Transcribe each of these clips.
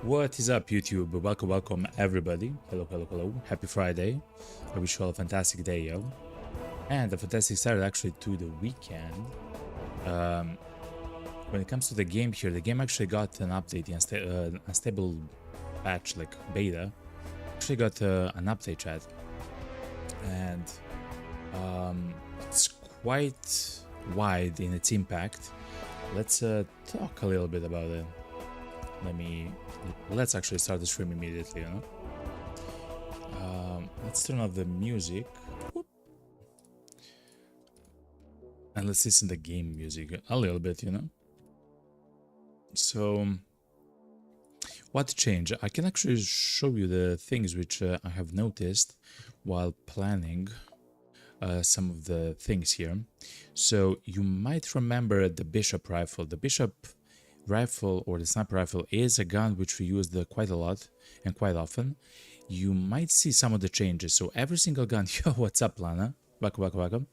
What is up, YouTube? Welcome everybody. Hello. Happy Friday. I wish you all a fantastic day, yo. And a fantastic start actually to the weekend. When it comes to the game here, the game actually got an update, the unstable patch, like beta. Actually got an update, chat. And it's quite wide in its impact. Let's talk a little bit about it. Let's actually start the stream immediately, you know. Let's turn off the music. Whoop. And let's listen to the game music a little bit, you know. So, what changed? I can actually show you the things which I have noticed while planning some of the things here. So, you might remember the bishop rifle. The bishop rifle or the sniper rifle is a gun which we used quite a lot and quite often. You might see some of the changes. So every single gun, yo, what's up, Lana? Welcome.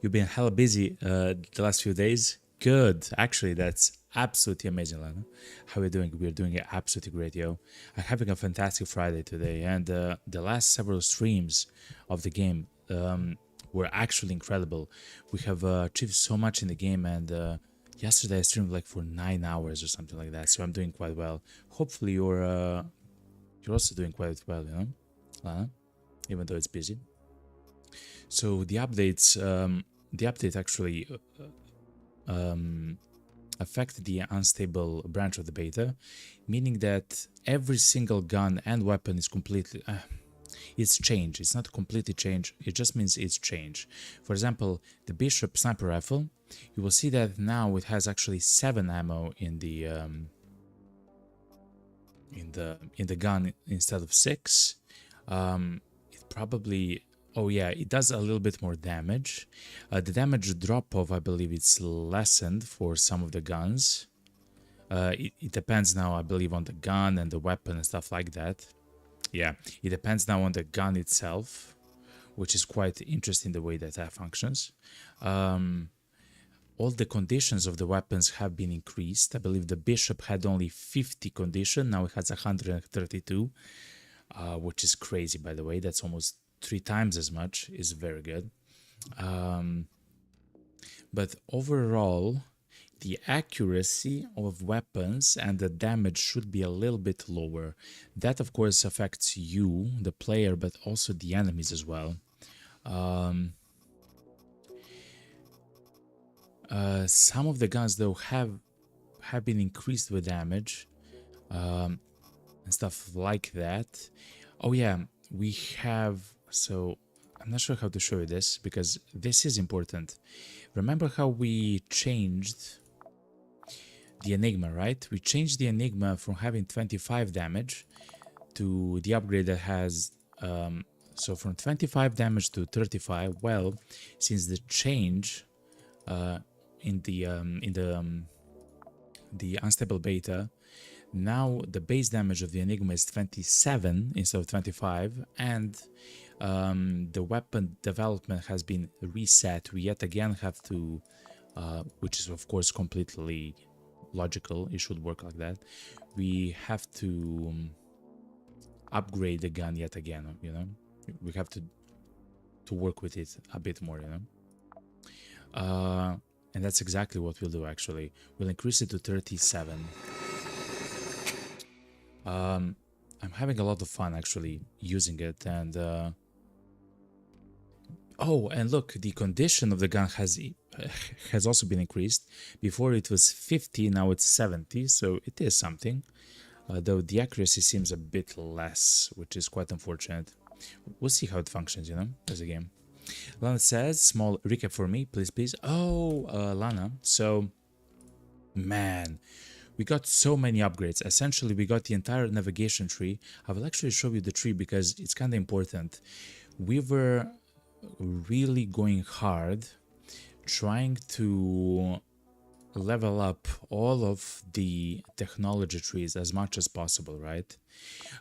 You've been hella busy the last few days. Good. Actually, that's absolutely amazing, Lana. How are you doing? We're doing it absolutely great, yo. I'm having a fantastic Friday today, and the last several streams of the game were actually incredible. We have achieved so much in the game, and yesterday I streamed like for 9 hours or something like that, so I'm doing quite well. Hopefully you're also doing quite well, you know, Lana, even though it's busy. So the update actually affected the unstable branch of the beta, meaning that every single gun and weapon is completely it's changed. It's not completely changed, it just means it's changed. For example, the bishop sniper rifle, you will see that now it has actually 7 ammo in the gun instead of 6. It probably, oh yeah, it does a little bit more damage. The damage drop off, I believe, it's lessened for some of the guns. It depends now, I believe, on the gun and the weapon and stuff like that. Yeah, it depends now on the gun itself, which is quite interesting the way that functions. All the conditions of the weapons have been increased. I believe the bishop had only 50 condition, now it has 132, which is crazy, by the way. That's almost 3 times as much. Is very good. But overall, the accuracy of weapons and the damage should be a little bit lower. That, of course, affects you, the player, but also the enemies as well. Some of the guns, though, have been increased with damage and stuff like that. Oh yeah, we have, so I'm not sure how to show you this because this is important. Remember how we changed the Enigma, right? We changed the Enigma from having 25 damage to the upgrade that has so from 25 damage to 35. Well, since the change in the unstable beta, now the base damage of the Enigma is 27 instead of 25, and the weapon development has been reset. We yet again have to, which is of course completely logical, it should work like that. We have to upgrade the gun yet again, you know. We have to work with it a bit more, you know. And that's exactly what we'll do, actually. We'll increase it to 37. I'm having a lot of fun, actually, using it. And oh, and look, the condition of the gun has also been increased. Before it was 50, now it's 70, so it is something. Though the accuracy seems a bit less, which is quite unfortunate. We'll see how it functions, you know, as a game. Lana says, small recap for me, please. Oh, Lana, so, man, we got so many upgrades. Essentially, we got the entire navigation tree. I will actually show you the tree because it's kind of important. We were really going hard trying to level up all of the technology trees as much as possible, right?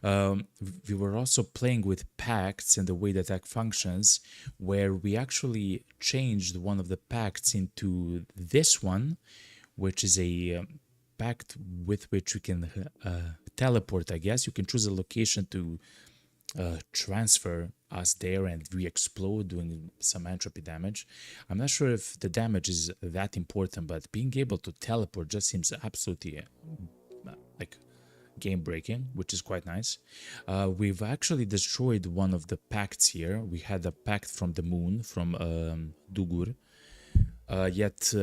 We were also playing with pacts and the way the tech functions, where we actually changed one of the pacts into this one, which is a pact with which you can teleport, I guess. You can choose a location to transfer us there and re-explode, doing some entropy damage. I'm not sure if the damage is that important, but being able to teleport just seems absolutely like game breaking, which is quite nice. We've actually destroyed one of the pacts here. We had a pact from the moon, from Dugur, yet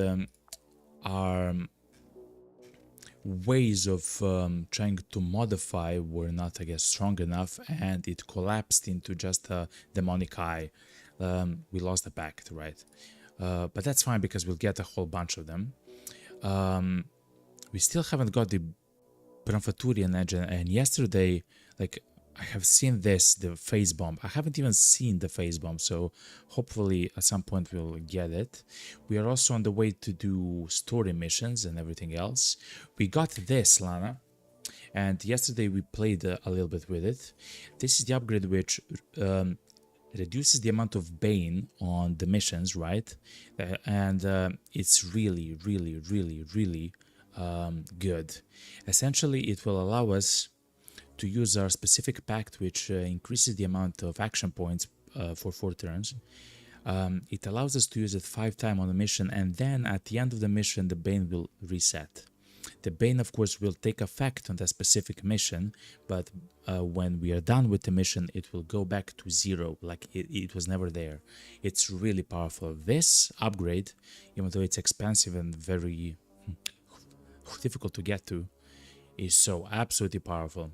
our ways of trying to modify were not, I guess, strong enough, and it collapsed into just a demonic eye. We lost the pact, right? But that's fine because we'll get a whole bunch of them. We still haven't got the Branfaturian edge, and yesterday, like, I have seen this, the phase bomb. I haven't even seen the phase bomb, so hopefully at some point we'll get it. We are also on the way to do story missions and everything else. We got this, Lana, and yesterday we played a little bit with it. This is the upgrade which reduces the amount of Bane on the missions, right? And it's really, really, really, really good. Essentially, it will allow us to use our specific pact, which increases the amount of action points for 4 turns. It allows us to use it 5 times on the mission, and then at the end of the mission, the Bane will reset. The Bane, of course, will take effect on that specific mission, but when we are done with the mission, it will go back to 0, like it was never there. It's really powerful. This upgrade, even though it's expensive and very difficult to get to, is so absolutely powerful.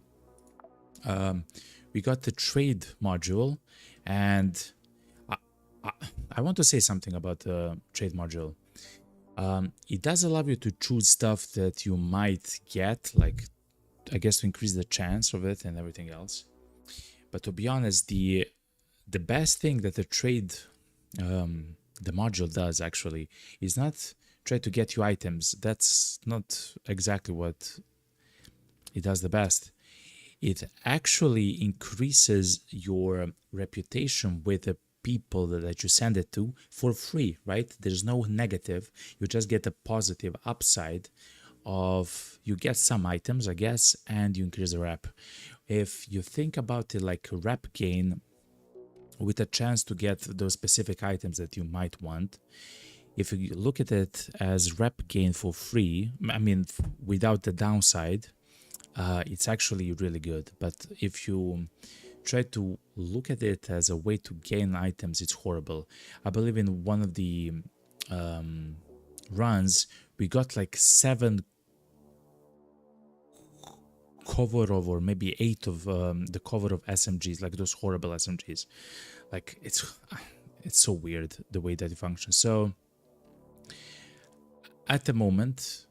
We got the trade module, and I want to say something about the trade module. It does allow you to choose stuff that you might get, like, I guess, to increase the chance of it and everything else. But to be honest, the best thing that the trade the module does actually is not try to get you items. That's not exactly what it does the best. It actually increases your reputation with the people that you send it to for free, right? There's no negative. You just get a positive upside of, you get some items, I guess, and you increase the rep. If you think about it like a rep gain with a chance to get those specific items that you might want, if you look at it as rep gain for free, I mean, without the downside, it's actually really good. But if you try to look at it as a way to gain items, it's horrible. I believe in one of the runs, we got like 7 cover of, or maybe 8 of the cover of SMGs, like those horrible SMGs. Like, it's so weird the way that it functions. So at the moment,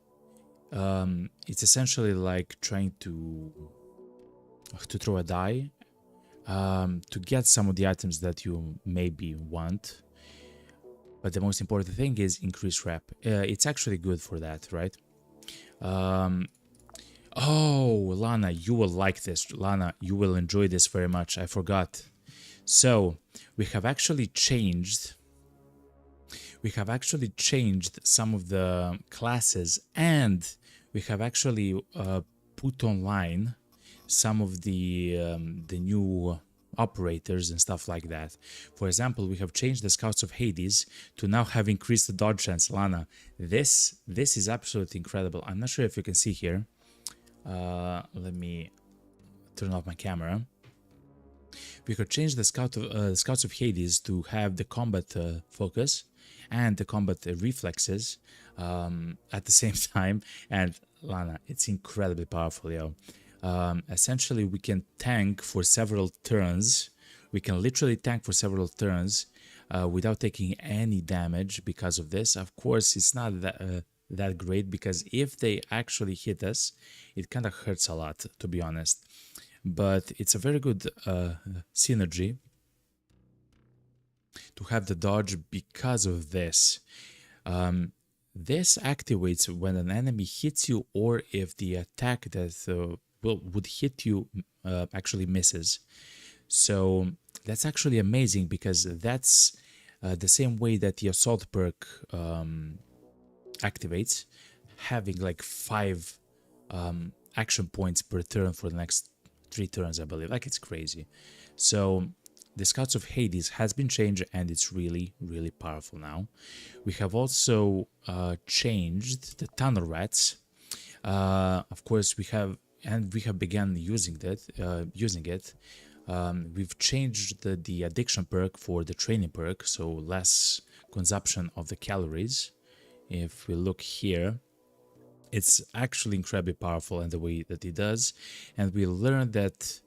it's essentially like trying to throw a die to get some of the items that you maybe want. But the most important thing is increase rep. It's actually good for that, right? Oh, Lana, you will like this. Lana, you will enjoy this very much. I forgot. So we have actually changed some of the classes, and we have actually put online some of the new operators and stuff like that. For example, we have changed the Scouts of Hades to now have increased the dodge chance. Lana, this is absolutely incredible. I'm not sure if you can see here. Let me turn off my camera. We could change the Scouts of Hades to have the combat focus and the combat reflexes at the same time. And Lana, it's incredibly powerful, yo. Essentially, we can tank for several turns. We can literally tank for several turns without taking any damage because of this. Of course, it's not that great, because if they actually hit us, it kind of hurts a lot, to be honest. But it's a very good synergy to have the dodge because of this. This activates when an enemy hits you, or if the attack that would hit you actually misses. So that's actually amazing, because that's the same way that the assault perk activates. having like 5 action points per turn for the next 3 turns, I believe. Like, it's crazy. So the Scouts of Hades has been changed, and it's really, really powerful now. We have also changed the Tunnel Rats. Of course, we have begun using it. We've changed the addiction perk for the training perk, so less consumption of the calories. If we look here, it's actually incredibly powerful in the way that it does, and we learned that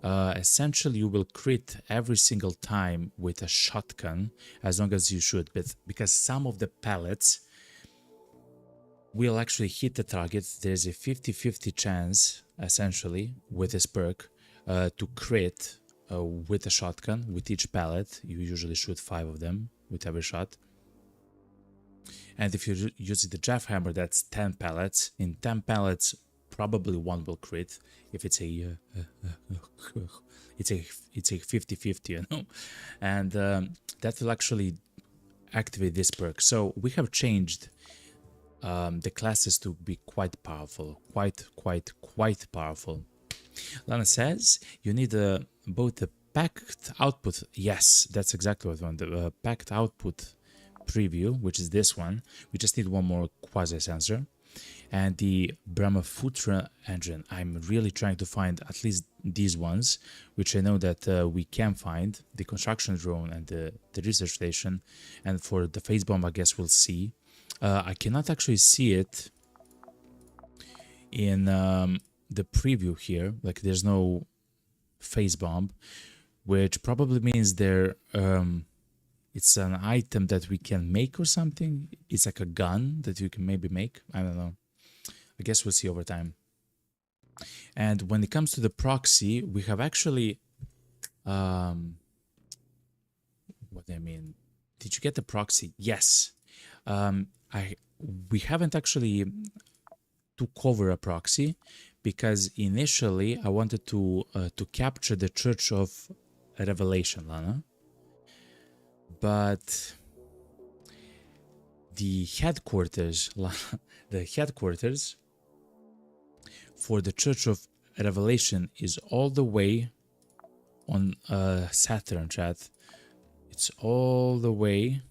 essentially you will crit every single time with a shotgun as long as you shoot, but because some of the pellets will actually hit the target, there's a 50-50 chance essentially with this perk to crit with a shotgun. With each pellet you usually shoot 5 of them with every shot. And if you're using the Jeff Hammer, that's 10 pellets. In 10 pellets, probably 1 will crit. If it's a it's a 50-50, you know, and that will actually activate this perk. So we have changed the classes to be quite powerful, quite powerful. Lana says you need both the packed output. Yes, that's exactly what I want. The packed output preview, which is this one. We just need one more quasi sensor, and the Brahmaputra engine. I'm really trying to find at least these ones, which I know that we can find. The construction drone and the research station, and for the phase bomb, I guess we'll see. I cannot actually see it in the preview here. Like, there's no phase bomb, which probably means there it's an item that we can make or something. It's like a gun that you can maybe make. I don't know. I guess we'll see over time. And when it comes to the proxy, we have actually what do I mean? Did you get the proxy? Yes. We haven't actually took over a proxy because initially I wanted to capture the Church of Revelation, Lana. But the headquarters for the Church of Revelation is all the way on Saturn, chat. It's all the way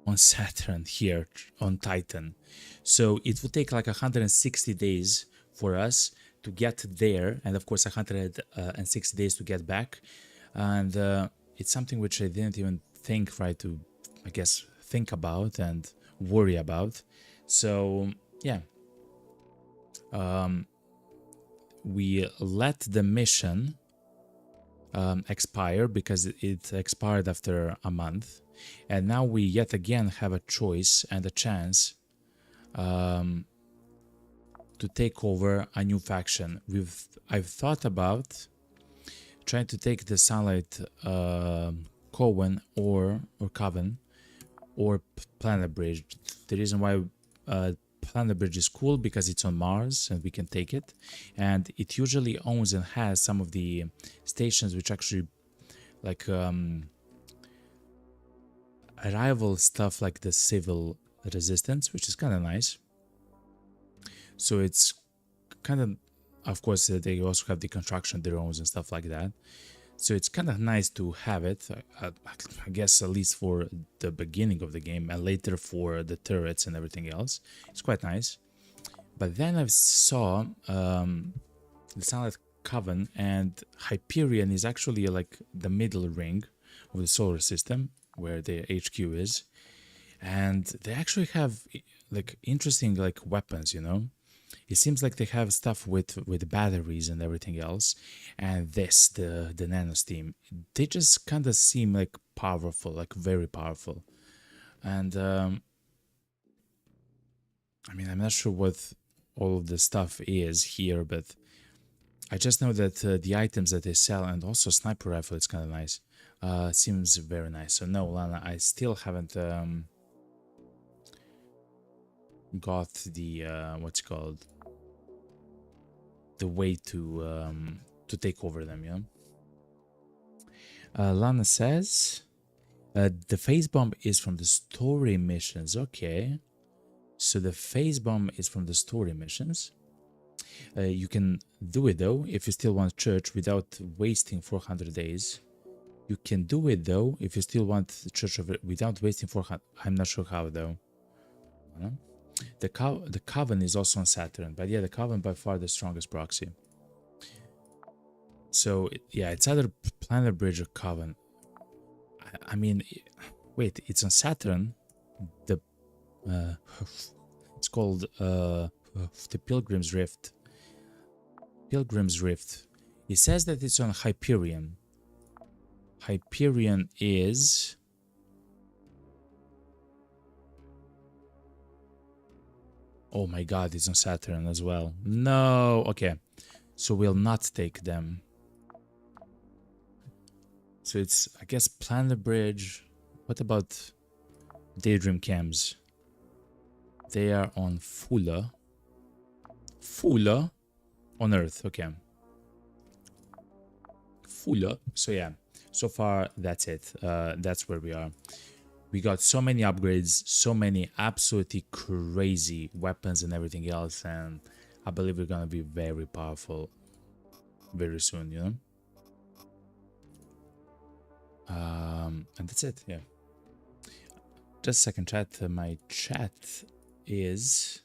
on Saturn here on Titan. So it will take like 160 days for us to get there, and of course 160 days to get back. And it's something which I didn't even think to, I guess, think about and worry about. So yeah, we let the mission expire because it expired after a month, and now we yet again have a choice and a chance to take over a new faction. I've thought about trying to take the Sunlight Coven or Coven or Planet Bridge. The reason why Planet Bridge is cool because it's on Mars and we can take it, and it usually owns and has some of the stations which actually like rival stuff like the civil resistance, which is kind of nice. So it's kind of course they also have the construction drones and stuff like that. So it's kind of nice to have it, I guess, at least for the beginning of the game, and later for the turrets and everything else. It's quite nice. But then I saw the Sunlight Coven, and Hyperion is actually like the middle ring of the solar system, where the HQ is. And they actually have like interesting like weapons, you know. It seems like they have stuff with batteries and everything else, and the nano steam, they just kind of seem like powerful, like very powerful. And I mean, I'm not sure what all of the stuff is here, but I just know that the items that they sell, and also sniper rifle, it's kind of nice. Seems very nice. So no, Lana, I still haven't got the what's it called, the way to take over them, you know. Lana says the phase bomb is from the story missions. Okay, So the phase bomb is from the story missions. You can do it though if you still want church without wasting 400 days. You can do it though if you still want the church of it without wasting 400. I'm not sure how though. The Coven is also on Saturn, but yeah, the Coven by far the strongest proxy. So yeah, it's either Planet Bridge or Coven. I mean, wait, it's on Saturn. The it's called the Pilgrim's Rift. Pilgrim's Rift. It says that it's on Hyperion. Hyperion is... Oh my god, it's on Saturn as well. No, okay. So we'll not take them. So it's, I guess, Planet Bridge. What about Daydream Cams? They are on Fula. Fula? On Earth, okay. Fula. So yeah, so far that's it. That's where we are. We got so many upgrades, so many absolutely crazy weapons and everything else, and I believe we're gonna be very powerful very soon, you know? And that's it, yeah. Just a second, chat. My chat is...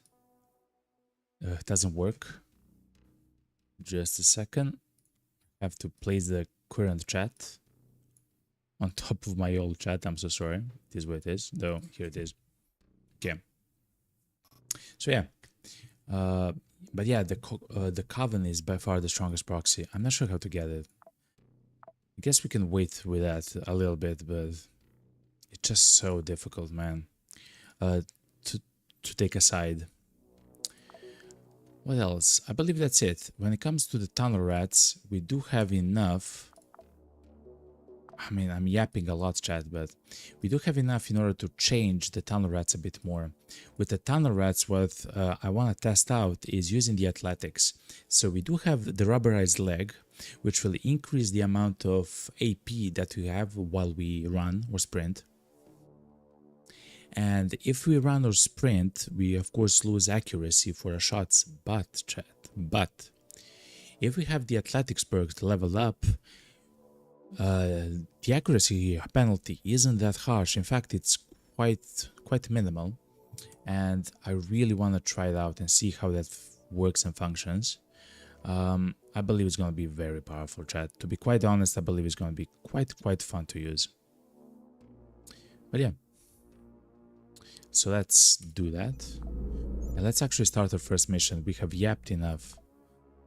doesn't work. Just a second. I have to place the current chat on top of my old chat. I'm so sorry. It is what it is. Though, here it is. Okay. So yeah. But yeah, the Coven is by far the strongest proxy. I'm not sure how to get it. I guess we can wait with that a little bit, but it's just so difficult, man. To take a side. What else? I believe that's it. When it comes to the tunnel rats, we do have enough. I mean, I'm yapping a lot, chat, but we do have enough in order to change the tunnel rats a bit more. With the tunnel rats, what I want to test out is using the athletics. So we do have the rubberized leg, which will increase the amount of AP that we have while we run or sprint. And if we run or sprint, we of course lose accuracy for our shots, but chat, if we have the athletics perk leveled up, the accuracy penalty isn't that harsh. In fact, it's quite minimal, and I really want to try it out and see how that works and functions. I believe it's going to be very powerful, chat. To be quite honest, I believe it's going to be quite fun to use. But yeah. So let's do that. And let's actually start our first mission. We have yapped enough.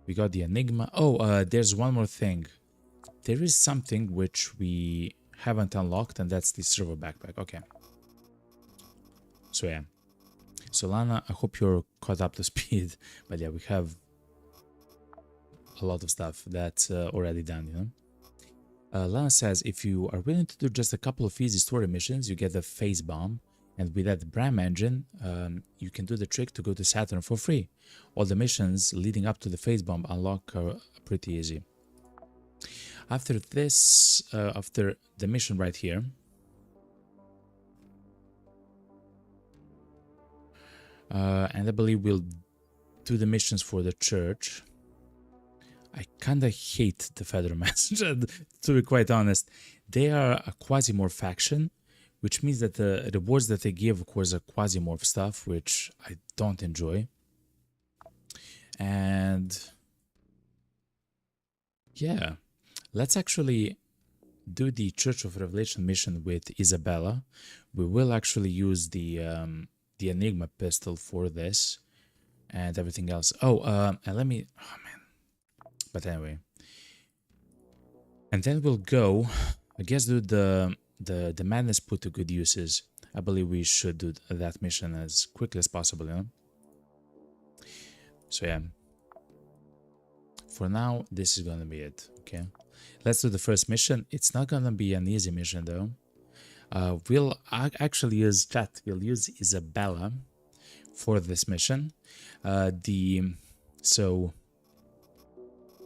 We got the Enigma. Oh, there's one more thing. There is something which we haven't unlocked, and that's the server backpack. Okay. So yeah. So Lana, I hope you're caught up to speed. But yeah, we have a lot of stuff that's already done, you know. Lana says, if you are willing to do just a couple of easy story missions, you get the phase bomb. And with that Bram engine, you can do the trick to go to Saturn for free. All the missions leading up to the phase bomb unlock are pretty easy. After this, after the mission right here, and I believe we'll do the missions for the church. I kinda hate the Featherman, to be quite honest. They are a Quasimorph faction, which means that the rewards that they give, of course, are Quasimorph stuff, which I don't enjoy. And yeah, let's actually do the Church of Revelation mission with Isabella. We will actually use the Enigma pistol for this and everything else. Oh, and let me... Oh, man. But anyway. And then we'll go, I guess, do the madness put to good uses. I believe we should do that mission as quickly as possible, you know? So yeah. For now, this is gonna be it, okay? Let's do the first mission. It's not gonna be an easy mission, though. We'll actually use chat. We'll use Isabella for this mission. So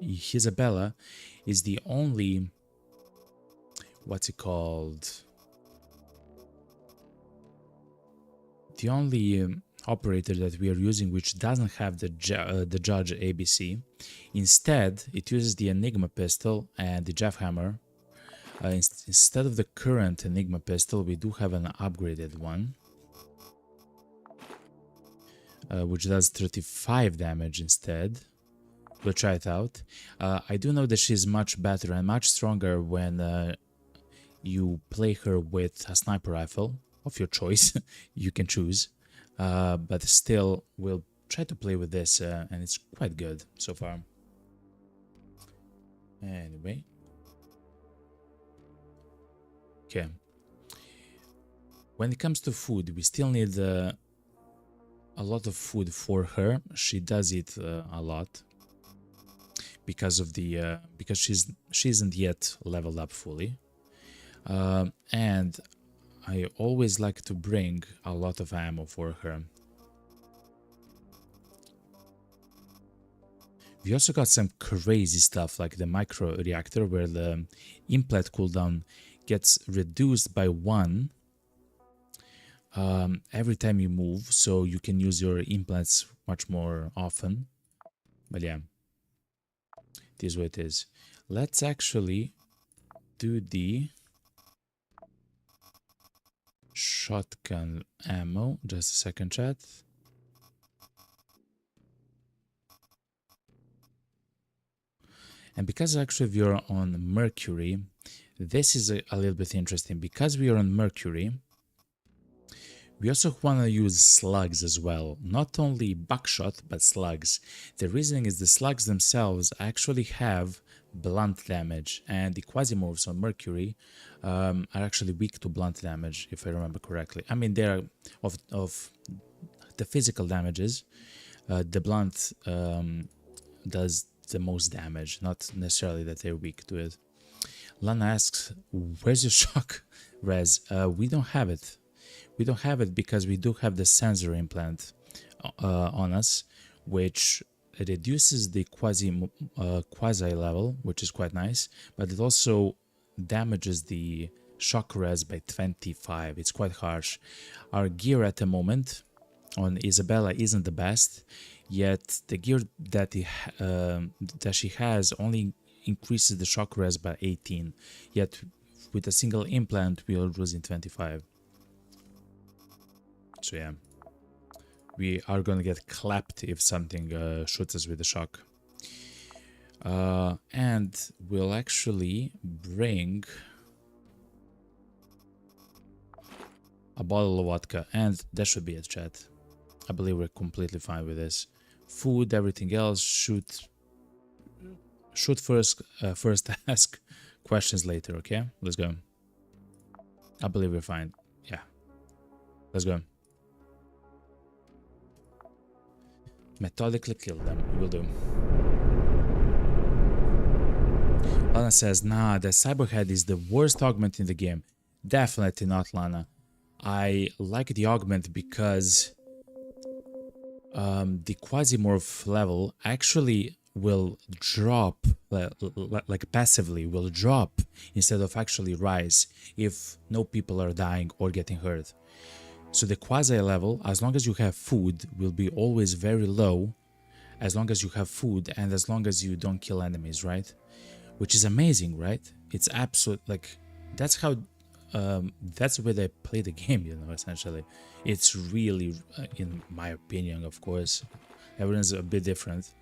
Isabella is the only... What's it called? The only operator that we are using, which doesn't have the Judge ABC. Instead, it uses the Enigma pistol and the Jeff Hammer. Instead of the current Enigma pistol, we do have an upgraded one, which does 35 damage instead. We'll try it out. I do know that she's much better and much stronger when you play her with a sniper rifle of your choice. You can choose. But still, we'll try to play with this, and it's quite good so far. Anyway. Okay. When it comes to food, we still need a lot of food for her. She does eat a lot because of the because she isn't yet leveled up fully, and I always like to bring a lot of ammo for her. We also got some crazy stuff like the micro reactor, where the implant cooldown gets reduced by 1 every time you move, so you can use your implants much more often. But yeah, it is what it is. Let's actually do the shotgun ammo. Just a second, chat. And because actually we are on Mercury, this is a little bit interesting. Because we are on Mercury, we also want to use slugs as well. Not only buckshot, but slugs. The reason is the slugs themselves actually have blunt damage, and the Quasimorphs on Mercury are actually weak to blunt damage, if I remember correctly. I mean, they're of the physical damages. The blunt does the most damage, not necessarily that they're weak to it. Lana asks, where's your shock res? We don't have it. We don't have it because we do have the sensor implant on us, which reduces the quasi level, which is quite nice, but it also damages the shock res by 25. It's quite harsh. Our gear at the moment on Isabella isn't the best, yet the gear that she has only increases the shock res by 18, yet with a single implant we are losing 25. So yeah, we are gonna get clapped if something shoots us with the shock. And we'll actually bring a bottle of vodka, and that should be it, chat. I believe we're completely fine with this. Food, everything else, shoot first, first ask questions later, okay? Let's go. I believe we're fine. Yeah. Let's go. Methodically kill them. Will do. Lana says, nah, the Cyberhead is the worst augment in the game. Definitely not, Lana. I like the augment because the Quasimorph level actually will drop, like passively will drop instead of actually rise if no people are dying or getting hurt. So the quasi level, as long as you have food, will be always very low, as long as you have food and as long as you don't kill enemies, right? Which is amazing, right? It's absolute, like, that's how, that's the way they play the game, you know, essentially. It's really, in my opinion, of course, everyone's a bit different,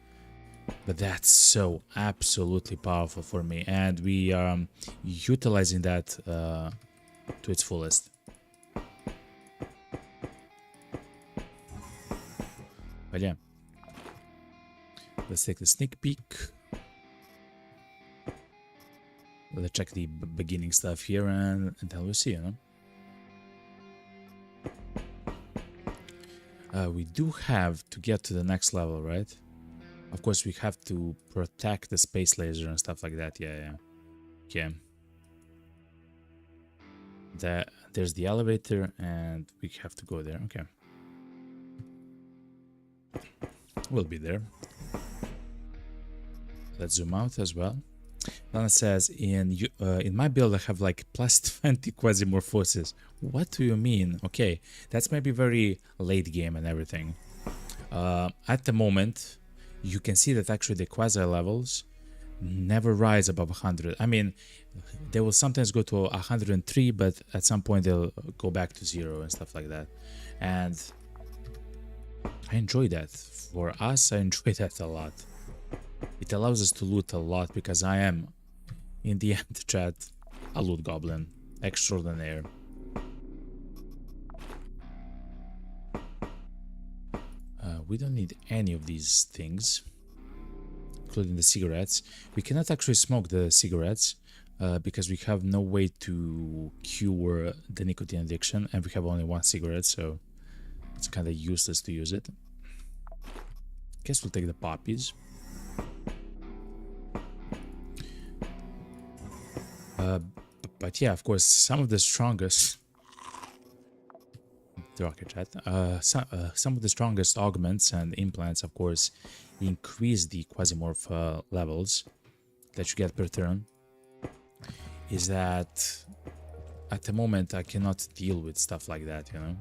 but that's so absolutely powerful for me, and we are utilizing that to its fullest. But yeah, let's take the sneak peek. Let's check the beginning stuff here, and then we'll see, you know. We do have to get to the next level, right? Of course, we have to protect the space laser and stuff like that. Yeah. Okay. There's the elevator, and we have to go there. Okay. We'll be there. Let's zoom out as well. Lana says, in my build I have like plus 20 Quasimorphoses. What do you mean? Okay, that's maybe very late game and everything. At the moment, you can see that actually the Quasi levels never rise above 100. I mean, they will sometimes go to 103, but at some point they'll go back to 0 and stuff like that. And I enjoy that. For us, I enjoy that a lot. It allows us to loot a lot because I am, in the end, chat, a loot goblin extraordinaire. We don't need any of these things, including the cigarettes. We cannot actually smoke the cigarettes because we have no way to cure the nicotine addiction, and we have only one cigarette, so it's kind of useless to use it. Guess we'll take the poppies. But yeah, of course, some of the strongest... The rocket chat. Some of the strongest augments and implants, of course, increase the Quasimorph levels that you get per turn. Is that at the moment I cannot deal with stuff like that, you know?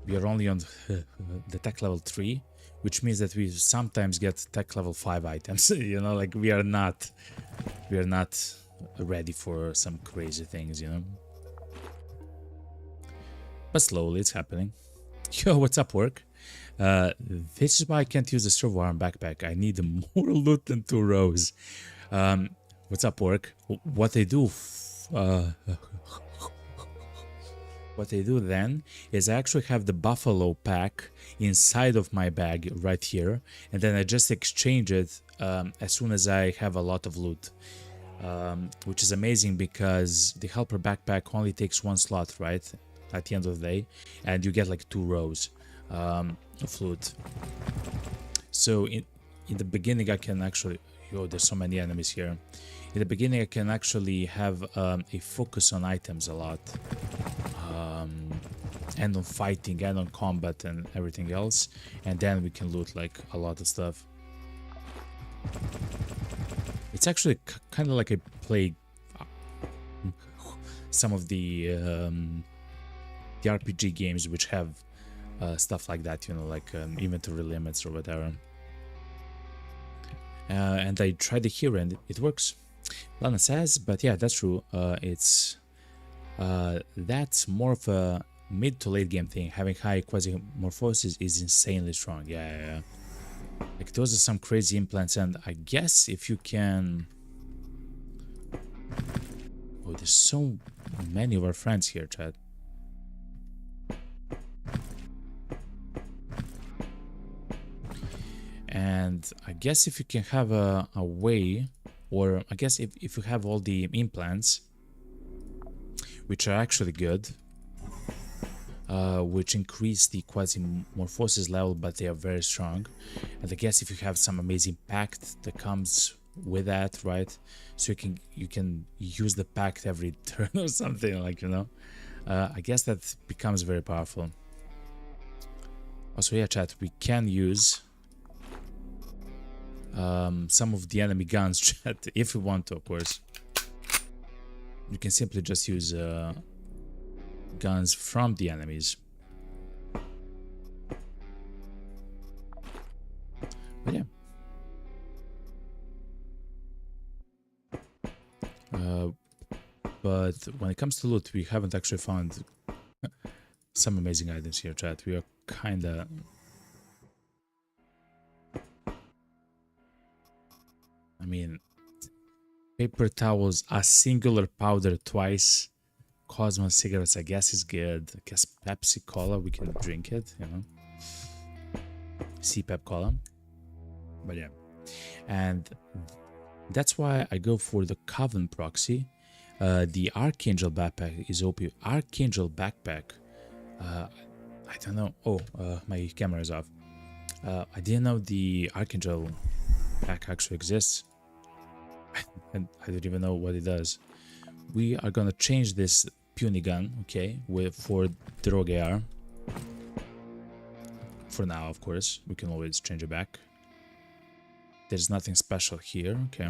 We are only on the tech level 3, which means that we sometimes get tech level 5 items, you know, like we are not ready for some crazy things, you know? But slowly it's happening. Yo, what's up, work? This is why I can't use the servo arm backpack. I need more loot than 2 rows. What's up, work? What they do then is I actually have the buffalo pack inside of my bag right here, and then I just exchange it as soon as I have a lot of loot, which is amazing because the helper backpack only takes 1 slot, right, at the end of the day, and you get like 2 rows of loot. So in the beginning I can actually... Yo, there's so many enemies here. In the beginning I can actually have a focus on items a lot. And on fighting and on combat and everything else, and then we can loot like a lot of stuff. It's actually kind of like I play some of the RPG games which have stuff like that, you know, like inventory limits or whatever. And I tried it here and it works. Lana says, but yeah, that's true. That's more of a mid to late game thing. Having high Quasimorphosis is insanely strong. Yeah. Like those are some crazy implants, and I guess if you can... Oh, there's so many of our friends here, chat. And I guess if you can have a way, or I guess if you have all the implants, which are actually good, which increase the Quasimorphosis level, but they are very strong. And I guess if you have some amazing pact that comes with that, right? So you can use the pact every turn or something, like, you know. I guess that becomes very powerful. Also, yeah, chat, we can use some of the enemy guns, chat, if we want to, of course. You can simply just use guns from the enemies. But yeah. But when it comes to loot, we haven't actually found some amazing items here, chat. We are kinda... I mean, paper towels, a singular powder twice. Cosmo cigarettes, I guess, is good. I guess Pepsi Cola, we can drink it, you know. C-Pep Cola. But yeah. And that's why I go for the Coven proxy. The Archangel backpack is OP. Archangel backpack. I don't know. Oh, my camera is off. I didn't know the Archangel pack actually exists. And I don't even know what it does. We are gonna change this puny gun, okay, for the Rogue AR. For now, of course. We can always change it back. There's nothing special here. Okay.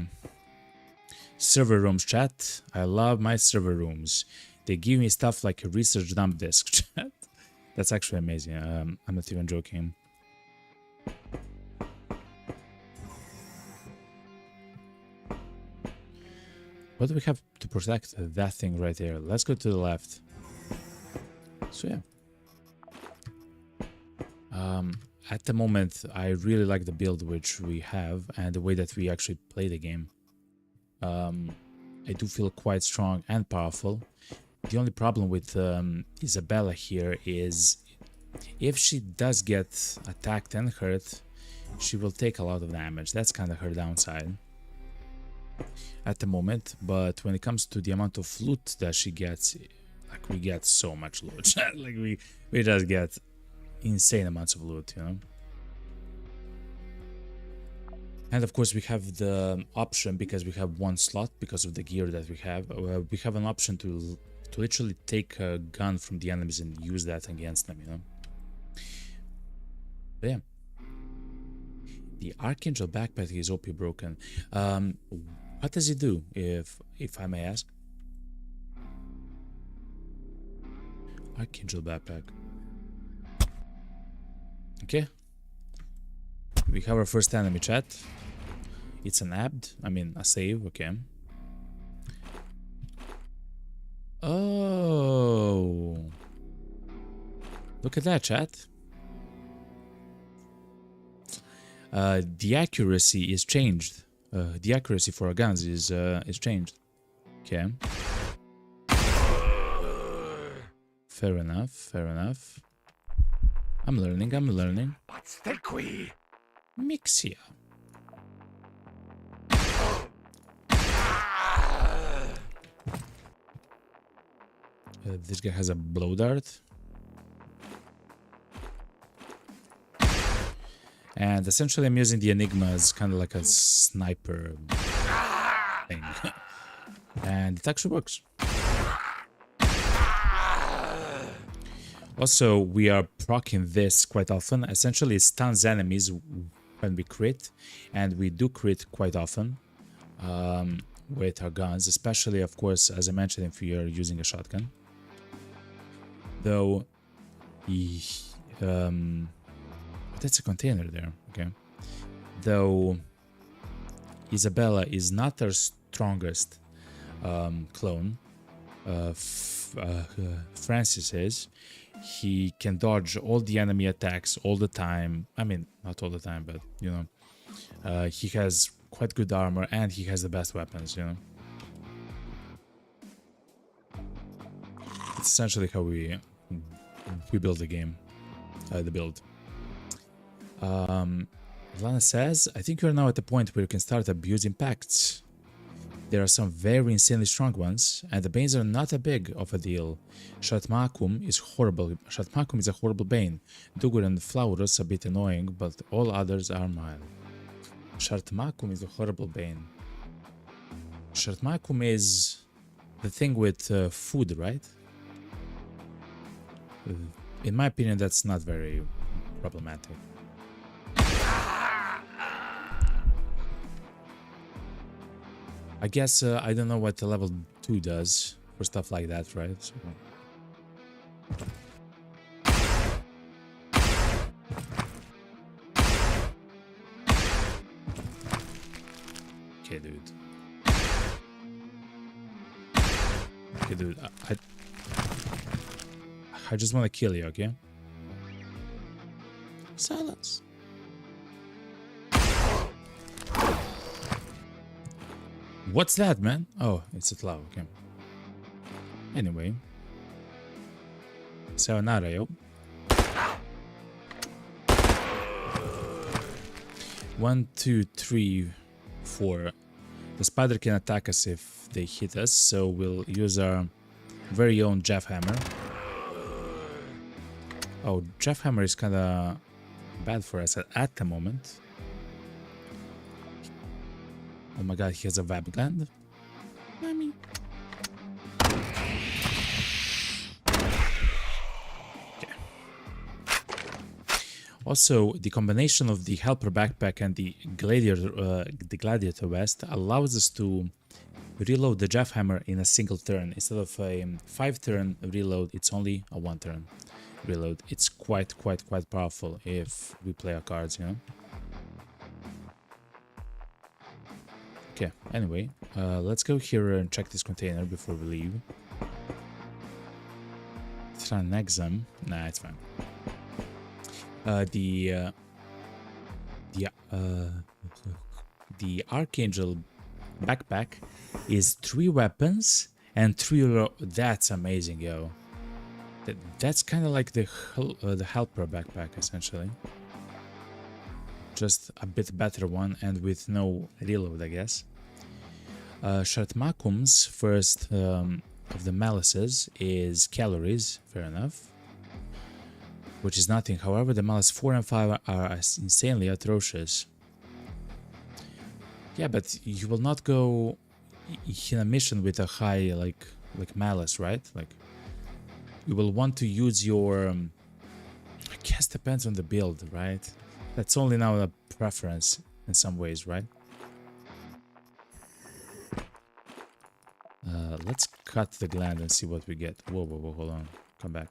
Server rooms, chat. I love my server rooms. They give me stuff like a research dump disk, chat. That's actually amazing. I'm not even joking. What do we have to protect? That thing right there. Let's go to the left. So yeah. At the moment, I really like the build which we have and the way that we actually play the game. I do feel quite strong and powerful. The only problem with Isabella here is if she does get attacked and hurt, she will take a lot of damage. That's kind of her downside at the moment. But when it comes to the amount of loot that she gets, like we get so much loot. Like we just get insane amounts of loot, you know. And of course we have the option, because we have one slot because of the gear that we have an option to literally take a gun from the enemies and use that against them, you know. But yeah, the Archangel backpack is OP broken. What does it do, if I may ask? Archangel backpack. Okay, we have our first enemy, chat. It's an abd, I mean a save. Okay. Oh, look at that, chat. The accuracy is changed. The accuracy for our guns is changed. Okay. Fair enough. Fair enough. I'm learning. What's the qui? Mixia. This guy has a blow dart. And essentially I'm using the Enigma as kind of like a sniper thing. And it actually works. Also, we are proccing this quite often. Essentially, it stuns enemies when we crit, and we do crit quite often with our guns, especially, of course, as I mentioned, if we are using a shotgun. Though, that's a container there, okay. Though, Isabella is not our strongest clone. Francis is. He can dodge all the enemy attacks all the time. I mean, not all the time, but you know, he has quite good armor and he has the best weapons, you know. It's essentially how we build the game, the build. Lana says, I think you're now at the point where you can start abusing pacts. There are some very insanely strong ones, and the Banes are not a big of a deal. Shatmakum is horrible. Shatmakum is a horrible Bane. Dugur and Flaurus a bit annoying, but all others are mild. Shatmakum is a horrible Bane. Shatmakum is the thing with food, right? In my opinion, that's not very problematic. I guess I don't know what the level 2 does for stuff like that, right? So. Okay, dude. Okay, dude. I just want to kill you, okay? Silence. What's that, man? Oh, it's a cloud, okay. Anyway. Sayonara, yo. 1, 2, 3, 4. The spider can attack us if they hit us, so we'll use our very own Jeff Hammer. Oh, Jeff Hammer is kinda bad for us at the moment. Oh my god, he has a Vab gland. Mommy. Okay. Also, the combination of the helper backpack and the gladiator vest allows us to reload the jackhammer in a single turn. Instead of a 5-turn reload, it's only a 1-turn reload. It's quite powerful if we play our cards, you know. Okay, anyway, let's go here and check this container before we leave. Try an exam. Nah, it's fine. The Archangel backpack is 3 weapons and 3. That's amazing, yo. That's kind of like the helper backpack, essentially. Just a bit better one and with no reload, I guess. Shartmakum's first of the malices is calories, fair enough, which is nothing. However, the malice 4 and 5 are insanely atrocious. Yeah, but you will not go in a mission with a high like malice, right? Like you will want to use your I guess depends on the build, right? That's only now a preference in some ways, right? Let's cut the gland and see what we get. Whoa, hold on. Come back.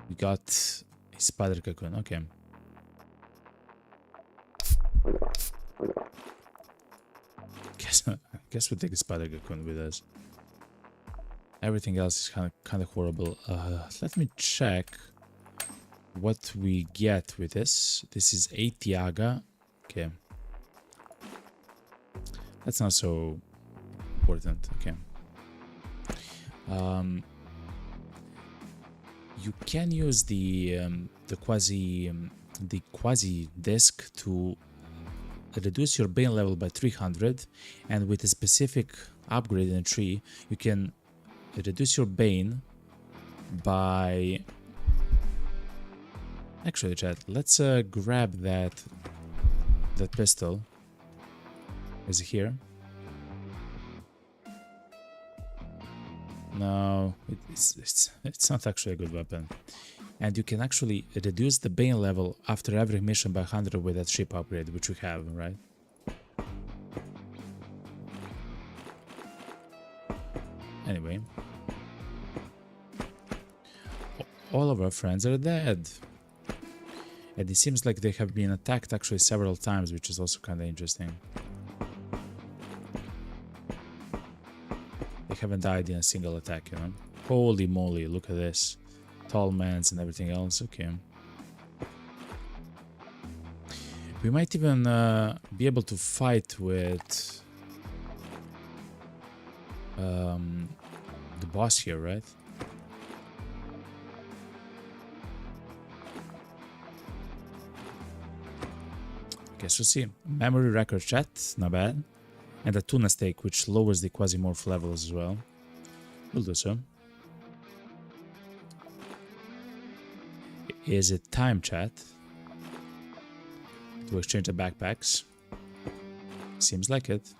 We got a spider cocoon. Okay. Guess we'll take the spider cocoon with us. Everything else is kind of horrible. Let me check what we get with this. This is 8 Yaga. Okay. That's not so important. Okay. You can use the quasi disc to reduce your bane level by 300, and with a specific upgrade in a tree, you can reduce your bane by. Actually, chat, let's grab that pistol. Is it here? No, it's not actually a good weapon. And you can actually reduce the bane level after every mission by 100 with that ship upgrade, which we have, right? Anyway. All of our friends are dead. And it seems like they have been attacked actually several times, which is also kind of interesting. They haven't died in a single attack, you know? Holy moly, look at this. Tall mans and everything else, okay. We might even be able to fight with the boss here, right? Guess we'll see. Memory record chat, not bad. And a tuna steak, which lowers the Quasimorph levels as well. We'll do so. Is it time, chat? To exchange the backpacks? Seems like it.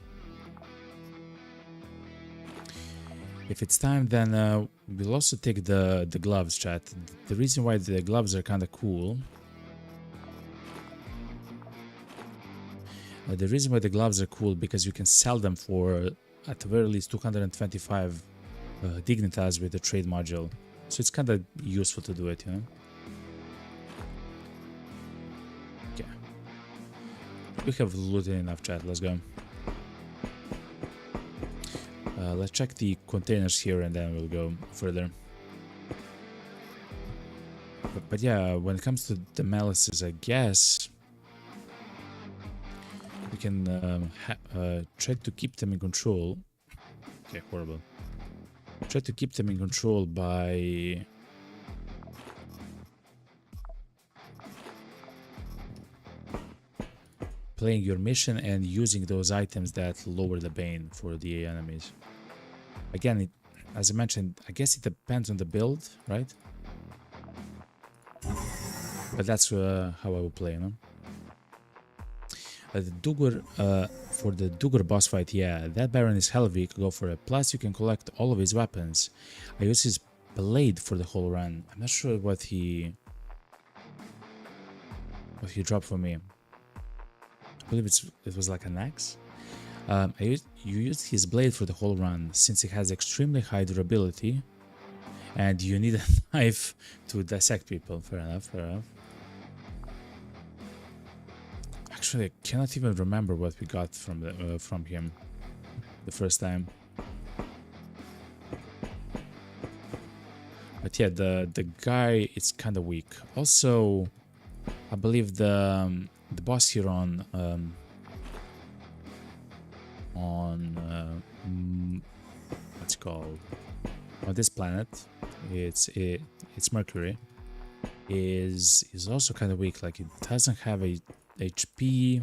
If it's time, then we'll also take the gloves, chat. The reason why the gloves are kind of cool. The reason why the gloves are cool because you can sell them for at the very least 225 dignitas with the trade module. So it's kind of useful to do it, you know. Okay. We have looted enough, chat. Let's go. Let's check the containers here and then we'll go further. But yeah, when it comes to the malices, I guess we can try to keep them in control. Okay, horrible. Try to keep them in control by playing your mission and using those items that lower the bane for the enemies. Again, as I mentioned, I guess it depends on the build, right? But that's how I will play, you know? The Dugur, for the Dugur boss fight, yeah, that Baron is hella weak, go for it. Plus, you can collect all of his weapons. I use his blade for the whole run. I'm not sure what he what he dropped for me. I believe it was like an axe. You used his blade for the whole run, since it has extremely high durability, and you need a knife to dissect people. Fair enough, fair enough. Actually, I cannot even remember what we got from him the first time. But yeah, the guy is kind of weak. Also, I believe the boss here on what's it called, on this planet, it's Mercury, is also kind of weak. Like, it doesn't have a HP.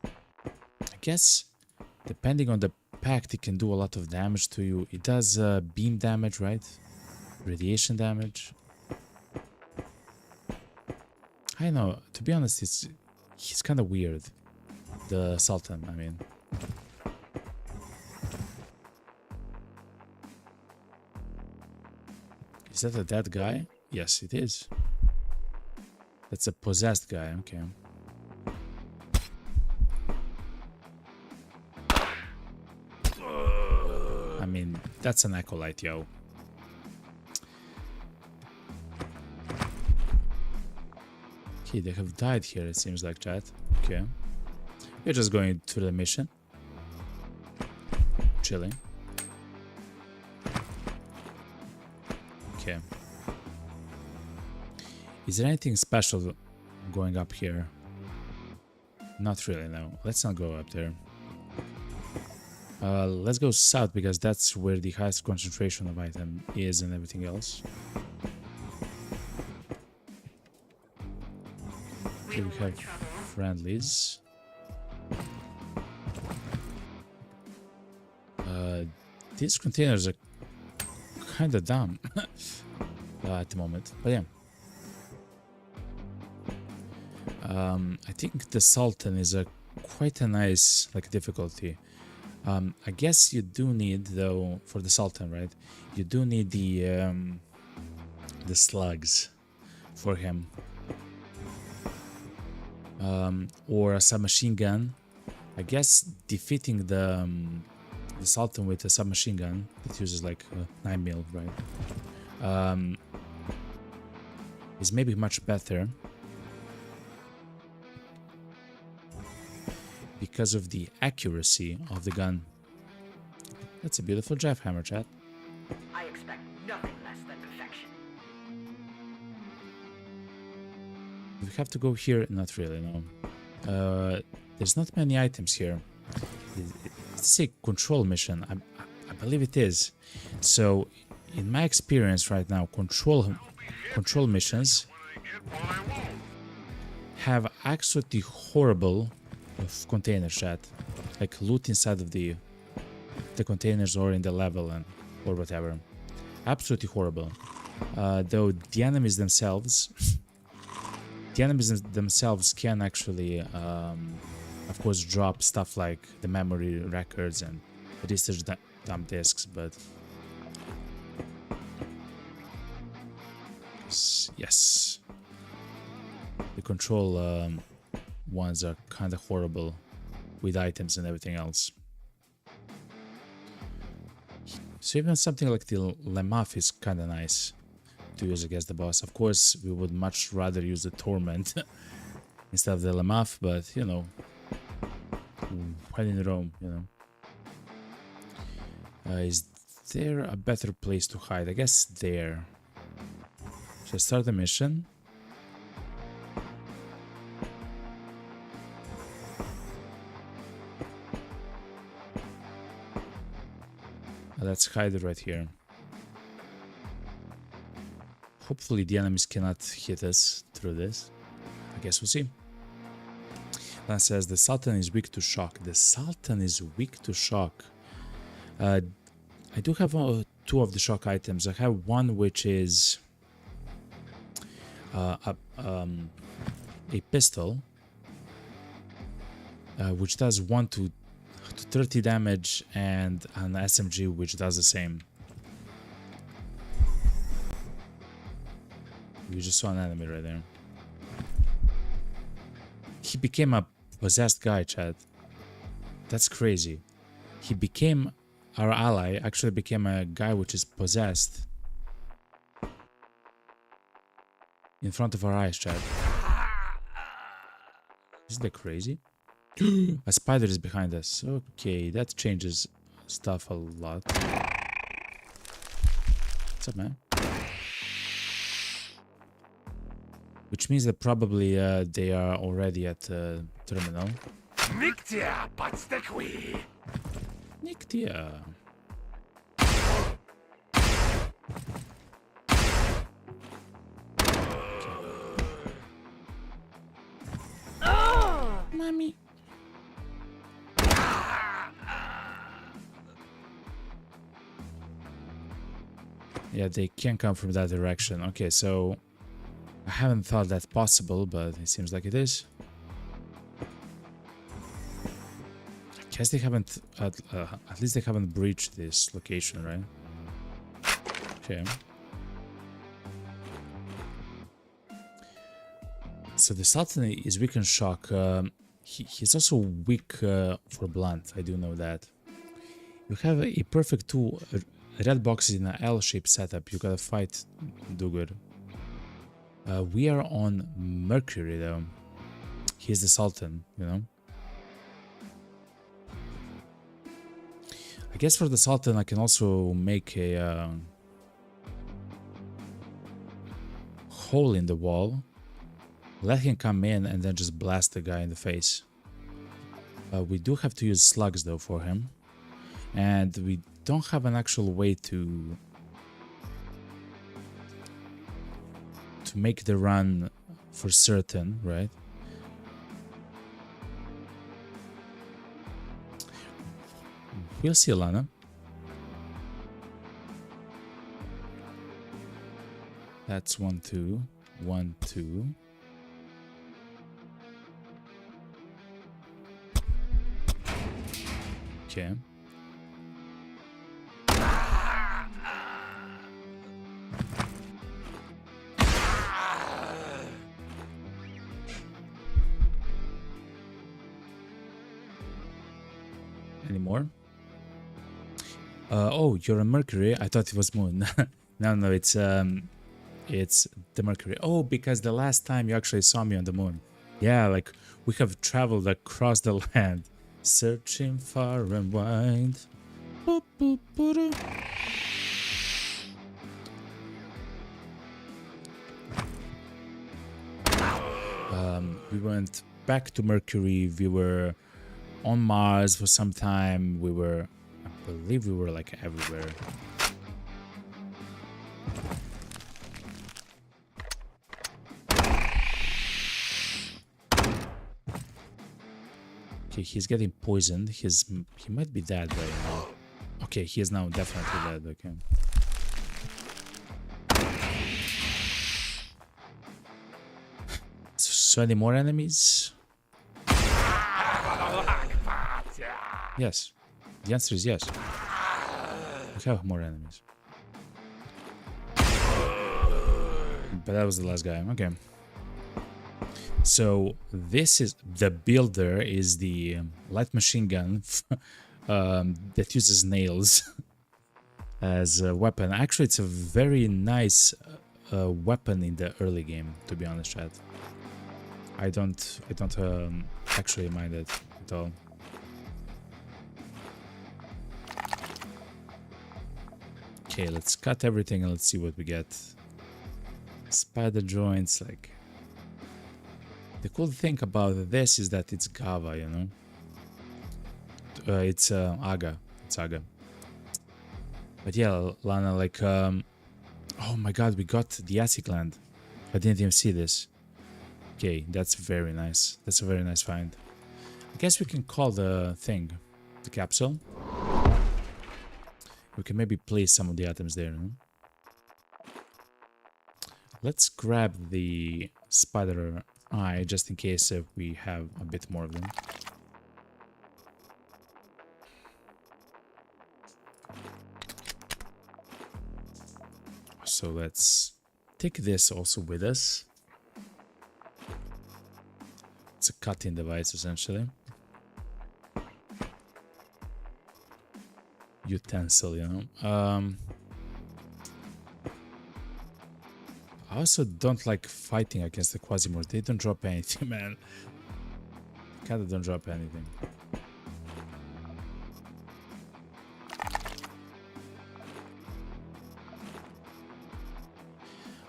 I guess depending on the pact, it can do a lot of damage to you. It does beam damage, right? Radiation damage. I know, to be honest, he's kind of weird. The Sultan, I mean. Is that a dead guy? Yes, it is. That's a possessed guy, okay. I mean, that's an acolyte, yo. Okay, they have died here, it seems like, chat. Okay. We're just going to the mission. Chilling. Okay. Is there anything special going up here? Not really, no. Let's not go up there. Let's go south, because that's where the highest concentration of item is and everything else. Okay, we have friendlies. These containers are kind of dumb at the moment, but yeah. I think the Sultan is quite a nice difficulty. I guess you do need, though, for the Sultan, right? You do need the slugs for him, or a submachine gun. I guess defeating the Sultan with a submachine gun that uses like 9mm, right? Is maybe much better because of the accuracy of the gun. That's a beautiful Jeff hammer, chat. I expect nothing less than perfection. We have to go here? Not really, no. There's not many items here. It's a control mission. I believe it is. So, in my experience right now, control missions have absolutely horrible containers, chat. Like loot inside of the containers or in the level or whatever. Absolutely horrible. Though the enemies themselves can actually, of course, drop stuff like the memory records and research dump disks, but yes, the control ones are kind of horrible with items and everything else. So even something like the Lemaf is kind of nice to use against the boss. Of course, we would much rather use the Torment instead of the Lemaf, but you know, when in Rome, you know. Is there a better place to hide? I guess there. Should I start the mission? Let's hide it right here. Hopefully the enemies cannot hit us through this. I guess we'll see. Lan says the Sultan is weak to shock. The Sultan is weak to shock. I do have two of the shock items. I have one which is a pistol, which does 1 to 30 damage, and an SMG which does the same. We just saw an enemy right there. He became a possessed guy, Chad. That's crazy. He became our ally, actually became a guy which is possessed. In front of our eyes, Chad. Isn't that crazy? A spider is behind us. Okay, that changes stuff a lot. What's up, man? Which means that probably they are already at the terminal. Nictia, подстекви. Nictia. Mommy. Yeah, they can't come from that direction. Okay, so I haven't thought that's possible, but it seems like it is. I guess they haven't, at least they haven't breached this location, right? Okay. So the Sultan is weak in shock. He's also weak for blunt. I do know that. You have a perfect two red boxes in an L-shaped setup. You gotta fight Dugur. We are on Mercury though. He's the Sultan, you know. I guess for the Sultan I can also make a hole in the wall. Let him come in and then just blast the guy in the face. We do have to use slugs though for him. And we don't have an actual way to make the run for certain, right? We'll see, Alana. That's 1, 2, 1, 2. Okay. Any more? Oh, you're a Mercury. I thought it was Moon. No, it's the Mercury. Oh, because the last time you actually saw me on the Moon. Yeah, like we have traveled across the land, searching far and wide. Boop, boop, boop. We went back to Mercury. We were on Mars for some time. I believe we were like everywhere. Okay, he's getting poisoned. He might be dead right now. Okay, he is now definitely dead. Okay. So any more enemies? Yes. The answer is yes. We have more enemies. But that was the last guy. Okay. So this is the builder is the light machine gun that uses nails as a weapon. Actually, it's a very nice weapon in the early game, to be honest, Chad. I don't actually mind it at all. Okay, let's cut everything and let's see what we get. Spider joints, like. The cool thing about this is that it's Gava, you know. It's Aga. It's Aga. But yeah, Lana, like, oh my god, we got the acid gland. I didn't even see this. Okay, that's very nice. That's a very nice find. I guess we can call the thing the capsule. We can maybe place some of the items there. No? Let's grab the spider eye just in case we have a bit more of them. So let's take this also with us. It's a cutting device essentially. Utensil, you know. I also don't like fighting against the Quasimorph. They don't drop anything, man. Kinda don't drop anything.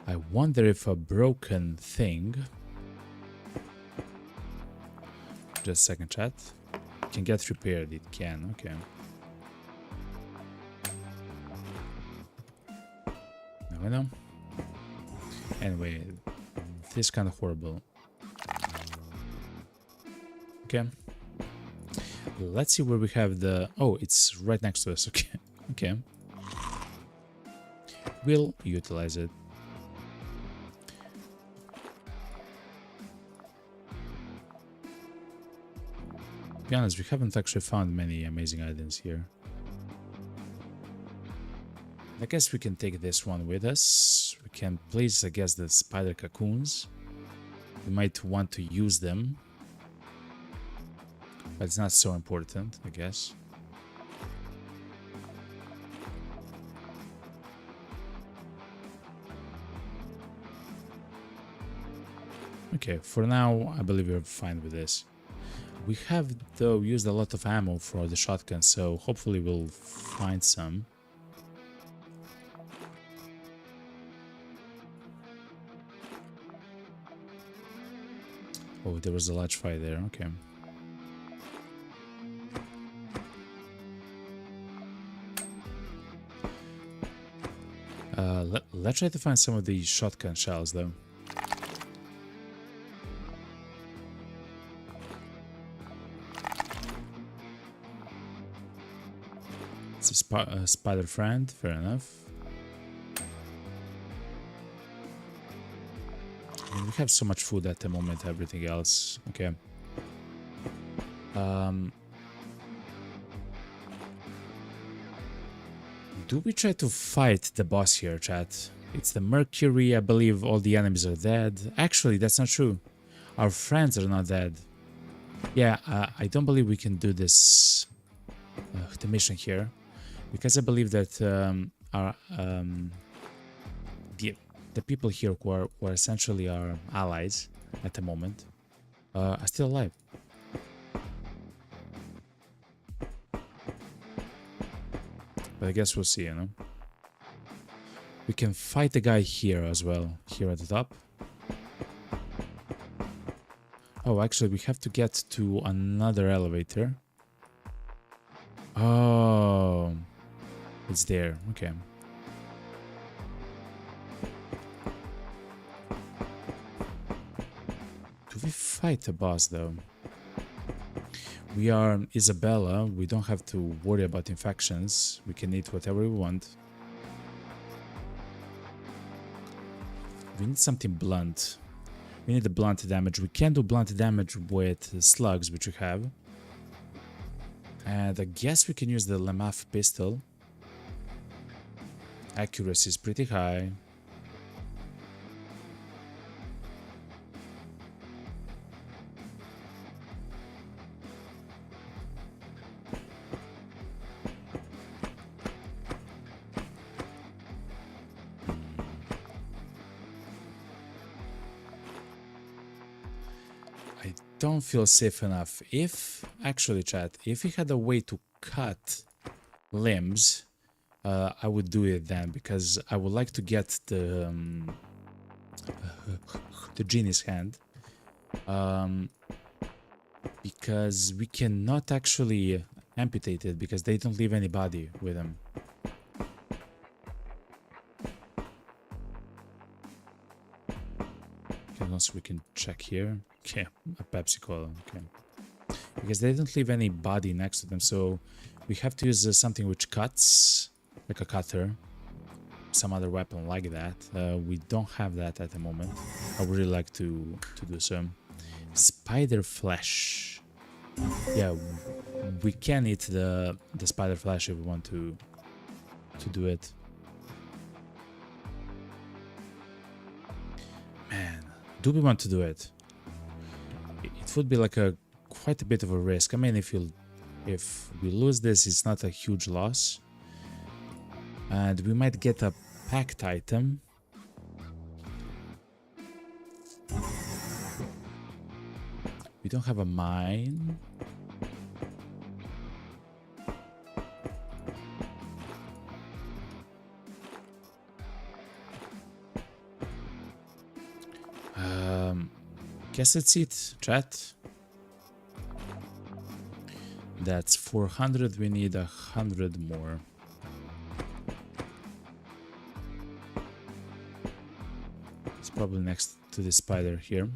I wonder if a broken thing... Just a second, chat. Can get repaired. It can, okay. No, I know. Anyway, this is kind of horrible. Okay. Let's see where we have the... Oh, it's right next to us. Okay. Okay. We'll utilize it. To be honest, we haven't actually found many amazing items here. I guess we can take this one with us. We can place, I guess, the spider cocoons. We might want to use them. But it's not so important, I guess. Okay, for now, I believe we're fine with this. We have, though, used a lot of ammo for the shotgun, so hopefully we'll find some. Oh, there was a large fire there, okay. Let's try to find some of these shotgun shells, though. It's a spider friend, fair enough. I mean, we have so much food at the moment, everything else. Okay. Do we try to fight the boss here, chat? It's the Mercury, I believe all the enemies are dead. Actually, that's not true. Our friends are not dead. Yeah, I don't believe we can do this, the mission here. Because I believe that the people here who are essentially our allies at the moment are still alive. But I guess we'll see, you know. We can fight the guy here as well, here at the top. Oh, actually, we have to get to another elevator. Oh, it's there. Okay. Do we fight the boss, though? We are Isabella. We don't have to worry about infections. We can eat whatever we want. We need something blunt. We need the blunt damage. We can do blunt damage with slugs, which we have. And I guess we can use the Lemaf pistol. Accuracy is pretty high. Don't feel safe enough. If actually, chat, if we had a way to cut limbs, I would do it then, because I would like to get the genie's hand, because we cannot actually amputate it because they don't leave any body with them. Okay, also we can check here. Okay, a Pepsi Cola, okay. Because they don't leave any body next to them, so we have to use something which cuts, like a cutter. Some other weapon like that. We don't have that at the moment. I would really like to do so. Spider flesh. Yeah, we can eat the spider flesh if we want to do it. Man, do we want to do it? It it would be like a quite a bit of a risk. I mean, if we lose this, it's not a huge loss, and we might get a packed item. We don't have a mine. Guess that's it, chat. That's 400. We need 100 more. It's probably next to the spider here.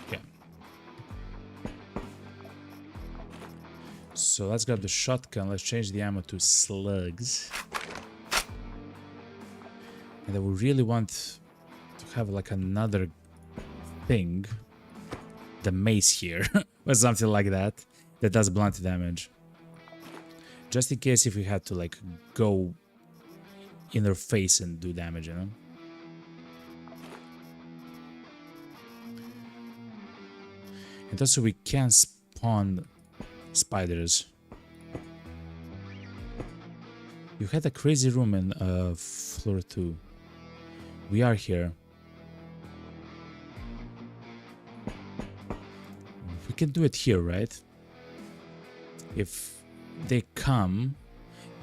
Okay. So let's grab the shotgun. Let's change the ammo to slugs. And I would really want to have like another thing, the mace here, or something like that, that does blunt damage. Just in case if we had to like go in their face and do damage, you know? And also we can spawn spiders. You had a crazy room in floor 2. We are here. We can do it here, right? If they come,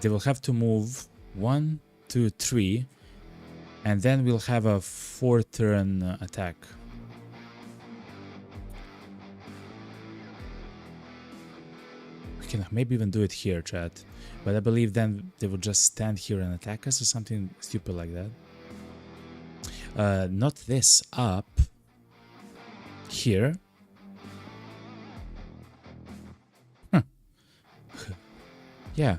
they will have to move 1, 2, 3, and then we'll have a 4-turn attack. We can maybe even do it here, chat. But I believe then they will just stand here and attack us or something stupid like that. Not this, up here. Huh. Yeah,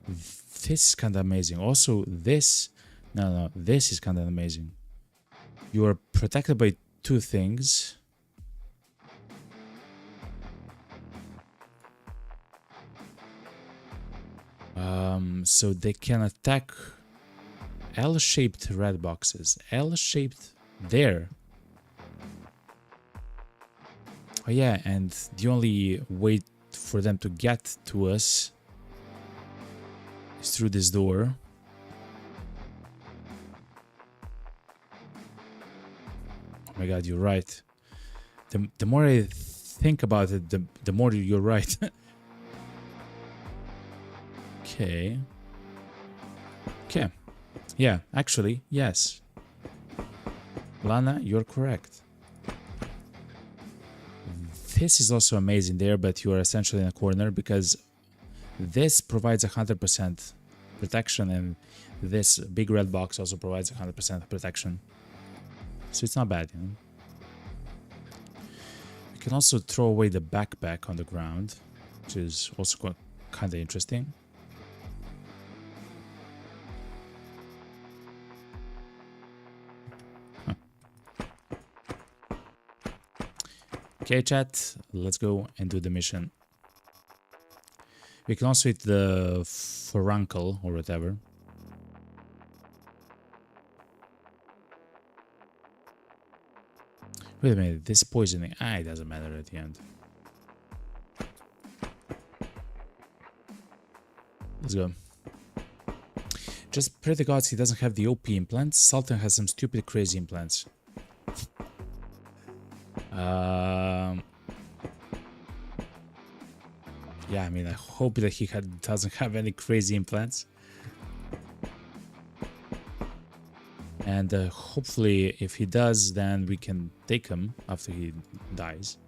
this is kind of amazing. Also, this, no, this is kind of amazing. You are protected by 2 things. So they can attack L-shaped red boxes. L-shaped there. Oh yeah, and the only way for them to get to us is through this door. Oh my god, you're right. The more I think about it, the more you're right. Okay. Okay. Yeah, actually, yes. Lana, you're correct. This is also amazing there, but you are essentially in a corner because this provides 100% protection and this big red box also provides 100% protection. So it's not bad, you know. You can also throw away the backpack on the ground, which is also kind of interesting. Okay, chat, let's go and do the mission. We can also hit the furuncle or whatever. Wait a minute, this poisoning. It doesn't matter at the end. Let's go. Just pray to God he doesn't have the OP implants. Sultan has some stupid crazy implants. Yeah, I mean, I hope that he doesn't have any crazy implants. And hopefully, if he does, then we can take him after he dies.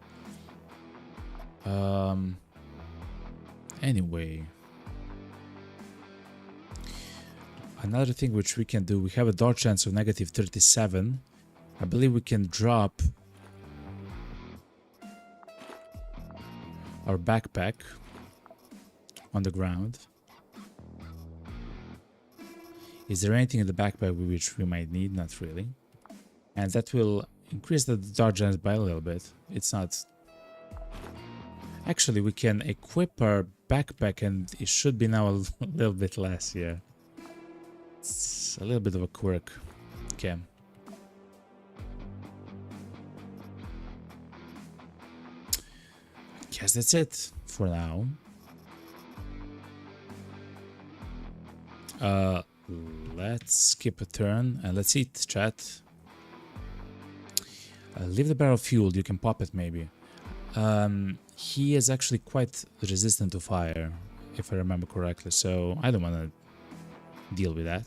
Anyway. Another thing which we can do, we have a dodge chance of negative 37. I believe we can drop our backpack on the ground. Is there anything in the backpack which we might need? Not really. And that will increase the dodge chance by a little bit. It's not... Actually, we can equip our backpack and it should be now a little bit less, yeah. It's a little bit of a quirk. Okay. guess that's it for now. Let's skip a turn and let's eat, chat. Leave the barrel fueled, you can pop it maybe. He is actually quite resistant to fire, if I remember correctly, so I don't want to deal with that.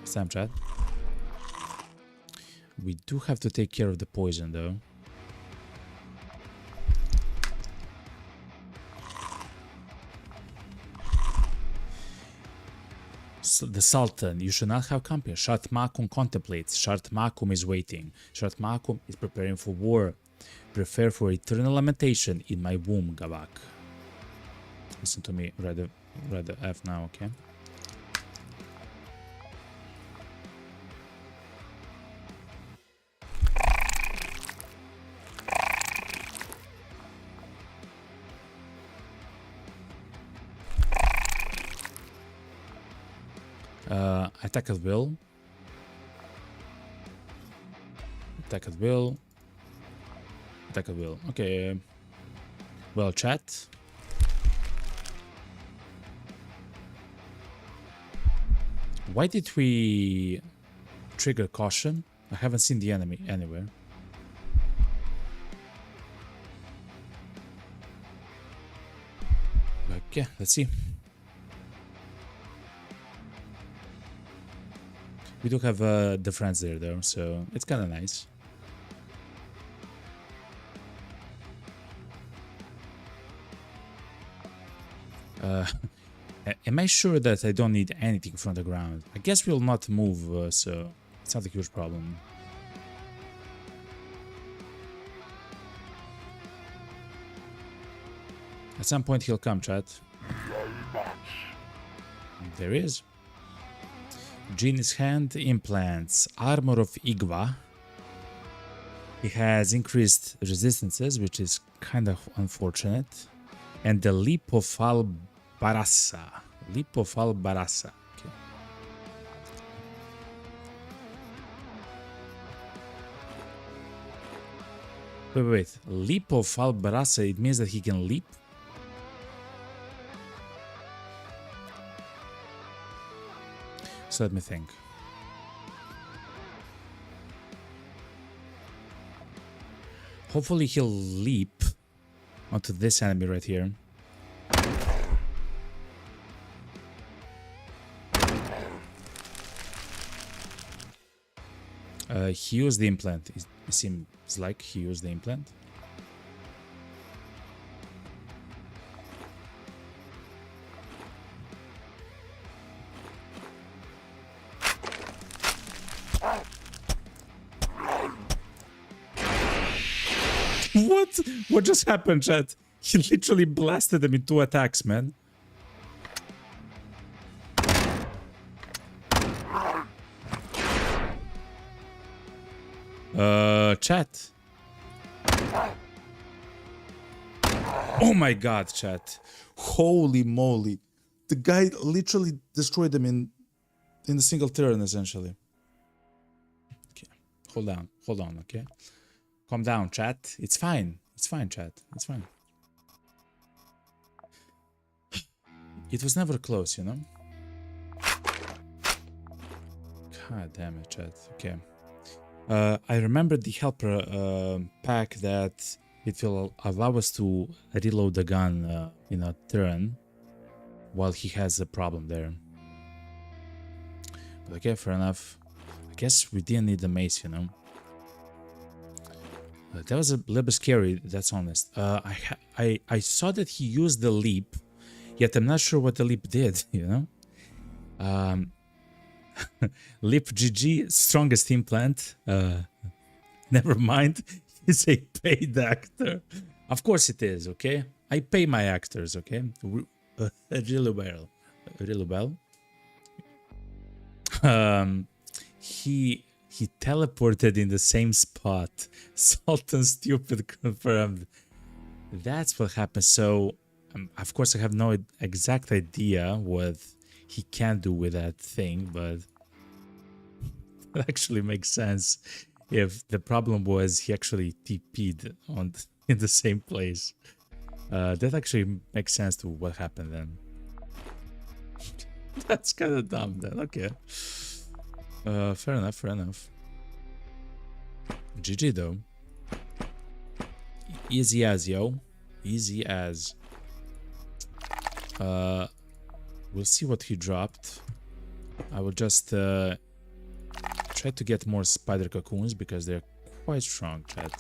It's time, chat. We do have to take care of the poison, though. So the Sultan, you should not have company. Shart Makum contemplates. Shart Makum is waiting. Shart Makum is preparing for war. Prepare for eternal lamentation in my womb, Gavak. Listen to me. Read the F now, okay? Attack at will. Attack at will. Attack at will. Okay. Well, chat. Why did we trigger caution? I haven't seen the enemy anywhere. Okay, let's see. We do have the friends there though, so it's kind of nice. Am I sure that I don't need anything from the ground? I guess we'll not move, so it's not a huge problem. At some point he'll come, chat. There he is. Genie's hand implants armor of Igva. He has increased resistances, which is kind of unfortunate. And the leap of Albarasa. Leap of Albarasa. Okay. Wait. Leap of Albarasa, it means that he can leap? So let me think. Hopefully he'll leap onto this enemy right here. He used the implant. It seems like he used the implant. What? What just happened, chat? He literally blasted them in 2 attacks, man. Chat. Oh my god, chat. Holy moly. The guy literally destroyed them in a single turn, essentially. Okay. Hold on, okay? Calm down, chat. It's fine. It's fine, chat. It's fine. It was never close, you know? God damn it, chat. Okay. I remember the helper pack that it will allow us to reload the gun in a turn while he has a problem there. But okay, fair enough. I guess we didn't need the mace, you know? That was a little bit scary, that's honest. I saw that he used the leap, yet I'm not sure what the leap did, you know? Leap GG, strongest implant. Never mind, he's a paid actor. Of course it is, okay? I pay my actors, okay? Really well. Really well. He teleported in the same spot. Sultan stupid confirmed. That's what happened. So, of course, I have no exact idea what he can do with that thing, but it actually makes sense. if the problem was he actually TP'd on in the same place. That actually makes sense to what happened then. That's kind of dumb then. Okay. Fair enough, fair enough. GG though. Easy as, yo. Easy as. We'll see what he dropped. I will just try to get more spider cocoons because they're quite strong, chat.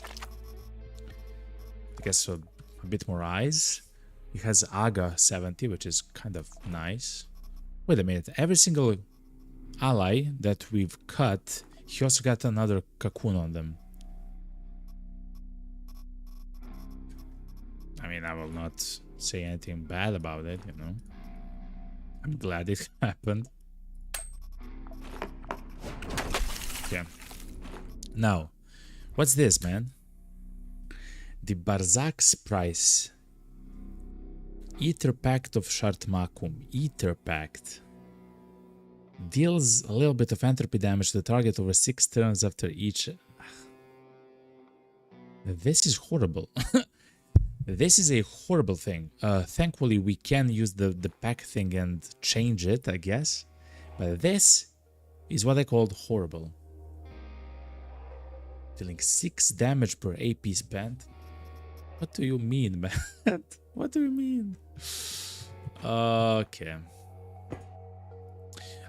I guess a bit more eyes. He has Aga 70, which is kind of nice. Wait a minute. Every single ally that we've cut, he also got another cocoon on them. I mean, I will not say anything bad about it, you know. I'm glad it happened. Okay. Now, what's this, man? The Barzak's price. Ether Pact of Shartmakum. Ether Pact. Deals a little bit of entropy damage to the target over 6 turns after each. This is horrible. This is a horrible thing. Thankfully, we can use the pack thing and change it, I guess. But this is what I called horrible. Dealing 6 damage per AP spent. What do you mean, man? What do you mean? Okay.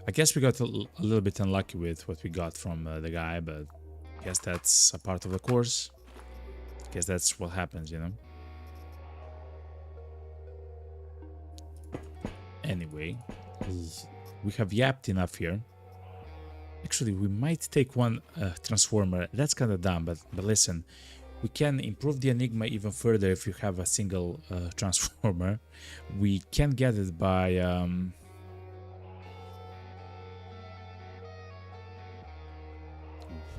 I guess we got a little bit unlucky with what we got from the guy, but I guess that's a part of the course. I guess that's what happens, you know? Anyway, we have yapped enough here. Actually, we might take one transformer. That's kind of dumb, but listen. We can improve the Enigma even further if you have a single transformer. We can get it by...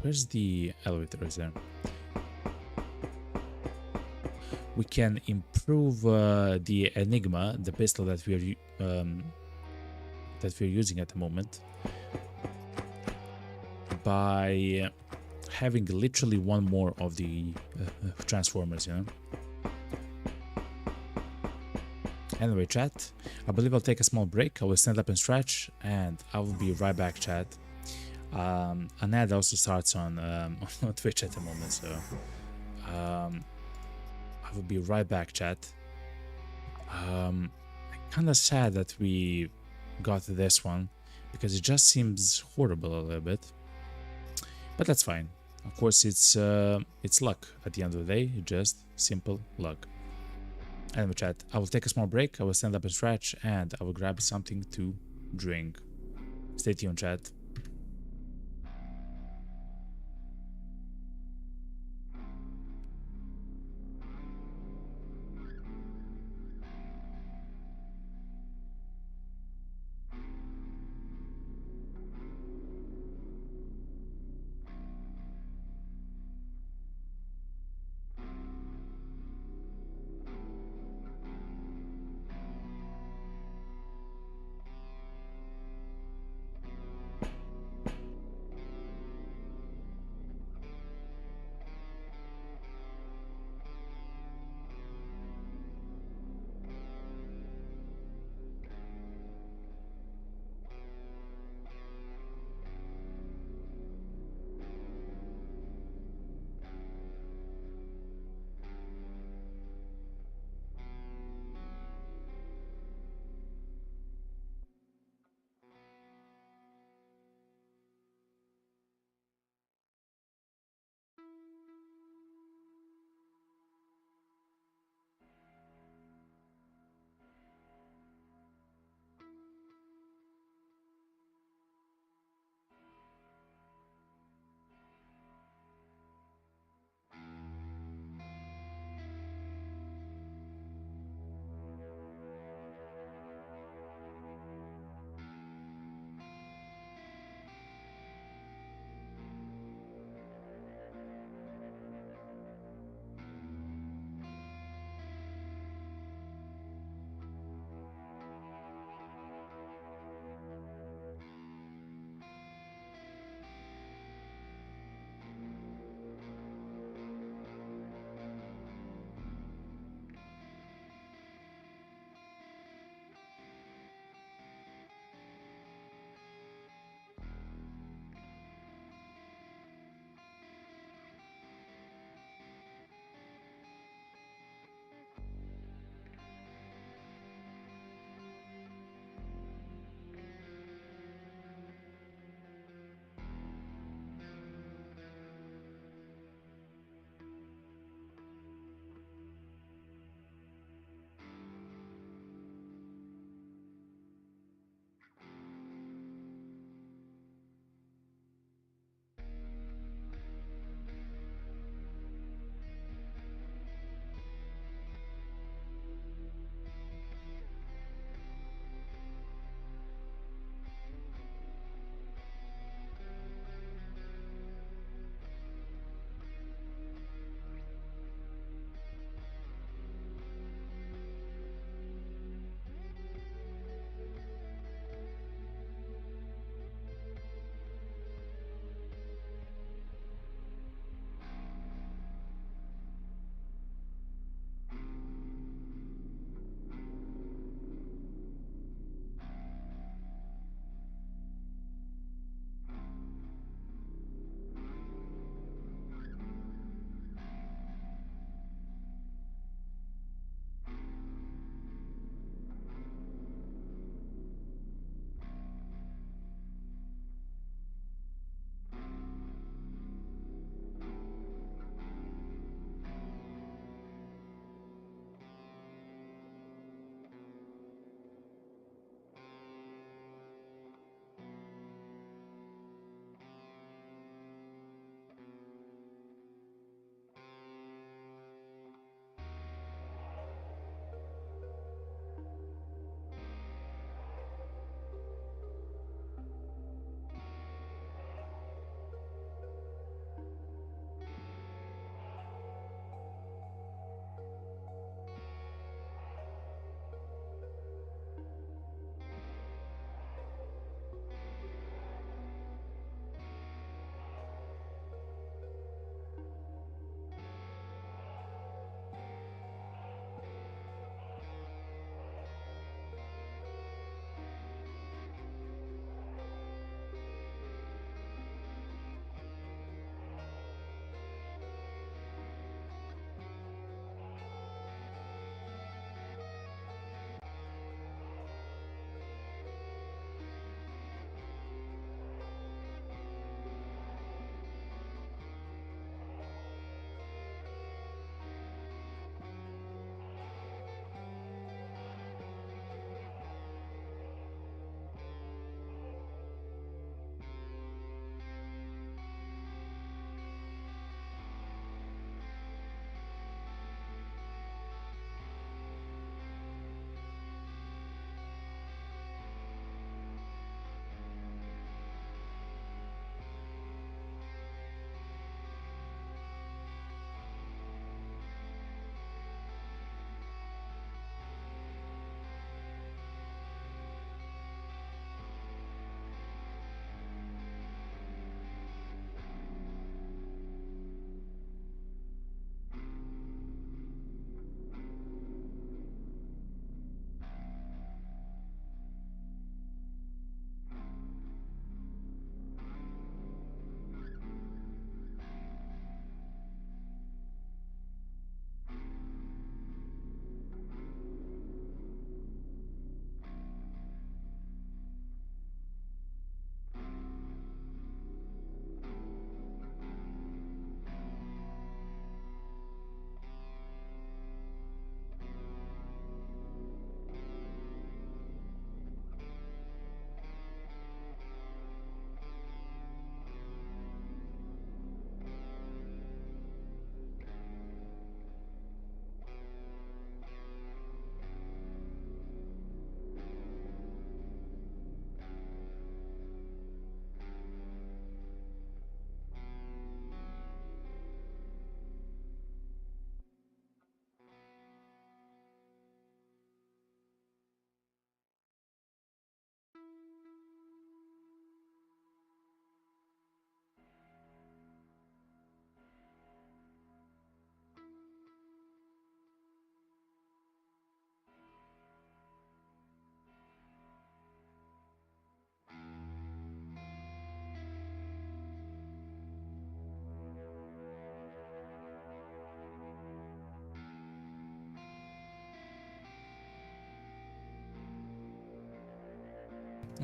Where's the elevator? Is there? We can improve the Enigma, the pistol that we're using at the moment, by having literally one more of the transformers, you know. Anyway, chat, I believe I'll take a small break. I will stand up and stretch, and I will be right back, chat. An ad also starts on Twitch at the moment, so I will be right back, chat. Kind of sad that we got this one because it just seems horrible a little bit, but that's fine. Of course, it's luck at the end of the day. Just simple luck. Anyway, chat, I will take a small break. I will stand up and stretch, and I will grab something to drink. Stay tuned, chat.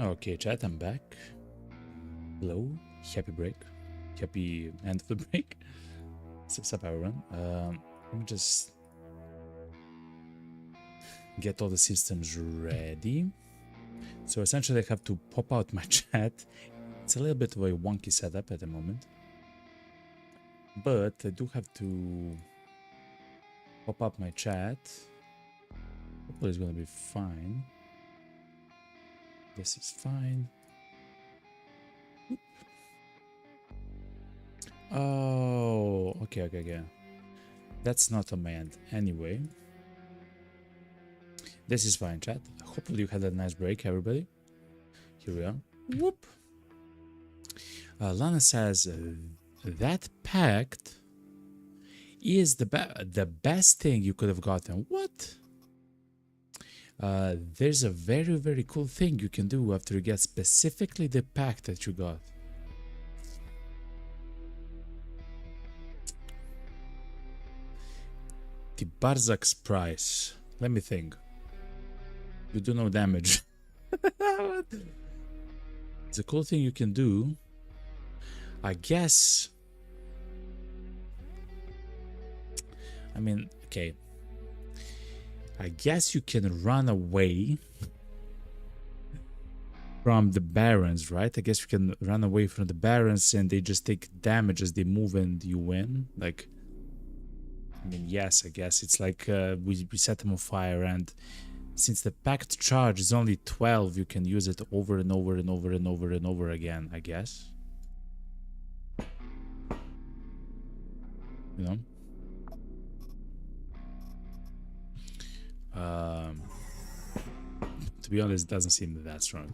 Okay, chat, I'm back. Hello, happy break. Happy end of the break. What's up, everyone? Let me just get all the systems ready. So essentially I have to pop out my chat. It's a little bit of a wonky setup at the moment. But I do have to pop up my chat. Hopefully it's gonna be fine. This is fine. Oop. Oh, okay. That's not on my end anyway. This is fine, chat. Hopefully you had a nice break, everybody. Here we are. Whoop. Lana says that pact is the best thing you could have gotten. What? There's a very cool thing you can do after you get specifically the pact that you got. The Barzak's price. Let me think. You do no damage. It's a cool thing you can do. I guess. I mean, okay. I guess you can run away from the barons, right? I guess you can run away from the barons and they just take damage as they move and you win. Like, I mean, yes, I guess it's like we set them on fire, and since the pact charge is only 12, you can use it over and over and over and over and over again, I guess. You know? To be honest, it doesn't seem that strong.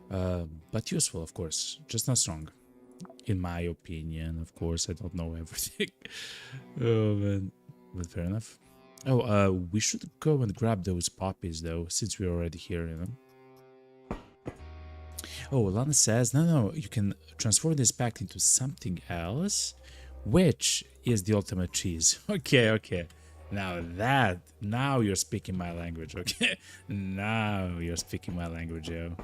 But useful, of course. Just not strong. In my opinion, of course. I don't know everything. Oh, man. But fair enough. Oh, we should go and grab those poppies, though, since we're already here, you know? Oh, Lana says, no, you can transform this pack into something else, which is the ultimate cheese. Okay. Now you're speaking my language, okay? Now you're speaking my language, yo.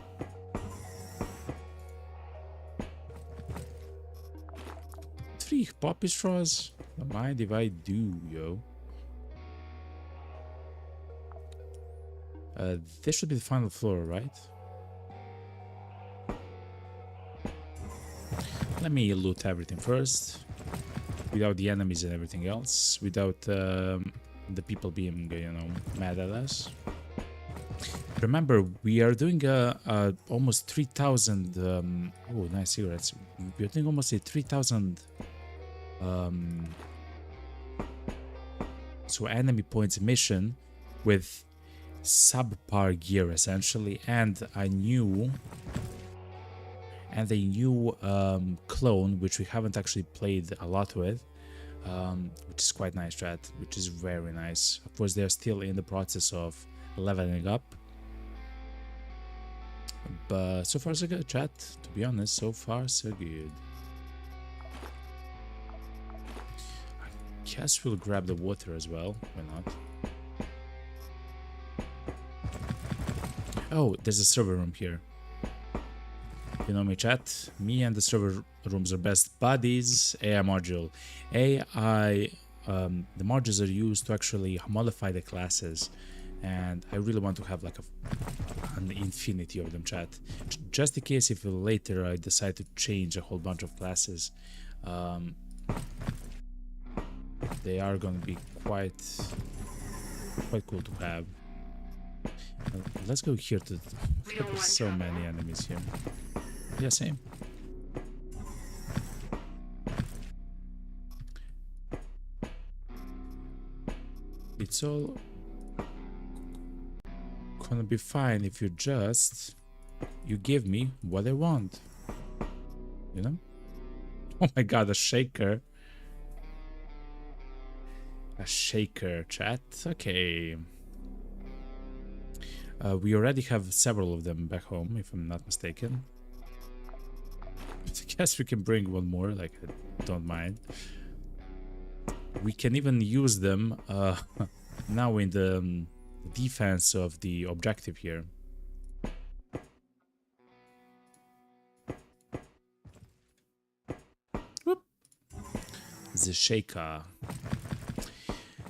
Three poppy straws? Don't mind if I do, yo. This should be the final floor, right? Let me loot everything first. Without the enemies and everything else. Without the people being, you know, mad at us. Remember, we are doing almost 3,000... oh, nice cigarettes. We're doing almost a 3,000... so enemy points mission with subpar gear, essentially, and a new clone, which we haven't actually played a lot with, which is quite nice, chat, which is very nice. Of course, they're still in the process of leveling up, but so far so good, chat. To be honest, so far so good. I guess we'll grab the water as well. Why not? Oh, there's a server room here. You know me, chat. Me and the server rooms are best buddies. AI module. AI, the modules are used to actually modify the classes, and I really want to have like an infinity of them, chat. Just in case if later I decide to change a whole bunch of classes, they are going to be quite cool to have. Let's go here to... There's so many enemies here. Yeah, same. It's all gonna be fine if you give me what I want. You know? Oh my god, a shaker. A shaker, chat. Okay. We already have several of them back home, if I'm not mistaken. I guess we can bring one more, like, I don't mind. We can even use them now in the defense of the objective here. Whoop. The shaker.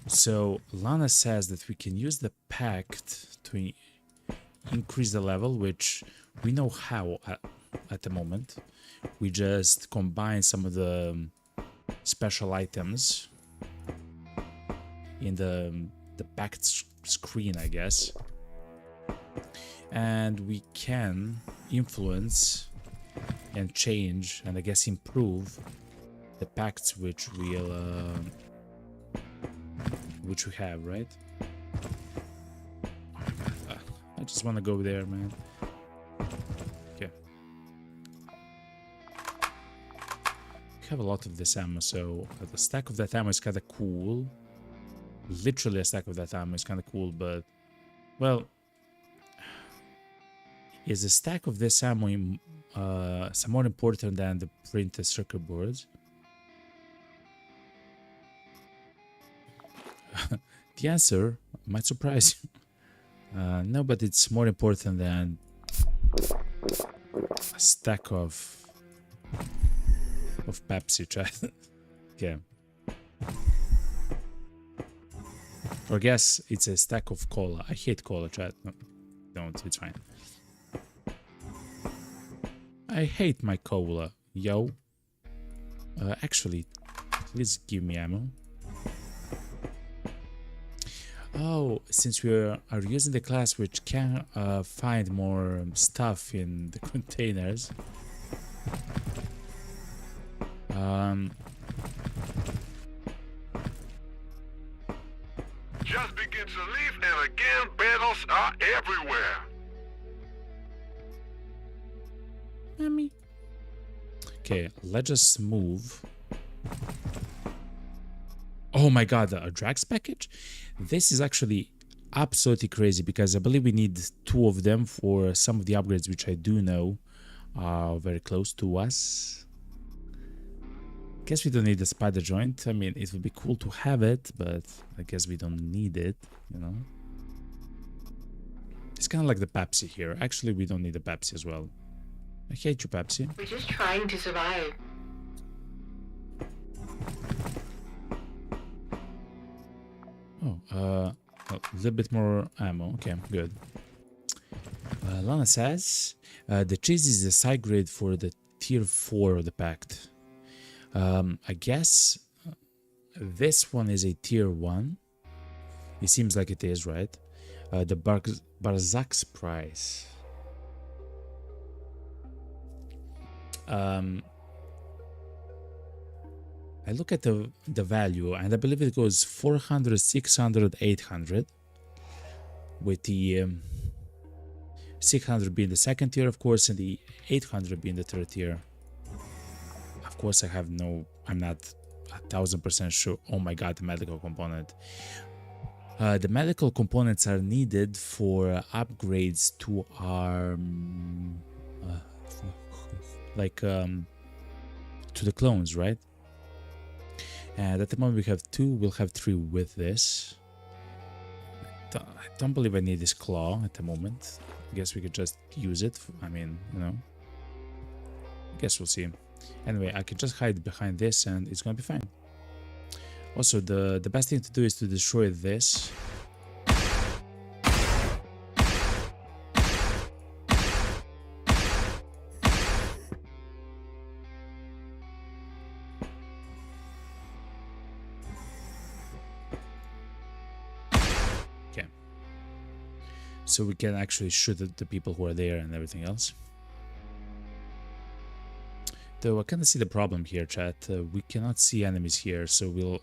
So Lana says that we can use the pact to increase the level, which we know how at the moment. We just combine some of the special items in the pact screen, I guess, and we can influence and change and I guess improve the pacts which we have, right? I just want to go there, man. Okay. We have a lot of this ammo, so the stack of that ammo is kind of cool. Literally a stack of that ammo is kind of cool, but, well, is a stack of this ammo some more important than the printed circuit boards? The answer might surprise you. No, but it's more important than a stack of Pepsi, chat. Okay. Or I guess it's a stack of cola. I hate cola, chat. No, don't. It's fine. I hate my cola, yo. Actually, please give me ammo. Oh, since we are using the class which can find more stuff in the containers. Just begin to leave, and again, battles are everywhere. Mommy. Okay, let's just move. Oh my god, a Drax package? This is actually absolutely crazy because I believe we need 2 of them for some of the upgrades which I do know are very close to us. Guess we don't need the spider joint. I mean, it would be cool to have it, but I guess we don't need it, you know? It's kind of like the Pepsi here. Actually, we don't need the Pepsi as well. I hate you, Pepsi. We're just trying to survive. Oh, a little bit more ammo. Okay, good. Lana says the cheese is the side grade for the tier 4 of the pact. I guess this one is a tier 1. It seems like it is, right? The Barzak's price. I look at the value and I believe it goes 400, 600, 800 with the 600 being the second tier, of course, and the 800 being the third tier. Of course, I'm not 1000% sure. Oh my god, the medical component. The medical components are needed for upgrades to our to the clones, right? And at the moment we have 2, we'll have 3 with this. I don't believe I need this claw at the moment. I guess we could just use it. I mean, you know. I guess we'll see. Anyway, I could just hide behind this and it's gonna be fine. Also, the best thing to do is to destroy this. So we can actually shoot at the people who are there and everything else. Though I kind of see the problem here, chat. We cannot see enemies here, so we'll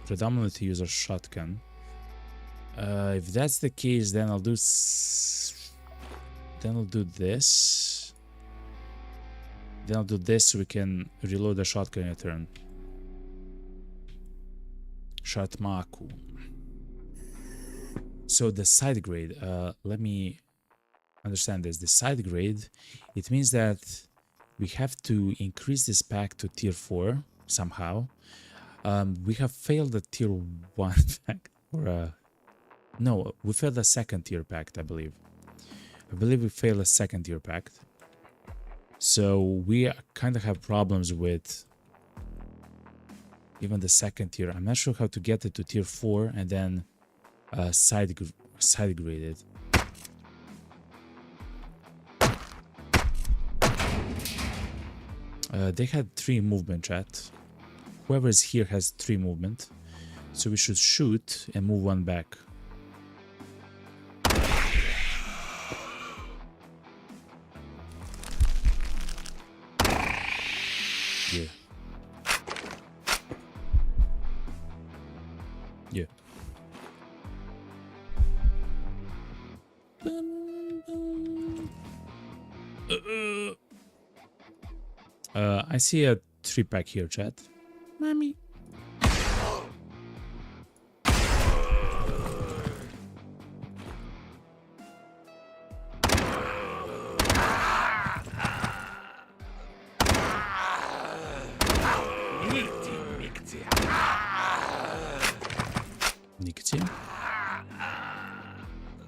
predominantly use our shotgun. If that's the case, then I'll do this. Then I'll do this so we can reload the shotgun in a turn. Shatmaku. So the side grade, let me understand this. The side grade, it means that we have to increase this pack to tier 4 somehow. We have failed the tier 1 pack, or No, we failed a second tier pact, I believe. I believe we failed a second tier pact. So we kind of have problems with even the second tier. I'm not sure how to get it to tier 4 and then side grade it. They had 3 movement, chat. Whoever is here has 3 movement. So we should shoot and move 1 back. Yeah. Yeah. I see a 3-pack here, chat. Mommy. Nicotine.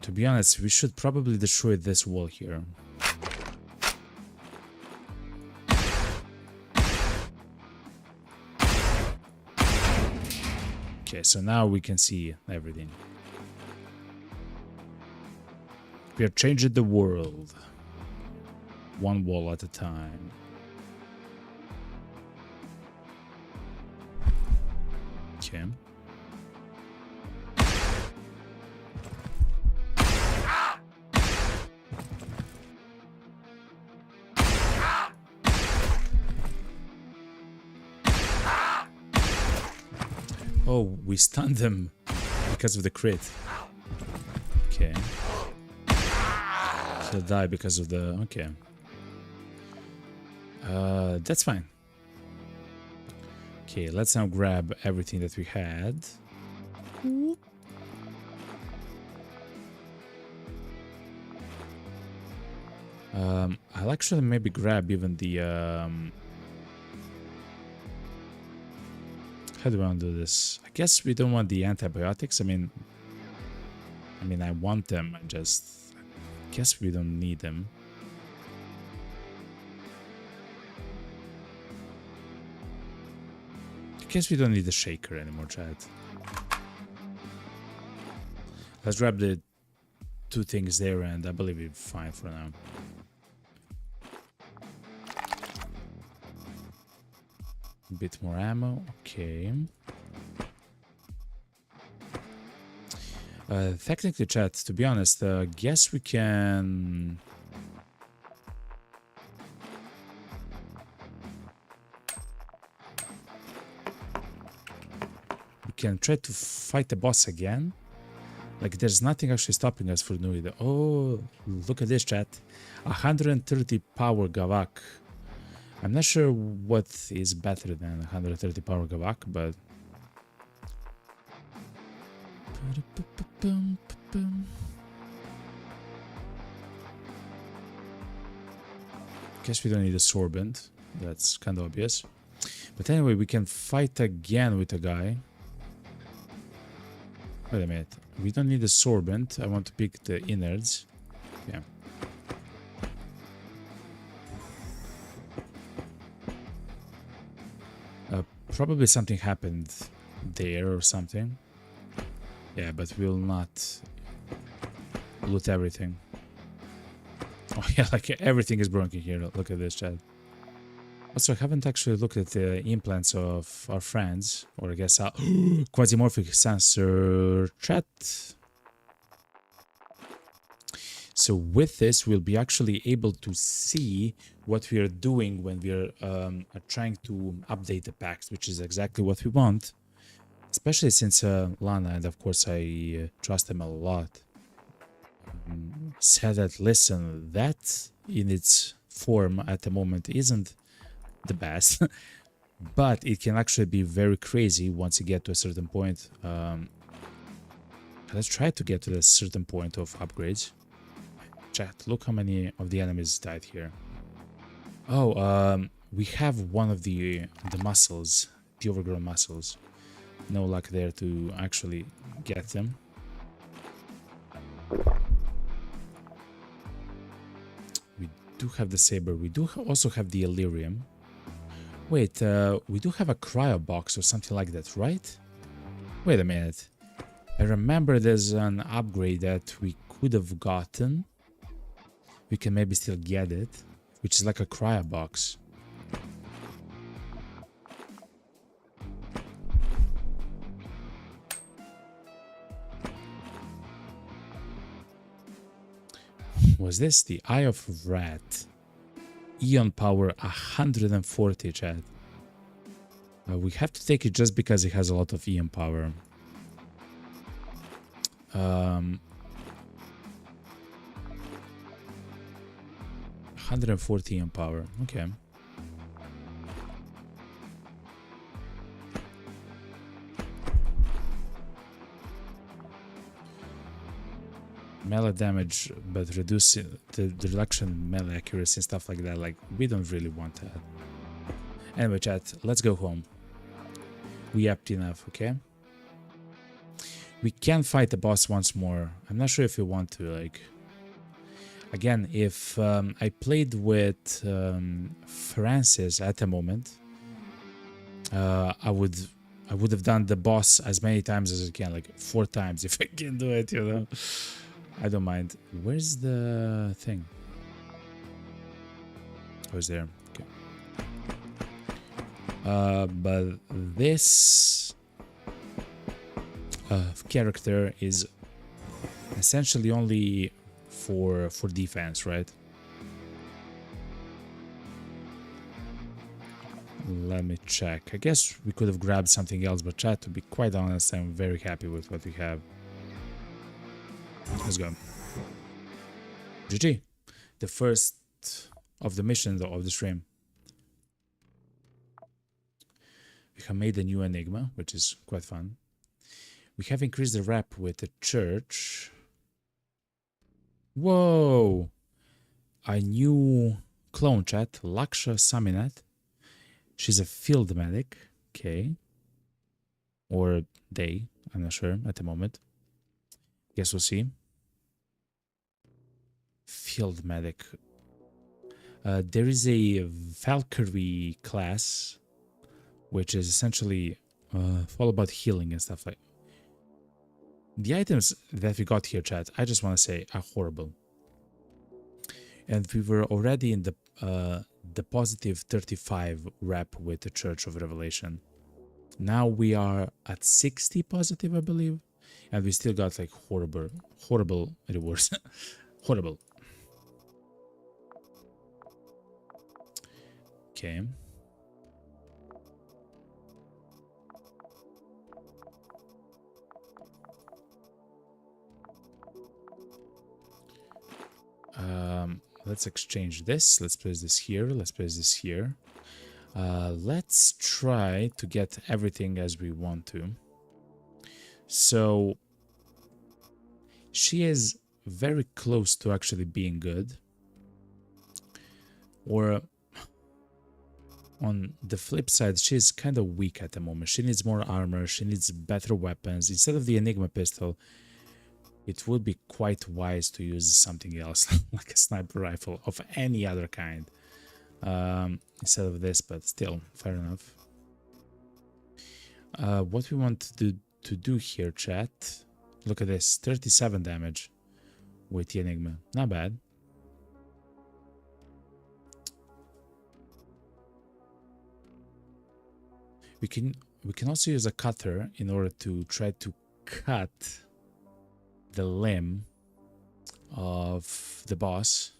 To be honest, we should probably destroy this wall here. Okay, so now we can see everything. We are changing the world. 1 wall at a time. Okay. Oh, we stunned them because of the crit. Okay. He'll die because of the... Okay. That's fine. Okay, let's now grab everything that we had. I'll actually maybe grab even the... How do I want to do this? I guess we don't want the antibiotics. I mean, I want them. I guess we don't need them. I guess we don't need the shaker anymore, chat. Let's grab the 2 things there, and I believe we're fine for now. A bit more ammo, okay. Technically, chat, to be honest, guess we can... We can try to fight the boss again. Like, there's nothing actually stopping us from doing it. Oh, look at this, chat. 130 power Gavak. I'm not sure what is better than 130 power Gavak, but... Guess we don't need a sorbent. That's kind of obvious. But anyway, we can fight again with a guy. Wait a minute. We don't need a sorbent. I want to pick the innards. Yeah. Probably something happened there or something. Yeah, but we'll not loot everything. Oh yeah, like everything is broken here. Look at this, chat. Also, I haven't actually looked at the implants of our friends, or I guess our quasimorphic sensor chat. So with this, we'll be actually able to see what we are doing when we are trying to update the packs, which is exactly what we want. Especially since Lana, and of course I trust him a lot, said that, listen, that in its form at the moment isn't the best, but it can actually be very crazy once you get to a certain point. Let's try to get to a certain point of upgrades. Chat, look how many of the enemies died here. Oh, we have one of the muscles, the overgrown muscles. No luck there to actually get them. do have the saber. We do also have the Illyrium. Wait, we do have a cryo box or something like that, right? Wait a minute. I remember there's an upgrade that we could have gotten. We can maybe still get it, which is like a cryo box. Was this the Eye of Rat? Eon power 140, chat. We have to take it just because it has a lot of Eon power. 140 Eon power. Okay. Melee damage, but reduce the reduction in melee accuracy and stuff like that. Like, we don't really want that. Anyway, chat, let's go home. We upped enough, okay? We can fight the boss once more. I'm not sure if we want to, like... Again, if I played with Francis at the moment, I would have done the boss as many times as I can, like 4 times if I can do it, you know? I don't mind. Where's the thing? Oh, it's there. Okay. But this character is essentially only for defense, right? Let me check. I guess we could have grabbed something else, but chat, to be quite honest, I'm very happy with what we have. Let's go. GG. The first of the missions of the stream. We have made a new enigma, which is quite fun. We have increased the rep with the church. Whoa! A new clone, chat. Laksha Saminat. She's a field medic. Okay. Or they. I'm not sure at the moment. Guess we'll see. Field medic. There is a Valkyrie class, which is essentially all about healing and stuff like. The items that we got here, chat, I just want to say, are horrible. And we were already in the positive 35 rep with the Church of Revelation. Now we are at 60 positive, I believe. And we still got like horrible rewards. Horrible. Okay. Let's exchange this. Let's place this here. Let's place this here. Let's try to get everything as we want to. So she is very close to actually being good. Or on the flip side, she's kind of weak at the moment. She needs more armor. She needs better weapons. Instead of the Enigma pistol, it would be quite wise to use something else, like a sniper rifle of any other kind, instead of this, but still, fair enough. What we want to do here, chat, look at this, 37 damage with the Enigma, not bad. We can also use a cutter in order to try to cut the limb of the boss.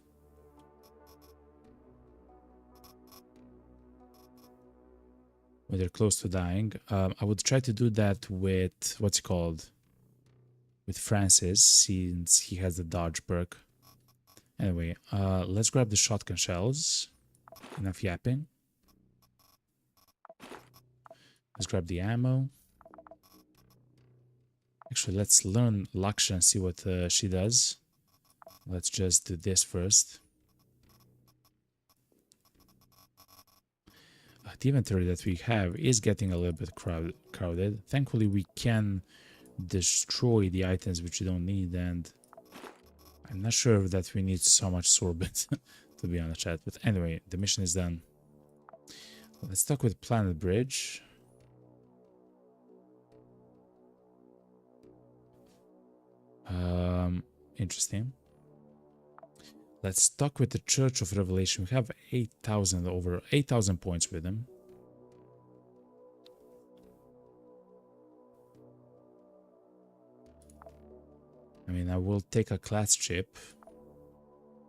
When they're close to dying. I would try to do that with, what's it called? With Francis, since he has the dodge perk. Anyway, let's grab the shotgun shells. Enough yapping. Let's grab the ammo. Actually, let's learn Laksha and see what she does. Let's just do this first. The inventory that we have is getting a little bit crowded. Thankfully, we can destroy the items which we don't need, and I'm not sure that we need so much sorbet, to be honest, chat. But anyway, the mission is done. Let's talk with Planet Bridge. Interesting. Let's talk with the Church of Revelation. We have 8,000, over 8,000 points with them. I mean, I will take a class chip,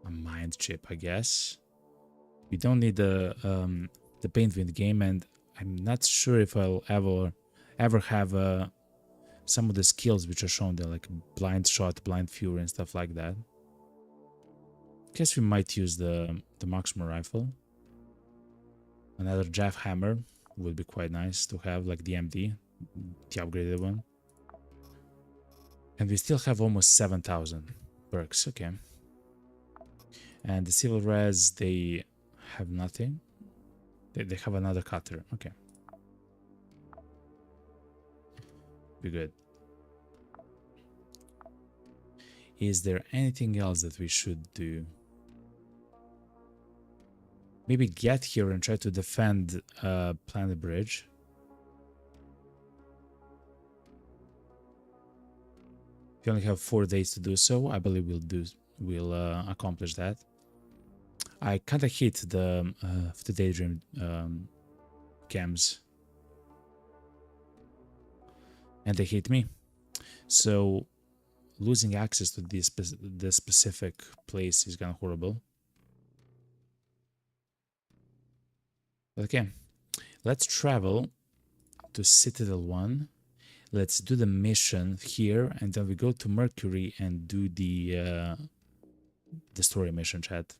a mind chip, I guess. We don't need the paint wind game, and I'm not sure if I'll ever have some of the skills which are shown there, like blind shot, blind fury, and stuff like that. Guess we might use the marksman rifle. Another jav hammer would be quite nice to have, like the MD, the upgraded one. And we still have almost 7,000 perks. Okay. And the civil res, they have nothing. They have another cutter. Okay. Be good. Is there anything else that we should do? Maybe get here and try to defend Planet Bridge. We only have 4 days to do so. I believe we'll accomplish that. I kinda hit the Daydream cams, and they hit me. So losing access to this specific place is kinda horrible. Okay, let's travel to Citadel 1. Let's do the mission here, and then we go to Mercury and do the story mission, chat.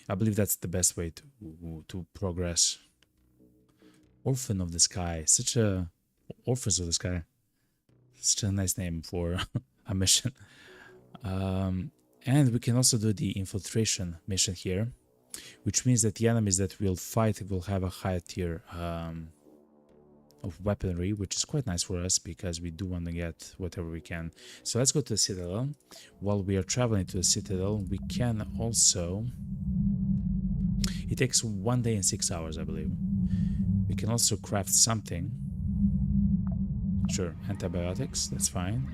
I believe that's the best way to progress. Orphan of the Sky, Orphans of the Sky, such a nice name for a mission. And we can also do the infiltration mission here, which means that the enemies that we'll fight will have a higher tier of weaponry, which is quite nice for us because we do want to get whatever we can. So let's go to the Citadel. While we are traveling to the Citadel, we can also... It takes 1 day and 6 hours, I believe. We can also craft something. Sure, antibiotics, that's fine.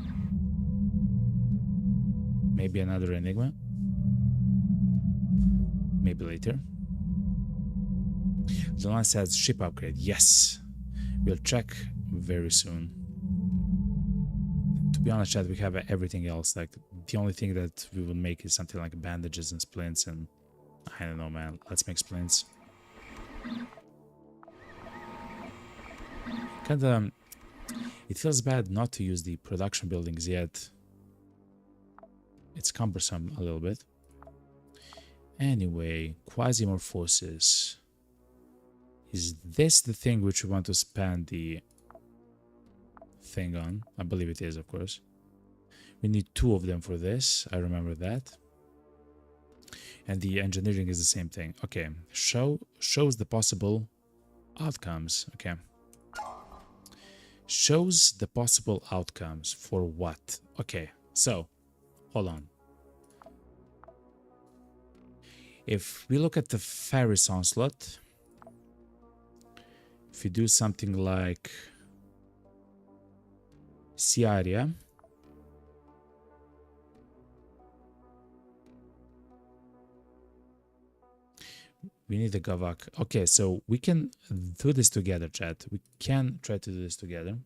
Maybe another enigma. Maybe later. The one says ship upgrade. Yes. We'll check very soon. To be honest, chat, we have everything else. Like, the only thing that we will make is something like bandages and splints, and I don't know, man. Let's make splints. Kinda, it feels bad not to use the production buildings yet. It's cumbersome a little bit. Anyway, Quasimorphosis. Is this the thing which we want to spend the thing on? I believe it is, of course. We need 2 of them for this. I remember that. And the engineering is the same thing. Okay. Shows the possible outcomes. Okay. Shows the possible outcomes for what? Okay. So, hold on. If we look at the Ferris Onslaught, if we do something like Ciaria, we need the Gavak. Okay, so we can do this together, chat. We can try to do this together.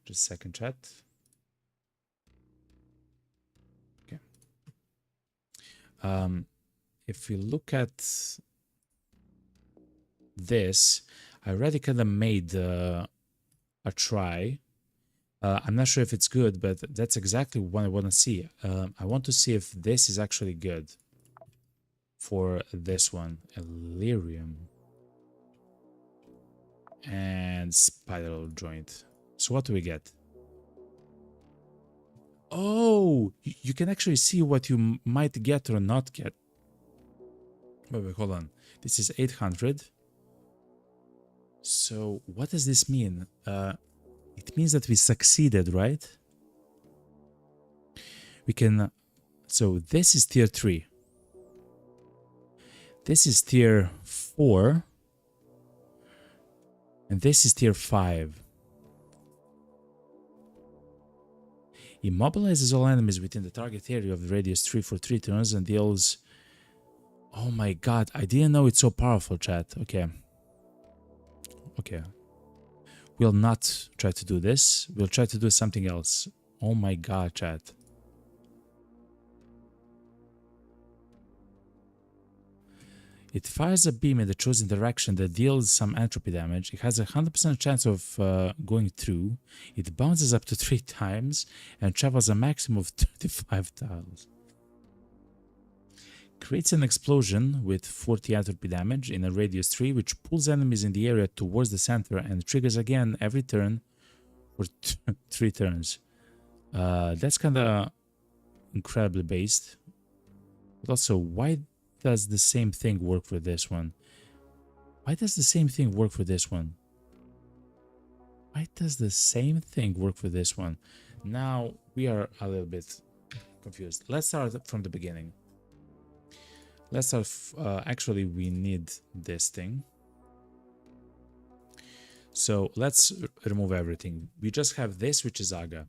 Just a second, chat. Okay. If we look at this, I already kind of made a try. I'm not sure if it's good, but that's exactly what I want to see. I want to see if this is actually good for this one. Illyrium and spiral joint. So what do we get? Oh, you can actually see what you might get or not get. Wait, hold on. This is 800. So what does this mean? It means that we succeeded, right? We can... So this is tier 3. This is tier 4. And this is tier 5. Immobilizes all enemies within the target area of the radius 3 for 3 turns and deals... Oh my god, I didn't know it's so powerful, chat. Okay. Okay. We'll not try to do this. We'll try to do something else. Oh my god, chat. It fires a beam in the chosen direction that deals some entropy damage. It has a 100% chance of going through. It bounces up to 3 times and travels a maximum of 35 tiles. Creates an explosion with 40 entropy damage in a radius 3, which pulls enemies in the area towards the center and triggers again every turn for 3 turns. That's kind of incredibly based. But also, why does the same thing work for this one? Why does the same thing work for this one? Why does the same thing work for this one? Now we are a little bit confused. Let's start from the beginning. Let's start. Actually, we need this thing. So let's remove everything. We just have this, which is Aga.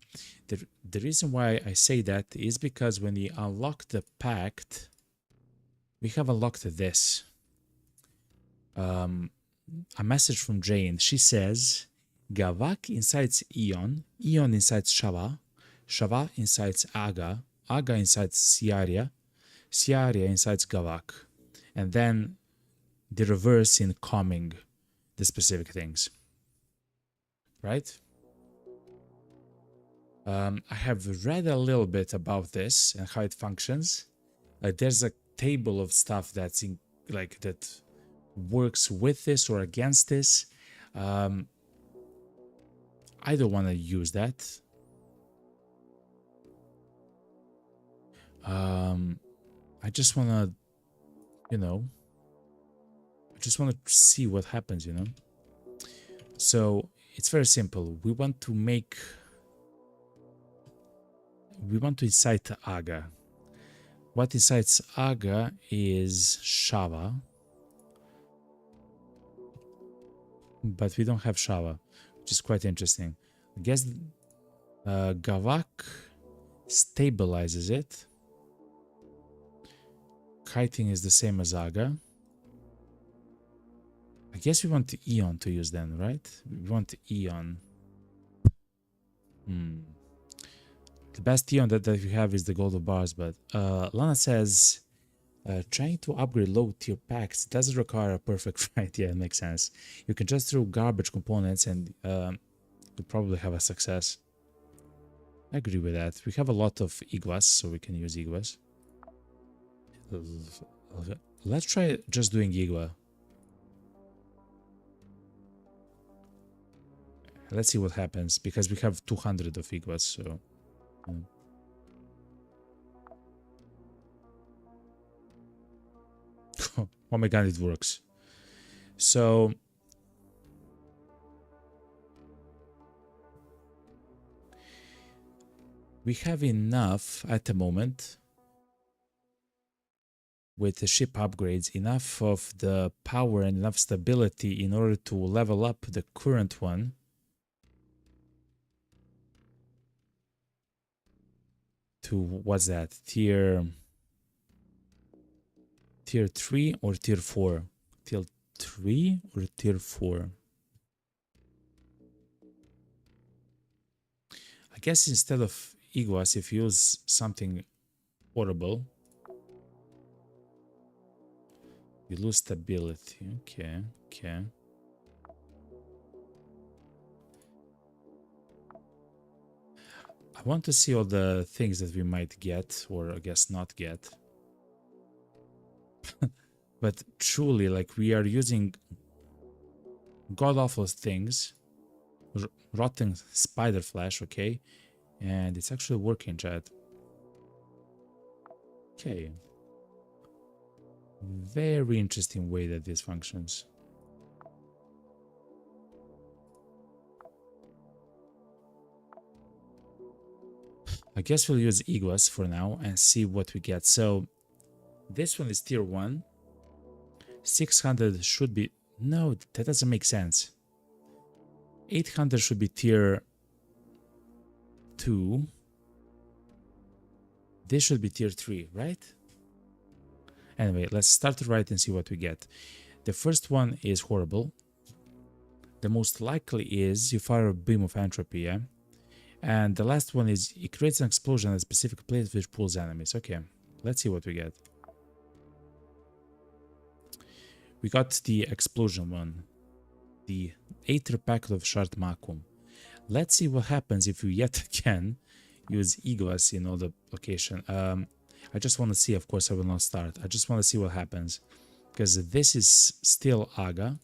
The reason why I say that is because when we unlock the pact, we have unlocked this. A message from Jane. She says, Gavak incites Eon, Eon incites Shava, Shava incites Aga, Aga incites Siaria, Siaria incites Gavak. And then the reverse in calming the specific things. Right? I have read a little bit about this and how it functions. There's a table of stuff that's in, like, that works with this or against this. I don't want to use that. I just want to, you know, I just want to see what happens, you know. So it's very simple. We want to incite Aga. What incites Aga is Shava. But we don't have Shava, which is quite interesting. I guess Gavak stabilizes it. Kiting is the same as Aga. I guess we want Eon to use then, right? We want Eon. The best Eon that we have is the Gold of Bars, but Lana says, trying to upgrade low tier packs doesn't require a perfect fight. Yeah, it makes sense. You can just throw garbage components and you'll probably have a success. I agree with that. We have a lot of Iguas, so we can use Iguas. Let's try just doing Igua. Let's see what happens, because we have 200 of Iguas, so... Oh my god, it works. So... we have enough at the moment with the ship upgrades, enough of the power and enough stability in order to level up the current one. To, what's that, tier 3 or tier 4? Tier 3 or tier 4? I guess instead of Iguas, if you use something horrible, you lose stability. Okay, okay. I want to see all the things that we might get, or I guess not get. But truly, like, we are using god-awful things. Rotten spider flesh, okay? And it's actually working, chat. Okay. Very interesting way that this functions. I guess we'll use Iguas for now and see what we get. So this one is tier 1. 600 should be... No, that doesn't make sense. 800 should be tier 2. This should be tier 3, right? Anyway, let's start to write and see what we get. The first one is horrible. The most likely is you fire a beam of entropy, yeah? And the last one is it creates an explosion at a specific place which pulls enemies. Okay, let's see what we get. We got the explosion one. The Aether Packet of Shard Makum. Let's see what happens if we yet again use Igwas in all the location. I just want to see, of course I will not start. I just want to see what happens. Because this is still Aga.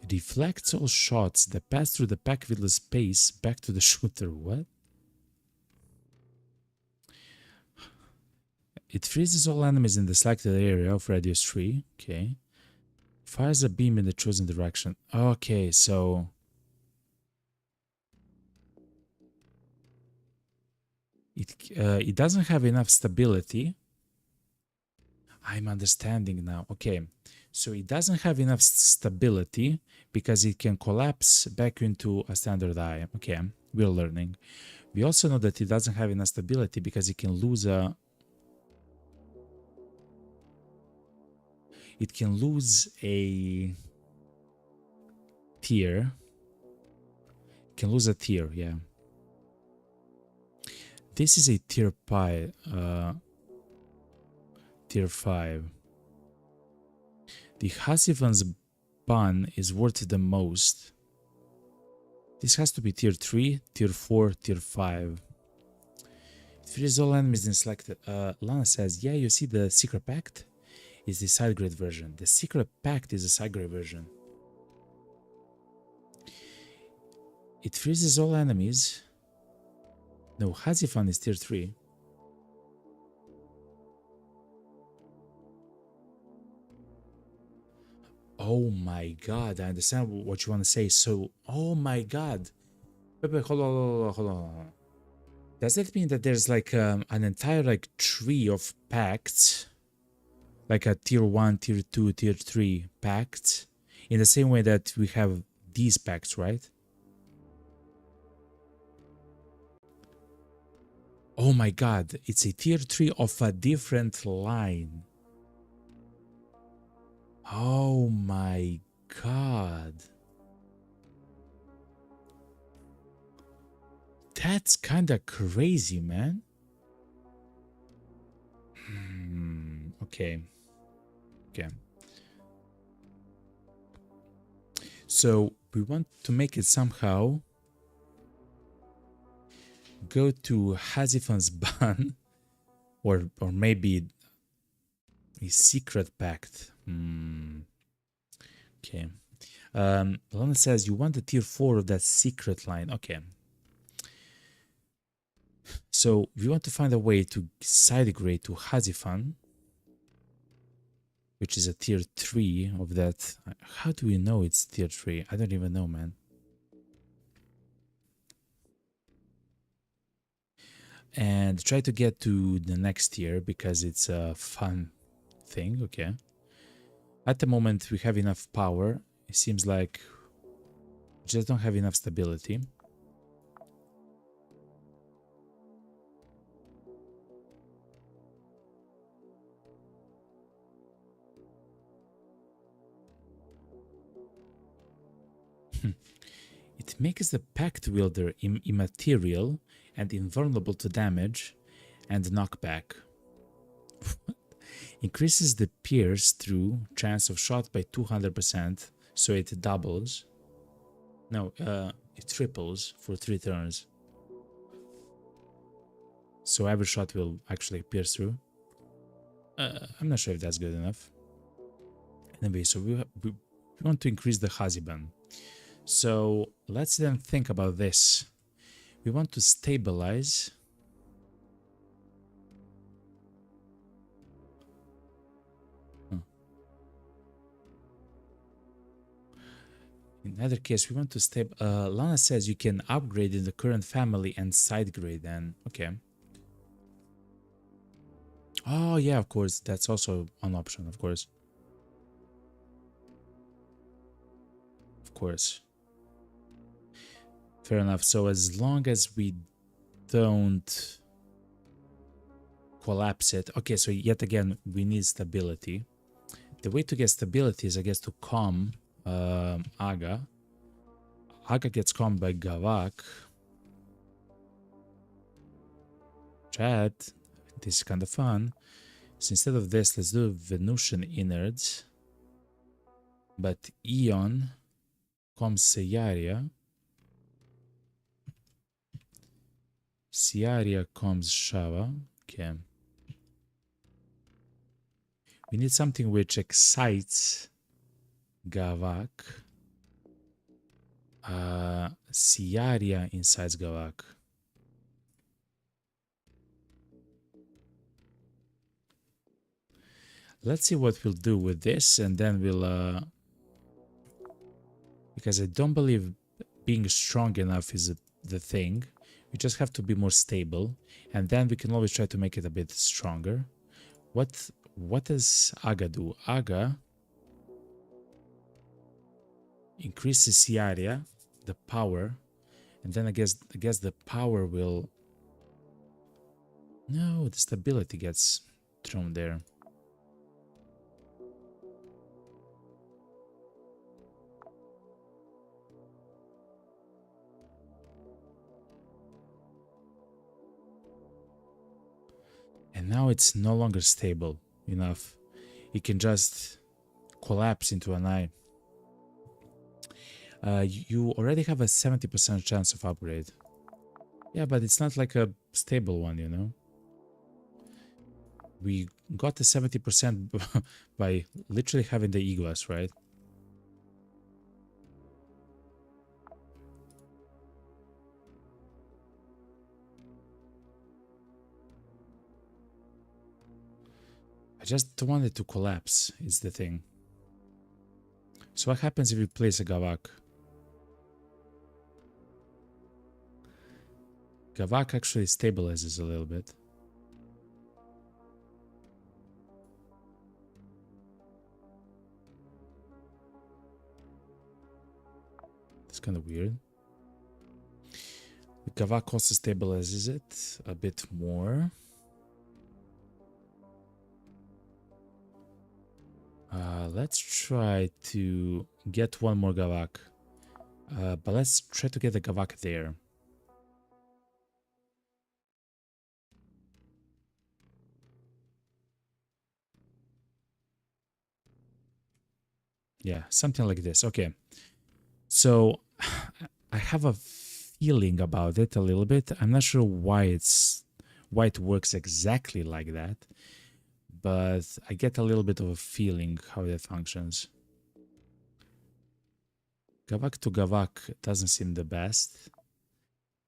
Deflects all shots that pass through the pack with space back to the shooter. What? It freezes all enemies in the selected area of radius 3. Okay. Fires a beam in the chosen direction. Okay, so... It doesn't have enough stability. I'm understanding now. Okay, so it doesn't have enough stability because it can collapse back into a standard eye. Okay, we're learning. We also know that it doesn't have enough stability because it can lose a... It can lose a tier. It can lose a tier, yeah. This is a tier pi, tier 5. The Hasivan's ban is worth the most. This has to be tier 3, tier 4, tier 5. It freezes all enemies in selected. Lana says, yeah, you see the Secret Pact is the side grade version. The Secret Pact is the side grade version. It freezes all enemies. No, Hazifan is tier 3. Oh my god, I understand what you want to say. So, oh my god. Wait, hold on, hold on. Does that mean that there's like an entire like tree of pacts? Like a tier 1, tier 2, tier 3 pacts? In the same way that we have these pacts, right? Oh my god, it's a tier 3 of a different line. Oh my god. That's kinda crazy, man. Okay. Okay. So we want to make it somehow go to Hazifan's ban or maybe a secret pact. Okay. Lana says you want the tier 4 of that secret line. Okay. So we want to find a way to side grade to Hazifan, which is a tier 3 of that. How do we know it's tier 3? I don't even know, man. And try to get to the next tier because it's a fun thing. Okay. At the moment we have enough power. It seems like we just don't have enough stability. It makes the Pact Wielder immaterial and invulnerable to damage and knockback. Increases the pierce through chance of shot by 200%, so it doubles. No, it triples for 3 turns. So every shot will actually pierce through. I'm not sure if that's good enough. Anyway, so we want to increase the Haziban. So let's then think about this. We want to stabilize. In either case, we want to stay. Lana says you can upgrade in the current family and side grade. Then okay. Oh yeah, of course. That's also an option. Of course. Of course. Fair enough. So as long as we don't collapse it. Okay, so yet again, we need stability. The way to get stability is, I guess, to calm Aga. Aga gets calmed by Gavak. Chad, this is kind of fun. So instead of this, let's do Venusian innards. But Eon calms Seyaria. Seyaria calms Shava. Okay. We need something which excites Gavak. Seyaria incites Gavak. Let's see what we'll do with this, and then we'll... because I don't believe being strong enough is the thing. We just have to be more stable, and then we can always try to make it a bit stronger. What does Aga do? Aga increases the area, the power, and then I guess the power will... No, the stability gets thrown there. And now it's no longer stable enough. It can just collapse into an eye. You already have a 70% chance of upgrade. Yeah, but it's not like a stable one, you know? We got the 70% by literally having the Iguas, right? I just don't want it to collapse, is the thing. So what happens if we place a Gavak? Gavak actually stabilizes a little bit. It's kind of weird. Gavak also stabilizes it a bit more. Let's try to get one more Gavak. But let's try to get the Gavak there. Yeah, something like this. Okay. So I have a feeling about it a little bit. I'm not sure why it works exactly like that, but I get a little bit of a feeling how that functions. Gavak to Gavak doesn't seem the best.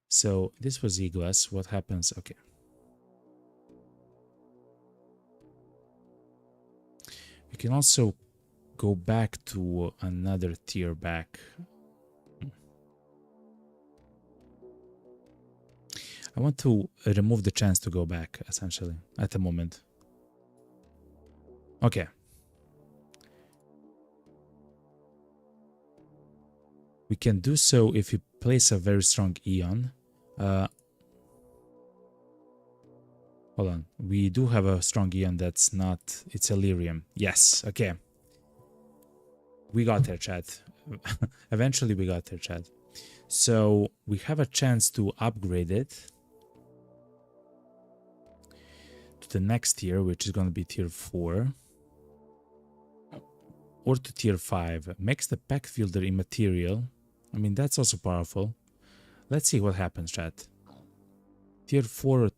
So this was Iguas. What happens? Okay. We can also go back to another tier back. I want to remove the chance to go back, essentially, at the moment. Okay. We can do so if we place a very strong Eon. Hold on. We do have a strong Eon that's not... It's Illyrium. Yes, okay. We got there, chat. Eventually we got there, chat. So we have a chance to upgrade it to the next tier, which is going to be tier 4. Or to tier 5. Makes the pack fielder immaterial. I mean, that's also powerful. Let's see what happens, chat. Tier 4 or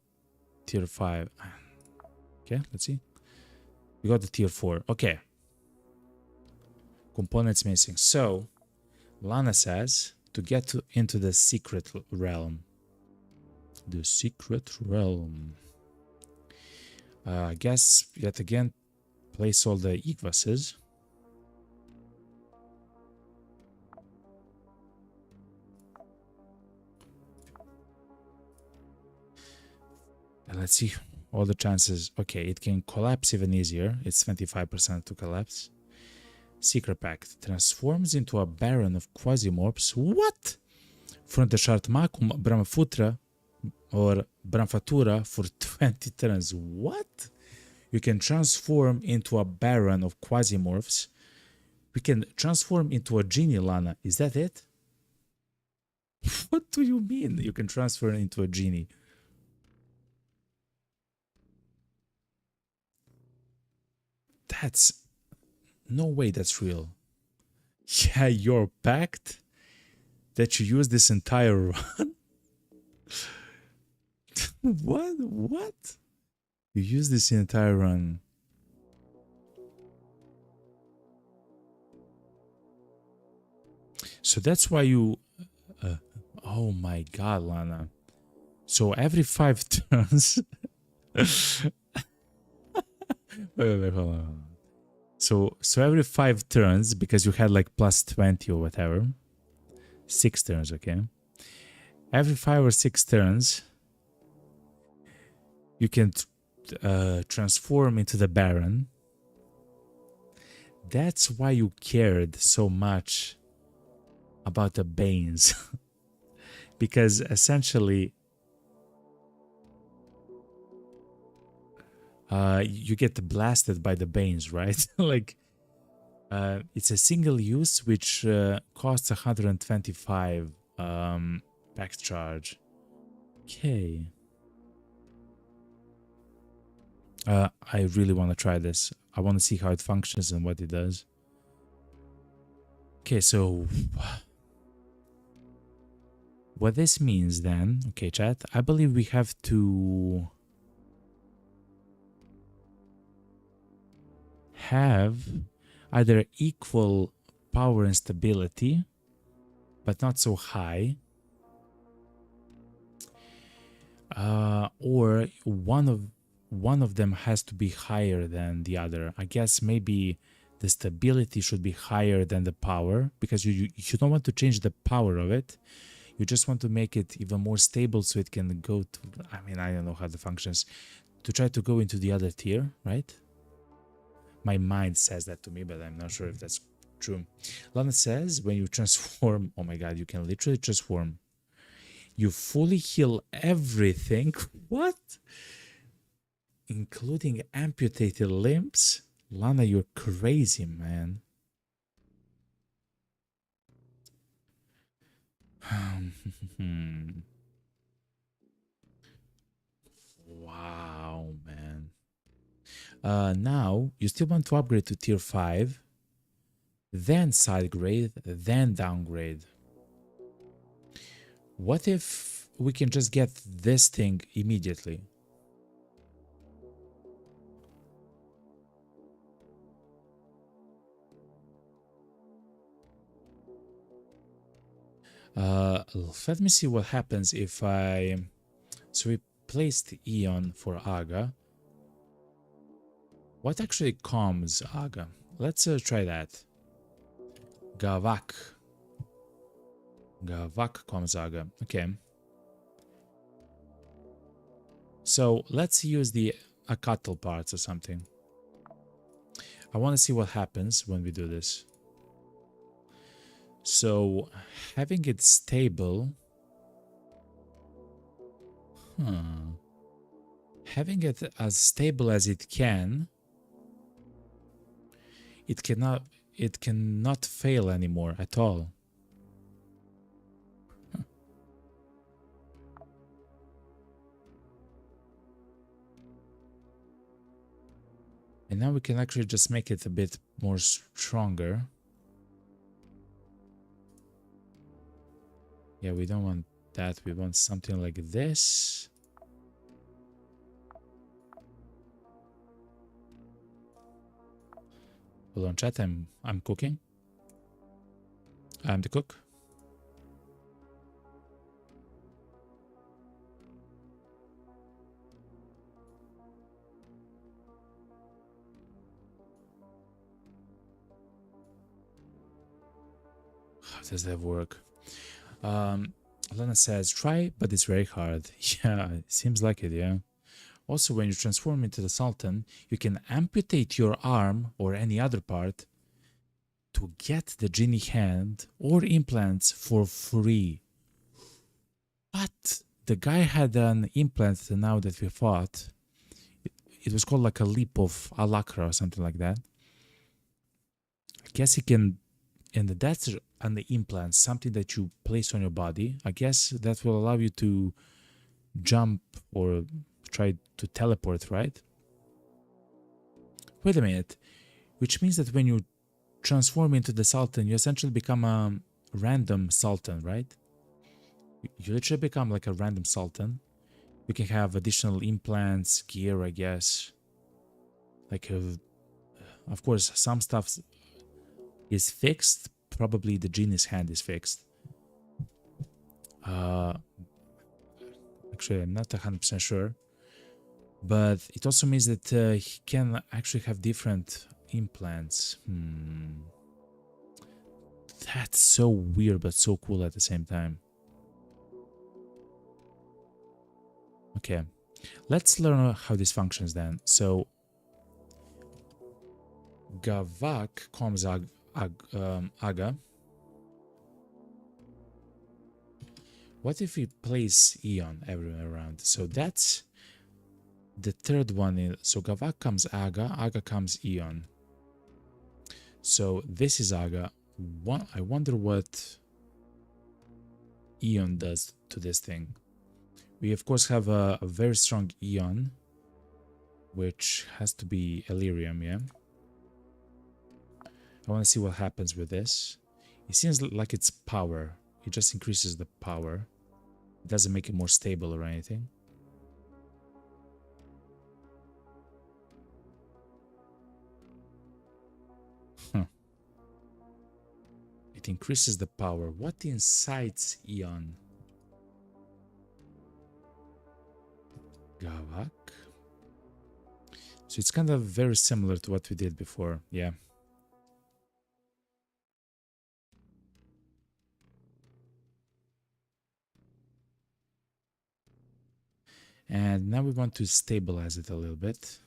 tier 5? Okay, let's see. We got the tier 4. Okay. Components missing. So, Lana says to get into the secret realm. The secret realm. I guess, yet again, place all the Igvases. And let's see all the chances. Okay, it can collapse even easier. It's 25% to collapse. Secret Pact transforms into a baron of Quasimorphs. What? From the Shartmacum Brahmafutra or Brahmafutura for 20 turns. What? You can transform into a baron of Quasimorphs. We can transform into a genie, Lana. Is that it? What do you mean you can transfer into a genie? That's... no way that's real. Yeah, your pact that you use this entire run? What? What? You use this entire run. So that's why you... oh my god, Lana. So every 5 turns... wait, hold on. So every 5 turns, because you had like plus 20 or whatever, 6 turns, okay? Every 5 or 6 turns, you can transform into the Baron. That's why you cared so much about the Banes. Because essentially, you get blasted by the Banes, right? Like, it's a single use which costs 125 pack charge. Okay. I really want to try this. I want to see how it functions and what it does. Okay, so what this means then, okay, chat, I believe we have to have either equal power and stability, but not so high, or one of them has to be higher than the other. I guess maybe the stability should be higher than the power, because you don't want to change the power of it. You just want to make it even more stable so it can go to, I mean, I don't know how the functions, to try to go into the other tier, right? My mind says that to me, but I'm not sure if that's true. Lana says when you transform, oh my god, you can literally transform. You fully heal everything. What? Including amputated limbs? Lana, you're crazy, man. Wow, man. Now, you still want to upgrade to tier 5, then side grade, then downgrade. What if we can just get this thing immediately? Let me see what happens if I... So we placed Eon for Aga. What actually calms Aga? Let's try that. Gavak. Gavak calms Aga. Okay. So let's use the Akatl parts or something. I want to see what happens when we do this. So having it stable... Having it as stable as it can, it cannot fail anymore at all. And now we can actually just make it a bit more stronger. Yeah, we don't want that. We want something like this. Hold on, chat. I'm cooking. I'm the cook. How does that work? Lana says, try, but it's very hard. Yeah, it seems like it, yeah. Also, when you transform into the Sultan, you can amputate your arm or any other part to get the genie hand or implants for free. But the guy had an implant now that we fought. It was called like a leap of Alakra or something like that. I guess he can, and that's an implant, something that you place on your body. I guess that will allow you to jump or try to teleport, right? Wait a minute. Which means that when you transform into the Sultan, you essentially become a random Sultan, right? You literally become like a random Sultan. You can have additional implants, gear, I guess. Like, of course, some stuff is fixed. Probably the genie's hand is fixed. Actually, I'm not 100% sure. But it also means that he can actually have different implants. That's so weird, but so cool at the same time. Okay, let's learn how this functions then. So, Gavak comes Aga. What if we place Eon everywhere around? So that's the third one. So Gavak comes Aga, Aga comes Eon. So this is Aga. I wonder what Eon does to this thing. We of course have a very strong Eon, which has to be Elerium, yeah? I want to see what happens with this. It seems like it's power. It just increases the power. It doesn't make it more stable or anything. Huh. It increases the power. What incites Eon? Gavak. So it's kind of very similar to what we did before, yeah. And now we want to stabilize it a little bit.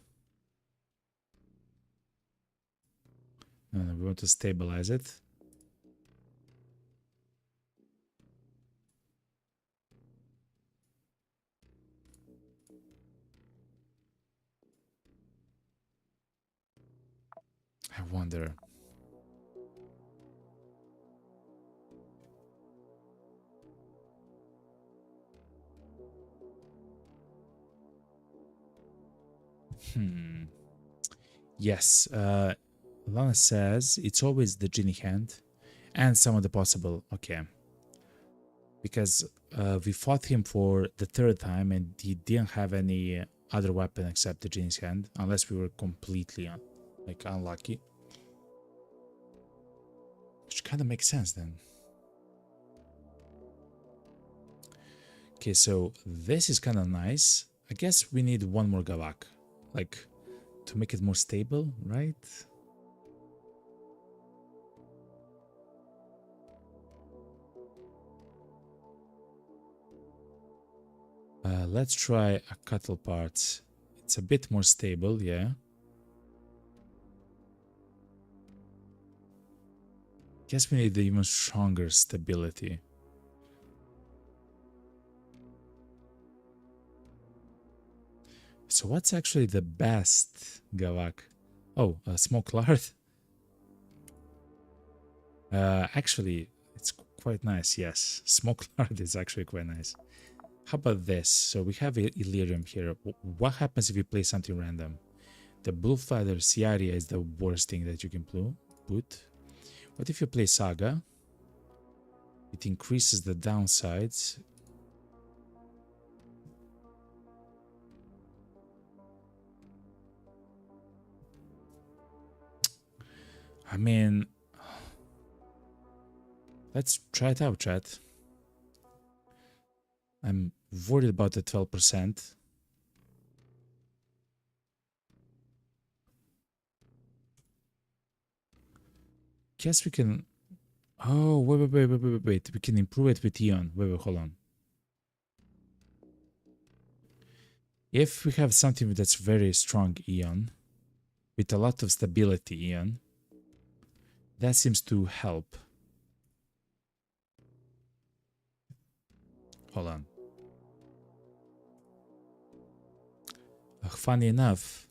No, we want to stabilize it. I wonder. Yes, Lana says it's always the genie hand and some of the possible. Okay. Because we fought him for the third time and he didn't have any other weapon except the genie's hand, unless we were completely unlucky. Which kind of makes sense then. Okay, so this is kind of nice. I guess we need one more Gavak, like to make it more stable, right? Let's try a Cuttle part. It's a bit more stable, yeah. Guess we need even stronger stability. So what's actually the best Gavak? Oh, Smoke Lard. Actually, it's quite nice, yes. Smoke Lard is actually quite nice. How about this? So we have Illyrium here. What happens if you play something random? The Blue Feather Ciaria is the worst thing that you can put. What if you play Saga? It increases the downsides. I mean, let's try it out, chat. I'm worried about the 12%. Guess we can... Oh, wait. We can improve it with Eon. Wait, hold on. If we have something that's very strong Eon, with a lot of stability Eon, that seems to help. Hold on. Funny enough,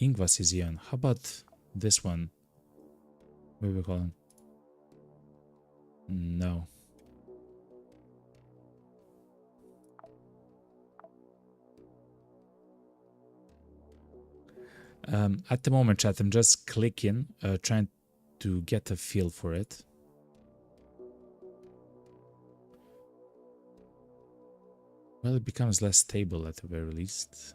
Ingvas is Eon. How about this one? What do we call him? No. At the moment, chat, I'm just clicking, trying to get a feel for it. Well, it becomes less stable at the very least.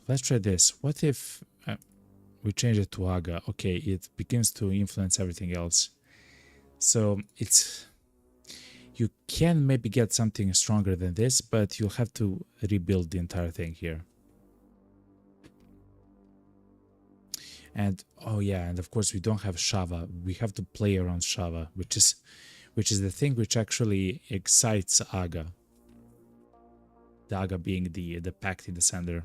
Let's try this. What if we change it to Aga? Okay, it begins to influence everything else. So it's... You can maybe get something stronger than this, but you'll have to rebuild the entire thing here. And oh yeah, and of course we don't have Shava. We have to play around Shava, which is the thing which actually excites Aga. The Aga being the pact in the center.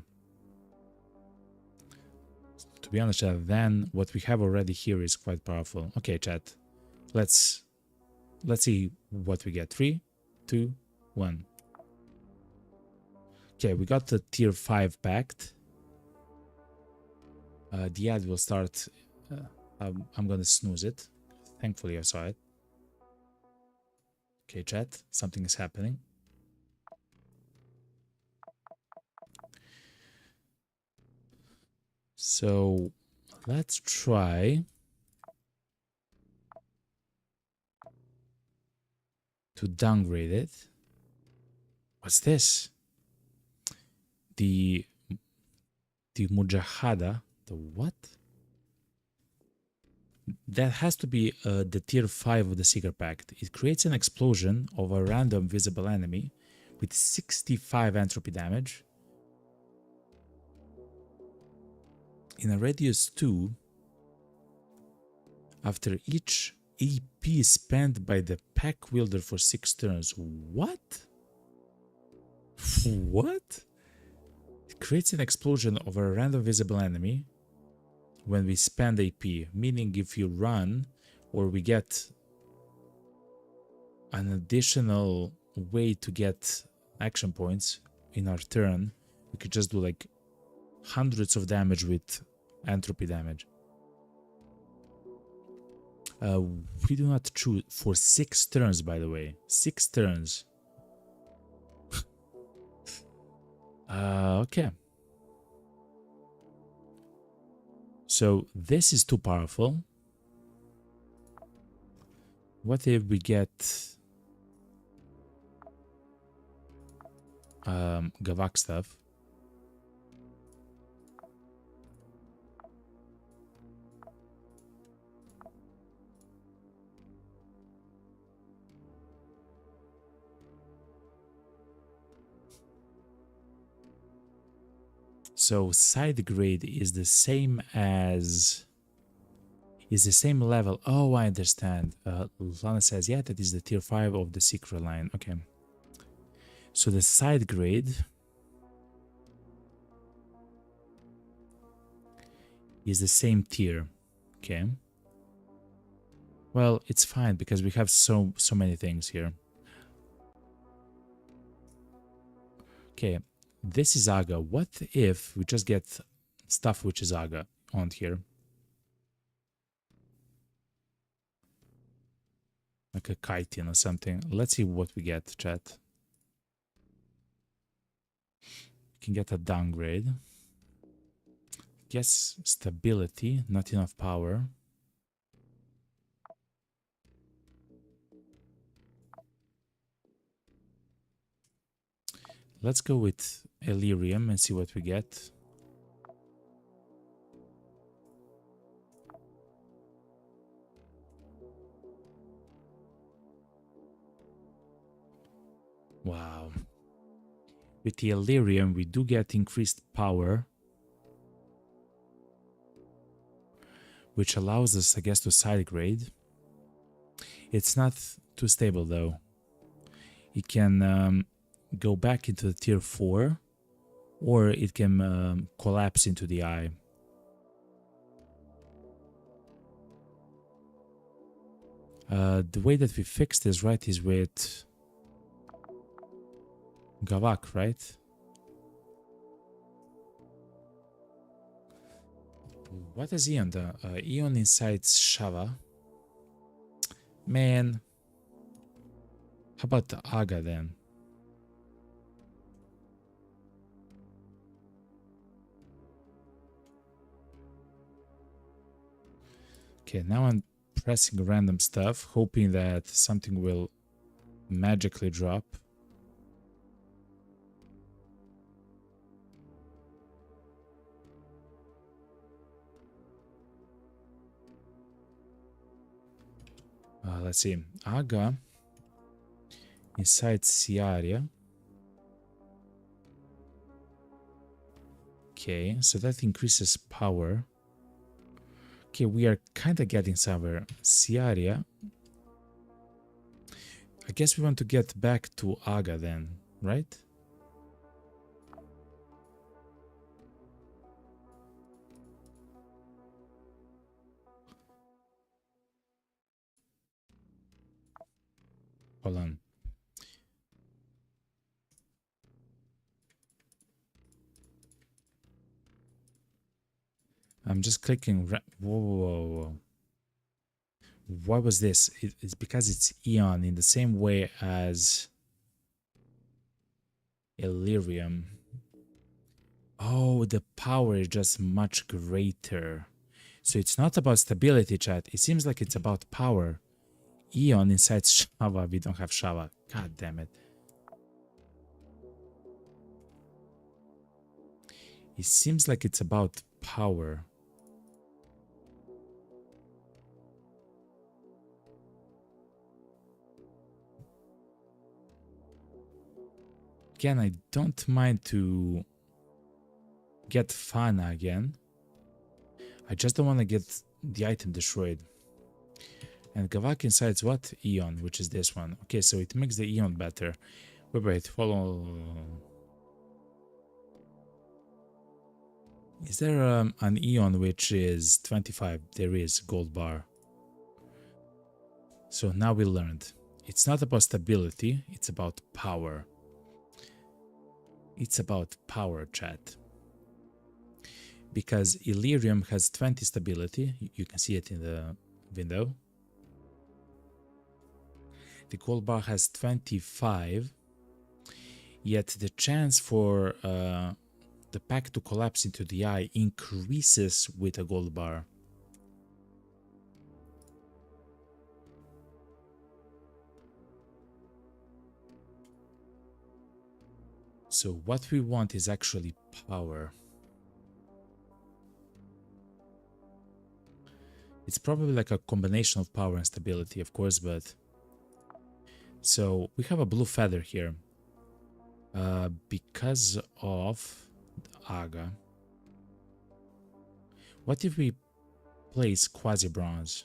To be honest, chat, then what we have already here is quite powerful. Okay, chat. Let's see what we get. 3, 2, 1. Okay, we got the tier 5 pact. The ad will start. I'm gonna snooze it. Thankfully, I saw it. Okay, chat. Something is happening. So let's try to downgrade it. What's this? The Mujahada. The what? That has to be the tier 5 of the Seeker Pact. It creates an explosion of a random visible enemy with 65 entropy damage in a radius 2 after each EP spent by the pack wielder for 6 turns. What? What? It creates an explosion of a random visible enemy when we spend AP, meaning if you run or we get an additional way to get action points in our turn, we could just do like hundreds of damage with entropy damage. We do not choose for 6 turns, by the way. 6 turns. Okay. So this is too powerful. What if we get Gavak stuff? So side grade is the same as... is the same level. Oh, I understand. Lana says, yeah, that is the tier 5 of the secret line. Okay. So the side grade is the same tier. Okay. Well, it's fine because we have so many things here. Okay. This is Aga. What if we just get stuff which is Aga on here? Like a chitin or something. Let's see what we get, chat. We can get a downgrade. Guess stability, not enough power. Let's go with Elerium and see what we get. Wow. With the Illyrium, we do get increased power, which allows us, I guess, to side grade. It's not too stable though. It can go back into the tier 4, or it can collapse into the eye. The way that we fix this, right, is with Gavak, right? What is Eon? Eon inside Shava. Man, how about the Aga then? Okay, now I'm pressing random stuff, hoping that something will magically drop. Let's see. Aga inside Ciaria. Okay, so that increases power. Okay, we are kind of getting somewhere. Ciaria. I guess we want to get back to Aga then, right? Hold on. I'm just clicking. Whoa, whoa, whoa. What was this? It's because it's Eon in the same way as Illyrium. Oh, the power is just much greater. So it's not about stability, chat. It seems like it's about power. Eon inside Shava. We don't have Shava. God damn it. It seems like it's about power. Again, I don't mind to get Fana again. I just don't want to get the item destroyed. And Gavak inside's what? Eon, which is this one. Okay, so it makes the Eon better. Wait, follow. Is there an Eon which is 25? There is, gold bar. So now we learned. It's not about stability, it's about power. It's about power, chat. Because Illyrium has 20 stability. You can see it in the window. The gold bar has 25. Yet the chance for the pack to collapse into the eye increases with a gold bar. So what we want is actually power. It's probably like a combination of power and stability, of course, but... So we have a blue feather here. Because of Aga. What if we place Quasi-Bronze?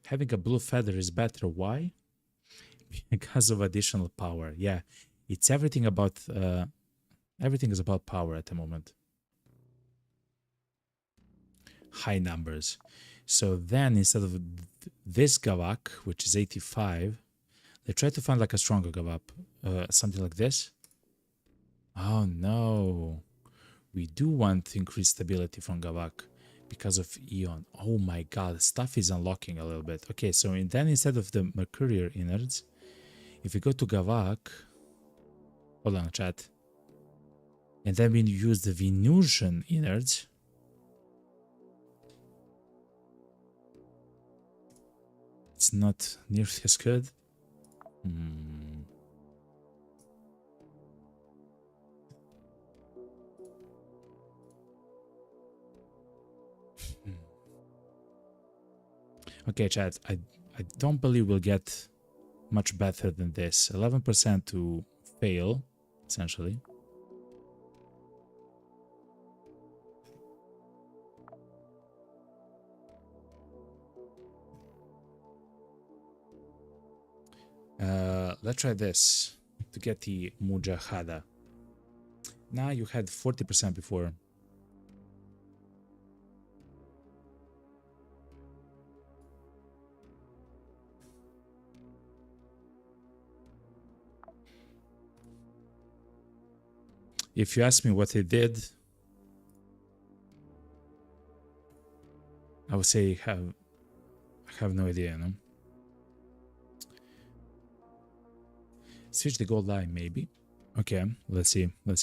Having a blue feather is better. Why? Because of additional power. Yeah, it's everything about... everything is about power at the moment. High numbers. So then instead of this Gavak, which is 85, they try to find like a stronger Gavak. Something like this. Oh no. We do want increased stability from Gavak because of Eon. Oh my god, stuff is unlocking a little bit. Okay, so then instead of the Mercurial innards, if we go to Gavak, hold on chat, and then we use the Venusian innards, it's not nearly as good. Okay, chat. I don't believe we'll get much better than this. 11% to fail, essentially. Let's try this to get the Mujahada. Now you had 40% before. If you ask me what it did, I would say I have no idea, you know? Switch the gold line, maybe. Okay, let's see. We'll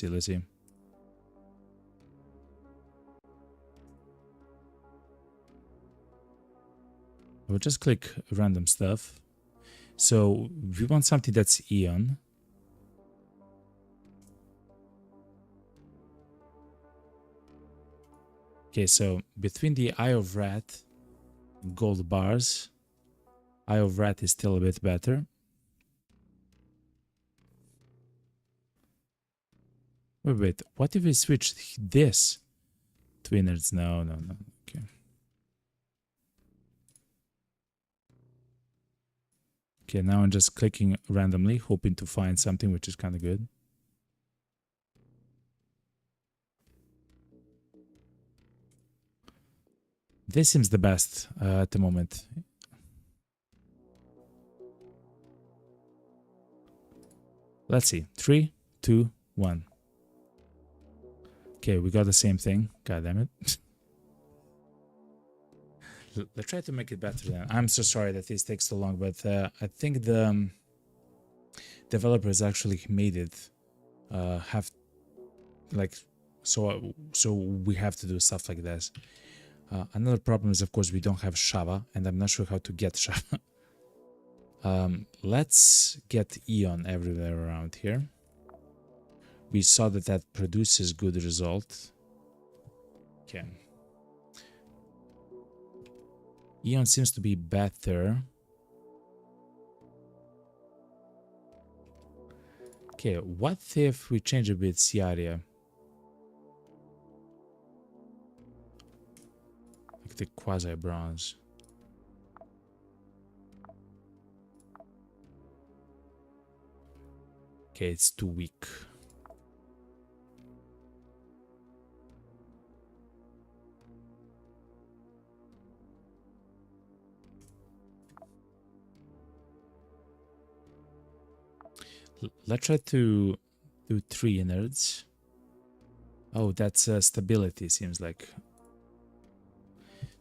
just click random stuff. So we want something that's Eon. Okay, so between the Eye of Rat and gold bars, Eye of Rat is still a bit better. Wait, what if we switch this to innards? No. Okay. Okay, now I'm just clicking randomly, hoping to find something which is kind of good. This seems the best at the moment. Let's see. 3, 2, 1. Okay, we got the same thing. God damn it. Let's try to make it better then. I'm so sorry that this takes so long, but I think the developers actually made it have like so we have to do stuff like this. Another problem is, of course, we don't have Shava, and I'm not sure how to get Shava. Let's get Eon everywhere around here. We saw that produces good result. Okay. Eon seems to be better. Okay, what if we change a bit Ciaria? Like the quasi-bronze. Okay, it's too weak. Let's try to do 3 innards. Oh, that's stability, seems like.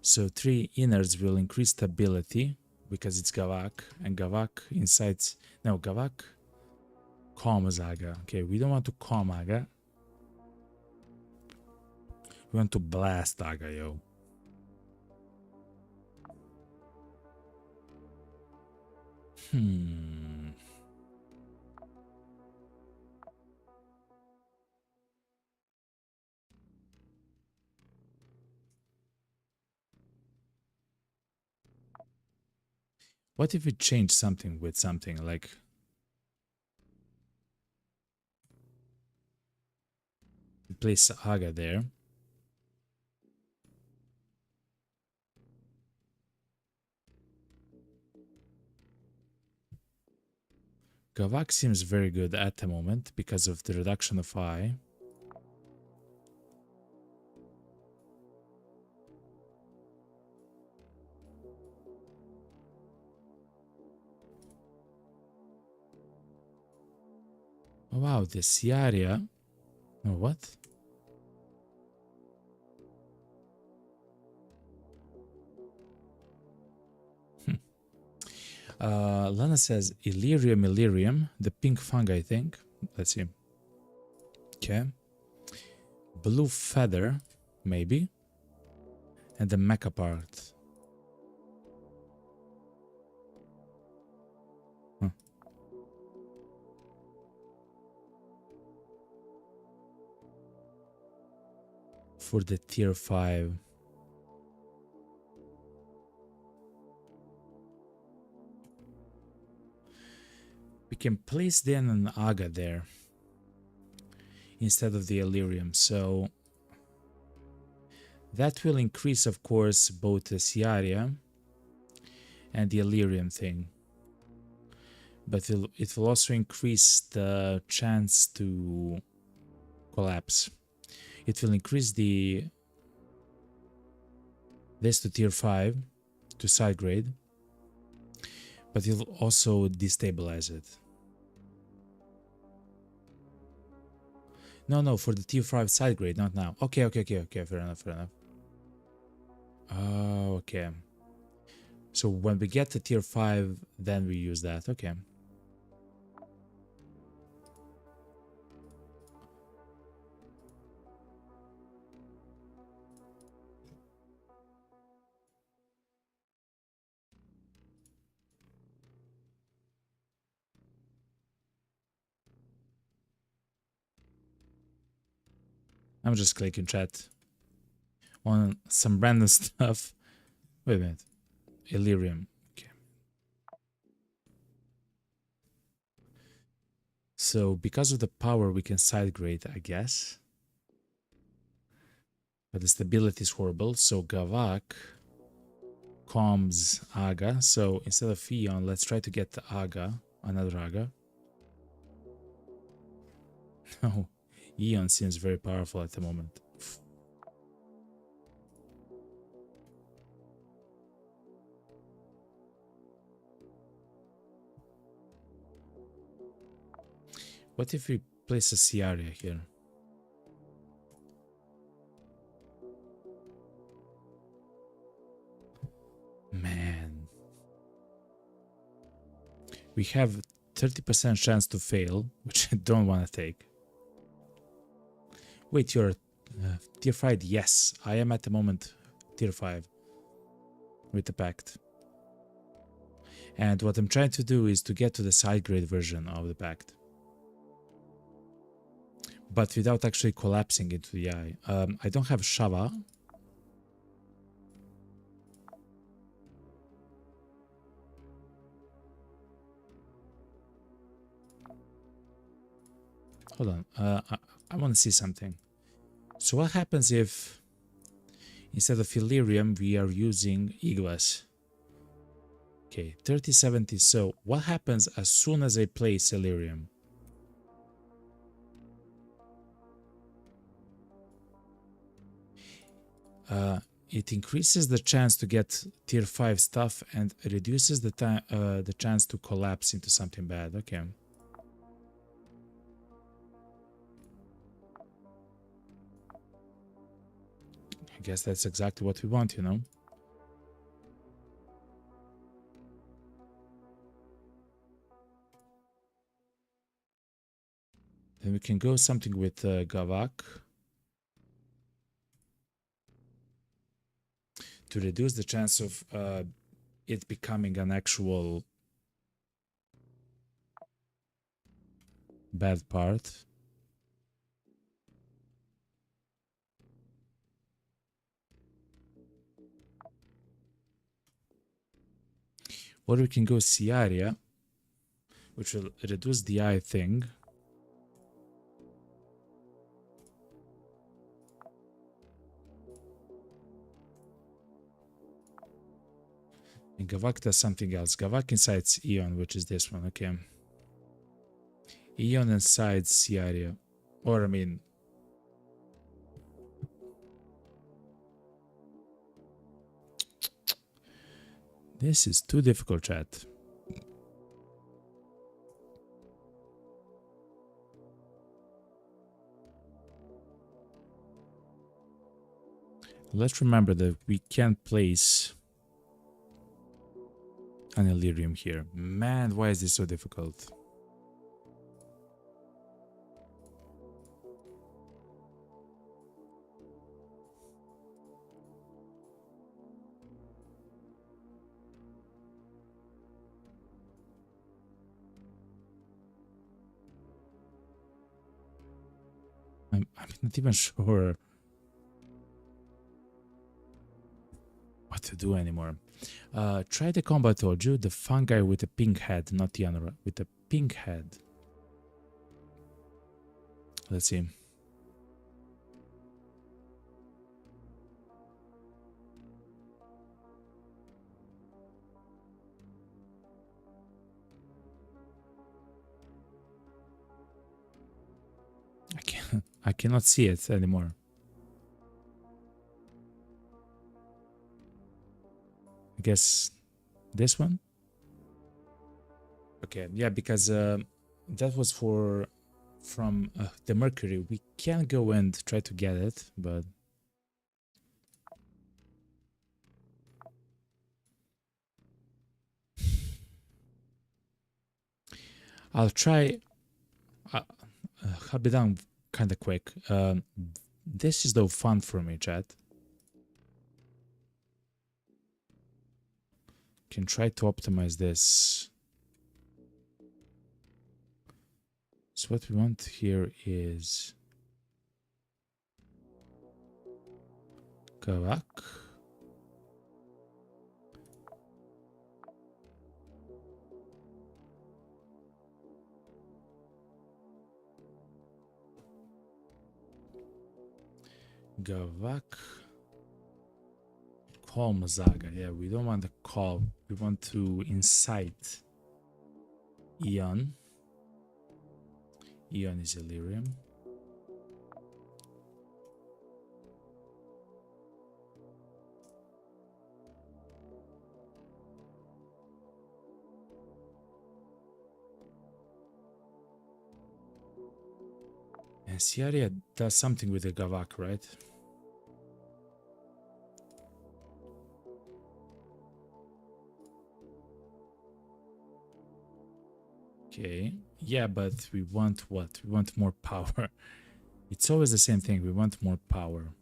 So 3 innards will increase stability because it's Gavak, and Gavak incites. No, Gavak calms Aga. Okay, we don't want to calm Aga. We want to blast Aga, yo. What if we change something with something like place Aga there? Gavak seems very good at the moment because of the reduction of I. Oh wow, the Ciaria. Oh, what? Lana says Illyrium, the pink fungi, I think. Let's see. Okay. Blue feather, maybe. And the mecha part. Huh. For the tier 5. we can place then an Aga there instead of the Illyrium. So that will increase, of course, both the Ciaria and the Illyrium thing. But it will also increase the chance to collapse. It will increase this to tier 5 to side grade, but it'll also destabilize it. No, for the tier 5 side grade, not now. Okay, fair enough. Oh, okay. So when we get to tier 5, then we use that. Okay. I'm just clicking chat on some random stuff. Wait a minute. Illyrium. Okay. So because of the power, we can side grade, I guess. But the stability is horrible. So Gavak, Comms, Aga. So instead of Fion, let's try to get the Aga, another Aga. No, Eon seems very powerful at the moment. What if we place a Ciaria here? Man. We have 30% chance to fail, which I don't want to take. Wait, you're tier 5? Yes, I am at the moment tier 5 with the pact. And what I'm trying to do is to get to the side grade version of the pact, but without actually collapsing into the eye. I don't have Shava. Hold on, I want to see something. So what happens if instead of Illyrium we are using Igwas? Okay, 3070. So what happens as soon as I place Illyrium? It increases the chance to get tier 5 stuff and reduces the time, the chance to collapse into something bad. Okay. I guess that's exactly what we want, you know? Then we can go something with Gavak to reduce the chance of it becoming an actual bad part. Or we can go Ciaria, which will reduce the eye thing. And Gavak does something else. Gavak incites Eon, which is this one. Okay. Eon incites Ciaria. Or, I mean... This is too difficult, chat. Let's remember that we can't place an Illyrium here. Man, why is this so difficult? I'm not even sure what to do anymore. Try the combo I told you, the fungi with a pink head, not the other, with a pink head. Let's see. I cannot see it anymore. I guess this one? Okay, yeah, because that was from the Mercury. We can go and try to get it, but I'll try. I'll be done kind of quick. This is though fun for me, chat. Can try to optimize this. So what we want here is go back. Go back. Call Mazaga. Yeah, we don't want to call. We want to incite Eon. Eon is Illyrium. And Ciaria does something with the Gavak, right? Okay, yeah, but we want what? We want more power. It's always the same thing. We want more power.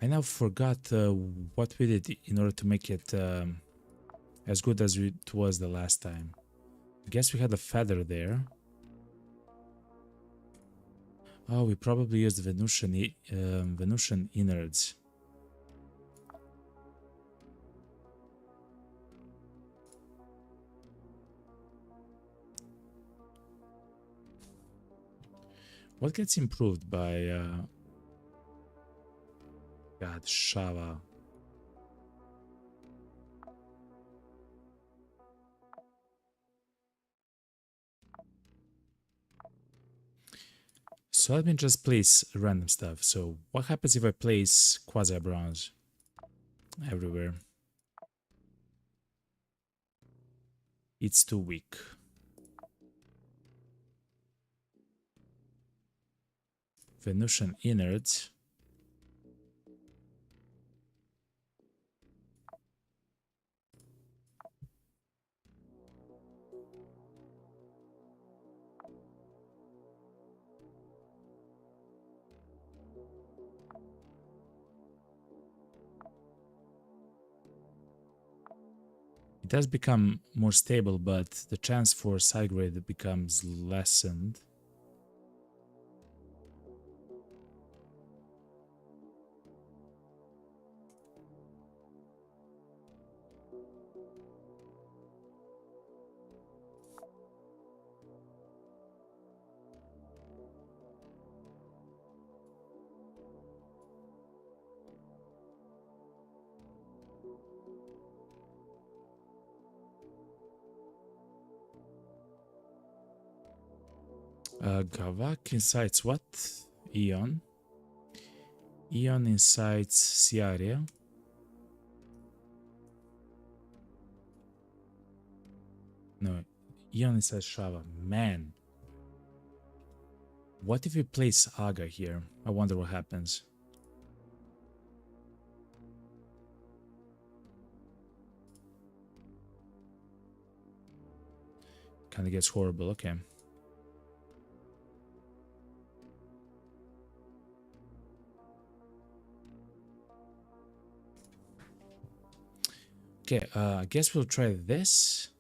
I now forgot what we did in order to make it as good as it was the last time. I guess we had a feather there. Oh, we probably used Venusian innards. What gets improved by God, Shava? So let me just place random stuff. So what happens if I place quasi-bronze everywhere? It's too weak. Venusian innards. It does become more stable, but the chance for side grade becomes lessened. Gavak incites what? Eon. Eon incites Ciaria. No, Eon incites Shava. Man. What if we place Aga here? I wonder what happens. Kinda gets horrible, okay. Okay, I guess we'll try this.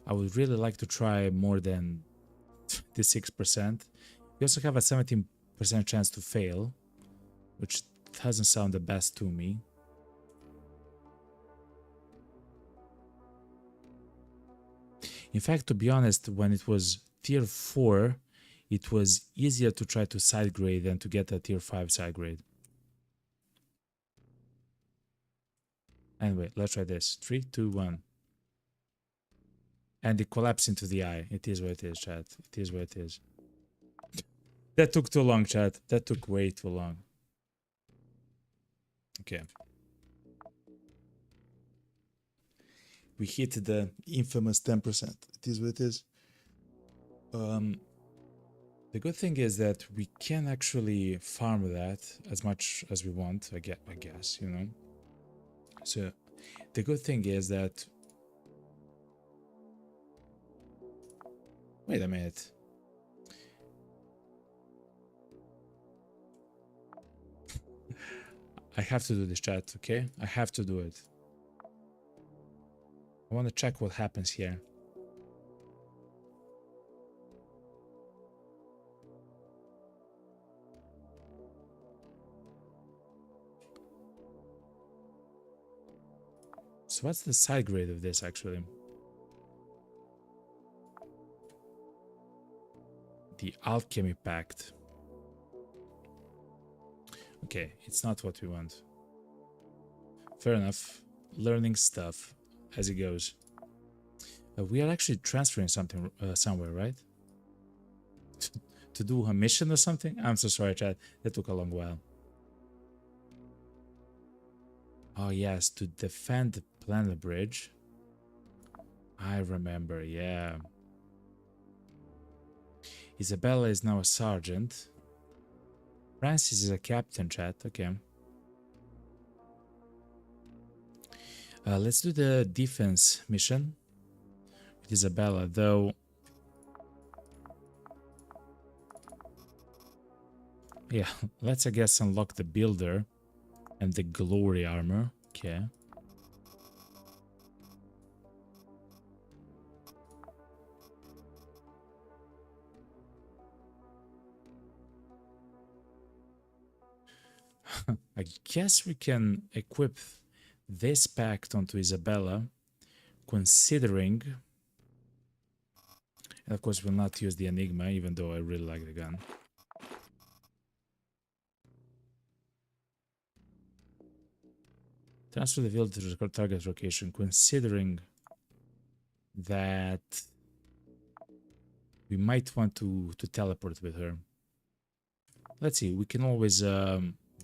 I would really like to try more than the 6%. We also have a 17% chance to fail, which doesn't sound the best to me. In fact, to be honest, when it was tier 4, it was easier to try to side grade than to get a tier 5 side grade. Anyway, let's try this. 3, 2, 1. And it collapsed into the eye. It is what it is, chat. It is what it is. That took too long, chat. That took way too long. Okay. We hit the infamous 10%. It is what it is. The good thing is that we can actually farm that as much as we want, I guess, you know. So the good thing is that... Wait a minute. I have to do this, chat, okay? I have to do it. I want to check what happens here. So what's the side grade of this, actually? The Alchemy Pact. Okay, it's not what we want. Fair enough. Learning stuff as it goes. We are actually transferring something somewhere, right? To do a mission or something? I'm so sorry, chat. That took a long while. Oh, yes, to defend the planet bridge. I remember, yeah. Isabella is now a sergeant. Francis is a captain, chat. Okay. Let's do the defense mission with Isabella, though. Yeah, let's, I guess, unlock the builder and the glory armor. Okay. I guess we can equip this pact onto Isabella, considering... And of course, we'll not use the Enigma, even though I really like the gun. Transfer the field to the target location, considering that we might want to teleport with her. Let's see, we can always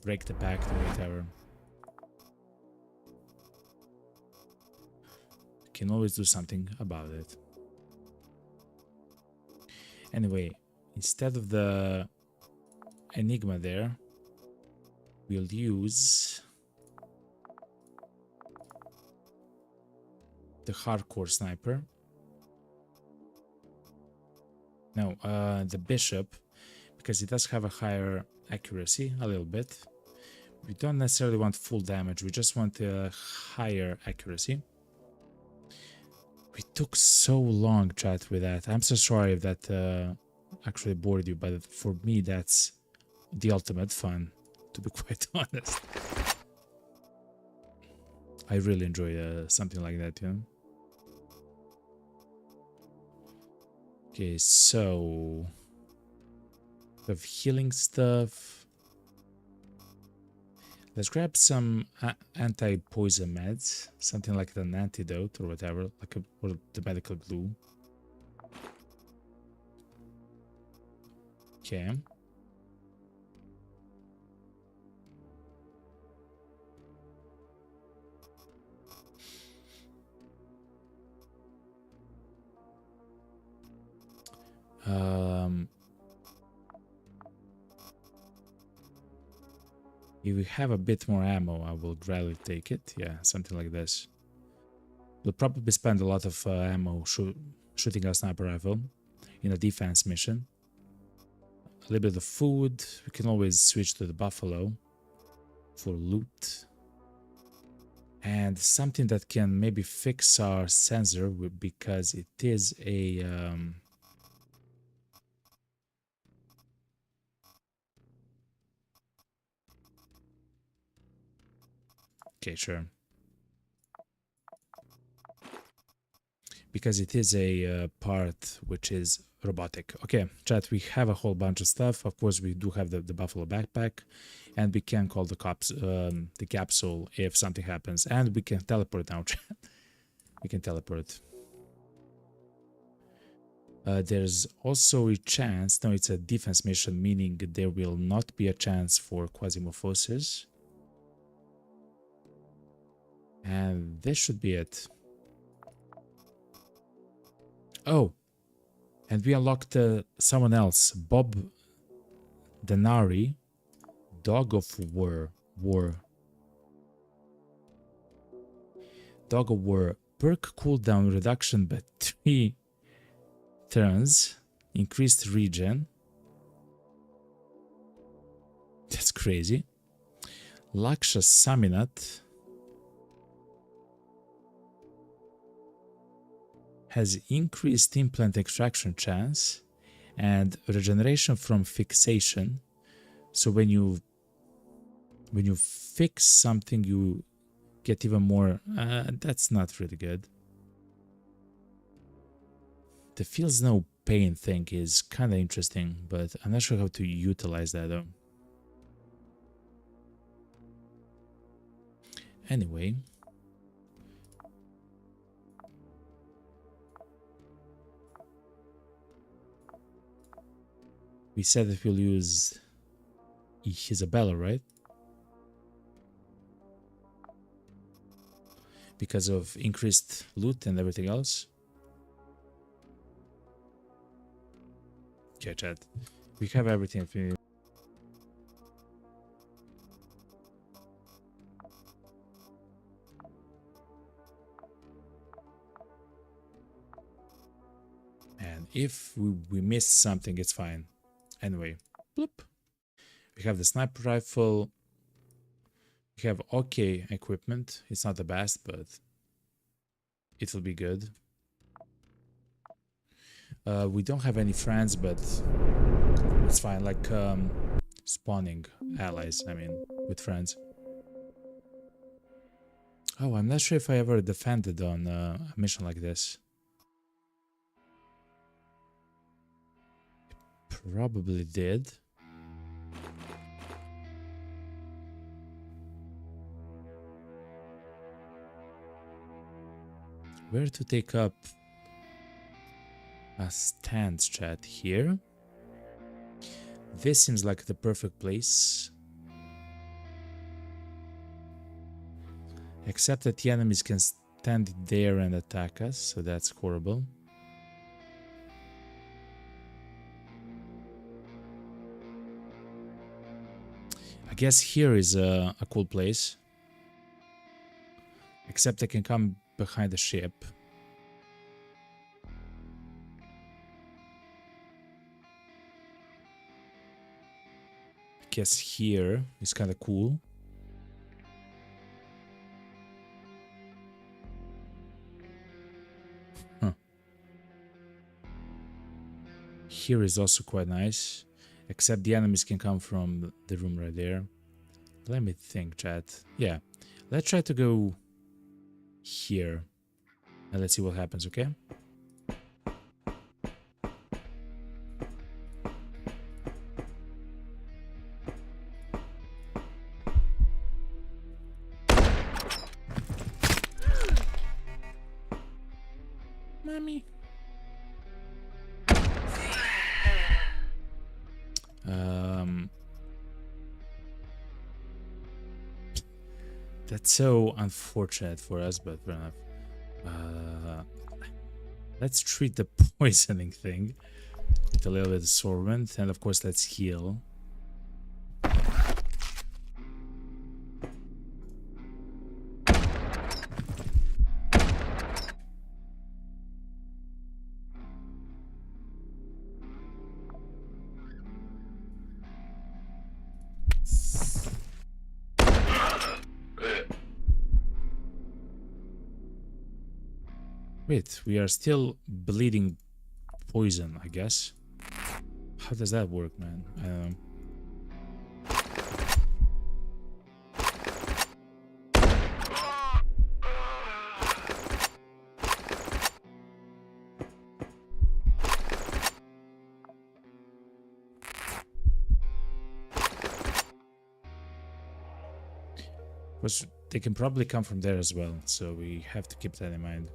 break the pact or whatever. We can always do something about it. Anyway, instead of the Enigma there, we'll use the hardcore sniper. No, the bishop, because it does have a higher accuracy, a little bit. We don't necessarily want full damage, we just want a higher accuracy. We took so long, chat, with that. I'm so sorry if that actually bored you, but for me that's the ultimate fun, to be quite honest. I really enjoy something like that, you know? Okay, so we have healing stuff. Let's grab some anti-poison meds, something like an antidote or whatever, like or the medical glue. Okay. If we have a bit more ammo, I will gladly take it. Yeah, something like this. We'll probably spend a lot of ammo shooting a sniper rifle in a defense mission. A little bit of food. We can always switch to the buffalo. for loot. And something that can maybe fix our sensor because it is a okay, sure. Because it is a part which is robotic. Okay, chat, we have a whole bunch of stuff. Of course, we do have the buffalo backpack, and we can call the cops the capsule if something happens, and we can teleport now. Chat. We can teleport. There's also a chance. No, it's a defense mission, meaning there will not be a chance for Quasimorphoses. And this should be it. Oh, and we unlocked someone else, Bob Denari, Dog of War. Dog of War, perk cooldown reduction by 3 turns, increased regen. That's crazy. Laksha Saminat has increased implant extraction chance and regeneration from fixation. So when you fix something, you get even more. That's not really good. The feels no pain thing is kind of interesting, but I'm not sure how to utilize that though. Anyway. We said that we'll use Isabella, right? Because of increased loot and everything else. Okay, chat. We have everything that we need. And if we miss something, it's fine. Anyway, bloop. We have the sniper rifle. We have okay equipment. It's not the best, but it will be good. We don't have any friends, but it's fine. Like spawning allies, I mean, with friends. Oh, I'm not sure if I ever defended on a mission like this. Probably did. Where to take up a stand, chat? Here? This seems like the perfect place. Except that the enemies can stand there and attack us, so that's horrible. I guess here is a cool place. Except I can come behind the ship. I guess here is kind of cool. Huh. Here is also quite nice. Except the enemies can come from the room right there. Let me think, chat. Yeah, let's try to go here. And let's see what happens, okay? Mommy. That's so unfortunate for us, but fair enough. Let's treat the poisoning thing with a little bit of assortment, and of course let's heal. Wait, we are still bleeding poison, I guess. How does that work, man? I don't know. Because they can probably come from there as well, so we have to keep that in mind.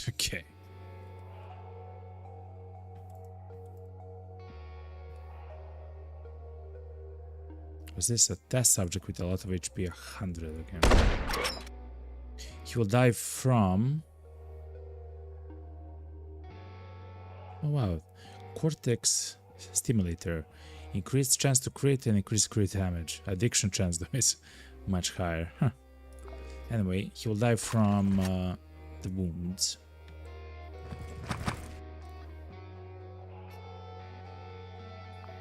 Okay. Was this a test subject with a lot of HP? 100, okay. He will die from... Oh wow. Cortex stimulator. Increased chance to crit and increased crit damage. Addiction chance though is much higher. Huh. Anyway, he will die from the wounds.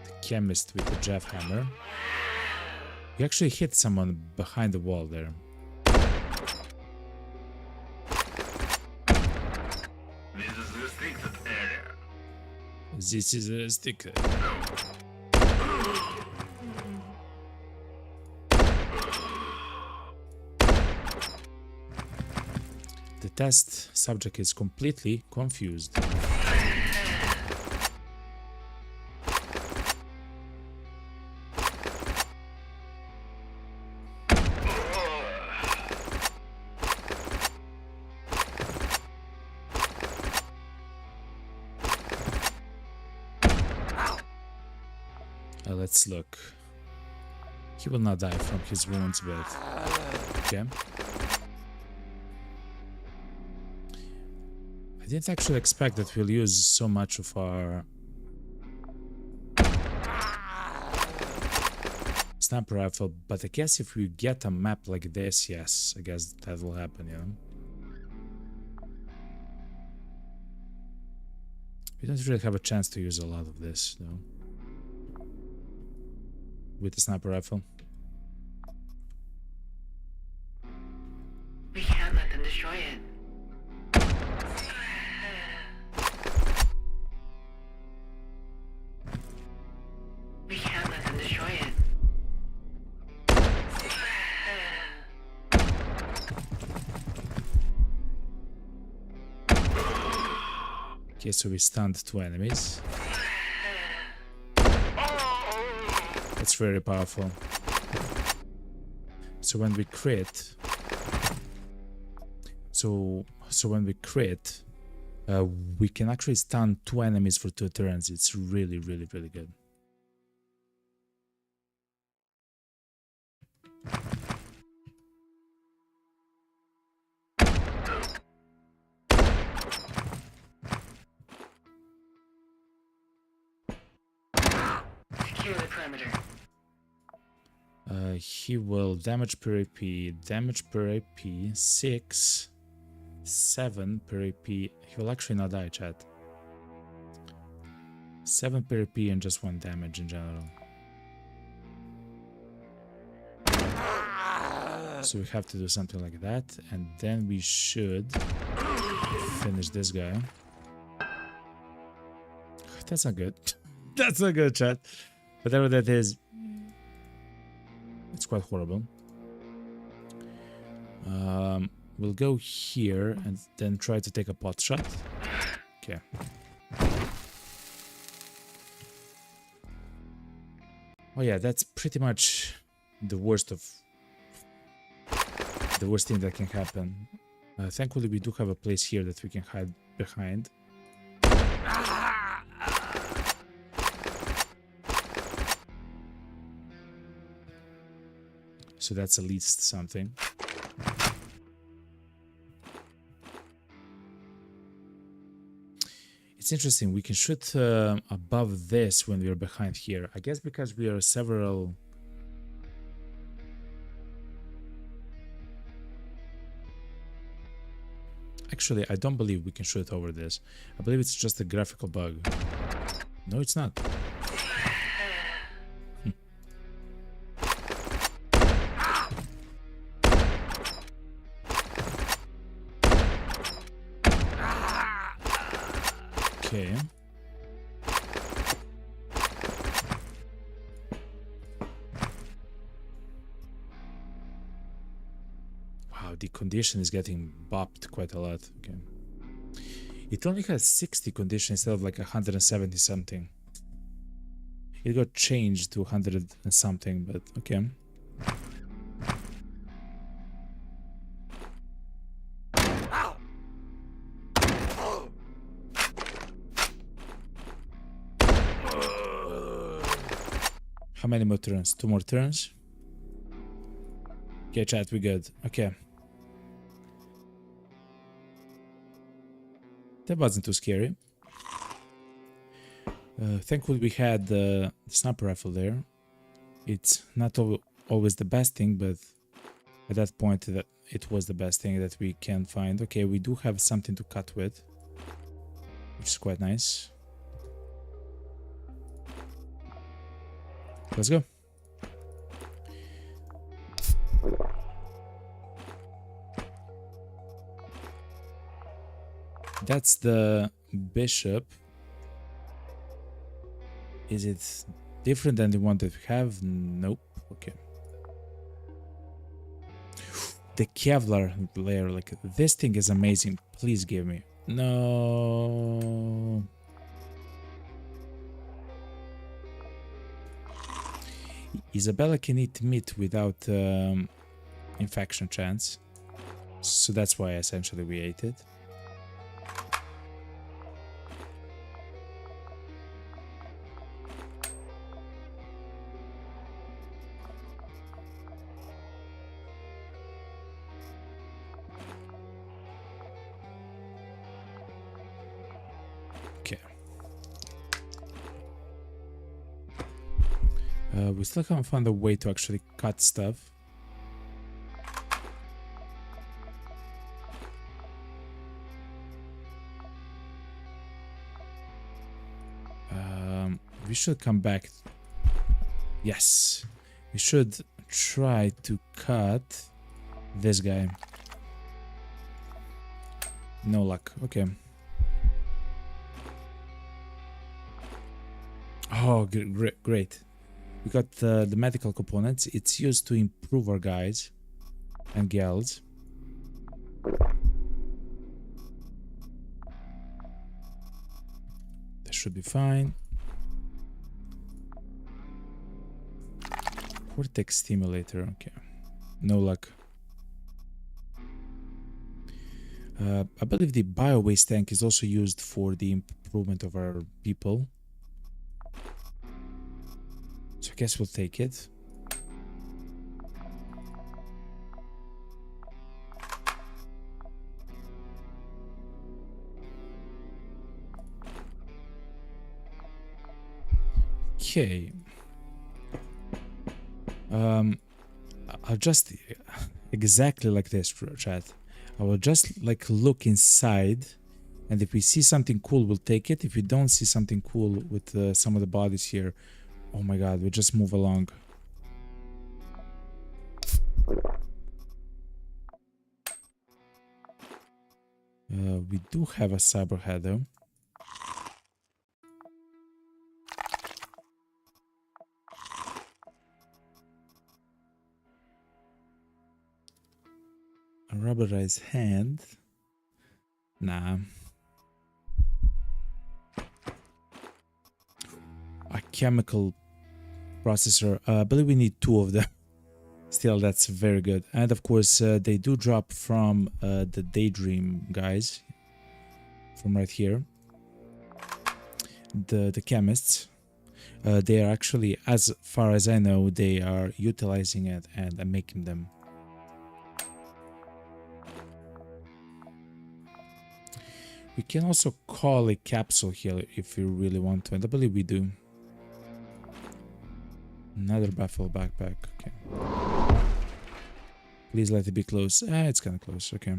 The chemist with the Jeff hammer. You actually hit someone behind the wall there. This is the restricted area. This is a sticker. The test subject is completely confused. Let's look. He will not die from his wounds, but okay. I didn't actually expect that we'll use so much of our sniper rifle, but I guess if we get a map like this, yes, I guess that will happen, you know. We don't really have a chance to use a lot of this, though. With the sniper rifle. We can't let them destroy it. We can't let them destroy it. Okay, so we stunned 2 enemies. That's very powerful. So when we crit, we can actually stun 2 enemies for 2 turns. It's really, really, really good. Secure the perimeter. He will damage per AP, 6, 7 per AP. He will actually not die, chat. 7 per AP and just 1 damage in general. So we have to do something like that, and then we should finish this guy. That's not good. That's not good, chat. Whatever that is, it's quite horrible. We'll go here and then try to take a pot shot. Okay. Oh yeah, that's pretty much the worst thing that can happen. Thankfully, we do have a place here that we can hide behind. So that's at least something. It's interesting, we can shoot above this when we're behind here. I guess because we are several... Actually, I don't believe we can shoot over this. I believe it's just a graphical bug. No, it's not. Okay. Wow, the condition is getting bopped quite a lot. Okay. It only has 60 condition instead of like 170 something. It got changed to 100 and something, but okay. How many more turns? 2 more turns? Okay, chat, we good. Okay. That wasn't too scary. Thankfully we had the sniper rifle there. It's not always the best thing, but at that point that it was the best thing that we can find. Okay, we do have something to cut with, which is quite nice. Let's go. That's the bishop. Is it different than the one that we have? Nope. Okay. The Kevlar layer, like this thing is amazing. Please give me. No. Isabella can eat meat without infection chance. So that's why essentially we ate it. Okay. We still haven't found a way to actually cut stuff. We should come back. Yes. We should try to cut this guy. No luck. Okay. Oh, great. We got the medical components. It's used to improve our guys and gals. That should be fine. Vortex stimulator. Okay. No luck. I believe the bio waste tank is also used for the improvement of our people. So I guess we'll take it. Okay. I'll just exactly like this, chat. I will just like look inside, and if we see something cool, we'll take it. If we don't see something cool with some of the bodies here, oh my god, we just move along. We do have a cyber head though. A rubberized hand. Nah. A chemical processor. I believe we need 2 of them. Still, that's very good. And of course, they do drop from the Daydream guys. From right here. The chemists. They are actually, as far as I know, they are utilizing it and making them. We can also call a capsule here if we really want to, and I believe we do. Another buffalo backpack, okay. Please let it be close. It's kind of close, okay.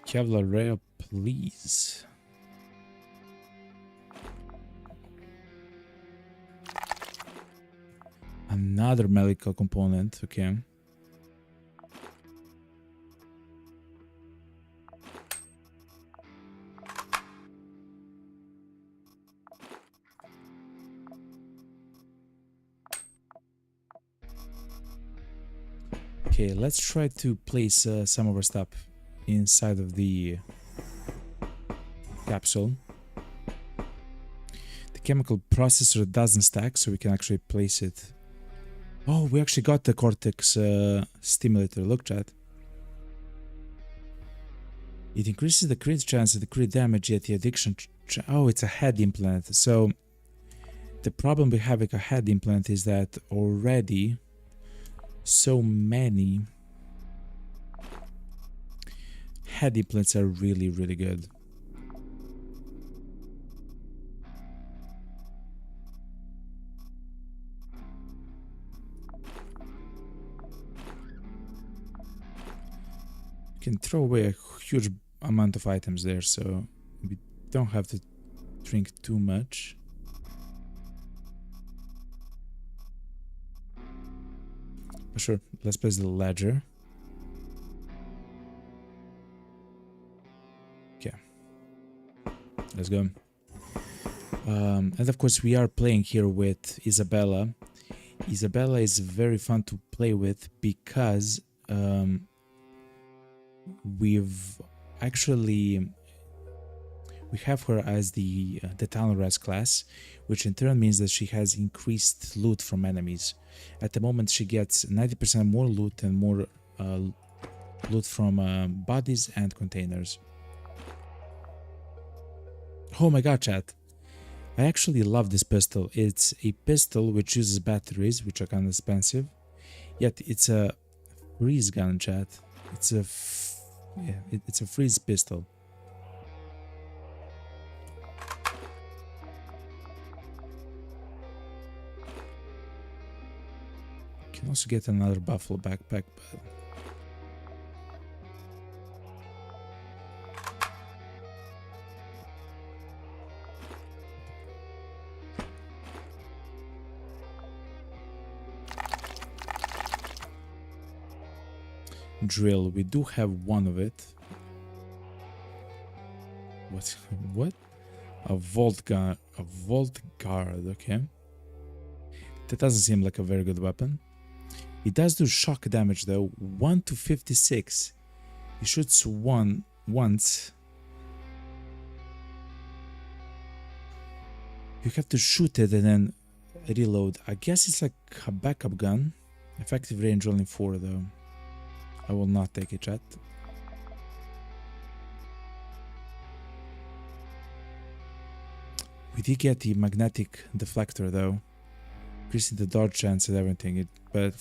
Kevlar rail, please. Another medical component, okay. Okay, let's try to place some of our stuff inside of the capsule. The chemical processor doesn't stack, so we can actually place it. Oh, we actually got the cortex stimulator. Look, chat. It increases the crit chance of the crit damage, yet the addiction... Oh, it's a head implant. So, the problem with having a head implant is that already so many head implants are really, really good. You can throw away a huge amount of items there, so we don't have to drink too much. Sure, let's place the ledger. Okay, let's go. And of course we are playing here with Isabella. Isabella is very fun to play with because we've actually we have her as the Talonraz class, which in turn means that she has increased loot from enemies. At the moment she gets 90% more loot and more loot from bodies and containers. Oh my god, chat. I actually love this pistol. It's a pistol which uses batteries, which are kind of expensive. Yet it's a freeze gun, chat. It's a it's a freeze pistol. Can also get another buffalo backpack, but drill. We do have one of it. What? What? A vault gun. A vault guard. Okay. That doesn't seem like a very good weapon. It does do shock damage though. 1 to 56. He shoots once. You have to shoot it and then reload. I guess it's like a backup gun. Effective range only 4 though. I will not take it, chat. We did get the magnetic deflector though. Increasing the dodge chance and everything, but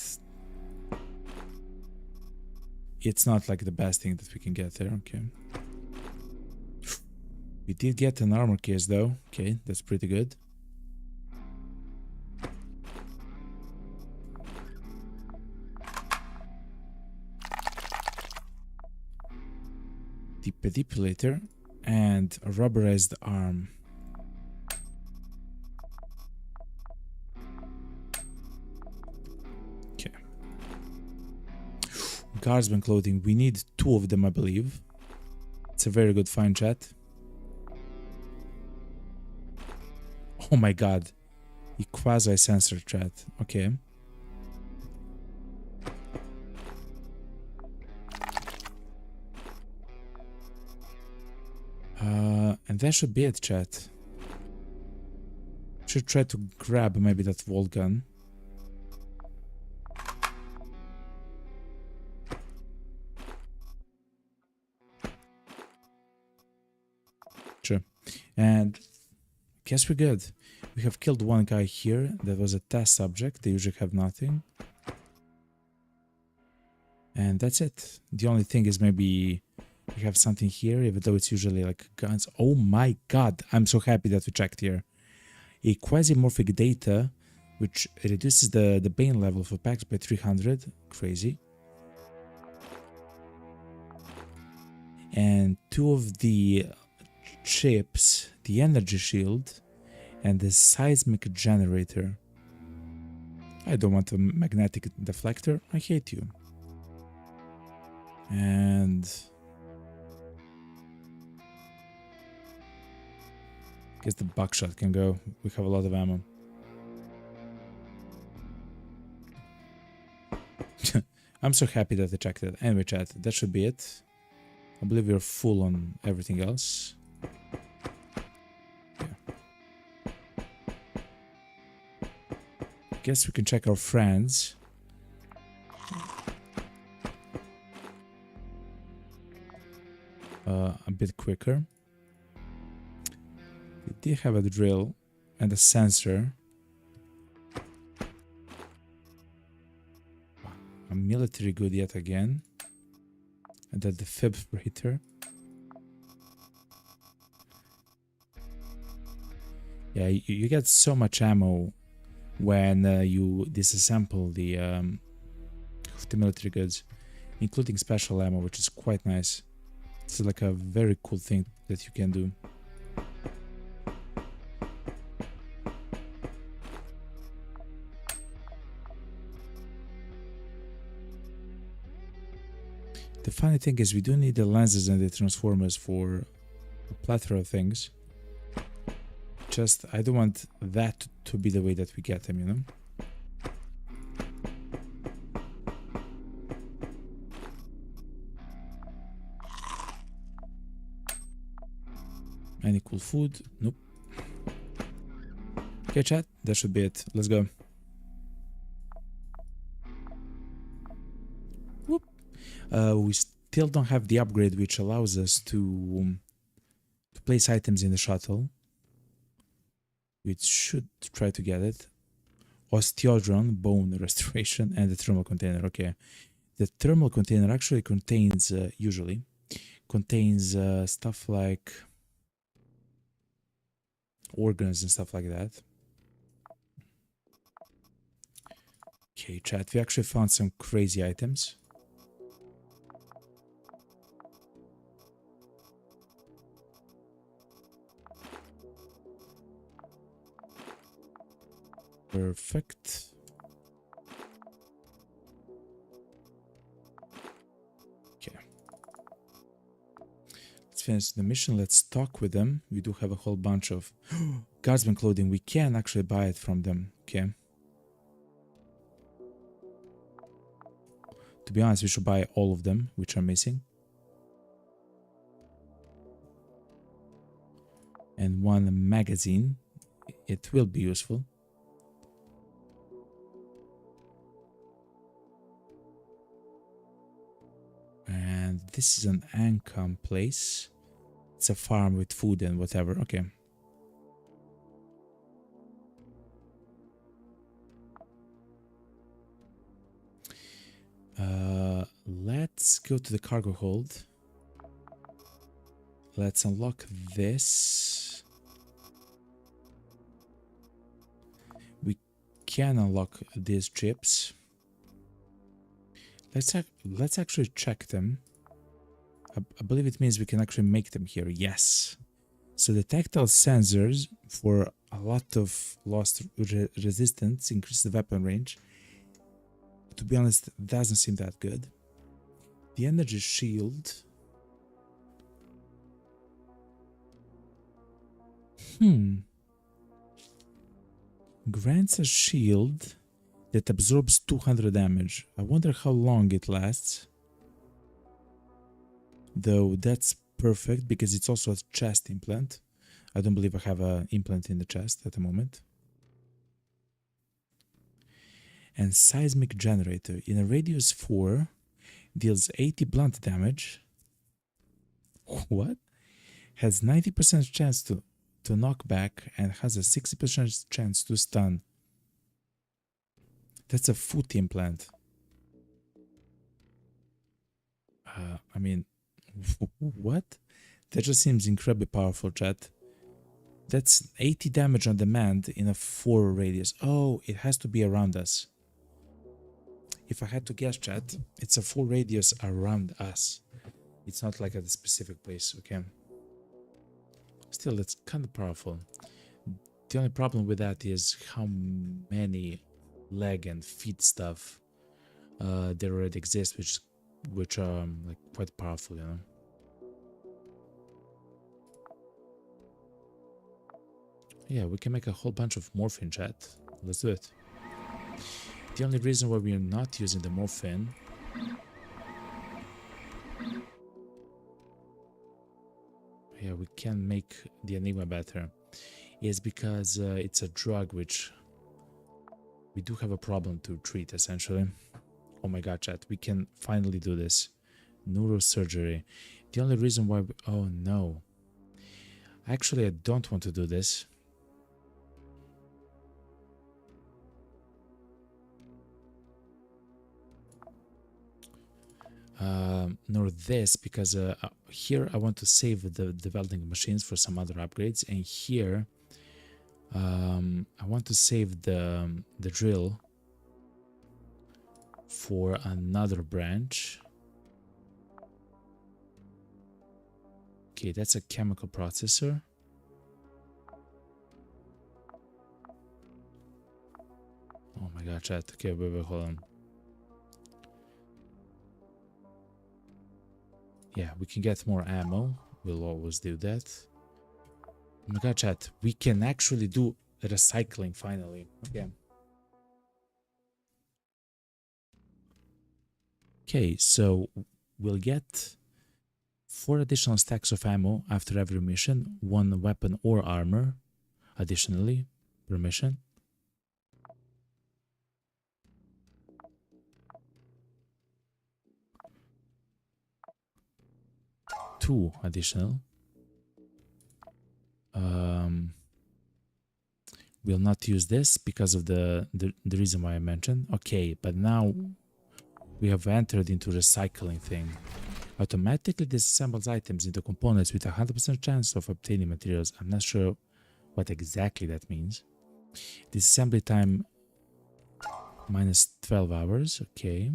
it's not like the best thing that we can get there. Okay. We did get an armor case though. Okay, that's pretty good. The pedipulator and a rubberized arm. Okay. Guardsman clothing. We need 2 of them, I believe. It's a very good find, chat. Oh my god. A quasi sensor, chat. Okay. And that should be it, chat. Should try to grab maybe that vault gun. Sure. And guess we're good. We have killed one guy here. That was a test subject. They usually have nothing. And that's it. The only thing is maybe we have something here, even though it's usually like guns. Oh my god, I'm so happy that we checked here. A quasimorphic data, which reduces the bane level for packs by 300. Crazy. And 2 of the chips, the energy shield and the seismic generator. I don't want a magnetic deflector. I hate you. And guess the buckshot can go. We have a lot of ammo. I'm so happy that I checked it. Anyway, chat, that should be it. I believe we're full on everything else. Yeah. Guess we can check our friends. A bit quicker. We did have a drill and a sensor. A military good yet again. And the defibrillator. Yeah, you get so much ammo when you disassemble the military goods, including special ammo, which is quite nice. It's like a very cool thing that you can do. The funny thing is we do need the lenses and the transformers for a plethora of things. Just, I don't want that to be the way that we get them, you know? Any cool food? Nope. Okay, chat, that should be it. Let's go. Whoop. We still don't have the upgrade which allows us to place items in the shuttle. We should try to get it. Osteodron, bone restoration, and the thermal container. Okay. The thermal container actually contains, usually, contains stuff like organs and stuff like that. Okay, chat, we actually found some crazy items. Perfect. Okay. Let's finish the mission. Let's talk with them. We do have a whole bunch of guardsman clothing. We can actually buy it from them. Okay. To be honest, we should buy all of them, which are missing. And one magazine. It will be useful. And this is an Ancom place. It's a farm with food and whatever. Okay. Let's go to the cargo hold. Let's unlock this. We can unlock these chips. Let's actually check them. I believe it means we can actually make them here. Yes. So the tactile sensors for a lot of lost resistance increase the weapon range. To be honest, doesn't seem that good. The energy shield. Grants a shield that absorbs 200 damage. I wonder how long it lasts. Though that's perfect because it's also a chest implant. I don't believe I have an implant in the chest at the moment. And seismic generator in a radius 4 deals 80 blunt damage. What? Has 90% chance to knock back and has a 60% chance to stun. That's a foot implant. I mean, what? That just seems incredibly powerful, chat. That's 80 damage on demand in a 4 radius. Oh, it has to be around us. If I had to guess, chat, it's a 4 radius around us. It's not like at a specific place, okay? Still, it's kind of powerful. The only problem with that is how many leg and feet stuff. They already exist, which are like quite powerful, you know. Yeah, we can make a whole bunch of morphine, chat. Let's do it. The only reason why we are not using the morphine we can make the Enigma better is because it's a drug which we do have a problem to treat, essentially. Oh my god, chat, we can finally do this. Neurosurgery. The only reason why oh no. Actually, I don't want to do this. Nor this, because here I want to save the welding machines for some other upgrades, and here I want to save the drill for another branch. Okay, that's a chemical processor. Oh my god, chat. Okay, wait, hold on. Yeah, we can get more ammo. We'll always do that. Oh my god, chat. We can actually do recycling finally. Okay. Okay, so we'll get 4 additional stacks of ammo after every mission, 1 weapon or armor additionally per mission. Two additional. We'll not use this because of the reason why I mentioned. Okay, but now we have entered into recycling thing. Automatically disassembles items into components with a 100% chance of obtaining materials. I'm not sure what exactly that means. Disassembly time minus 12 hours. Okay.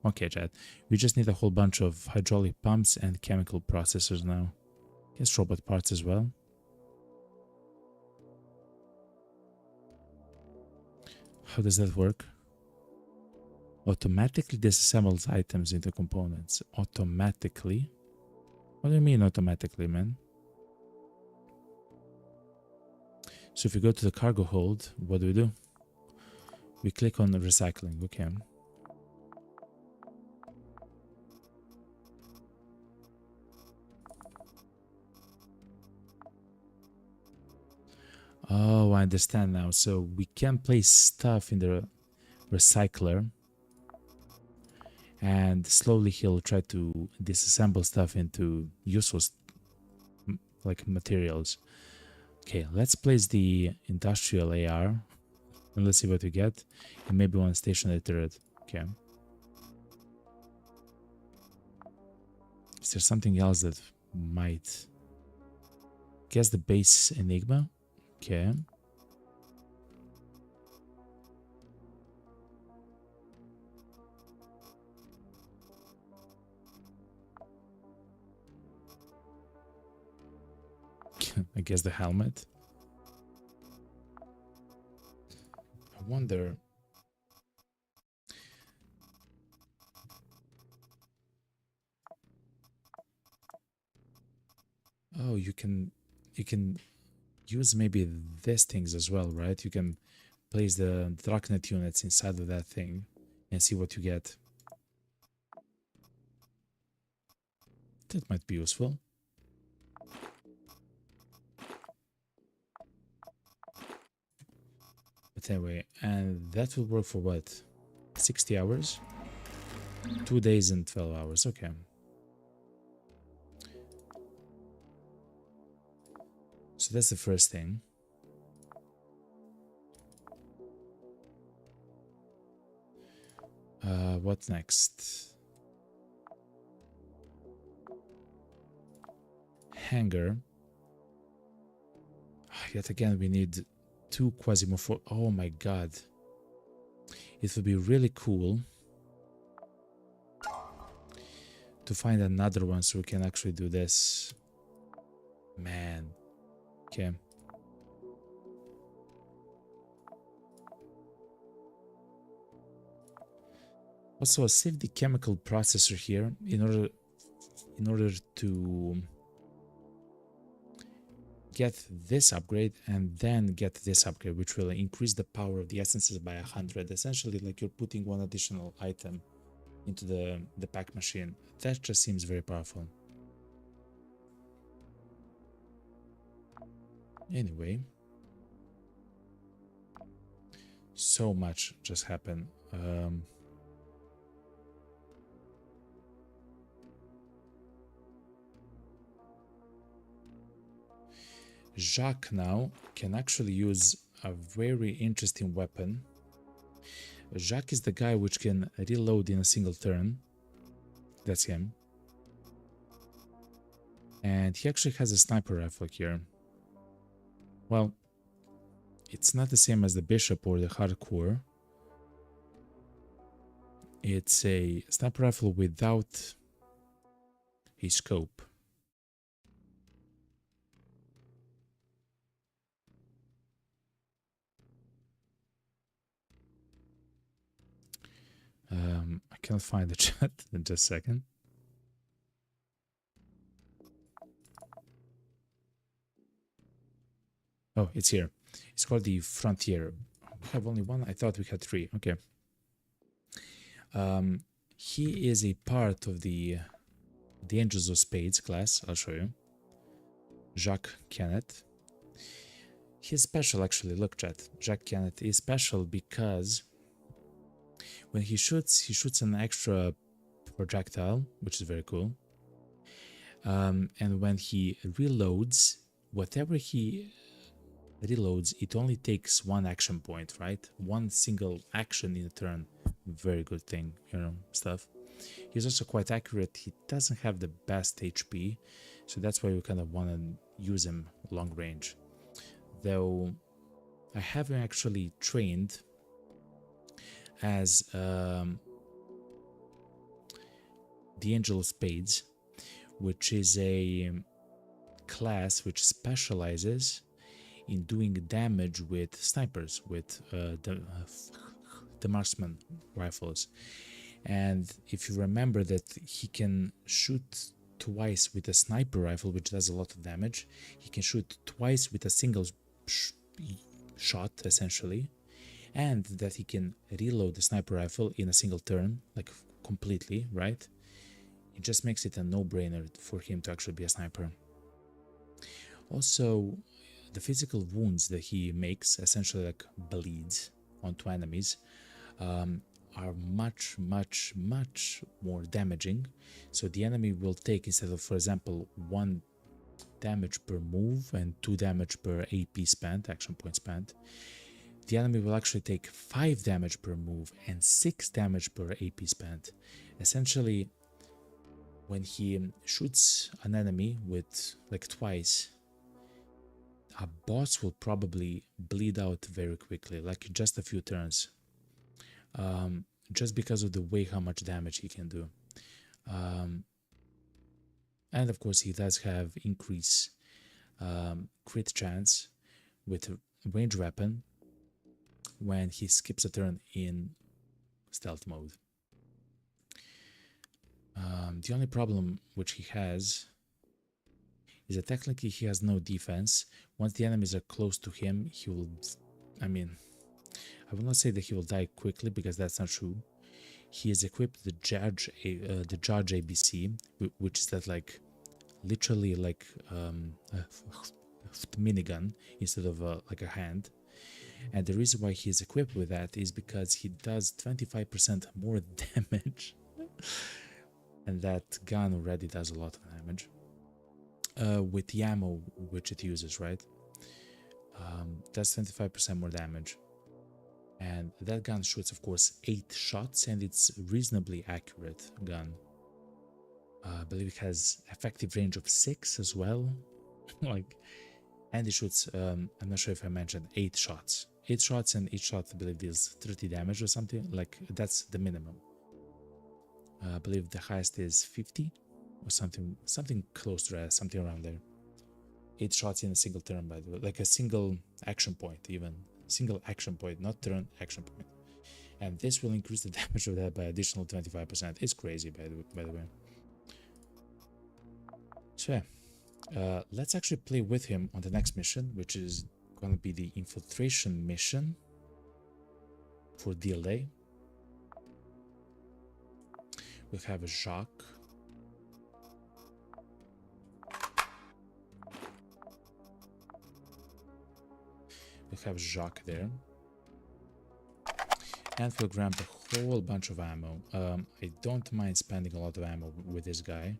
Okay, chat. We just need a whole bunch of hydraulic pumps and chemical processors now. Guess robot parts as well. How does that work? Automatically disassembles items into components. Automatically? What do you mean automatically, man? So if we go to the cargo hold, what do? We click on the recycling. Okay. Oh, I understand now. So we can place stuff in the recycler, and slowly he'll try to disassemble stuff into useful like materials. Okay, let's place the industrial AR and let's see what we get, and maybe one stationary turret. Okay. Is there something else that might? Guess the base Enigma. Okay. I guess the helmet. I wonder. Oh, you can use maybe these things as well, right? You can place the Drachnet units inside of that thing and see what you get. That might be useful. But anyway, and that will work for what? 60 hours? 2 days and 12 hours, okay. So that's the first thing. What's next? Hangar. Yet again, we need 2 Quasimorph. Oh my god. It would be really cool to find another one so we can actually do this. Man, Okay. Also, save the chemical processor here in order to get this upgrade and then get this upgrade, which will increase the power of the essences by 100. Essentially, like you're putting one additional item into the pack machine. That just seems very powerful. Anyway, so much just happened. Jacques now can actually use a very interesting weapon. Jacques is the guy which can reload in a single turn. That's him. And he actually has a sniper rifle here. Well, it's not the same as the Bishop or the Hardcore. It's a sniper rifle without a scope. I cannot find the chat in just a second. Oh, it's here. It's called the Frontier. We have only one? I thought we had three. Okay. He is a part of the Angels of Spades class. I'll show you. Jacques Kenneth. He's special, actually. Look, chat. Jacques Kenneth is special because when he shoots an extra projectile, which is very cool. And when he reloads, whatever he reloads, it only takes one action point, right? One single action in a turn. Very good thing, you know, stuff. He's also quite accurate. He doesn't have the best HP, so that's why we kind of want to use him long range. Though I haven't actually trained as the Angel of Spades, which is a class which specializes in doing damage with snipers, with the marksman rifles. And if you remember that he can shoot twice with a sniper rifle, which does a lot of damage, he can shoot twice with a single shot, essentially, and that he can reload the sniper rifle in a single turn, like completely, right? It just makes it a no-brainer for him to actually be a sniper. Also, the physical wounds that he makes, essentially like bleeds onto enemies, are much more damaging. So the enemy will take, instead of, for example, 1 damage per move and 2 damage per AP spent, action point spent, the enemy will actually take 5 damage per move and 6 damage per AP spent. Essentially, when he shoots an enemy with like twice, a boss will probably bleed out very quickly, like in just a few turns, just because of the way how much damage he can do. And of course, he does have increase crit chance with a range weapon when he skips a turn in stealth mode. The only problem which he has is that technically he has no defense. Once the enemies are close to him, he will, I mean, I will not say that he will die quickly, because that's not true. He is equipped the Judge ABC, which is that like literally like a minigun instead of like a hand. And the reason why he is equipped with that is because he does 25% more damage. And that gun already does a lot of damage. With the ammo which it uses, right? That's 25% more damage. And that gun shoots, of course, 8 shots, and it's reasonably accurate gun. I believe it has effective range of 6 as well. Like, and it shoots, I'm not sure if I mentioned, 8 shots. 8 shots, and each shot, I believe, deals 30 damage or something. Like, that's the minimum. I believe the highest is 50 or something close to that, something around there. 8 shots in a single turn, by the way, like a single action point, even single action point, not turn, action point. And this will increase the damage of that by additional 25%. It's crazy, by the way. So yeah, let's actually play with him on the next mission, which is going to be the infiltration mission for DLA. We'll have a Jacques. We'll have Jacques there. And we'll grab a whole bunch of ammo. I don't mind spending a lot of ammo with this guy.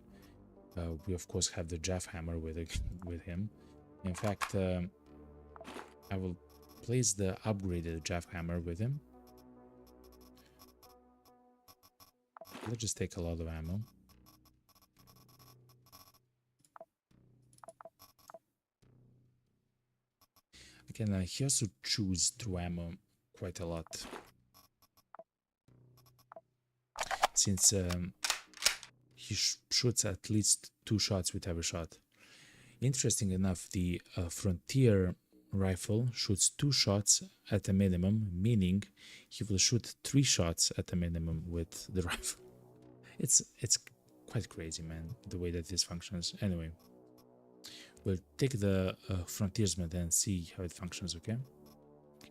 We of course have the Jeff hammer with him. In fact, I will place the upgraded Jeff hammer with him. Let's just take a lot of ammo. Again, he also chews through ammo quite a lot, since he shoots at least 2 shots with every shot. Interesting enough, the Frontier rifle shoots 2 shots at a minimum, meaning he will shoot 3 shots at a minimum with the rifle. It's quite crazy, man, the way that this functions. Anyway, we'll take the Frontiersman and see how it functions, okay?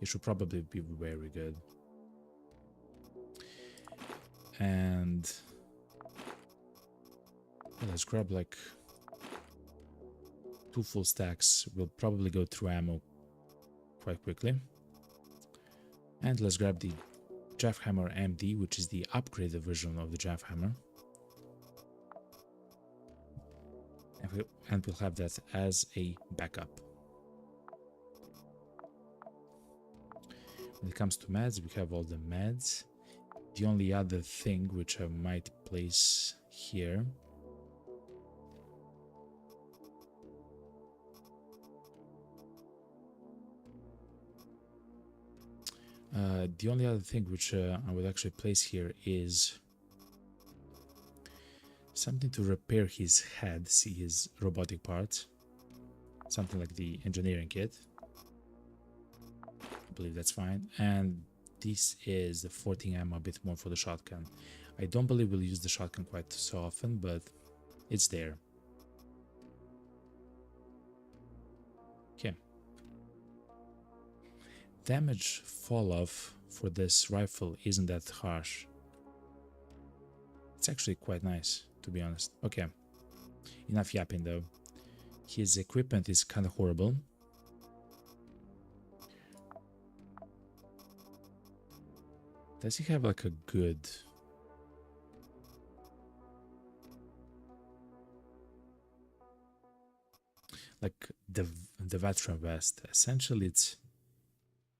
It should probably be very good. And let's grab like 2 full stacks. We'll probably go through ammo quite quickly. And let's grab the Jeff Hammer MD, which is the upgraded version of the Jeff Hammer. And we'll have that as a backup. When it comes to meds, we have all the meds. The only other thing which I might place here I would actually place here is something to repair his head, see his robotic parts, something like the engineering kit. I believe that's fine. And this is the 14 ammo, a bit more for the shotgun. I don't believe we'll use the shotgun quite so often, but it's there. Okay. Damage fall off for this rifle isn't that harsh. It's actually quite nice, to be honest. Okay. Enough yapping though. His equipment is kind of horrible. Does he have like a good... like the veteran vest? Essentially it's...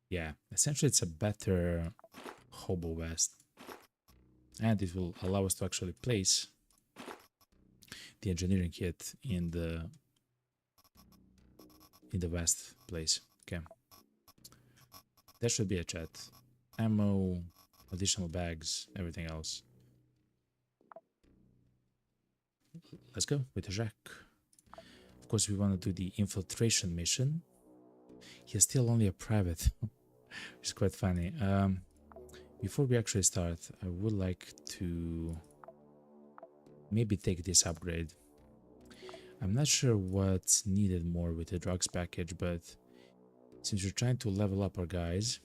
yeah, essentially it's a better hobo vest. And it will allow us to actually place the engineering kit in the vest place. Okay. There should be a chat. Ammo, additional bags, everything else. Let's go with the Jacques. Of course, we want to do the infiltration mission. He's still only a private, which is quite funny. Before we actually start, I would like to maybe take this upgrade. I'm not sure what's needed more with the drugs package, but since we're trying to level up our guys,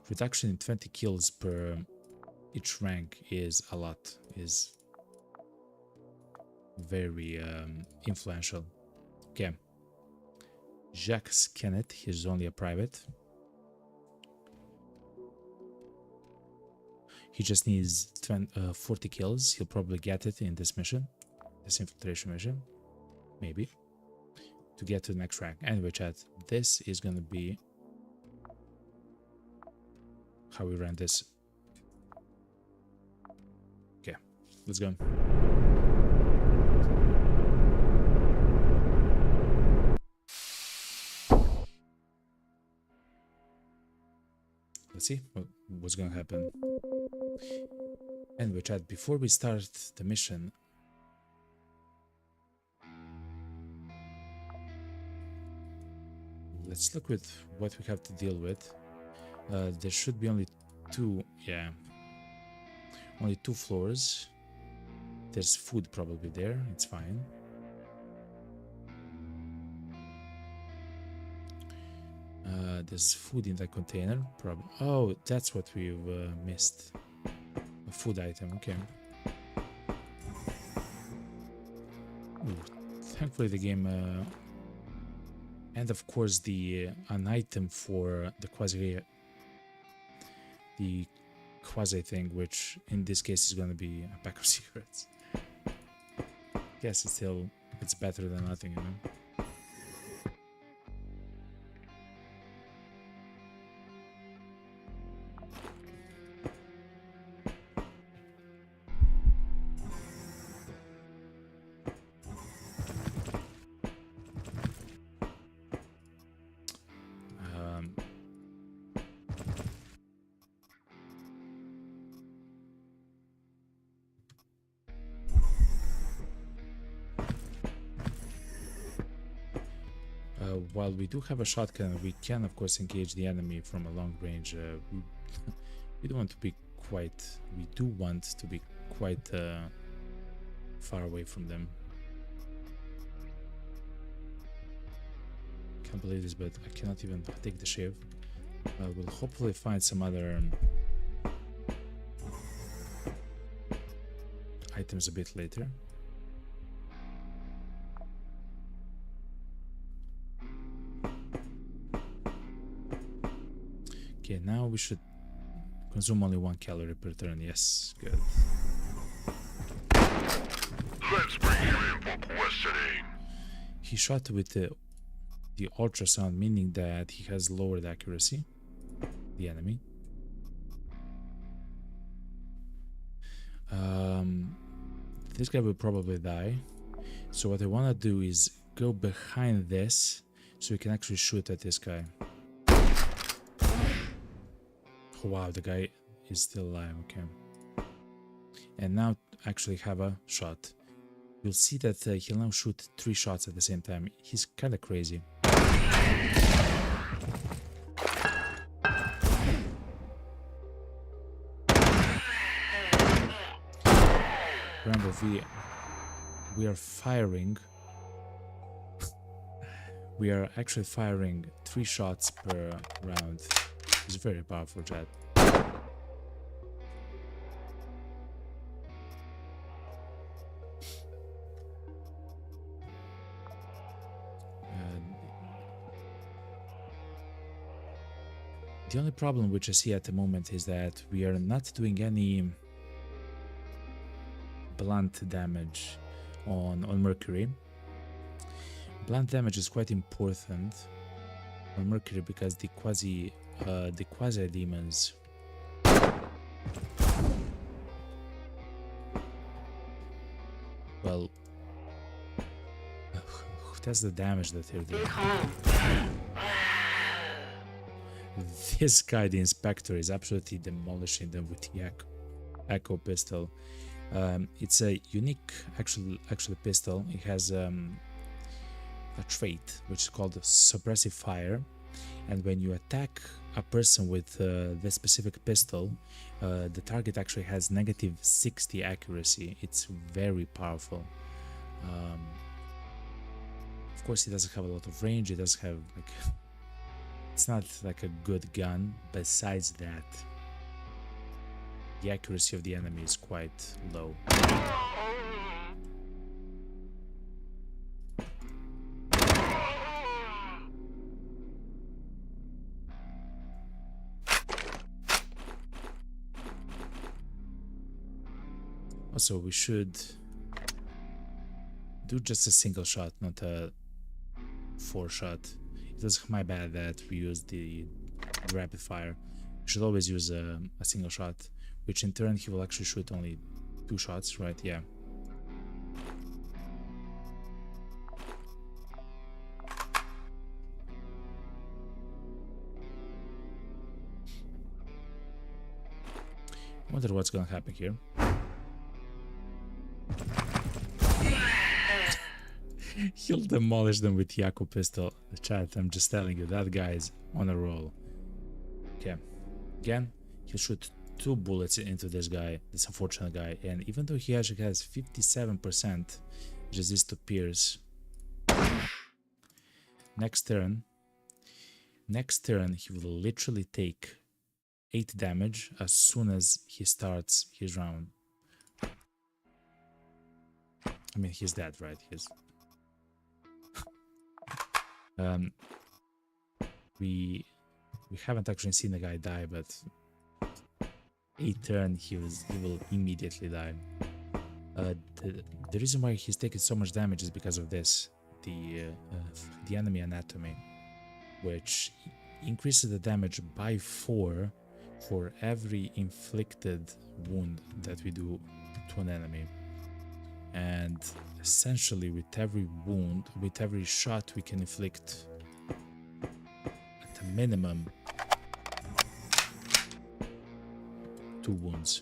reduction in 20 kills per each rank is a lot, is very influential. Okay. Jacques Kenneth, he's only a private. He just needs 40 kills. He'll probably get it in this mission, this infiltration mission, maybe, to get to the next rank. Anyway, chat, this is gonna be how we run this. Okay, let's go. Let's see what's gonna happen. Anyway, chat, before we start the mission, let's look with what we have to deal with. There should be only two, yeah, only 2 floors. There's food probably there, it's fine. There's food in that container, probably. Oh, that's what we've missed. A food item, okay. Ooh, thankfully the game... and of course the an item for the quasi thing, which in this case is gonna be a pack of cigarettes. Guess it's better than nothing, you know. While we do have a shotgun, we can of course engage the enemy from a long range. We do want to be quite far away from them. Can't believe this, but I cannot even take the shiv. We'll hopefully find some other items a bit later. Okay, now we should consume only 1 calorie per turn. Yes, good. Let's bring you in for questioning. He shot with the ultrasound, meaning that he has lowered accuracy, the enemy. This guy will probably die. So what I want to do is go behind this so we can actually shoot at this guy. Oh, wow, the guy is still alive, okay. And now actually have a shot. You'll see that he'll now shoot 3 shots at the same time. He's kind of crazy. Remember, we are firing. We are actually firing 3 shots per round. It's very powerful, chat. The only problem which I see at the moment is that we are not doing any blunt damage on Mercury. Blunt damage is quite important on Mercury because the quasi demons well, that's the damage that they're doing. This guy, the inspector, is absolutely demolishing them with the echo pistol. It's a unique actually pistol. It has a trait which is called suppressive fire, and when you attack a person with this specific pistol, the target actually has -60 accuracy. It's very powerful. Of course, it doesn't have a lot of range. It doesn't have like it's not like a good gun. Besides that, the accuracy of the enemy is quite low. Also, we should do just a single shot, not a 4 shot. It was my bad that we used the rapid fire. We should always use a single shot, which in turn he will actually shoot only 2 shots, right? Yeah. I wonder what's gonna happen here. He'll demolish them with Yaku pistol. Chat, I'm just telling you, that guy's on a roll. Okay. Again, he'll shoot 2 bullets into this guy, this unfortunate guy, and even though he actually has 57% resist to pierce, next turn he will literally take 8 damage as soon as he starts his round. I mean, he's dead, right? He's we haven't actually seen the guy die, but 8th turn he will immediately die. The reason why he's taking so much damage is because of this, the enemy anatomy, which increases the damage by 4 for every inflicted wound that we do to an enemy. And essentially with every wound, with every shot, we can inflict at a minimum 2 wounds.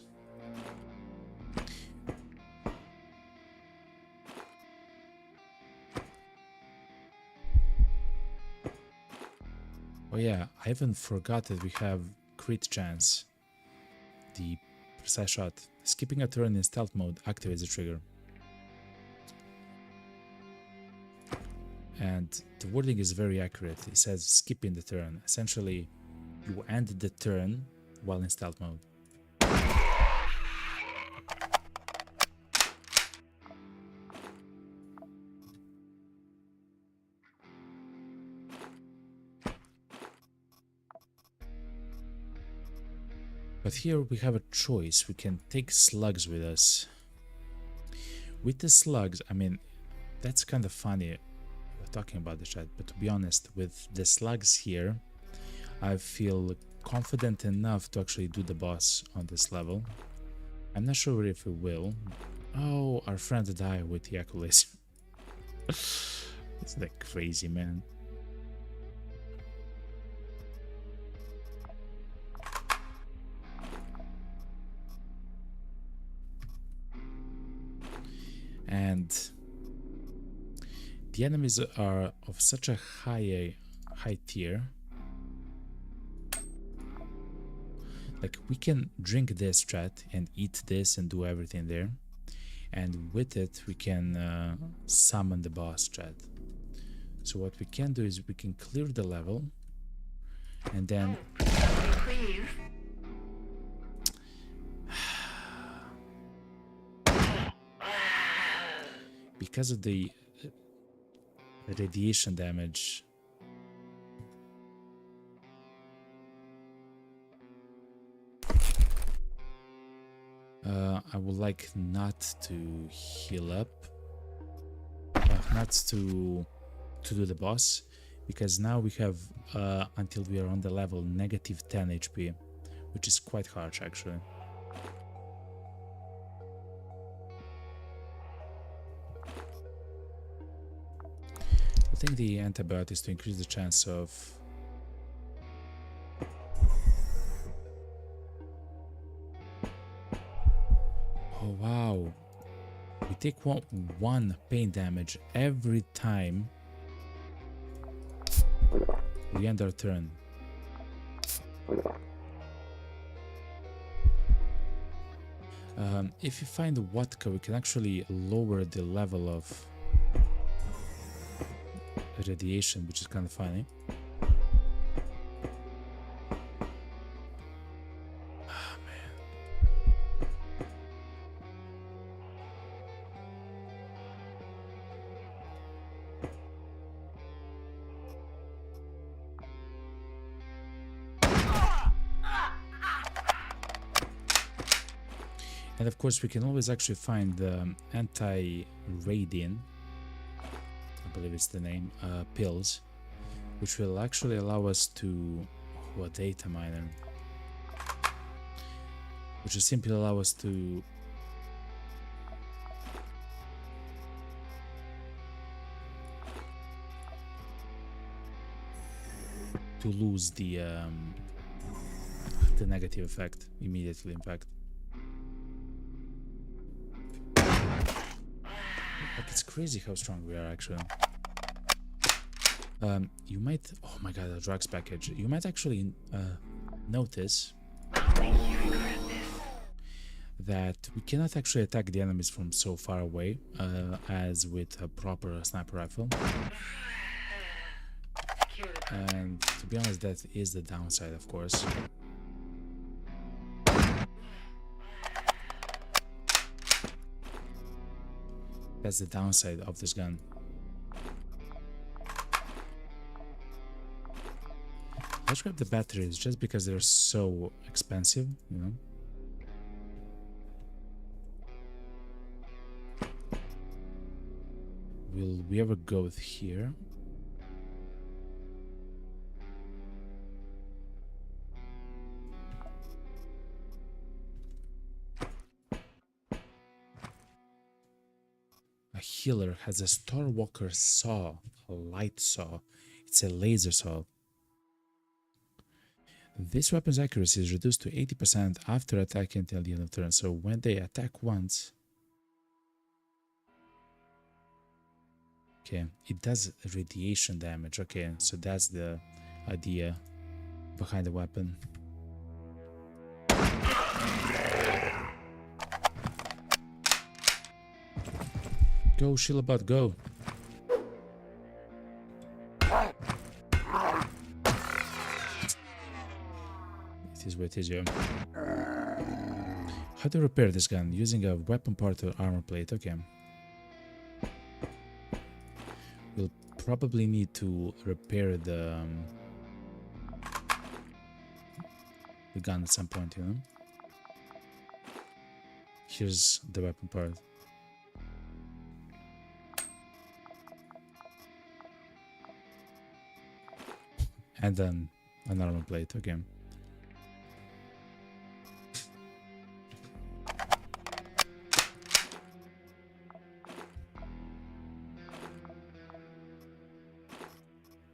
Oh yeah, I even forgot that we have crit chance. The precise shot. Skipping a turn in stealth mode activates the trigger. And the wording is very accurate. It says skipping the turn. Essentially, you end the turn while in stealth mode. But here we have a choice. We can take slugs with us. With the slugs, I mean, that's kind of funny talking about the chat, but to be honest, with the slugs here, I feel confident enough to actually do the boss on this level. I'm not sure if we will. Oh, our friend died with the Acolyte. It's like crazy, man. And the enemies are of such a high tier. Like, we can drink this, chat, and eat this and do everything there. And with it, we can summon the boss, chat. So what we can do is we can clear the level. And then... Please. because of the radiation damage, I would like not to heal up, not to do the boss, because now we have until we are on the level negative 10 HP, which is quite harsh actually. I think the antibiotic is to increase the chance of oh wow, we take one pain damage every time we end our turn. If you find the vodka, we can actually lower the level of radiation, which is kind of funny. Oh, man. And of course, we can always actually find the anti-radiant, I believe it's the name, pills, which will actually allow us to a data miner, which will simply allow us to lose the negative effect immediately, in fact. Like, it's crazy how strong we are actually. You might, oh my god, a drugs package. You might actually notice I'll make you regret this. that we cannot actually attack the enemies from so far away as with a proper sniper rifle. Secure the perimeter. And to be honest, that is the downside, of course. That's the downside of this gun. Let's grab the batteries just because they're so expensive, you know. Will we ever go with here? A healer has a Starwalker saw, a light saw. It's a laser saw. This weapon's accuracy is reduced to 80% after attacking until the end of turn. So when they attack once, okay, it does radiation damage. Okay, so that's the idea behind the weapon. Go, Shilabot, go. It is what it is, yeah. How to repair this gun? Using a weapon part or armor plate. Okay. We'll probably need to repair the gun at some point, you know? Here's the weapon part. And then an armor plate, okay.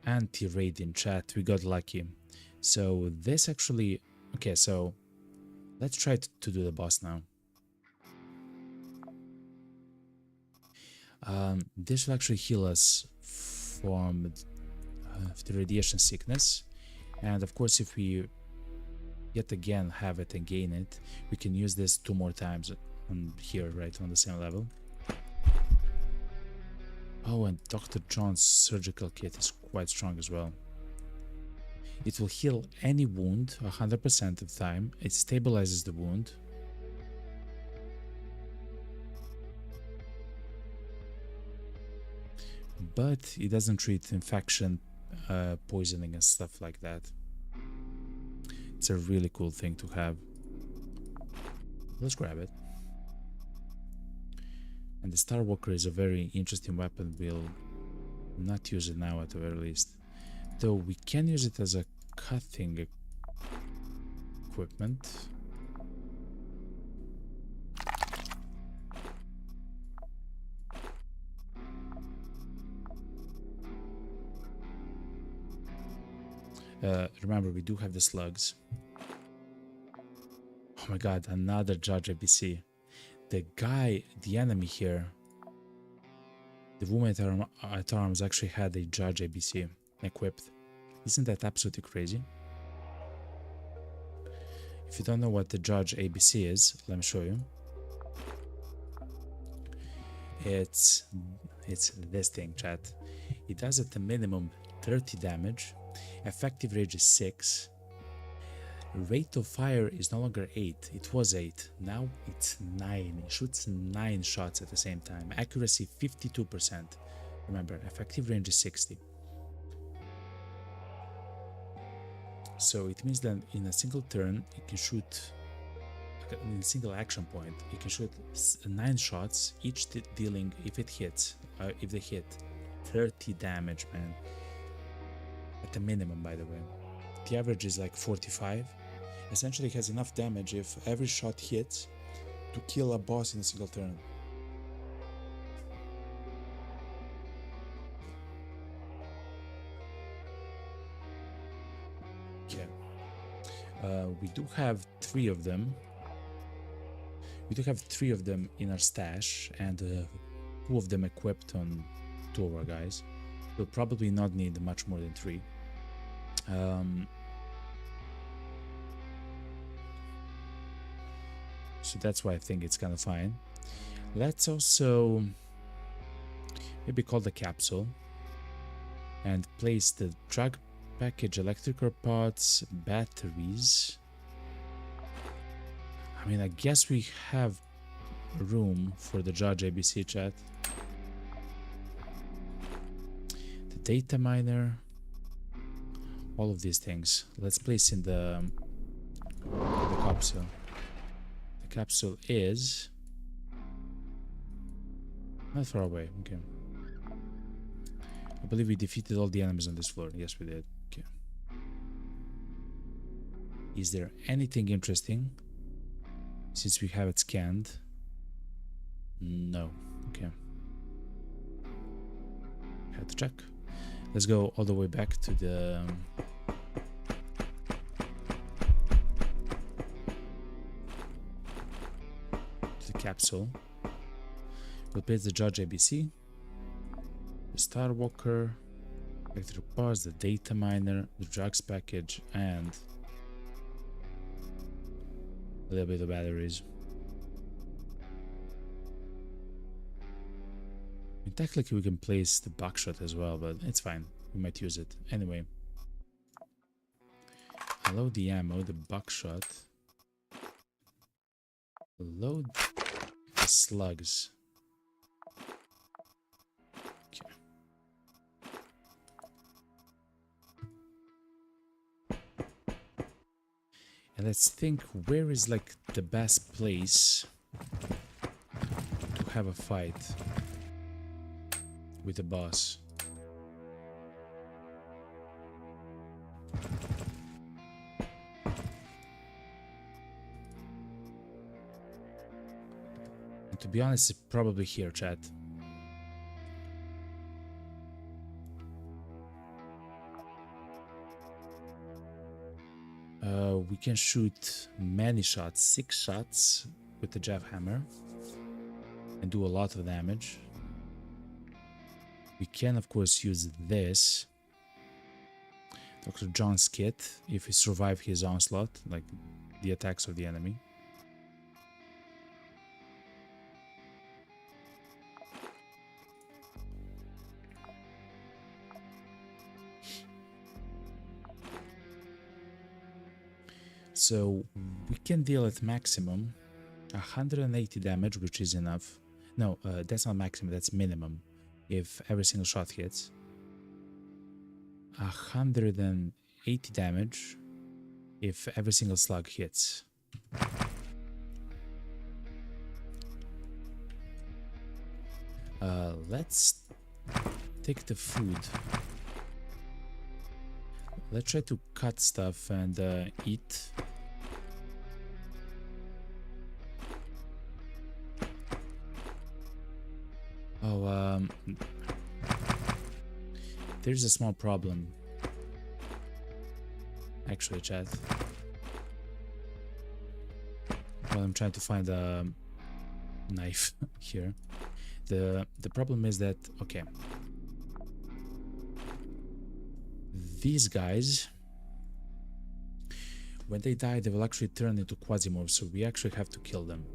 Anti-raid in chat, we got lucky. So this actually, okay, so let's try to do the boss now. This will actually heal us from the radiation sickness, and of course if we yet again have it and gain it, we can use this 2 more times on here, right on the same level. Oh, and Dr. John's surgical kit is quite strong as well. It will heal any wound 100% of the time. It stabilizes the wound. But it doesn't treat infection, poisoning and stuff like that. It's a really cool thing to have. Let's grab it. And the Starwalker is a very interesting weapon. We'll not use it now at the very least. Though we can use it as a cutting equipment. Remember, we do have the slugs. Oh my god, another Judge ABC. The guy, the enemy here, the woman at arms actually had a Judge ABC equipped. Isn't that absolutely crazy? If you don't know what the Judge ABC is, let me show you. It's this thing, chat. It does at the minimum 30 damage. Effective range is 6. Rate of fire is no longer 8. It was 8. Now it's 9. It shoots 9 shots at the same time. Accuracy 52%. Remember, effective range is 60. So it means that in a single turn, it can shoot, in a single action point, it can shoot 9 shots, each dealing, if it hits, if they hit, 30 damage, man. At the minimum, by the way. The average is like 45. Essentially, it has enough damage if every shot hits to kill a boss in a single turn. Okay. We do have 3 of them. We do have 3 of them in our stash, and 2 of them equipped on 2 of our guys. We'll probably not need much more than 3. So that's why I think it's kind of fine. Let's also maybe call the capsule and place the drug package, electrical parts, batteries. I mean, I guess we have room for the Judge ABC chat. The data miner. All of these things. Let's place in the capsule. The capsule is not far away. Okay. I believe we defeated all the enemies on this floor. Yes, we did. Okay. Is there anything interesting? Since we have it scanned. No. Okay. Have to check. Let's go all the way back to the capsule. We'll place the Judge ABC, the Star Walker, electric parts, the data miner, the drugs package, and a little bit of batteries. And technically we can place the buckshot as well, but it's fine. We might use it. Anyway. Load the ammo, the buckshot. Load the slugs. Okay. And let's think, where is like the best place to have a fight with the boss? And to be honest, it's probably here, chat. We can shoot many shots, 6 shots with the javelhammer and do a lot of damage. We can of course use this Dr. John's kit if he survived his onslaught, like the attacks of the enemy. So we can deal at maximum 180 damage, which is enough. No, that's not maximum, that's minimum. If every single shot hits. 180 damage if every single slug hits. Let's take the food. Let's try to cut stuff and eat. Oh, there's a small problem. Actually, chat. Well, I'm trying to find a knife here. The problem is that, okay, these guys, when they die, they will actually turn into Quasimorphs, so we actually have to kill them.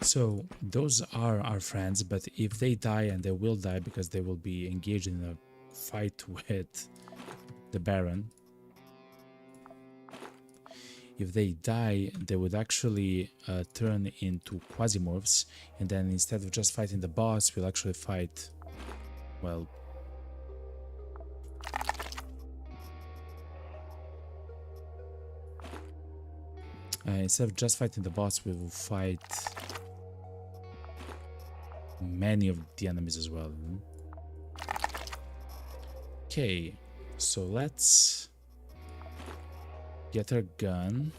So those are our friends, but if they die, and they will die because they will be engaged in a fight with the Baron, if they die, they would actually turn into Quasimorphs, and then instead of just fighting the boss, we'll actually fight, well, instead of just fighting the boss, we will fight many of the enemies as well. Okay, so let's get our gun.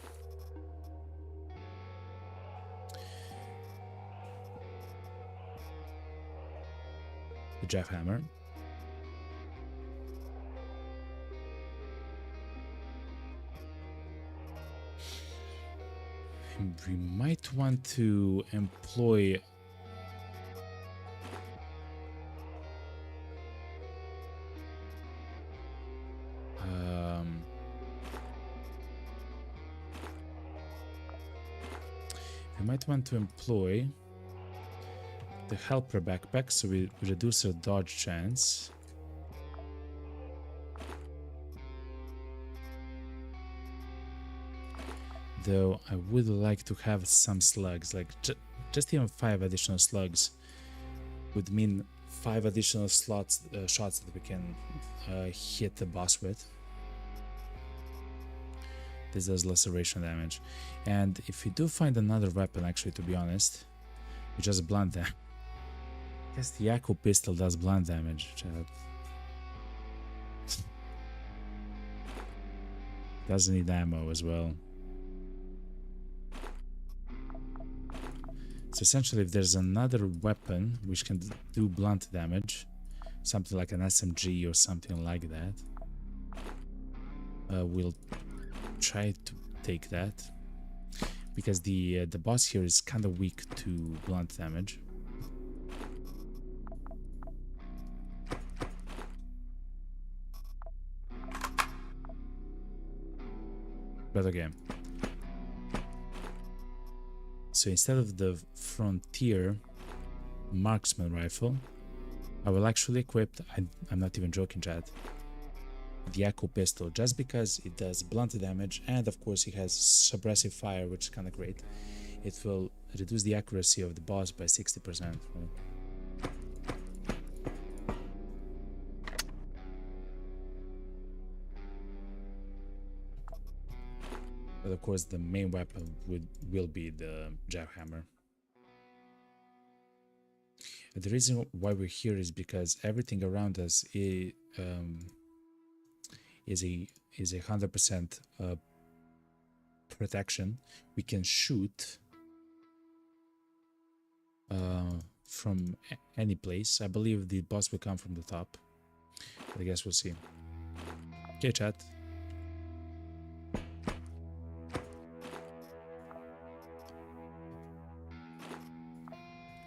the jackhammer. We might want to employ the helper backpack, so we reduce our dodge chance. Though I would like to have some slugs, like just even 5 additional slugs would mean 5 additional shots that we can hit the boss with. This does laceration damage, and if we do find another weapon, actually, to be honest, we just blunt them. I guess the Echo pistol does blunt damage. Doesn't need ammo as well. So essentially, if there's another weapon which can do blunt damage, something like an SMG or something like that, we'll try to take that, because the boss here is kind of weak to blunt damage. But okay. So instead of the Frontier Marksman rifle, I will actually equip, I'm not even joking, chat, the Echo pistol, just because it does blunt damage, and of course it has suppressive fire, which is kind of great. It will reduce the accuracy of the boss by 60%. Right? But of course the main weapon will be the jackhammer. The reason why we're here is because everything around us is a 100% protection. We can shoot from any place. I believe the boss will come from the top. But I guess we'll see. Okay, chat.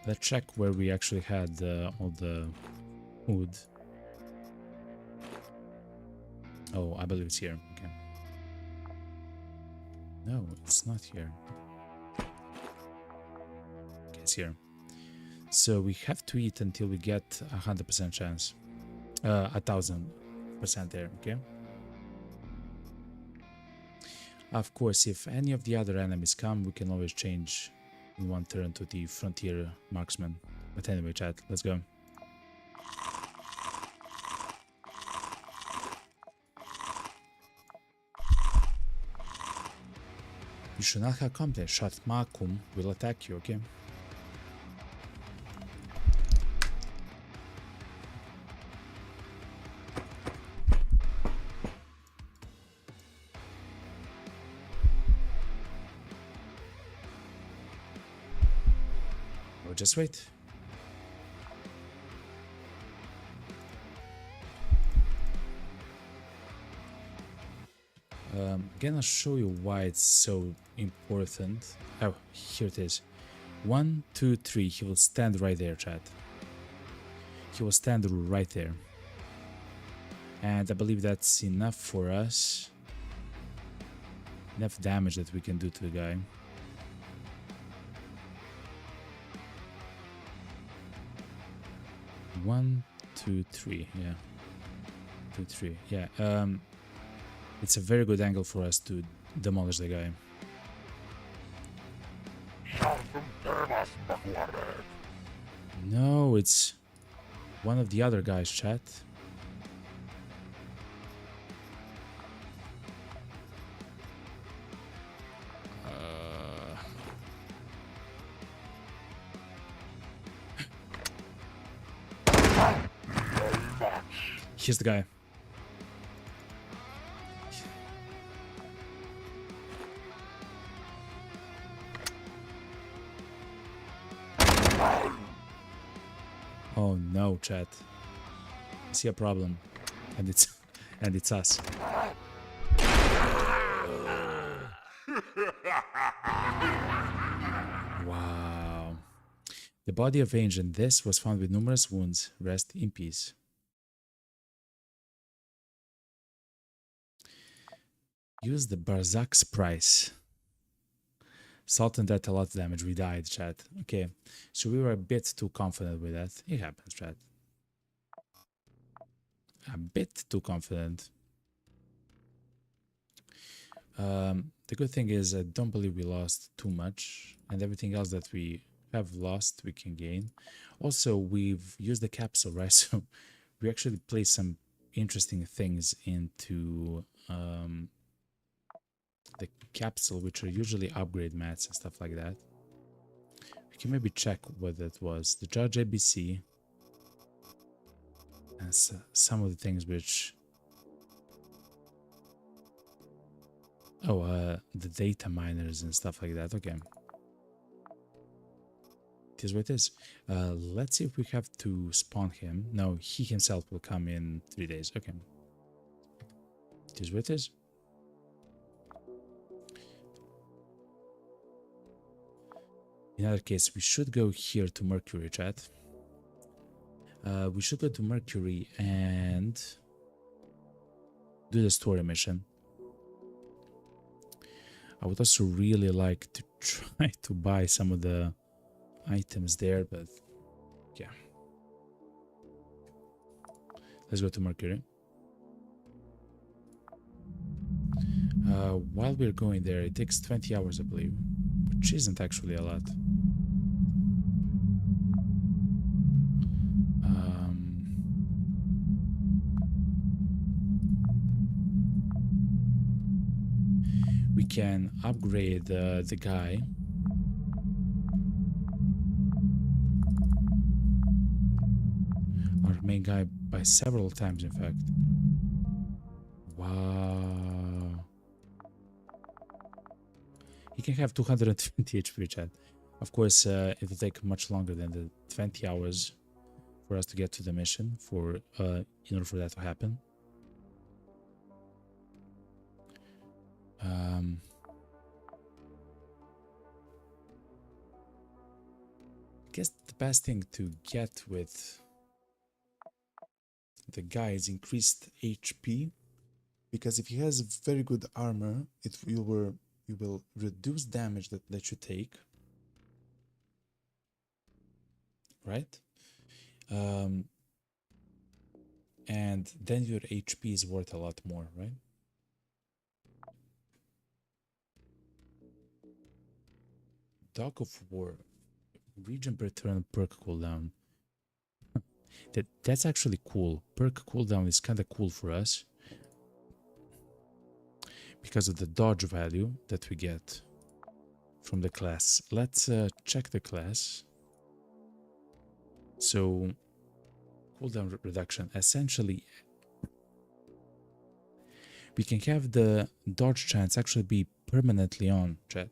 Let's check where we actually had all the wood. Oh, I believe it's here. Okay. No, it's not here. Okay, it's here. So we have to eat until we get 100% chance. 1000% there, okay? Of course, if any of the other enemies come, we can always change in one turn to the Frontier Marksman. But anyway, chat, let's go. You should not have come there. Shot Makum will attack you, okay? Oh, just wait. Again, I'll show you why it's so important. Oh, here it is. 1, 2, 3. He will stand right there, chat. He will stand right there. And I believe that's enough for us. Enough damage that we can do to the guy. One, 2, 3. Yeah. 2, 3. Yeah. It's a very good angle for us to demolish the guy. No, it's one of the other guys, chat. Here's the guy. Oh no, chat. I see a problem. And it's and it's us. Wow. The body of Ancient this was found with numerous wounds. Rest in peace. Use the Barzak's price. Sultan dealt a lot of damage. We died, chat. Okay. So we were a bit too confident with that. It happens, chat. A bit too confident. The good thing is I don't believe we lost too much, and everything else that we have lost we can gain. Also, we've used the capsule, right? So we actually placed some interesting things into the capsule, which are usually upgrade mats and stuff like that. We can maybe check what that was. The Judge ABC and some of the things which... Oh, the data miners and stuff like that. Okay. It is what it is. Let's see if we have to spawn him. No, he himself will come in 3 days. Okay. It is what it is. In other case, we should go here to Mercury, chat. We should go to Mercury and do the story mission. I would also really like to try to buy some of the items there, but yeah. Let's go to Mercury. While we're going there, it takes 20 hours, I believe, which isn't actually a lot. We can upgrade the guy. Our main guy by several times, in fact. Wow. He can have 220 HP, chat. Of course, it will take much longer than the 20 hours for us to get to the mission in order for that to happen. I guess the best thing to get with the guy is increased HP, because if he has very good armor, you will reduce damage that you take, right? And then your HP is worth a lot more, right? Dog of War, region per turn, perk cooldown. That's actually cool. Perk cooldown is kind of cool for us because of the dodge value that we get from the class. Let's check the class. So cooldown reduction, essentially we can have the dodge chance actually be permanently on, chat.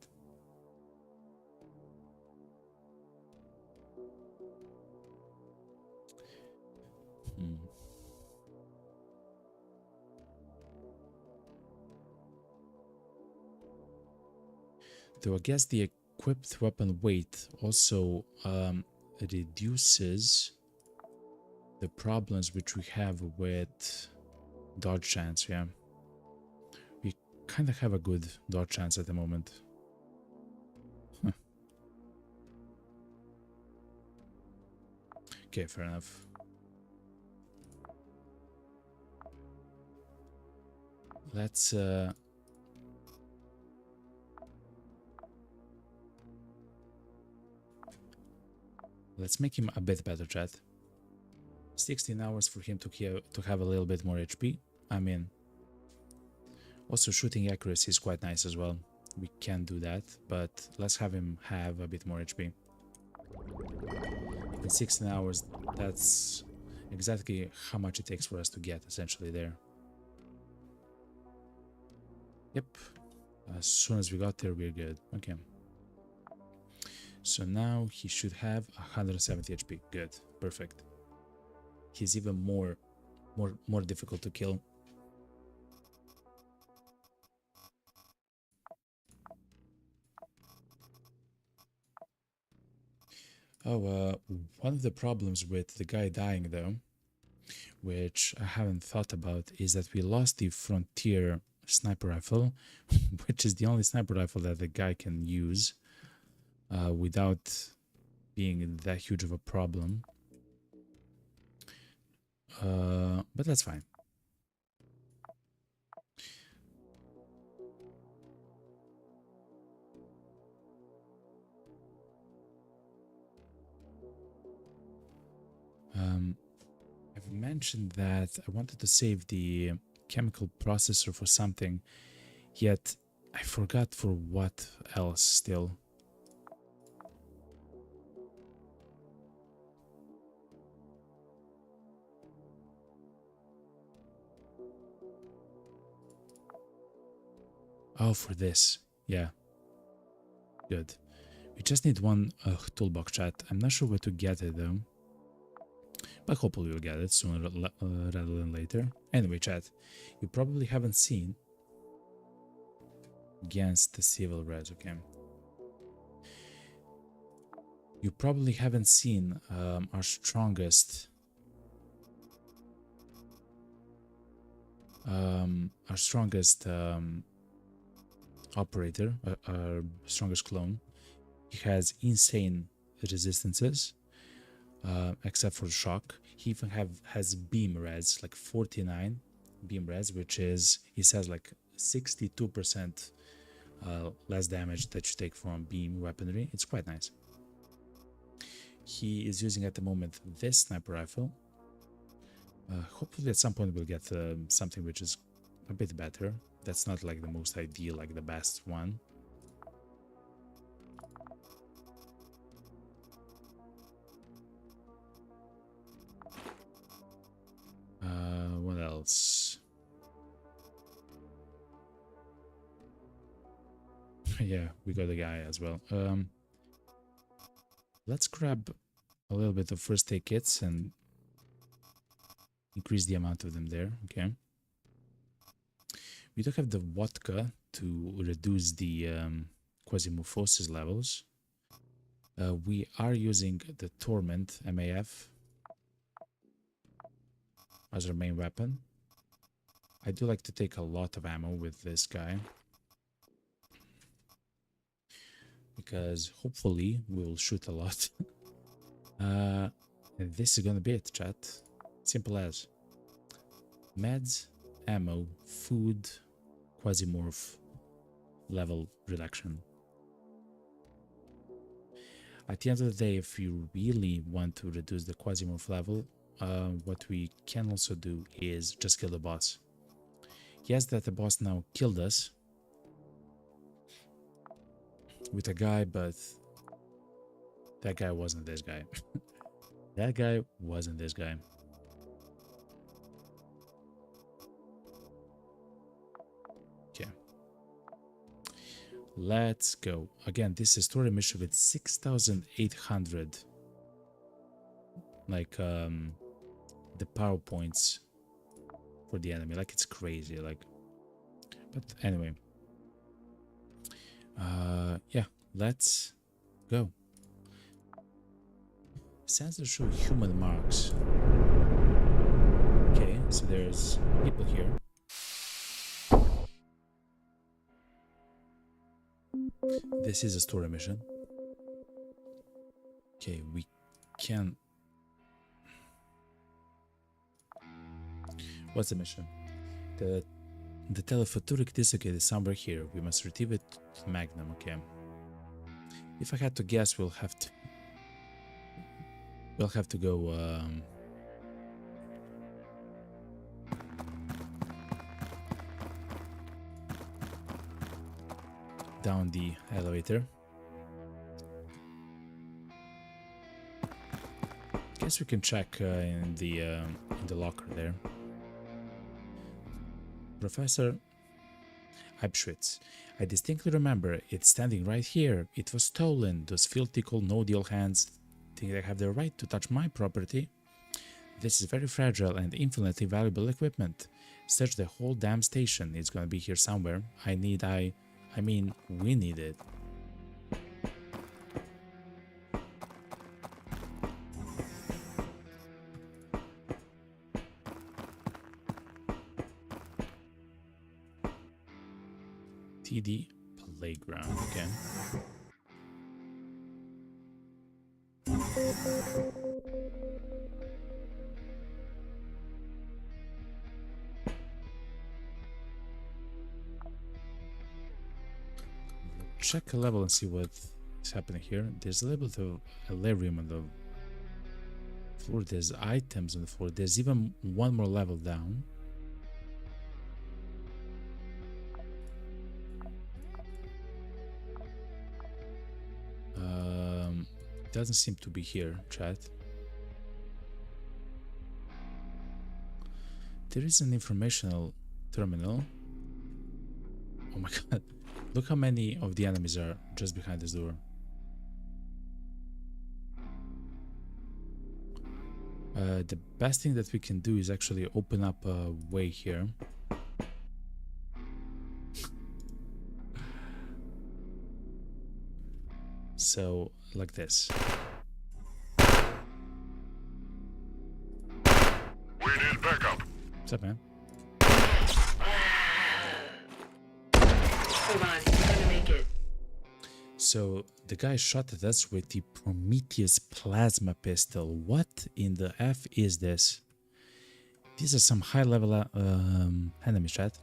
Though I guess the equipped weapon weight also reduces the problems which we have with dodge chance. Yeah, we kind of have a good dodge chance at the moment. Huh. Okay, fair enough. Let's make him a bit better, chat. 16 hours for him to have a little bit more HP. I mean, also shooting accuracy is quite nice as well. We can do that, but let's have him have a bit more HP. In 16 hours, that's exactly how much it takes for us to get essentially there. Yep. As soon as we got there, we're good. Okay. So now he should have 170 HP. Good. Perfect. he's even more difficult to kill. Oh, one of the problems with the guy dying though, which I haven't thought about, is that we lost the Frontier sniper rifle, which is the only sniper rifle that the guy can use without being that huge of a problem. But that's fine. I've mentioned that I wanted to save the chemical processor for something, yet I forgot for what else still. Oh, for this. Yeah. Good. We just need one toolbox, chat. I'm not sure where to get it though. But hopefully we'll get it sooner rather than later. Anyway, chat, you probably haven't seen against the civil res, okay? You probably haven't seen our strongest operator, our strongest clone. He has insane resistances. Except for shock. He even has beam res, like 49 beam res, which is, he says, like 62% less damage that you take from beam weaponry. It's quite nice. He is using at the moment this sniper rifle. Hopefully at some point we'll get something which is a bit better. That's not like the most ideal, like the best one. What else? Yeah, we got a guy as well. Let's grab a little bit of first aid kits and increase the amount of them there. Okay. We don't have the vodka to reduce the Quasimorphosis levels. We are using the Torment MAF as our main weapon. I do like to take a lot of ammo with this guy, because hopefully we will shoot a lot. And this is gonna be it, chat. Simple as meds, ammo, food, Quasimorph level reduction. At the end of the day, if you really want to reduce the Quasimorph level, what we can also do is just kill the boss. Yes, that the boss now killed us with a guy, but that guy wasn't this guy. That guy wasn't this guy. Okay. Let's go. Again, this is story mission with 6,800 like the power points for the enemy. Like, it's crazy, like. But anyway, yeah, let's go. Sensors show human marks. Okay, so there's people here. This is a story mission. Okay, we can. What's the mission? The telephotonic disc is somewhere here. We must retrieve it to Magnum. Okay. If I had to guess, we'll have to go. Down the elevator. Guess we can check in the locker there. Professor Eibschwitz, I distinctly remember it standing right here. It was stolen. Those filthy colonial hands think they have the right to touch my property. This is very fragile and infinitely valuable equipment. Search the whole damn station. It's gonna be here somewhere. I mean, we need it. TD Playground, okay. Check a level and see what is happening here. There's a little bit of Alarium on the floor. There's items on the floor. There's even one more level down. Doesn't seem to be here, chat. There is an informational terminal. Oh my god. Look how many of the enemies are just behind this door. The best thing that we can do is actually open up a way here. So, like this. We need backup. What's up, man? Hold on, you're gonna make it. So, the guy shot at us with the Prometheus plasma pistol. What in the F is this? These are some high-level enemy, chat.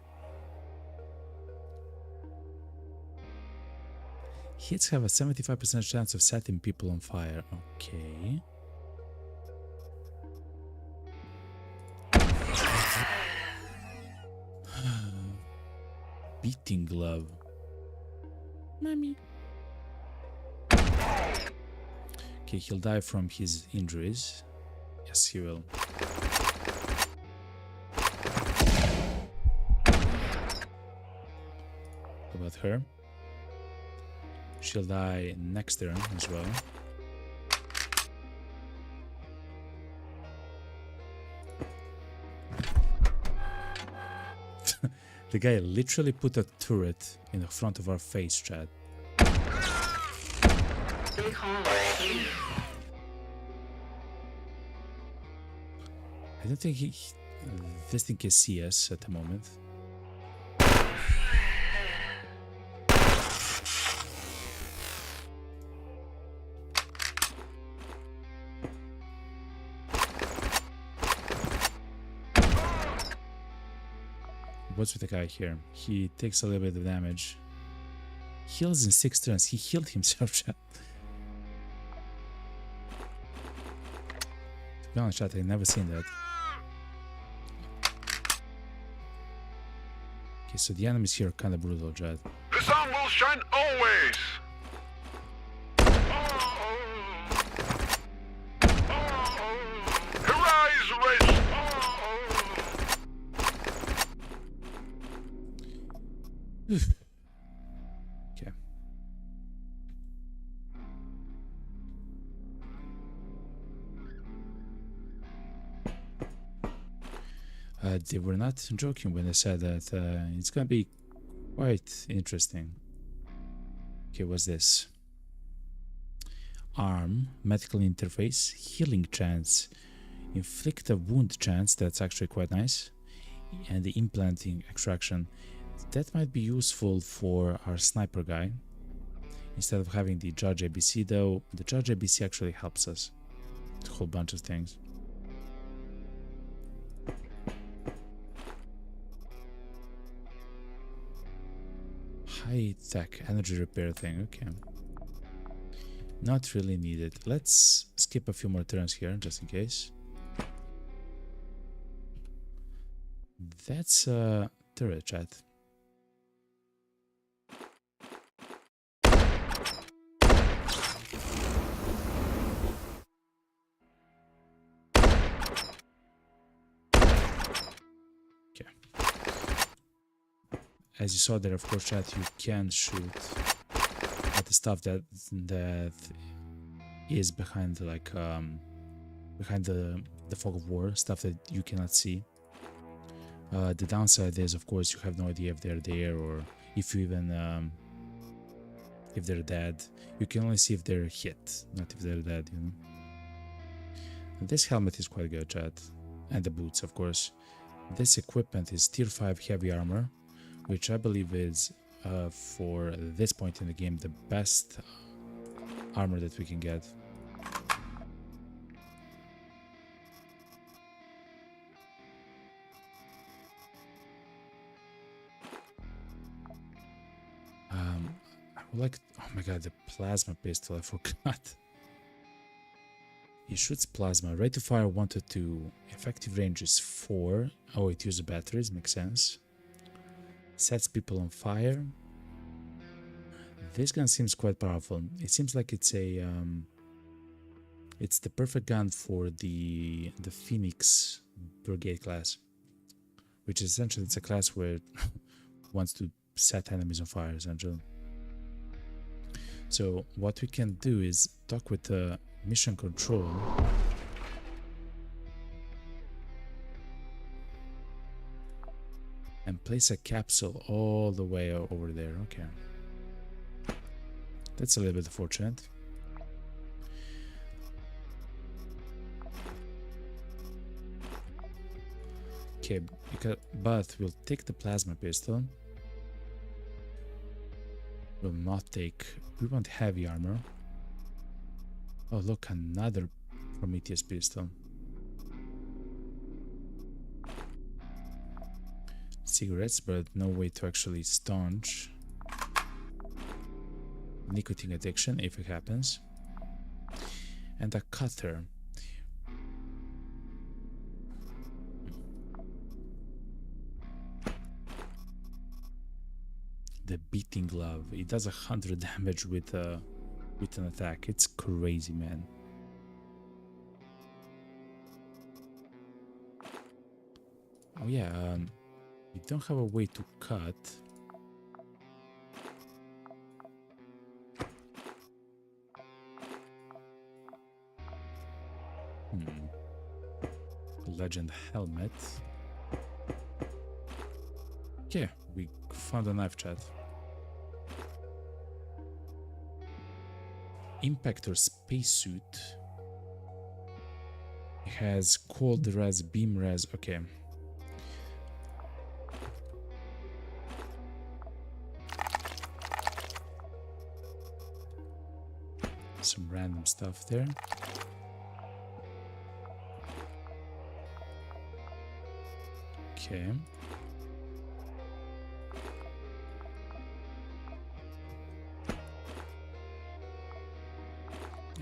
Hits have a 75% chance of setting people on fire. Okay. Beating glove. Mommy. Okay, he'll die from his injuries. Yes, he will. How about her? She'll die next turn as well. The guy literally put a turret in the front of our face, chat. Stay calm, please. I don't think this thing can see us at the moment. What's with the guy here? He takes a little bit of damage. Heals in 6 turns. He healed himself, chat. To be honest, chat, I've never seen that. Okay, so the enemies here are kind of brutal, chat. The sun will shine always. Arise, race. Okay. They were not joking when they said that it's gonna be quite interesting. Okay, what's this? Arm, medical interface, healing chance, inflict a wound chance, that's actually quite nice, and the implanting extraction. That might be useful for our sniper guy. Instead of having the Judge ABC though, the Judge ABC actually helps us. A whole bunch of things. High tech energy repair thing, okay. Not really needed. Let's skip a few more turns here just in case. That's a turret, chat. As you saw there, of course, chat, you can shoot at the stuff that is behind, like, behind the fog of war, stuff that you cannot see. The downside is, of course, you have no idea if they're there or if you even if they're dead. You can only see if they're hit, not if they're dead, you know. And this helmet is quite good, chat, and the boots, of course. This equipment is tier 5 heavy armor, which I believe is for this point in the game the best armor that we can get. Like, oh my god, the plasma pistol, I forgot. It shoots plasma, rate of fire 1 to 2, effective range is 4. Oh, it uses batteries, makes sense. Sets people on fire. This gun seems quite powerful. It seems like it's a it's the perfect gun for the Phoenix Brigade class, which is essentially it's a class where it wants to set enemies on fire, essentially. So what we can do is talk with the mission control and place a capsule all the way over there. Okay, that's a little bit unfortunate. Okay, but we'll take the plasma pistol. Will not take. We want heavy armor. Oh, look, another Prometheus pistol. Cigarettes, but no way to actually staunch nicotine addiction if it happens. And a cutter. The beating glove. It does 100 damage with an attack. It's crazy, man. Oh yeah, we don't have a way to cut. Legend helmet. Okay, we found a knife, chat. Impactor spacesuit. It has cold res, beam res. Okay. Some random stuff there. Okay.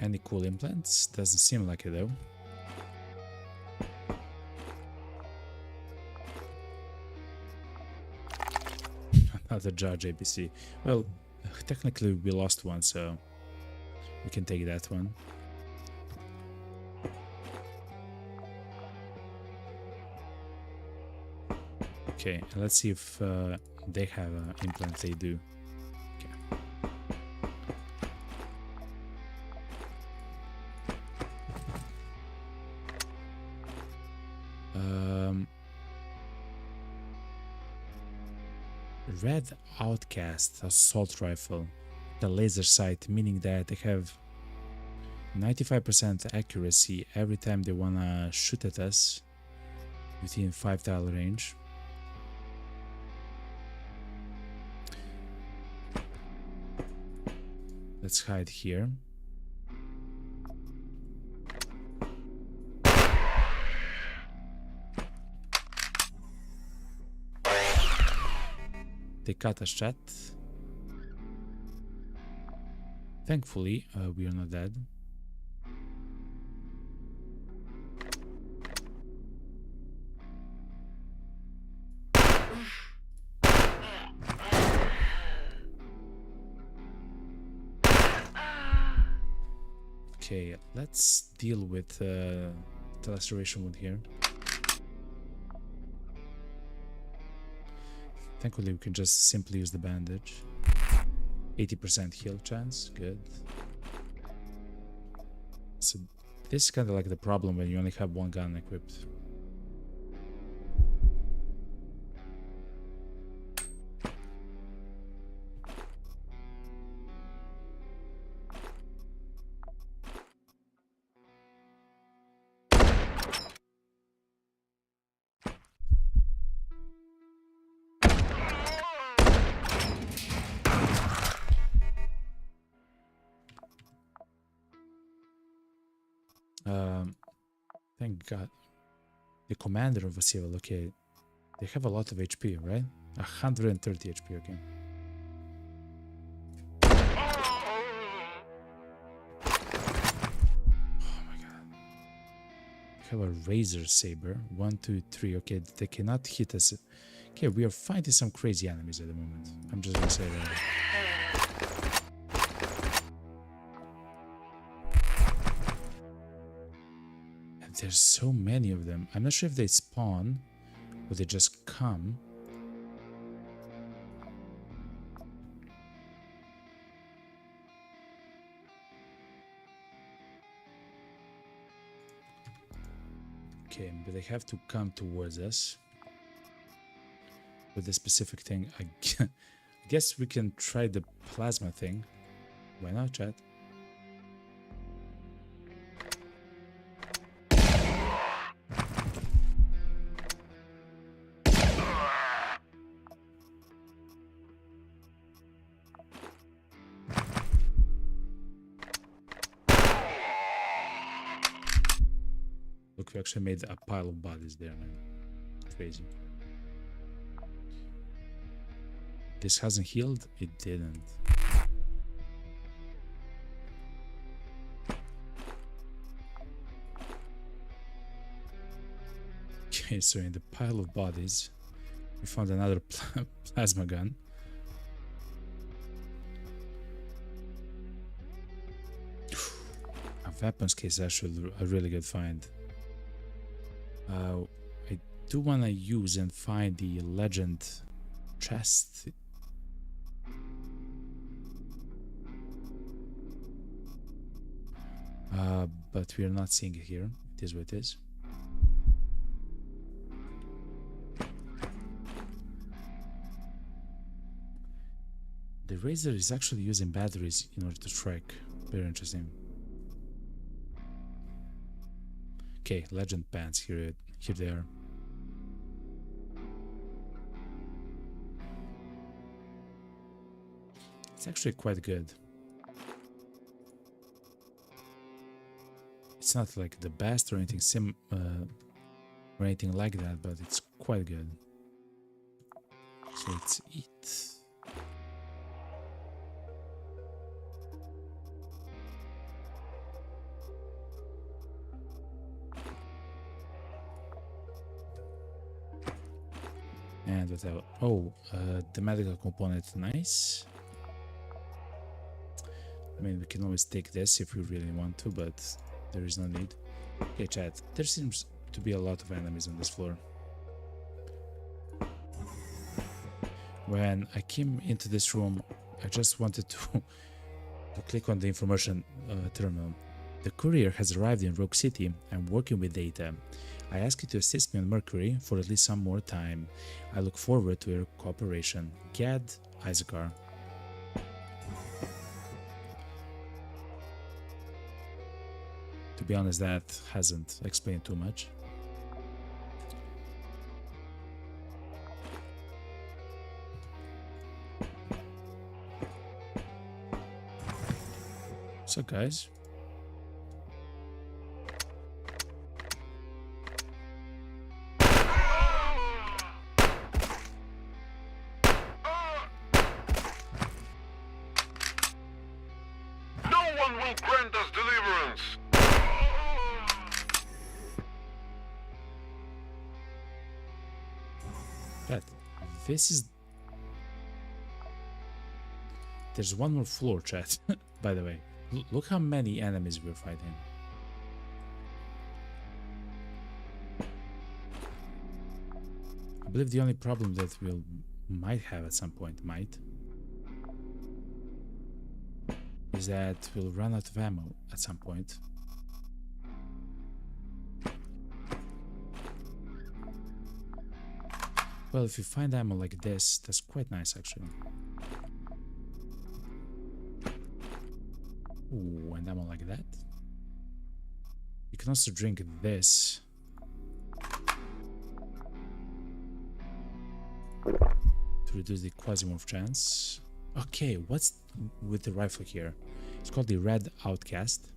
Any cool implants? Doesn't seem like it though. Another Judge ABC. Well, technically we lost one, so we can take that one. Okay, let's see if they have implants. They do. Red Outcast assault rifle, the laser sight, meaning that they have 95% accuracy every time they wanna shoot at us within 5 tile range. Let's hide here. They cut us, chat. Thankfully, we are not dead. Okay, let's deal with the laceration wound here. Thankfully, we can just simply use the bandage. 80% heal chance, good. So This is kind of like the problem when you only have one gun equipped. Thank God. The commander of a civil, okay. They have a lot of HP, right? 130 HP, okay. Oh my God. They have a razor saber. 1, 2, 3. Okay, they cannot hit us. Okay, we are fighting some crazy enemies at the moment. I'm just gonna say that. There's so many of them. I'm not sure if they spawn or they just come. Okay, but they have to come towards us with a specific thing. I guess we can try the plasma thing. Why not, chat? Look, we actually made a pile of bodies there, man. Crazy. This hasn't healed? It didn't. Okay, so in the pile of bodies, we found another plasma gun. A weapons case is actually a really good find. I do want to use and find the legend chest. But we are not seeing it here. It is what it is. The razor is actually using batteries in order to strike. Very interesting. Okay, legend pants, here they are. It's actually quite good. It's not like the best or anything or anything like that, but it's quite good. So let's eat. And without the medical component, nice. I mean, we can always take this if we really want to, but there is no need. Okay, chat, there seems to be a lot of enemies on this floor. When I came into this room, I just wanted to click on the information terminal. The courier has arrived in Rogue City. I'm working with data. I ask you to assist me on Mercury for at least some more time. I look forward to your cooperation. Gad, Isaacar. To be honest, that hasn't explained too much. So guys, grant us deliverance. But this is... There's one more floor, chat, by the way. Look how many enemies we're fighting. I believe the only problem that we'll might have at some point, is that we'll run out of ammo at some point. Well, if you find ammo like this, that's quite nice actually. Ooh, and ammo like that. You can also drink this. To reduce the Quasimorph chance. Okay, what's with the rifle here? It's called the Red Outcast.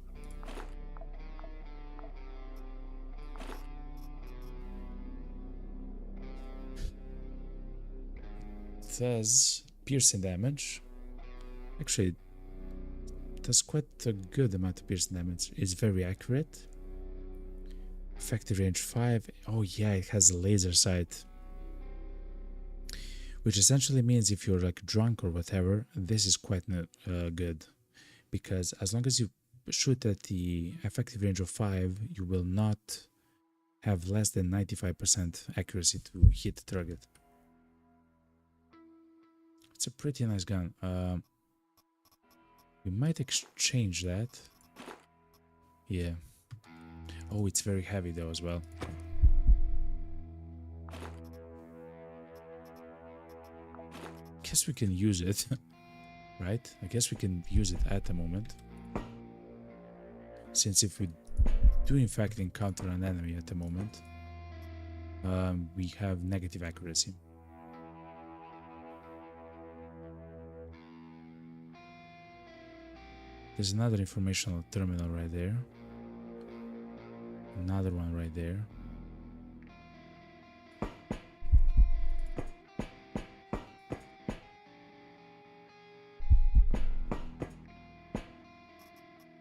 It does piercing damage. Actually, it does quite a good amount of piercing damage. It's very accurate. Effective range 5. Oh yeah, it has a laser sight. Which essentially means if you're like drunk or whatever, this is quite good. Because as long as you shoot at the effective range of 5, you will not have less than 95% accuracy to hit the target. It's a pretty nice gun. We might exchange that. Yeah. Oh, it's very heavy though as well. Guess we can use it. Right? I guess we can use it at the moment. Since if we do in fact encounter an enemy at the moment, we have negative accuracy. There's another informational terminal right there. Another one right there.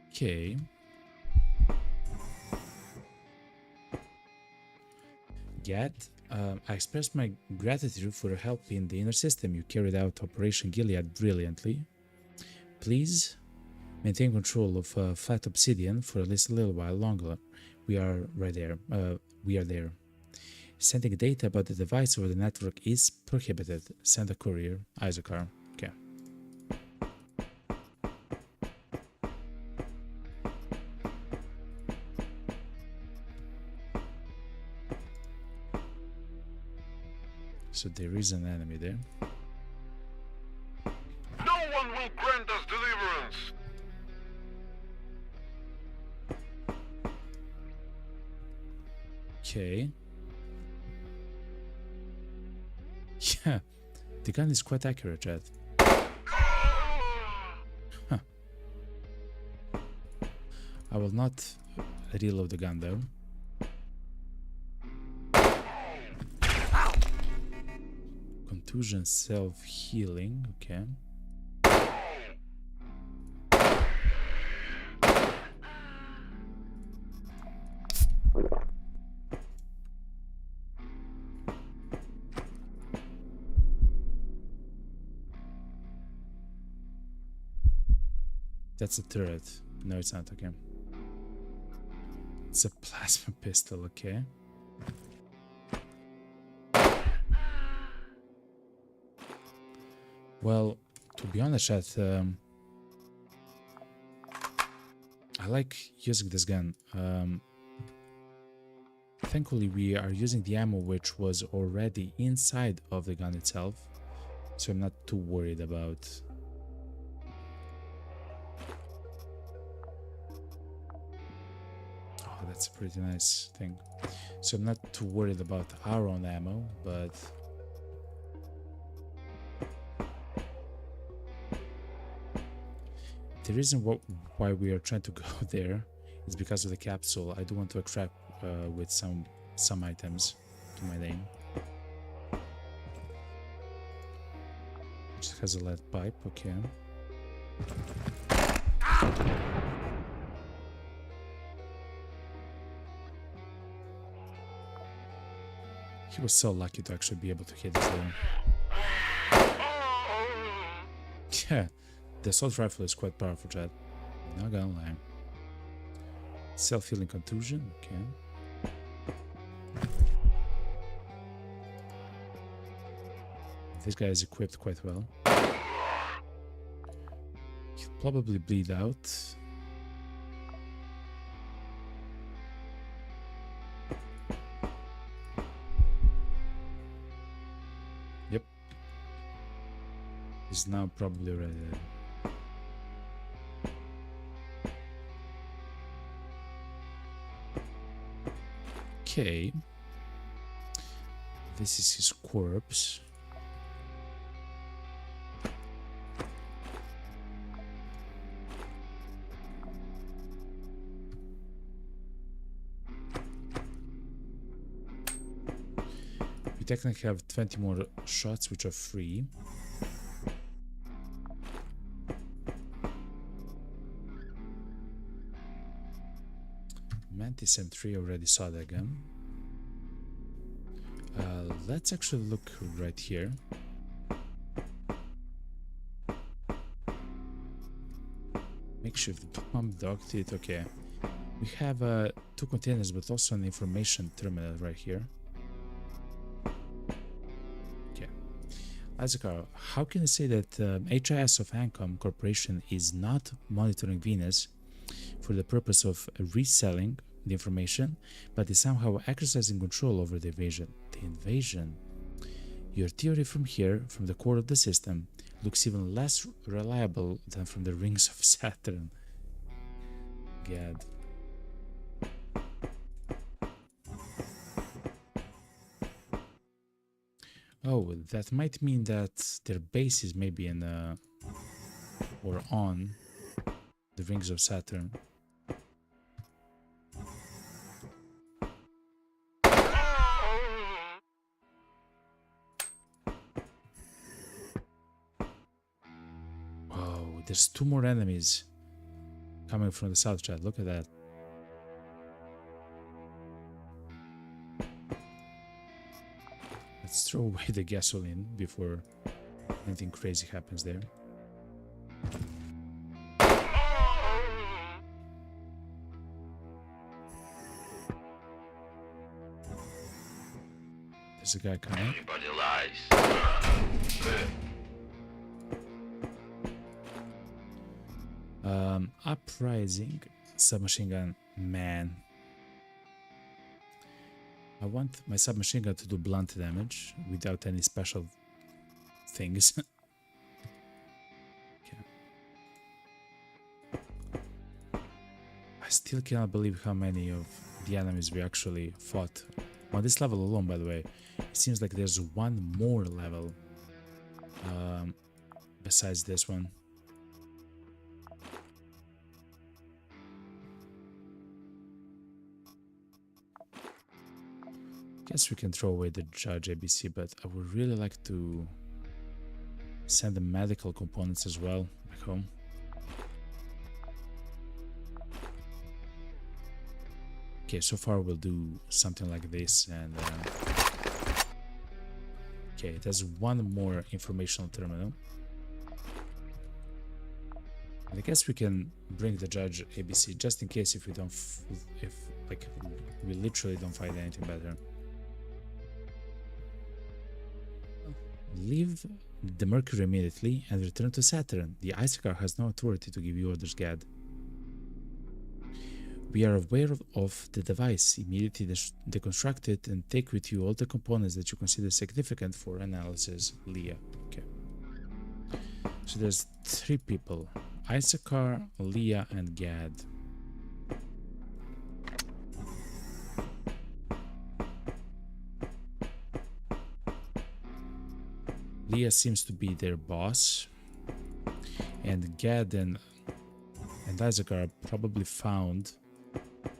Okay. Get. I express my gratitude for your help in the inner system. You carried out Operation Gilead brilliantly. Please maintain control of Flat Obsidian for at least a little while longer. We are right there. We are there. Sending data about the device over the network is prohibited. Send a courier. Isaacar. Okay. So there is an enemy there. No one will grant us deliverance. Okay. Yeah, the gun is quite accurate, Chad. Huh. I will not reload the gun though. Contusion self-healing, okay. That's a turret. No, it's not, okay. It's a plasma pistol, okay. Well, to be honest, chat, I like using this gun. Thankfully, we are using the ammo which was already inside of the gun itself, so I'm not too worried about. Oh, that's a pretty nice thing. So I'm not too worried about our own ammo, but the reason why we are trying to go there is because of the capsule. I do want to extract with some items to my name. Just has a lead pipe, okay. He was so lucky to actually be able to hit this thing. Yeah, the assault rifle is quite powerful, Chad. Not gonna lie. Self-healing contusion, okay. This guy is equipped quite well. He'll probably bleed out. is now probably ready. Okay. This is his corpse. We technically have 20 more shots, which are free. Mantis M3 already saw that gun. Let's actually look right here. Makeshift bomb, dog teeth. Okay, we have 2 containers, but also an information terminal right here. Okay, Isaacar, how can you say that HIS of Ancom Corporation is not monitoring Venus for the purpose of reselling the information, but is somehow exercising control over the invasion? The invasion? Your theory from here, from the core of the system, looks even less reliable than from the rings of Saturn. God. Oh, that might mean that their base is maybe in or on the rings of Saturn. Whoa, there's 2 more enemies coming from the south, chat. Look at that. Let's throw away the gasoline before anything crazy happens there. There's a guy coming. Everybody lies. Uprising submachine gun. Man, I want my submachine gun to do blunt damage without any special things. Okay. I still cannot believe how many of the enemies we actually fought on this level alone. By the way, it seems like there's one more level besides this one. Guess we can throw away the Judge ABC, but I would really like to send the medical components as well back home. Okay, so far we'll do something like this, and okay, there's one more informational terminal. And I guess we can bring the Judge ABC just in case if we don't, if like we literally don't find anything better. Leave the Mercury immediately and return to Saturn. The Icicar has no authority to give you orders, Gad. We are aware of the device. Immediately deconstruct it and take with you all the components that you consider significant for analysis. Leah. Okay. So there's 3 people. Icicar, Leah, and Gad. Leah seems to be their boss, and Gad and Isaacar probably found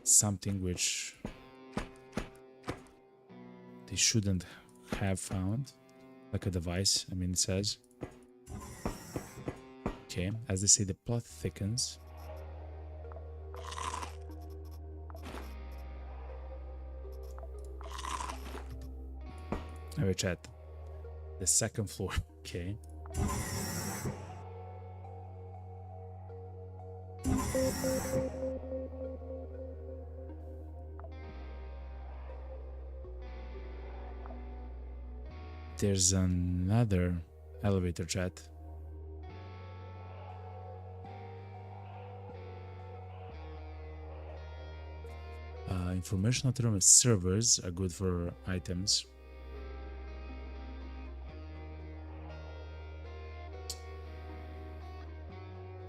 something which they shouldn't have found, like a device. I mean, it says. Okay, as they say, the plot thickens. Alright, chat. The 2nd floor. Okay. There's another elevator, chat. Informational term servers are good for items.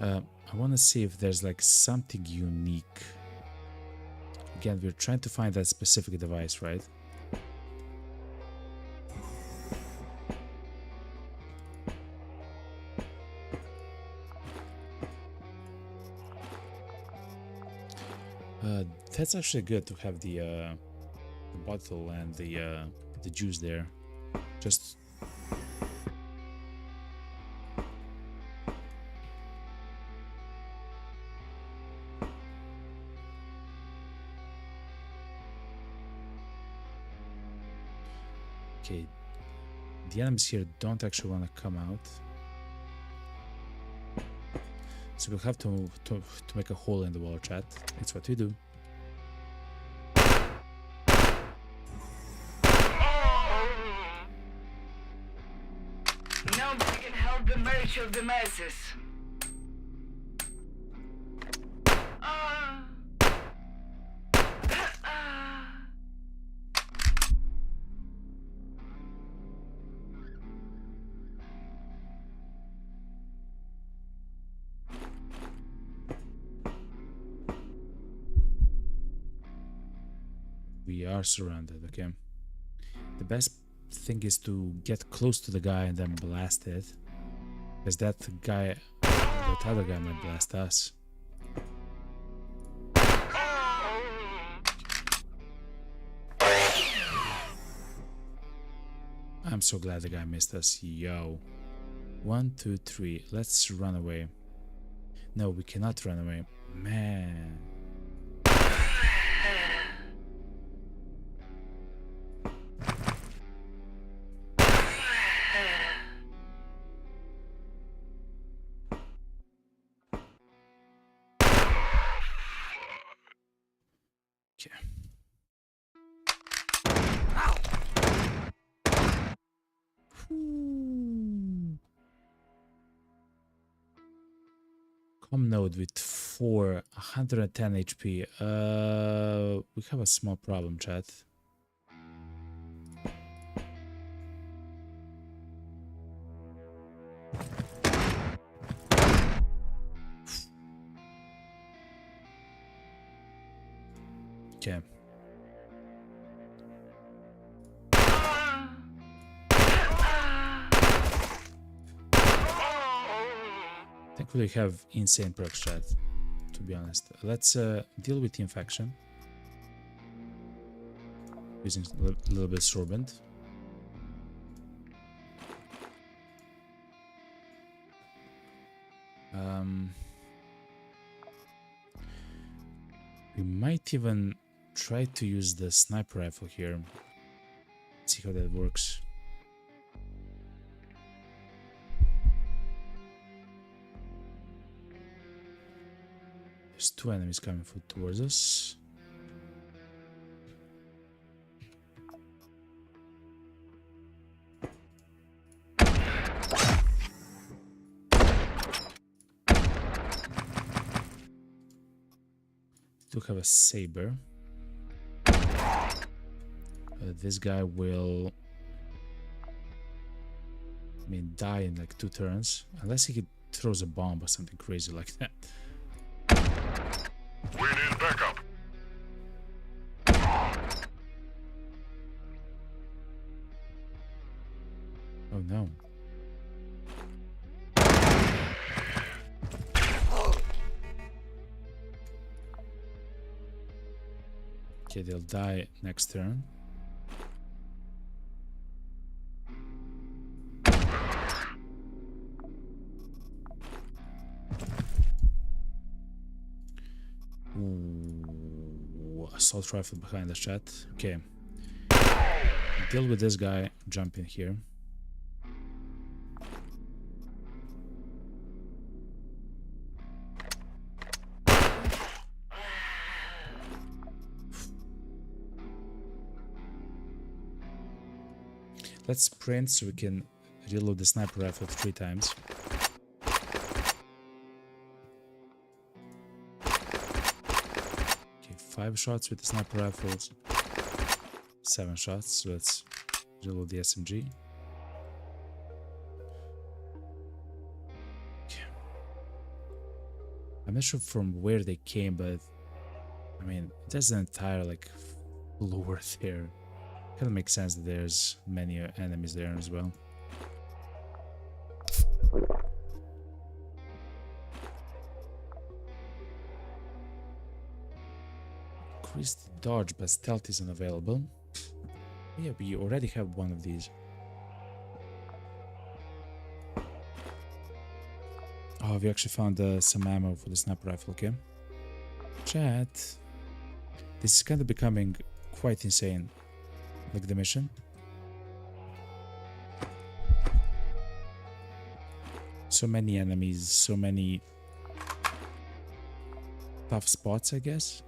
I want to see if there's like something unique. Again, we're trying to find that specific device, right? That's actually good to have the bottle and the juice there. Just okay. The enemies here don't actually want to come out, so we'll have to make a hole in the wall, chat. It's what we do. Nobody can help the merch of the masses. We are surrounded, okay? The best thing is to get close to the guy and then blast it. Because that other guy might blast us. I'm so glad the guy missed us, yo. 1, 2, 3, let's run away. No, we cannot run away. Man. Okay. Com node with 110 HP. We have a small problem, chat. Okay. Thankfully, we have insane perks, chat. To be honest, let's deal with the infection using a little bit sorbent. We might even try to use the sniper rifle here. See how that works. There's 2 enemies coming towards us. Do have a saber. This guy will, die in like 2 turns, unless he throws a bomb or something crazy like that. We need backup. Oh no. Okay, they'll die next turn. Ooh, assault rifle behind the chat. Okay. Deal with this guy. Jump in here. Let's sprint so we can reload the sniper rifle 3 times. Okay, 5 shots with the sniper rifles. 7 shots, so let's reload the SMG. Okay. I'm not sure from where they came, but I mean, there's an entire like floor there. Kind of makes sense that there's many enemies there as well. Increased dodge, but stealth isn't available. Yeah, we already have one of these. Oh, we actually found some ammo for the sniper rifle, okay? Chat. This is kind of becoming quite insane. Like the mission. So many enemies, so many tough spots, I guess.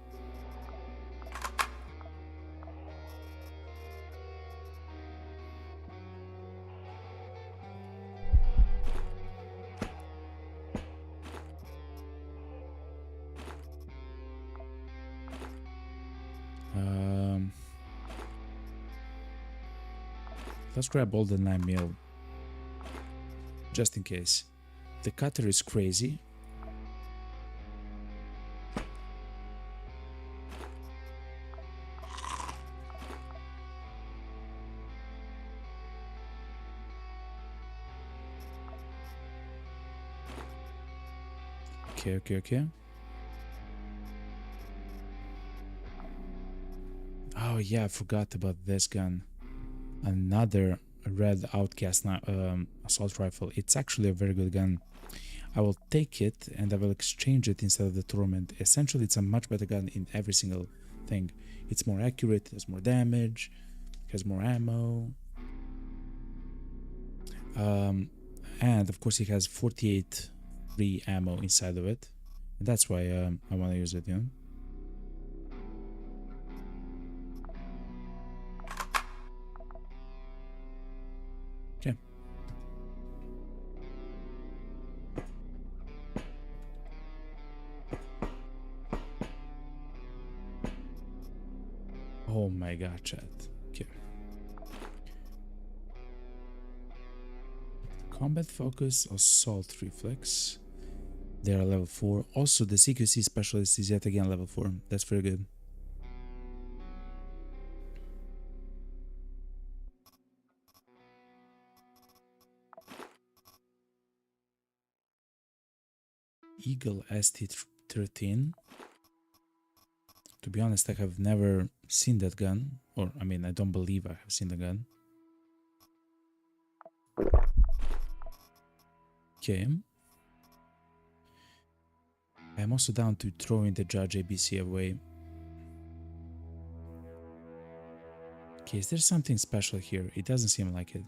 Let's grab all the 9mm, just in case. The cutter is crazy. Okay. Oh yeah, I forgot about this gun. Another red outcast assault rifle. It's actually a very good gun. I will take it and I will exchange it instead of the Torment. Essentially, it's a much better gun in every single thing. It's more accurate, has more damage, has more ammo. And of course, it has 48 free ammo inside of it. And that's why I want to use it, you know? Okay. Oh my god, chat. Okay. Combat focus, assault reflex. They are level 4. Also, the CQC specialist is yet again level 4. That's very good. Eagle ST-13. To be honest, I have never seen that gun. Or, I mean, I don't believe I have seen the gun. Okay. I'm also down to throwing the Judge ABC away. Okay, is there something special here? It doesn't seem like it.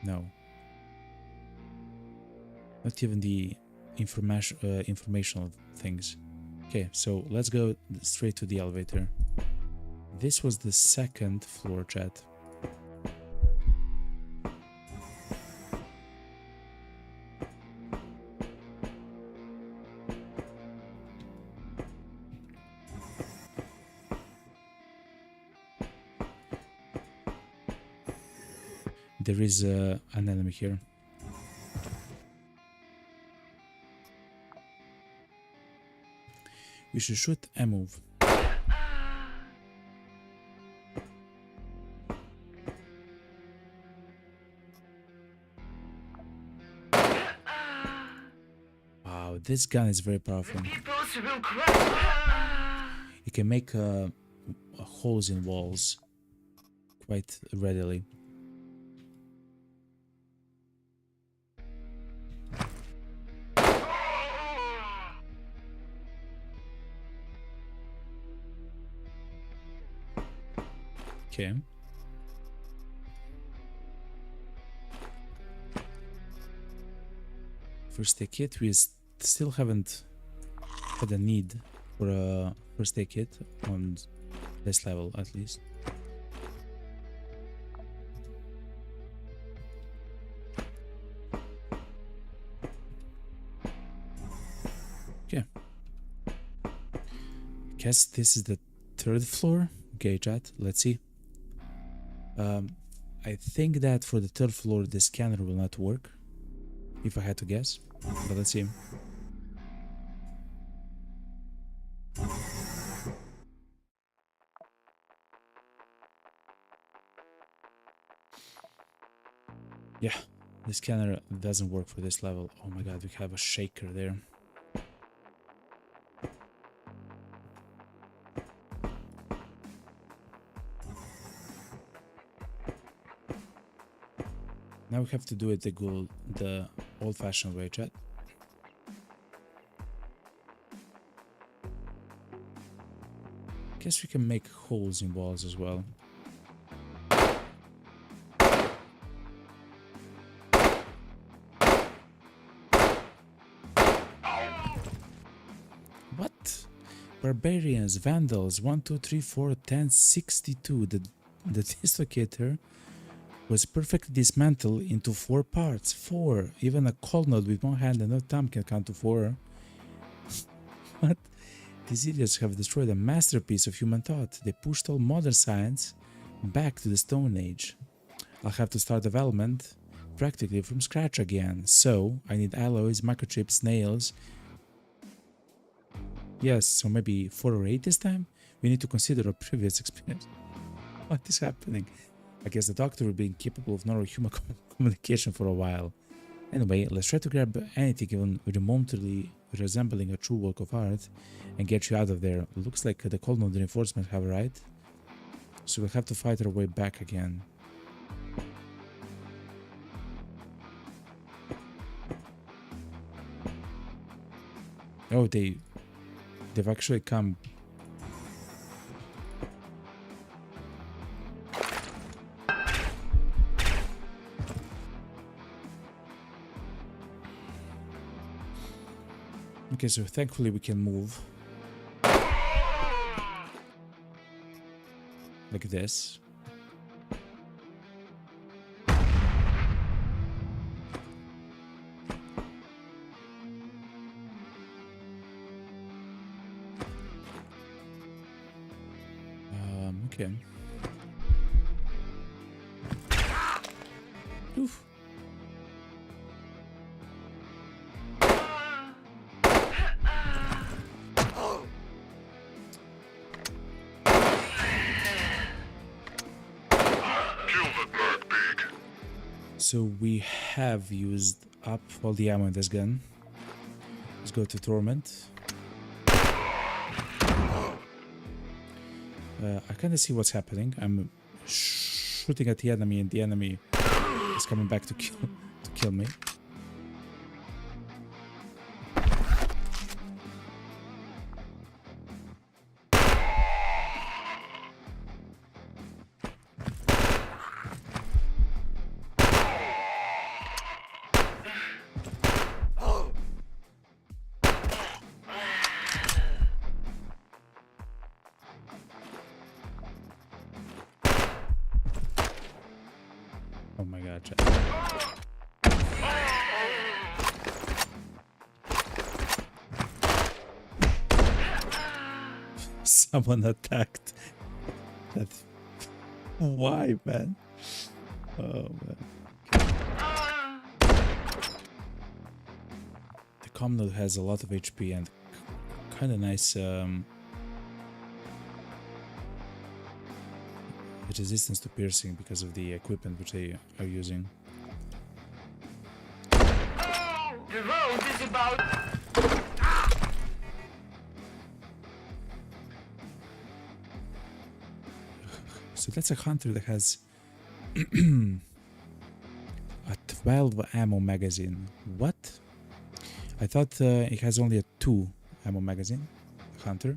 No. Not even the informational things. Okay, so let's go straight to the elevator. This was the second floor, chat. There is an enemy here. We should shoot and move. Wow, this gun is very powerful. It can make holes in walls quite readily. Okay. First aid kit. We still haven't had a need for a first aid kit on this level, at least. Okay. Guess this is the third floor. Okay, chat. Let's see. I think that for the third floor the scanner will not work, if I had to guess, but let's see. Yeah, the scanner doesn't work for this level. Oh my god, we have a shaker there. Now we have to do it the old-fashioned way, chat. Guess we can make holes in walls as well. What? Barbarians, Vandals, 1, 2, 3, 4, 10, 62. The dislocator was perfectly dismantled into 4 parts. 4. Even a cold node with one hand and no thumb can count to 4. What? These idiots have destroyed a masterpiece of human thought. They pushed all modern science back to the Stone Age. I'll have to start development practically from scratch again. So, I need alloys, microchips, nails. Yes, so maybe 4 or 8 this time? We need to consider our previous experience. What is happening? I guess the doctor will be incapable of normal human communication for a while. Anyway, let's try to grab anything even remotely resembling a true work of art and get you out of there. Looks like the cold node reinforcements have arrived, so we'll have to fight our way back again. Oh, they've actually come. Okay, so thankfully we can move. Like this. Okay. Oof. So we have used up all the ammo in this gun. Let's go to Torment. I kind of see what's happening. I'm shooting at the enemy, and the enemy is coming back to kill me. Oh my god, chat. Someone attacked. That. Why, man? Oh man. The comm node has a lot of HP and kind of nice resistance to piercing because of the equipment which they are using. The road is about... So that's a hunter that has a 12 ammo magazine. What? I thought it has only a 2 ammo magazine. Hunter.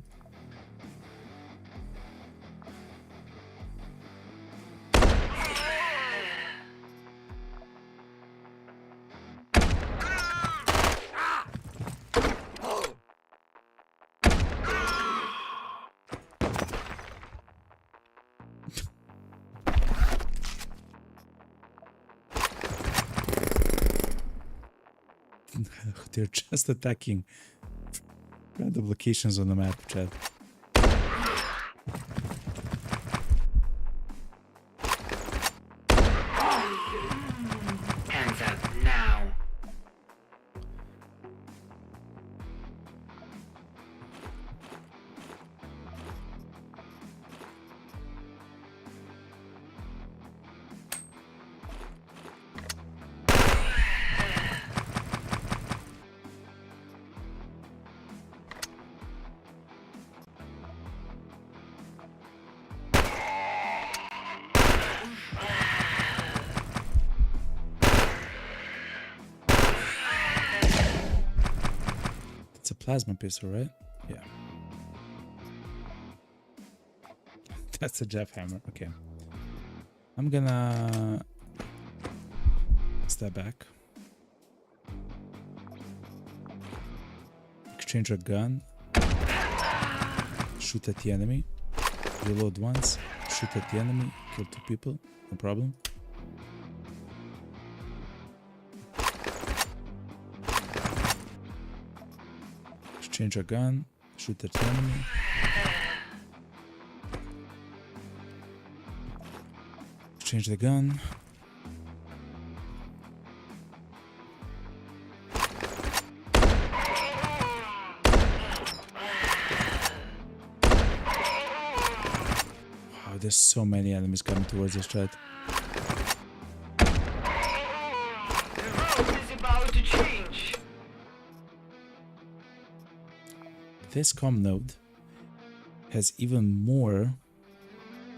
They're just attacking random locations on the map, chat. Hands up now. plasma pistol, right? Yeah. That's a jackhammer. Okay. I'm gonna step back. Exchange a gun. Shoot at the enemy. Reload once. Shoot at the enemy. Kill 2 people. No problem. Exchange a gun. Shoot at the enemy. Exchange the gun. Wow, there's so many enemies coming towards us, chat. The road is about to change. This comm node has even more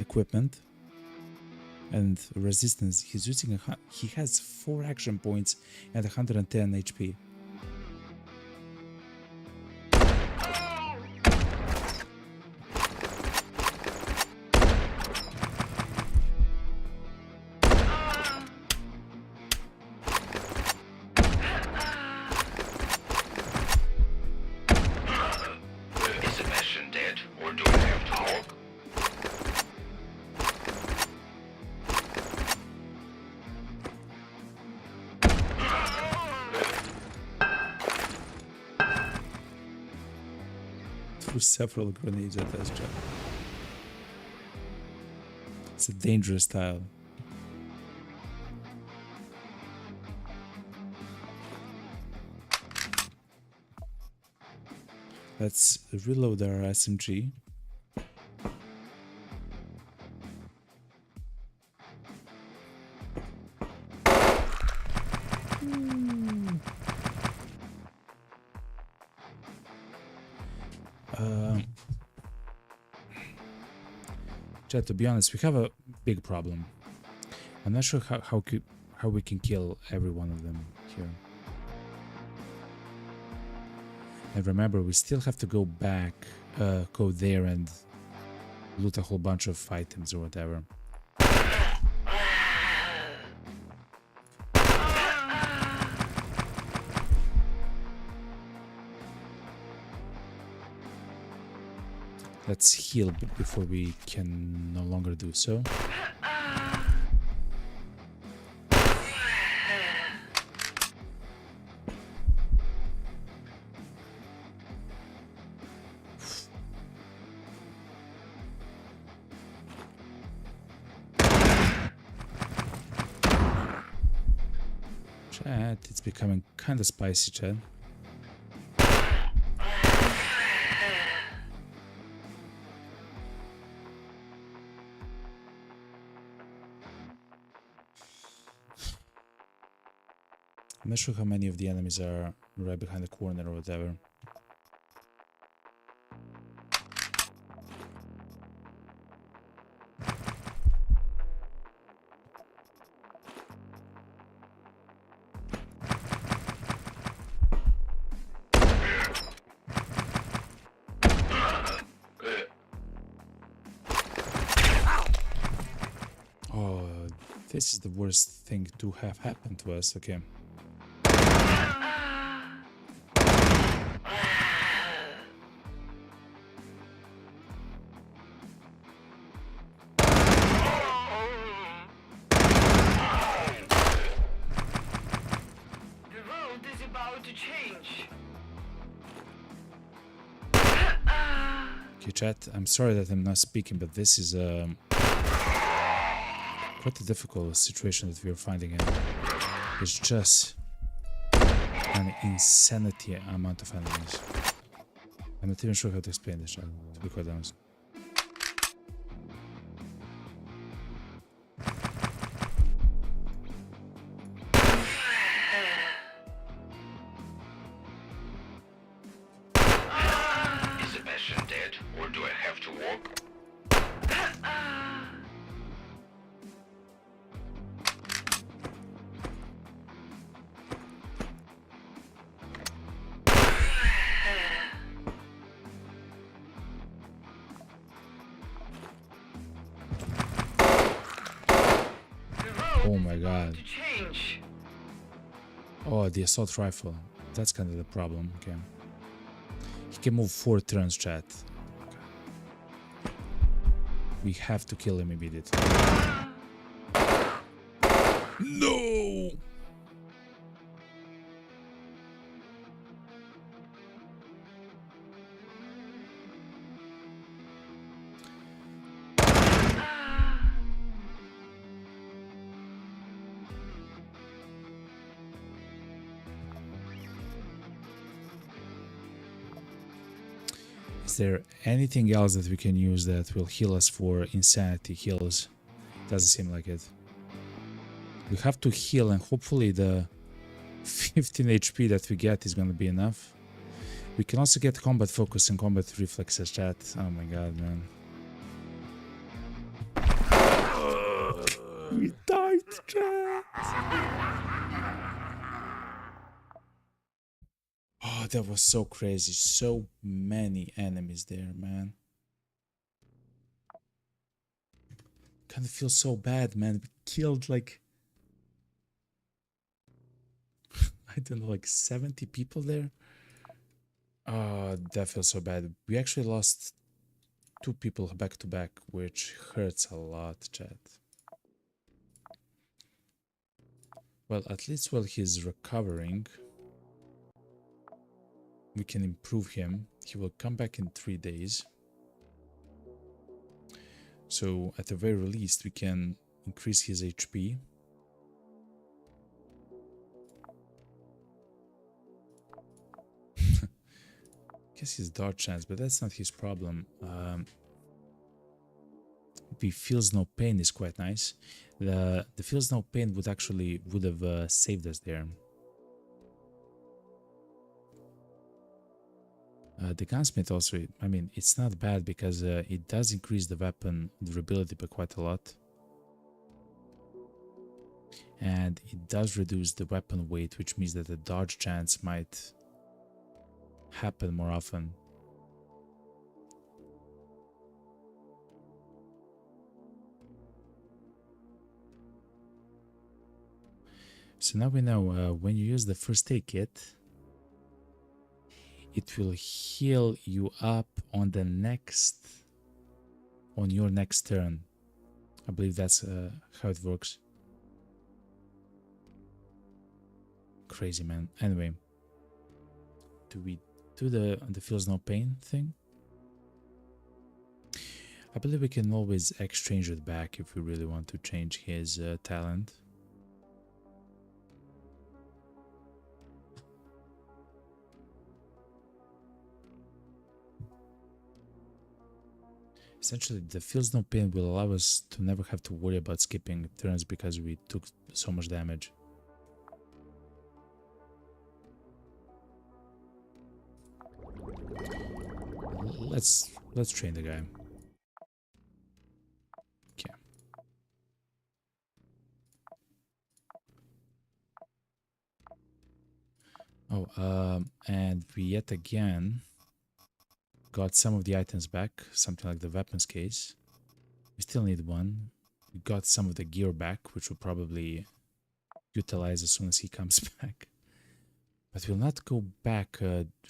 equipment and resistance. He's using he has 4 action points and 110 HP. Is Sebastian dead, or do I have to walk? Threw several grenades at us, chat. It's a dangerous style. Let's reload our SMG. Chat, to be honest, we have a big problem. I'm not sure how we can kill every one of them here. And remember, we still have to go back, go there and loot a whole bunch of items or whatever. Let's heal before we can no longer do so. Chat, it's becoming kind of spicy, chat. I'm not sure how many of the enemies are right behind the corner or whatever. Oh, this is the worst thing to have happened to us. Okay. The road is about to change. Okay, chat, I'm sorry that I'm not speaking, but this is quite a difficult situation that we are finding in. It's just an insanity amount of enemies. I'm not even sure how to explain this, chat, to be quite honest. Is Sebastian dead, or do I have to walk? Oh my god. To change. Oh, the assault rifle. That's kind of the problem. Okay. He can move 4 turns, chat. We have to kill him immediately. No! Is there anything else that we can use that will heal us for insanity heals? Doesn't seem like it. We have to heal, and hopefully the 15 HP that we get is gonna be enough. We can also get combat focus and combat reflexes, chat. Oh my god, man. We died, chat. Oh, that was so crazy. So many enemies there, man. Kind of feel so bad, man. We killed like I don't know, like 70 people there. Oh, that feels so bad. We actually lost 2 people back to back, which hurts a lot, chat. Well, at least while he's recovering, we can improve him. He will come back in 3 days. So at the very least, we can increase his HP. Guess his dodge chance, but that's not his problem. The feels no pain is quite nice. The feels no pain would have saved us there. The gunsmith also, I mean, it's not bad because it does increase the weapon durability by quite a lot. And it does reduce the weapon weight, which means that the dodge chance might happen more often. So now we know when you use the first aid kit, it will heal you up on your next turn. I believe that's how it works. Crazy, man. Anyway, do we do the feels no pain thing? I believe we can always exchange it back if we really want to change his talent. Essentially, the feels no pain will allow us to never have to worry about skipping turns because we took so much damage. Let's train the guy. Okay. Oh, and we yet again got some of the items back, something like the weapons case. We still need one. We got some of the gear back, which we'll probably utilize as soon as he comes back. But we'll not go back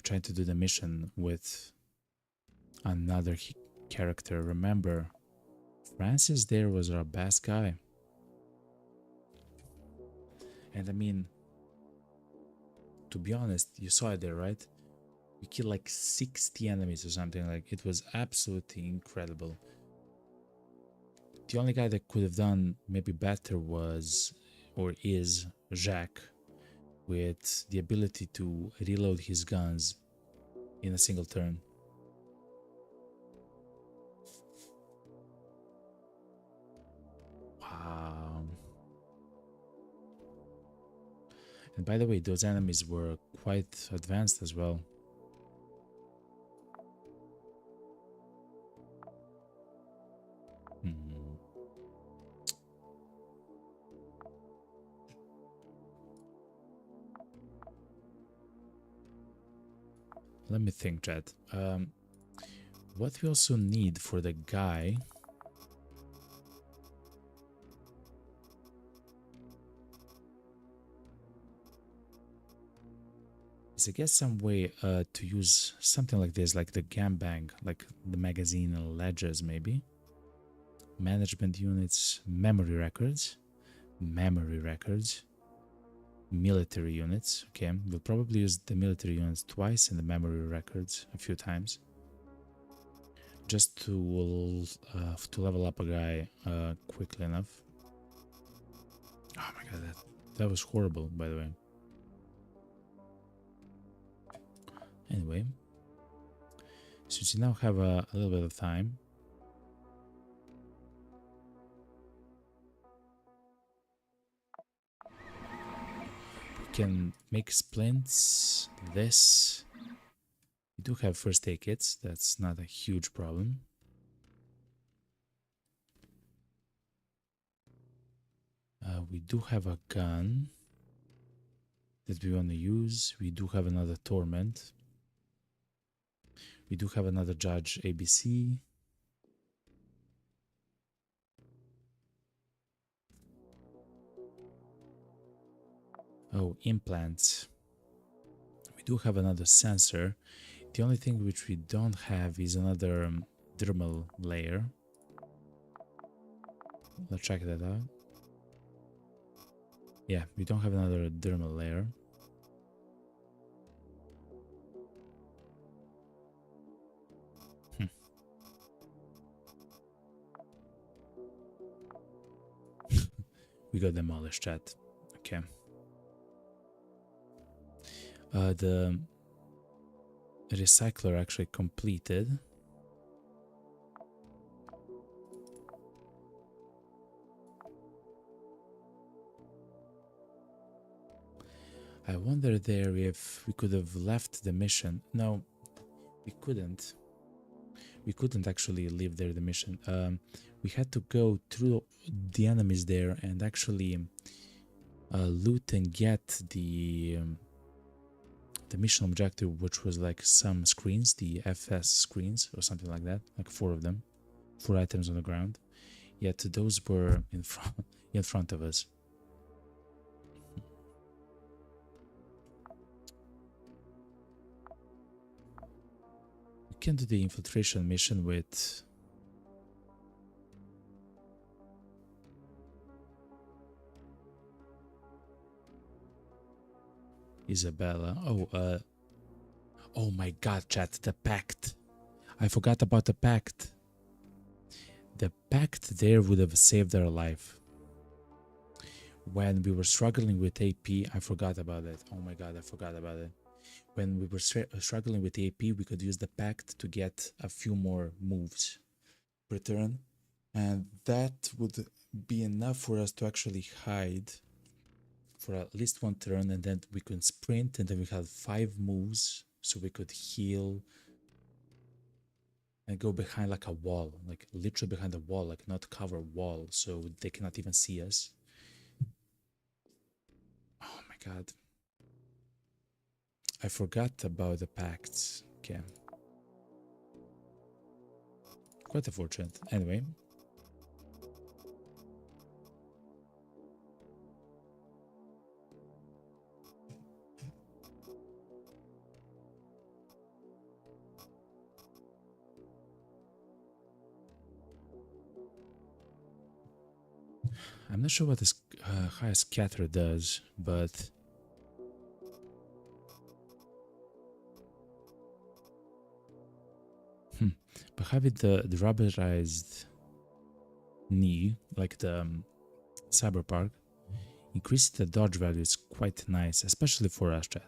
trying to do the mission with another character. Remember, Francis there was our best guy. And I mean, to be honest, you saw it there, right? We killed like 60 enemies or something. Like, it was absolutely incredible. The only guy that could have done maybe better was, or is, Jacques, with the ability to reload his guns in a single turn. Wow. And by the way, those enemies were quite advanced as well. Let me think, chat. What we also need for the guy Is I guess some way to use something like this, like the gangbang, like the magazine ledgers maybe. Management units, memory records, military units. Okay, we'll probably use the military units twice and the memory records a few times, just to level up a guy quickly enough. Oh my god, that was horrible, by the way. Anyway, since you now have a little bit of time, we can make splints. This. We do have first aid kits, that's not a huge problem. We do have a gun that we want to use. We do have another torment. We do have another judge ABC. Oh, implants. We do have another sensor. The only thing which we don't have is another dermal layer. Let's check that out. Yeah, we don't have another dermal layer. We got demolished, chat. Okay. The recycler actually completed. I wonder there if we could have left the mission. No, we couldn't. We couldn't actually leave there the mission. We had to go through the enemies there and actually loot and get the mission objective, which was like some screens, the FS screens or something like that, like 4 of them, 4 items on the ground. Yet those were in front of us. We can do the infiltration mission with Isabella. Oh my god, chat, the pact. I forgot about the pact. The pact there would have saved our life. When we were struggling with AP, I forgot about it. Oh my god, I forgot about it. When we were struggling with AP, we could use the pact to get a few more moves per turn. And that would be enough for us to actually hide for at least 1 turn, and then we could sprint, and then we had 5 moves, so we could heal and go behind like a wall, like literally behind a wall, like not cover wall, so they cannot even see us. Oh my god. I forgot about the pacts. Okay. Quite unfortunate. Anyway. I'm not sure what this high scatter does, but having the rubberized knee, like the Cyberpunk, increasing the dodge value is quite nice, especially for us, chat.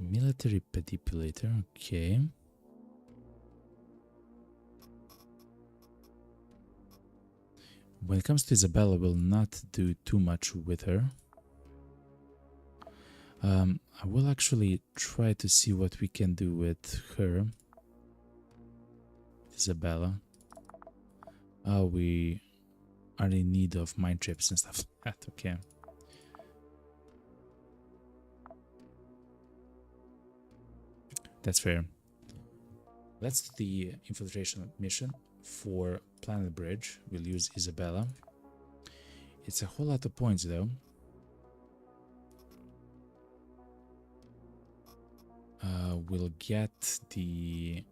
Military pedipulator, okay. When it comes to Isabella, we'll not do too much with her. I will actually try to see what we can do with her. Isabella. We are in need of mind chips and stuff like that, okay. That's fair. Let's do the infiltration mission for Planet Bridge. We'll use Isabella. It's a whole lot of points though. We'll get the...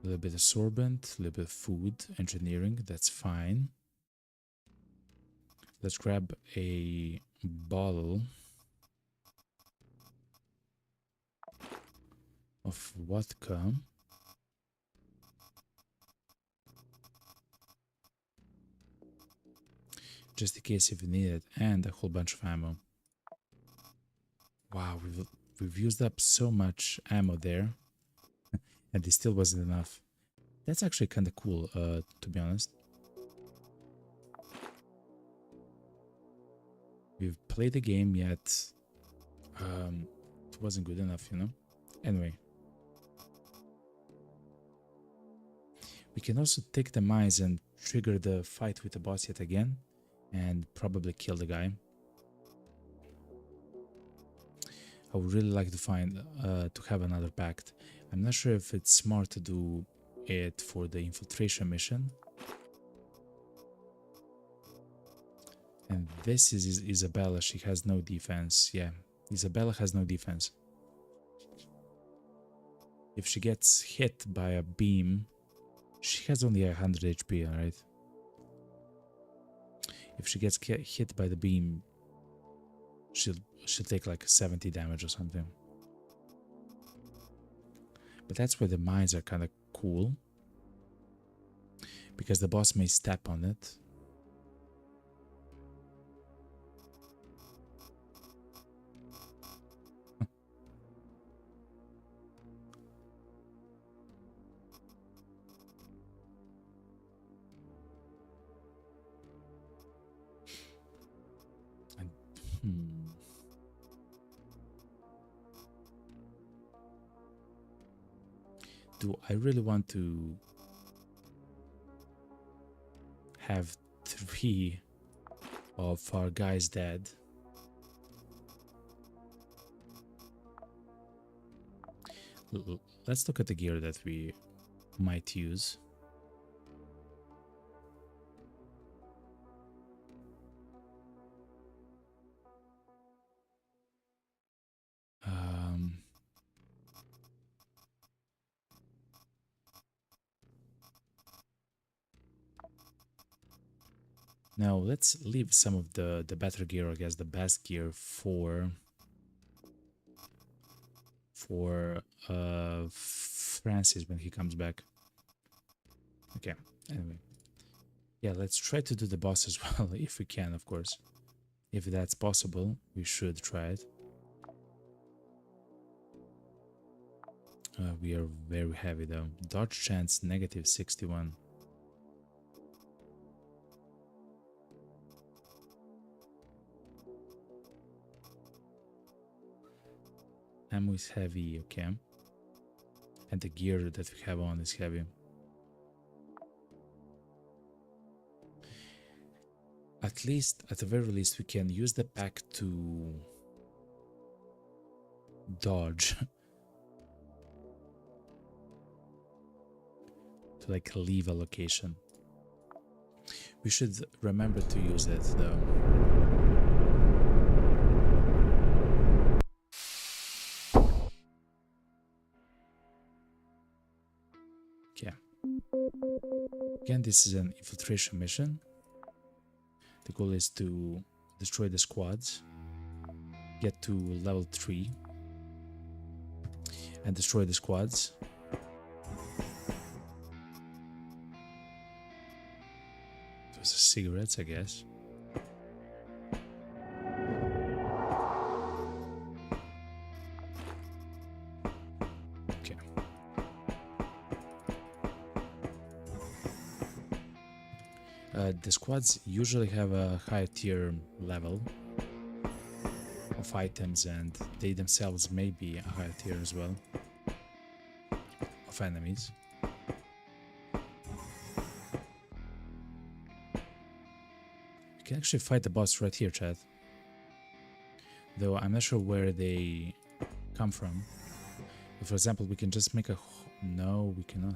a little bit of sorbent, a little bit of food, engineering, that's fine. Let's grab a bottle of vodka. Just in case if we need it, and a whole bunch of ammo. Wow, we've used up so much ammo there, and it still wasn't enough. That's actually kind of cool, to be honest. We've played the game, yet it wasn't good enough, you know? Anyway. We can also take the mines and trigger the fight with the boss yet again, and probably kill the guy. I would really like to find, to have another pact. I'm not sure if it's smart to do it for the infiltration mission. And this is Isabella. She has no defense. Yeah, Isabella has no defense. If she gets hit by a beam, she has only 100 HP, alright? If she gets hit by the beam, she'll take like 70 damage or something. But that's where the mines are kind of cool, because the boss may step on it. Do I really want to have 3 of our guys dead? Let's look at the gear that we might use. Now let's leave some of the better gear, I guess the best gear for Francis when he comes back. Okay, anyway. Yeah, let's try to do the boss as well, if we can, of course. If that's possible, we should try it. We are very heavy though. Dodge chance negative 61. Ammo is heavy, okay. And the gear that we have on is heavy. At least, at the very least, we can use the pack to dodge. To like leave a location. We should remember to use it though. Okay. Again, this is an infiltration mission. The goal is to destroy the squads, get to level 3, and destroy the squads. Those are cigarettes, I guess. Okay. The squads usually have a higher tier level of items, and they themselves may be a higher tier as well of enemies. You can actually fight the boss right here, chat. Though I'm not sure where they come from. For example, we can just make a... No, we cannot.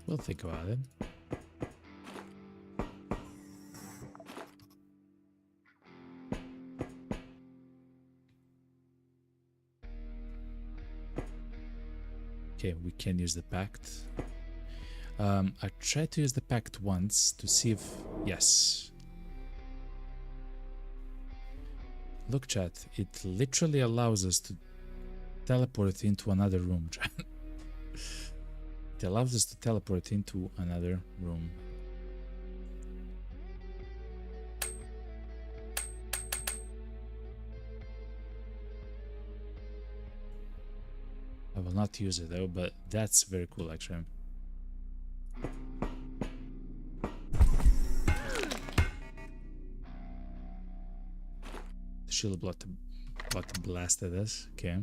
We'll think about it. Okay, we can use the pact. I tried to use the pact once to see if... Yes. Look, chat. It literally allows us to teleport into another room, chat. It allows us to teleport into another room. I will not use it though, but that's very cool actually. The shield blood blasted us. Okay.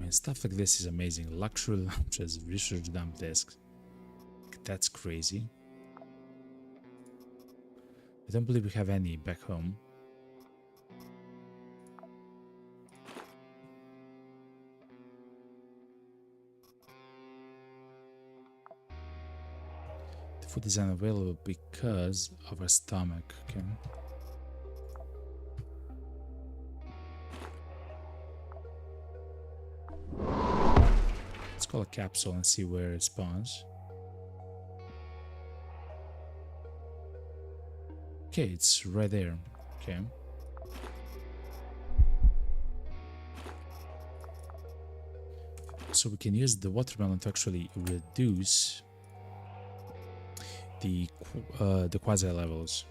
Stuff like this is amazing. Luxury lounges, research dump desks. That's crazy. I don't believe we have any back home. The food is unavailable because of our stomach. Okay. Let's call a capsule and see where it spawns. Okay, it's right there. Okay. So we can use the watermelon to actually reduce the quasi levels.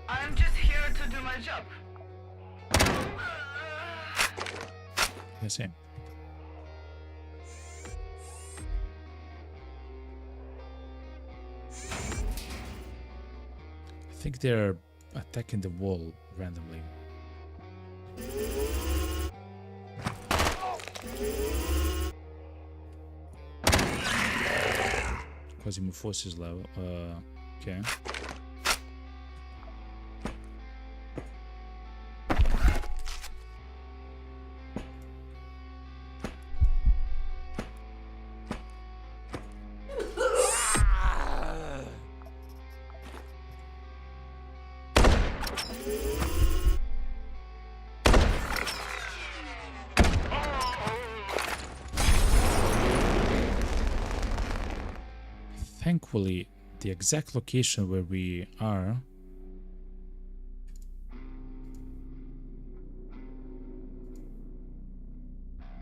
I'm just here to do my job. Yeah, same. I think they're attacking the wall randomly. Quasimorph forces level. Okay. Thankfully, the exact location where we are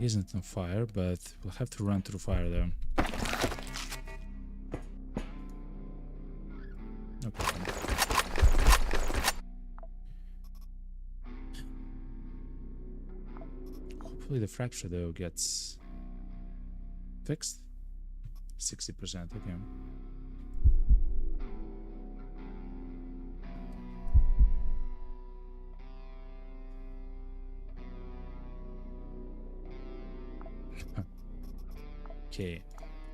isn't on fire, but we'll have to run through fire there. No problem. Hopefully the fracture though gets fixed. 60%, okay. Okay,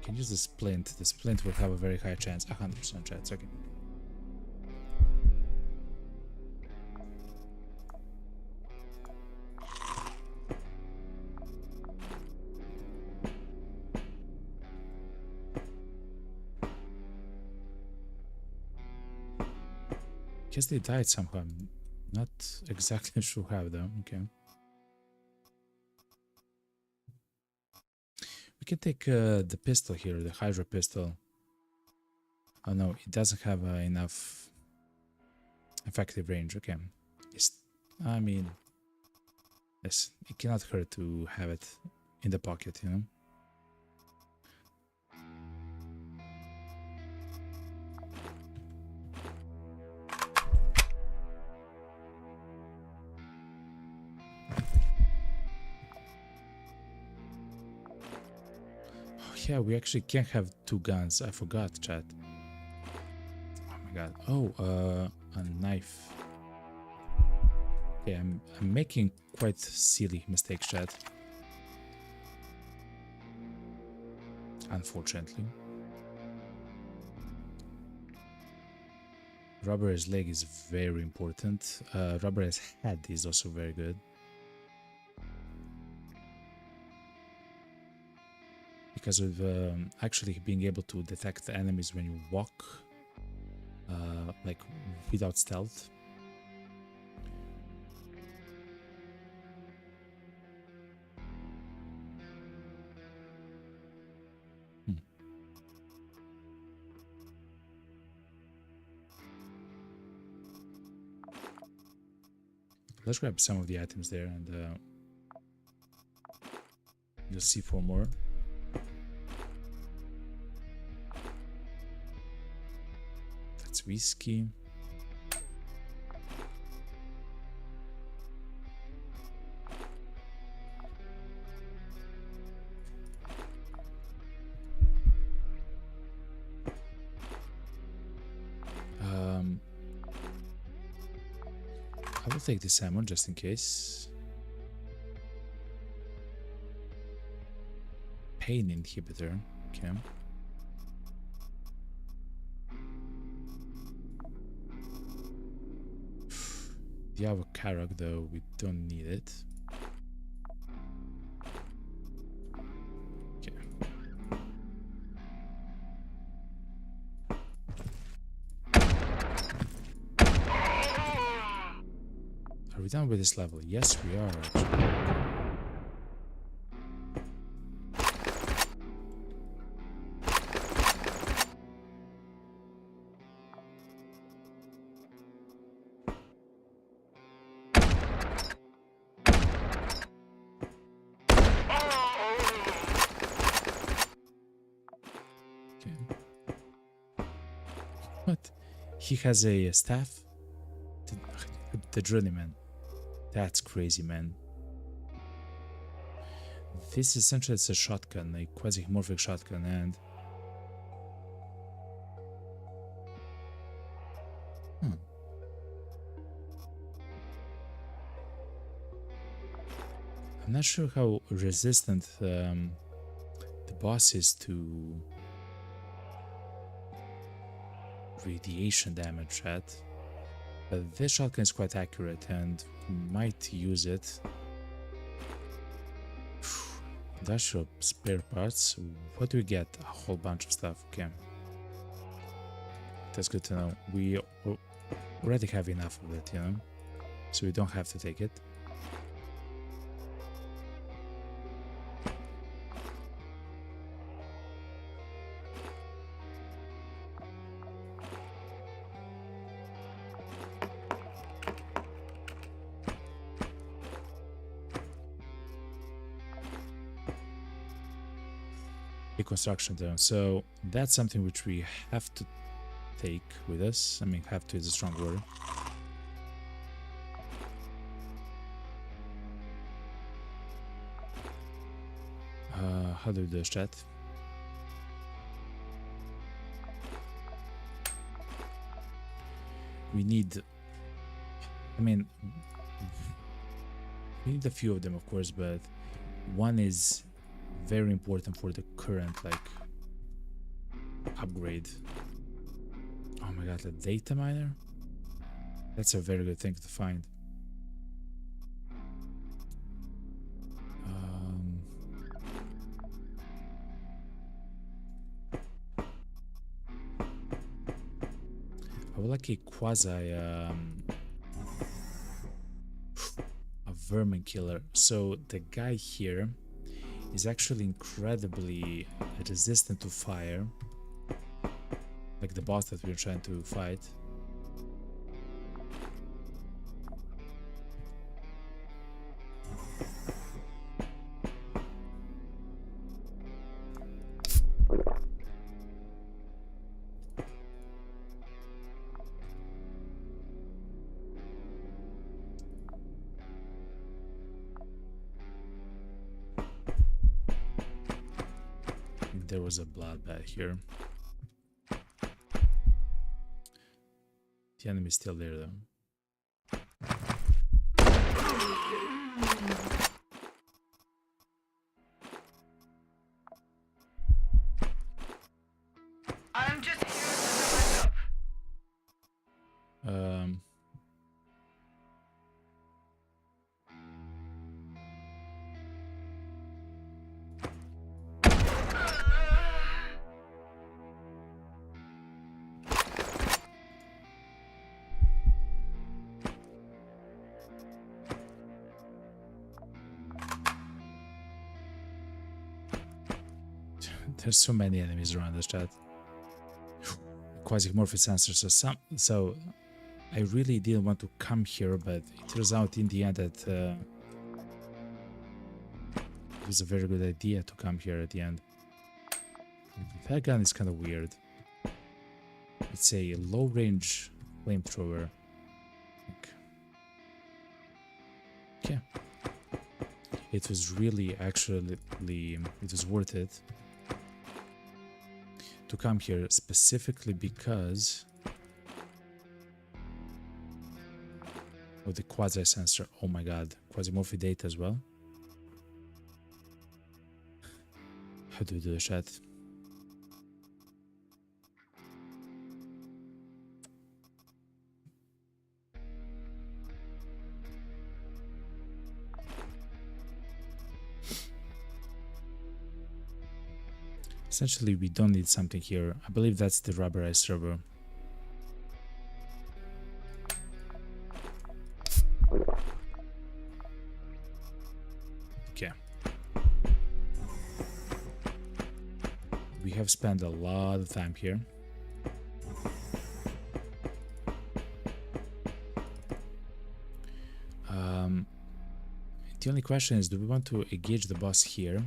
can use the splint. The splint will have a very high chance, 100% chance, okay. Guess they died somehow. I'm not exactly sure how though. Okay. We can take the pistol here, the Hydra pistol. Oh no, it doesn't have enough effective range. Okay. I mean, yes, it cannot hurt to have it in the pocket, you know? yeah, we actually can't have two guns. I forgot, chat. Oh my god. Oh, a knife. Okay, I'm making quite silly mistakes, chat. Unfortunately. Rubber's leg is very important. Rubber's head is also very good. Because of actually being able to detect the enemies when you walk, like without stealth. Let's grab some of the items there and you'll see 4 more. That's whiskey. I will take the salmon just in case. Pain inhibitor, okay. The avocado though, we don't need it. Okay. Are we done with this level? Yes, we are actually. What? He has a staff? The journeyman. That's crazy, man. This essentially is a shotgun, a quasi-morphic shotgun, and... I'm not sure how resistant the boss is to radiation damage at. But this shotgun is quite accurate and we might use it. Industrial spare parts. What do we get? A whole bunch of stuff. Okay. That's good to know. We already have enough of it, you know? So we don't have to take it. Construction zone, so that's something which we have to take with us. I mean, have to is a strong word. How do we do this, chat? We need, I mean, we need a few of them, of course, but one is very important for the current like upgrade. Oh my god, the data miner? That's a very good thing to find. I would like a quasi a vermin killer. So the guy here is actually incredibly resistant to fire, like the boss that we're trying to fight. think there was a bloodbath here. The enemy's still there though. I'm just here to do my job. There's so many enemies around this chat. Quasimorph sensors. So I really didn't want to come here, but it turns out in the end that it was a very good idea to come here at the end. That gun is kind of weird. It's a low-range flamethrower. Okay. It was really, actually, it was worth it to come here specifically because of the quasi sensor. Oh my god, Quasimorph data as well. How do we do the chat? Essentially, we don't need something here. I believe that's the rubberized rubber. Okay. We have spent a lot of time here. The only question is, do we want to engage the boss here?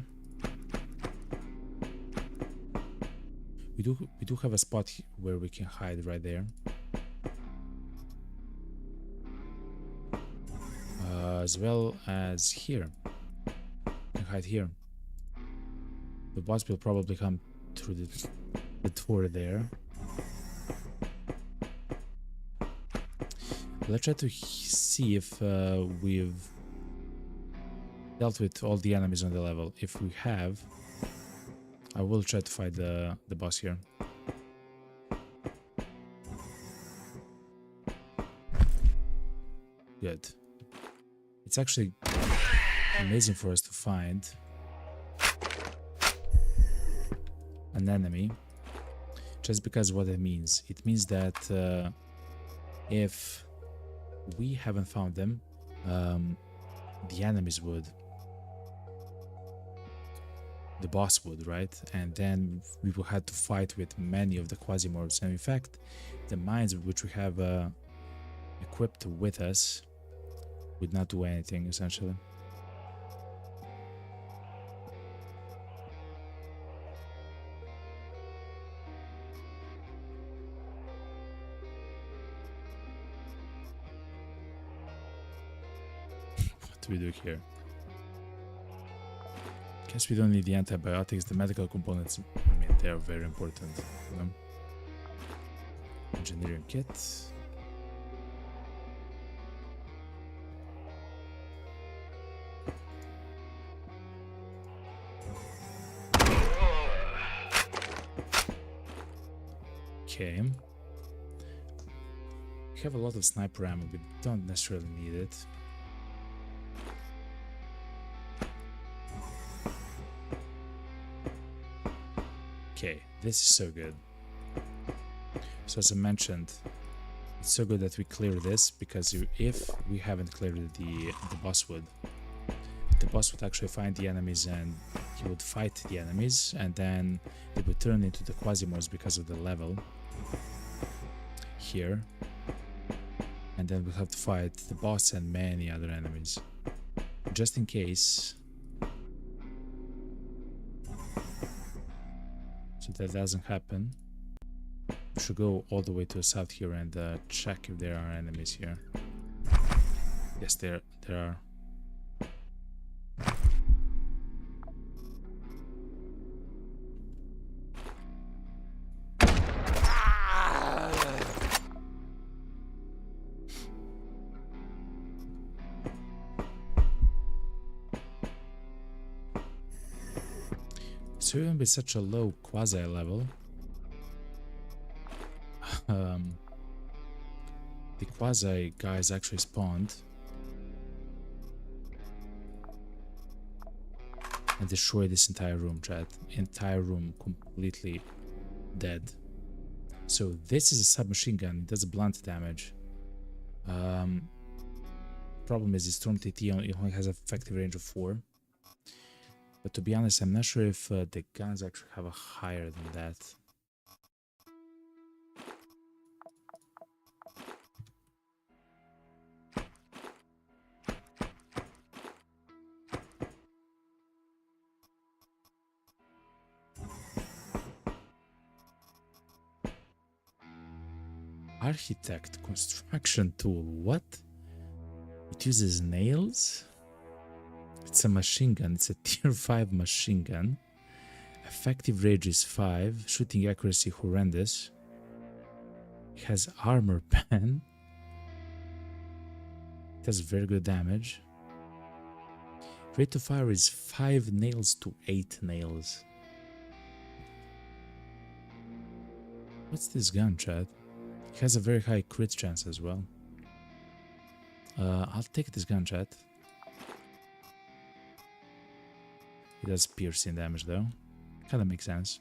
We do have a spot where we can hide right there. As well as here. We can hide here. The boss will probably come through the door there. Let's try to see if we've dealt with all the enemies on the level. If we have, I will try to fight the boss here. Good. It's actually amazing for us to find an enemy, just because what it means. It means that if we haven't found them, the enemies would. The boss would, right? And then we will have to fight with many of the Quasimorphs. And in fact, the mines which we have equipped with us would not do anything, essentially. What do we do here? Guess we don't need the antibiotics, the medical components. I mean, they are very important. You know? Engineering kit. Okay. We have a lot of sniper ammo, we don't necessarily need it. Okay, this is so good. So as I mentioned, it's so good that we clear this, because if we haven't cleared the boss would actually find the enemies and he would fight the enemies, and then it would turn into the Quasimorphs because of the level here, and then we'll have to fight the boss and many other enemies. Just in case, so that doesn't happen, we should go all the way to the south here and check if there are enemies here. Yes, there are. So even with such a low quasi level, the quasi guys actually spawned and destroyed this entire room, chat. Entire room completely dead. So this is a submachine gun. It does blunt damage. Problem is the Storm TT only has an effective range of 4. But to be honest, I'm not sure if the guns actually have a higher than that. Architect construction tool. What? It uses nails? It's a machine gun. It's a tier 5 machine gun. Effective range is 5. Shooting accuracy horrendous. It has armor pen. It does very good damage. Rate of fire is 5 nails to 8 nails. What's this gun, Chad? It has a very high crit chance as well. I'll take this gun, chat. It does piercing damage though. Kinda makes sense.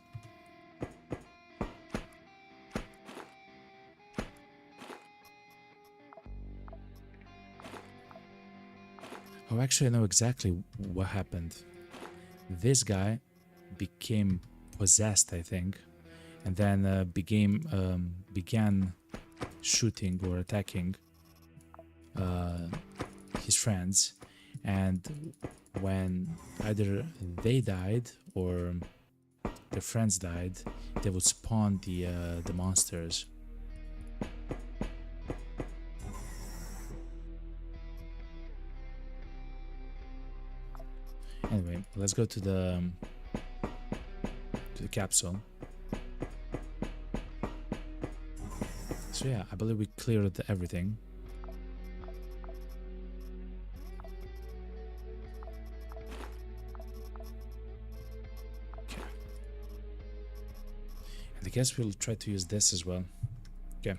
Oh, actually I know exactly what happened. This guy became possessed, I think, and then began shooting or attacking his friends, and when either they died or their friends died, they would spawn the monsters. Anyway, let's go to the capsule. So yeah, I believe we cleared everything. Okay. And I guess we'll try to use this as well. Okay.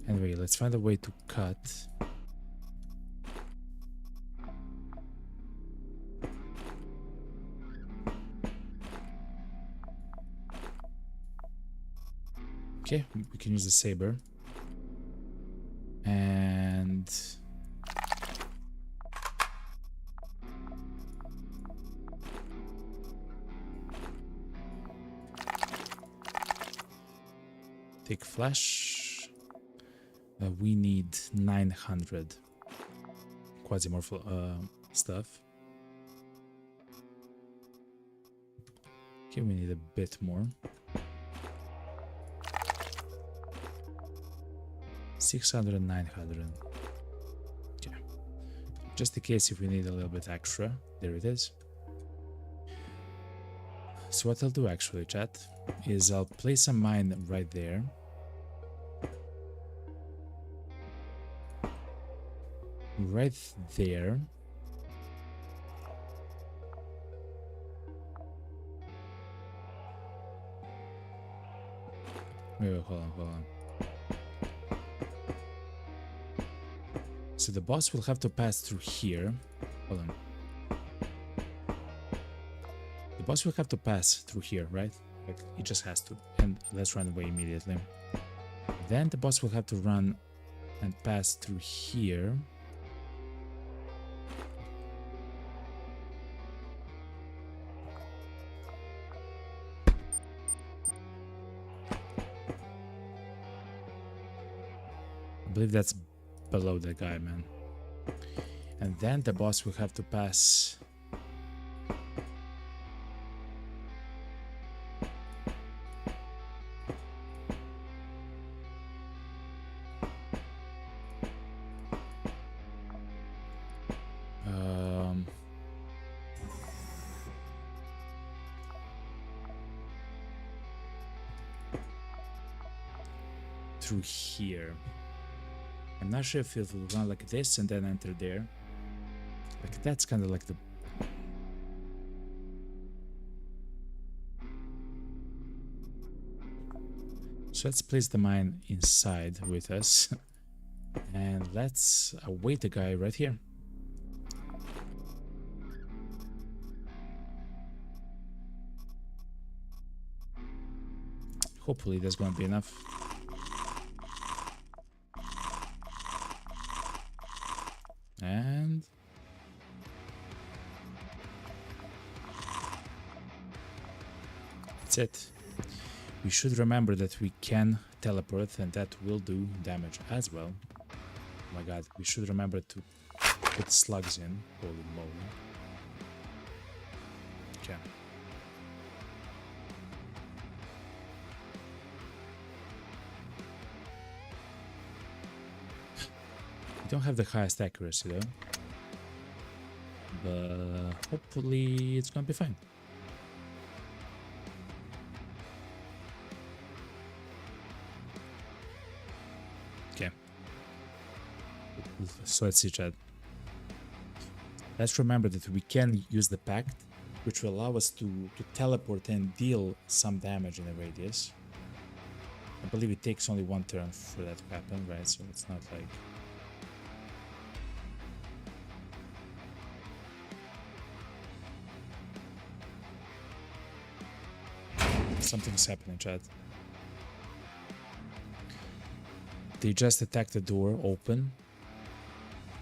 Anyway, let's find a way to cut. Okay, we can use the saber. And take flash. We need 900 Quasimorph stuff. Okay, we need a bit more. 600 and 900. Okay. Just in case if we need a little bit extra. There it is. So what I'll do actually, chat, is I'll place a mine right there. Right there. Wait, hold on. So the boss will have to pass through here. Hold on. The boss will have to pass through here, right? Like, it just has to. And let's run away immediately. Then the boss will have to run and pass through here. I believe that's below the guy, man. And then the boss will have to pass through here. I'm not sure if it will run like this and then enter there, Like that's kind of like the... So let's place the mine inside with us. And let's await the guy right here. Hopefully there's gonna be enough. And... that's it. We should remember that we can teleport and that will do damage as well. Oh my god, we should remember to put slugs in. Holy moly. Okay. We don't have the highest accuracy though. But hopefully it's gonna be fine. Okay. So let's see, Chad. Let's remember that we can use the pact, which will allow us to teleport and deal some damage in a radius. I believe it takes only one turn for that to happen, right? So it's not like... something's happening, Chad. They just attack the door open.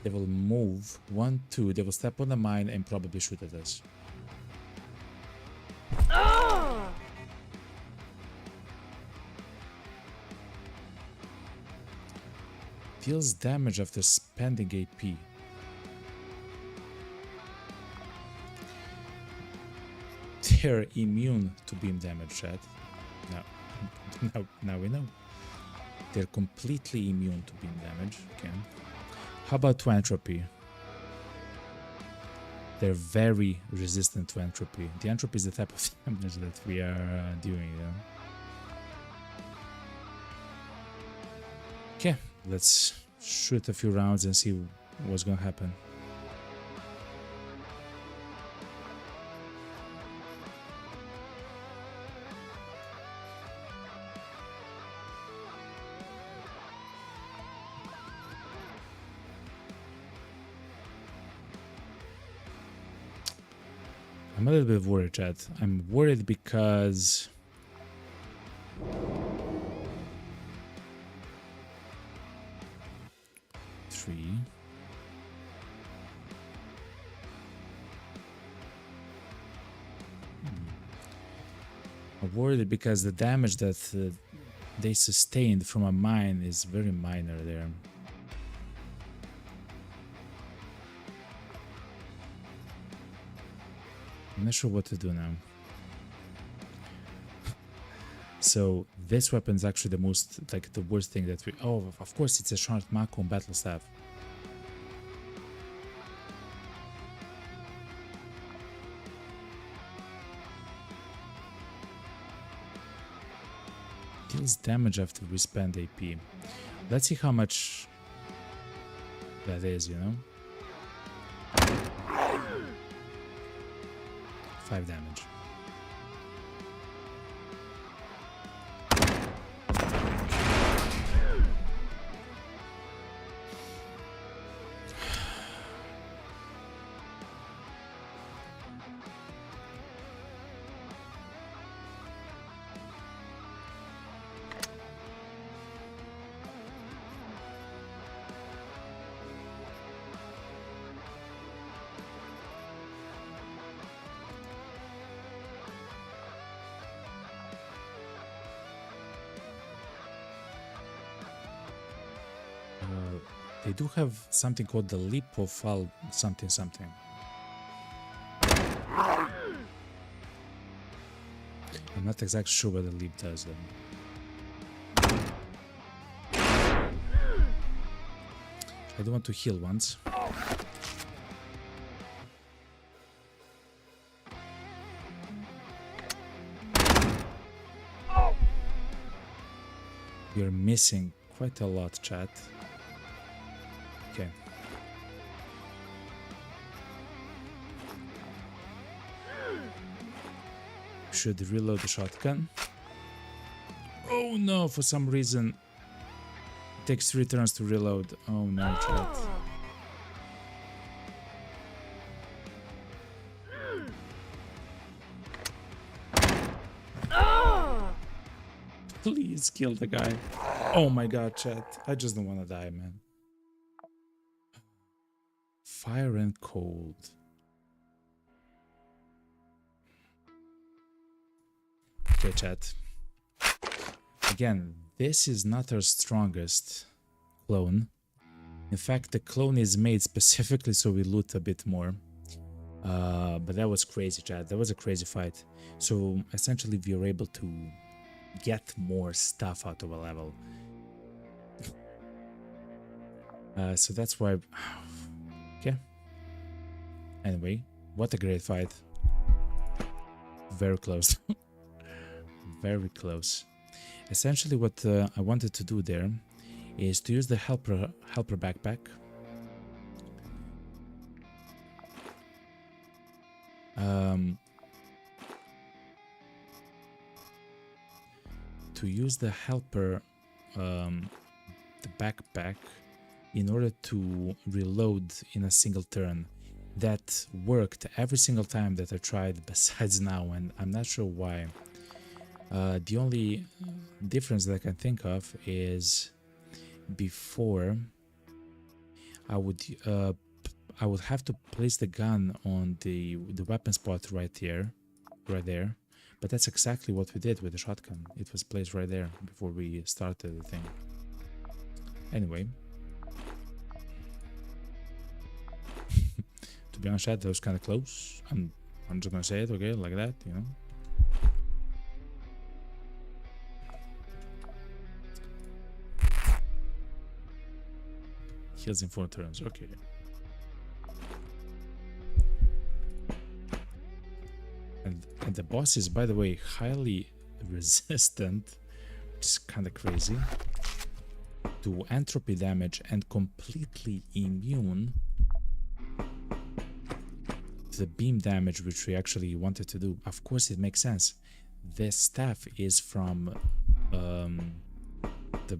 They will move 1, 2. They will step on the mine and probably shoot at us. Deals damage after spending AP. They're immune to beam damage, Chad. Now we know. They're completely immune to beam damage. Okay. How about to entropy? They're very resistant to entropy. The entropy is the type of damage that we are doing. Okay, let's shoot a few rounds and see what's gonna happen. I'm a little bit worried, Chad. I'm worried because... three. I'm worried because the damage that they sustained from a mine is very minor there. I'm not sure what to do now. So this weapon is actually the most, like, the worst thing that we... oh, of course it's a short Mako battle staff. Deals damage after we spend AP. Let's see how much that is, you know? 5 damage. They do have something called the leap of something something. I'm not exactly sure what the leap does though. I do want to heal once. You're missing quite a lot, chat. Okay. should reload the shotgun. Oh no, for some reason it takes 3 turns to reload. Oh no, chat. Please kill the guy. Oh my god, chat. I just don't want to die, man. Fire and cold. Okay, chat. Again, this is not our strongest clone. In fact, the clone is made specifically so we loot a bit more. But that was crazy, chat. That was a crazy fight. So essentially we were able to get more stuff out of a level. So that's why... Okay. Anyway, what a great fight. Very close. Very close. Essentially what I wanted to do there is to use the helper backpack. To use the helper the backpack in order to reload in a single turn. That worked every single time that I tried besides now, and I'm not sure why. The only difference that I can think of is before I would have to place the gun on the weapon spot right there, but that's exactly what we did with the shotgun. It was placed right there before we started the thing. Anyway, to be honest, that was kind of close. I'm just gonna say it, okay, like that, you know. Heals in 4 turns, okay. And the boss is, by the way, highly resistant, which is kind of crazy, to entropy damage and completely immune to the beam damage, which we actually wanted to do. Of course, it makes sense. This staff is from the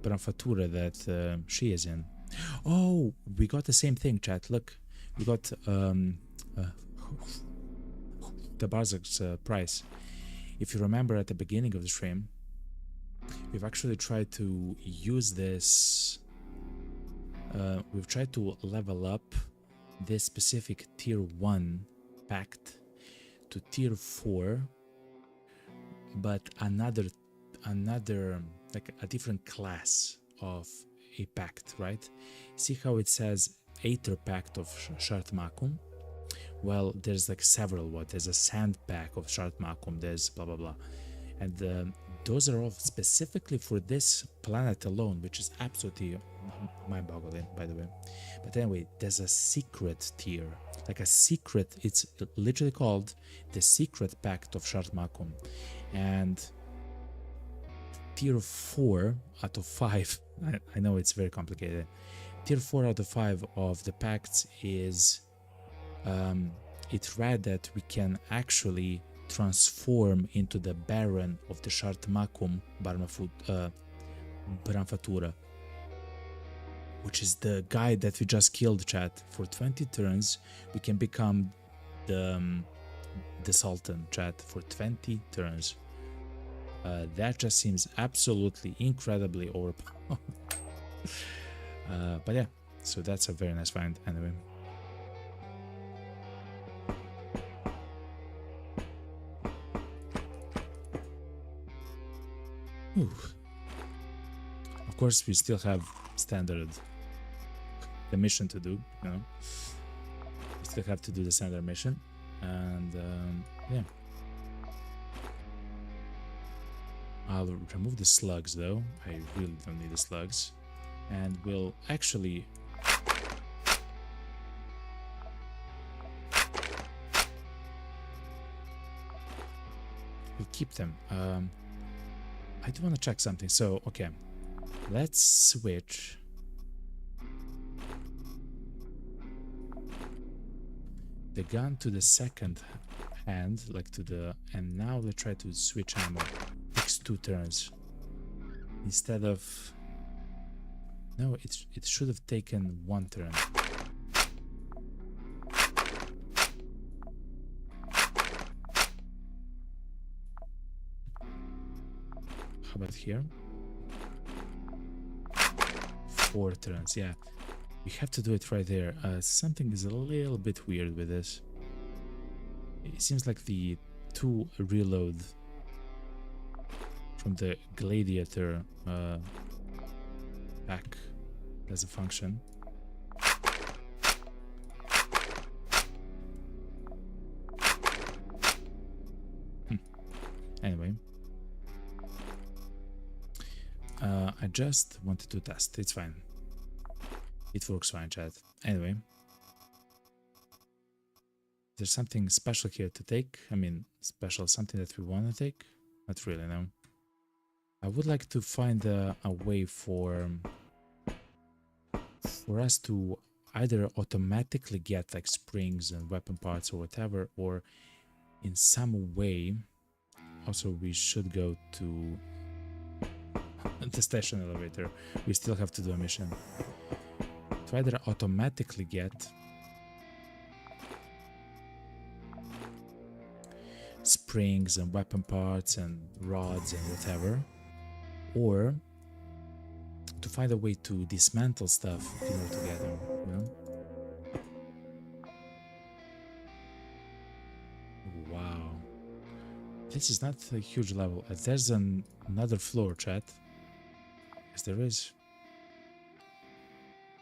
Brahmafatura that she is in. Oh, we got the same thing, chat. Look, we got the Barzak's price. If you remember at the beginning of the stream, we've actually tried to use this. We've tried to level up this specific tier 1 pact to tier 4, but another like a different class of a pact, right? See how it says Aether Pact of Shartmakum? Well, there's like several. There's a sand pack of Shartmakum, there's blah blah blah, and those are all specifically for this planet alone, which is absolutely mind-boggling, by the way. But anyway, there's a secret tier, like a secret. It's literally called the Secret Pact of Shartmakum, and tier 4 out of 5. I know it's very complicated. Tier 4 out of 5 of the pacts is. It read that we can actually transform into the Baron of the Shartmakum Brahmafatura, which is the guy that we just killed, chat. For 20 turns, we can become the Sultan, chat, for 20 turns. That just seems absolutely incredibly overpowered. But yeah, so that's a very nice find anyway. Ooh. Of course, we still have standard the mission to do, you know. We still have to do the standard mission, and yeah. I'll remove the slugs though. I really don't need the slugs, and we'll actually we'll keep them. I do want to check something. So, okay, let's switch the gun to the second hand, like to the, and now let's try to switch ammo. Takes 2 turns instead of. No, it should have taken 1 turn. How about here? 4 turns, yeah. We have to do it right there. Something is a little bit weird with this. It seems like the 2 reload from the gladiator pack as a function. Anyway. I just wanted to test. It's fine. It works fine, chat. Anyway. There's something special here to take. I mean, special, something that we want to take? Not really, no. I would like to find a way for us to either automatically get like springs and weapon parts or whatever, or in some way. Also, we should go to the station elevator. We still have to do a mission to either automatically get springs and weapon parts and rods and whatever, or to find a way to dismantle stuff in order to get them, you know? Wow. This is not a huge level. There's another floor, chat. Yes, there is.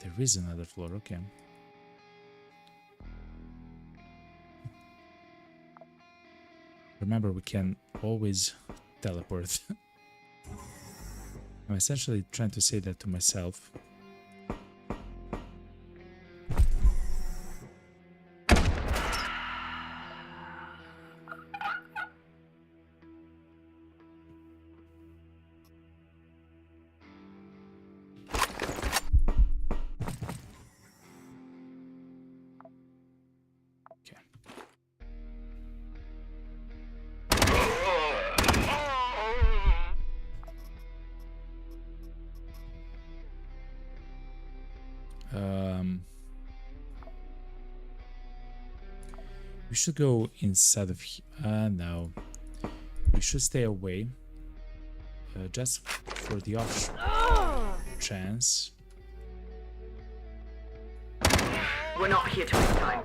There is another floor, okay. Remember, we can always teleport. I'm essentially trying to say that to myself. We should go inside of no. We should stay away. Just for the off chance. We're not here to waste time.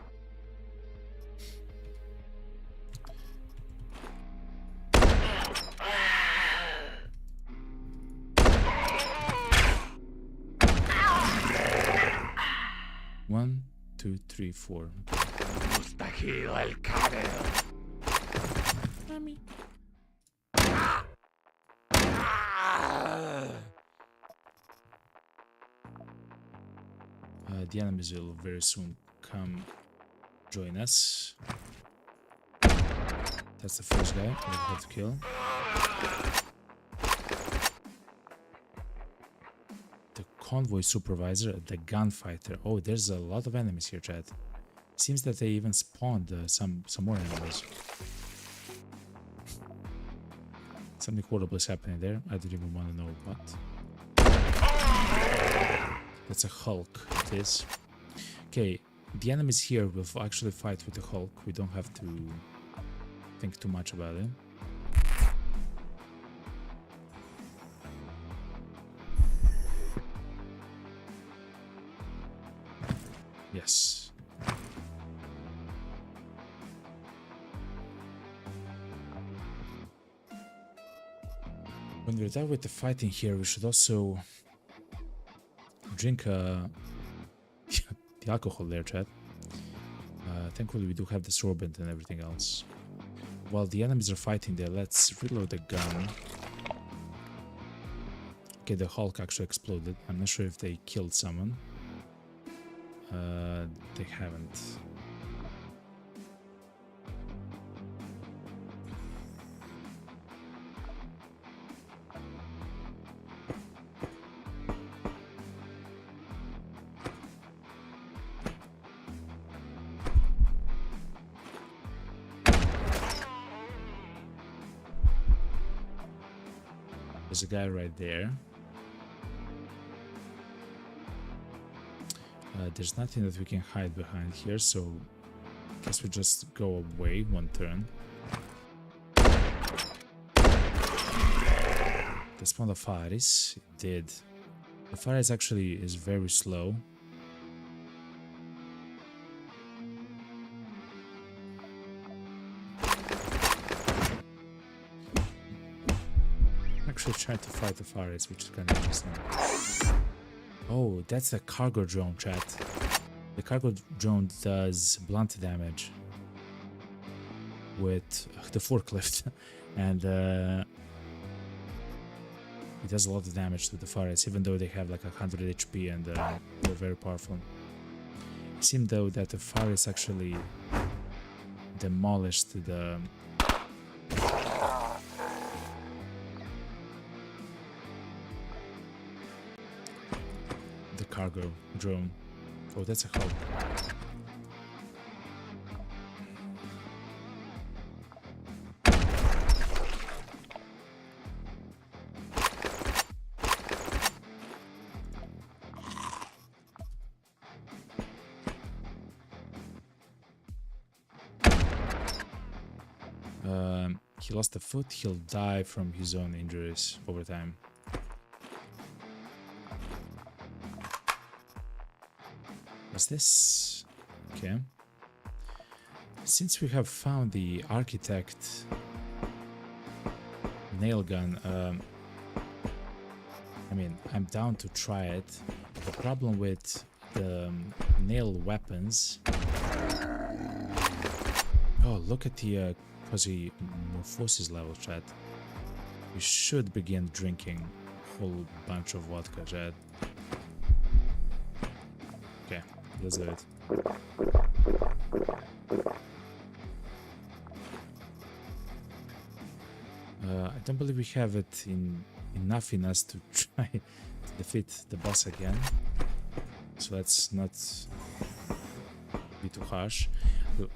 One, 2, 3, 4. Mustahil el Kabel. Mommy. The enemies will very soon come join us. That's the first guy that we have to kill. The convoy supervisor, the gunfighter. Oh, there's a lot of enemies here, chat. Seems that they even spawned some more enemies. Something horrible is happening there. I don't even want to know what. That's a Hulk, it is. Okay, the enemies here will actually fight with the Hulk. We don't have to think too much about it. Yes. When we're done with the fighting here, we should also drink the alcohol there, chat. Thankfully, we do have the sorbent and everything else. While the enemies are fighting there, let's reload the gun. Okay, the Hulk actually exploded. I'm not sure if they killed someone. They haven't. There's a guy right there. There's nothing that we can hide behind here, so I guess we just go away one turn. The spawn of Faris, it did. The Faris actually is very slow. Actually trying to fight the Faris, which is kind of interesting. Oh, that's a cargo drone, chat. The cargo drone does blunt damage with the forklift, and it does a lot of damage to the Faris, even though they have like 100 HP and they're very powerful. It seemed though that the Faris actually demolished the cargo drone. Oh, that's a Hulk. He lost a foot. He'll die from his own injuries over time. What's this? Okay. Since we have found the architect nail gun, I mean, I'm down to try it. The problem with the nail weapons... Oh, look at the Quasimorphosis level, chat. We should begin drinking a whole bunch of vodka, chat. Okay, let's do it. I don't believe we have it enough in us to try to defeat the boss again. So let's not be too harsh.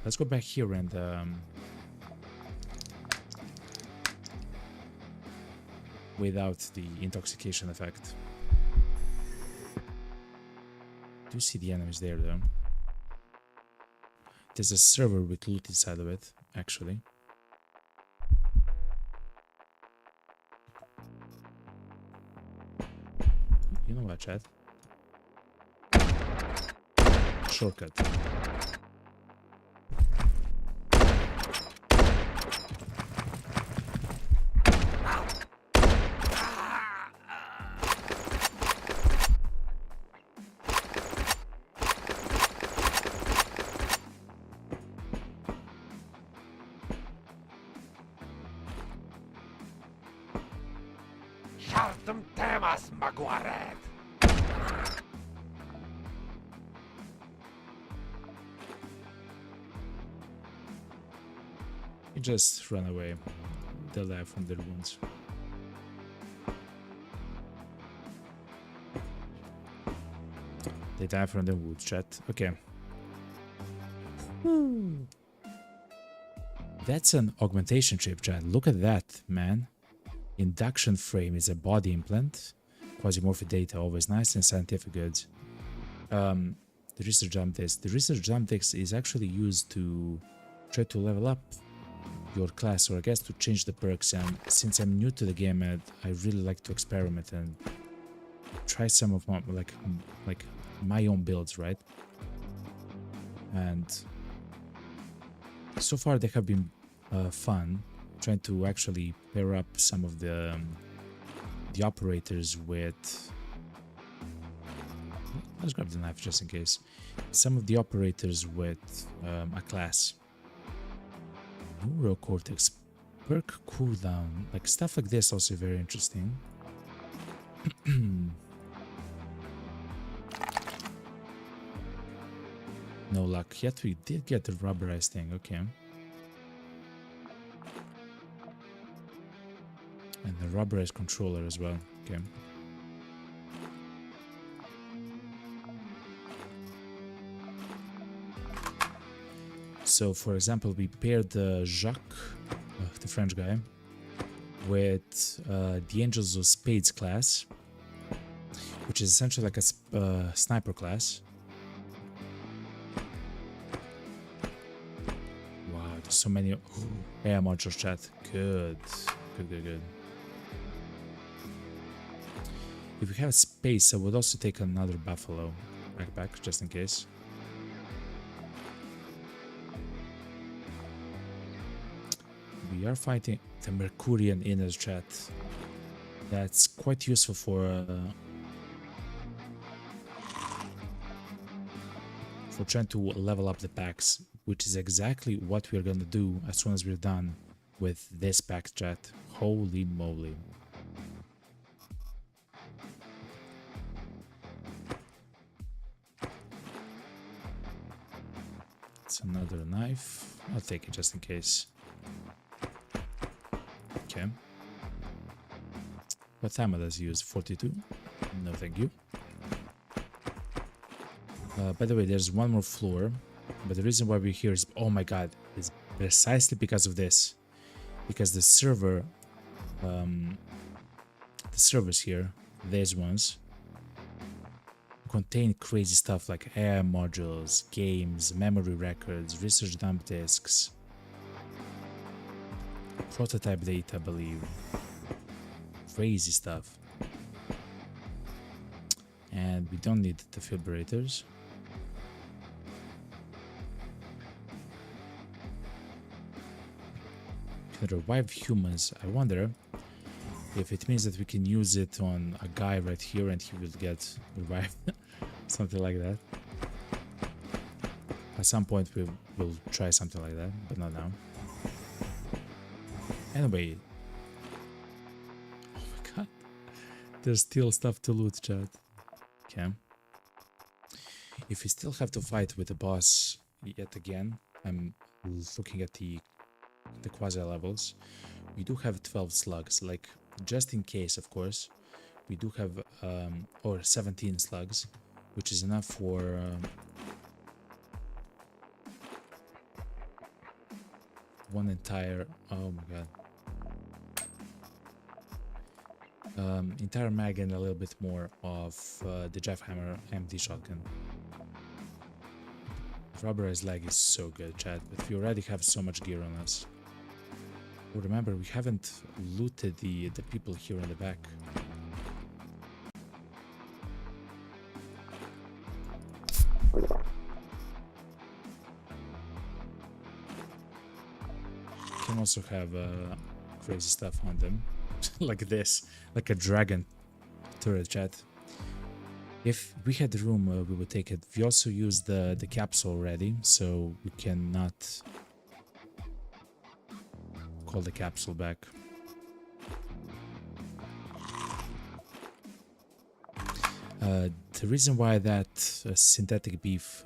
Let's go back here and without the intoxication effect. Do see the enemies there though. There's a server with loot inside of it, actually. You know what, chat? Shortcut. Żartem temas, Maguaret! You just run away. They'll die from their wounds. They die from the wounds, chat. Okay. That's an augmentation chip, chat. Look at that, man. Induction frame is a body implant. Quasimorph data, always nice, and scientific goods. The research jump disc. The research jump disc is actually used to try to level up your class, or I guess to change the perks. And since I'm new to the game, I really like to experiment and try some of my like my own builds, right? And so far they have been fun. Trying to actually pair up some of the operators with... Let's grab the knife just in case. Some of the operators with a class. Neurocortex, perk cooldown, like stuff like this also very interesting. No luck, yet we did get the rubberized thing, okay. And the rubberized controller as well, okay. So, for example, we paired Jacques, the French guy, with the Angels of Spades class, which is essentially like a sniper class. Wow, there's so many air modules, chat. Good. If we have space, I would also take another buffalo backpack, just in case. We are fighting the Mercurian inner, chat. That's quite useful for trying to level up the packs, which is exactly what we're gonna do as soon as we're done with this pack, chat. Holy moly. It's another knife. I'll take it just in case. Okay. What ammo does he use? 42? No, thank you. By the way, there's one more floor, but the reason why we're here is, oh my god, is precisely because of this. Because the servers here, these ones, contain crazy stuff like air modules, games, memory records, research dump disks, prototype data, I believe. Crazy stuff. And we don't need defibrillators. Can revive humans. I wonder if it means that we can use it on a guy right here and he will get revived. Something like that. At some point we will try something like that, but not now. Anyway. Oh my god. There's still stuff to loot, chat. Okay. If we still have to fight with the boss yet again, I'm looking at the quasi levels. We do have 12 slugs, like just in case, of course. We do have or 17 slugs, which is enough for one entire, oh my god, entire mag and a little bit more of the Jeffhammer MD shotgun. Rubberized leg is so good, chat, but we already have so much gear on us. Oh, remember, we haven't looted the people here in the back. Can also have crazy stuff on them, like this, like a dragon turret, chat. If we had the room, we would take it. We also used the capsule already, so we cannot call the capsule back. The reason why that synthetic beef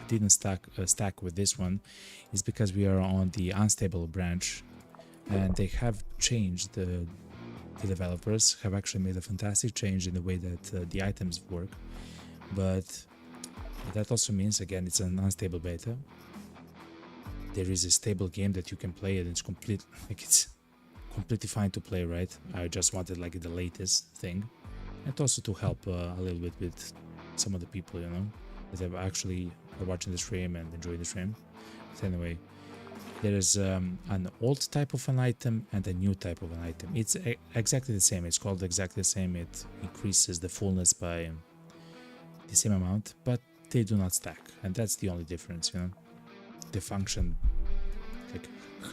didn't stack with this one is because we are on the unstable branch, and they have changed the developers have actually made a fantastic change in the way that the items work, but that also means, again, it's an unstable beta. There is a stable game that you can play, and it's completely fine to play, right? I just wanted like the latest thing, and also to help a little bit with some of the people, you know, that have actually are watching the stream and enjoying the stream. But anyway, there is an old type of an item and a new type of an item. It's exactly the same. It's called exactly the same. It increases the fullness by the same amount, but they do not stack, and that's the only difference, you know. They function like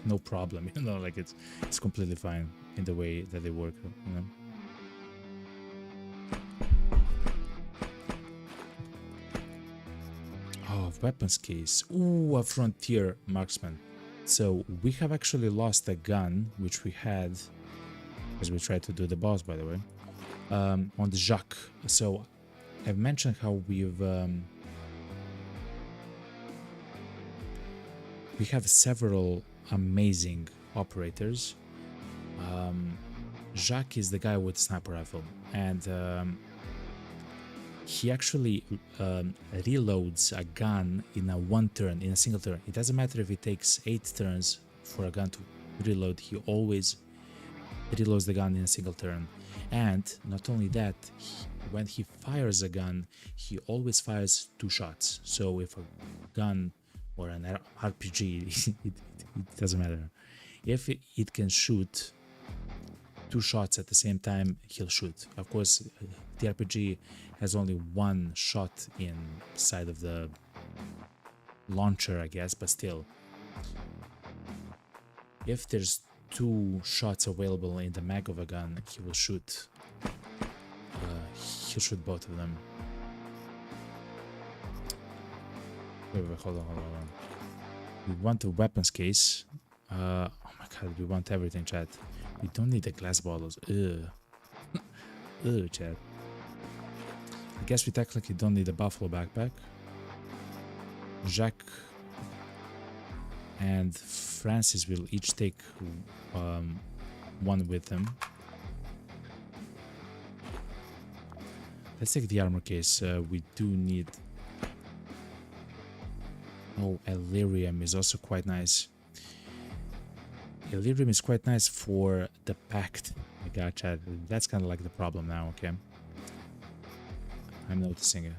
no problem, you know, like it's completely fine in the way that they work, you know. Oh, weapons case. Ooh, a frontier marksman. So we have actually lost a gun which we had as we tried to do the boss, by the way, on the Jacques. So I've mentioned how we have several amazing operators. Jacques is the guy with the sniper rifle, and he actually reloads a gun in a single turn. It doesn't matter if it takes 8 turns for a gun to reload. He always reloads the gun in a single turn. And not only that, when he fires a gun, he always fires 2 shots. So if a gun or an RPG, it doesn't matter. If it can shoot 2 shots at the same time, he'll shoot. Of course, the RPG has only 1 shot inside of the launcher, I guess, but still. If there's 2 shots available in the mag of a gun, he will shoot. He'll shoot both of them. Wait, hold on. We want a weapons case. Oh my god, we want everything, chat. We don't need the glass bottles. Ugh. Ugh, chat. I guess we technically don't need a buffalo backpack. Jacques and Francis will each take one with them. Let's take the armor case. We do need... Oh, Ellyrium is also quite nice. Ellyrium is quite nice for the Pact. I gotcha. That's kind of like the problem now, okay? I'm noticing it.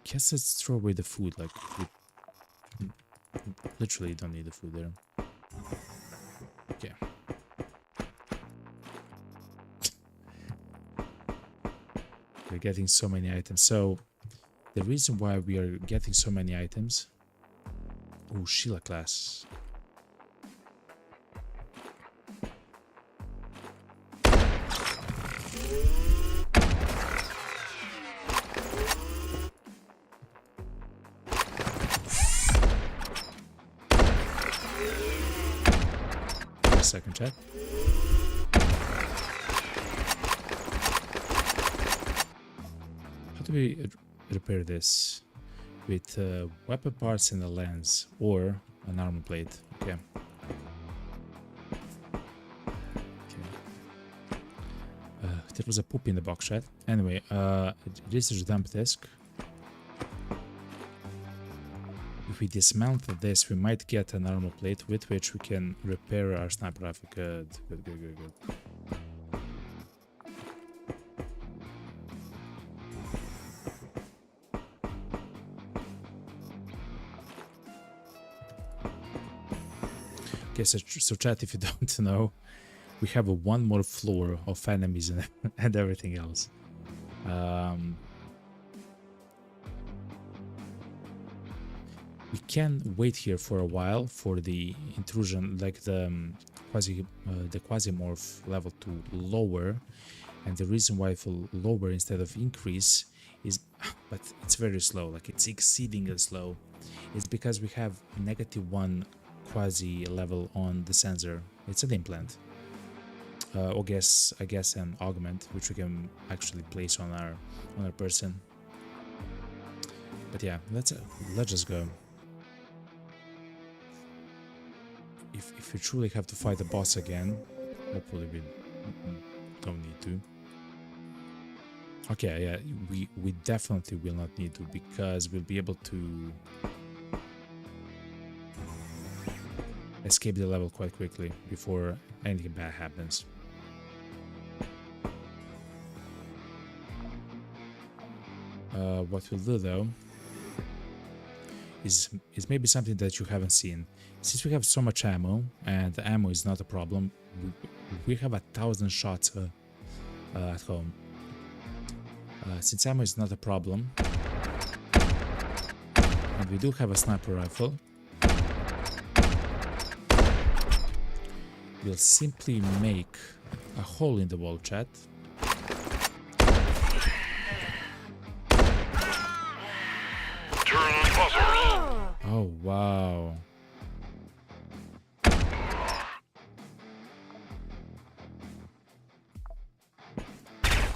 Guess let's throw away the food. Like, we literally don't need the food there. Okay. We're getting so many items. So, the reason why we are getting so many items... Oh, Sheila class. Second check. How do we repair this? With weapon parts and a lens or an armor plate. Okay. There was a poop in the box, chat. Anyway, research dump disk. If we dismantle this, we might get an armor plate with which we can repair our sniper rifle. Good. Okay, so chat, if you don't know, we have one more floor of enemies and everything else. We can wait here for a while for the intrusion, like the Quasimorph level to lower, and the reason why it will lower instead of increase is, but it's very slow, like it's exceedingly slow. It's because we have -1 Quasi level on the sensor. It's an implant, or I guess an augment, which we can actually place on our person. But yeah, let's just go. If we truly have to fight the boss again, hopefully we don't need to. Okay, yeah, we definitely will not need to, because we'll be able to escape the level quite quickly before anything bad happens. What we'll do though is maybe something that you haven't seen. Since we have so much ammo, and the ammo is not a problem, we have 1,000 shots at home. Since ammo is not a problem, and we do have a sniper rifle, we'll simply make a hole in the wall, chat. Turn on buzzers. Oh, wow.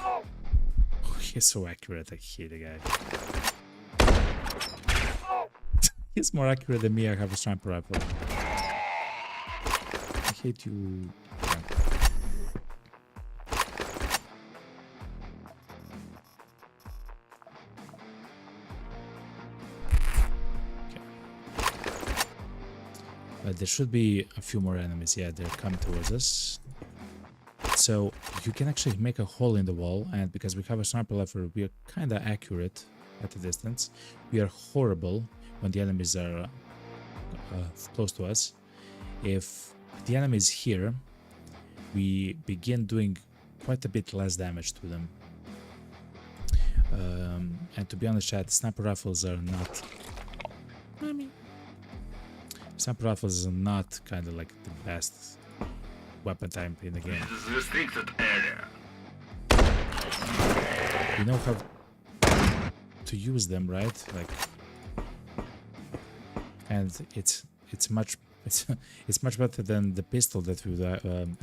Oh, he's so accurate, I hate the guy. He's more accurate than me, I have a sniper rifle. I hate you. Yeah. There should be a few more enemies. Yeah, they're coming towards us. So you can actually make a hole in the wall, and because we have a sniper rifle, we are kind of accurate at a distance. We are horrible when the enemies are close to us. If the enemy is here, we begin doing quite a bit less damage to them. And to be honest, chat, sniper rifles are not... I mean, sniper rifles are not kind of like the best weapon type in the game. This is restricted area. You know how to use them, right? Like, and it's much better than the pistol that we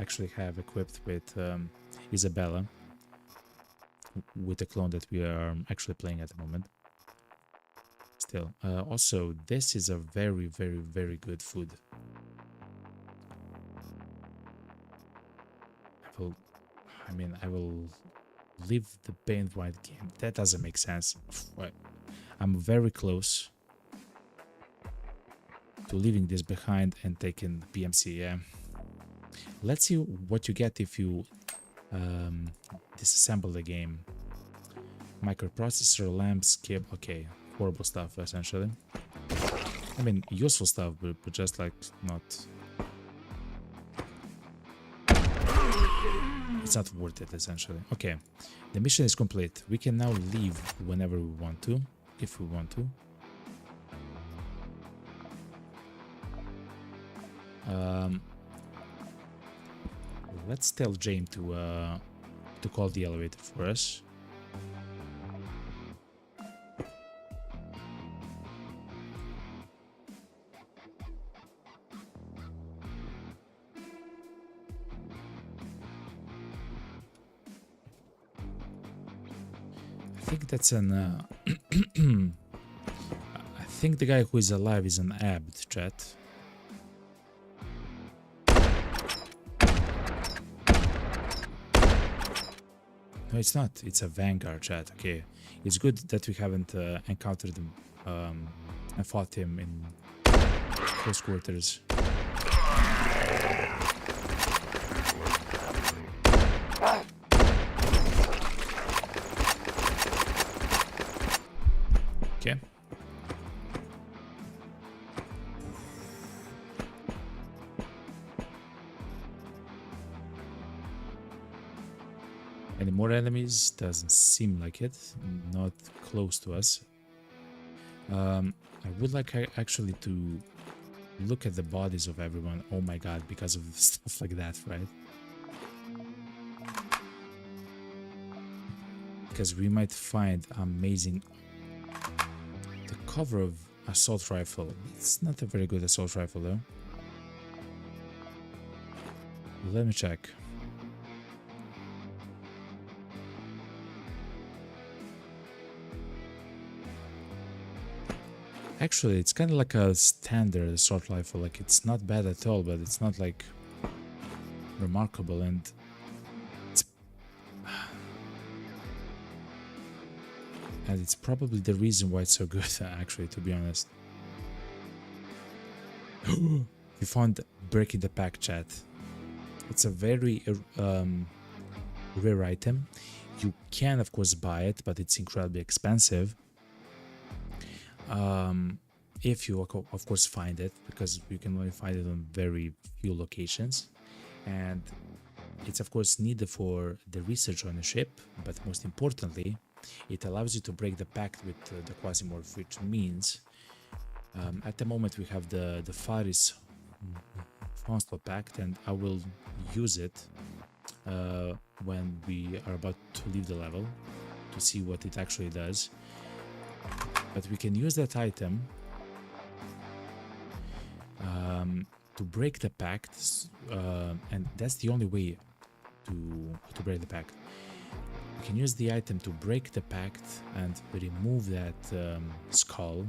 actually have equipped with Isabella, with the clone that we are actually playing at the moment. Still, also this is a very, very, very good food. I will leave the paint white game. That doesn't make sense. I'm very close to leaving this behind and taking PMC. Yeah. Let's see what you get if you disassemble the game. Microprocessor, lamp, skip. Okay, horrible stuff essentially. I mean, useful stuff, but just like not. It's not worth it essentially. Okay, the mission is complete. We can now leave whenever we want to, if we want to. Let's tell James to call the elevator for us. I think that's an. I think the guy who is alive is an abt, chat. No, it's not. It's a Vanguard, chat. Okay, it's good that we haven't encountered him and fought him in close quarters. Okay. Any more enemies? Doesn't seem like it. Not close to us. I would like actually to look at the bodies of everyone. Oh my god, because of stuff like that, right? Because we might find amazing... The cover of assault rifle. It's not a very good assault rifle though. Let me check. Actually, it's kind of like a standard assault rifle. Like, it's not bad at all, but it's not like remarkable, and it's probably the reason why it's so good. Actually, to be honest, we found breaking the pack, chat. It's a very rare item. You can, of course, buy it, but it's incredibly expensive. If you of course find it, because you can only find it on very few locations, and it's of course needed for the research on the ship, but most importantly it allows you to break the pact with the Quasimorph, which means at the moment we have the Faris Constant Pact, and I will use it when we are about to leave the level to see what it actually does. But we can use that item to break the pact, and that's the only way to break the pact. We can use the item to break the pact and remove that skull,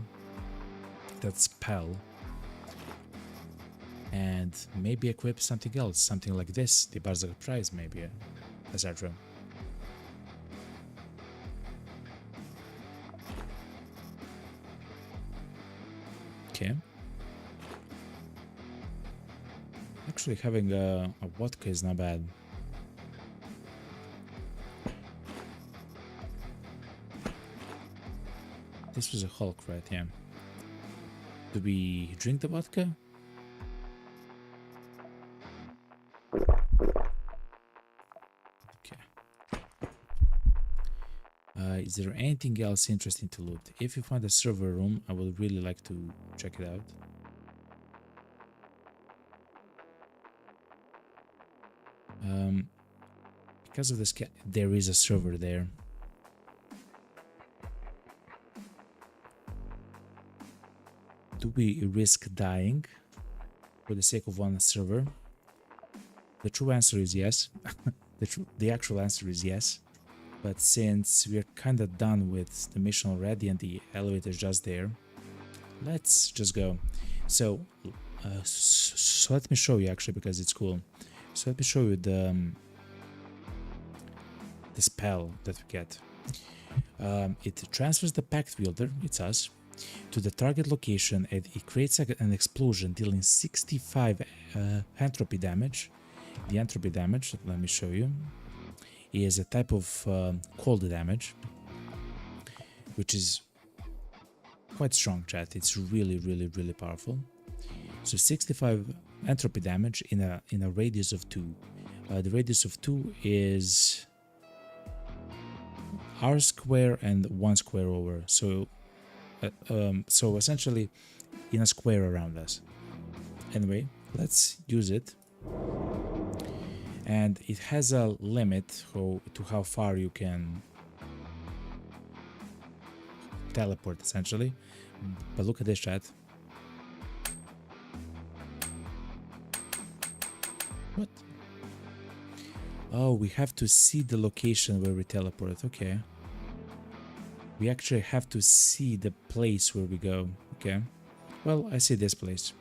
that spell, and maybe equip something else, something like this, the Berserker Prize maybe, etc. Okay. Actually, having a vodka is not bad. This was a Hulk, right? Yeah. Do we drink the vodka? Okay. Is there anything else interesting to loot? If you find a server room, I would really like to check it out. Because of this, there is a server there. Do we risk dying for the sake of one server? The true answer is yes. The actual answer is yes. But since we're kind of done with the mission already and the elevator is just there, let's just go. So, so let me show you actually, because it's cool. So let me show you the spell that we get. It transfers the Pact Wielder, it's us, to the target location, and it creates an explosion dealing 65 entropy damage. The entropy damage, let me show you, is a type of cold damage, which is quite strong, chat. It's really, really, really powerful. So 65 entropy damage in a radius of 2. The radius of 2 is r square and 1 square over. So so essentially in a square around us. Anyway, let's use it. And it has a limit to how far you can teleport, essentially. But look at this, chat. What? Oh, we have to see the location where we teleport. Okay. We actually have to see the place where we go. Okay. Well, I see this place.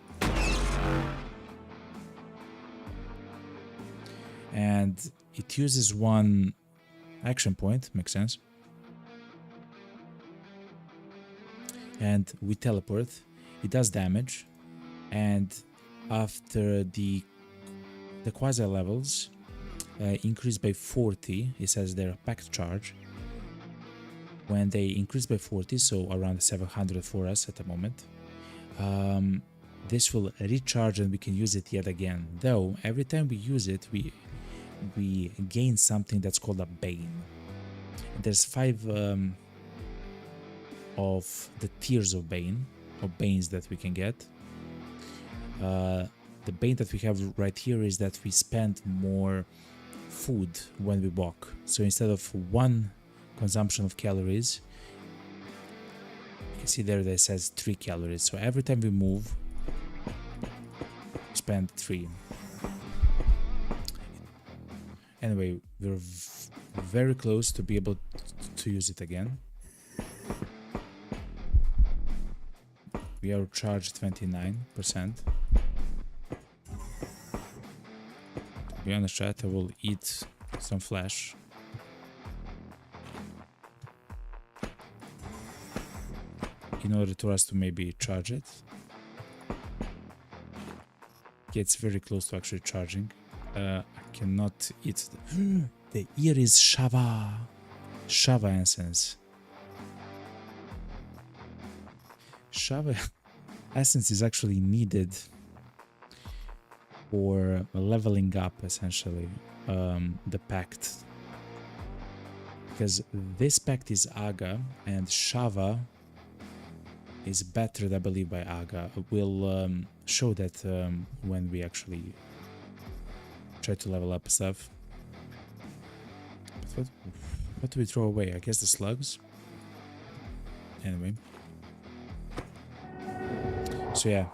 And it uses one action point, makes sense. And we teleport. It does damage. And after the quasi levels increase by 40, it says they're packed charge. When they increase by 40, so around 700 for us at the moment, this will recharge and we can use it yet again. Though every time we use it, we gain something that's called a Bane. There's 5 of the tiers of Banes that we can get. The Bane that we have right here is that we spend more food when we walk. So instead of 1 consumption of calories, you can see there that says 3 calories. So every time we move, we spend 3. Anyway, we're very close to be able to use it again. We are charged 29%. To be honest, chat, I will eat some flesh. In order for us to maybe charge it. Yeah, it's very close to actually charging. I cannot eat the ear is Shava essence. Shava essence is actually needed for leveling up, essentially, the pact, because this pact is Aga and Shava is bettered, I believe, by Aga. We'll show that when we actually try to level up stuff. But what do we throw away? I guess the slugs. Anyway. So yeah,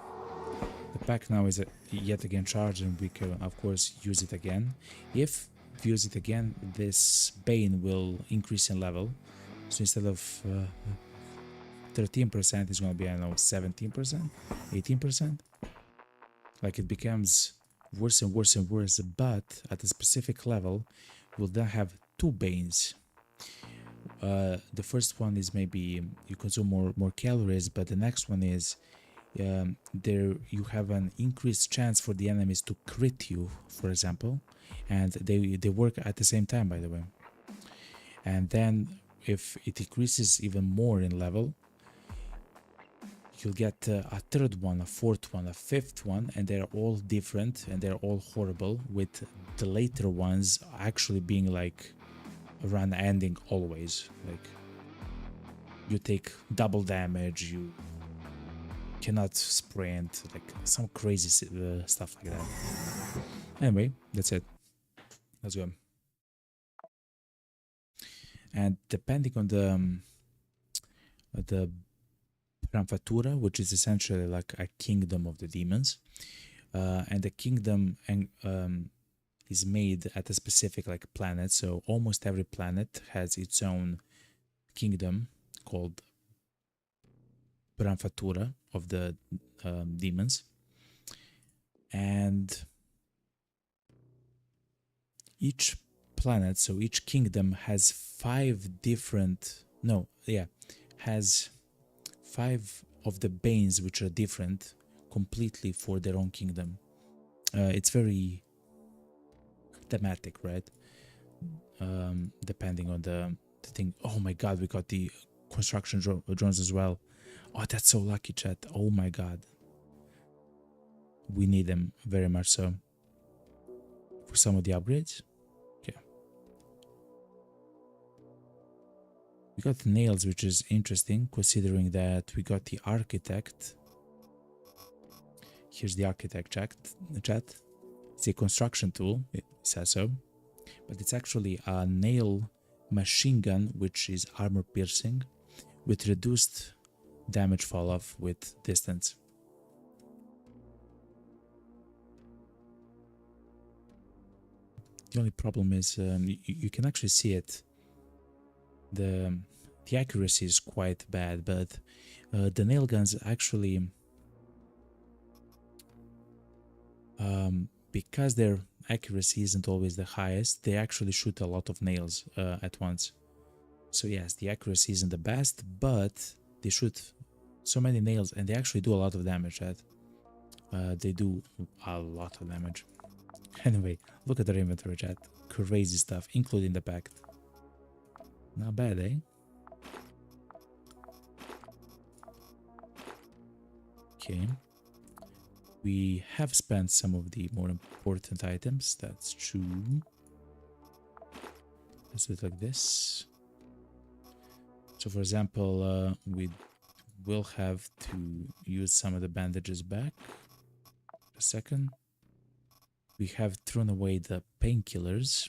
the pack now is yet again charged, and we can of course use it again. If we use it again, this Bane will increase in level. So instead of 13%, it's going to be, I don't know, 17%, 18%. Like, it becomes worse and worse and worse, but at a specific level, we'll then have 2 Banes. The first one is maybe you consume more calories, but the next one is there you have an increased chance for the enemies to crit you, for example, and they work at the same time, by the way. And then if it increases even more in level, you'll get a third one, a fourth one, a fifth one, and they're all different and they're all horrible, with the later ones actually being like run ending always. Like you take double damage, you cannot sprint, like some crazy stuff like that. Anyway, that's it. Let's go. And depending on the Ramfatura, which is essentially like a kingdom of the demons, and the kingdom is made at a specific like planet. So almost every planet has its own kingdom called Ramfatura of the demons, and each planet, so each kingdom has has 5 of the banes which are different completely for their own kingdom. It's very thematic, right? Depending on the thing. Oh my god, we got the construction drones as well. Oh, that's so lucky, chat. Oh my god, we need them very much so for some of the upgrades. We got nails, which is interesting considering that we got the architect. Here's the architect chat. It's a construction tool, it says so, but it's actually a nail machine gun, which is armor piercing with reduced damage fall off with distance. The only problem is you can actually see it. The accuracy is quite bad, but the nail guns actually, because their accuracy isn't always the highest, they actually shoot a lot of nails at once. So yes, the accuracy isn't the best, but they shoot so many nails and they actually do a lot of damage. They do a lot of damage. Anyway, look at their inventory, chat. Crazy stuff, including the pact. Not bad, eh? Okay. We have spent some of the more important items, that's true. Let's do it like this. So for example, we will have to use some of the bandages back. A second. We have thrown away the painkillers.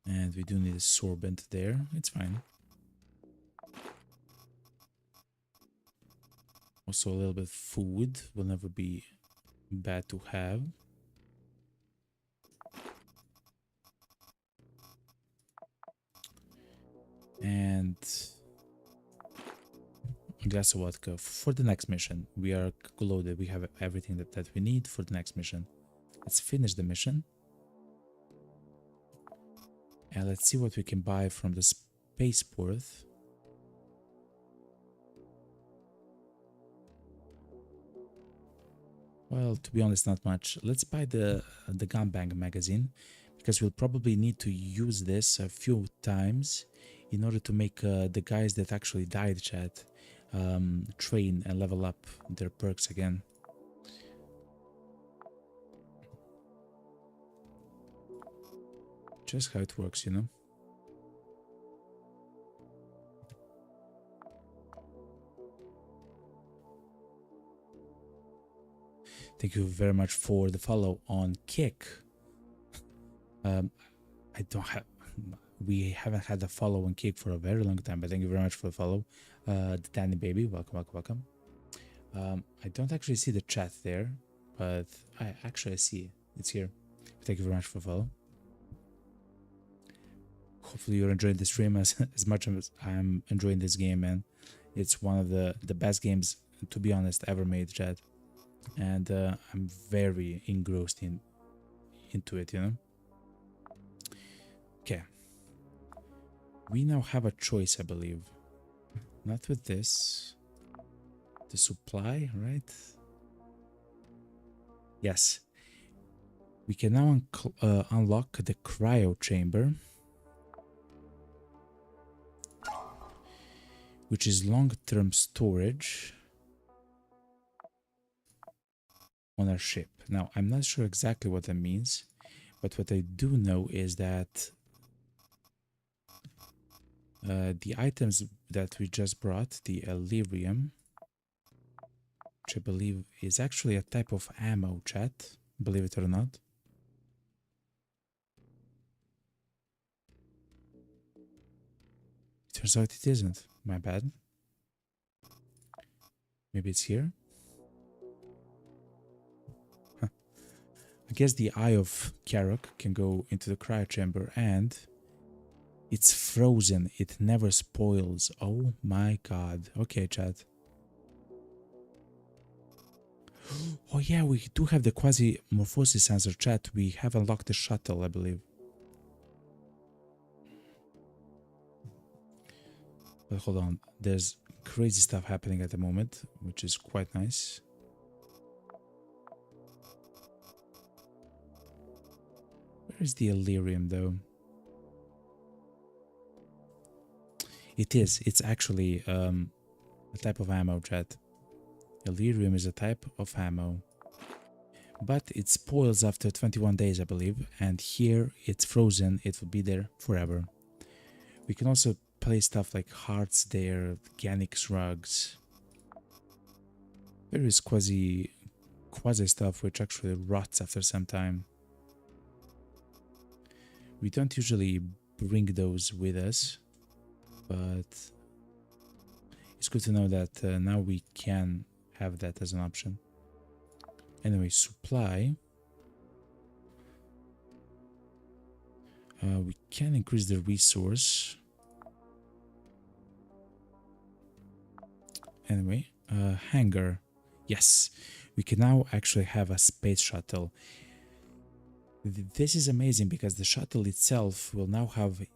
And we do need a sorbent there, it's fine. Also a little bit of food will never be bad to have. And a glass of vodka for the next mission. We are loaded, we have everything that we need for the next mission. Let's finish the mission. And let's see what we can buy from the spaceport. Well, to be honest, not much. Let's buy the gun bang magazine, because we'll probably need to use this a few times in order to make the guys that actually died, chat, train and level up their perks again. Just how it works, you know. Thank you very much for the follow on Kick. I don't have, we haven't had a follow on Kick for a very long time, but thank you very much for the follow. The Danny baby, welcome, welcome, welcome. I don't actually see the chat there, but I see it. It's here. Thank you very much for the follow. Hopefully you're enjoying the stream as much as I'm enjoying this game, man. It's one of the best games, to be honest, ever made, chat. And I'm very engrossed into it, you know. Okay. We now have a choice, I believe. Not with this. The supply, right? Yes. We can now unlock the cryo chamber, which is long-term storage on our ship. Now, I'm not sure exactly what that means, but what I do know is that the items that we just brought, the Ellyrium, which I believe is actually a type of ammo, chat, believe it or not. Turns out it isn't. My bad. Maybe it's here? Huh. I guess the Eye of Karok can go into the cryo chamber and it's frozen. It never spoils. Oh my god. Okay, chat. Oh yeah, we do have the Quasimorphosis sensor, chat. We have unlocked the shuttle, I believe. But hold on, there's crazy stuff happening at the moment, which is quite nice. Where is the Ellyrium though? It's actually a type of ammo, chat. Ellyrium is a type of ammo. But it spoils after 21 days, I believe, and here it's frozen, it will be there forever. We can also place stuff like hearts there, Ganix rugs. There is quasi stuff which actually rots after some time. We don't usually bring those with us, but it's good to know that now we can have that as an option. Anyway, supply. We can increase the resource. Anyway, hangar. Yes, we can now actually have a space shuttle. This is amazing because the shuttle itself will now have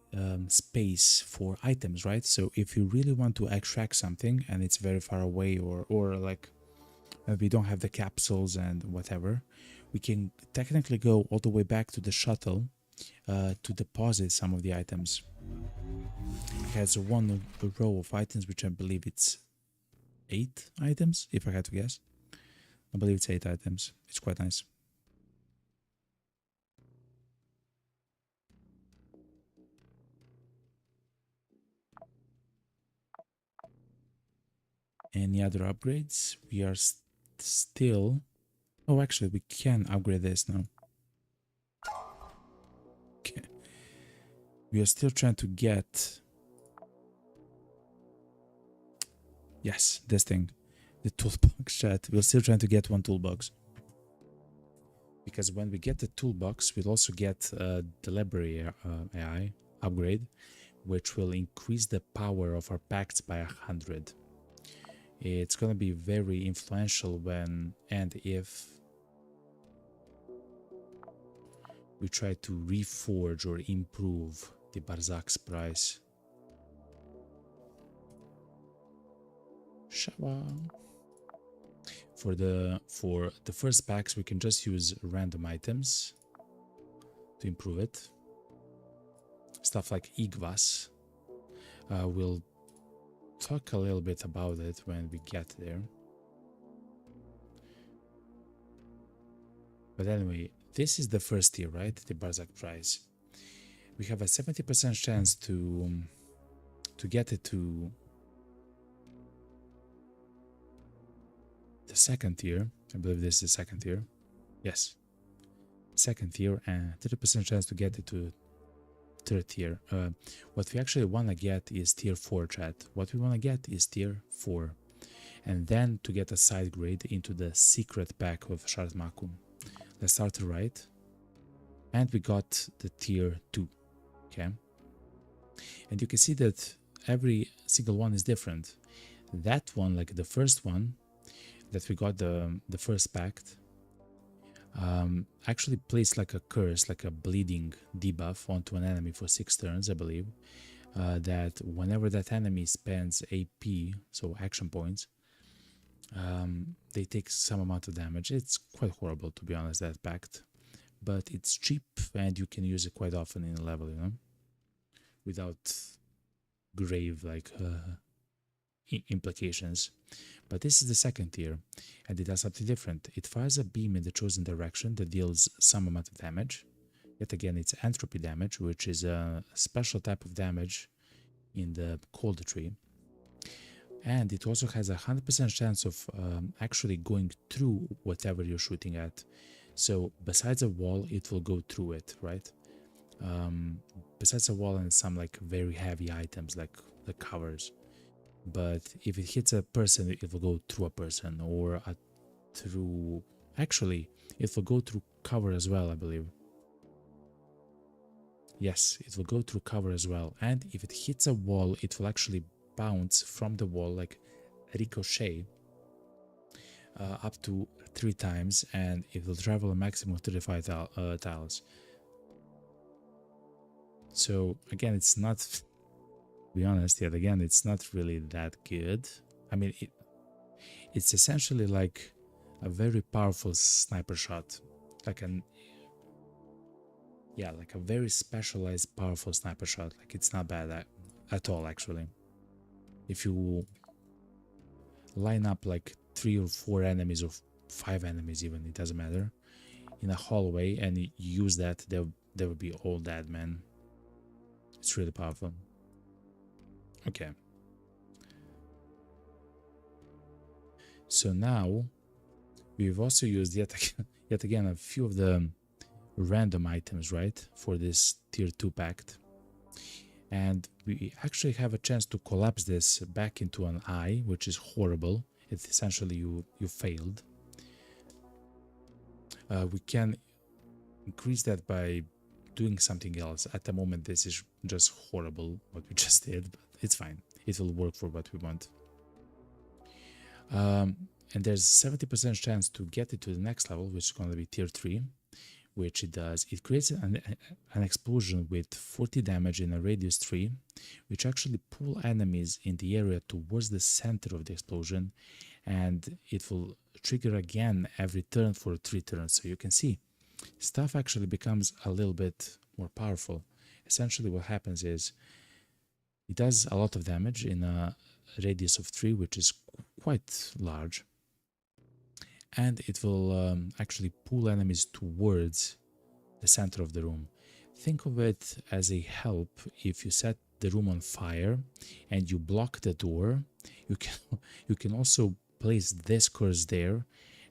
space for items, right? So if you really want to extract something and it's very far away, or like we don't have the capsules and whatever, we can technically go all the way back to the shuttle to deposit some of the items. It has one row of items, which I believe it's 8 items, if I had to guess. I believe it's 8 items. It's quite nice. Any other upgrades? We are still... Oh, actually, we can upgrade this now. Okay. We are still trying to get... Yes, this thing. The toolbox, chat. We're still trying to get one toolbox. Because when we get the toolbox, we'll also get the library AI upgrade, which will increase the power of our packs by 100. It's going to be very influential when and if we try to reforge or improve the Barzak's price. Shawa. For the first packs, we can just use random items to improve it. Stuff like Igvas. We'll talk a little bit about it when we get there. But anyway, this is the first tier, right? The Barzak prize. We have a 70% chance to get it to the second tier. I believe this is the second tier. Yes. Second tier, and 30% chance to get it to third tier. What we actually want to get is tier 4, chat. What we want to get is tier 4. And then to get a side grade into the secret pack of Shard Makum. Let's start to right. And we got the tier 2. Okay. And you can see that every single one is different. That one, like the first one that we got, the first pact, actually placed like a curse, like a bleeding debuff onto an enemy for 6 turns, I believe. that whenever that enemy spends AP, so action points, they take some amount of damage. It's quite horrible, to be honest, that pact, but it's cheap and you can use it quite often in a level, you know, without grave implications. But this is the second tier, and it does something different. It fires a beam in the chosen direction that deals some amount of damage. Yet again, it's entropy damage, which is a special type of damage in the cold tree. And it also has a 100% chance of actually going through whatever you're shooting at. So besides a wall, it will go through it, right? Besides a wall and some like very heavy items like the covers. But if it hits a person, it will go through a person or through... Actually, it will go through cover as well, I believe. Yes, it will go through cover as well. And if it hits a wall, it will actually bounce from the wall, like ricochet, up to 3 times, and it will travel a maximum of 35 tiles. So again, it's not, to be honest, yet again, it's not really that good. I mean, it's essentially like a very powerful sniper shot, like an... yeah, like a very specialized, powerful sniper shot. Like, it's not bad at all, actually. If you line up like 3 or 4 enemies, or 5 enemies even, it doesn't matter, in a hallway, and you use that, they will be all dead, man. It's really powerful. Okay. So now, we've also used yet again a few of the random items, right, for this tier 2 pact. And we actually have a chance to collapse this back into an eye, which is horrible. It's essentially you failed. We can increase that by doing something else. At the moment, this is just horrible what we just did, but it's fine. It will work for what we want. And there's 70% chance to get it to the next level, which is going to be tier 3, which it does. It creates an explosion with 40 damage in a radius 3, which actually pull enemies in the area towards the center of the explosion, and it will trigger again every turn for 3 turns. So you can see, stuff actually becomes a little bit more powerful. Essentially what happens is, it does a lot of damage in a radius of 3, which is quite large. And it will actually pull enemies towards the center of the room. Think of it as a help. If you set the room on fire and you block the door, you can also place this curse there,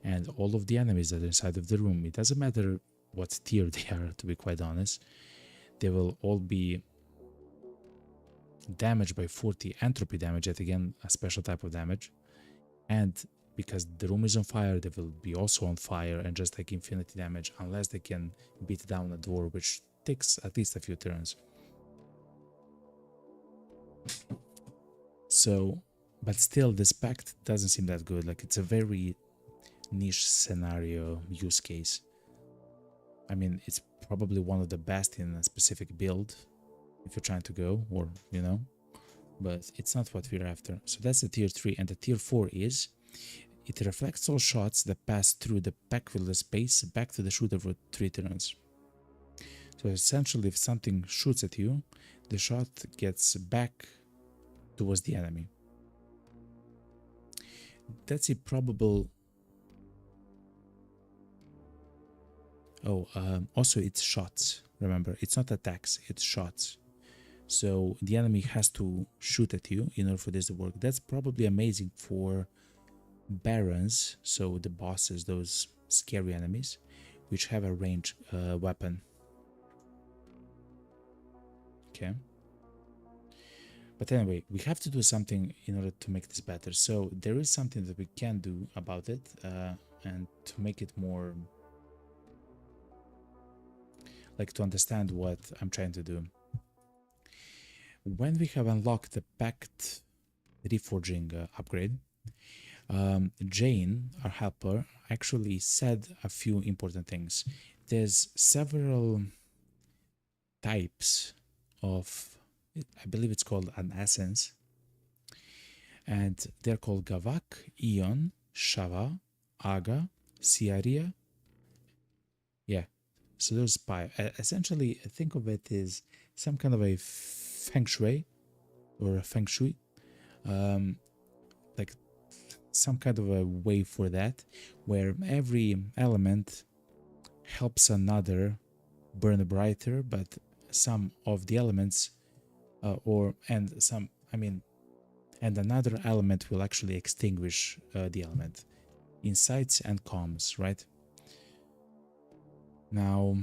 and all of the enemies that are inside of the room, it doesn't matter what tier they are, to be quite honest, they will all be damaged by 40 entropy damage, yet again a special type of damage. And because the room is on fire, they will be also on fire and just take infinity damage, unless they can beat down a door, which takes at least a few turns. So, but still, this pact doesn't seem that good. Like, it's a very niche scenario use case. I mean, it's probably one of the best in a specific build, if you're trying to go, or, you know, but it's not what we're after. So that's the tier 3, and the tier 4 is, it reflects all shots that pass through the backfill space back to the shooter for 3 turns. So essentially, if something shoots at you, the shot gets back towards the enemy. That's a probable... also it's shots. Remember, it's not attacks, it's shots. So the enemy has to shoot at you in order for this to work. That's probably amazing for barons, so the bosses, those scary enemies, which have a ranged weapon. Okay. But anyway, we have to do something in order to make this better. So there is something that we can do about it, and to make it more... like, to understand what I'm trying to do. When we have unlocked the Pact Reforging upgrade, Jane, our helper, actually said a few important things. There's several types of I believe it's called an essence. And they're called Gavak, Ion, Shava, Aga, Siaria. Yeah, so there's five. Essentially, think of it as some kind of a feng shui or a feng shui, um, like some kind of a way for that, where every element helps another burn brighter, but some of the elements, and another element will actually extinguish the element. Insights and comms, right? Now,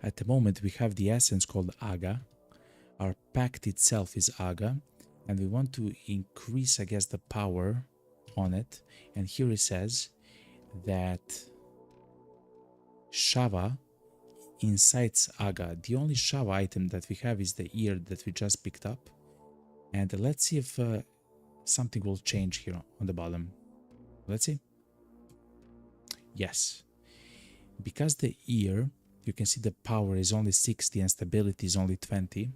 at the moment, we have the essence called Aga. Our pact itself is Aga, and we want to increase, I guess, the power on it. And here it says that Shava incites Aga. The only Shava item that we have is the ear that we just picked up. And let's see if something will change here on the bottom. Let's see. Yes. Because the ear, you can see the power is only 60 and stability is only 20.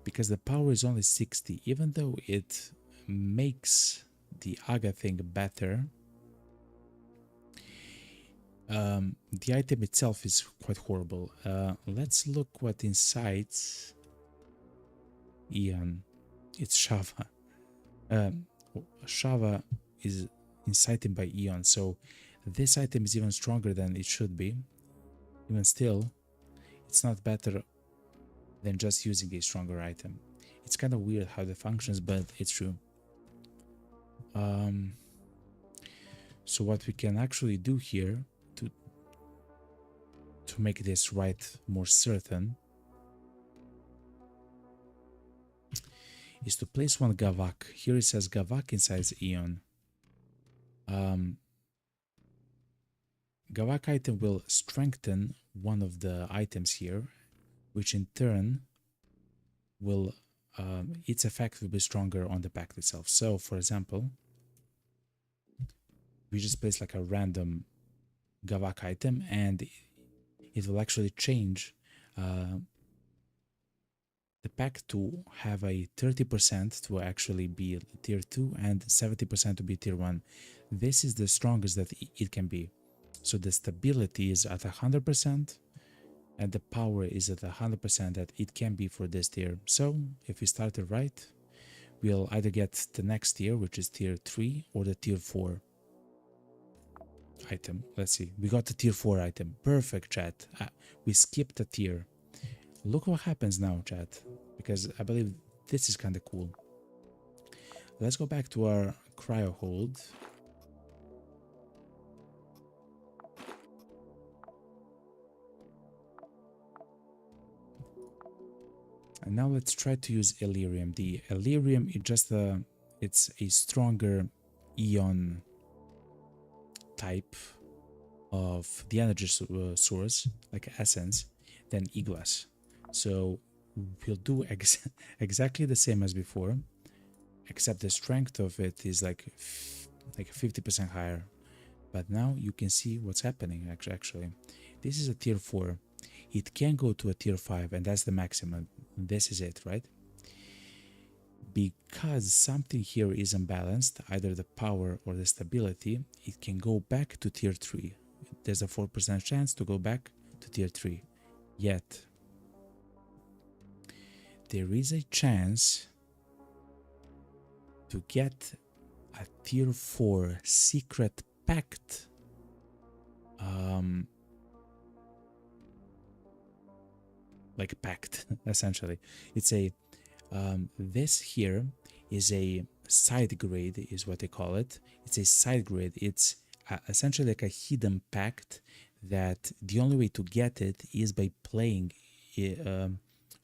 Because the power is only 60, even though it makes the Aga thing better, the item itself is quite horrible. Let's look what incites Ian. It's Shava. Shava is incited by Eon, so this item is even stronger than it should be. Even still, it's not better than just using a stronger item. It's kind of weird how it functions, but it's true. So what we can actually do here to make this right more certain is to place one Gavak. Here it says Gavak inside Eon. Gavak item will strengthen one of the items here, which in turn will its effect will be stronger on the pact itself. So, for example, we just place like a random Gavak item, and it will actually change the pact to have a 30% to actually be tier 2 and 70% to be tier 1. This is the strongest that it can be. So the stability is at 100% and the power is at 100% that it can be for this tier. So if we start it right, we'll either get the next tier, which is tier 3, or the tier 4 item. Let's see, we got the tier 4 item. Perfect, chat. We skipped a tier. Look what happens now, chat, because I believe this is kind of cool. Let's go back to our cryo hold. And now let's try to use Elerium. The Elerium is just it's a stronger Eon type of the energy source, like essence, than Iglas. So we'll do exactly the same as before, except the strength of it is like 50% higher. But now you can see what's happening. Actually, this is a tier 4. It can go to a tier 5, and that's the maximum. This is it, right? Because something here is unbalanced, either the power or the stability, it can go back to tier 3. There's a 4% chance to go back to tier 3. Yet, there is a chance to get a tier 4 secret pact like pact essentially. It's a this here is a side grade is what they call it. It's a side grade. It's essentially like a hidden pact that the only way to get it is by playing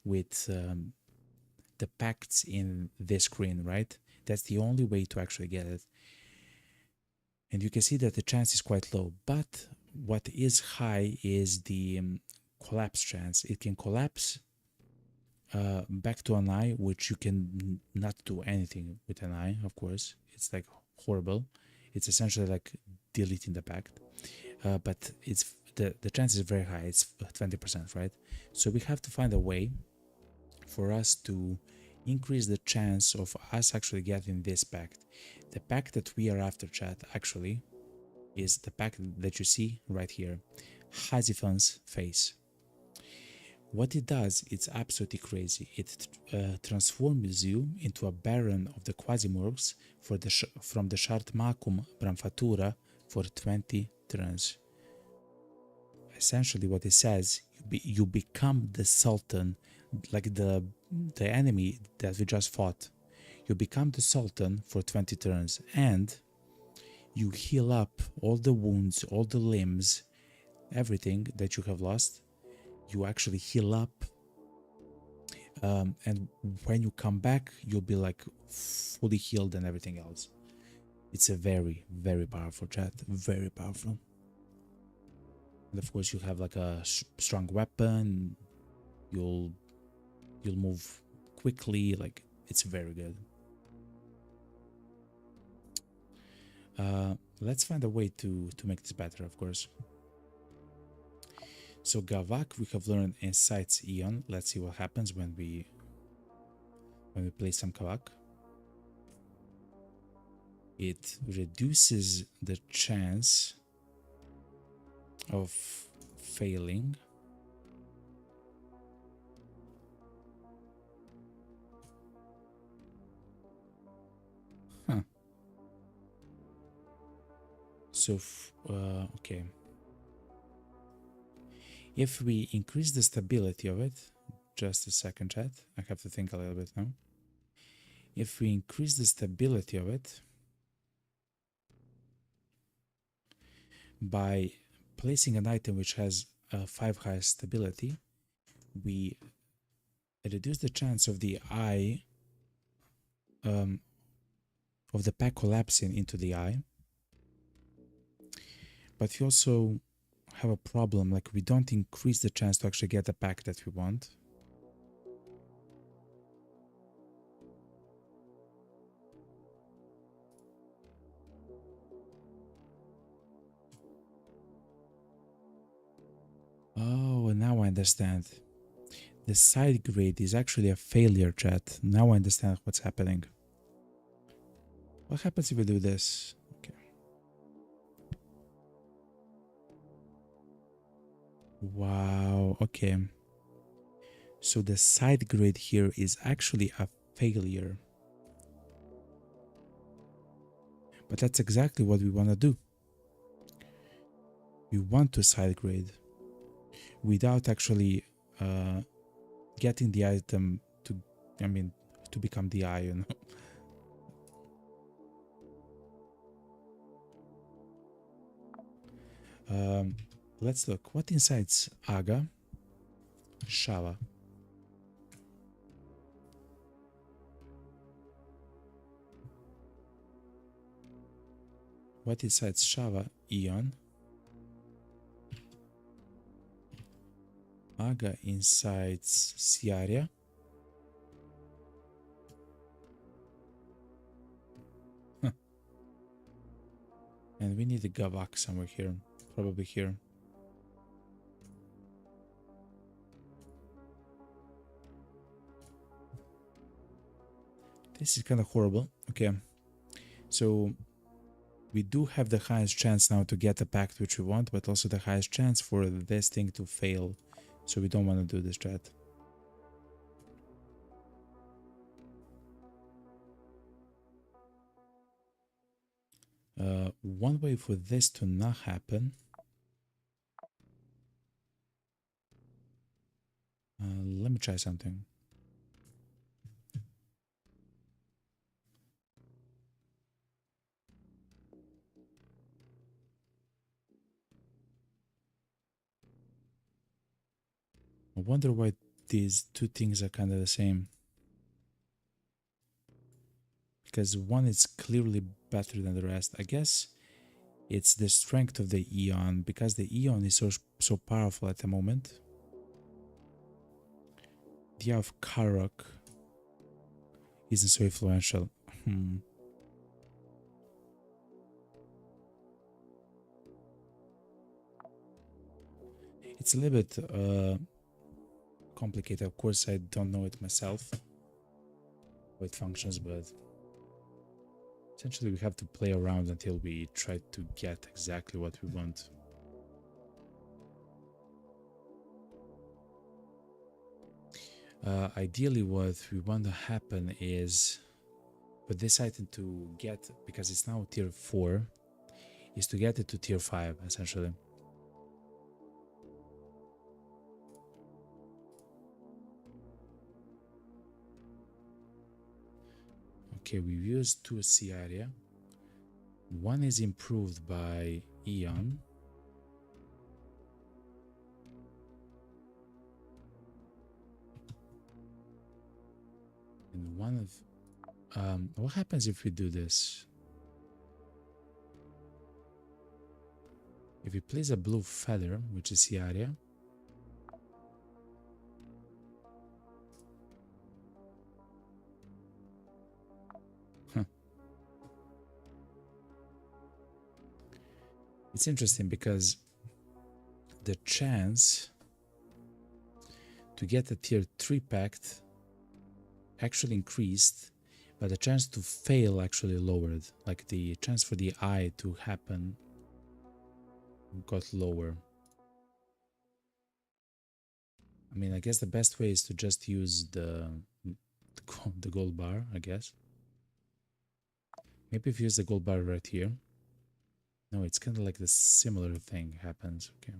with the pacts in this screen, right? That's the only way to actually get it. And you can see that the chance is quite low, but what is high is the collapse chance. It can collapse back to an eye, which you can not do anything with an eye, of course. It's like horrible. It's essentially like deleting the pact, but the chance is very high. It's 20%, right? So we have to find a way for us to increase the chance of us actually getting this pact. The pact that we are after, chat, actually is the pact that you see right here, Hazifan's face. What it does, it's absolutely crazy. It transforms you into a baron of the Quasimorphs from the Shart Macum Bramfatura for 20 turns. Essentially, what it says, you become the Sultan, like the enemy that we just fought. You become the Sultan for 20 turns, and you heal up all the wounds, all the limbs, everything that you have lost. You actually heal up, and when you come back, you'll be like fully healed and everything else. It's a very, very powerful chat, very powerful. And of course, you have like a strong weapon. You'll move quickly. Like, it's very good. Let's find a way to make this better, of course. So Gavak we have learned Insights Eon. Let's see what happens when we play some Kavak. It reduces the chance of failing. Huh. So, okay. If we increase the stability of it, just a second, chat, I have to think a little bit now. If we increase the stability of it by placing an item which has 5 high stability, we reduce the chance of the eye, of the pack collapsing into the eye. But we also have a problem, like we don't increase the chance to actually get the pack that we want. Oh, now I understand. The side grade is actually a failure, chat. Now I understand what's happening. What happens if we do this? Okay. Wow, okay. So the side grade here is actually a failure. But that's exactly what we want to do. We want to side grade without actually getting the item to, to become the eye, you know. Let's look. What incites Aga? Shava. What incites Shava? Eon. Aga incites Ciaria. Huh. And we need a Gavak somewhere here. Probably here. This is kind of horrible. Okay. So we do have the highest chance now to get the pact which we want, but also the highest chance for this thing to fail. So we don't want to do this, chat. One way for this to not happen. Let me try something. I wonder why these two things are kind of the same. Because one is clearly better than the rest. I guess it's the strength of the Eon, because the Eon is so powerful at the moment. The Eye of Karok isn't so influential. It's a little bit complicated. Of course, I don't know it myself, how it functions, but essentially we have to play around until we try to get exactly what we want. Ideally, what we want to happen is for this item to get, because it's now tier 4, is to get it to tier 5, essentially. Okay, we've used 2 sea area. One is improved by Eon. And one of... what happens if we do this? If we place a blue feather, which is sea area, it's interesting because the chance to get a tier 3 pact actually increased, but the chance to fail actually lowered. Like the chance for the eye to happen got lower. I mean, I guess the best way is to just use the gold bar, I guess. Maybe if you use the gold bar right here. No, it's kind of like the similar thing happens. Okay.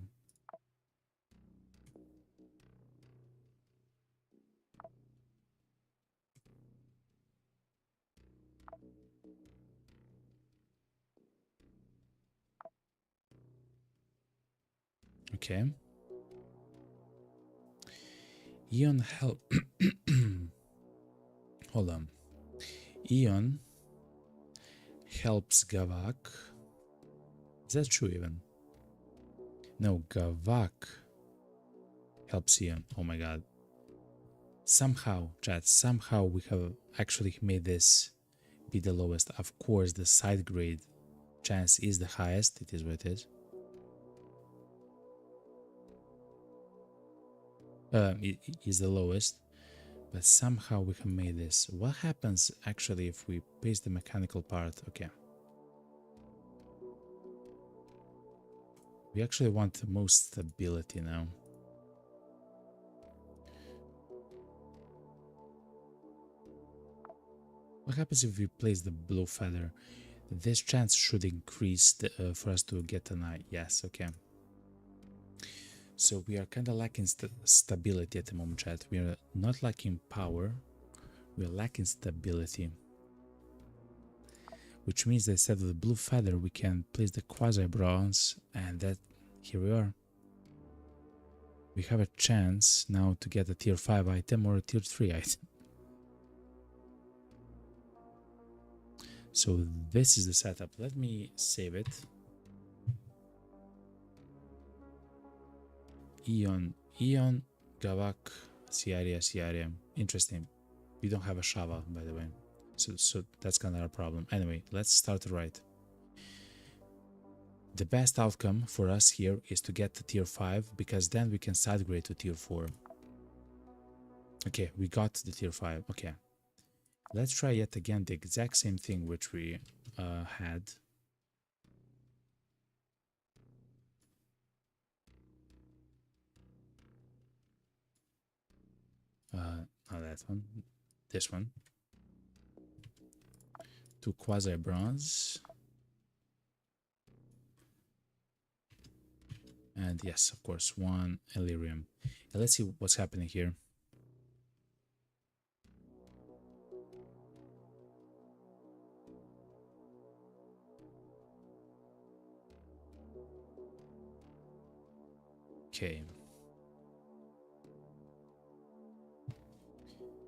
Okay. Eon help. Hold on. Eon helps Gavak. Is that true even? No, Gavak helps Eon. Oh my god. Somehow, chat, somehow we have actually made this be the lowest. Of course, the side grade chance is the highest. It is what it is. It is the lowest, but somehow we have made this. What happens actually if we paste the mechanical part? Okay. We actually want the most stability now. What happens if we place the blue feather? This chance should increase for us to get an eye. Yes, okay. So we are kind of lacking stability at the moment, chat. We are not lacking power. We are lacking stability. Which means that instead of the blue feather, we can place the quasi-bronze, and that here we are. We have a chance now to get a tier 5 item or a tier 3 item. So this is the setup. Let me save it. Eon, Gavak, Ciaria. Interesting. We don't have a Shava, by the way. So that's kind of our problem. Anyway, let's start right. The best outcome for us here is to get to tier 5, because then we can side grade to tier 4. Okay, we got the tier 5. Okay. Let's try yet again the exact same thing which we had. Not that one. This one. 2 quasi-bronze. And yes, of course, 1 Illyrium. And let's see what's happening here. Okay.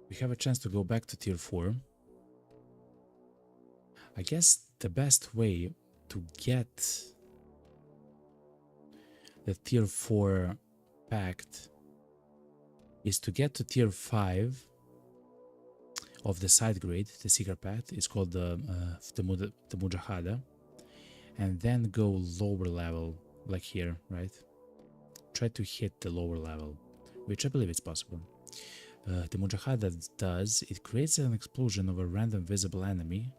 We have a chance to go back to tier 4. I guess the best way to get the tier 4 pact is to get to tier 5 of the side grade, the secret pact. It's called the Mujahada, and then go lower level, like here, right? try to hit the lower level, which I believe is possible. The Mujahada does, it creates an explosion of a random visible enemy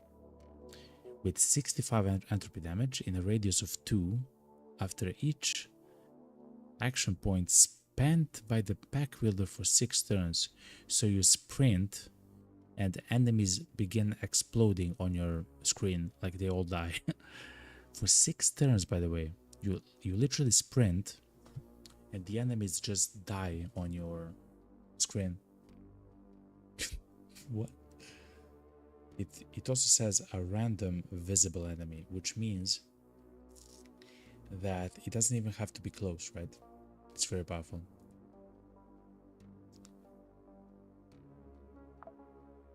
with 65 entropy damage in a radius of 2 after each action point spent by the pack wielder for 6 turns. So you sprint and enemies begin exploding on your screen, like they all die. For 6 turns, by the way, you literally sprint and the enemies just die on your screen. What? It also says a random visible enemy, which means that it doesn't even have to be close, right? It's very powerful.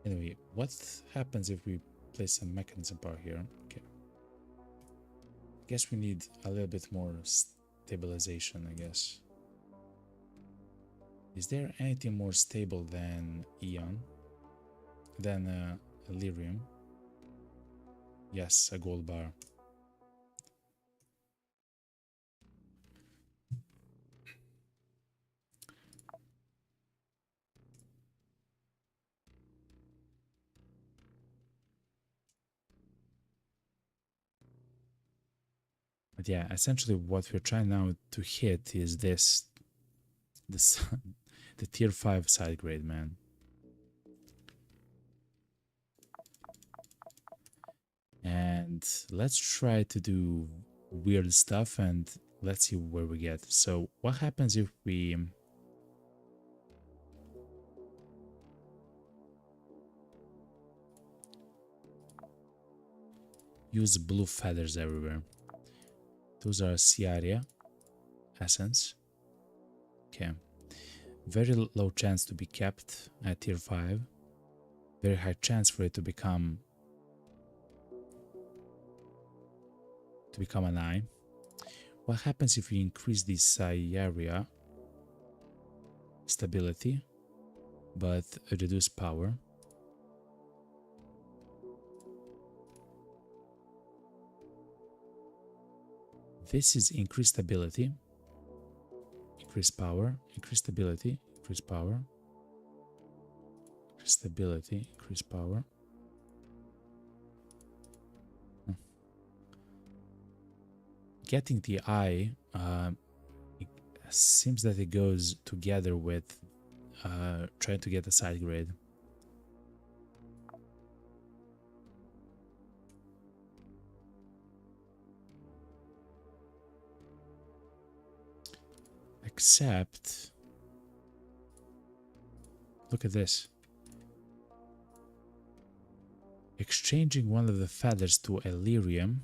Anyway, what happens if we place some mechanism power here? Okay. Guess we need a little bit more stabilization, I guess. Is there anything more stable than Eon? Than Lyrium? Yes, a gold bar. But yeah, essentially what we're trying now to hit is this the tier 5 side grade, man. And let's try to do weird stuff and let's see where we get. So what happens if we use blue feathers everywhere? Those are Ciaria essence. Okay. Very low chance to be kept at tier 5. Very high chance for it to become an eye. What happens if we increase the Ciaria stability but reduce power? This is increased stability, increased power, increased stability, increased power, increased stability, increased power. Getting the eye, it seems that it goes together with trying to get a side grade. Except, look at this. Exchanging one of the feathers to Ellyrium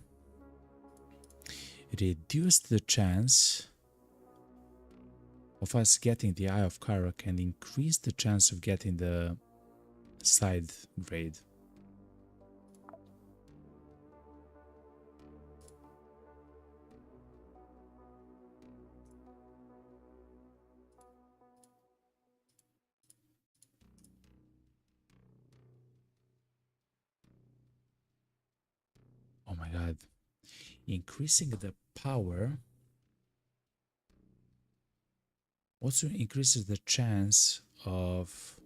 reduced the chance of us getting the Eye of Karak and increased the chance of getting the side grade. Oh my god. Increasing the power also increases the chance of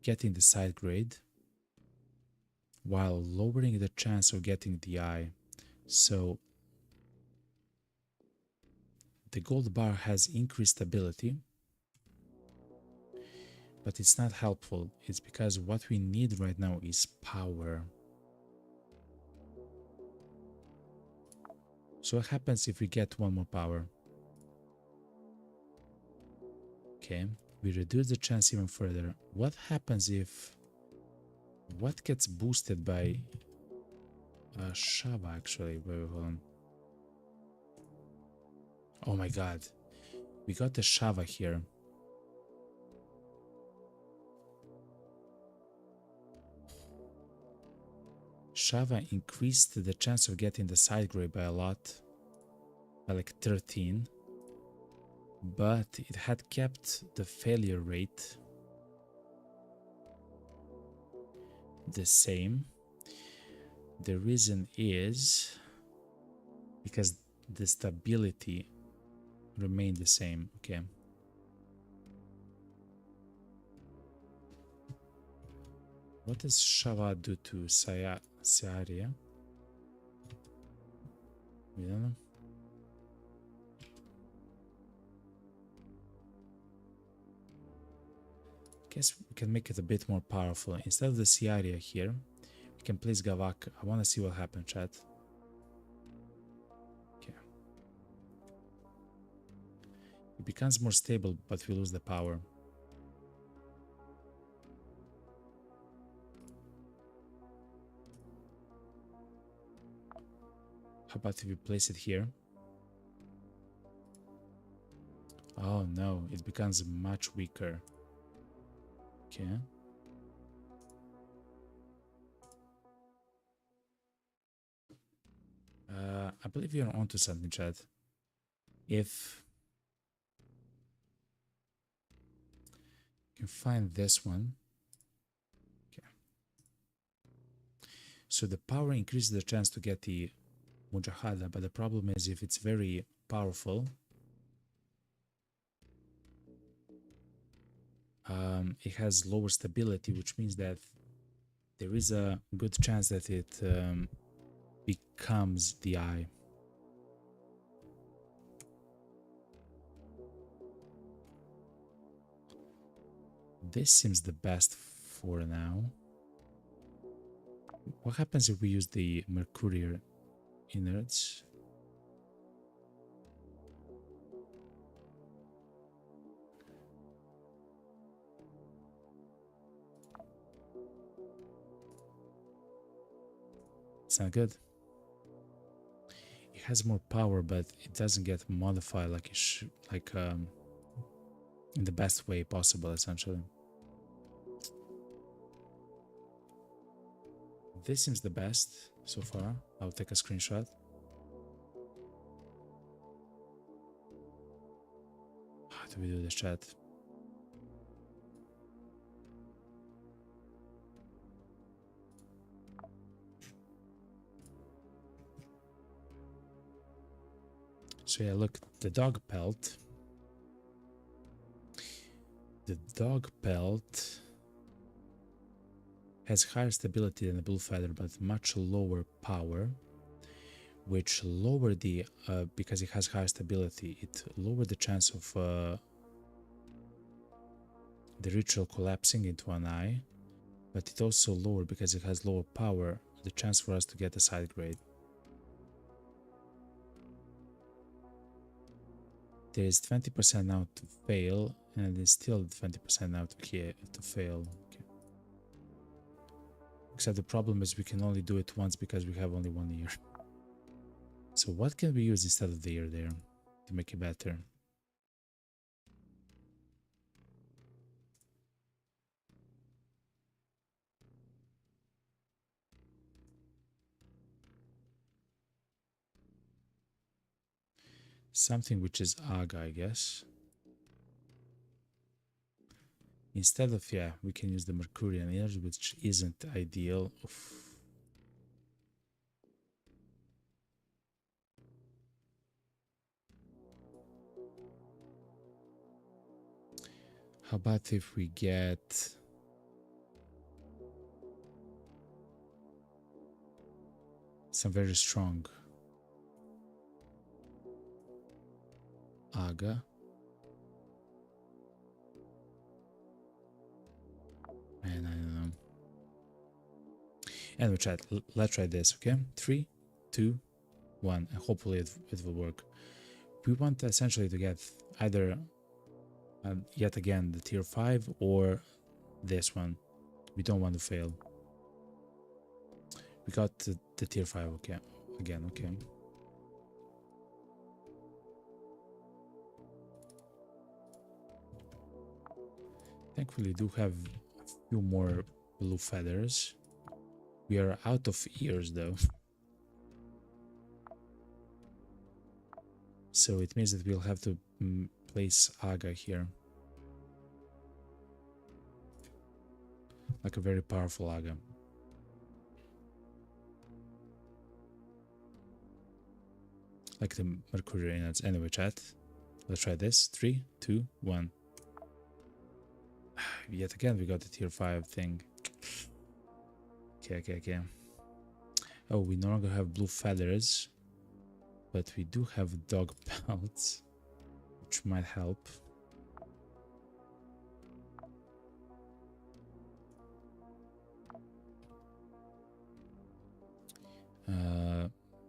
getting the side grade while lowering the chance of getting the eye. So the gold bar has increased ability, but it's not helpful. It's because what we need right now is power. So what happens if we get one more power? Okay, we reduce the chance even further. What happens if... what gets boosted by Shava actually? Wait, hold on. Oh my god. We got the Shava here. Shava increased the chance of getting the side grade by a lot, by like 13, but it had kept the failure rate the same. The reason is because the stability remain the same. Okay. What does Shava do to Saria? We don't know. Guess we can make it a bit more powerful. Instead of the Siaria here, we can place Gavak. I want to see what happens, chat. Okay. It becomes more stable, but we lose the power. How about if we place it here? Oh no, it becomes much weaker. Okay. I believe you're onto something, Chad. If you can find this one. Okay. So the power increases the chance to get the Mujahada, but the problem is if it's very powerful, it has lower stability, which means that there is a good chance that it becomes the eye. This seems the best for now. What happens if we use the Mercurial innards? It's not good. It has more power, but it doesn't get modified like it should, in the best way possible, essentially. This seems the best so far. I'll take a screenshot. How do we do this, chat? So yeah, look, the dog pelt. The dog pelt has higher stability than the bull feather, but much lower power, which lower the because it has higher stability, it lowered the chance of the ritual collapsing into an eye, but it also lowered, because it has lower power, the chance for us to get a side grade. There is 20% now to fail, and there's still 20% now to fail. Okay. Except the problem is we can only do it once because we have only 1 year. So what can we use instead of the year there to make it better? Something which is Aga, I guess. Instead of, yeah, we can use the Mercurian energy, which isn't ideal. Oof. How about if we get some very strong Aga? And I don't know. Anyway, chat, let's try this, okay? 3, 2, 1, and hopefully it will work. We want essentially to get either yet again the tier 5 or this one. We don't want to fail. We got the tier 5, okay, again, okay. Thankfully, we do have a few more blue feathers. We are out of ears though. So it means that we'll have to place Aga here. Like a very powerful Aga. Like the Mercurial innards. Anyway, chat, Let's try this. 3, 2, 1. Yet again, we got the tier 5 thing. Okay. Oh, we no longer have blue feathers, but we do have dog pelts, which might help.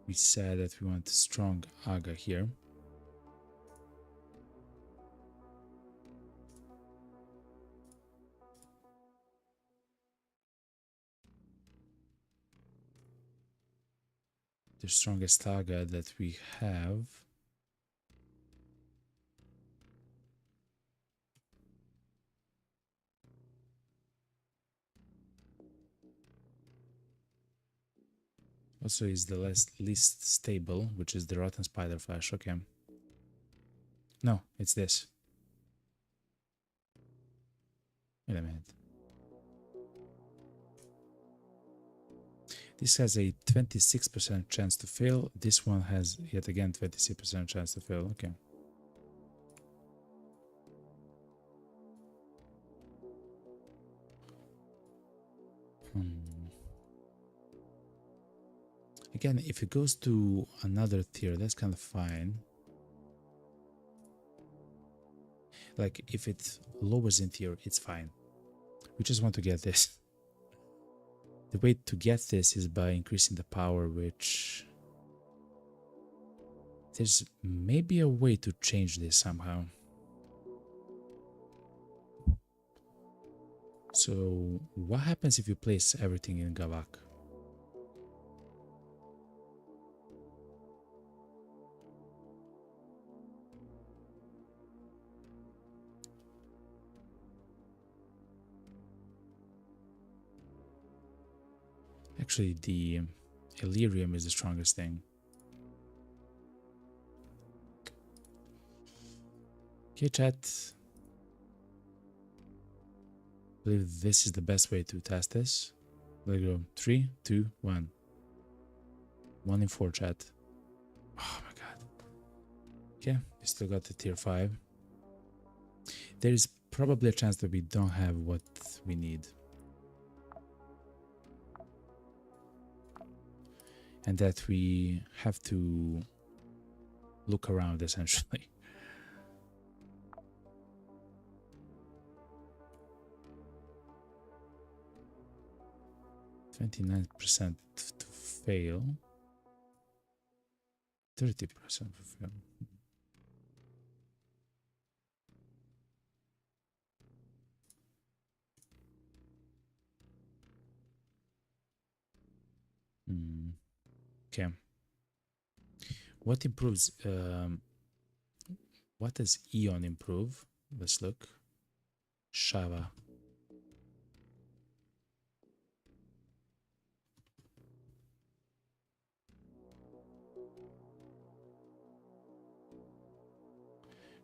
We said that we want strong aga here. The strongest aga that we have. Also is the least stable, which is the rotten spider flesh. Okay. No, it's this. Wait a minute. This has a 26% chance to fail. This one has yet again 26% chance to fail. Okay. Again, if it goes to another tier, that's kind of fine. Like, if it lowers in tier, it's fine. We just want to get this. The way to get this is by increasing the power, which... There's maybe a way to change this somehow. So, what happens if you place everything in Gavak? Actually, the Illyrium is the strongest thing. Okay, chat. I believe this is the best way to test this. Let's go. 3, 2, 1. 1 in 4, chat. Oh my god. Okay, we still got the tier 5. There is probably a chance that we don't have what we need. And that we have to look around, essentially. %29% to fail. 30% to fail. Okay. What improves? What does Eon improve? Let's look. Shava.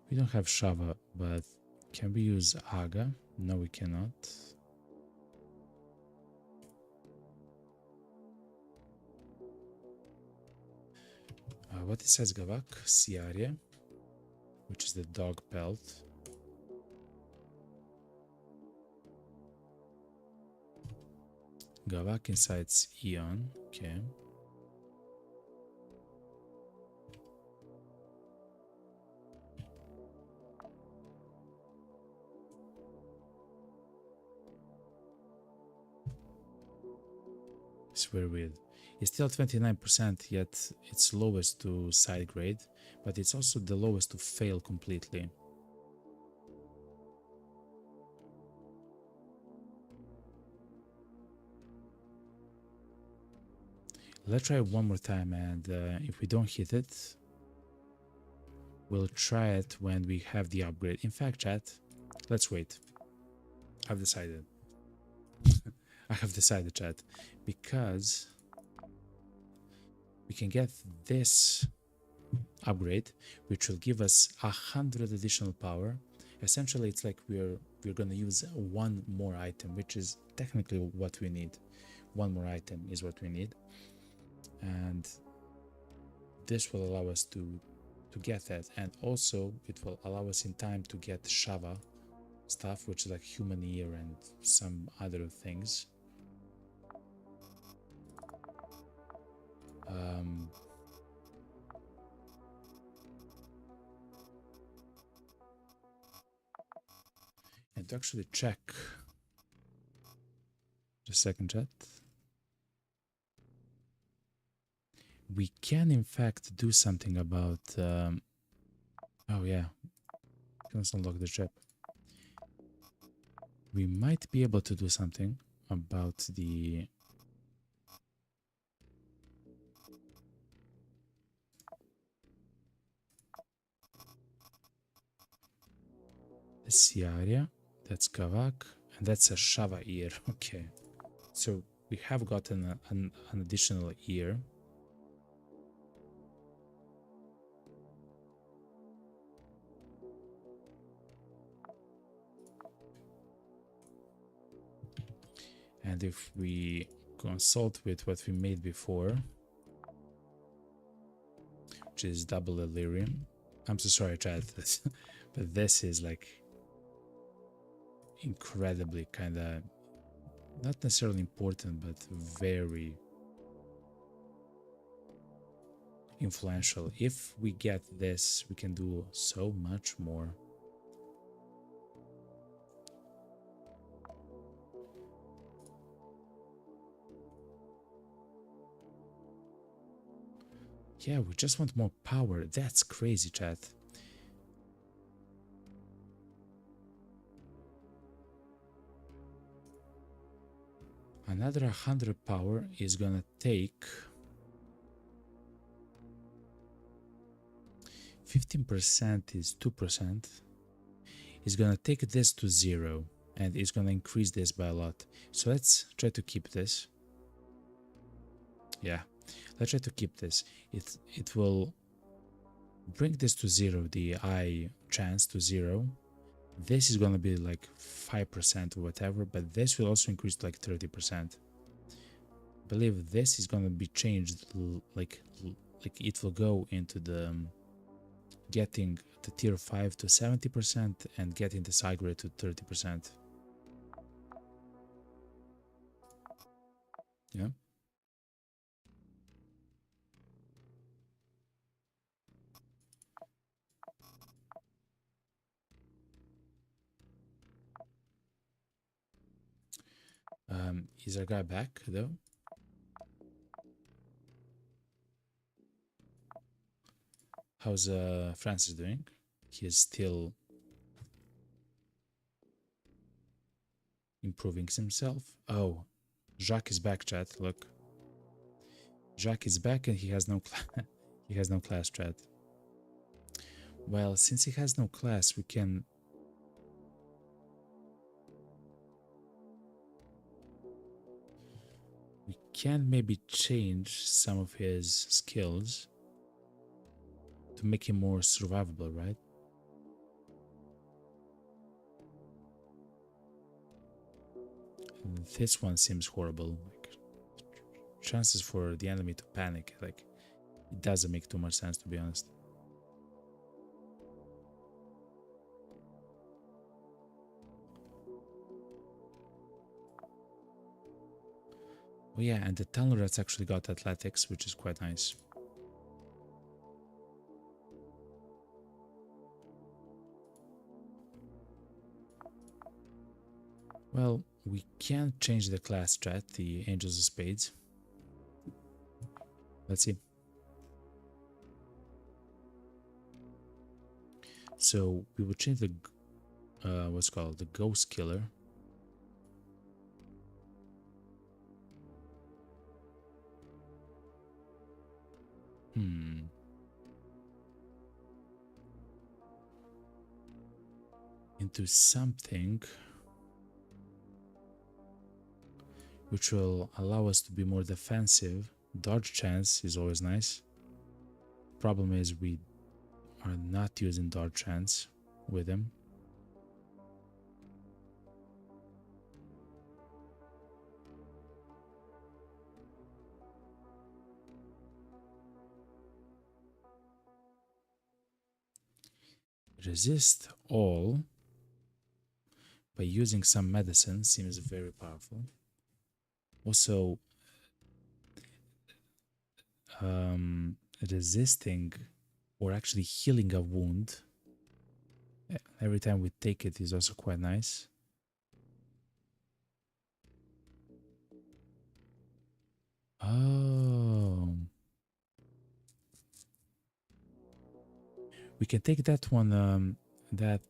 We don't have Shava, but can we use Aga? No, we cannot. What it says Gavak? Siaria, which is the dog pelt. Gavak incites Eon. Okay. It's very weird. It's still 29%, yet it's lowest to side grade, but it's also the lowest to fail completely. Let's try it one more time, and if we don't hit it, we'll try it when we have the upgrade. In fact, chat, let's wait. I've decided. I have decided, chat, because we can get this upgrade, which will give us 100 additional power. Essentially, it's like we're gonna use one more item, which is technically what we need. One more item is what we need, and this will allow us to to get that, and also it will allow us in time to get Shava stuff, which is like human ear and some other things. And to actually check, just a second, chat. We can in fact do something about oh yeah, let's unlock the chip. We might be able to do something about the Siaria, that's Kavak, and that's a Shava ear. Okay, so we have gotten an additional ear. And if we consult with what we made before, which is double Illyrium, I'm so sorry, chat, but this is like incredibly kind of not necessarily important, but very influential. If we get this, we can do so much more. Yeah, we just want more power. That's crazy, chat. Another 100 power is gonna take 15% is 2%. It's gonna take this to 0 and it's gonna increase this by a lot. So let's try to keep this. Yeah, let's try to keep this. It will bring this to 0, the eye chance to 0. This is gonna be like 5% or whatever, but this will also increase to like 30%. I believe this is gonna be changed, like it will go into the getting the tier 5 to 70% and getting the side grade to 30%. Yeah. Is our guy back though? How's Francis doing? He's still improving himself. Oh, Jacques is back, chat. Look, Jacques is back and he has no he has no class, chat. Well, since he has no class, we can maybe change some of his skills to make him more survivable, right? This one seems horrible. Like, chances for the enemy to panic, like, it doesn't make too much sense, to be honest. Oh yeah, and the Tunnel Rats actually got athletics, which is quite nice. Well, we can change the class, chat, the Angels of Spades. Let's see. So we will change the what's called the Ghost Killer. Into something which will allow us to be more defensive. Dodge chance is always nice. Problem is we are not using dodge chance with him. Resist all by using some medicine seems very powerful. Also, resisting or actually healing a wound every time we take it is also quite nice. Oh, we can take that one. That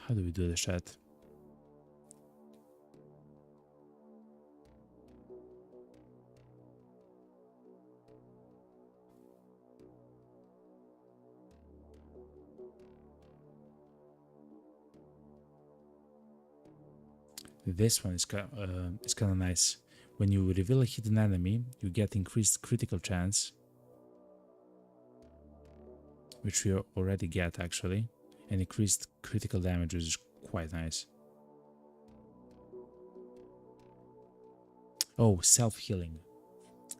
how do we do the chat? This one is kind of nice. When you reveal a hidden enemy, you get increased critical chance, which we already get actually, and increased critical damage, which is quite nice. Oh, self-healing.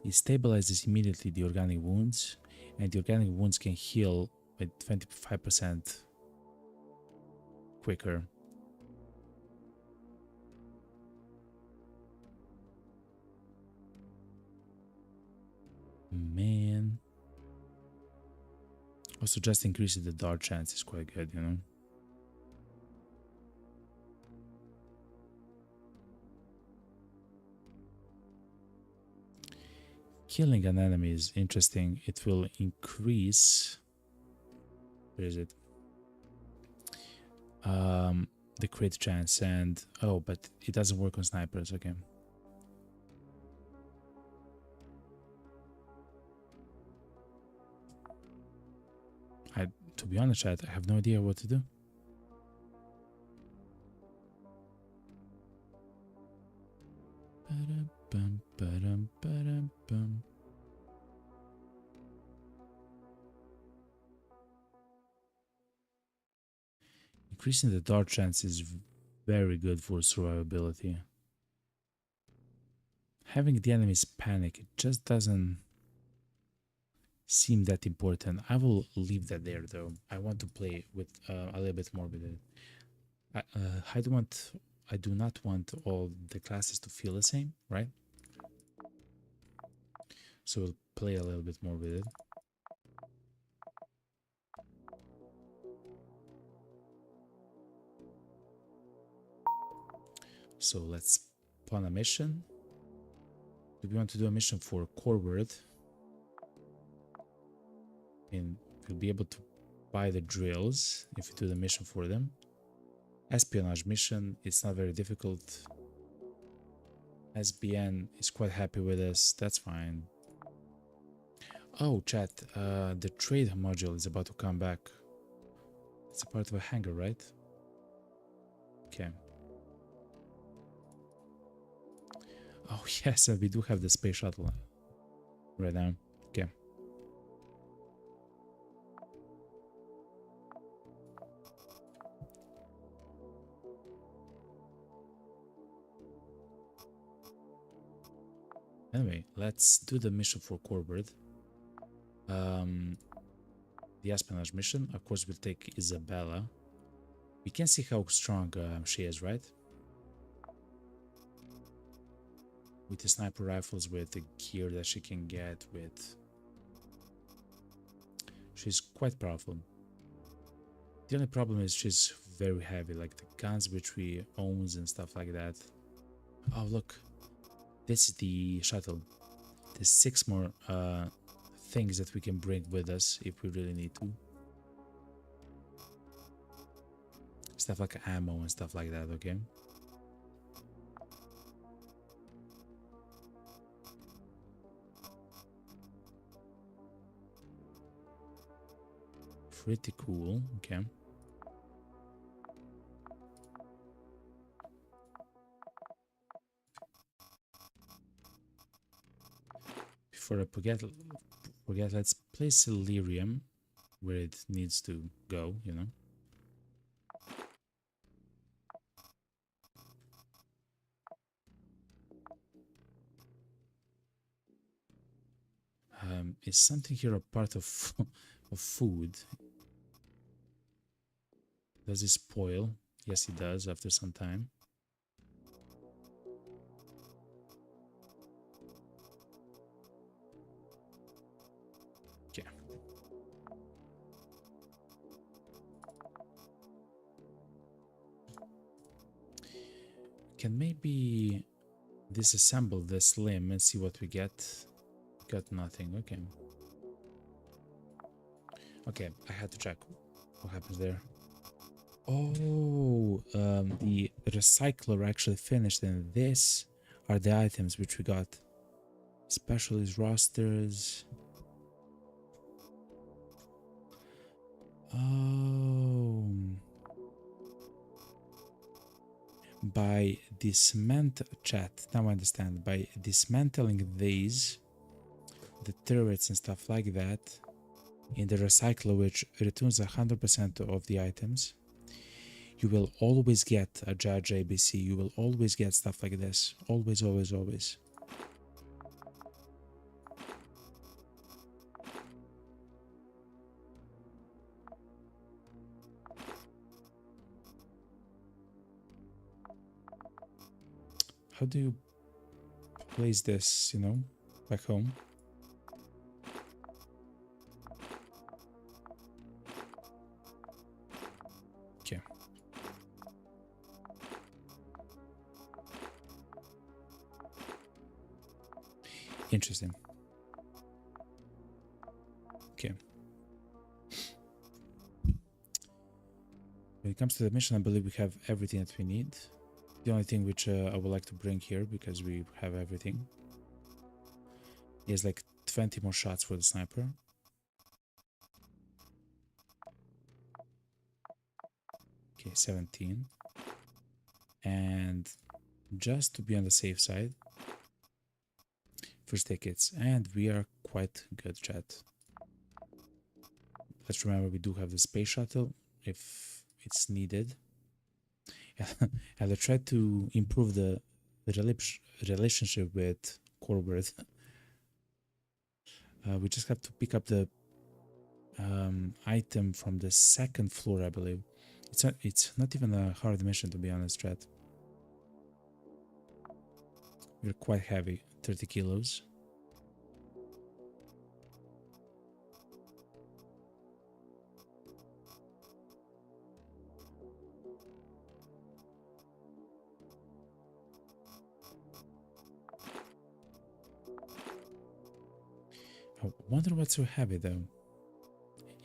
It stabilizes immediately the organic wounds, and the organic wounds can heal by 25% quicker. Man. Also, just increasing the dart chance is quite good, you know? Killing an enemy is interesting. It will increase... Where is it? The crit chance and... Oh, but it doesn't work on snipers, okay. To be honest, chat, I have no idea what to do. Increasing the dart chance is very good for survivability. Having the enemies panic, it just doesn't seem that important. I will leave that there though. I want to play with a little bit more with it. I do not want all the classes to feel the same, right? So we'll play a little bit more with it. So let's plan a mission. Do we want to do a mission for core word? And we'll be able to buy the drills if we do the mission for them. Espionage mission, it's not very difficult. SBN is quite happy with us, that's fine. Oh, chat, the trade module is about to come back. It's a part of a hangar, right? Okay. Oh yes, and we do have the space shuttle right now. Okay. Anyway, let's do the mission for Corbett. The espionage mission, of course, we'll take Isabella. We can see how strong she is, right? With the sniper rifles, with the gear that she can get, with... She's quite powerful. The only problem is she's very heavy, like the guns which we owns and stuff like that. Oh, look. This is the shuttle. There's 6 more things that we can bring with us if we really need to. Stuff like ammo and stuff like that, okay? Pretty cool, okay. Before I forget, let's place Illyrium where it needs to go, you know. is something here a part of of food? Does it spoil? Yes, it does after some time. Okay. Can maybe disassemble this limb and see what we get. Got nothing. Okay. Okay, I had to check what happens there. Oh, the recycler actually finished, and this are the items which we got. Specialist rosters. Oh. By now I understand. By dismantling these, the turrets and stuff like that, in the recycler, which returns 100% of the items, you will always get a Judge ABC. You will always get stuff like this. Always, always, always. How do you place this, back home? Okay. Interesting. Okay. When it comes to the mission, I believe we have everything that we need. The only thing which I would like to bring here, because we have everything, is like 20 more shots for the sniper. Okay, 17. And just to be on the safe side, first tickets. And we are quite good, chat. Let's remember we do have the space shuttle if it's needed. And I try to improve the relationship with Corbett. We just have to pick up the item from the second floor, I believe. It's not even a hard mission, to be honest, chat. We're quite heavy, 30 kilos. I wonder what's so heavy though.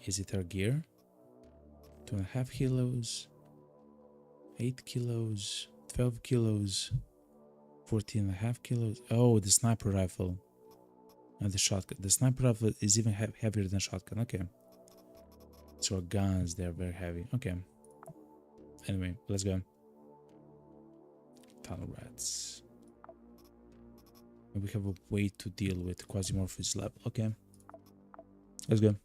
Is it our gear? 2.5 kilos, 8 kilos, 12 kilos, 14.5 kilos. Oh, the sniper rifle and the shotgun. The sniper rifle is even heavier than shotgun. Okay. So our guns, they're very heavy. Okay. Anyway, let's go. Tunnel rats. And we have a way to deal with Quasimorph's lab. Okay. Let's go.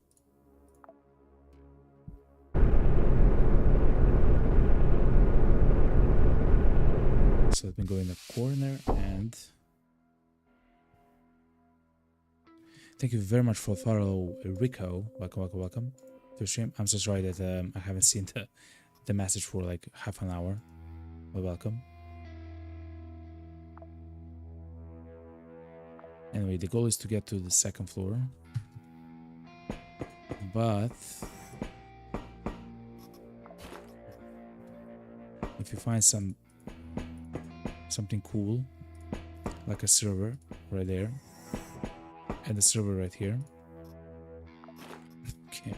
So let me go in the corner and thank you very much for follow Rico. Welcome, welcome, welcome to stream. I'm so sorry that I haven't seen the message for like half an hour. But welcome. Anyway, the goal is to get to the second floor. But if you find something cool, like a server right there, and a server right here. Okay.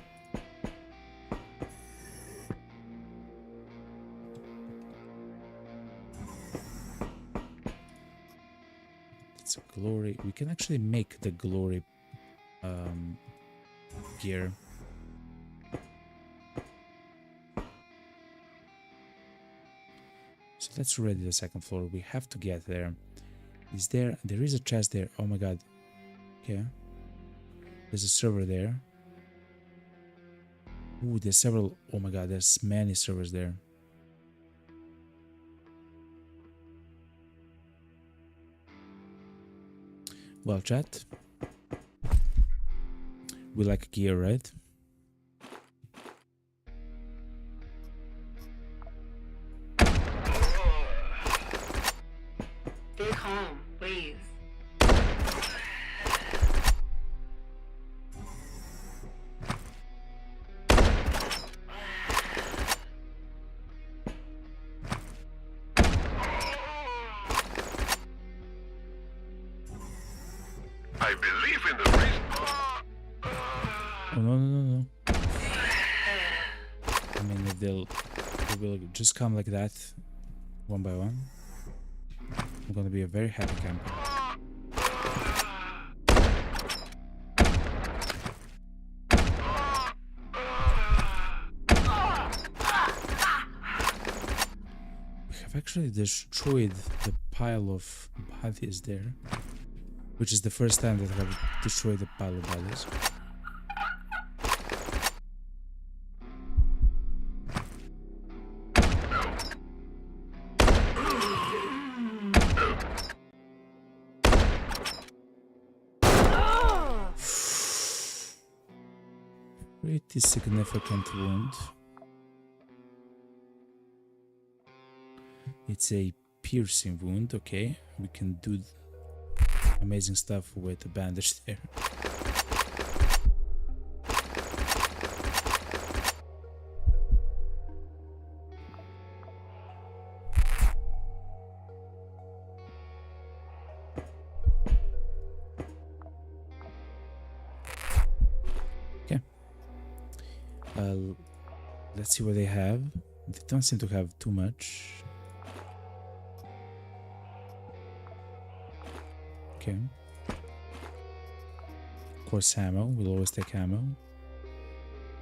It's a glory. We can actually make the glory gear. So that's already the second floor. We have to get there. There is a chest there. Oh my god. Okay. There's a server there. Ooh, there's several. Oh my god, there's many servers there. Well, chat. We like gear, right? Stay calm, please. I believe in the reason. Oh no. I mean, if they will just come like that, one by one, I'm gonna be a very happy camper. We have actually destroyed the pile of bodies there, which is the first time that I have destroyed a pile of bodies. Pretty significant wound. It's a piercing wound, okay. We can do amazing stuff with the bandage there. Okay. Let's see what they have. They don't seem to have too much. Okay. Of course, ammo. We'll always take ammo.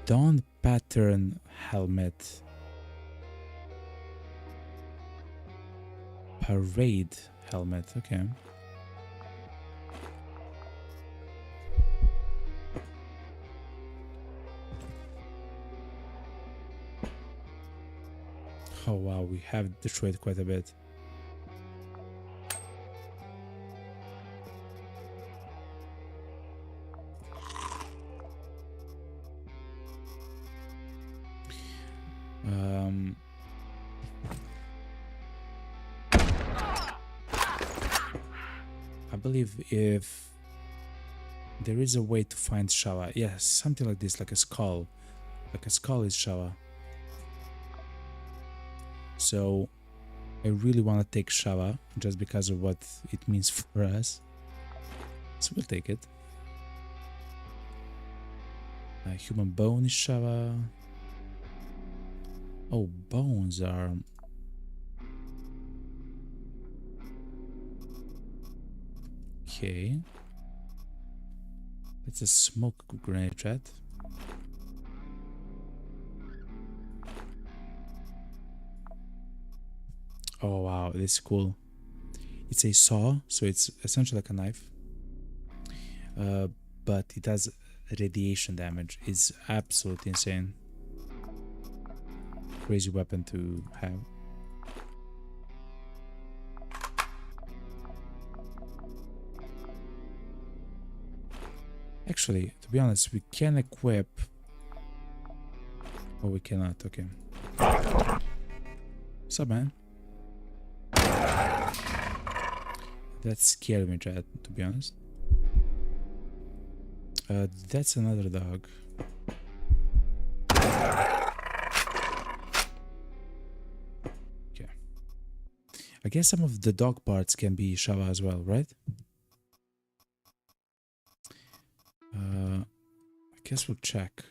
Dawn pattern helmet. Parade helmet. Okay. Oh wow, we have destroyed quite a bit. I believe if there is a way to find Shava, yes, something like this, like a skull. Like a skull is Shava. So I really want to take Shava just because of what it means for us. So we'll take it. Human bone is Shava. Oh, bones are... Okay. It's a smoke grenade, chat. Oh wow, this is cool. It's a saw, so it's essentially like a knife. But it has radiation damage. It's absolutely insane. Crazy weapon to have. Actually, to be honest, we can equip... Oh, we cannot, okay. What's up, man? That scared me, Chad, to be honest. That's another dog. Okay. I guess some of the dog parts can be Shava as well, right? I guess we'll check.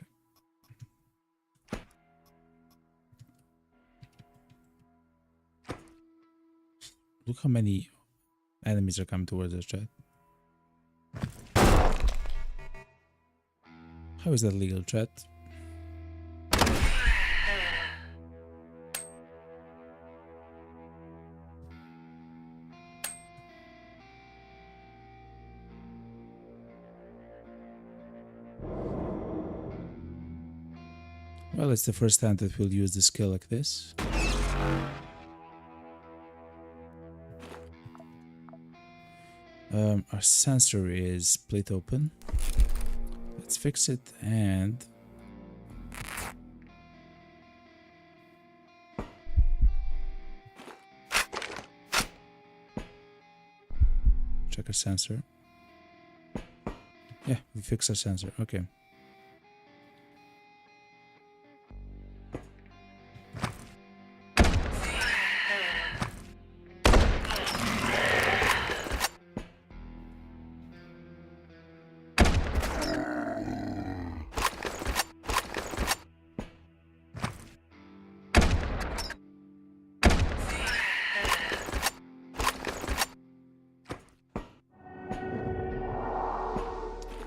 Look how many enemies are coming towards us, chat. How is that legal, chat? Well, it's the first time that we'll use the skill like this. Our sensor is split open. Let's fix it and check our sensor. Yeah, we fixed our sensor. Okay.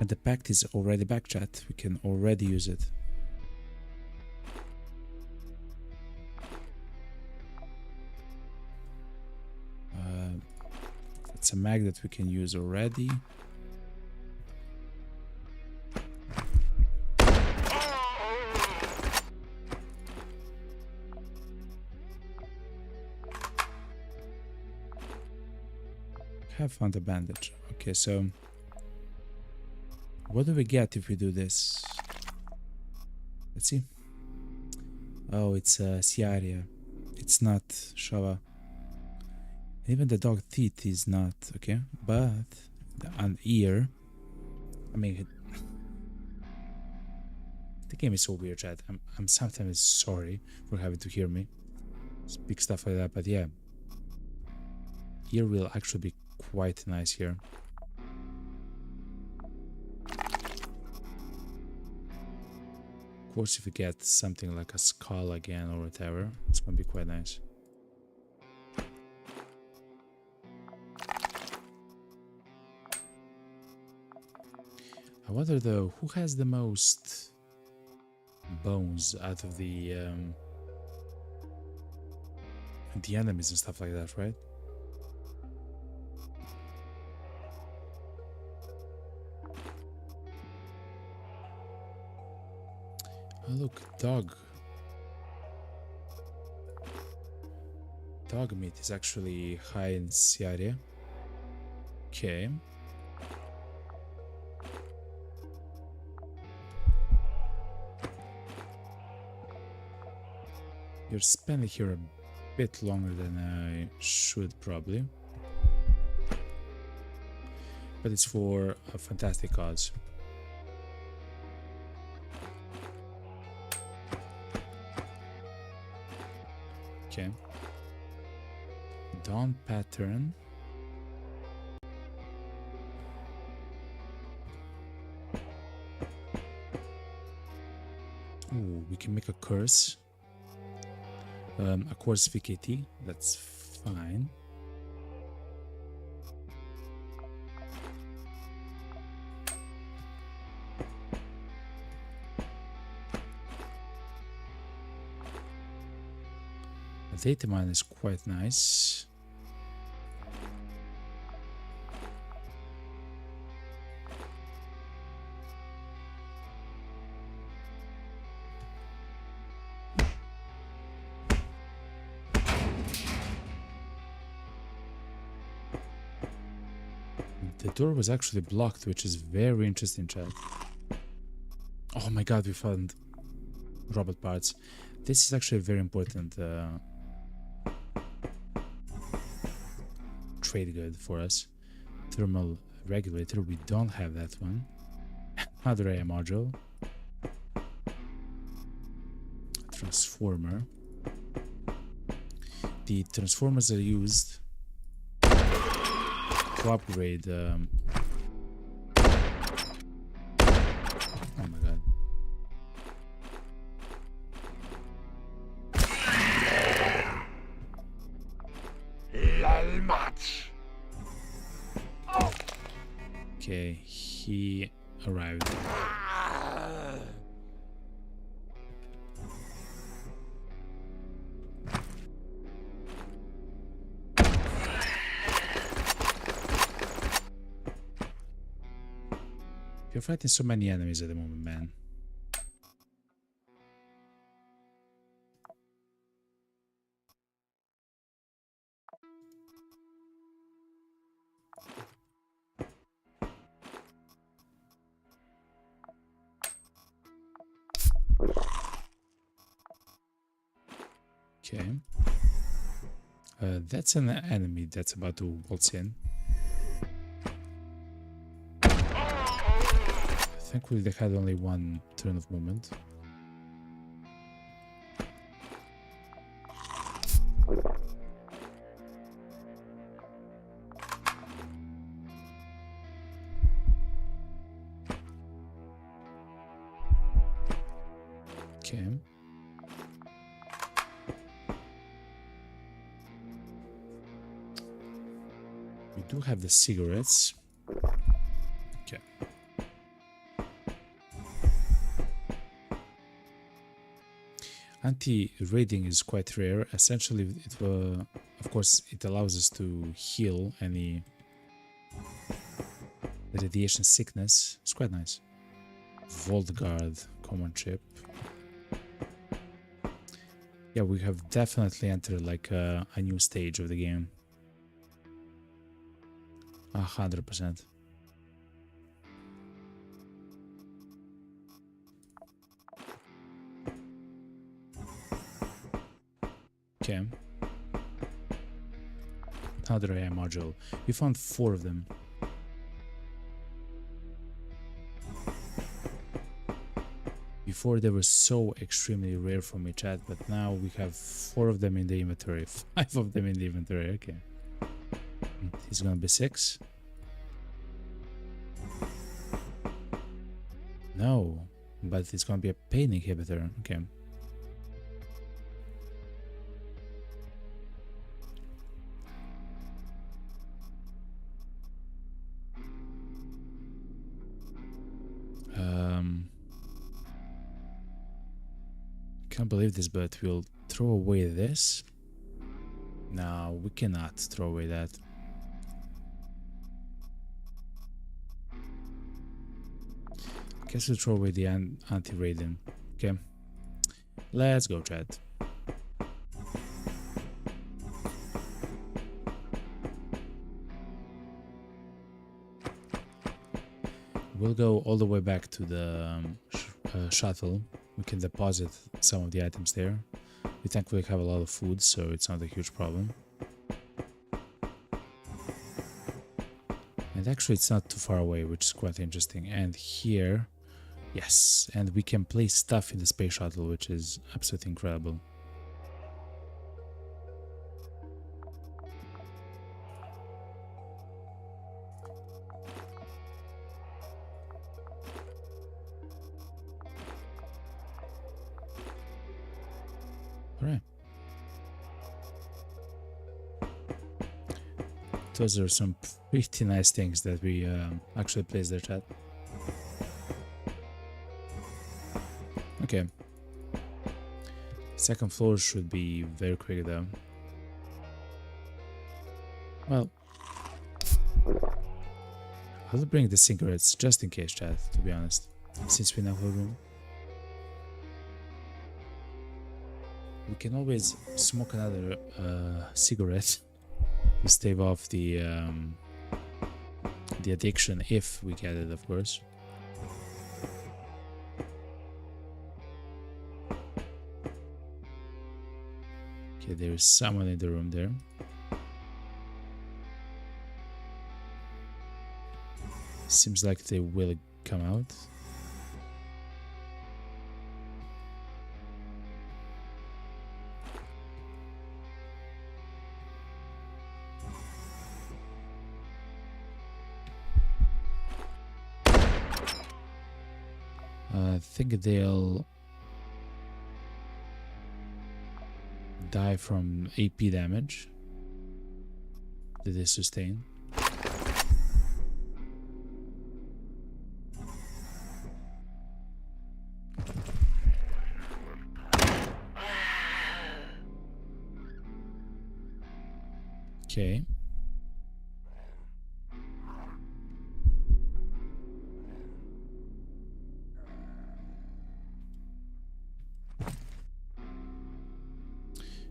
And the pact is already back, chat. We can already use it. It's a mag that we can use already. Have found a bandage. Okay, so what do we get if we do this? Let's see. Oh, it's Ciaria. It's not Shava. Even the dog teeth is not, okay? But an ear. I mean, the game is so weird, chat. I'm sometimes sorry for having to hear me speak stuff like that, but yeah. Ear will actually be quite nice here. Of course, if we get something like a skull again or whatever, it's gonna be quite nice. I wonder though, who has the most bones out of the enemies and stuff like that, right? Oh look, dog. Dog meat is actually high in Ciaria. Okay. You're spending here a bit longer than I should probably. But it's for a fantastic cause. Okay. Dawn pattern. Ooh, we can make a curse. A course VKT, that's fine. The data mine is quite nice. The door was actually blocked, which is very interesting, chat. Oh my god, we found robot parts. This is actually a very important trade good for us. Thermal regulator, we don't have that one. Another AI module. Transformer. The transformers are used to upgrade. Oh my god. Okay, he arrived. You're fighting so many enemies at the moment, man. Okay. That's an enemy that's about to waltz in. Thankfully, they had only one turn of movement. Okay. We do have the cigarettes. Okay. Anti-raiding is quite rare. Essentially, of course, it allows us to heal any radiation sickness. It's quite nice. Vault Guard, common chip. Yeah, we have definitely entered like a new stage of the game. 100%. Okay. Another AI module. We found 4 of them. Before they were so extremely rare for me, chat, but now we have 4 of them in the inventory. 5 of them in the inventory, okay. He's gonna be 6. No, but it's gonna be a pain inhibitor, okay. Can't believe this, but we'll throw away this. No, we cannot throw away that. Guess we'll throw away the anti-raiding. Okay. Let's go, chat. We'll go all the way back to the shuttle. We can deposit some of the items there. We thankfully have a lot of food, so it's not a huge problem. And actually it's not too far away, which is quite interesting. And here, yes, and we can place stuff in the space shuttle, which is absolutely incredible. Alright. Those are some pretty nice things that we actually placed there, chat. Okay. Second floor should be very quick though. Well, I'll bring the cigarettes just in case, chat, to be honest, since we now have room. We can always smoke another cigarette to stave off the addiction if we get it, of course. Okay, there is someone in the room there. Seems like they will come out. I think they'll die from AP damage that they sustain. Okay.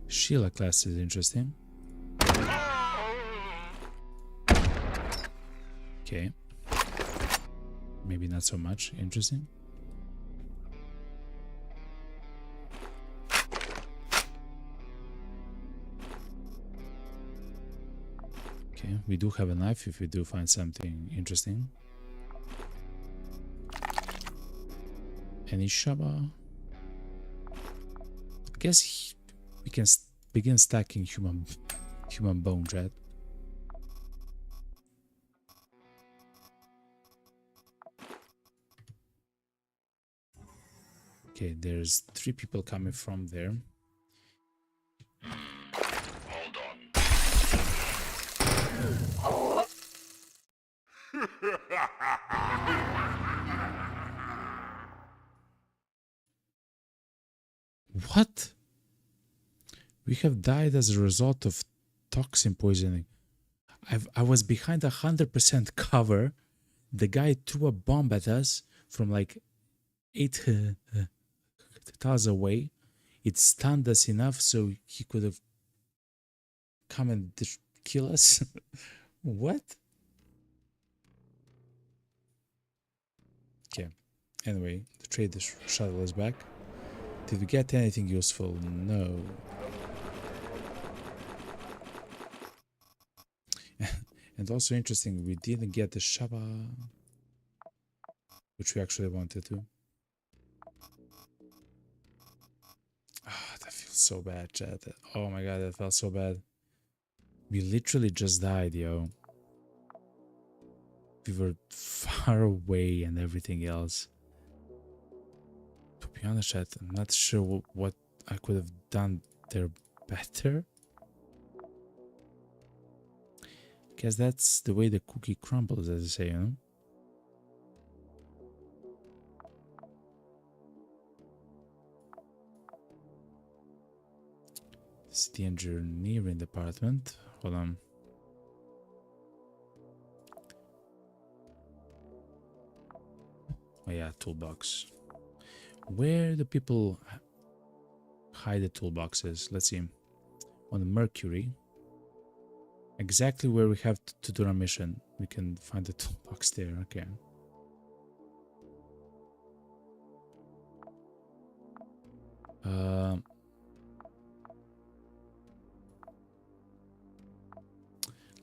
Sheila class is interesting. Okay. Maybe not so much interesting. Okay, we do have a knife if we do find something interesting. Any Shaba? I guess we can begin stacking human bone, chat. Okay, there's 3 people coming from there. Hold on. What? We have died as a result of toxin poisoning. I was behind 100% cover. The guy threw a bomb at us from like 8 tiles away. It stunned us enough so he could have come and kill us. What? Okay. Anyway, the trader shuttle is back. Did we get anything useful? No. And also interesting, we didn't get the Shaba, which we actually wanted to. Ah, that feels so bad, chat. Oh my god, that felt so bad. We literally just died, yo. We were far away and everything else. To be honest, chat, I'm not sure what I could have done there better. Guess that's the way the cookie crumbles, as I say, you know? This is the engineering department. Hold on. Oh yeah, toolbox. Where do people hide the toolboxes? Let's see. On the Mercury. Exactly where we have to do our mission. We can find the toolbox there. Okay.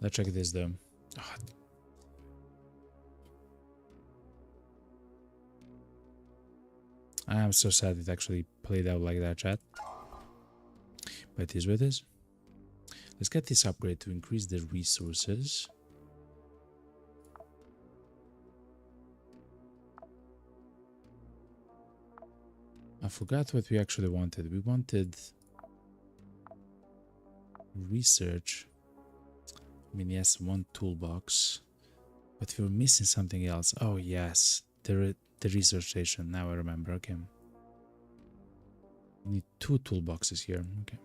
Let's check this though. Oh. I am so sad it actually played out like that, chat. But it is what it is. Let's get this upgrade to increase the resources. I forgot what we actually wanted. We wanted research. I mean, yes, one toolbox. But we were missing something else. Oh, yes. The research station. Now I remember. Okay. We need 2 toolboxes here. Okay.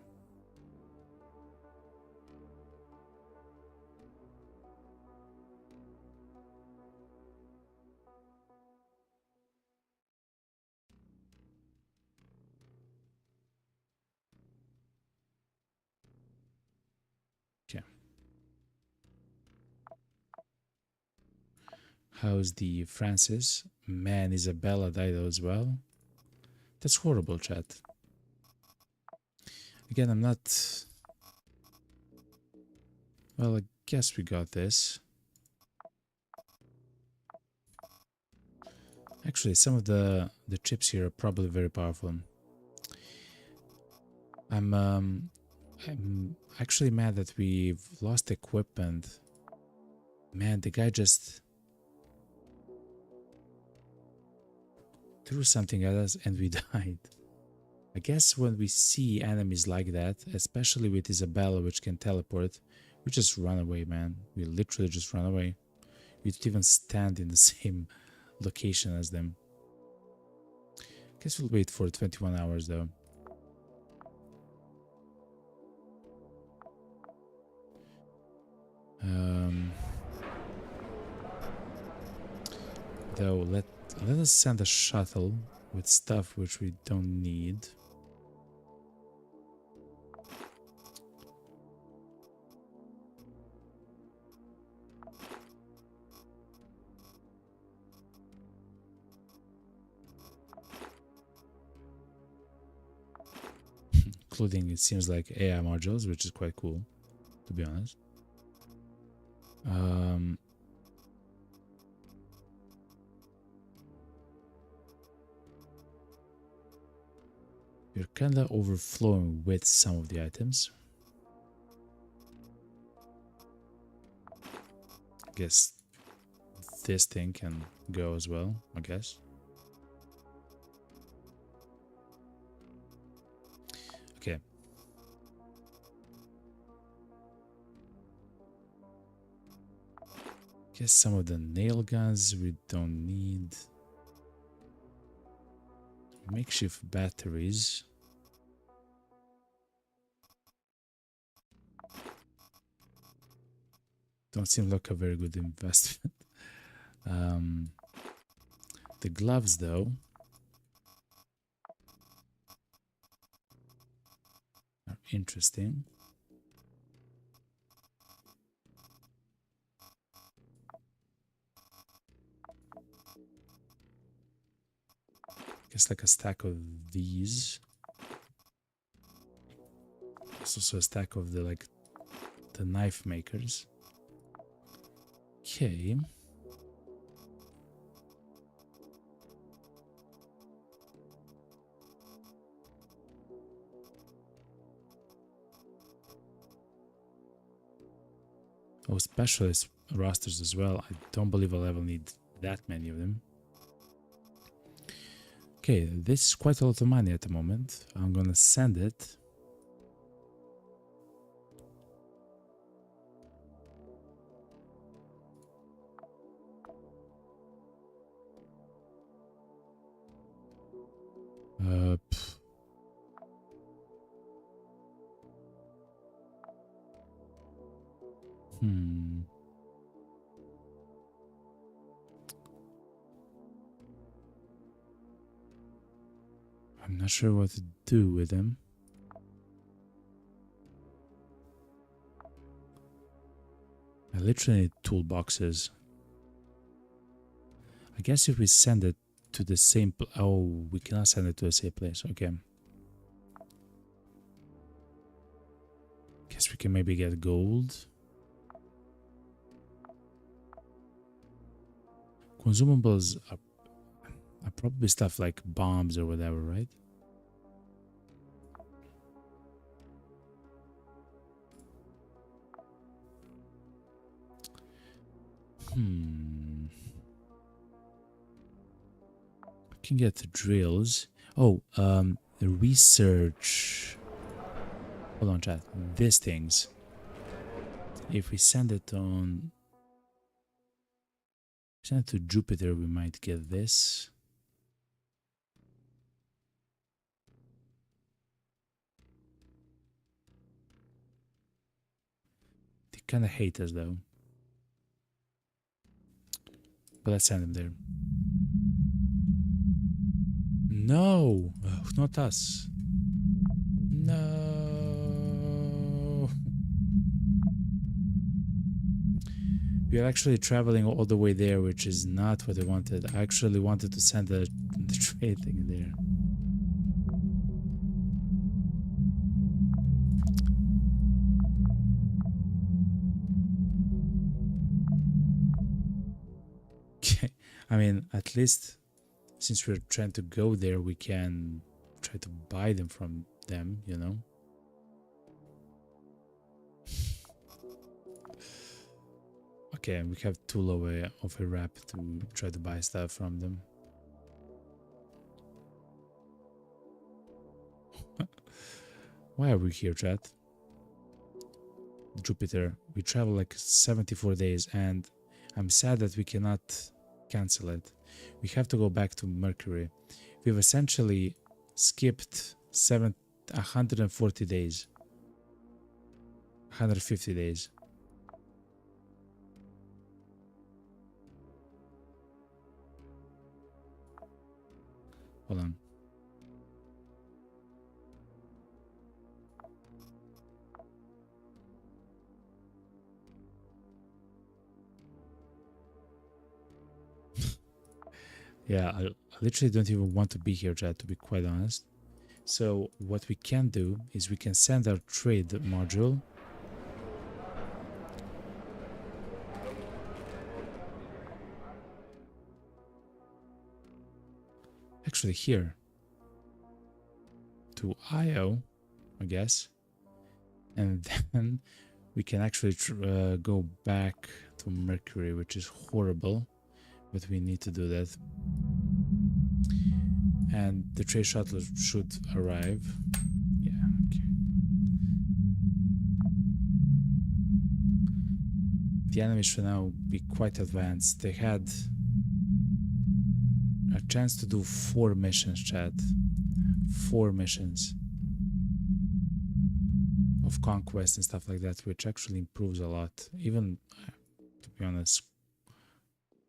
Okay. How's the Francis? Man, Isabella died as well. That's horrible, chat. Again, I'm not... Well, I guess we got this. Actually, some of the chips here are probably very powerful. I'm actually mad that we've lost equipment. Man, the guy just threw something at us and we died. I guess when we see enemies like that, especially with Isabella, which can teleport, we just run away, man. We literally just run away. We don't even stand in the same location as them. Guess we'll wait for 21 hours though. Though let us send a shuttle with stuff which we don't need. Including, it seems like AI modules, which is quite cool, to be honest. Um, you're kind of overflowing with some of the items. Guess this thing can go as well, I guess. Okay. Guess some of the nail guns we don't need. Makeshift batteries. Don't seem like a very good investment. The gloves, though, are interesting. Guess like a stack of these. There's also a stack of the knife makers. Okay. Oh, specialist rosters as well. I don't believe I'll ever need that many of them. Okay, this is quite a lot of money at the moment. I'm gonna send it. I'm not sure what to do with them. I literally need toolboxes. I guess if we send it to the same oh, we cannot send it to the same place. Okay. Guess we can maybe get gold. Consumables are probably stuff like bombs or whatever, right? I can get the drills. Oh, the research. Hold on, chat. These things. If we send it on... Send it to Jupiter, we might get this. They kind of hate us though. But let's send them there. No! Oh, not us. No! We are actually traveling all the way there, which is not what I wanted. I actually wanted to send the trade thing there. Okay, I mean, at least since we're trying to go there, we can try to buy them from them, you know? Okay, we have too low of a rep to try to buy stuff from them. Why are we here, chat? Jupiter. We travel like 74 days and I'm sad that we cannot cancel it. We have to go back to Mercury. We've essentially skipped 140 days. 150 days. Hold on. Yeah, I literally don't even want to be here, chat, to be quite honest. So what we can do is we can send our trade module actually here to Io, I guess, and then we can actually go back to Mercury, which is horrible, but we need to do that. And the trade shuttle should arrive. Yeah, okay. The enemies should now be quite advanced. They had a chance to do 4 missions, chat. 4 missions of conquest and stuff like that, which actually improves a lot. Even, to be honest,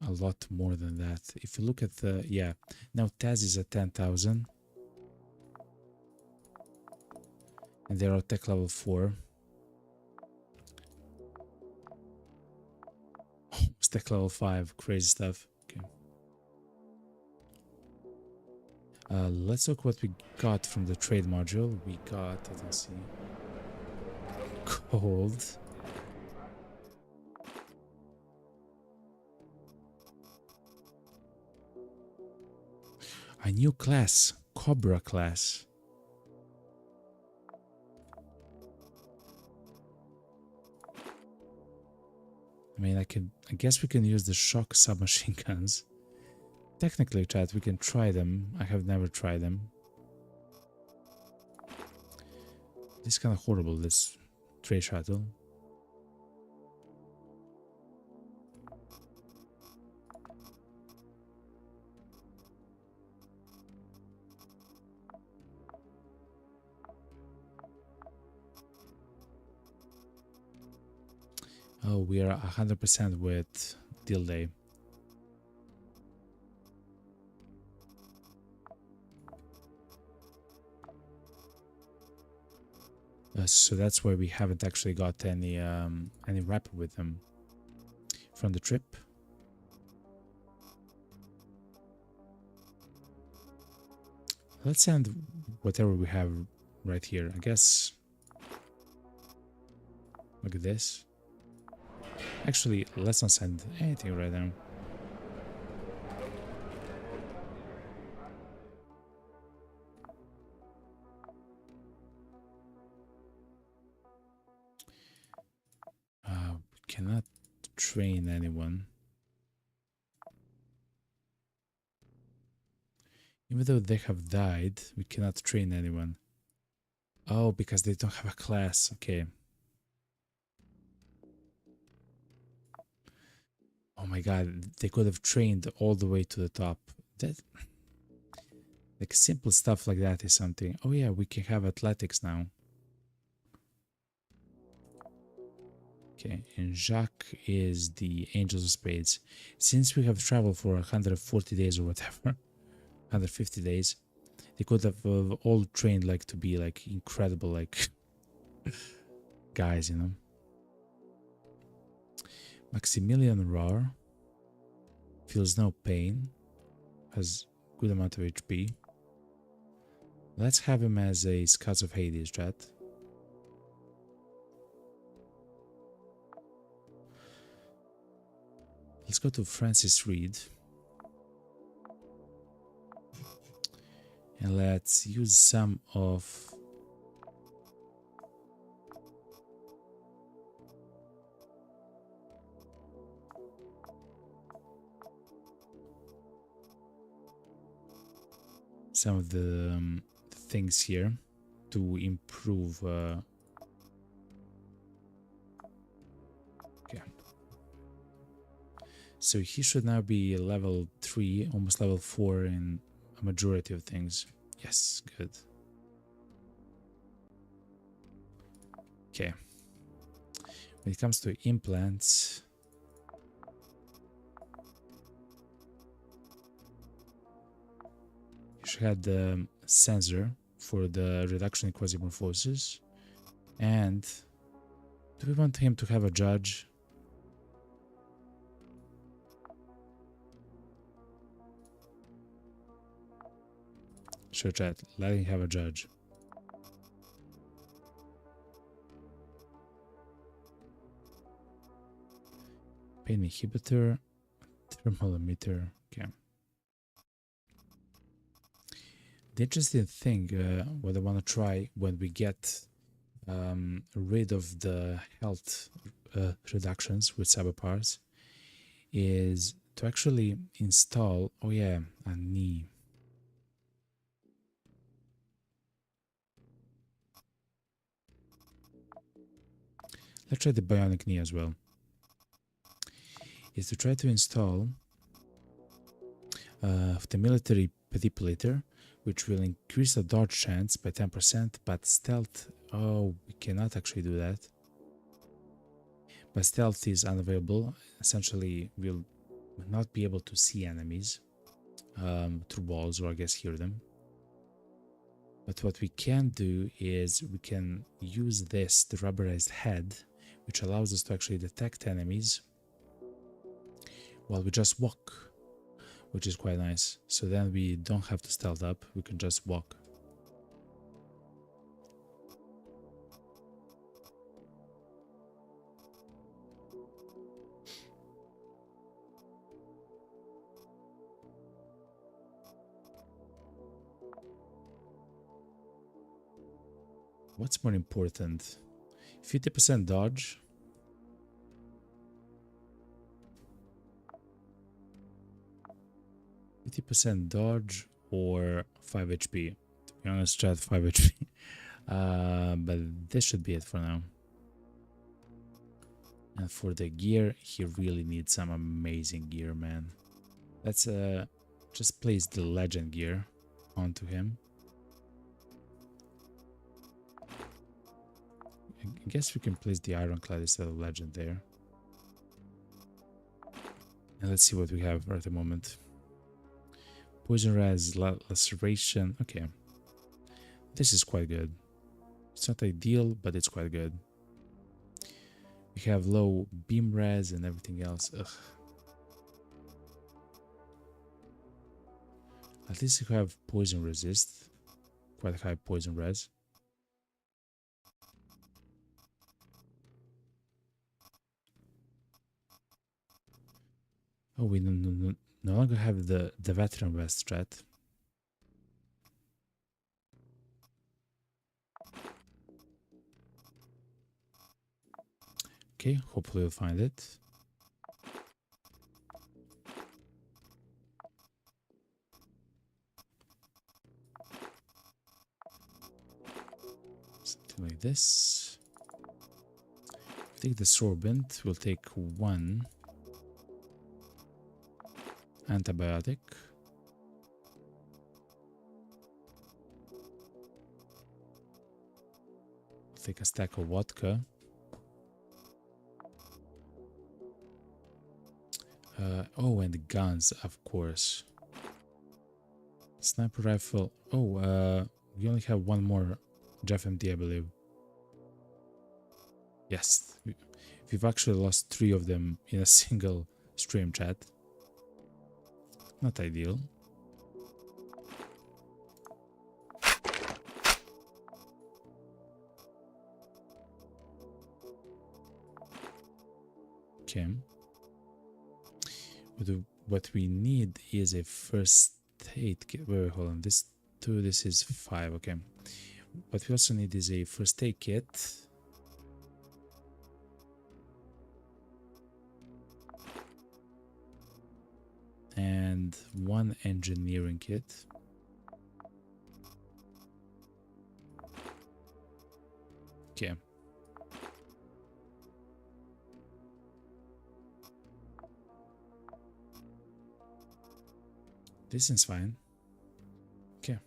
a lot more than that. If you look at the, yeah, now Taz is at 10,000. And they're at tech level 4. It's tech level 5, crazy stuff. Okay. Let's look what we got from the trade module. We got, I don't see, gold. A new class, Cobra class. I mean, I guess we can use the shock submachine guns. Technically, chat, we can try them. I have never tried them. This is kind of horrible, this trade shuttle. Oh, we are 100% with delay. So that's why we haven't actually got any rapid with them from the trip. Let's send whatever we have right here. I guess. Look at this. Actually, let's not send anything right now. We cannot train anyone. Even though they have died, we cannot train anyone. Oh, because they don't have a class. Okay. Oh my god, they could have trained all the way to the top. That, like, simple stuff like that is something. Oh yeah, we can have athletics now. Okay, and Jacques is the Angels of Spades. Since we have traveled for 140 days or whatever, 150 days, they could have all trained like to be like incredible like guys, you know. Maximilian Rar feels no pain, has good amount of HP. Let's have him as a Scouts of Hades, chat. Let's go to Francis Reed. And let's use some of the things here to improve. Okay. So he should now be level 3, almost level 4 in a majority of things. Yes, good. Okay. When it comes to implants, you should have the sensor for the reduction in quasimorphosis. And do we want him to have a judge? Sure, chat. Let him have a judge. Pain inhibitor, thermal emitter. Okay. The interesting thing, what I want to try when we get rid of the health reductions with cyberparts is to actually install, oh yeah, a knee. Let's try the bionic knee as well. Is to try to install the military manipulator, which will increase the dodge chance by 10%, but stealth, oh, we cannot actually do that. But stealth is unavailable. Essentially, we'll not be able to see enemies through walls, or I guess hear them. But what we can do is we can use this, the rubberized head, which allows us to actually detect enemies while we just walk, which is quite nice. So then we don't have to stealth up, we can just walk. What's more important? 50% dodge. Dodge or 5 HP. To be honest, try 5 HP. But this should be it for now. And for the gear, he really needs some amazing gear, man. Let's just place the legend gear onto him. I guess we can place the ironclad instead of legend there. And let's see what we have at the moment. Poison res, laceration. Okay. This is quite good. It's not ideal, but it's quite good. We have low beam res and everything else. Ugh. At least you have poison resist. Quite high poison res. Oh, we no longer have the veteran vest strat. Okay, hopefully we'll find it. Something like this. Take the sorbent, we'll take 1 antibiotic. Take a stack of vodka. Oh, and the guns, of course. Sniper rifle. Oh, we only have one more Jeff MD, I believe. Yes, we've actually lost 3 of them in a single stream chat. Not ideal. Okay. What we need is a first aid kit. Wait, hold on. This 2, this is 5. Okay. What we also need is a first aid kit. And 1 engineering kit. Okay. This is fine. Okay.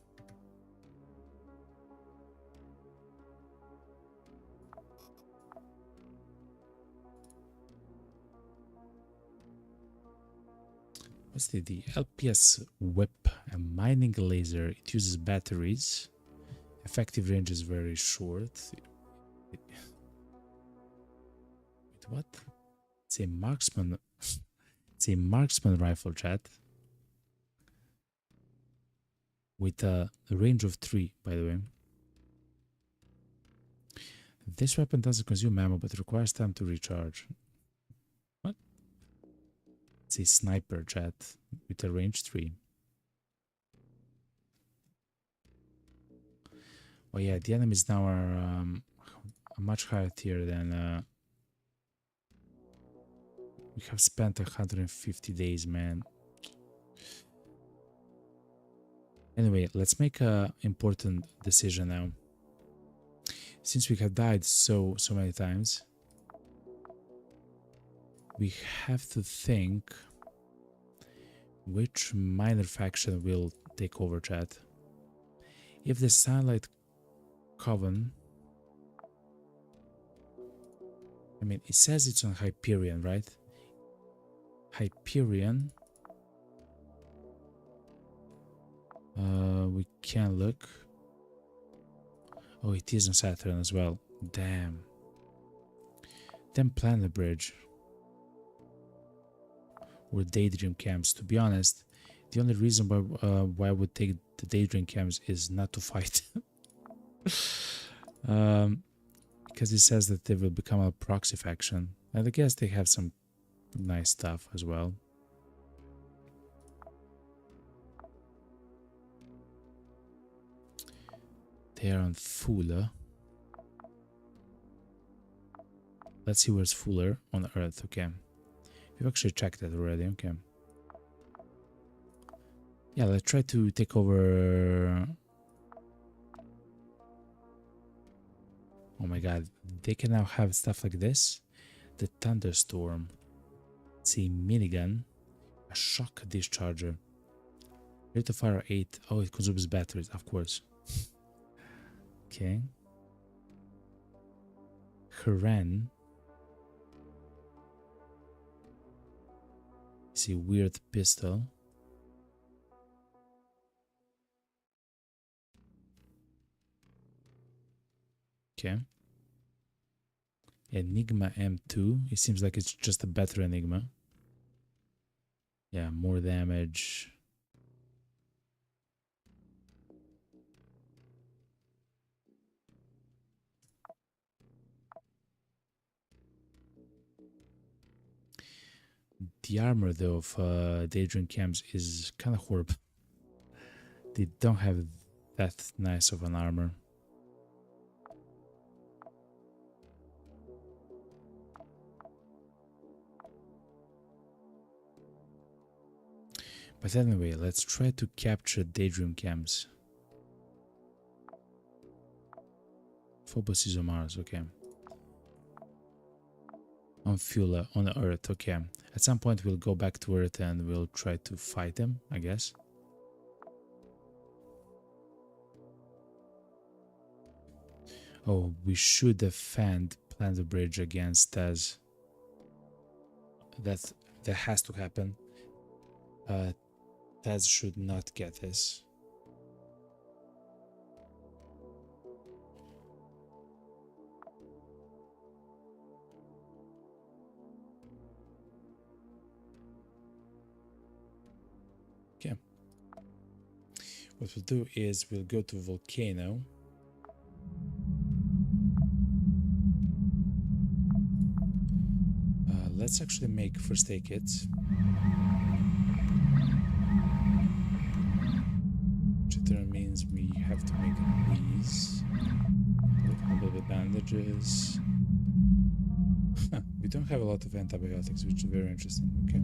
What's the LPS whip? A mining laser. It uses batteries. Effective range is very short. Wait, what? It's a marksman. It's a marksman rifle, chat. With a range of 3, by the way. This weapon doesn't consume ammo, but requires time to recharge. What? It's a sniper, chat, with a range 3. Oh yeah, the enemies now are a much higher tier than we have spent 150 days, man. Anyway, let's make a important decision now. Since we have died so many times, we have to think which minor faction will take over, chat. If the Sunlight Coven, I mean, it says it's on Hyperion, right? Hyperion. We can look. Oh, it is on Saturn as well. Damn. Then Planet Bridge. Or Daydream Camps. To be honest, the only reason why I would take the Daydream Camps is not to fight. Because it says that they will become a proxy faction. And I guess they have some nice stuff as well. They are on Fuller. Let's see where's Fuller on Earth. Okay. We've actually checked that already. Okay. Yeah, let's try to take over. Oh my god, they can now have stuff like this. The Thunderstorm. Let's see, minigun. A shock discharger. Rate of fire 8. Oh, it consumes batteries, of course. Okay. Huran. See, weird pistol. Okay. Enigma M2. It seems like it's just a better Enigma. Yeah, more damage. The armor though of Daydream Camps is kind of horrible. They don't have that nice of an armor. But anyway, let's try to capture Daydream Camps. Phobos is on Mars, okay. On Fula, on Earth, okay. At some point we'll go back to Earth and we'll try to fight them, I guess. Oh, we should defend Planet Bridge against Taz. That has to happen. Taz should not get this. Okay. What we'll do is we'll go to Volcano. Let's actually make first aid kits. Which means we have to make these. A little bit bandages. We don't have a lot of antibiotics, which is very interesting. Okay.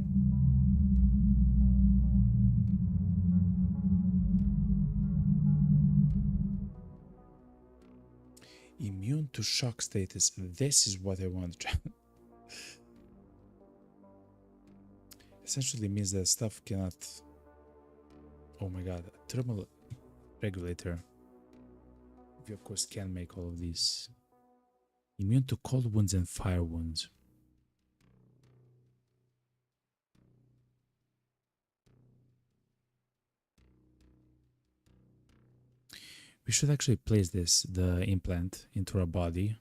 Immune to shock status. This is what I want. Essentially means that stuff cannot. Oh my god, a thermal regulator. We of course can make all of these. Immune to cold wounds and fire wounds. We should actually place the implant, into our body,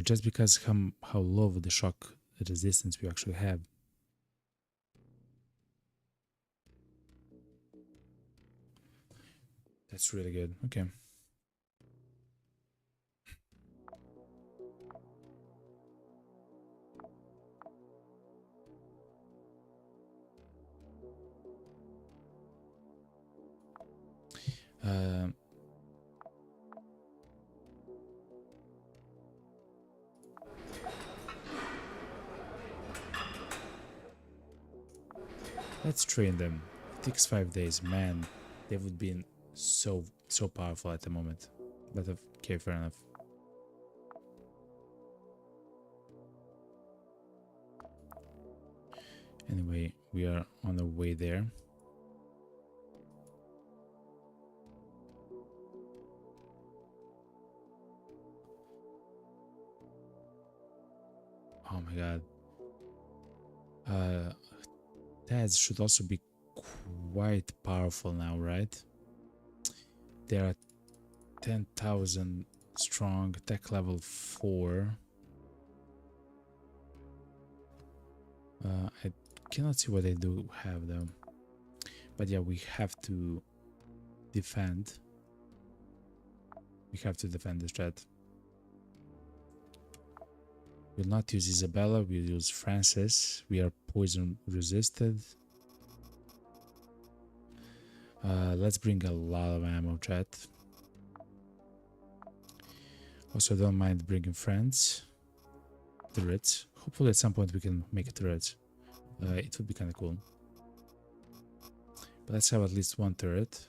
just because how low of the shock resistance we actually have. That's really good. Okay. Let's train them. It takes 5 days. Man, they would be so powerful at the moment. But okay, fair enough. Anyway, we are on the way there. Oh my god. Tads should also be quite powerful now, right? They are 10,000 strong, tech level 4. I cannot see what they do have though. But yeah, we have to defend. We have to defend this chat. We'll not use Isabella, we'll use Francis. We are poison resisted. Let's bring a lot of ammo, chat. Also, don't mind bringing friends. Turrets. Hopefully at some point we can make a turret. It would be kind of cool. But let's have at least one turret.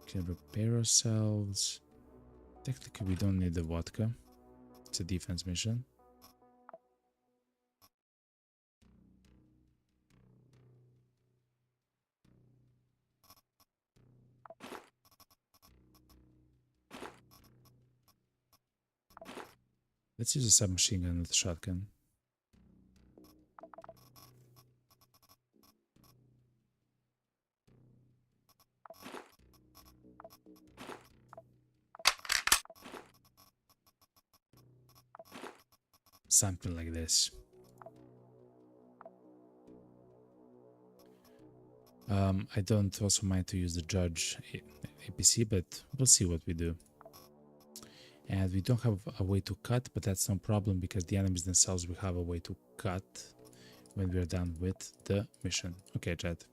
We can repair ourselves. Technically we don't need the vodka. It's a defense mission. Let's use a submachine gun with a shotgun. Something like this. I don't also mind to use the judge APC, but we'll see what we do. And we don't have a way to cut, but that's no problem because the enemies themselves will have a way to cut when we're done with the mission. Okay, chat.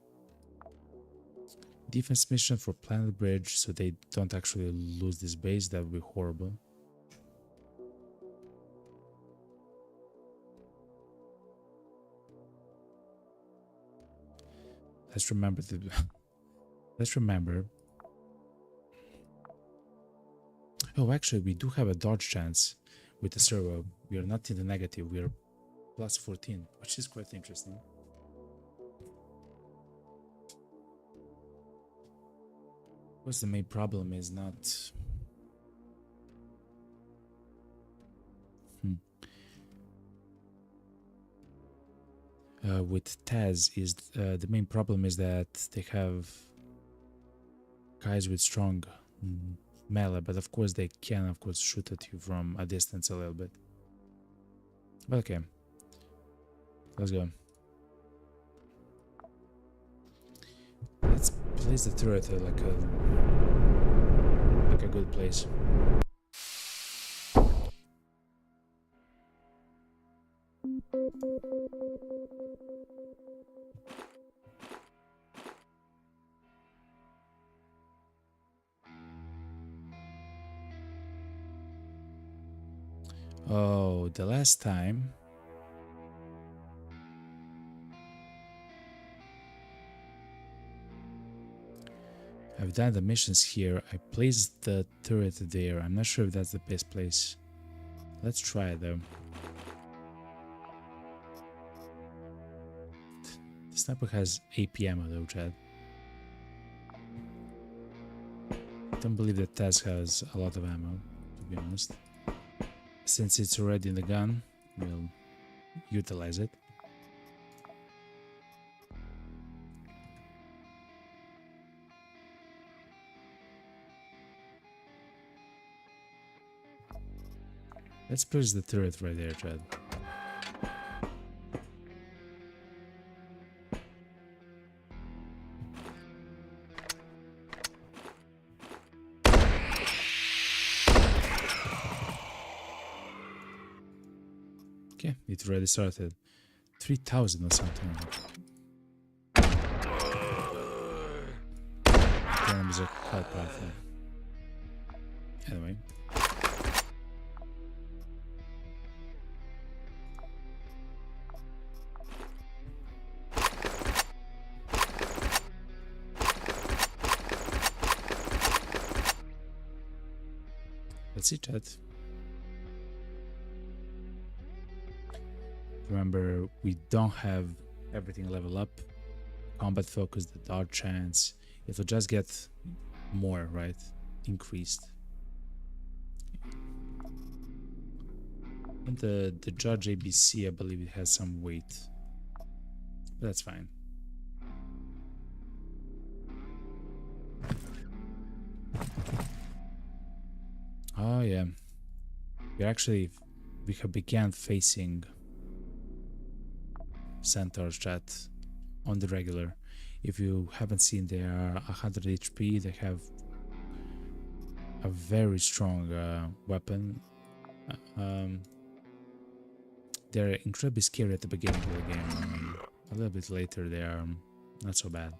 Defense mission for Planet Bridge, so they don't actually lose this base. That would be horrible. Let's remember the. Let's remember. Oh, actually, we do have a dodge chance with the servo. We are not in the negative. We are plus 14, which is quite interesting. Of course, the main problem is not. With Taz is the main problem is that they have guys with strong melee, but of course they can shoot at you from a distance a little bit. But okay, let's go. Let's place the turret at like a good place. Oh, the last time I've done the missions here, I placed the turret there. I'm not sure if that's the best place. Let's try it though. The sniper has AP ammo though, Chad. I don't believe that Taz has a lot of ammo, to be honest. Since it's already in the gun, we'll utilize it. Let's place the turret right there, Chad. Okay, it already started. 3,000 or something. The enemies are quite powerful. Anyway. Let's see, chat. Remember, we don't have everything level up. Combat focus, the dodge chance. It will just get more, right? Increased. And the Judge ABC, I believe it has some weight. But that's fine. Oh yeah. We have began facing centaurs, chat, on the regular. If you haven't seen, they are 100 HP. They have a very strong weapon. They're incredibly scary at the beginning of the game. A little bit later, they are not so bad.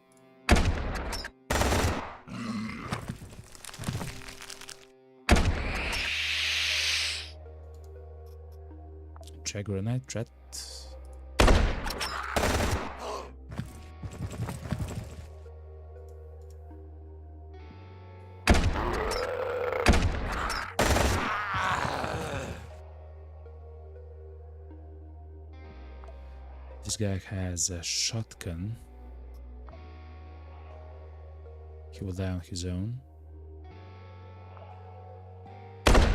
Check grenade threat. This guy has a shotgun. He will die on his own. Okay.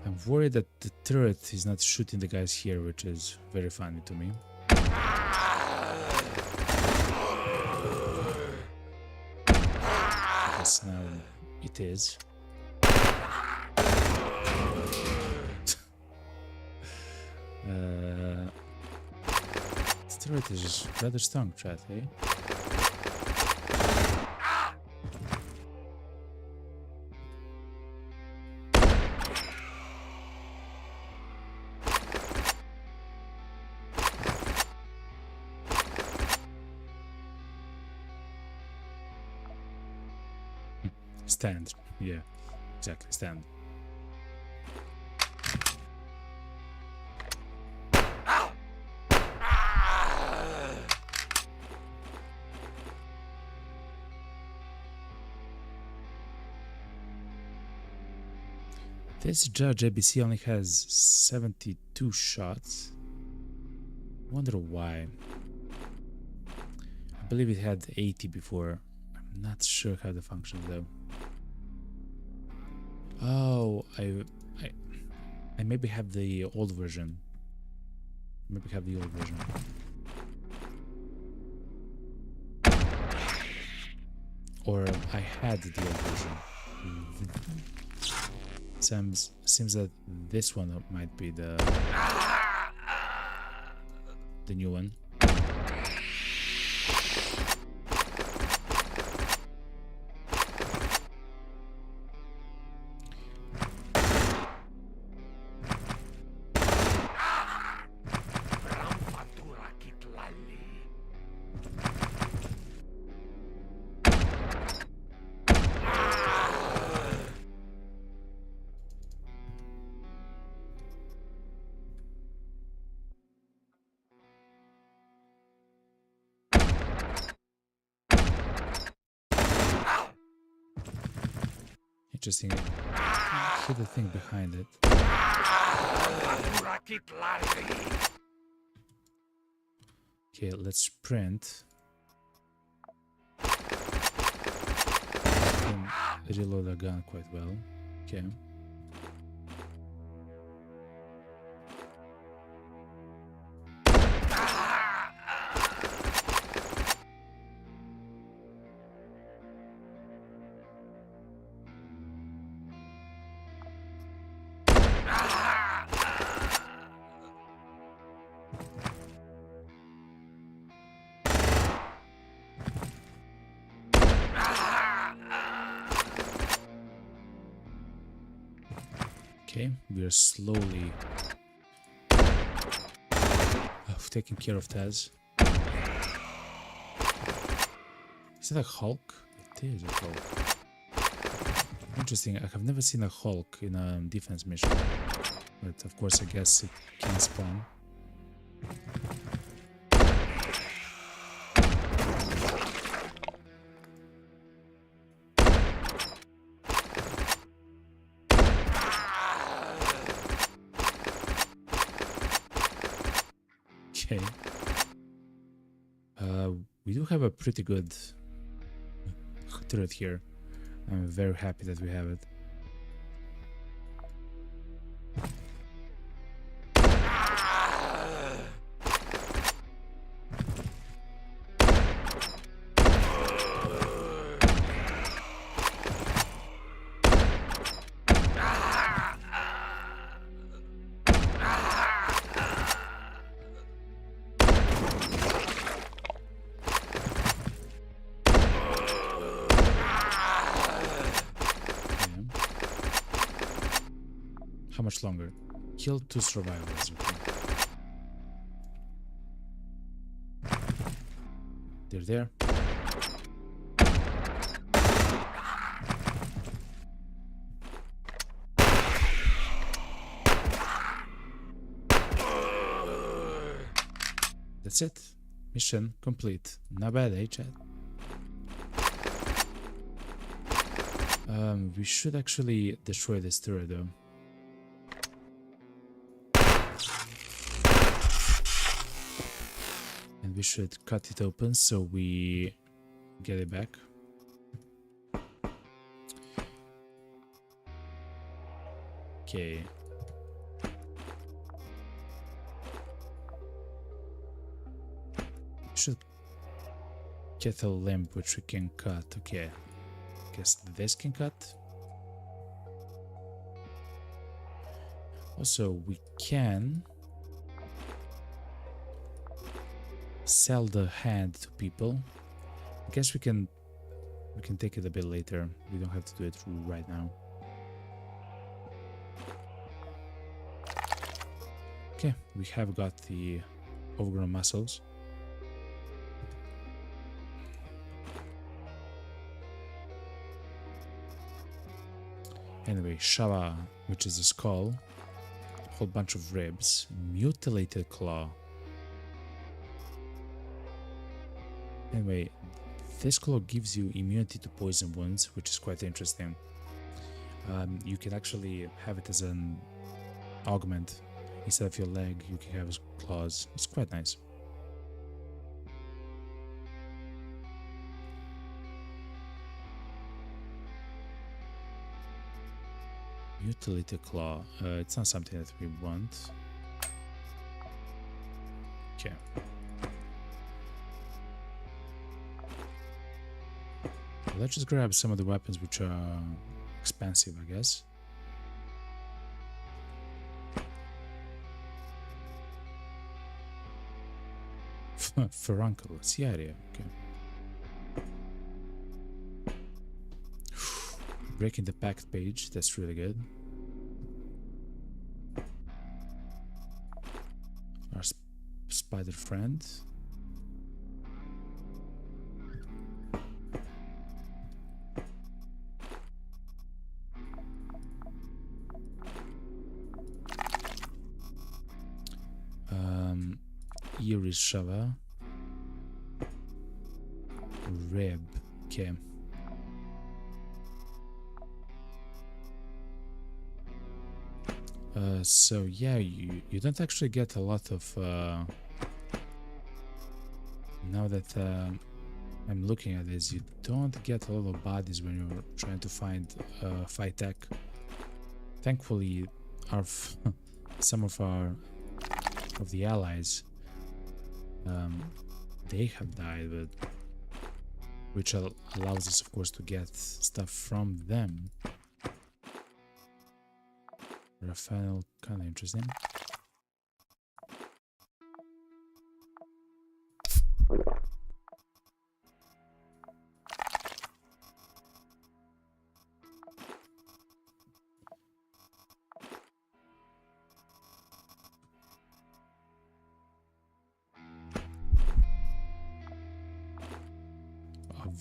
I'm worried that the turret is not shooting the guys here, which is very funny to me. Yes, now it is. This turret is rather strong, chat, eh? Stand. Yeah, exactly, stand. This Judge ABC only has 72 shots. Wonder why. I believe it had 80 before. I'm not sure how that functions though. Oh, I maybe have the old version. Maybe have the old version. Or I had the old version. Seems that this one might be the new one. Interesting. See the thing behind it. Okay, let's sprint. Can reload the gun quite well. Okay. Okay, we are slowly taking care of Taz. Is it a Hulk? It is a Hulk. Interesting, I have never seen a Hulk in a defense mission. But of course I guess it can spawn. we do have a pretty good turret here. I'm very happy that we have it. How much longer? Kill 2 survivors. Okay. They're there. That's it. Mission complete. Not bad, eh, chat? We should actually destroy this turret though. And we should cut it open so we get it back. Okay. Should get a limb which we can cut. Okay. Guess this can cut. Also, we can sell the hand to people. I guess we can take it a bit later. We don't have to do it right now. Okay, we have got the overgrown muscles. Anyway, Shava, which is a skull, a whole bunch of ribs, mutilated claw. Anyway, this claw gives you immunity to poison wounds, which is quite interesting. You can actually have it as an augment. Instead of your leg, you can have claws. It's quite nice. Mutilated claw. It's not something that we want. Okay. Let's just grab some of the weapons which are expensive, I guess. Furuncle, Ciaria, okay. Breaking the pact page, that's really good. Our spider friend. Iris Shava. Rib, okay. So yeah, you don't actually get a lot of now that I'm looking at this, you don't get a lot of bodies when you're trying to find fight tech. Thankfully, some of the allies they have died, but which allows us, of course, to get stuff from them. Raphael, kind of interesting.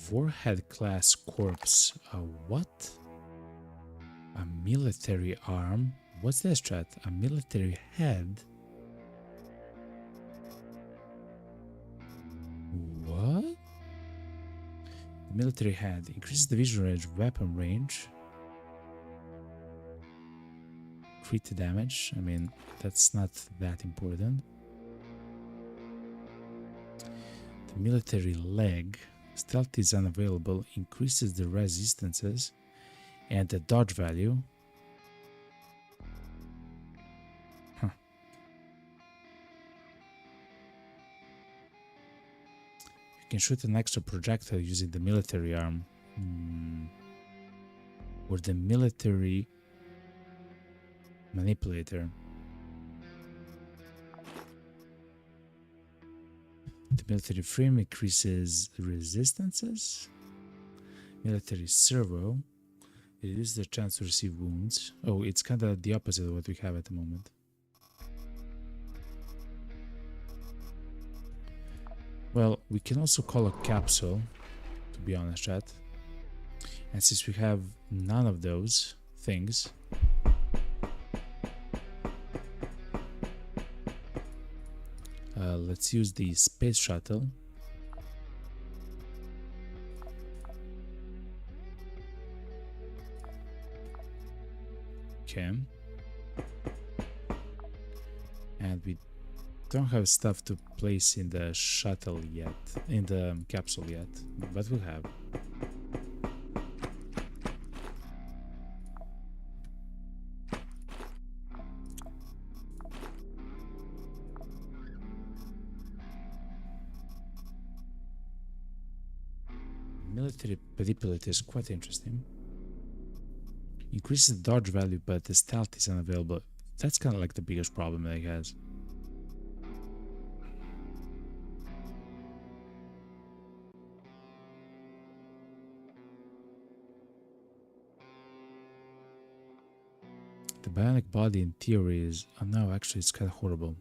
Warhead class corpse. What? A military arm? What's this, chat? A military head? What? Military head increases the vision range, weapon range, crit damage. I mean, that's not that important. The military leg. Stealth is unavailable. Increases the resistances and the dodge value. Huh. You can shoot an extra projectile using the military arm. Or the military manipulator. The military frame increases resistances. Military servo reduces the chance to receive wounds. Oh, it's kind of the opposite of what we have at the moment. Well, we can also call a capsule, to be honest, chat. And since we have none of those things, let's use the space shuttle. Okay. And we don't have stuff to place in the shuttle yet, in the capsule yet, but we'll have. Military manipulator is quite interesting. Increases the dodge value, but the stealth is unavailable. That's kind of like the biggest problem that he has. The bionic body in theory is... Oh no, actually it's kind of horrible.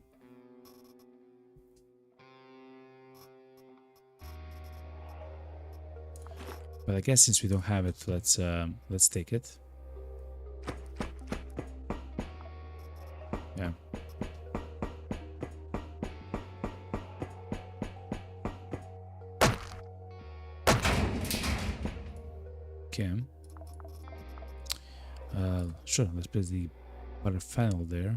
But I guess since we don't have it, let's take it. Yeah. Okay. Sure, let's place the butter funnel there.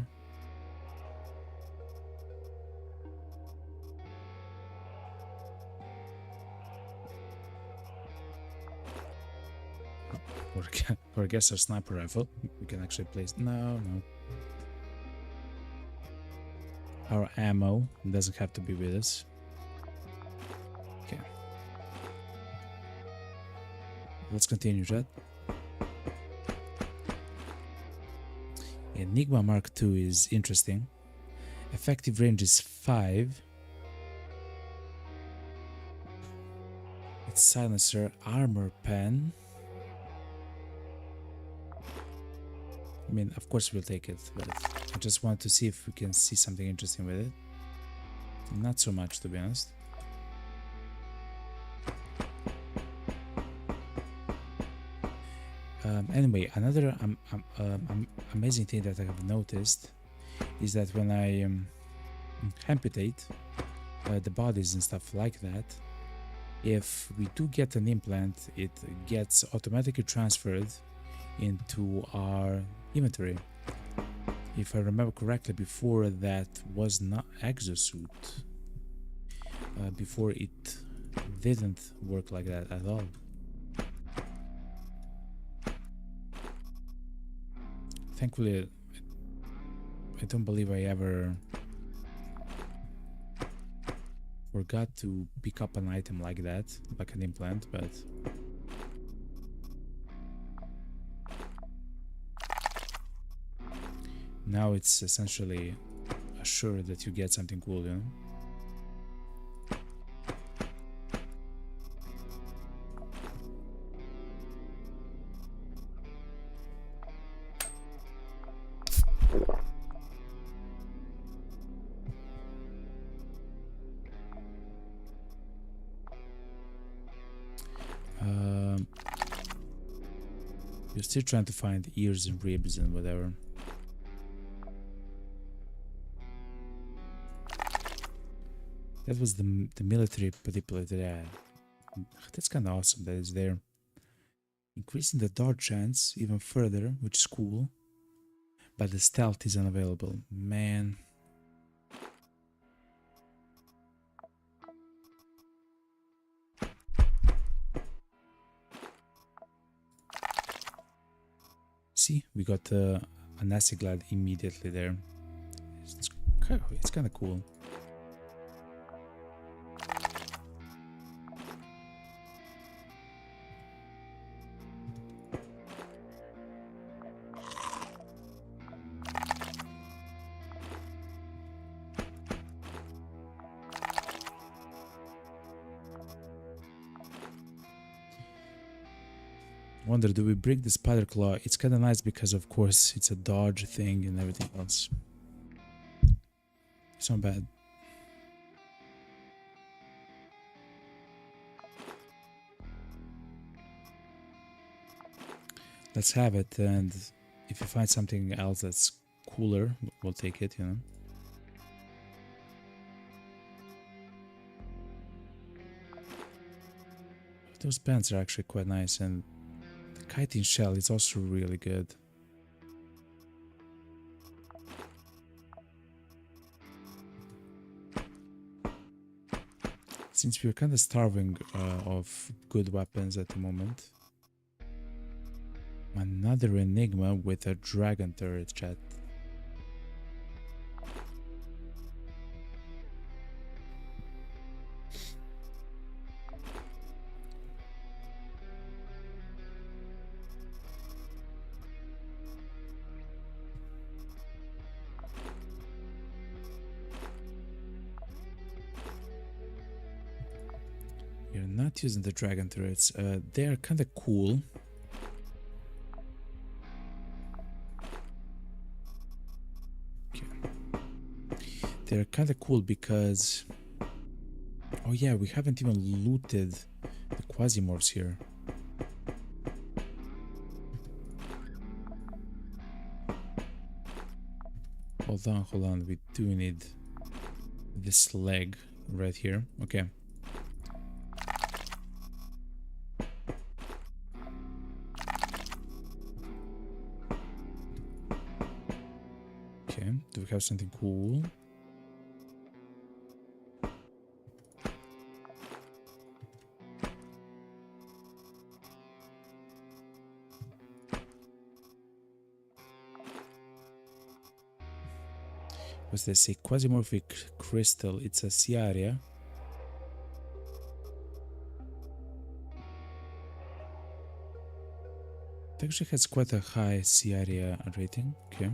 Or I guess our sniper rifle. We can actually place... No. Our ammo doesn't have to be with us. Okay. Let's continue, chat. Enigma Mark II is interesting. Effective range is 5. It's silencer, armor pen. I mean, of course we'll take it, but I just want to see if we can see something interesting with it. Not so much, to be honest. Anyway, another amazing thing that I have noticed is that when I amputate the bodies and stuff like that, if we do get an implant, it gets automatically transferred into our inventory. If I remember correctly, before that was not exosuit. Before it didn't work like that at all. Thankfully, I don't believe I ever forgot to pick up an item like that, like an implant, but now it's essentially assured that you get something cool, you know? You're still trying to find ears and ribs and whatever. That was the military manipulator. Yeah. That's kind of awesome that it's there. Increasing the dodge chance even further, which is cool. But the stealth is unavailable. Man. see, we got an acid glad immediately there. It's kind of cool. Wonder, do we break the spider claw? It's kind of nice because, of course, it's a dodge thing and everything else. It's not bad. Let's have it, and if you find something else that's cooler, we'll take it, you know. Those bands are actually quite nice, and the kiting shell is also really good. Since we're kind of starving of good weapons at the moment. Another enigma with a dragon turret, chat. You're not using the dragon turrets. They're kind of cool. They're kind of cool because... Oh yeah, we haven't even looted the Quasimorphs here. Hold on, we do need this leg right here. Okay. Okay, do we have something cool? What's this? A quasimorphic crystal. It's a Ciaria. It actually has quite a high Ciaria rating. Okay.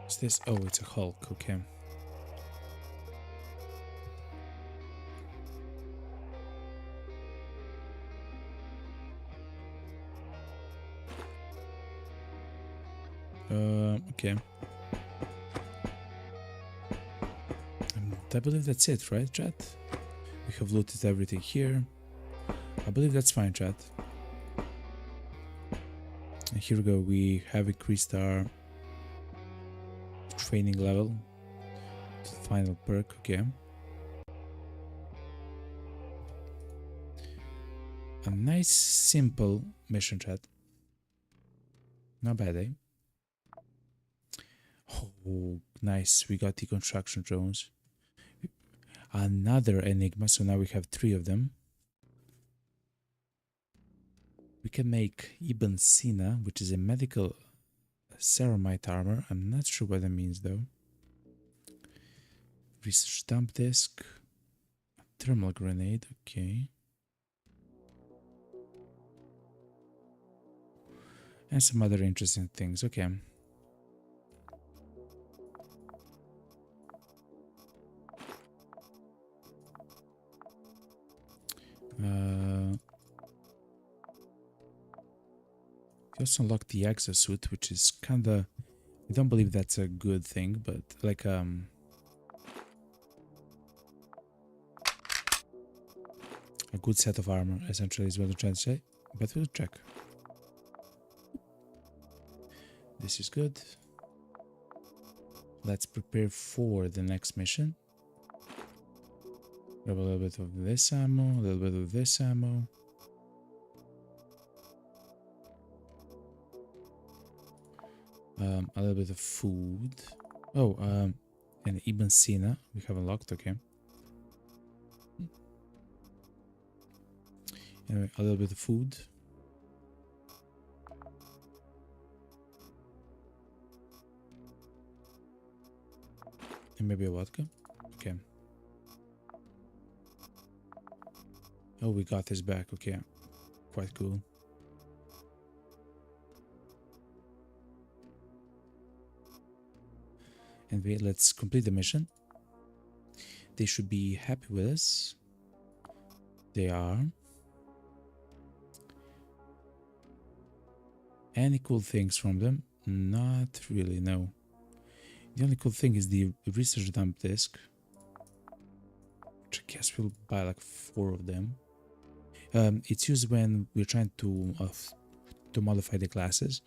What's this? Oh, it's a Hulk. Okay. Okay. I believe that's it, right, chat? We have looted everything here. I believe that's fine, chat. And here we go. We have increased our training level to the final perk. Okay. A nice, simple mission, chat. Not bad, eh? Oh, nice. We got deconstruction drones. Another enigma, so now we have 3 of them. We can make Ibn Sina, which is a medical ceramite armor. I'm not sure what that means though. Research dump disk. Thermal grenade, okay. And some other interesting things, okay. We also unlocked the exosuit, which is kinda... I don't believe that's a good thing, but like a good set of armor, essentially, is what I'm trying to say. But we'll check. This is good. Let's prepare for the next mission. Grab a little bit of this ammo, a little bit of this ammo. A little bit of food. Oh, and Ibn Sina we have unlocked. Okay. Anyway, a little bit of food. And maybe a vodka. Okay. Oh, we got this back. Okay. Quite cool. And wait, let's complete the mission. They should be happy with us. They are. Any cool things from them? Not really, no. The only cool thing is the research dump disk, which I guess we'll buy like 4 of them. It's used when we're trying to modify the classes,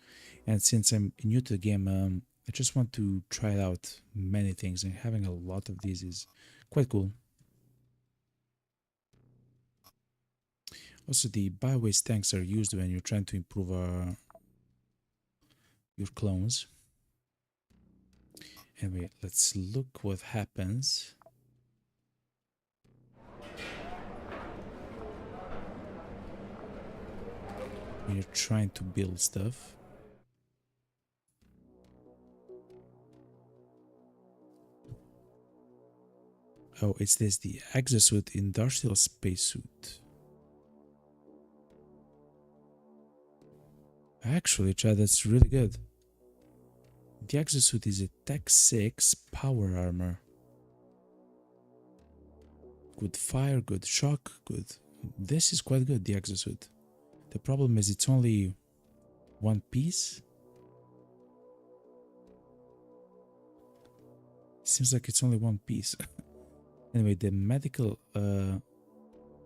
and since I'm new to the game, I just want to try out many things, and having a lot of these is quite cool. Also, the biowaste tanks are used when you're trying to improve your clones. Anyway, let's look what happens. When you're trying to build stuff. Oh, it's this, the exosuit industrial spacesuit. Actually, Chad, that's really good. The exosuit is a Tech 6 power armor. Good fire, good shock, good. This is quite good, the exosuit. The problem is it's only one piece. Seems like it's only one piece. Anyway, the medical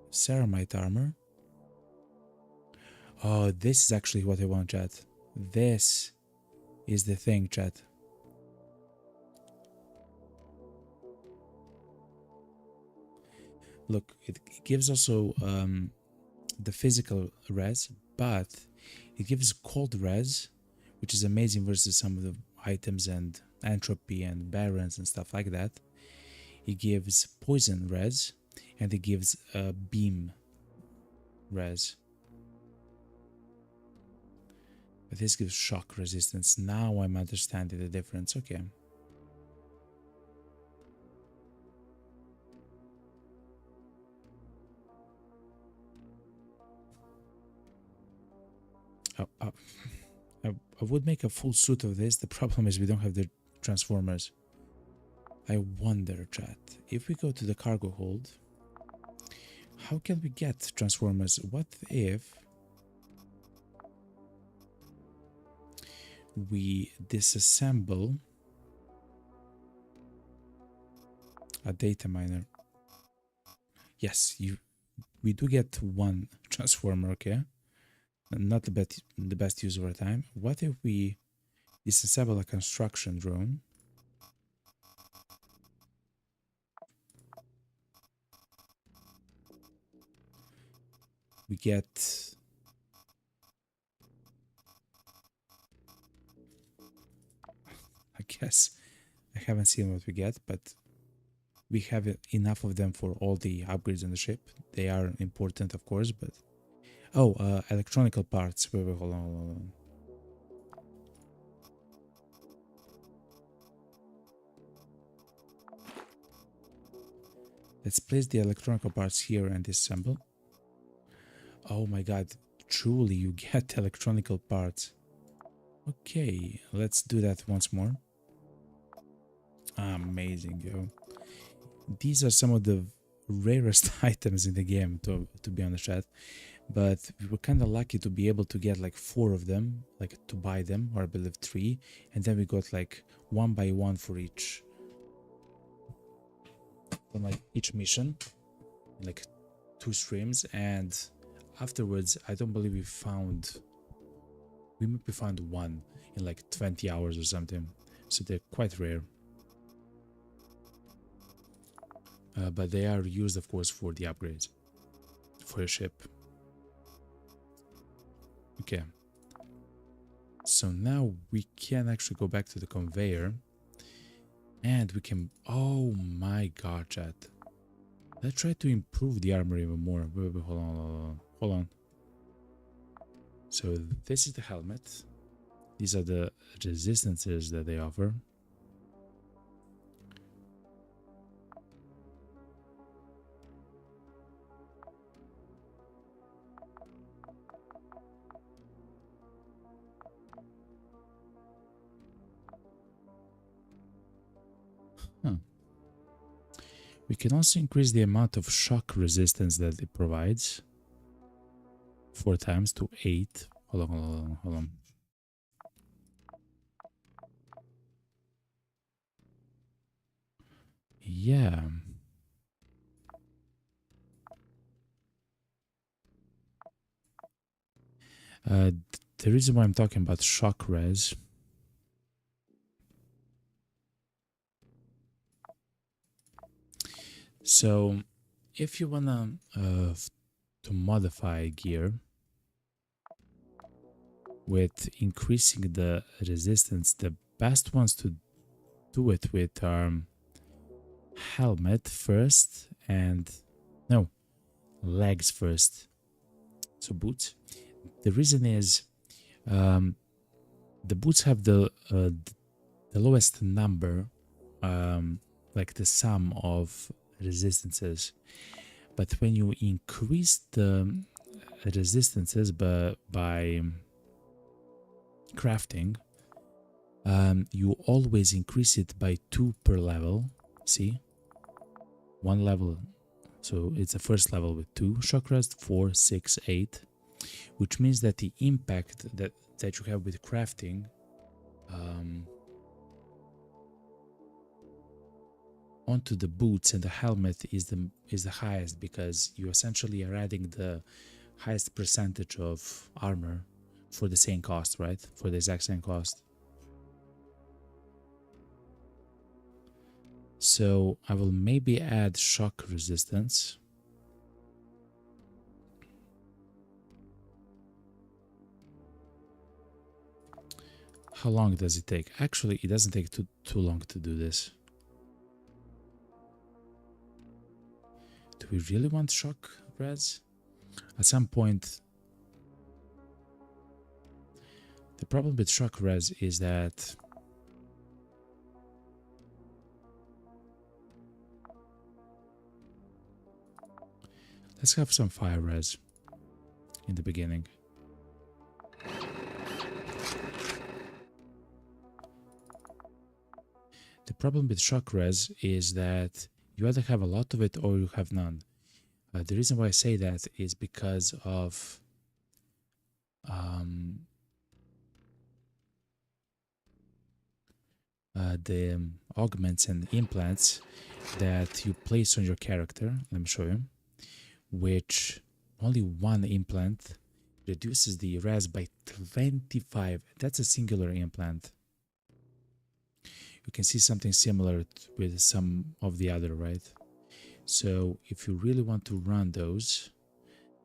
ceramite armor. Oh, this is actually what I want, chat. This is the thing, chat. Look, it gives also the physical res, but it gives cold res, which is amazing versus some of the items and entropy and barons and stuff like that. It gives poison res, and it gives beam res. But this gives shock resistance. Now I'm understanding the difference. Okay. I would make a full suit of this. The problem is we don't have the transformers. I wonder, chat, if we go to the cargo hold, how can we get transformers? What if we disassemble a data miner? Yes, we do get one transformer, okay? Not the best use of our time. What if we disassemble a construction drone? We get I guess I haven't seen what we get, but we have enough of them for all the upgrades on the ship. They are important, of course, but oh, electronical parts. Wait, hold on. Let's place the electronical parts here and disassemble. Oh my god, truly you get electronical parts. Okay, let's do that once more. Amazing, yo. These are some of the rarest items in the game, to be honest, chat. But we were kind of lucky to be able to get like 4 of them, like to buy them, or I believe 3. And then we got like 1 by 1 for each. For like each mission, like 2 streams, and afterwards I don't believe we maybe found 1 in like 20 hours or something, so they're quite rare, but they are used, of course, for the upgrades for your ship. Okay, So now we can actually go back to the conveyor and we can, oh my god, chat. Let's try to improve the armor even more. Wait, hold on. So this is the helmet. These are the resistances that they offer. Huh. We can also increase the amount of shock resistance that it provides. 4 times to 8. Hold on. Yeah. The reason why I'm talking about shock res. So, if you wanna to modify gear with increasing the resistance, the best ones to do it with are helmet first and no, legs first. So boots. The reason is the boots have the lowest number, like the sum of resistances. But when you increase the resistances by crafting, you always increase it by 2 per level. See? 1 level. So it's a first level with 2 chakras, 4, 6, 8. Which means that the impact that you have with crafting onto the boots and the helmet is the highest, because you essentially are adding the highest percentage of armor for the same cost, right? For the exact same cost. So I will maybe add shock resistance. How long does it take? Actually, it doesn't take too long to do this. Do we really want shock res? At some point, the problem with shock res is that let's have some fire res in the beginning. The problem with shock res is that you either have a lot of it or you have none. The reason why I say that is because of the augments and implants that you place on your character. Let me show you. Which only one implant reduces the res by 25. That's a singular implant. You can see something similar with some of the other, right? So if you really want to run those,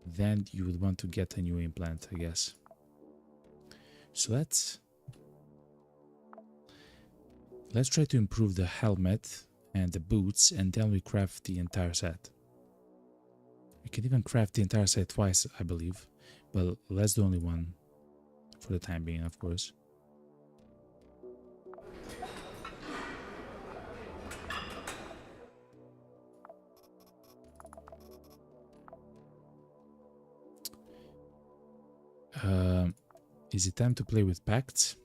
then you would want to get a new implant, I guess. So let's try to improve the helmet and the boots, and then we craft the entire set. We can even craft the entire set twice, I believe, but let's do only one for the time being, of course. Is it time to play with pacts?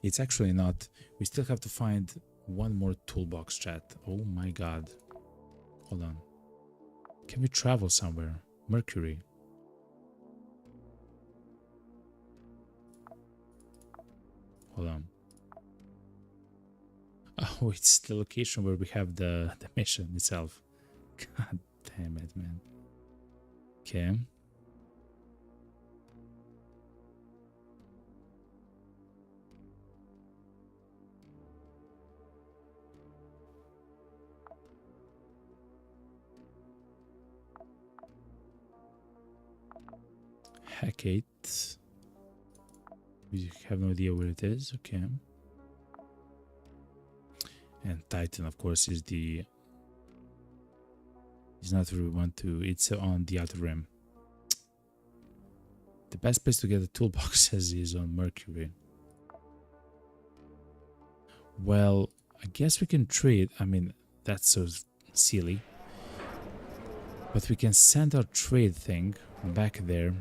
It's actually not. We still have to find one more toolbox, chat. Oh my god. Hold on. Can we travel somewhere? Mercury. Hold on. Oh, it's the location where we have the mission itself. God damn it, man. Okay. Hackate. We have no idea where it is. Okay. And Titan, of course, is the... It's not where we want to... It's on the outer rim. The best place to get the toolboxes is on Mercury. Well, I guess we can trade. I mean, that's so silly. But we can send our trade thing back there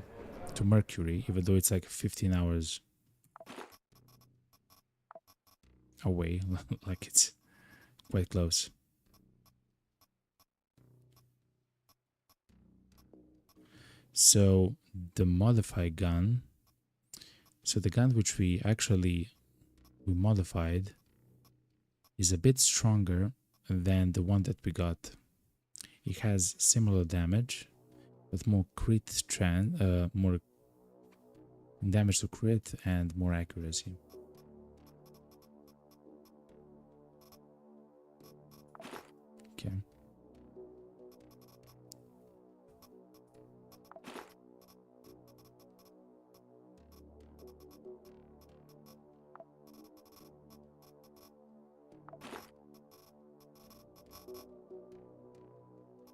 to Mercury, even though it's like 15 hours away. Like it's quite close. So the modified gun, so the gun which we modified is a bit stronger than the one that we got. It has similar damage, but more more damage to crit and more accuracy. Okay.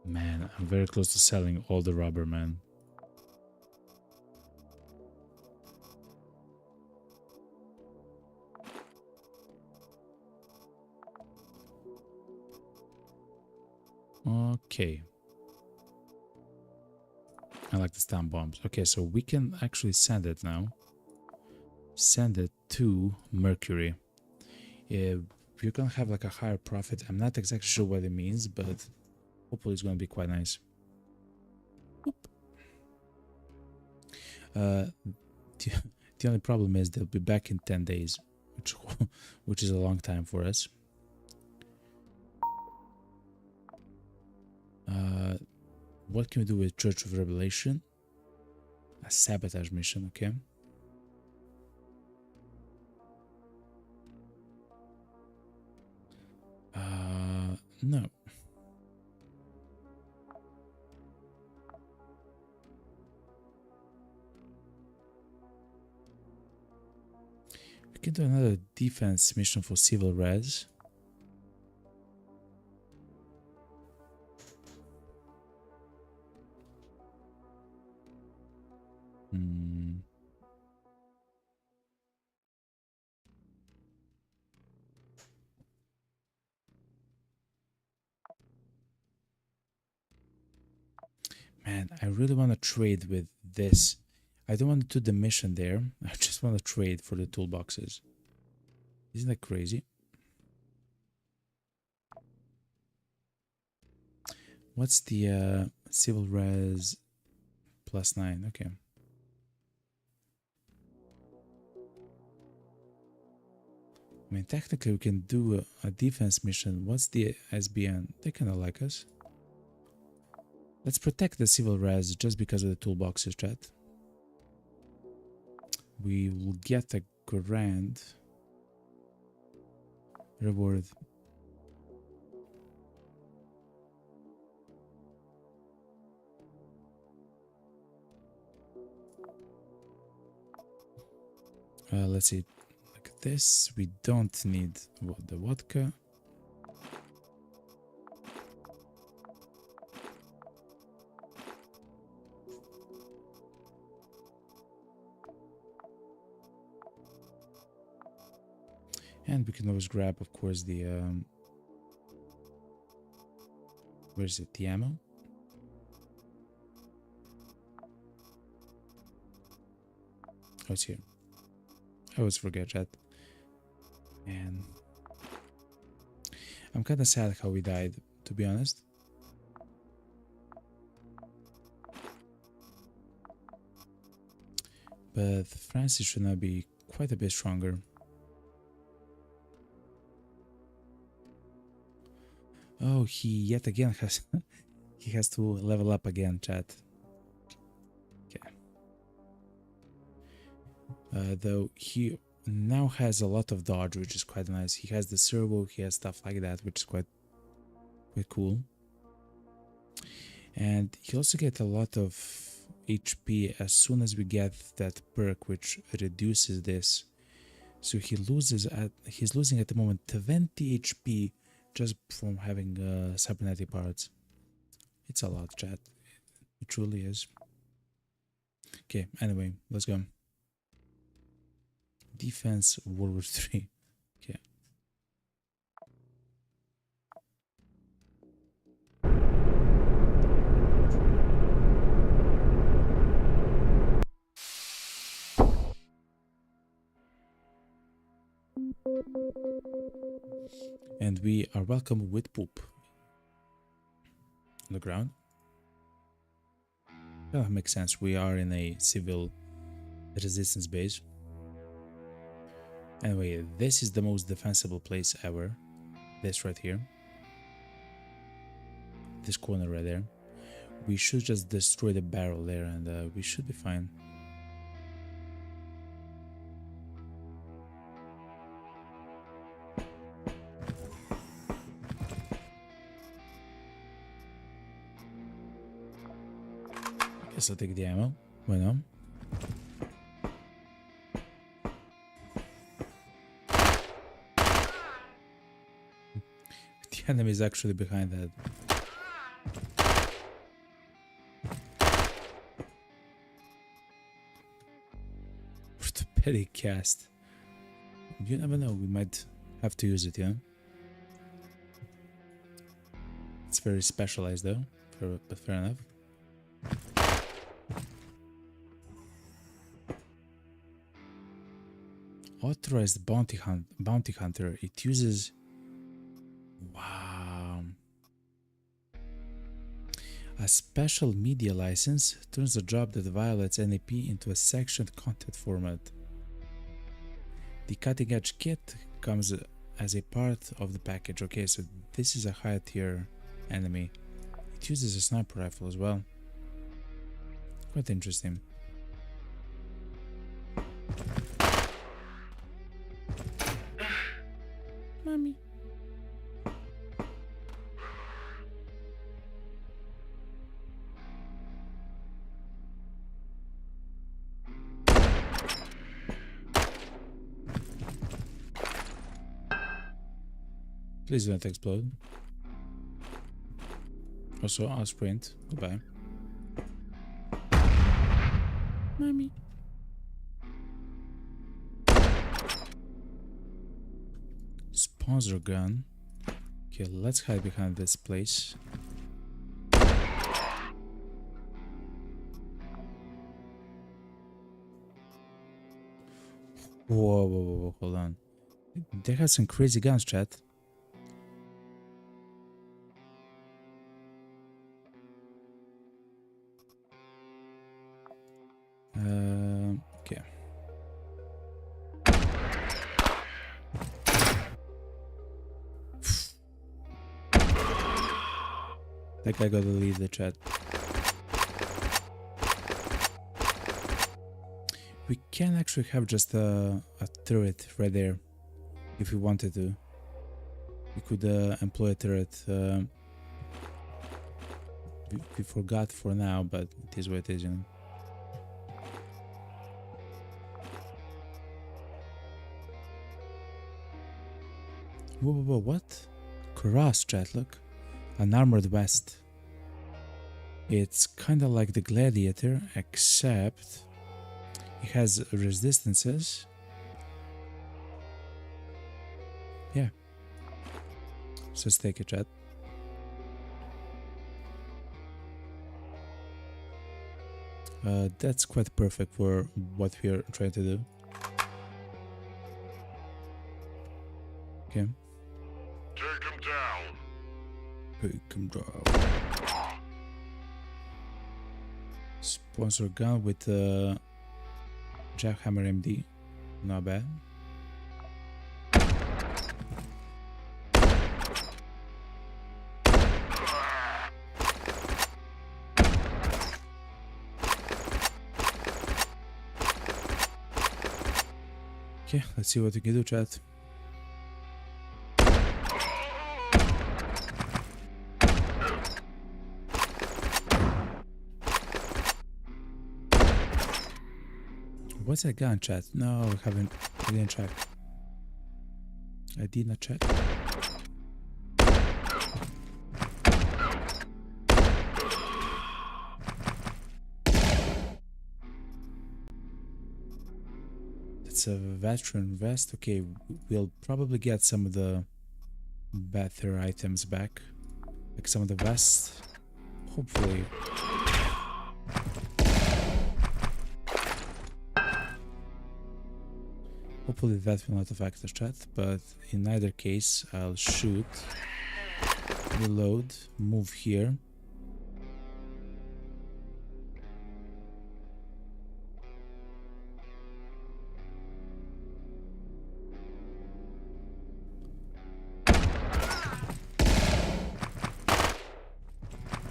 Man, I'm very close to selling all the rubber, man. Okay. I like the stun bombs. Okay, so we can actually send it now. Send it to Mercury. We're gonna have like a higher profit. I'm not exactly sure what it means, but hopefully it's gonna be quite nice. The only problem is they'll be back in 10 days, which is a long time for us. What can we do with Church of Revelation? A sabotage mission, okay. No. We can do another defense mission for civil res. Man, I really want to trade with this. I don't want to do the mission there. I just want to trade for the toolboxes. Isn't that crazy? What's the civil res +9? Okay. I mean, technically we can do a defense mission. What's the SBN? They kind of like us. Let's protect the civil res just because of the toolboxes, chat. We will get a grand reward. Let's see. Like this, we don't need the vodka. And we can always grab, of course, the where's it? The ammo. Oh, it's here. I always forget that. And I'm kind of sad how we died, to be honest. But Francis should now be quite a bit stronger. Oh, he yet again has he has to level up again, chat. Okay. Though he now has a lot of dodge, which is quite nice. He has the servo, he has stuff like that, which is quite cool. And he also gets a lot of HP as soon as we get that perk which reduces this. So he's losing at the moment 20 HP just from having cybernetic parts. It's a lot, chat. It truly is. Okay, anyway, let's go. Defense World War 3. Okay. And we are welcome with poop on the ground. Well, that makes sense. We are in a civil resistance base. Anyway, this is the most defensible place ever. This right here. This corner right there. We should just destroy the barrel there and we should be fine. Guess I'll take the ammo. Why not? The enemy is actually behind that. Orthopedic cast. You never know, we might have to use it, yeah? It's very specialized though, but fair enough. Authorized bounty hunter. It uses... Wow. A special media license turns a job that violates NAP into a sectioned content format. The cutting edge kit comes as a part of the package. Okay, so this is a higher tier enemy. It uses a sniper rifle as well. Quite interesting. Mommy. Please don't explode. Also, I'll sprint. Goodbye. Mommy. Sponsor gun. Okay, let's hide behind this place. Whoa, hold on. They have some crazy guns, chat. Okay. That guy gotta leave the chat. We can actually have just a turret right there if we wanted to. We could employ a turret. We forgot for now, but it is what it is, you know. Whoa, what? Cross, chat, look. An armored vest. It's kind of like the gladiator, except it has resistances. Yeah. So let's take a chat. That's quite perfect for what we are trying to do. Okay. Take him down. Take him down. Sponsor gun with Jackhammer MD. Not bad. Okay, let's see what we can do, chat. what's that gun, chat? No, I didn't check. I did not check. It's a veteran vest. Okay, we'll probably get some of the better items back. Like some of the vests. Hopefully. Hopefully that will not affect the chat, but in either case, I'll shoot, reload, move here.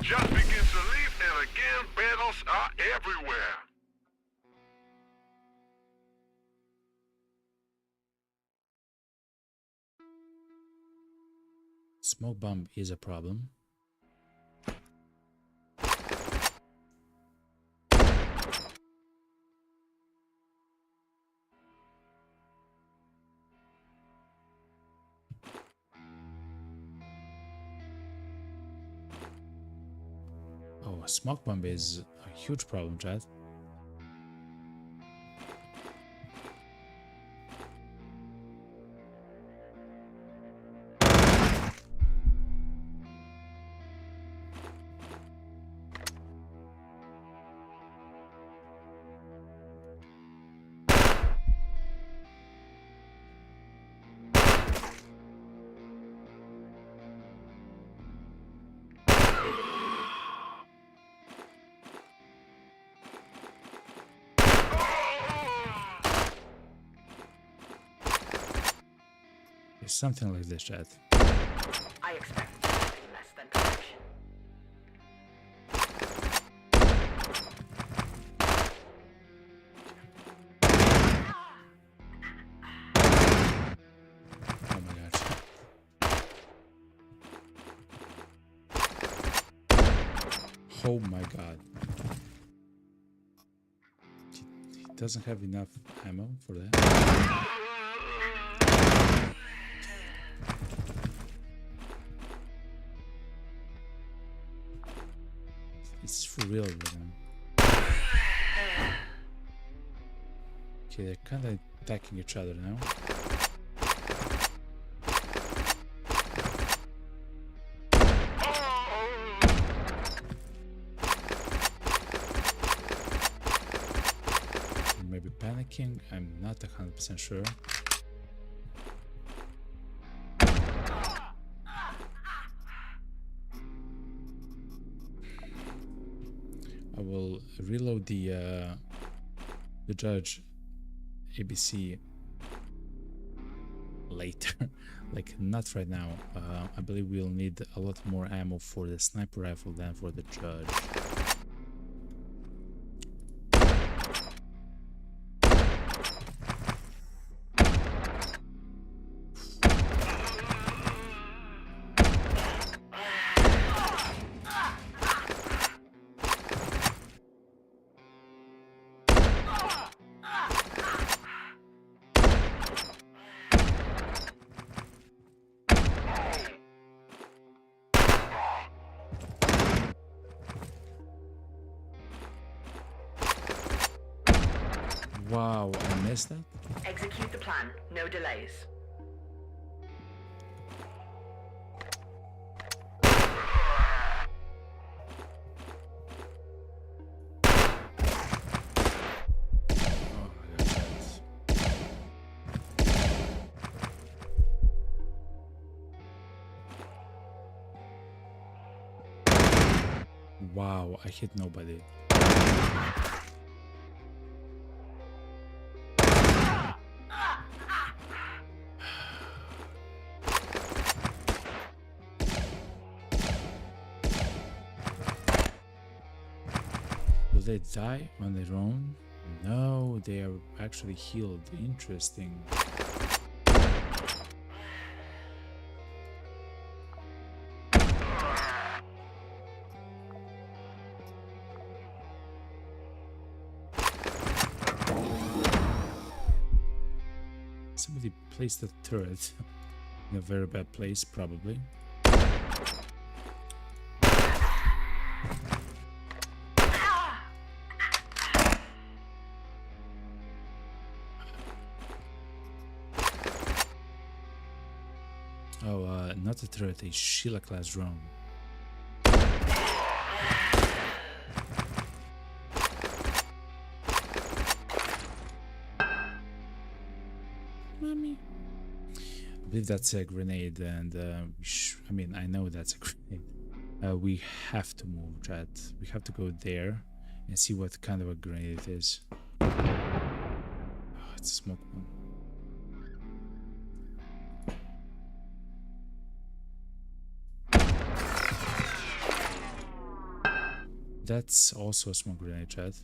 Just begins to leave, and again, battles are everywhere. Smoke bomb is a problem. Oh, a smoke bomb is a huge problem, chat. Something like this, chat. I expect nothing less than perfection. Oh my god. Oh my god. He doesn't have enough ammo for that. It's for real with them. Okay, they're kind of attacking each other now. Maybe panicking, I'm not 100% sure. I will reload the judge ABC later, like not right now. I believe we'll need a lot more ammo for the sniper rifle than for the judge. Wow, I missed that? Execute the plan. No delays. Oh my god. Wow, I hit nobody. Will they die on their own? No, they are actually healed. Interesting. Somebody placed a turret in a very bad place, probably. Oh, not a turret, a Sheila class drone. Mommy. I believe that's a grenade, and I mean, I know that's a grenade. We have to move, chat. We have to go there and see what kind of a grenade it is. Oh, it's a smoke bomb. That's also a smoke grenade, chat.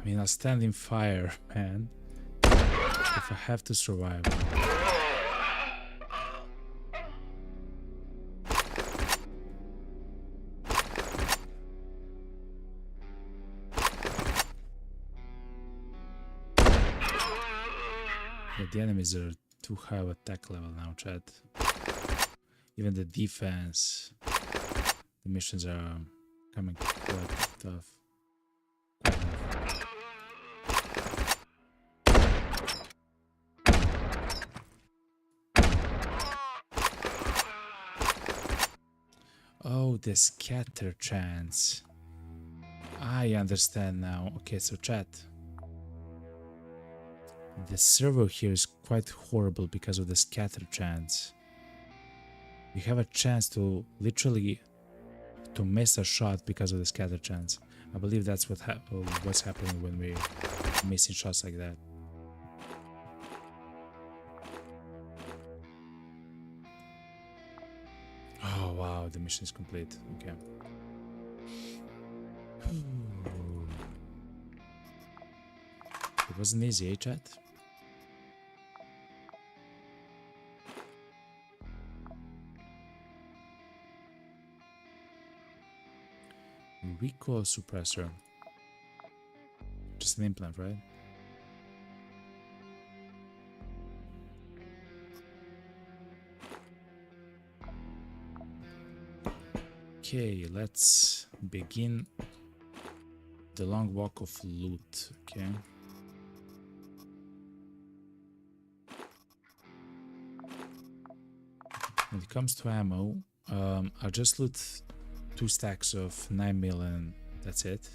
I mean, I'll stand in fire, man, if I have to survive. Yeah, the enemies are too high of attack level now, chat. Even the defense, the missions are coming quite tough. Oh, the scatter chance. I understand now. Okay, so chat. The server here is quite horrible because of the scatter chance. You have a chance to literally to miss a shot because of the scatter chance. I believe that's what's happening when we're missing shots like that. Oh wow, the mission is complete. Okay. It wasn't easy, eh, chat? Recoil suppressor. Just an implant, right? Okay, let's begin the long walk of loot. Okay. When it comes to ammo, I'll just loot 2 stacks of 9mm and that's it.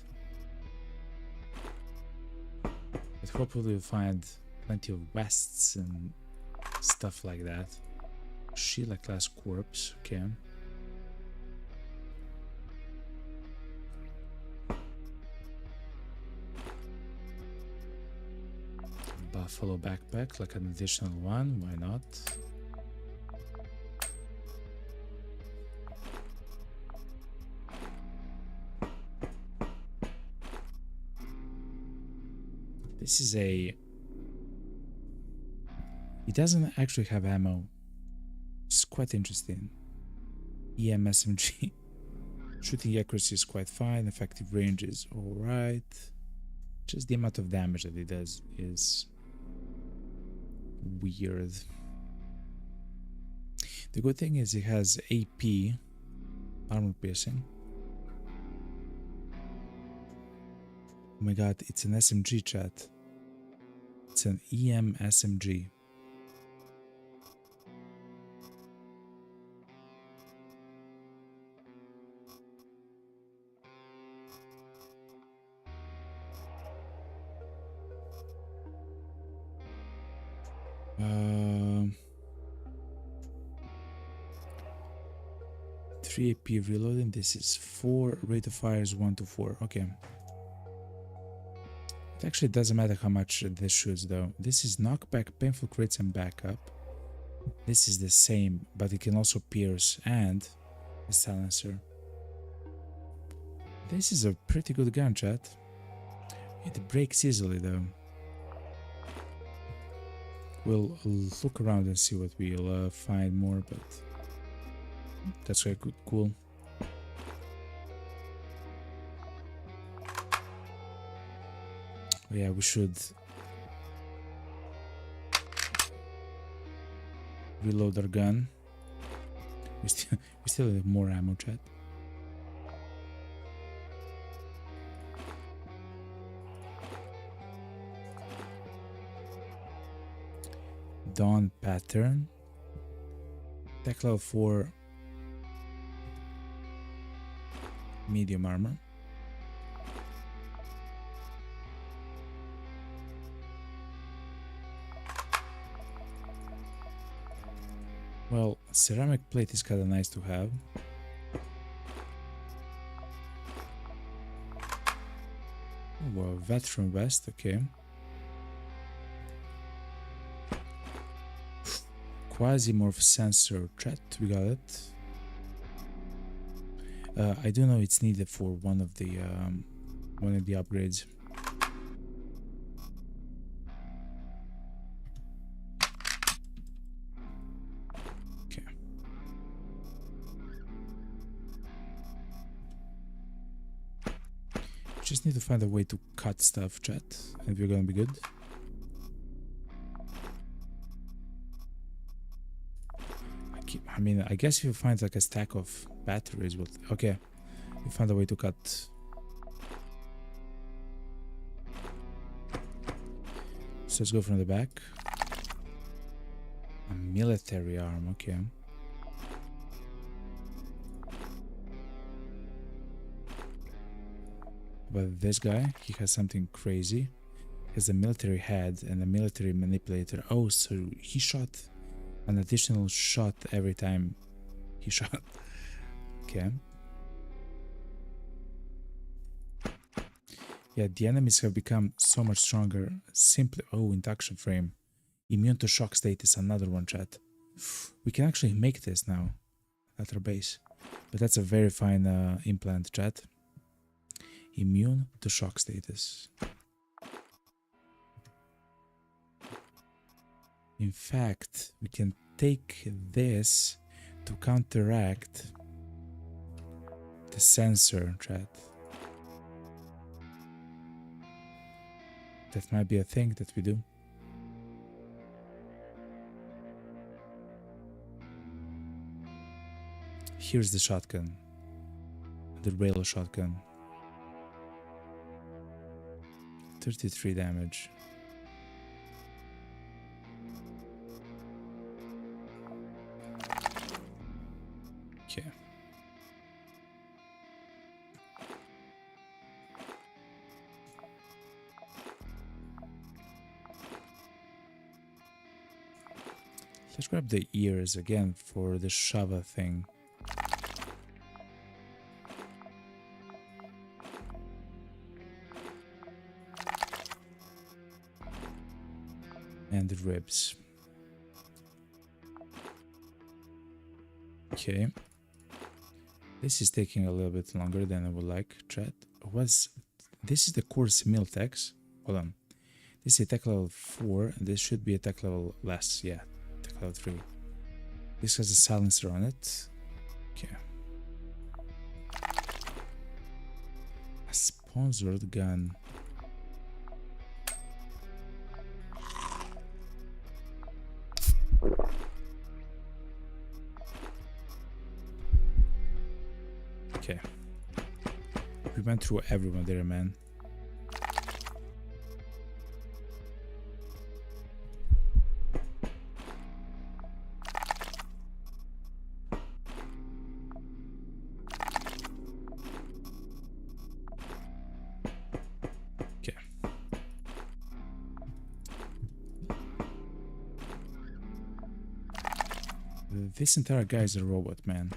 But hopefully we'll find plenty of vests and stuff like that. Sheila class corpse, okay. Buffalo backpack, like an additional one, why not? This is a... It doesn't actually have ammo. It's quite interesting. EMSMG. Shooting accuracy is quite fine. Effective range is alright. Just the amount of damage that it does is weird. The good thing is it has AP, armor piercing. Oh my god, it's an SMG, chat. It's an EM SMG. Three AP reloading. This is 4. Rate of fire is 1 to 4. Okay. It actually doesn't matter how much this shoots though. This is knockback, painful crits, and backup. This is the same, but it can also pierce and a silencer. This is a pretty good gun, chat. It breaks easily though. We'll look around and see what we'll find more, but that's quite cool. Oh, yeah, we should reload our gun. We still have more ammo, chat. Dawn pattern. Tech level 4. Medium armor. Well, ceramic plate is kinda nice to have. Oh, well, veteran vest, okay. Quasimorph sensor threat, we got it. I do know it's needed for one of the upgrades. Okay. Just need to find a way to cut stuff, chat, and we're gonna be good. I mean, I guess if you find like a stack of batteries, well, okay, you found a way to cut. So let's go from the back. A military arm, okay. But this guy, he has something crazy. He has a military head and a military manipulator. Oh, so he shot an additional shot every time he shot. Okay. Yeah, the enemies have become so much stronger. Simply, oh, induction frame. Immune to shock state is another one, chat. We can actually make this now at our base. But that's a very fine implant, chat. Immune to shock status. In fact, we can take this to counteract the sensor, chat. That might be a thing that we do. Here's the shotgun. The rail shotgun. 33 damage. Okay. Let's grab the ears again for the Shava thing. And the ribs. Okay. This is taking a little bit longer than I would like, chat. This is the course Miltex. Hold on. This is a tech level 4. This should be a tech level less. Yeah, tech level 3. This has a silencer on it. Okay. A sponsored gun. Okay. We went through everyone there, man. Okay. This entire guy is a robot, man.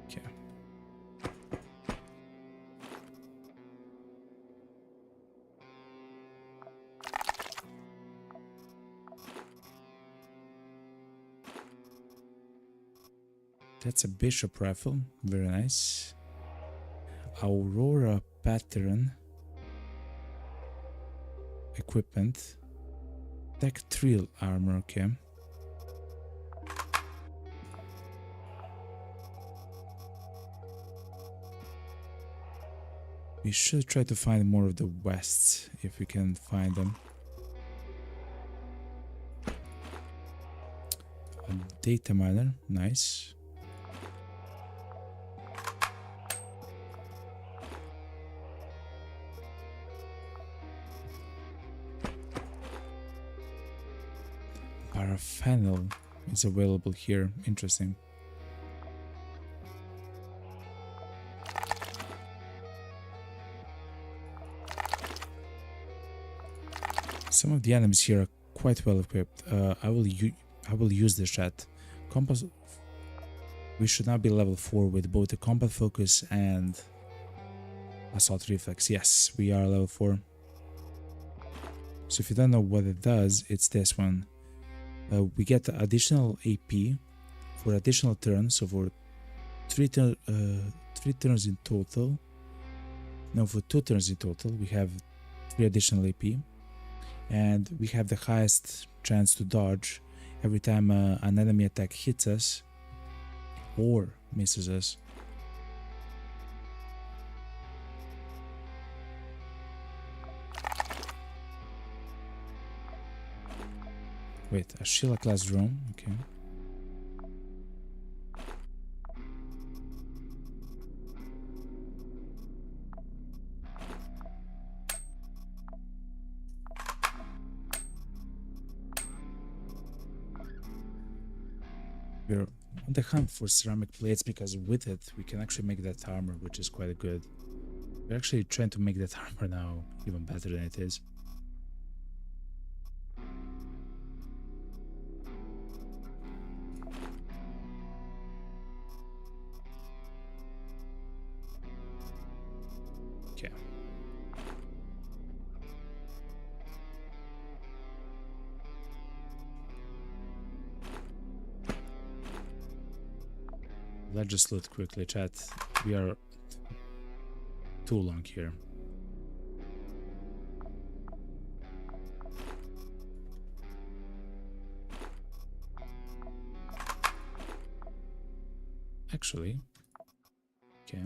Okay. That's a bishop rifle. Very nice. Aurora pattern. Equipment. Tech Thrill armor, okay. We should try to find more of the Wests if we can find them. A data miner, nice. Parafennel is available here, interesting. Some of the enemies here are quite well equipped. I will use this chat. Compass. We should now be level 4 with both the combat focus and assault reflex. Yes, we are level 4. So if you don't know what it does, it's this one. We get additional AP for additional turns. So for 3 turns in total. No, for 2 turns in total, we have 3 additional AP. And we have the highest chance to dodge every time an enemy attack hits us or misses us. Wait, a Sheila class drone, okay. We're on the hunt for ceramic plates because with it we can actually make that armor, which is quite good. We're actually trying to make that armor now even better than it is. Okay. Let's just loot quickly, chat. We are too long here. Actually, okay.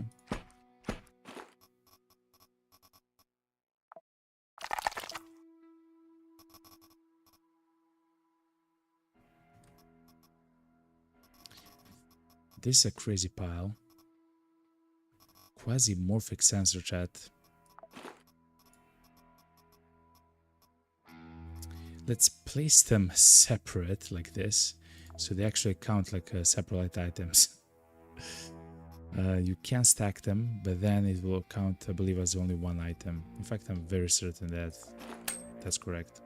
This is a crazy pile. Quasimorphic sensor, chat. Let's place them separate like this, so they actually count like separate items. You can stack them, but then it will count, I believe, as only one item. In fact, I'm very certain that that's correct.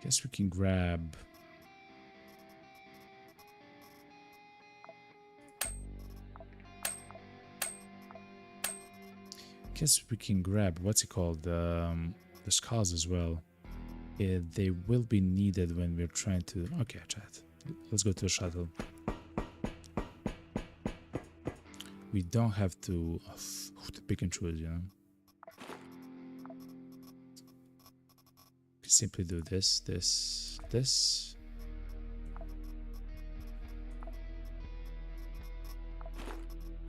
Guess we can grab what's it called, the skulls as well. They will be needed when we're trying to. Okay, chat. Let's go to the shuttle. We don't have to pick and choose, you know. Simply do this, this, this.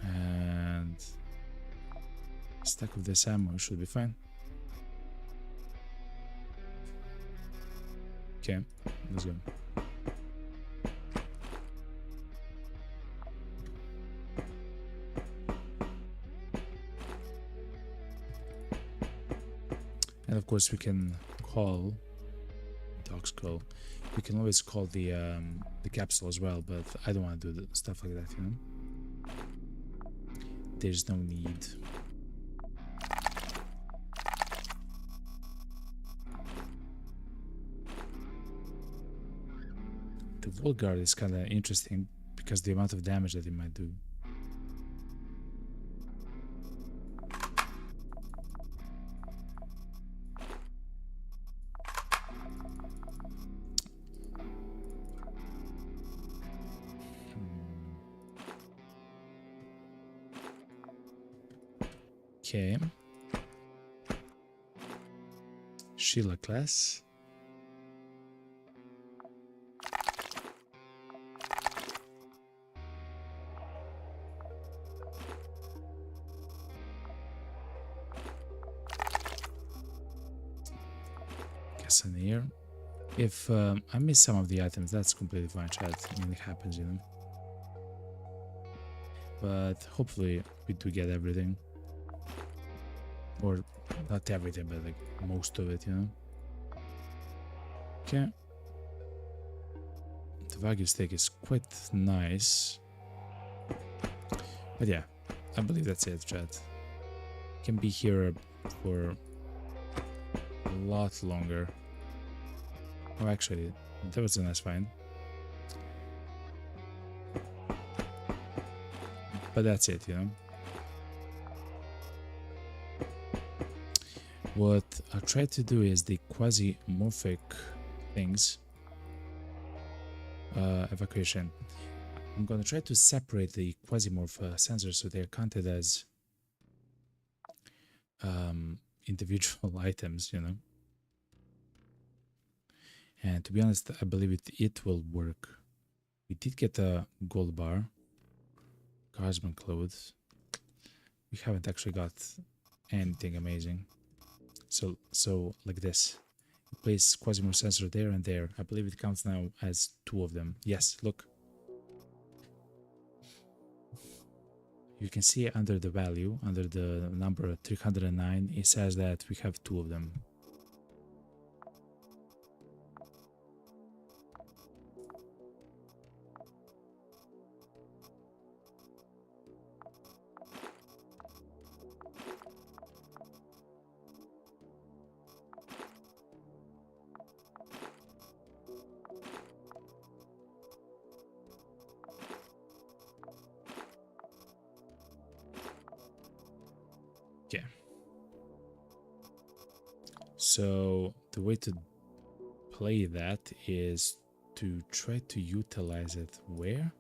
And stack of this ammo should be fine. Okay, let's go. And of course we can call dog's call. We can always call the capsule as well, but I don't want to do stuff like that, you know. There's no need. The wall guard is kind of interesting because the amount of damage that it might do. Okay. Sheila class. Here. If I miss some of the items, that's completely fine, chat. I mean, it happens, you know. But hopefully we do get everything. Or not everything, but like most of it, you know. Okay. The Wagyu steak is quite nice. But yeah, I believe that's it, chat. Can be here for a lot longer. Oh, actually, that was a nice find. But that's it, you know. What I'll try to do is the quasimorphic things. Evacuation. I'm gonna try to separate the quasimorph sensors so they're counted as individual items, you know. And to be honest, I believe it will work. We did get a gold bar. Guardsman clothes. We haven't actually got anything amazing. So like this. Place Quasimorph sensor there and there. I believe it counts now as 2 of them. Yes, look. You can see under the value, under the number 309, it says that we have 2 of them. Okay. So the way to play that is to try to utilize it where?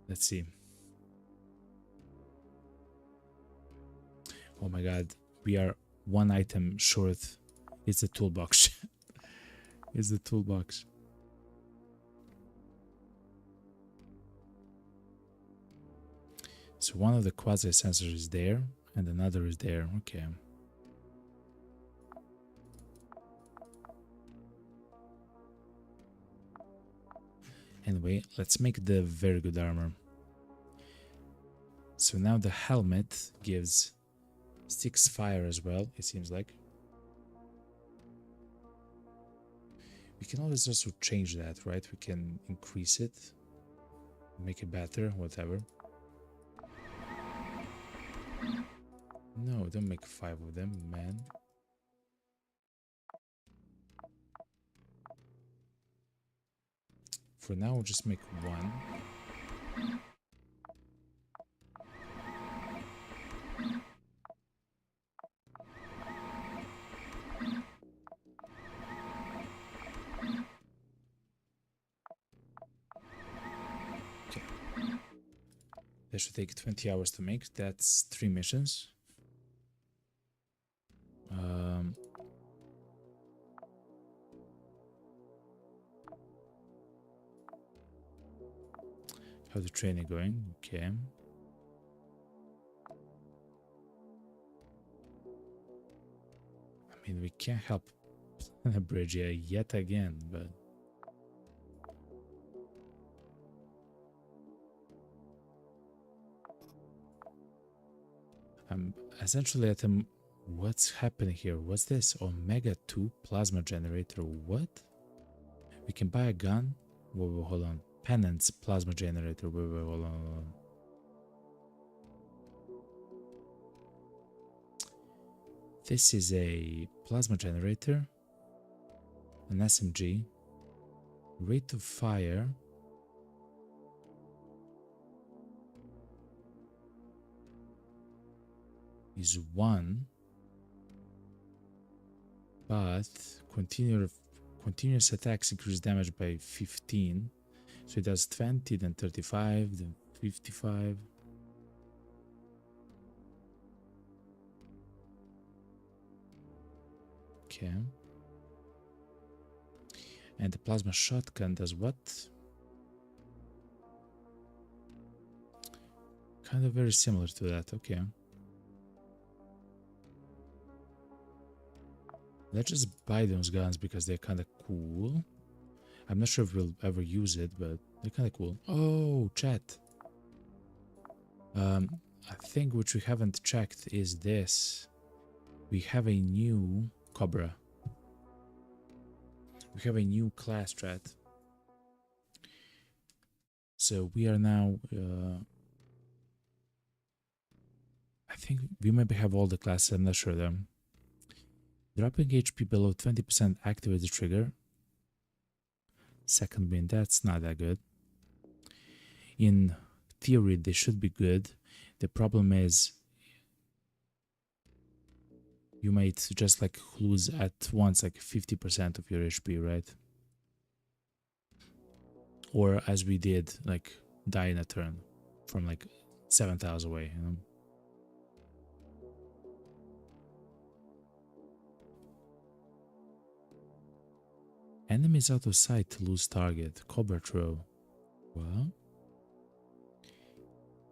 Let's see. Oh my god, we are 1 item short. It's the toolbox. It's the toolbox. So one of the quasi sensors is there and another is there. Okay. Anyway, let's make the very good armor. So now the helmet gives 6 fire as well, it seems like. We can always also change that, right? We can increase it, make it better, whatever. No, don't make 5 of them, man. For now, we'll just make 1. Okay. That should take 20 hours to make. That's 3 missions. How's the training going? Okay. I mean, we can't help the bridge yet again, but I'm essentially at a... What's happening here? What's this? Omega 2 plasma generator. What? We can buy a gun? Whoa, hold on. Penance plasma generator. Wait, hold on. This is a plasma generator, an SMG. Rate of fire is 1, but continuous attacks increase damage by 15. So it does 20, then 35, then 55. Okay. And the plasma shotgun does what? Kind of very similar to that, okay. Let's just buy those guns because they're kind of cool. I'm not sure if we'll ever use it, but they're kind of cool. Oh, chat. I think which we haven't checked is this. We have a new Cobra. We have a new class, chat. So we are now... I think we maybe have all the classes, I'm not sure though. Dropping HP below 20% activates the trigger. Second win, that's not that good. In theory, they should be good. The problem is you might just like lose at once like 50% of your HP, right? Or as we did, like die in a turn from like 7 tiles away, you know? Enemies out of sight to lose target. Cobra throw. Well,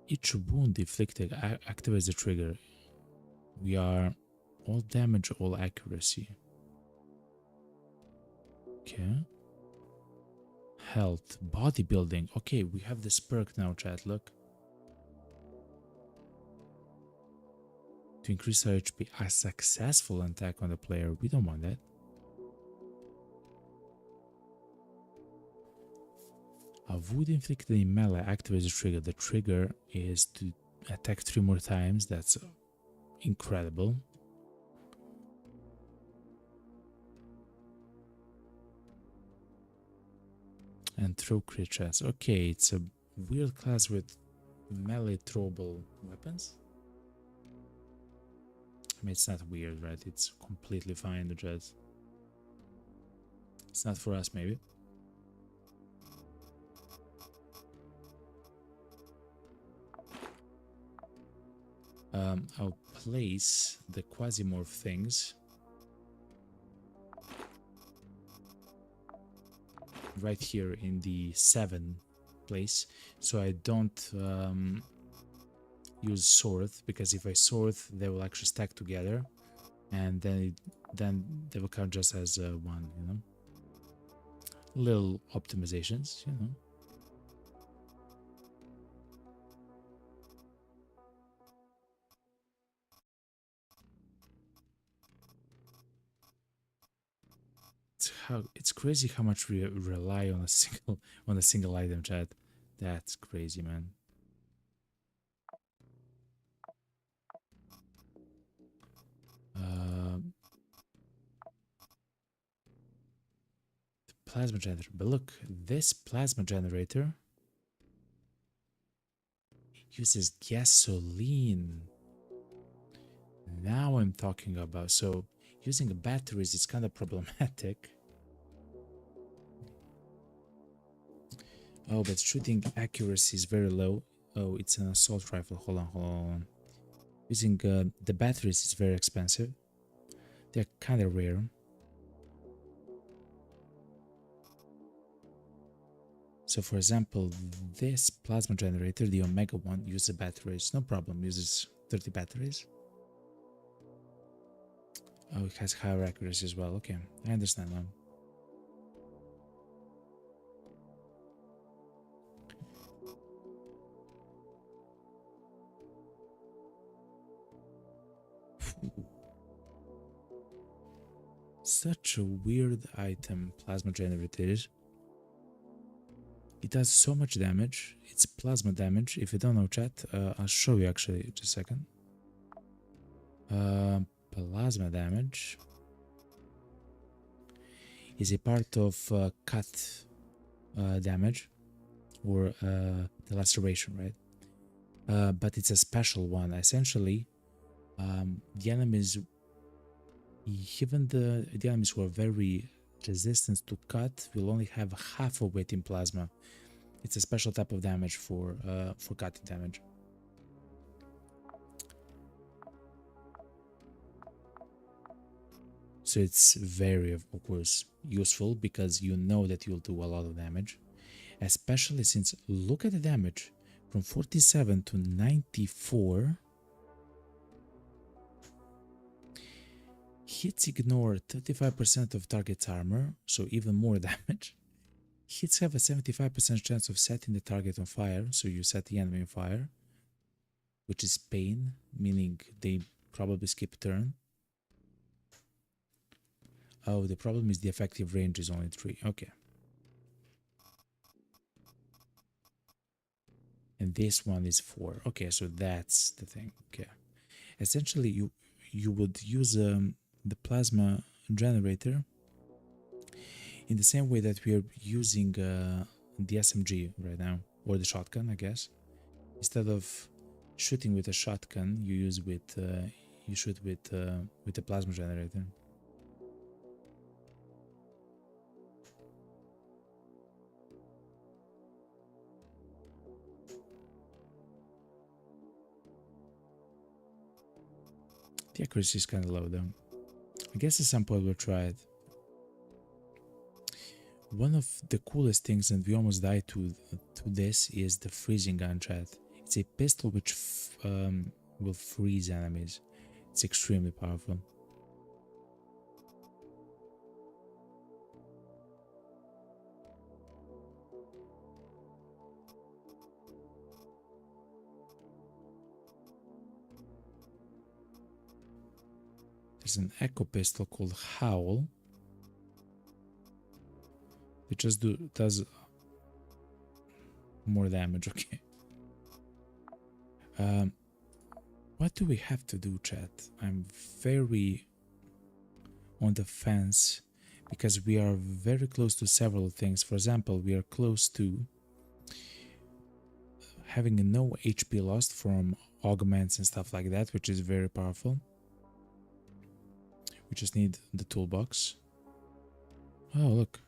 each wound inflicted activates the trigger. We are all damage, all accuracy. Okay. Health, bodybuilding. Okay, we have this perk now, chat. Look. To increase our HP, a successful attack on the player. We don't want that. A wound inflicted in melee activates the trigger. The trigger is to attack 3 more times. That's incredible. And throw crit chance. Okay, it's a weird class with melee throwable weapons. I mean, it's not weird, right? It's completely fine to just... It's not for us, maybe. I'll place the Quasimorph things right here in the 7 place, so I don't use sword, because if I sword they will actually stack together and then they will count just as one, you know. Little optimizations, you know. It's crazy how much we rely on a single item, chat. That's crazy, man. The plasma generator, but look, this plasma generator uses gasoline. Now I'm talking about, so using batteries is kind of problematic. Oh, but shooting accuracy is very low. Oh, it's an assault rifle. Hold on. Using the batteries is very expensive. They're kind of rare. So for example, this plasma generator, the Omega one, uses batteries. No problem, uses 30 batteries. Oh, it has higher accuracy as well. Okay, I understand now. Such a weird item, plasma generators. It does so much damage. It's plasma damage. If you don't know, chat, I'll show you actually just a second. Plasma damage is a part of cut damage or the laceration, right? But it's a special one. Essentially, the enemies, even the enemies who are very resistant to cut, will only have half of it in plasma. It's a special type of damage for cutting damage. So it's very, of course, useful because you know that you'll do a lot of damage. Especially since, look at the damage. From 47 to 94. Hits ignore 35% of target's armor, so even more damage. Hits have a 75% chance of setting the target on fire, so you set the enemy on fire. Which is pain, meaning they probably skip turn. Oh, the problem is the effective range is only 3. Okay. And this one is 4. Okay, so that's the thing. Okay. Essentially, you would use the plasma generator in the same way that we are using the SMG right now, or the shotgun, I guess. Instead of shooting with a shotgun, you shoot with the plasma generator. The accuracy is kind of low though. I guess at some point we'll try it. One of the coolest things, and we almost died to this, is the freezing gun, chat. It's a pistol which will freeze enemies. It's extremely powerful. There's an echo pistol called Howl. It just does more damage. Okay. What do we have to do, chat? I'm very on the fence because we are very close to several things. For example, we are close to having no HP lost from augments and stuff like that, which is very powerful. We just need the toolbox. Oh, look.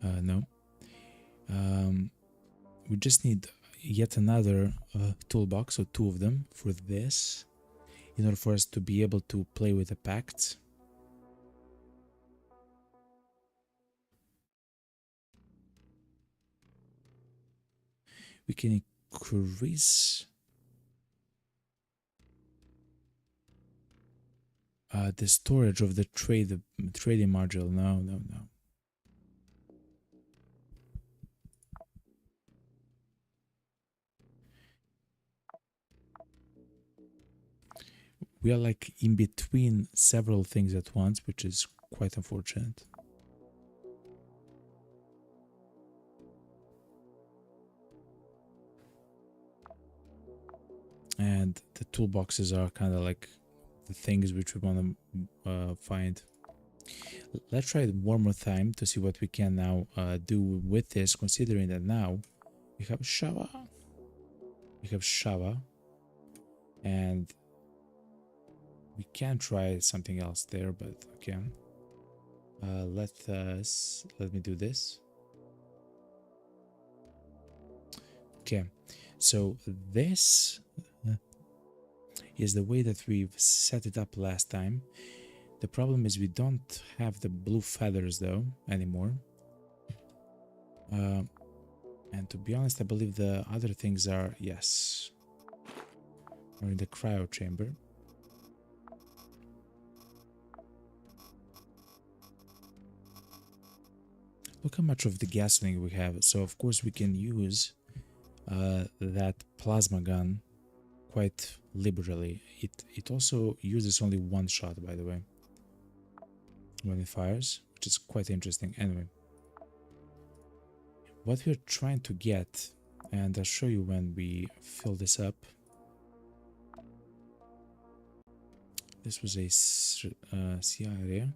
No. We just need yet another toolbox, so 2 of them for this, in order for us to be able to play with the pacts. We can increase the storage of the trading module. No. We are like in between several things at once, which is quite unfortunate. And the toolboxes are kind of like the things which we want to find. Let's try it one more time to see what we can now do with this, considering that now we have Shava. And we can try something else there, but okay. Let me do this. Okay, so this is the way that we've set it up last time. The problem is we don't have the blue feathers though anymore. And to be honest, I believe the other things are, yes, are in the cryo chamber. Look how much of the gasoline we have. So of course we can use that plasma gun quite liberally. It also uses only 1 shot, by the way. when it fires, which is quite interesting. Anyway, what we're trying to get, and I'll show you when we fill this up. This was a CI area.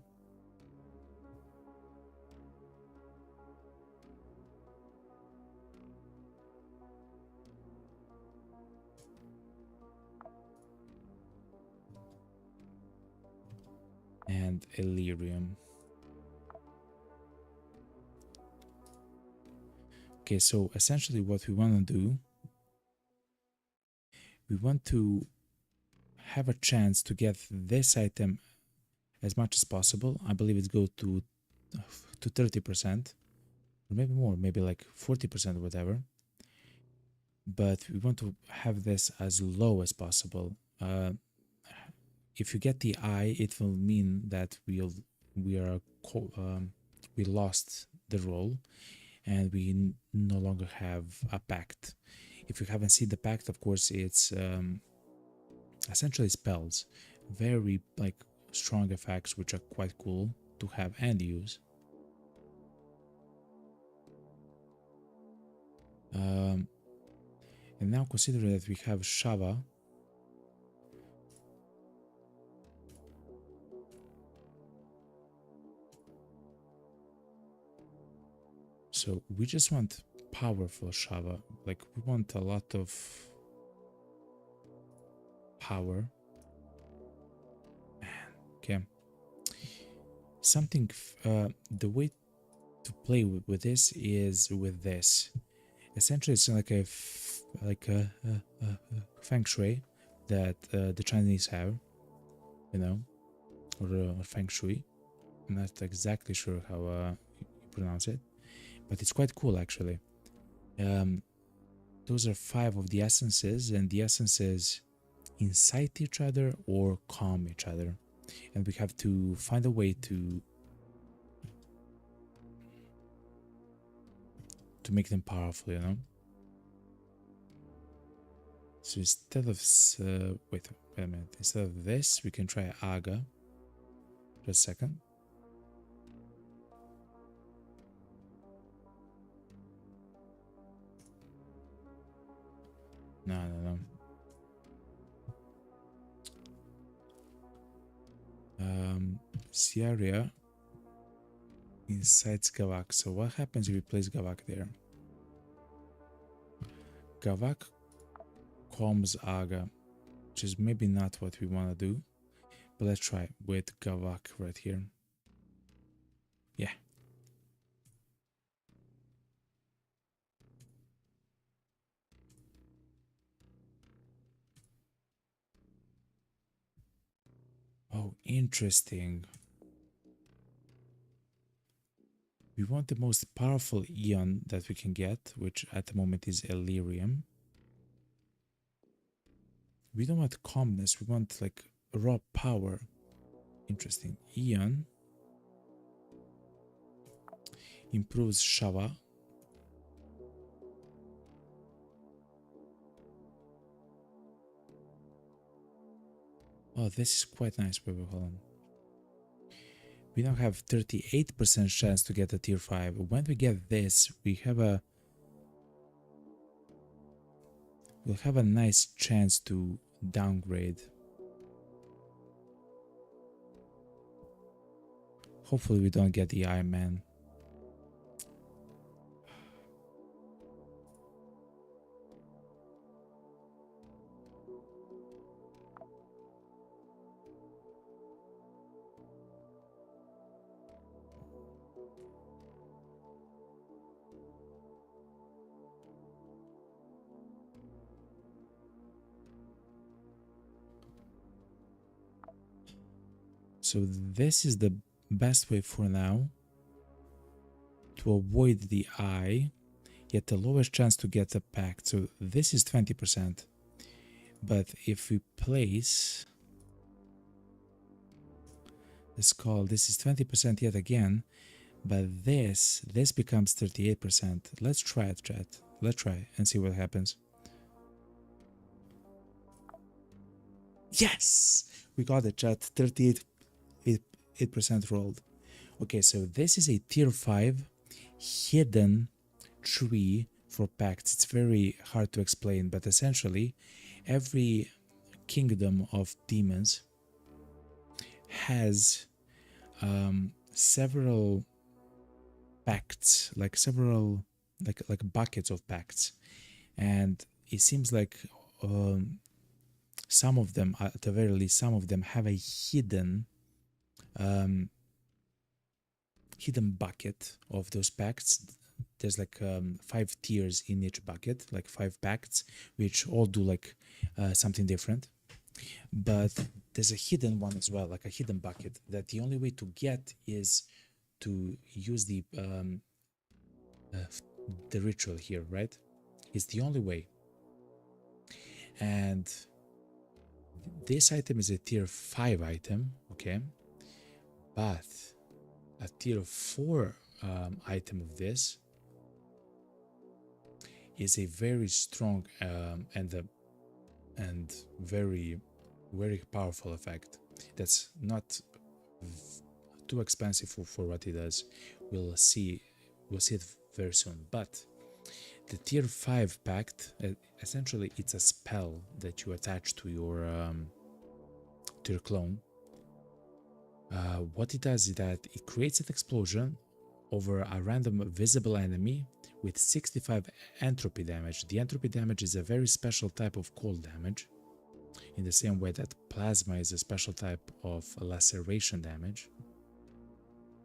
And Illyrium. Okay, so essentially what we want to do, we want to have a chance to get this item as much as possible. I believe it goes to 30%, or maybe more, maybe like 40% or whatever. But we want to have this as low as possible. If you get the eye, it will mean that we lost the role, and we no longer have a pact. If you haven't seen the pact, of course, it's essentially spells, very like strong effects, which are quite cool to have and use. And now considering that we have Shava, so we just want powerful Shava, like we want a lot of power. Okay, something the way to play with this is with this. Essentially, it's like a feng shui that the Chinese have, you know, or feng shui. I'm not exactly sure how you pronounce it, but it's quite cool actually. Those are 5 of the essences, and the essences incite each other or calm each other, and we have to find a way to make them powerful, you know. So instead of wait a minute, instead of this, we can try Aga. Just a second. No. Sierra incites Gavak. So what happens if we place Gavak there? Gavak calms Aga, which is maybe not what we want to do, but let's try with Gavak right here. Yeah. Oh, interesting. We want the most powerful Eon that we can get, which at the moment is Illyrium. We don't want calmness, we want like raw power. Interesting. Eon improves Shava. Oh, this is quite nice. Wait, hold on. We now have 38% chance to get a tier 5. When we get this, we'll have a nice chance to downgrade. Hopefully we don't get the Iron Man. So this is the best way for now to avoid the eye, yet the lowest chance to get a pact. So this is 20%. But if we place this call, this is 20% yet again, but this becomes 38%. Let's try it, chat. Let's try and see what happens. Yes! We got it, chat. 38% rolled. Okay, so this is a tier 5 hidden tree for pacts. It's very hard to explain, but essentially every kingdom of demons has several pacts, like several like buckets of pacts, and it seems like some of them, at the very least, some of them have a hidden bucket of those pacts. There's like 5 tiers in each bucket, like 5 pacts, which all do like something different. But there's a hidden one as well, like a hidden bucket, that the only way to get is to use the ritual here, right? It's the only way. And this item is a tier 5 item, okay? But a tier 4 item of this is a very strong and very powerful effect. That's not too expensive for what it does. We'll see it very soon. But the tier 5 pact, essentially it's a spell that you attach to your clone. What it does is that it creates an explosion over a random visible enemy with 65 entropy damage. The entropy damage is a very special type of cold damage, in the same way that plasma is a special type of laceration damage.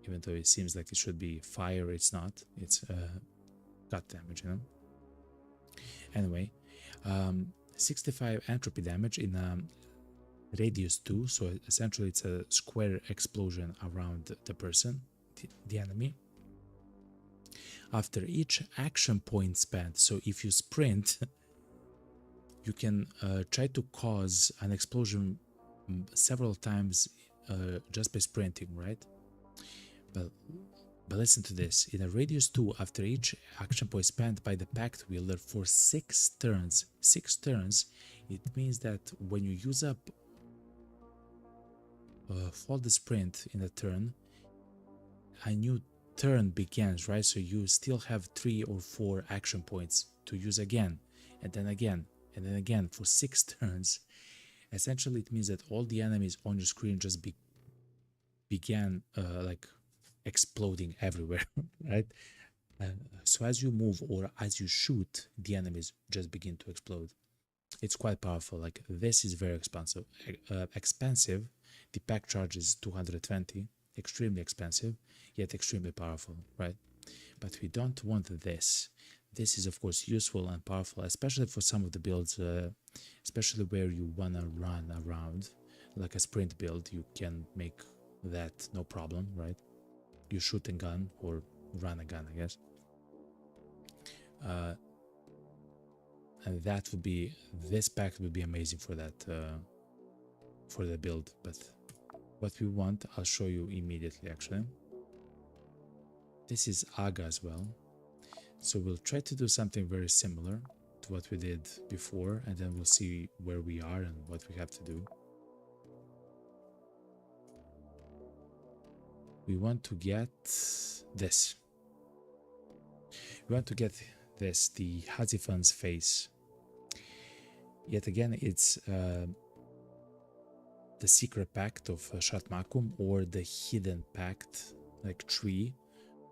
Even though it seems like it should be fire, it's not. It's cut damage, you know? Anyway, 65 entropy damage in radius 2, so essentially it's a square explosion around the person, the enemy. After each action point spent, so if you sprint, you can try to cause an explosion several times just by sprinting, right? But listen to this. In a radius 2, after each action point spent by the pact wielder for 6 turns, it means that when you use up for the sprint in a turn, a new turn begins, right? So you still have 3 or 4 action points to use again, and then again, and then again for 6 turns. Essentially, it means that all the enemies on your screen just began like exploding everywhere, right? So as you move or as you shoot, the enemies just begin to explode. It's quite powerful. Like, this is very expensive. The pack charge is 220, extremely expensive, yet extremely powerful, right? But we don't want this. This is of course useful and powerful, especially for some of the builds, especially where you wanna run around, like a sprint build. You can make that no problem, right? You shoot a gun or run a gun, I guess. And that would be, this pack would be amazing for that, for the build. But what we want, I'll show you immediately actually. This is Aga as well. So we'll try to do something very similar to what we did before, and then we'll see where we are and what we have to do. We want to get this. We want to get this, the Hazifan's face. Yet again, it's the secret pact of Shatmakum, or the hidden pact, like tree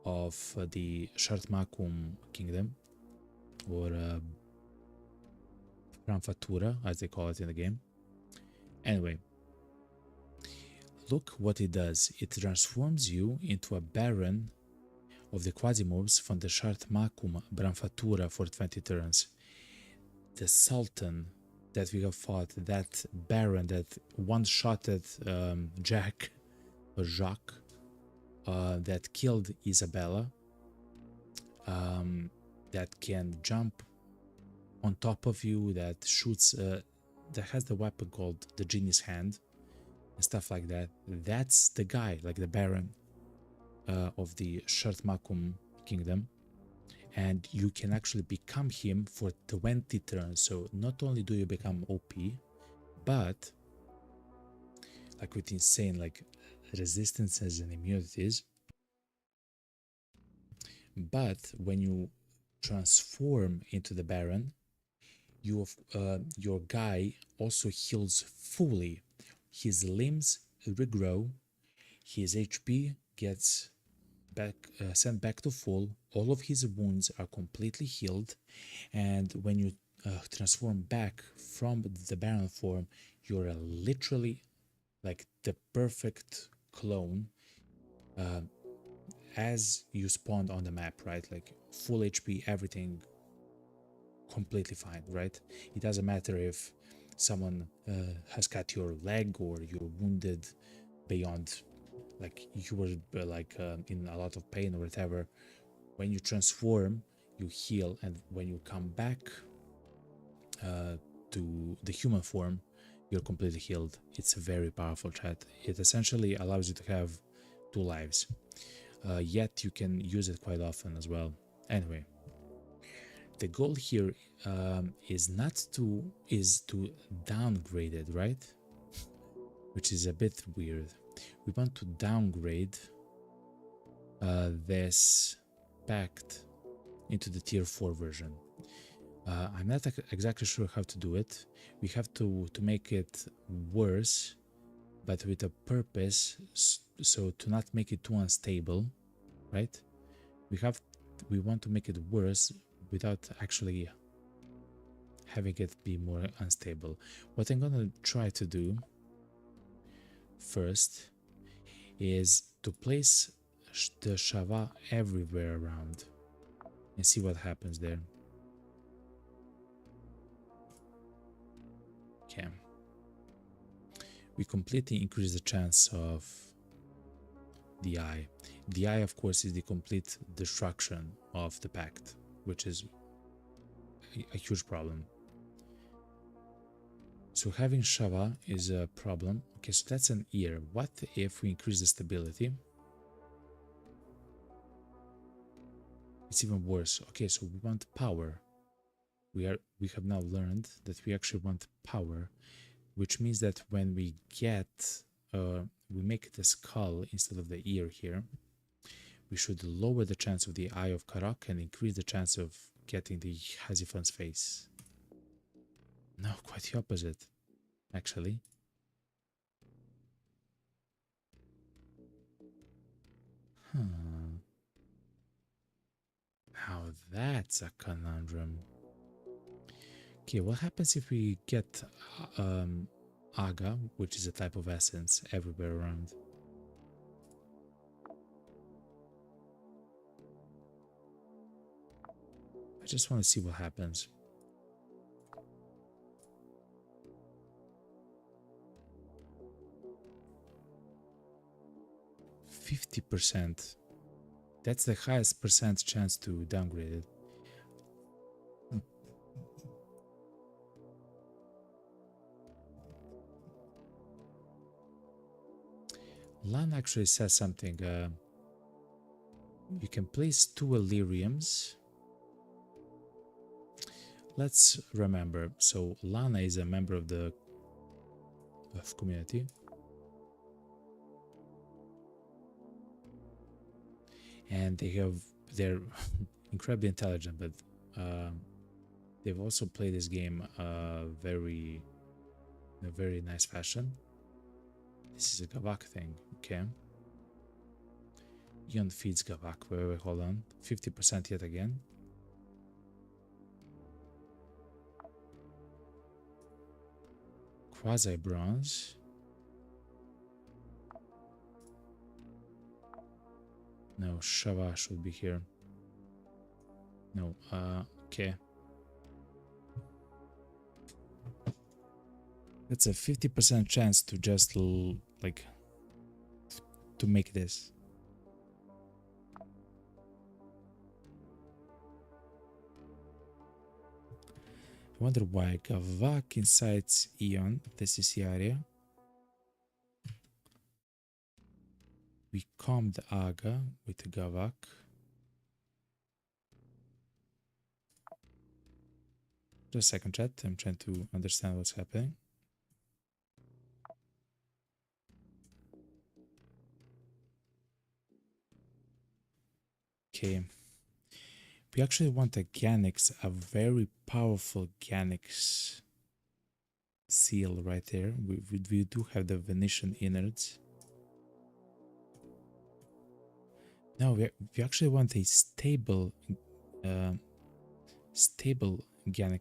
of the Shatmakum kingdom, or Ramfatura, as they call it in the game. Anyway, look what it does. It transforms you into a baron of the Quasimorphs from the Shatmakum Bramfatura for 20 turns. The Sultan that we have fought, that baron that one-shotted Jack, or Jacques, that killed Isabella, that can jump on top of you, that shoots, that has the weapon called the Genie's Hand, and stuff like that. That's the guy, like the baron of the Shatmakum kingdom, and you can actually become him for 20 turns. So not only do you become OP, but like with insane like resistances and immunities, But when you transform into the Baron, your guy also heals fully. His limbs regrow, his HP gets back sent back to full, all of his wounds are completely healed, and when you transform back from the Baron form, you're literally like the perfect clone as you spawned on the map, right? Like full HP, everything completely fine, right? It doesn't matter if someone has cut your leg or you're wounded beyond, like you were in a lot of pain or whatever. When you transform, you heal, and when you come back to the human form, you're completely healed. It's a very powerful chat. It essentially allows you to have two lives, yet you can use it quite often as well. Anyway, the goal here is to downgrade it, right? Which is a bit weird. We want to downgrade this pact into the tier 4 version. I'm not exactly sure how to do it. We have to make it worse, but with a purpose, so to not make it too unstable, right? We want to make it worse without actually having it be more unstable. What I'm gonna try to do first is to place the Shava everywhere around and see what happens there. Okay. We completely increase the chance of the eye. The eye, of course, is the complete destruction of the pact, which is a huge problem. So having Shava is a problem. Okay, so that's an ear. What if we increase the stability? It's even worse. Okay, so we want power. We have now learned that we actually want power, which means that when we we make the skull instead of the ear here, we should lower the chance of the Eye of Karak and increase the chance of getting the Hazifan's face. No, quite the opposite, actually. Now that's a conundrum. Okay, what happens if we get Aga, which is a type of essence, everywhere around? I just want to see what happens. %50%. That's the highest percent chance to downgrade it. Lan actually says something. You can place 2 Illyriums. Let's remember. So Lana is a member of the community. And they're incredibly intelligent, but they've also played this game in a very nice fashion. This is a Gavak thing, okay. Ion feeds Gavak. Wait, hold on. 50% yet again. Quasi-bronze. No, Shava should be here. No, okay. That's a 50% chance to just to make this. I wonder why Gavak incites Eon. This is the area. We calmed Aga with the Gavak. Just a second, chat. I'm trying to understand what's happening. Okay. We actually want a Ganix, a very powerful Ganix seal right there. We do have the Venetian innards. No, we actually want a stable Ganix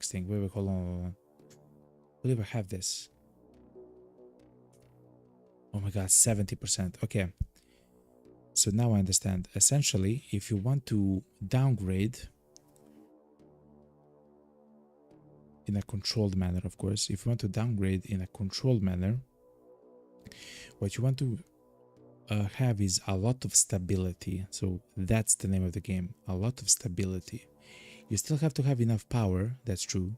thing. Wait, hold on. I believe I have this. Oh my god, 70%. Okay. So now I understand. Essentially, if you want to downgrade in a controlled manner, of course, if you want to downgrade in a controlled manner, what you want to have is a lot of stability. So that's the name of the game, a lot of stability. You still have to have enough power, that's true,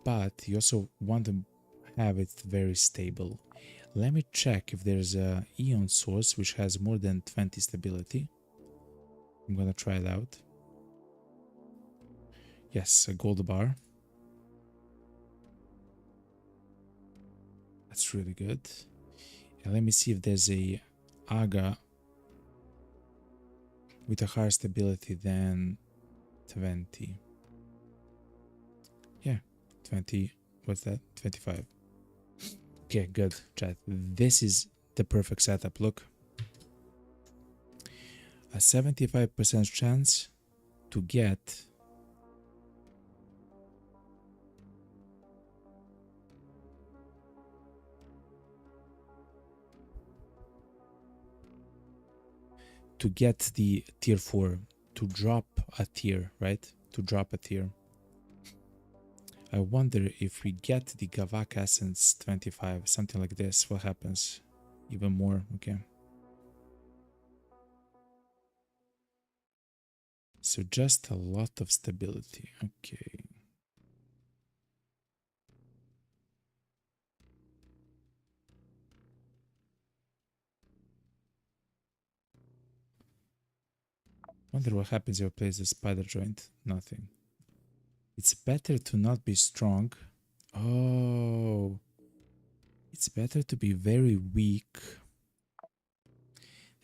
but you also want to have it very stable. Let me check if there's a Eon source which has more than 20 stability. I'm gonna try it out. Yes, a gold bar. That's really good. And let me see if there's a Aga with a higher stability than 20. Yeah, 20. What's that? 25. Okay, good, chat. This is the perfect setup. Look, a 75% chance to get the tier 4, to drop a tier, right? To drop a tier. I wonder if we get the Gavak Essence 25, something like this, what happens? Even more, okay. So just a lot of stability, okay. Wonder what happens if I place the spider joint. Nothing. It's better to not be strong. Oh, it's better to be very weak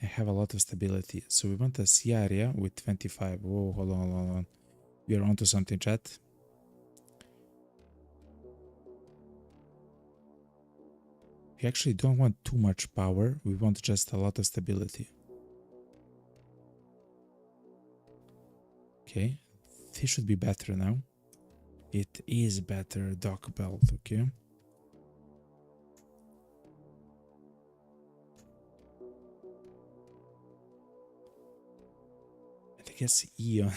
and have a lot of stability. So we want a C area with 25. Whoa, hold on. We are onto something, chat. We actually don't want too much power. We want just a lot of stability. Okay, this should be better now. It is better, Doc Belt, okay. And I guess Eon,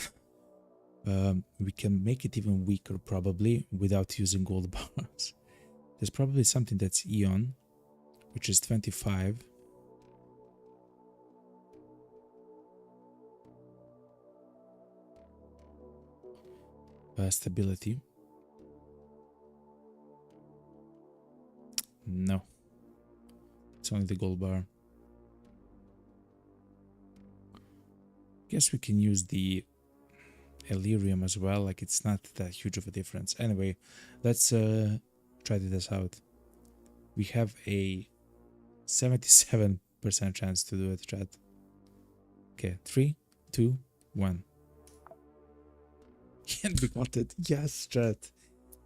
we can make it even weaker probably without using gold bars. There's probably something that's Eon, which is 25. Stability. No. It's only the gold bar. Guess we can use the Elerium as well. Like, it's not that huge of a difference. Anyway, let's try this out. We have a 77% chance to do it, chat. Okay, 3, 2, 1. Can't be wanted. Yes, chat.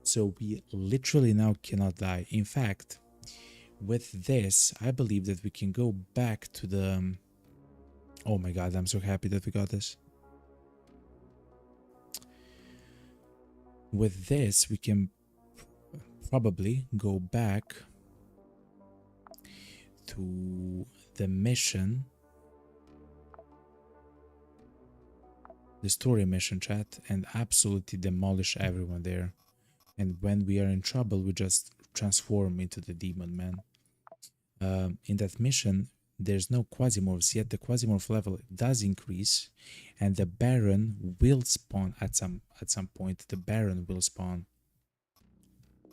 So we literally now cannot die. In fact, with this, I believe that we can go back to the... Oh my god, I'm so happy that we got this. With this, we can probably go back to the mission, the story mission, chat, and absolutely demolish everyone there. And when we are in trouble, we just transform into the demon, man. In that mission, there's no Quasimorphs, yet the Quasimorph level does increase, and the Baron will spawn at some point. The Baron will spawn.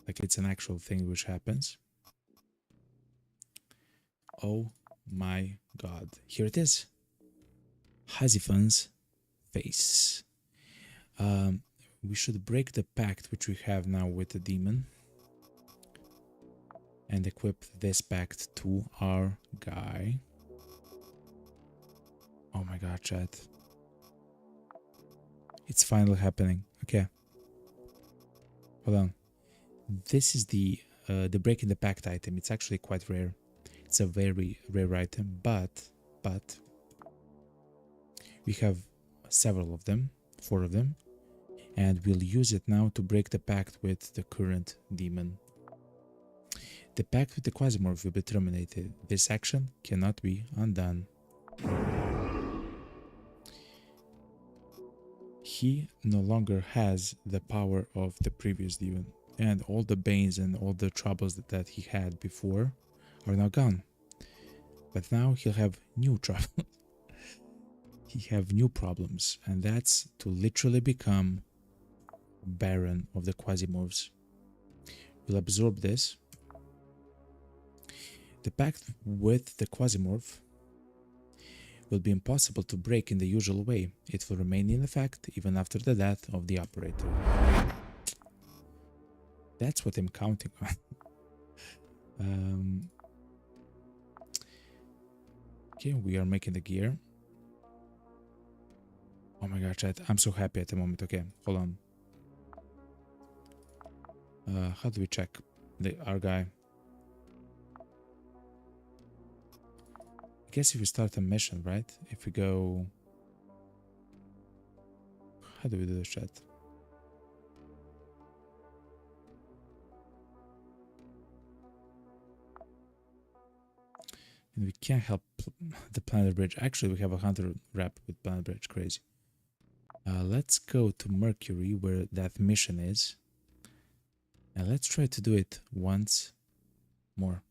Like, it's an actual thing which happens. Oh my god. Here it is. Hazifan's face. We should break the pact which we have now with the demon and equip this pact to our guy. Oh my god, chat. It's finally happening. Okay. Hold on. This is the break in the pact item. It's actually quite rare. It's a very rare item, but we have several of them, 4 of them, and we'll use it now to break the pact with the current demon. The pact with the Quasimorph will be terminated. This action cannot be undone. He no longer has the power of the previous demon, and all the banes and all the troubles that he had before are now gone. But now he'll have new trouble. He'll have new problems, and that's to literally become Baron of the Quasimorphs. We'll absorb this. The pact with the Quasimorph will be impossible to break in the usual way. It will remain in effect even after the death of the Operative. That's what I'm counting on. Okay, we are making the gear. Oh my god, chat, I'm so happy at the moment. Okay, hold on. How do we check our guy? I guess if we start a mission, right? If we go... How do we do this, chat? And we can't help the Planet Bridge. Actually, we have a hunter rep with Planet Bridge. Crazy. Let's go to Mercury, where that mission is. And let's try to do it once more.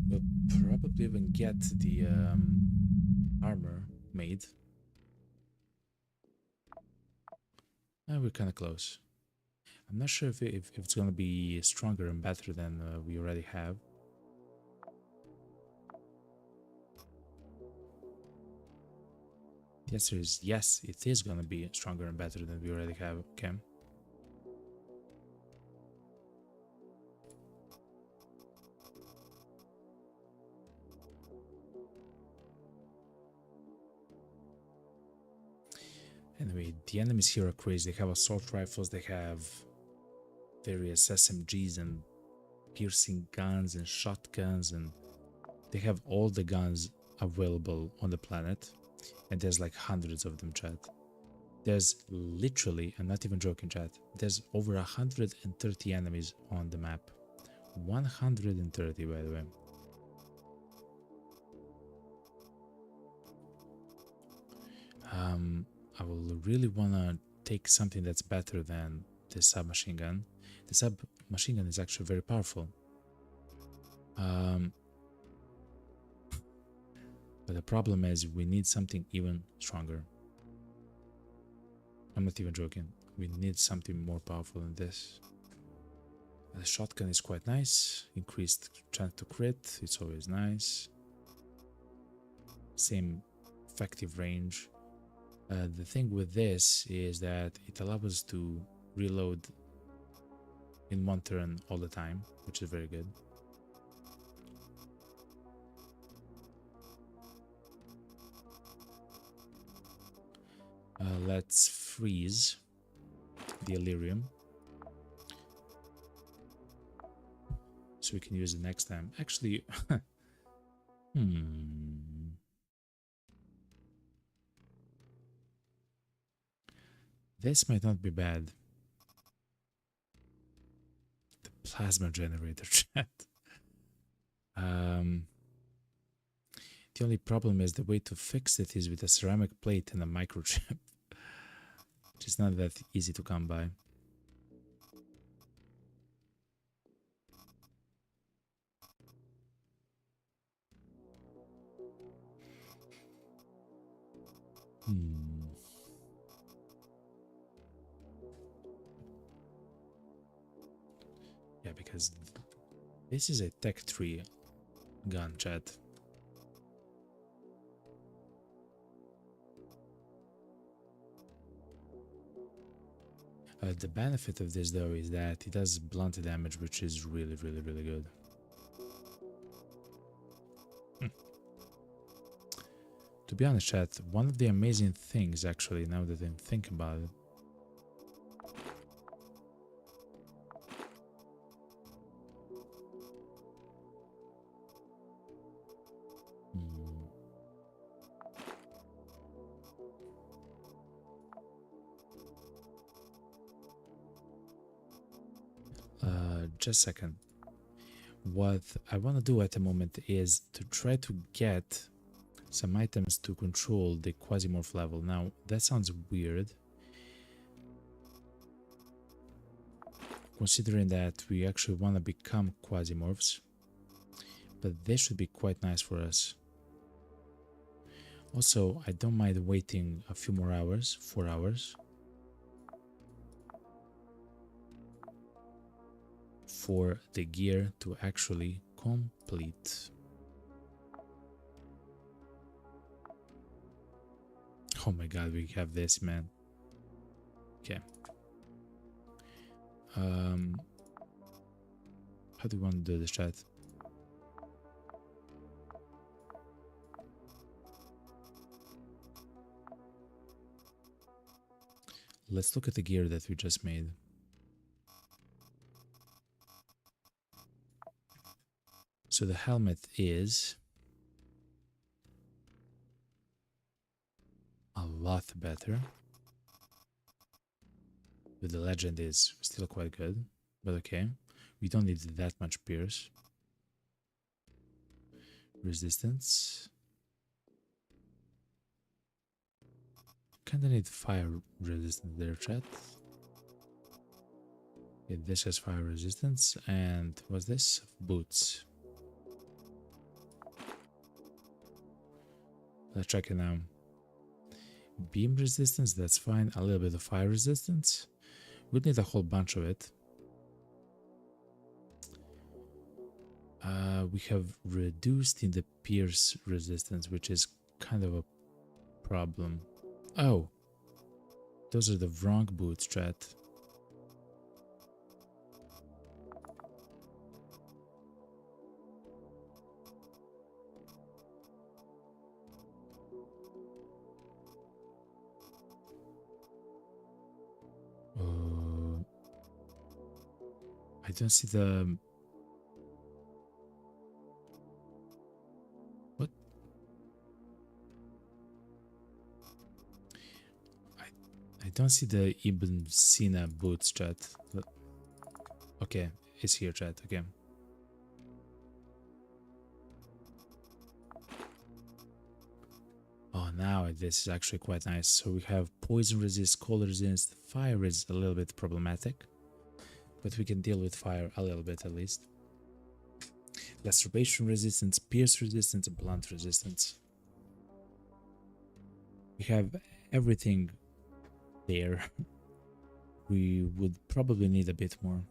We'll probably even get the armor made. And we're kind of close. I'm not sure if it's going to be stronger and better than we already have. The answer is yes, it is going to be stronger and better than we already have. Okay. Anyway, the enemies here are crazy. They have assault rifles, they have various SMGs and piercing guns and shotguns, and they have all the guns available on the planet. And there's like hundreds of them, chat. There's literally, I'm not even joking, chat, there's over 130 enemies on the map. 130, by the way. I will really want to take something that's better than the submachine gun. The submachine gun is actually very powerful. But the problem is we need something even stronger. I'm not even joking. We need something more powerful than this. The shotgun is quite nice. Increased chance to crit. It's always nice. Same effective range. The thing with this is that it allows us to reload in one turn all the time, which is very good. Let's freeze the Illyrium so we can use it next time. Actually, this might not be bad. The plasma generator, chat. The only problem is the way to fix it is with a ceramic plate and a microchip, which is not that easy to come by. Yeah, because this is a Tech 3 gun, chat. The benefit of this, though, is that it does blunt damage, which is really, really, really good. To be honest, chat, one of the amazing things, actually, now that I'm thinking about it, just a second. What I want to do at the moment is to try to get some items to control the Quasimorph level. Now, that sounds weird, considering that we actually want to become Quasimorphs, but they should be quite nice for us. Also, I don't mind waiting a few more hours, 4 hours, for the gear to actually complete. Oh my god, we have this, man. Okay. How do you want to do this, chat? Let's look at the gear that we just made. So the helmet is a lot better. But the legend is still quite good. But okay. We don't need that much pierce. Resistance. Kinda need fire resistance there, chat. Yeah, this has fire resistance. And what's this? Boots. Let's check it now. Beam resistance, that's fine. A little bit of fire resistance. We'd need a whole bunch of it. We have reduced in the pierce resistance, which is kind of a problem. Oh, those are the wrong boots, chat. I don't see the... What? I don't see the Ibn Sina boots, chat. Okay, it's here, chat. Okay. Oh, now this is actually quite nice. So we have poison resist, cold resist. Fire is a little bit problematic, but we can deal with fire a little bit at least. Laceration resistance, pierce resistance, blunt resistance. We have everything there. We would probably need a bit more.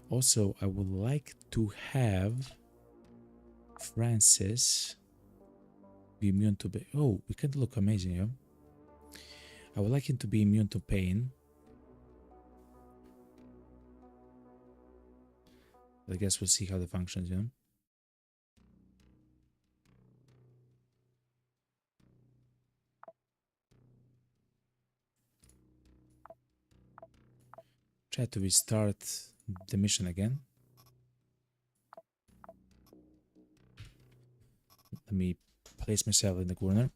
Also, I would like to have Francis be immune to... Oh, we can look amazing, yeah? I would like him to be immune to pain. I guess we'll see how that functions, yeah? Try to restart the mission again. Let me place myself in the corner.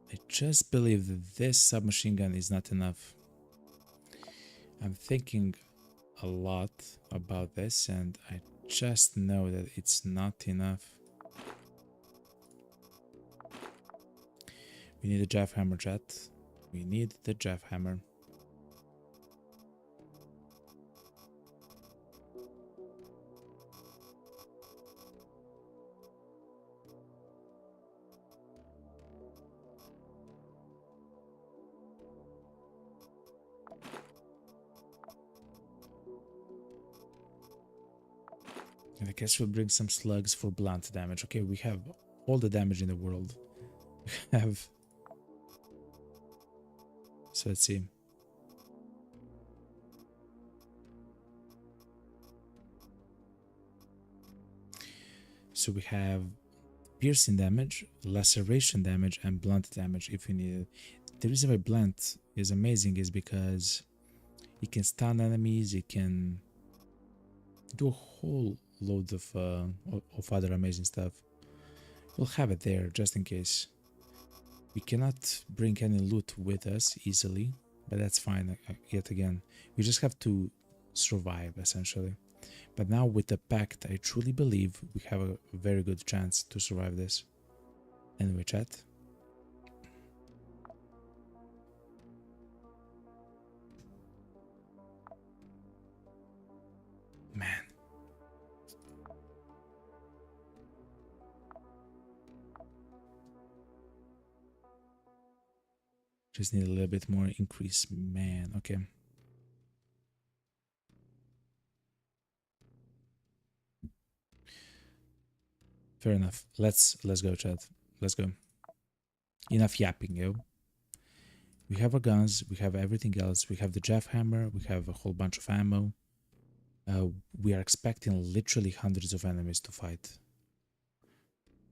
I just believe that this submachine gun is not enough. I'm thinking a lot about this and I just know that it's not enough. We need a Jeff Hammer, chat. We need the Jeff Hammer. And I guess we'll bring some slugs for blunt damage. Okay, we have all the damage in the world. We have So let's see. So we have piercing damage, laceration damage, and blunt damage if you need it. The reason why blunt is amazing is because it can stun enemies, it can do a whole load of other amazing stuff. We'll have it there just in case. We cannot bring any loot with us easily, but that's fine. Yet again, we just have to survive essentially. But now with the pact, I truly believe we have a very good chance to survive this. Anyway, chat. Man. Just need a little bit more increase, man. Okay. Fair enough. Let's go, chat. Let's go. Enough yapping, yo. We have our guns. We have everything else. We have the Jeff hammer. We have a whole bunch of ammo. We are expecting literally hundreds of enemies to fight.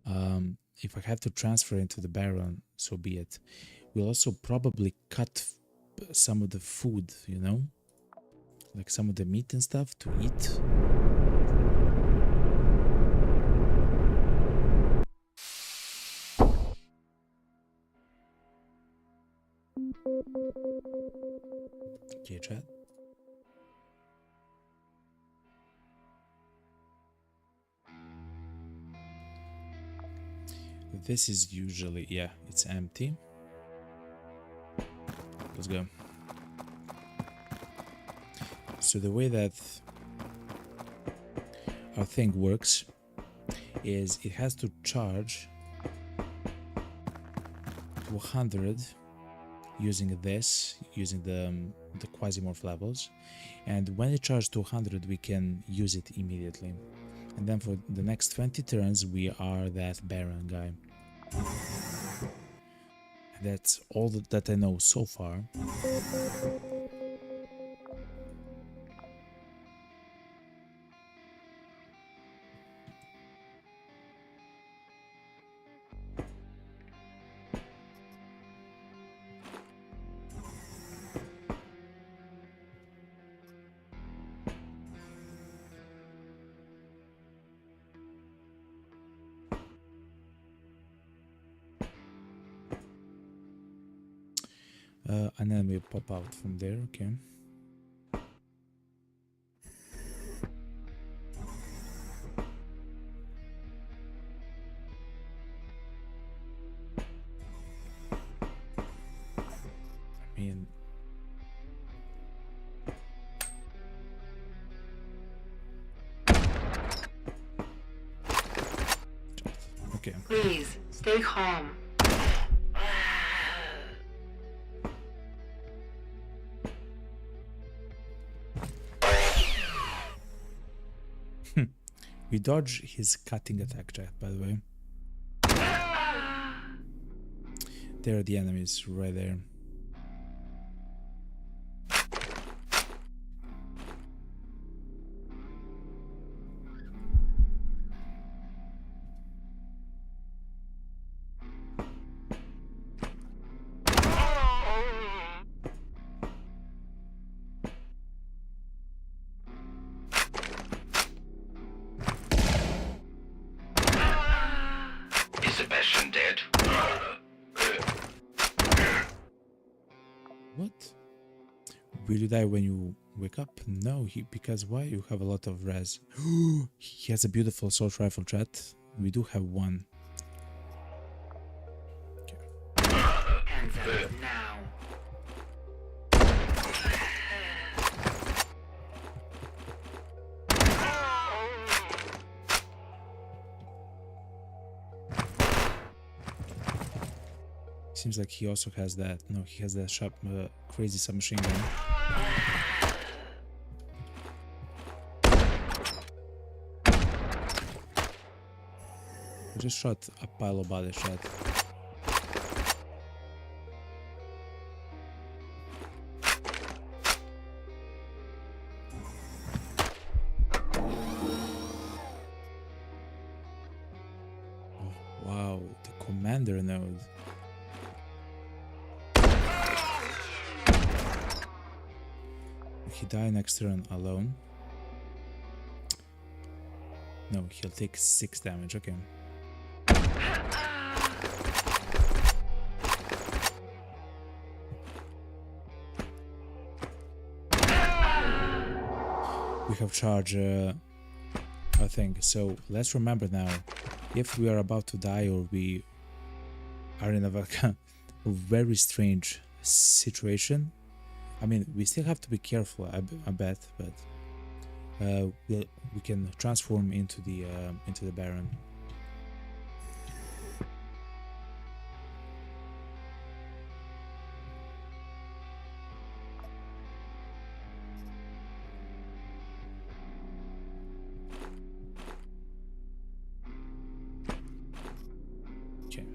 If I have to transfer into the Baron, so be it. We'll also probably cut some of the food, you know? Like some of the meat and stuff to eat. Okay, chat. This is usually, yeah, it's empty. Let's go. So the way that our thing works is it has to charge to 100 using this, using the Quasimorph levels, and when it charges to 100 we can use it immediately, and then for the next 20 turns we are that Baron guy. That's all that I know so far. And then we pop out from there, okay. I mean, okay. Please, stay calm. We dodge his cutting attack, chat, by the way. There are the enemies right there. What? Will you die when you wake up? No, because why? You have a lot of res. He has a beautiful assault rifle, chat. We do have one. Okay. Hands up now. Seems like he also has that. No, he has that sharp, crazy submachine gun. I just shot a pile of body shot. Commander node. He die next turn alone. No, he'll take 6 damage, okay. We have charge, I think. So let's remember now, if we are about to die or we are in a very strange situation, I mean, we still have to be careful, I bet, but we can transform into the Baron. Okay.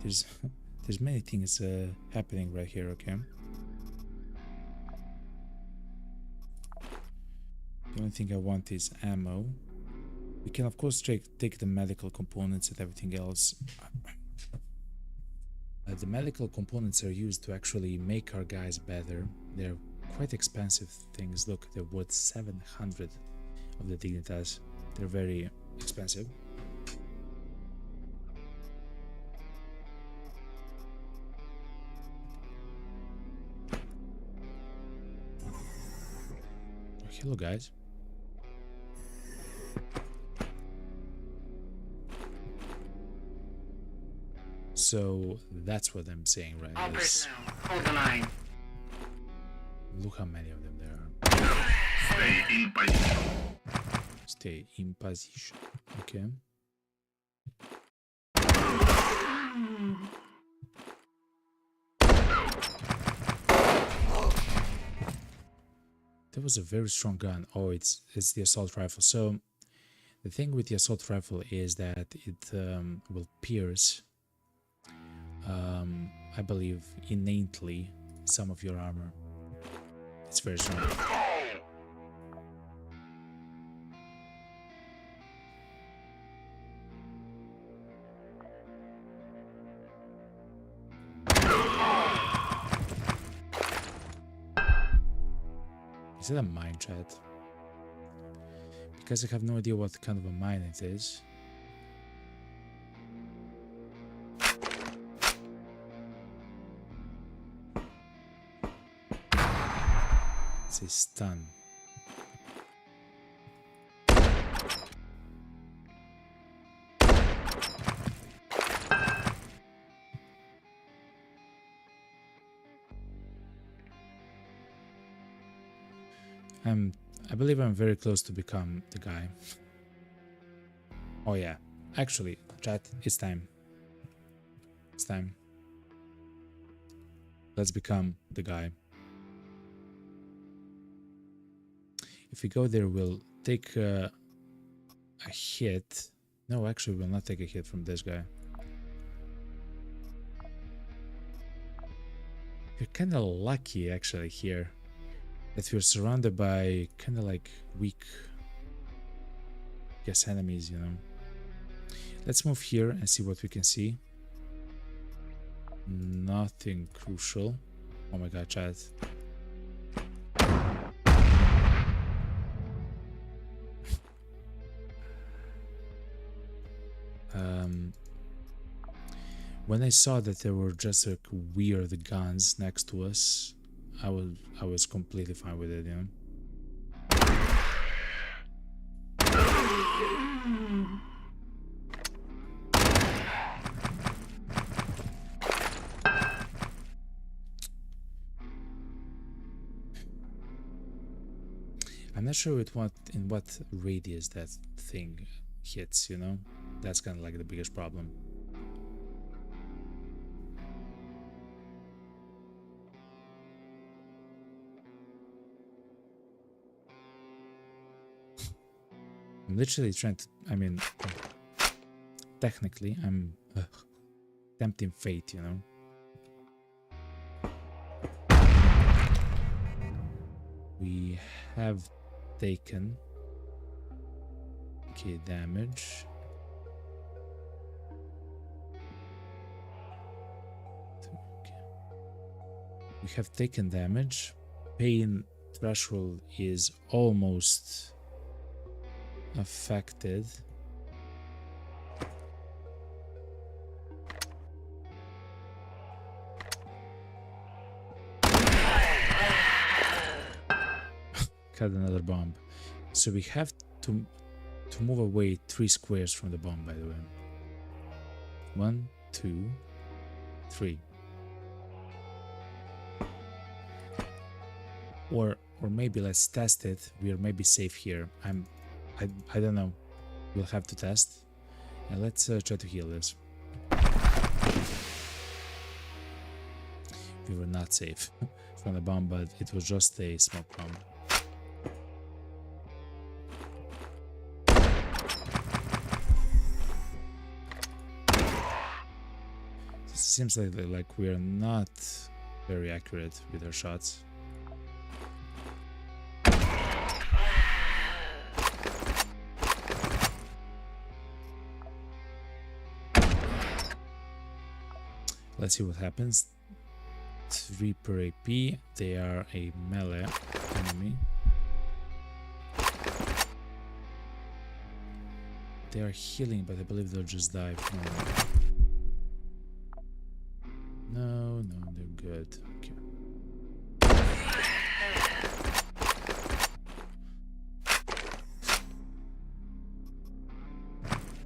There's many things happening right here, okay? The only thing I want is ammo. We can of course take the medical components and everything else. The medical components are used to actually make our guys better. They're quite expensive things. Look, they're worth 700 of the Dignitas. They're very expensive. Hello guys. So that's what I'm saying, right? Operative now. Hold the line. Look how many of them there are. Stay in position. Stay in position. Okay. That was a very strong gun. Oh, it's the assault rifle. So the thing with the assault rifle is that it will pierce, I believe, innately some of your armor. It's very strong. Is it a mine, chat? Because I have no idea what kind of a mine it is. It's a stun. I believe I'm very close to become the guy. Oh yeah, actually, chat, it's time. It's time. Let's become the guy. If we go there, we'll take a hit. No, actually, we'll not take a hit from this guy. You're kind of lucky, actually, here. That we're surrounded by kind of like weak, guess, enemies, you know. Let's move here and see what we can see. Nothing crucial. Oh my god, chat. When I saw that there were just like weird guns next to us, I was completely fine with it, you know. I'm not sure in what radius that thing hits, you know. That's kind of like the biggest problem. I'm literally trying to, I mean, technically, I'm tempting fate, you know. We have taken Okay, damage. Okay. We have taken damage. Pain threshold is almost affected. Cut another bomb. So we have to move away 3 squares from the bomb, by the way. 1, 2, 3. Or maybe let's test it. We are maybe safe here. I don't know. We'll have to test. And let's try to heal this. We were not safe from the bomb, but it was just a smoke bomb. Seems like we are not very accurate with our shots. Let's see what happens. 3 per AP. They are a melee enemy. They are healing, but I believe they'll just die from... No, they're good. Okay.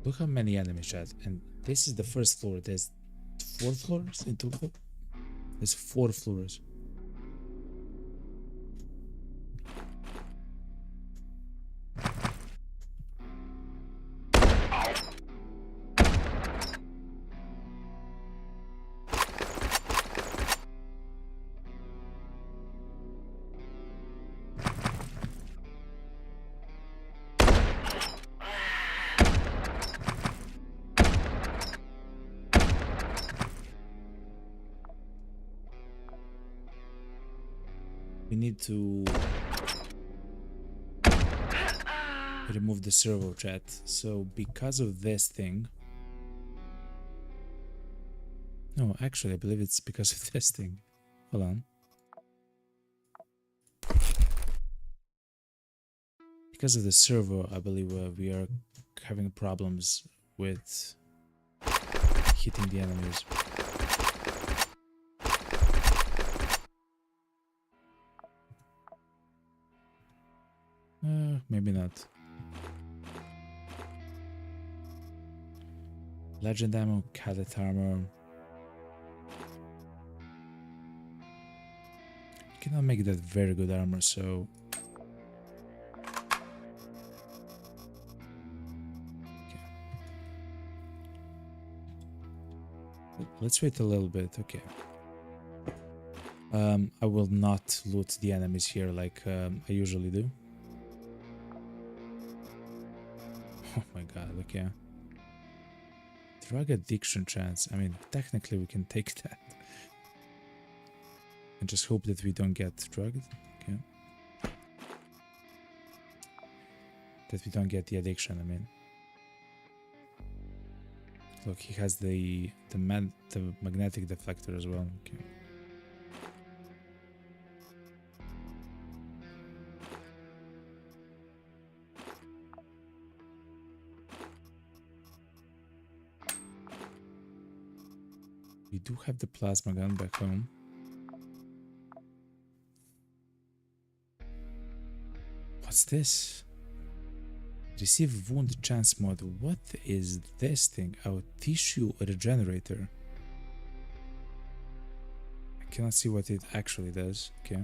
Look how many enemies, chat. And this is the first floor. There's 4 floors in total. There's 4 floors. We need to remove the servo, chat. So because of this thing... No, actually I believe it's because of this thing. Hold on. Because of the servo, I believe we are having problems with hitting the enemies. Maybe not. Legend ammo, cadet armor. Cannot make that very good armor, so... Okay. Let's wait a little bit, okay. I will not loot the enemies here like I usually do. Oh my god, okay. Drug addiction chance. I mean, technically we can take that. And just hope that we don't get drugged. Okay. That we don't get the addiction, I mean. Look, he has the magnetic deflector as well. Okay. We do have the plasma gun back home. What's this? Receive wound chance mod. What is this thing? Our tissue regenerator. I cannot see what it actually does. Okay.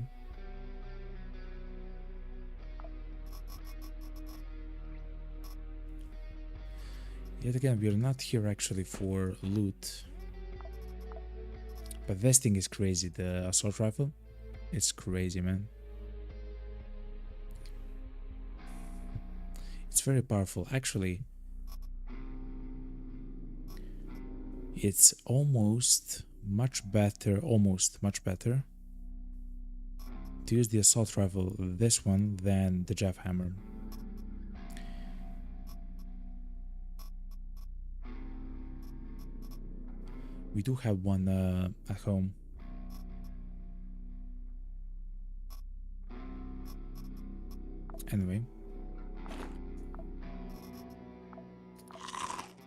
Yet again, we are not here actually for loot. But this thing is crazy. The assault rifle. It's crazy, man. It's very powerful. Actually, it's almost much better to use the assault rifle, this one, than the javelhammer. we do have one at home. Anyway,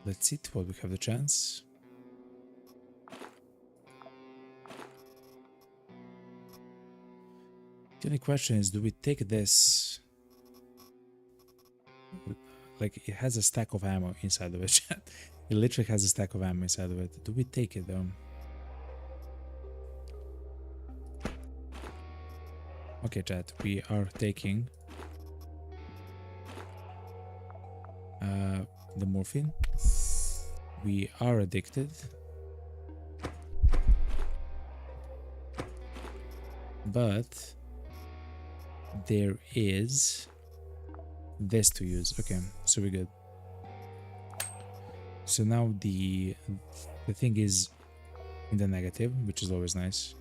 let's see what we have the chance. The only question is, do we take this? Like, it has a stack of ammo inside of it. It literally has a stack of ammo inside of it. Do we take it though? Okay, chat, we are taking the morphine. We are addicted. But there is this to use. Okay, so we're good. So now the thing is in the negative, which is always nice.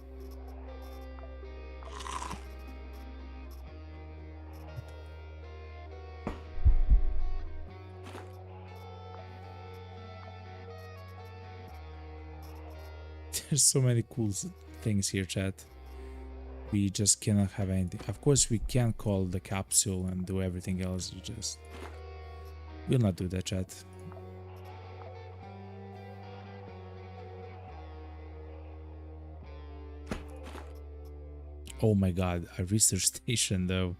There's so many cool things here, chat. We just cannot have anything. Of course, we can call the capsule and do everything else. We'll not do that, chat. Oh my god, a research station though.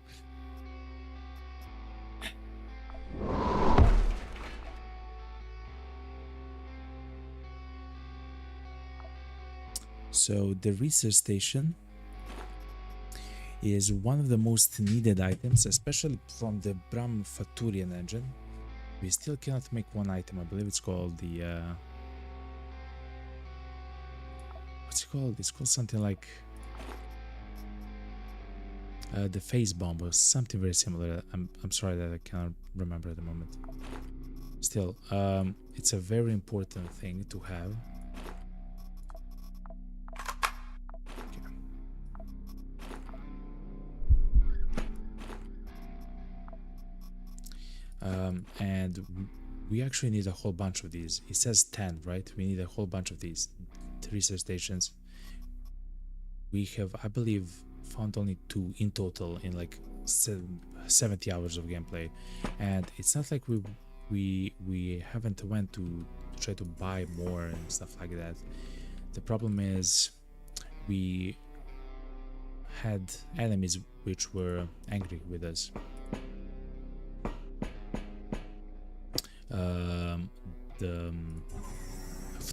So the research station is one of the most needed items, especially from the Brahmafaturian engine. We still cannot make one item. I believe it's called the what's it called? It's called something like the phase bomb or something very similar. I'm sorry that I cannot remember at the moment. Still, it's a very important thing to have. And we actually need a whole bunch of these. It says 10, right? We need a whole bunch of these 3 research stations. We have, I believe, found only 2 in total in like 70 hours of gameplay, and it's not like we haven't went to try to buy more and stuff like that. The problem is we had enemies which were angry with us.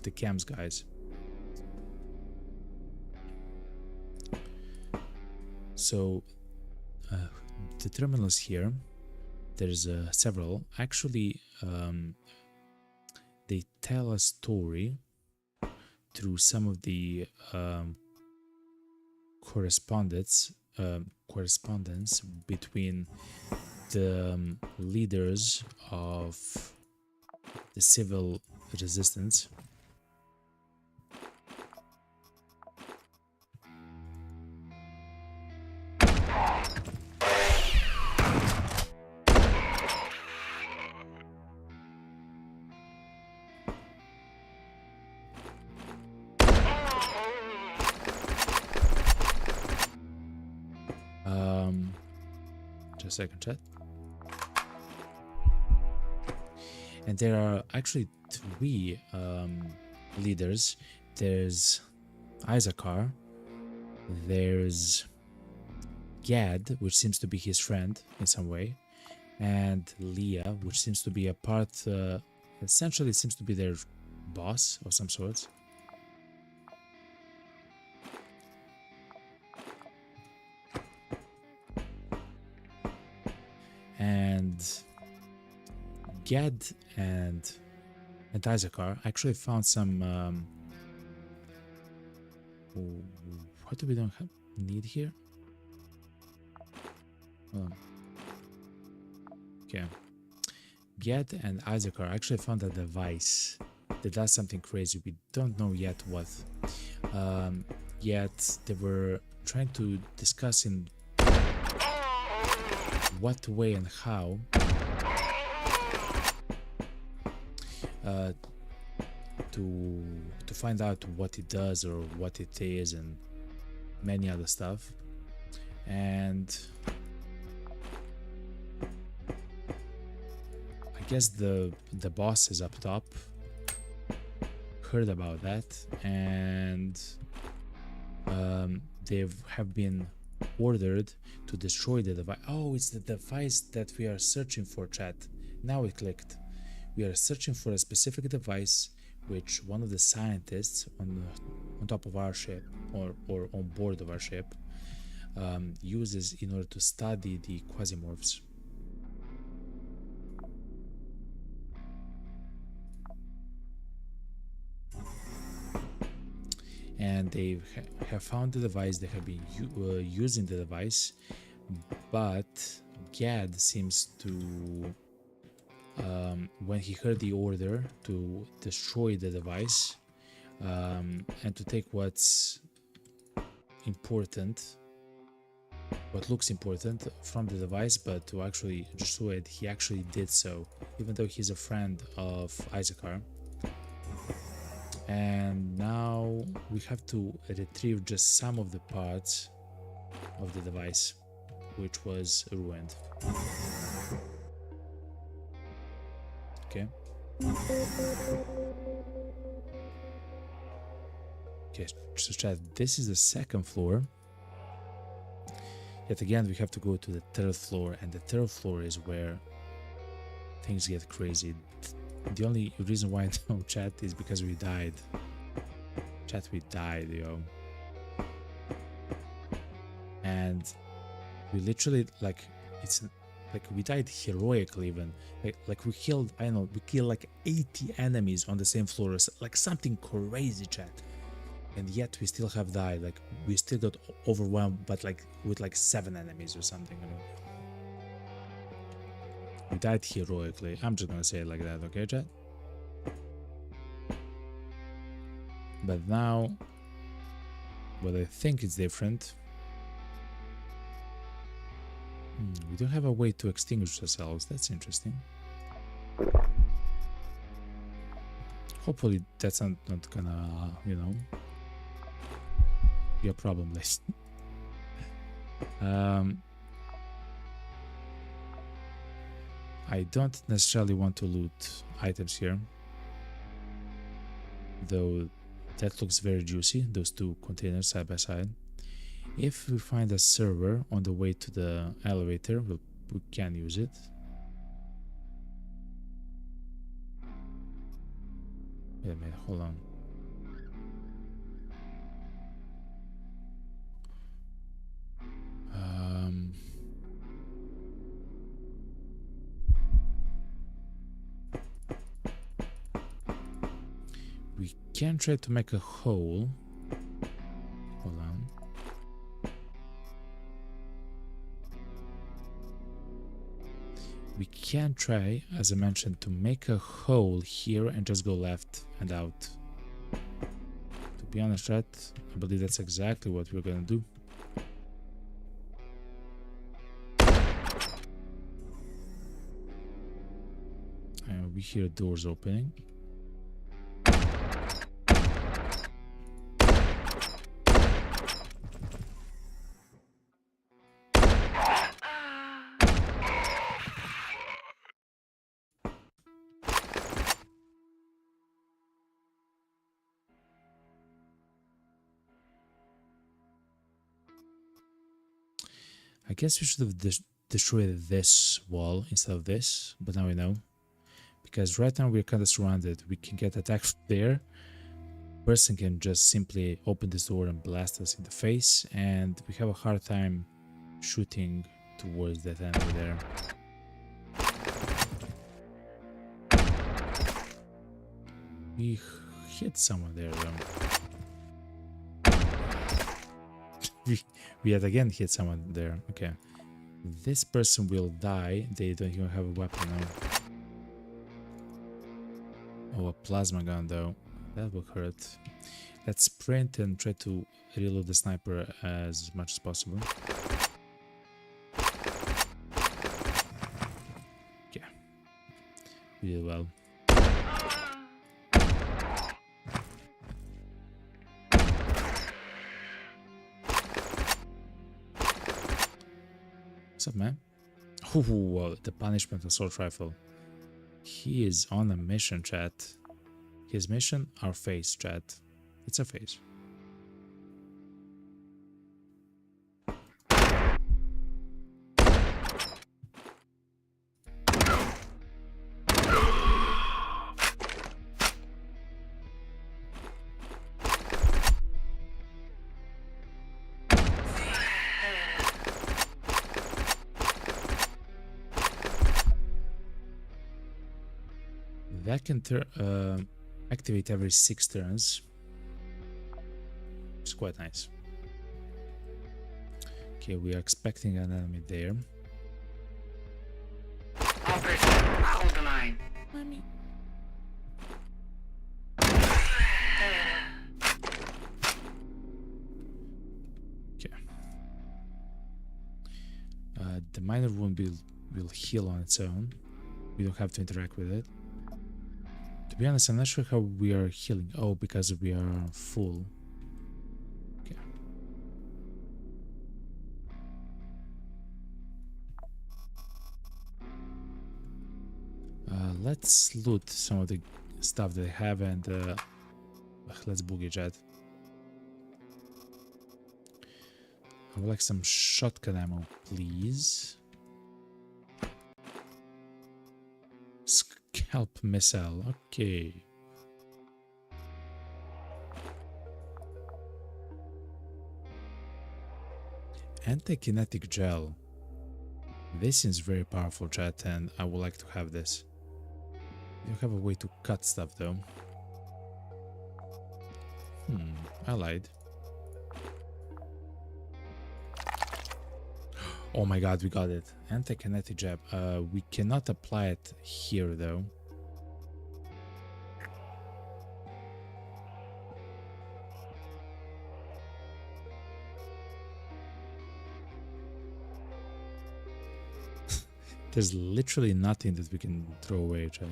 The cams guys. So the terminals here, there's several. Actually, they tell a story through some of the correspondence between the leaders of the civil resistance. Just a second, chat. And there are actually 3 leaders. There's Isaacar, there's Gad, which seems to be his friend in some way, and Leah, which seems to be a part, essentially seems to be their boss of some sorts. And Gad and Isaacar actually found some what do we don't have need here? Okay, Gad and Isaacar actually found a device that does something crazy. We don't know yet what. Yet they were trying to discuss in what way and how to find out what it does or what it is and many other stuff. And I guess the bosses up top heard about that, and they have been ordered to destroy the device. Oh, it's the device that we are searching for, chat. Now it clicked. We are searching for a specific device which one of the scientists on top of our ship or on board of our ship uses in order to study the Quasimorphs. And they have found the device, they have been using the device, but Gad seems to, when he heard the order to destroy the device and to take what's important, what looks important from the device, but to actually destroy it, he actually did so, even though he's a friend of Issachar. And now we have to retrieve just some of the parts of the device, which was ruined. Okay. Okay, so chat, this is the second floor. Yet again, we have to go to the third floor, and the third floor is where things get crazy. The only reason why I don't chat is because we died. Chat, we died, yo. And we literally, like, it's like we died heroically even. Like we killed, I don't know, we killed like 80 enemies on the same floor. Like something crazy, chat. And yet we still have died. Like we still got overwhelmed, but like with like 7 enemies or something, you know. We died heroically. I'm just gonna say it like that, okay, chat? But now, what I think is different. We don't have a way to extinguish ourselves. That's interesting. Hopefully that's not gonna, you know, be a problem list. I don't necessarily want to loot items here, though that looks very juicy, those 2 containers side by side. If we find a server on the way to the elevator, we can use it. Wait a minute, hold on. We can try to make a hole. Hold on. We can try, as I mentioned, to make a hole here and just go left and out. To be honest, chat, I believe that's exactly what we're gonna do. And we hear doors opening. I guess we should have destroyed this wall instead of this, but now we know. Because right now we're kind of surrounded. We can get attacked from there. Person can just simply open this door and blast us in the face, and we have a hard time shooting towards that enemy there. We hit someone there though. We yet again hit someone there. Okay. This person will die. They don't even have a weapon now. Oh, a plasma gun though. That will hurt. Let's sprint and try to reload the sniper as much as possible. Yeah. We did well. What's up, man? Ooh, the punishment assault rifle. He is on a mission, chat. His mission, our face, chat. It's a face. That can activate every 6 turns. It's quite nice. Okay, we are expecting an enemy there. Operative, hold the line. Mommy. Okay. The minor wound will heal on its own. We don't have to interact with it. To be honest, I'm not sure how we are healing. Oh, because we are full. Okay. Let's loot some of the stuff that I have and let's boogie jet. I would like some shotgun ammo, please. Scalp missile, okay. Anti-kinetic gel. This seems very powerful, chat, and I would like to have this. You have a way to cut stuff, though. I lied. Oh my god, we got it. Anti-kinetic jab. We cannot apply it here, though. There's literally nothing that we can throw away, child.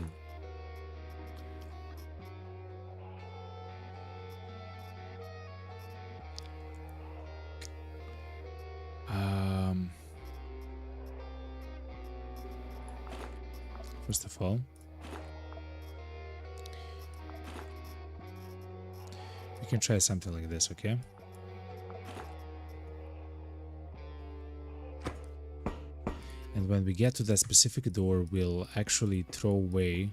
First of all, we can try something like this, okay? And when we get to that specific door, we'll actually throw away.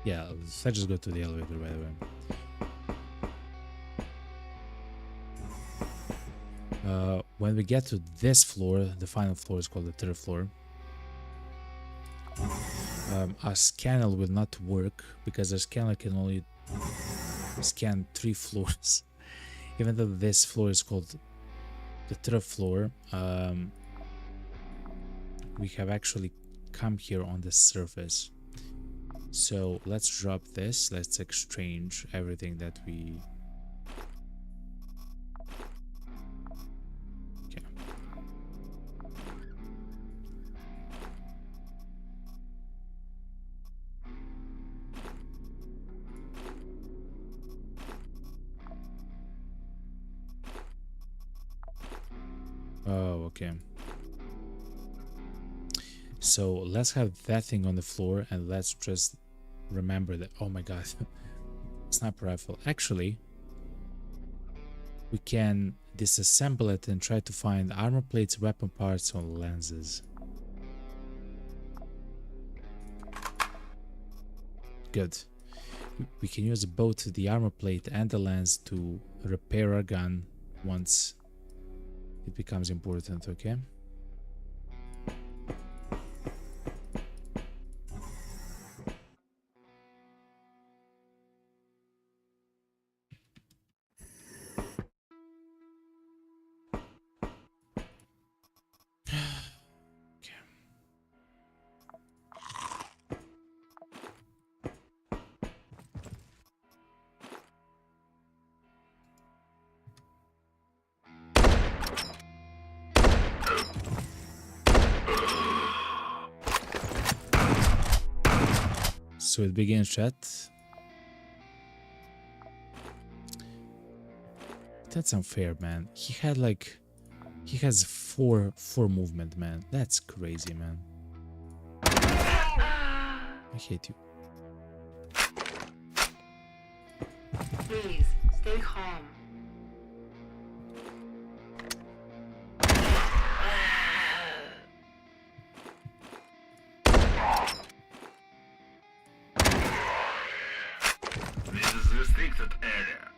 Yeah, let's just go to the elevator, by the way. When we get to this floor, the final floor is called the third floor. Our scanner will not work because our scanner can only scan 3 floors. Even though this floor is called the third floor, we have actually come here on the surface. So let's drop this. Let's exchange everything that we... Oh, okay. So let's have that thing on the floor and let's just remember that. Oh my god. Sniper rifle. Actually, we can disassemble it and try to find armor plates, weapon parts, or lenses. Good. We can use both the armor plate and the lens to repair our gun once it becomes important, okay? So it begins, chat. That's unfair, man. He had like He has four movement, man. That's crazy, man. I hate you. Please, stay calm. This is restricted area.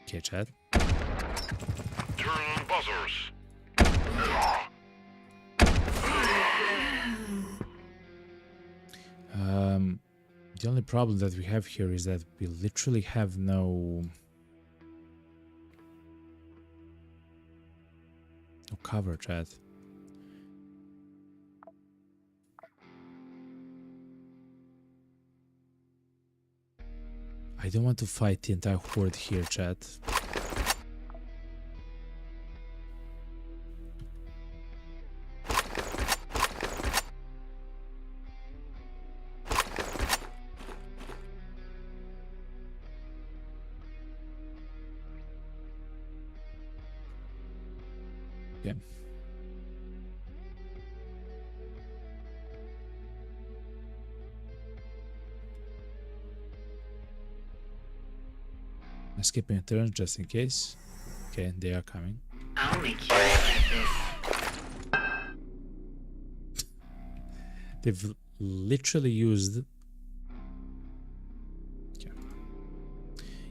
Okay, chat. Turn on buzzers. The only problem that we have here is that we literally have no cover, chat. I don't want to fight the entire horde here, chat. Okay. I'm skipping a turn just in case. Okay, they are coming. I'll make you like this. They've literally used. Okay.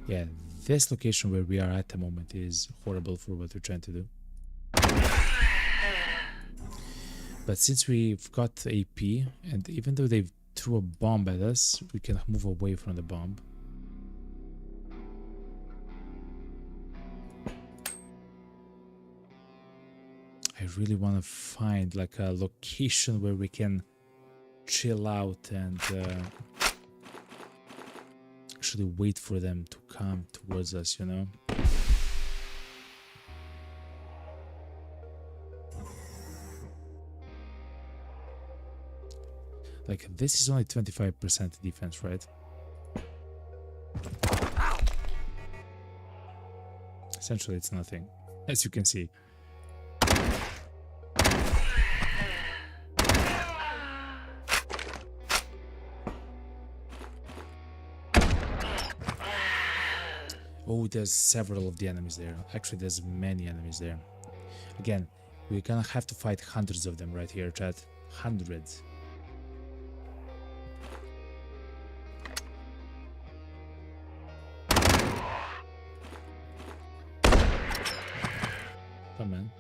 Yeah, this location where we are at the moment is horrible for what we're trying to do. But since we've got AP, and even though they threw a bomb at us, we can move away from the bomb. I really want to find like a location where we can chill out and actually wait for them to come towards us, you know? Like, this is only 25% defense, right? Essentially, it's nothing, as you can see. Oh, there's several of the enemies there. Actually, there's many enemies there. Again, we're gonna have to fight hundreds of them right here, chat. Hundreds. Come on.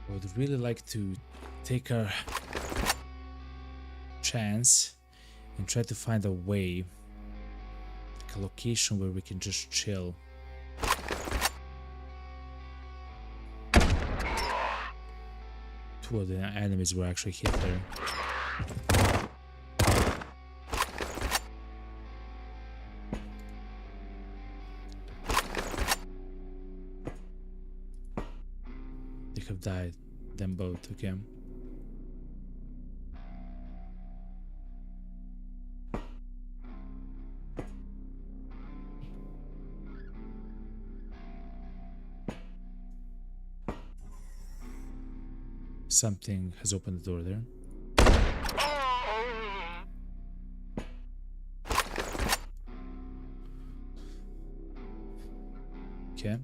I would really like to take our chance and try to find a way, like a location where we can just chill. Two of the enemies were actually hit there. They have died, them both, okay. Something has opened the door there. Okay.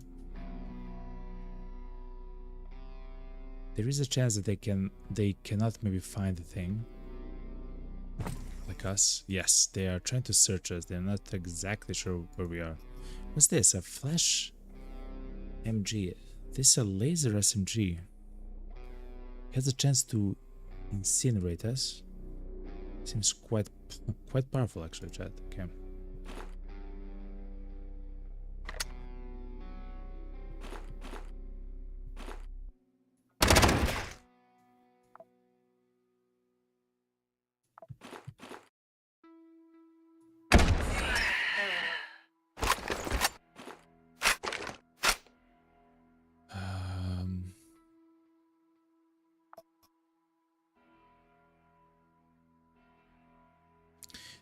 There is a chance that they cannot maybe find the thing. Like us. Yes, they are trying to search us. They're not exactly sure where we are. What's this? A flash MG. This is a laser SMG. Has a chance to incinerate us. Seems quite powerful actually, chat. Okay.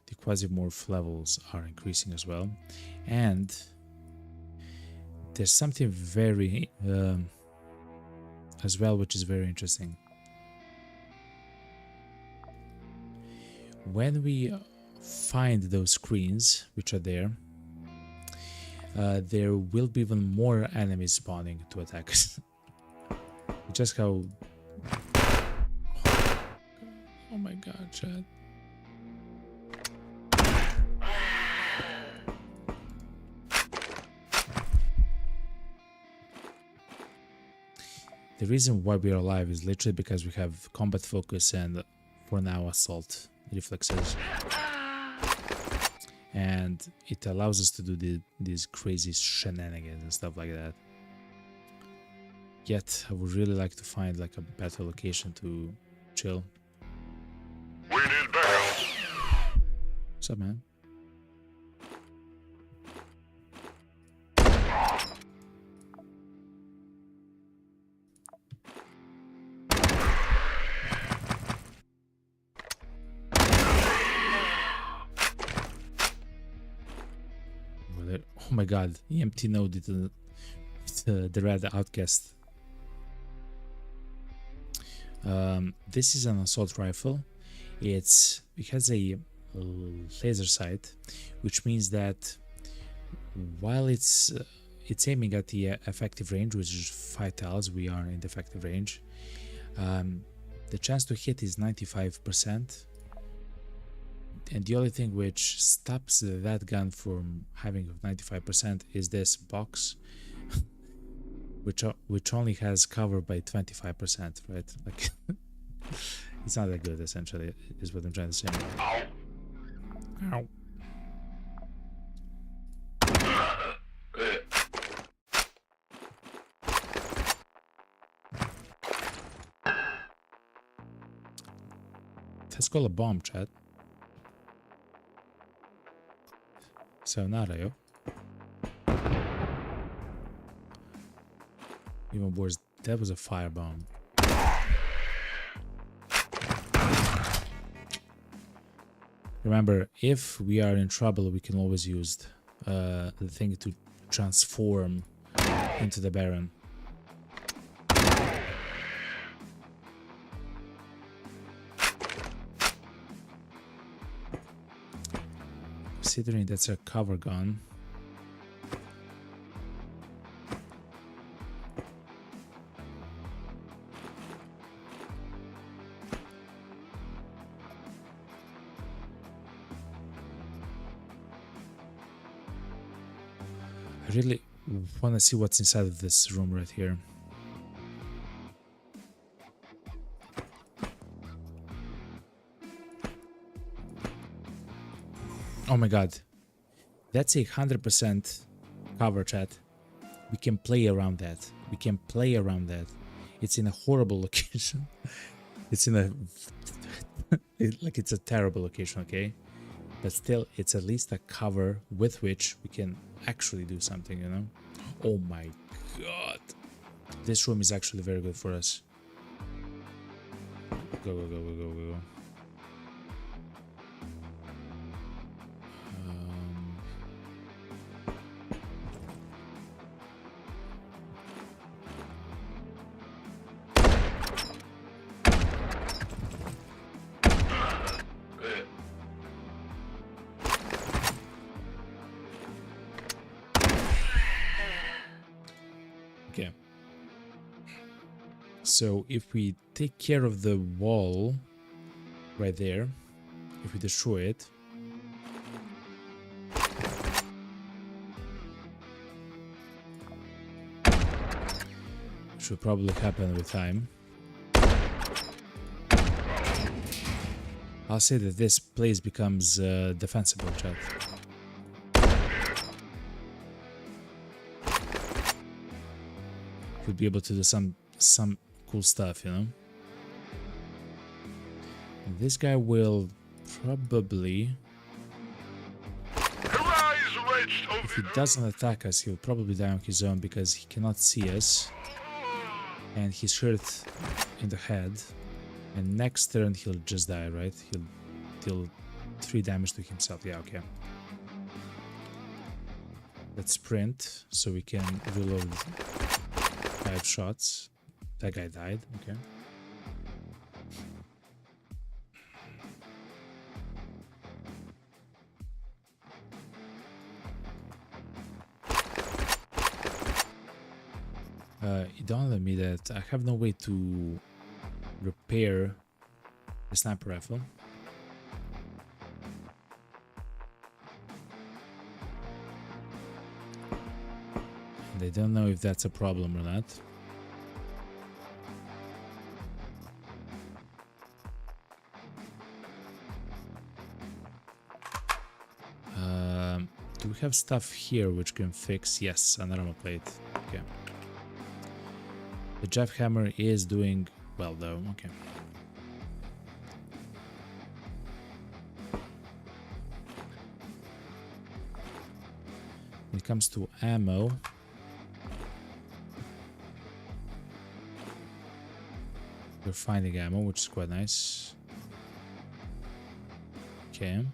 the Quasimorph levels are increasing as well, and there's something very as well which is very interesting. When we find those screens which are there, there will be even more enemies spawning to attack us. Just how... Oh my god, Chad. The reason why we are alive is literally because we have combat focus and, for now, assault reflexes. And it allows us to do these crazy shenanigans and stuff like that. Yet, I would really like to find like a better location to chill. We need backup. What's up, man? Oh my god, EMT node did the red outcast. This is an assault rifle. It has a laser sight, which means that while it's aiming at the effective range, which is 5 tiles, we are in the effective range. The chance to hit is 95%. And the only thing which stops that gun from having 95% is this box, which only has cover by 25%, right? Like, it's not that good, essentially, is what I'm trying to say. Ow. Ow. That's called a bomb, chat. Sayonara, yo. Even worse, that was a firebomb. Remember, if we are in trouble, we can always use the thing to transform into the Baron. Considering that's a cover gun. I really want to see what's inside of this room right here. Oh my god, that's 100% cover, chat. We can play around that. We can play around that. It's in a horrible location. It's in a like it's a terrible location, okay? But still, it's at least a cover with which we can actually do something, you know? Oh my god, this room is actually very good for us. Go, go, go, go, go, go, go. Okay. So if we take care of the wall right there, if we destroy it, which will probably happen with time, I'll say that this place becomes defensible, chat. We'll be able to do some cool stuff, you know. And this guy will probably, if he doesn't attack us, he'll probably die on his own because he cannot see us, and he's hurt in the head. And next turn he'll just die, right? He'll 3 damage to himself. Yeah, okay. Let's sprint so we can reload 5 shots. That guy died. Okay. It dawned on me that I have no way to repair the sniper rifle. And I don't know if that's a problem or not. Do we have stuff here which can fix? Yes, an armor plate. Okay. The jackhammer is doing well though. Okay. When it comes to ammo, we're finding ammo, which is quite nice. Okay.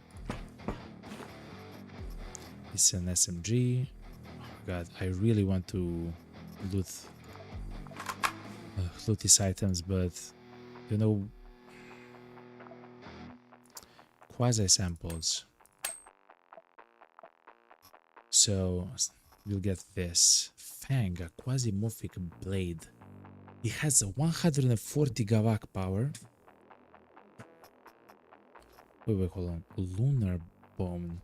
It's an SMG. Oh my god, I really want to loot these items, but you know, quasi samples. So we'll get this Fang, a Quasimorphic blade. It has a 140 gavak power. Wait, hold on. Lunar bone.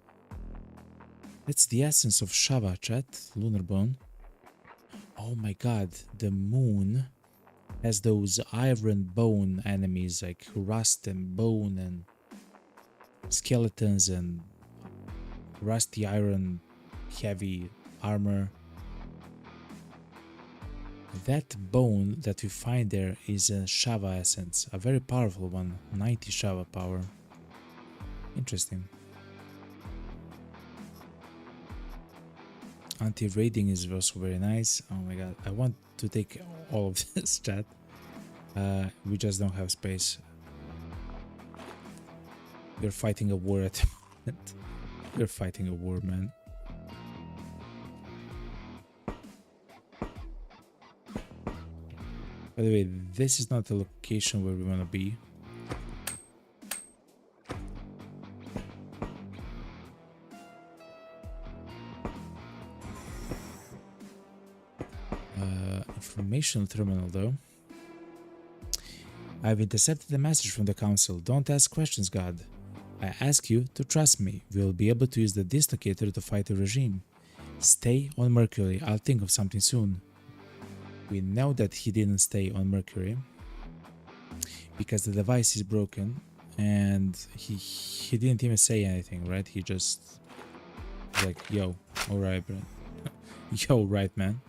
That's the essence of Shava, chat. Lunar bone. Oh my god, the moon has those iron bone enemies like rust and bone and skeletons and rusty iron heavy armor. That bone that we find there is a Shava essence, a very powerful one, 90 Shava power. Interesting. Anti-raiding is also very nice. Oh my god, I want to take all of this, chat. We just don't have space. We're fighting a war at the moment. We're fighting a war, man. By the way, this is not the location where we want to be. Information terminal though. I've intercepted a message from the council. Don't ask questions, God. I ask you to trust me. We'll be able to use the dislocator to fight the regime. Stay on Mercury. I'll think of something soon. We know that he didn't stay on Mercury because the device is broken, and he didn't even say anything, right? He just was like, yo, alright, bro. Yo, right, man.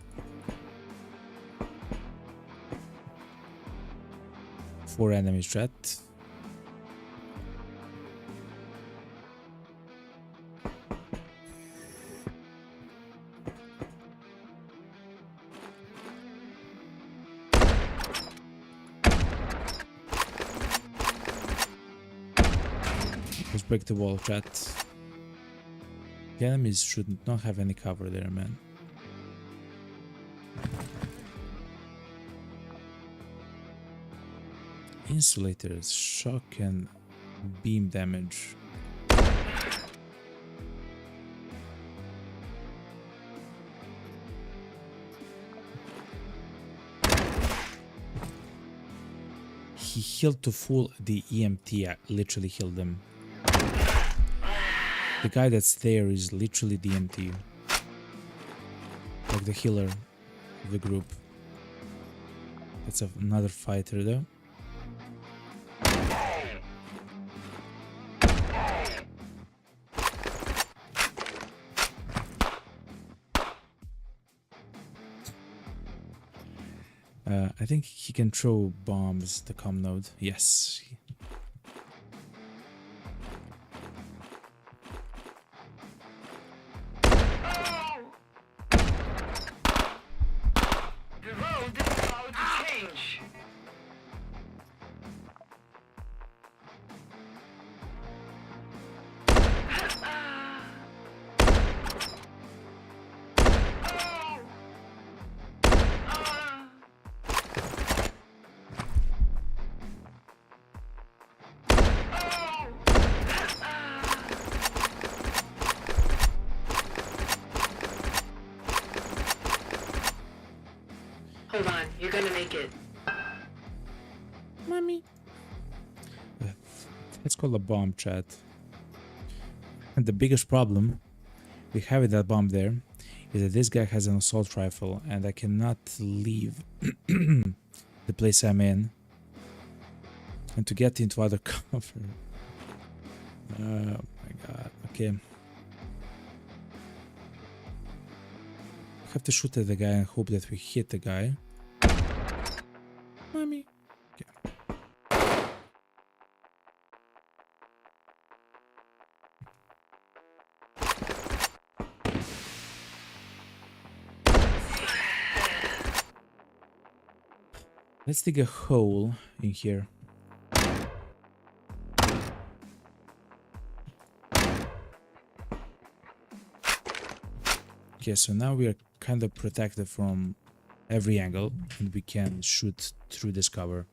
4 enemies trapped. Let's break the wall, chat. The enemies should not have any cover there, man. Insulators, shock and beam damage. He healed to full the EMT, literally healed them. The guy that's there is literally the EMT. Like the healer of the group. That's another fighter though. I think he can throw bombs, the comm node. Yes. The road is about to change. on, you're gonna make it. Mommy. Let's call a bomb, chat. And the biggest problem we have with that bomb there is that this guy has an assault rifle and I cannot leave the place I'm in and to get into other cover. Oh my god. Okay. I have to shoot at the guy and hope that we hit the guy. Mommy. Okay. Let's dig a hole in here. Okay, so now we are kind of protected from every angle and we can shoot through this cover.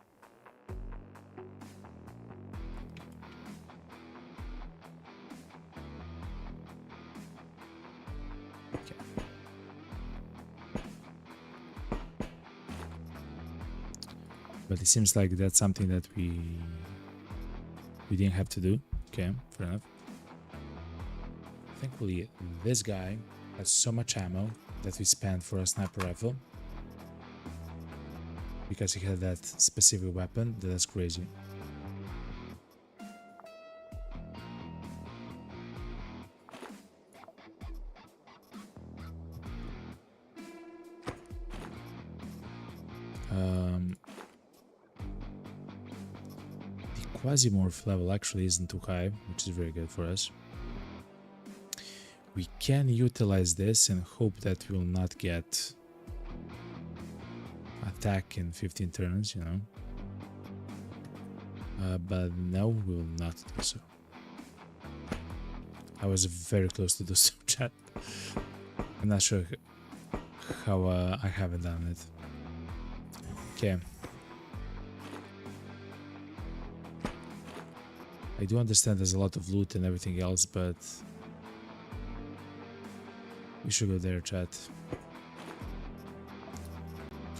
Okay. But it seems like that's something that we didn't have to do. Okay, fair enough. Thankfully, this guy has so much ammo that we spent for a sniper rifle. Because he had that specific weapon, that's crazy. The Quasimorph level actually isn't too high, which is very good for us. We can utilize this and hope that we will not get attack in 15 turns, you know. But no, we will not do so. I was very close to do so, chat. I'm not sure how I haven't done it. Okay. I do understand there's a lot of loot and everything else, but we should go there, chat.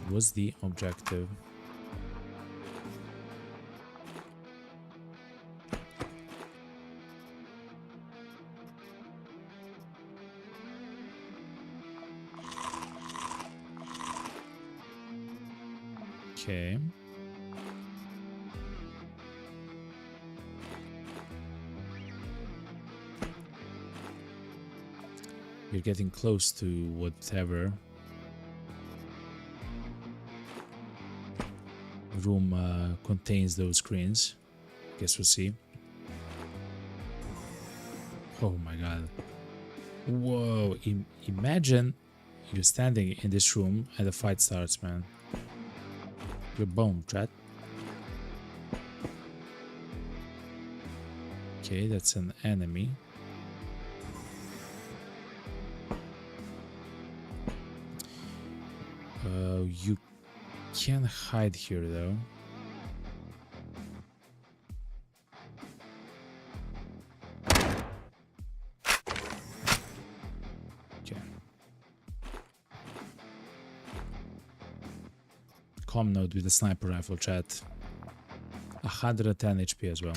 What's the objective? Okay. We're getting close to whatever room contains those screens. Guess we'll see. Oh my god. Whoa. Imagine you're standing in this room and the fight starts, man. You're boned, chat. Okay, that's an enemy. You can hide here though. Okay. Calm node with the sniper rifle, chat. 110 HP as well.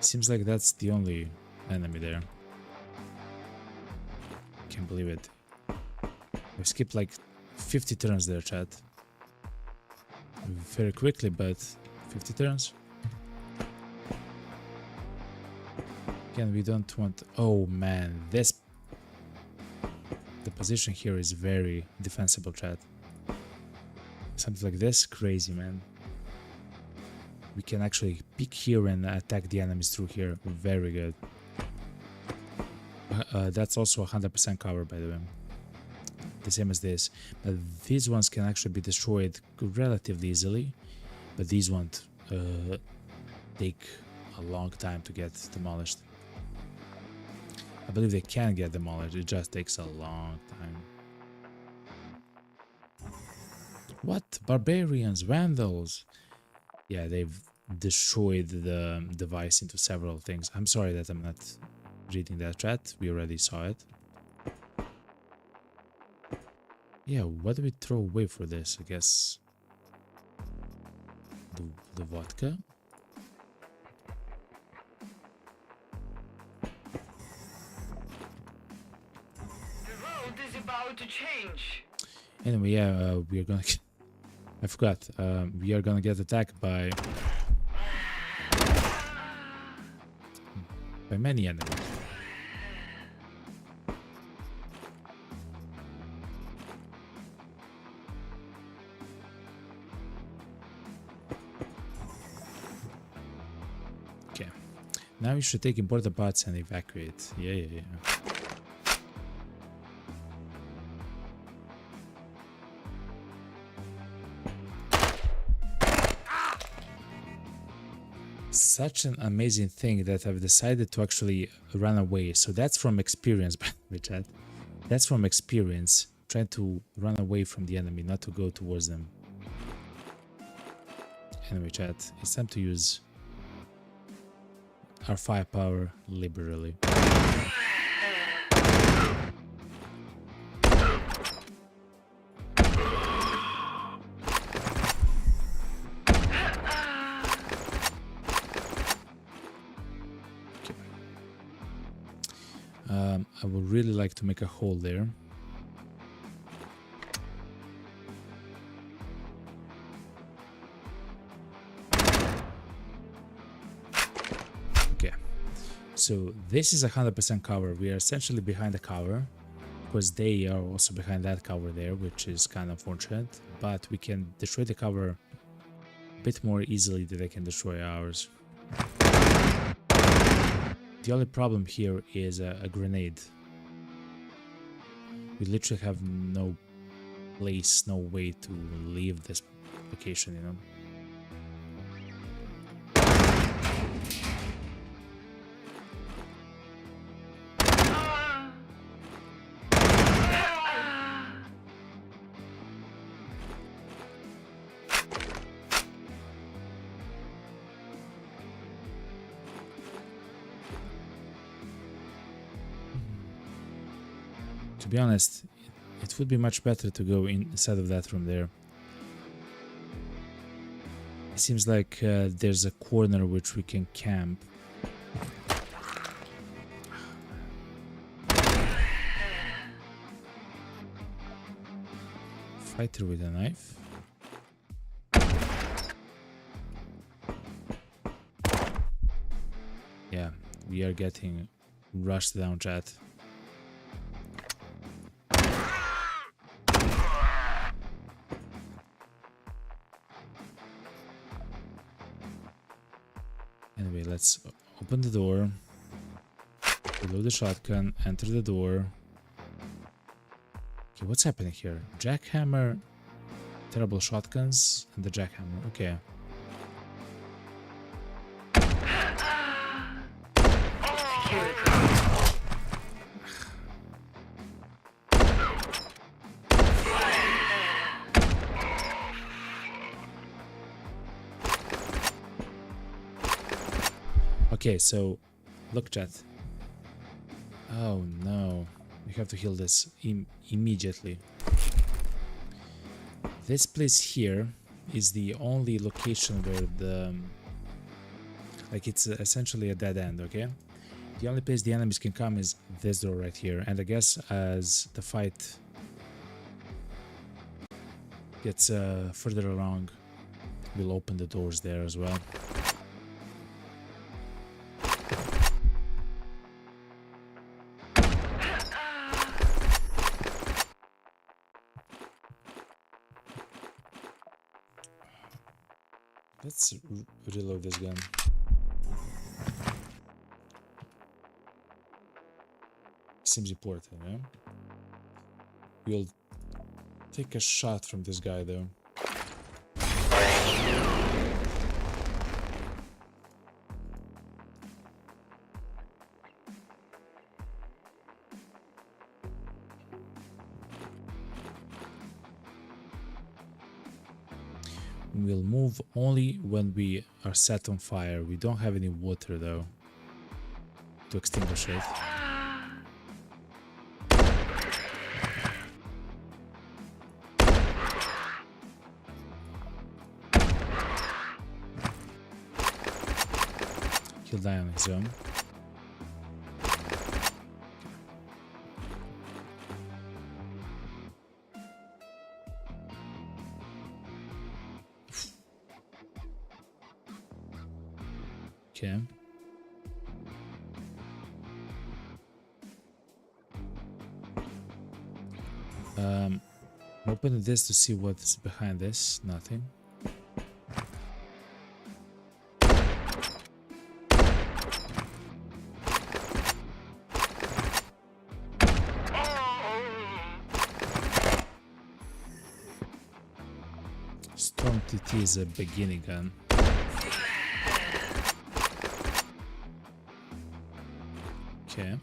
Seems like that's the only enemy there. Can't believe it. We skipped like 50 turns there, chat. Very quickly, but 50 turns. Again, we don't want... Oh man, this... The position here is very defensible, chat. Something like this, crazy, man. We can actually peek here and attack the enemies through here. Very good. That's also 100% cover, by the way. The same as this. But these ones can actually be destroyed relatively easily. But these ones take a long time to get demolished. I believe they can get demolished. It just takes a long time. What? Barbarians, vandals. Yeah, they've destroyed the device into several things. I'm sorry that I'm not reading that chat. We already saw it. Yeah, what do we throw away for this? I guess the vodka. The road is about to change. Anyway, yeah, we are gonna. I forgot. We are gonna get attacked by many enemies. Okay. Now we should take important parts and evacuate. Yeah. Such an amazing thing that I've decided to actually run away. So that's from experience, by the way, chat. That's from experience, trying to run away from the enemy, not to go towards them. Anyway, chat, it's time to use our firepower liberally. I would really like to make a hole there. Okay, so this is 100% cover. We are essentially behind the cover because they are also behind that cover there, which is kind of unfortunate, but we can destroy the cover a bit more easily than they can destroy ours. The only problem here is a grenade. We literally have no place, no way to leave this location, you know? To be honest, it would be much better to go inside of that room there. It seems like there's a corner which we can camp. Fighter with a knife. Yeah, we are getting rushed down, chat. Anyway, let's open the door, reload the shotgun, enter the door. Okay, what's happening here? Jackhammer, terrible shotguns, and the jackhammer. Okay. Okay, so look, chat. Oh no, we have to heal this immediately. This place here is the only location where the like it's essentially a dead end. Okay, the only place the enemies can come is this door right here, and I guess as the fight gets further along, we'll open the doors there as well. Let's reload this gun. Seems important, yeah? We'll take a shot from this guy, though. We'll move only when we are set on fire. We don't have any water though to extinguish it. He'll die on his own. Okay. Open this to see what's behind this. Nothing. Storm TT is a beginning gun. Okay.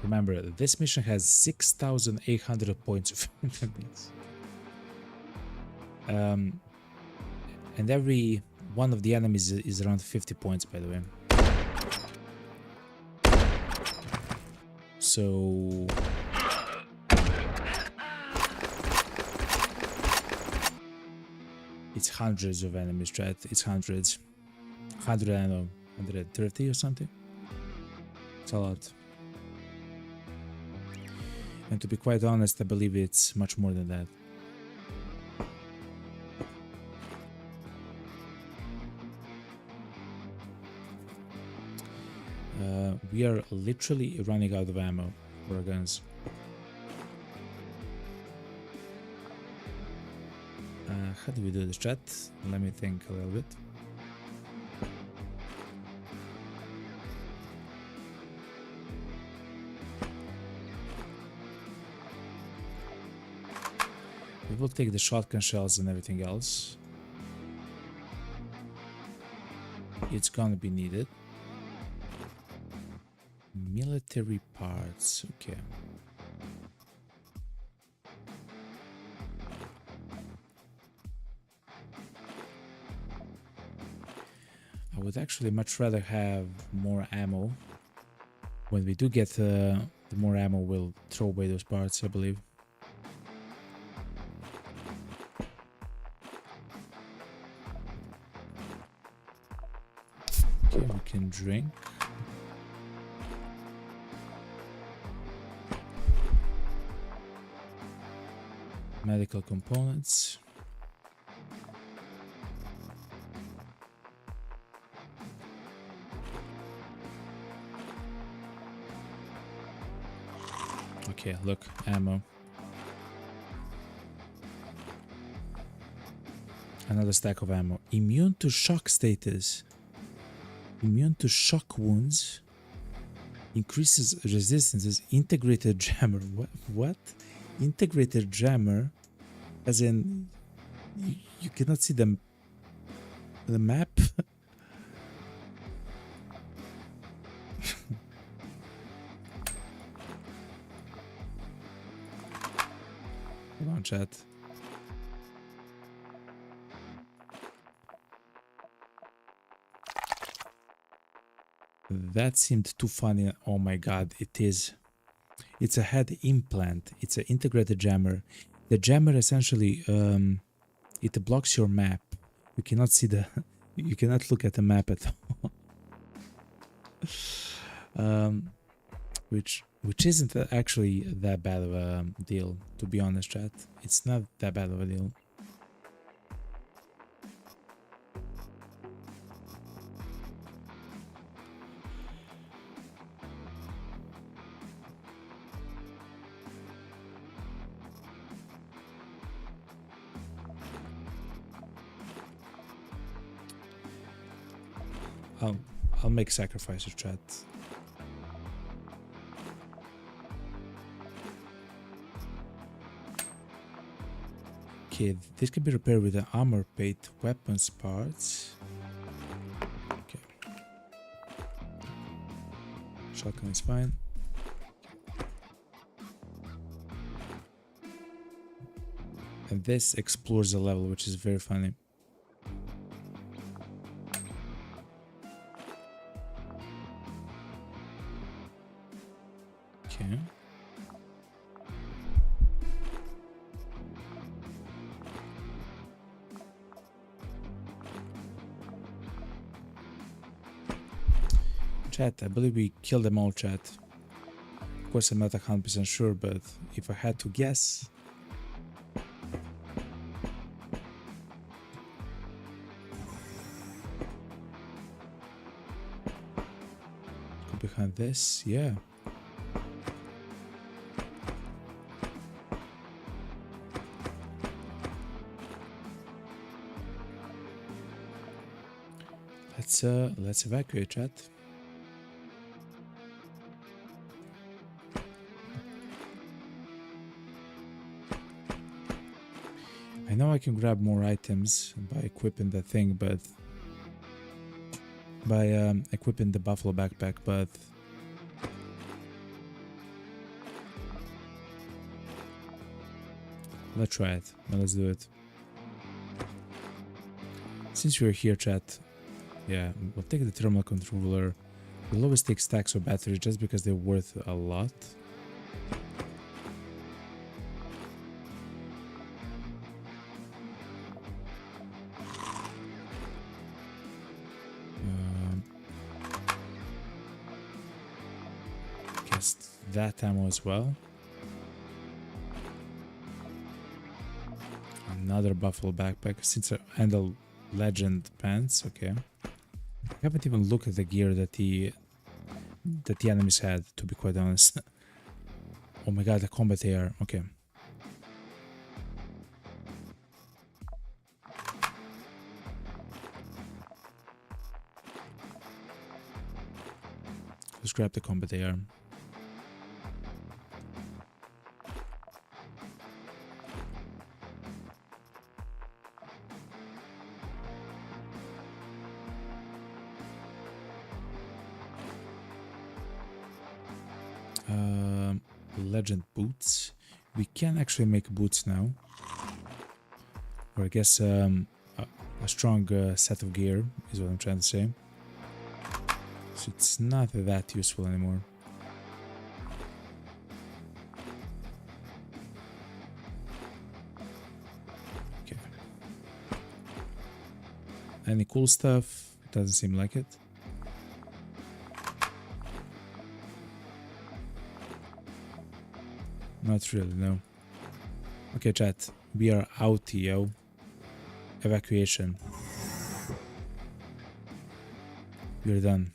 Remember, this mission has 6,800 points of enemies. And every one of the enemies is around 50 points, by the way. So... it's hundreds of enemies, right? It's hundreds. 100, I don't know, 130 or something. It's a lot. And to be quite honest, I believe it's much more than that. We are literally running out of ammo for our guns. How do we do this, chat? Let me think a little bit. We will take the shotgun shells and everything else. It's gonna be needed. Military parts, okay. I would actually much rather have more ammo. When we do get the more ammo, we'll throw away those parts, I believe. Okay, we can drink. Medical components. Okay, look, ammo. Another stack of ammo. Immune to shock status. Immune to shock wounds. Increases resistances. Integrated jammer. What? Integrated jammer? As in, you cannot see the map? Come on, chat. That seemed too funny. Oh my god, it is. It's a head implant. It's an integrated jammer. The jammer essentially, it blocks your map. You cannot see the... you cannot look at the map at all. Which isn't actually that bad of a deal, to be honest, chat. It's not that bad of a deal. I'll make sacrifices, chat. Okay, this can be repaired with an armor plate, weapons parts. Okay. Shotgun is fine. And this explores the level, which is very funny. Okay. Chat, I believe we killed them all, chat. Of course, I'm not 100% sure, but if I had to guess... Go behind this, yeah. Let's evacuate, chat. I know I can grab more items by equipping the thing, but by equipping the buffalo backpack, but let's try it. Now let's do it. Since we're here, chat, yeah, we'll take the thermal controller. We'll always take stacks of batteries just because they're worth a lot. Guess that ammo as well. Another buffalo backpack and a legend pants. Okay. I haven't even looked at the gear that the enemies had, to be quite honest. Oh my god, the combat AR. Okay. Let's grab the combat AR. Legend boots. We can actually make boots now, or I guess a strong set of gear is what I'm trying to say. So it's not that useful anymore. Okay. Any cool stuff? Doesn't seem like it. Not really, no. Okay, chat. We are out, yo. Evacuation. We're done.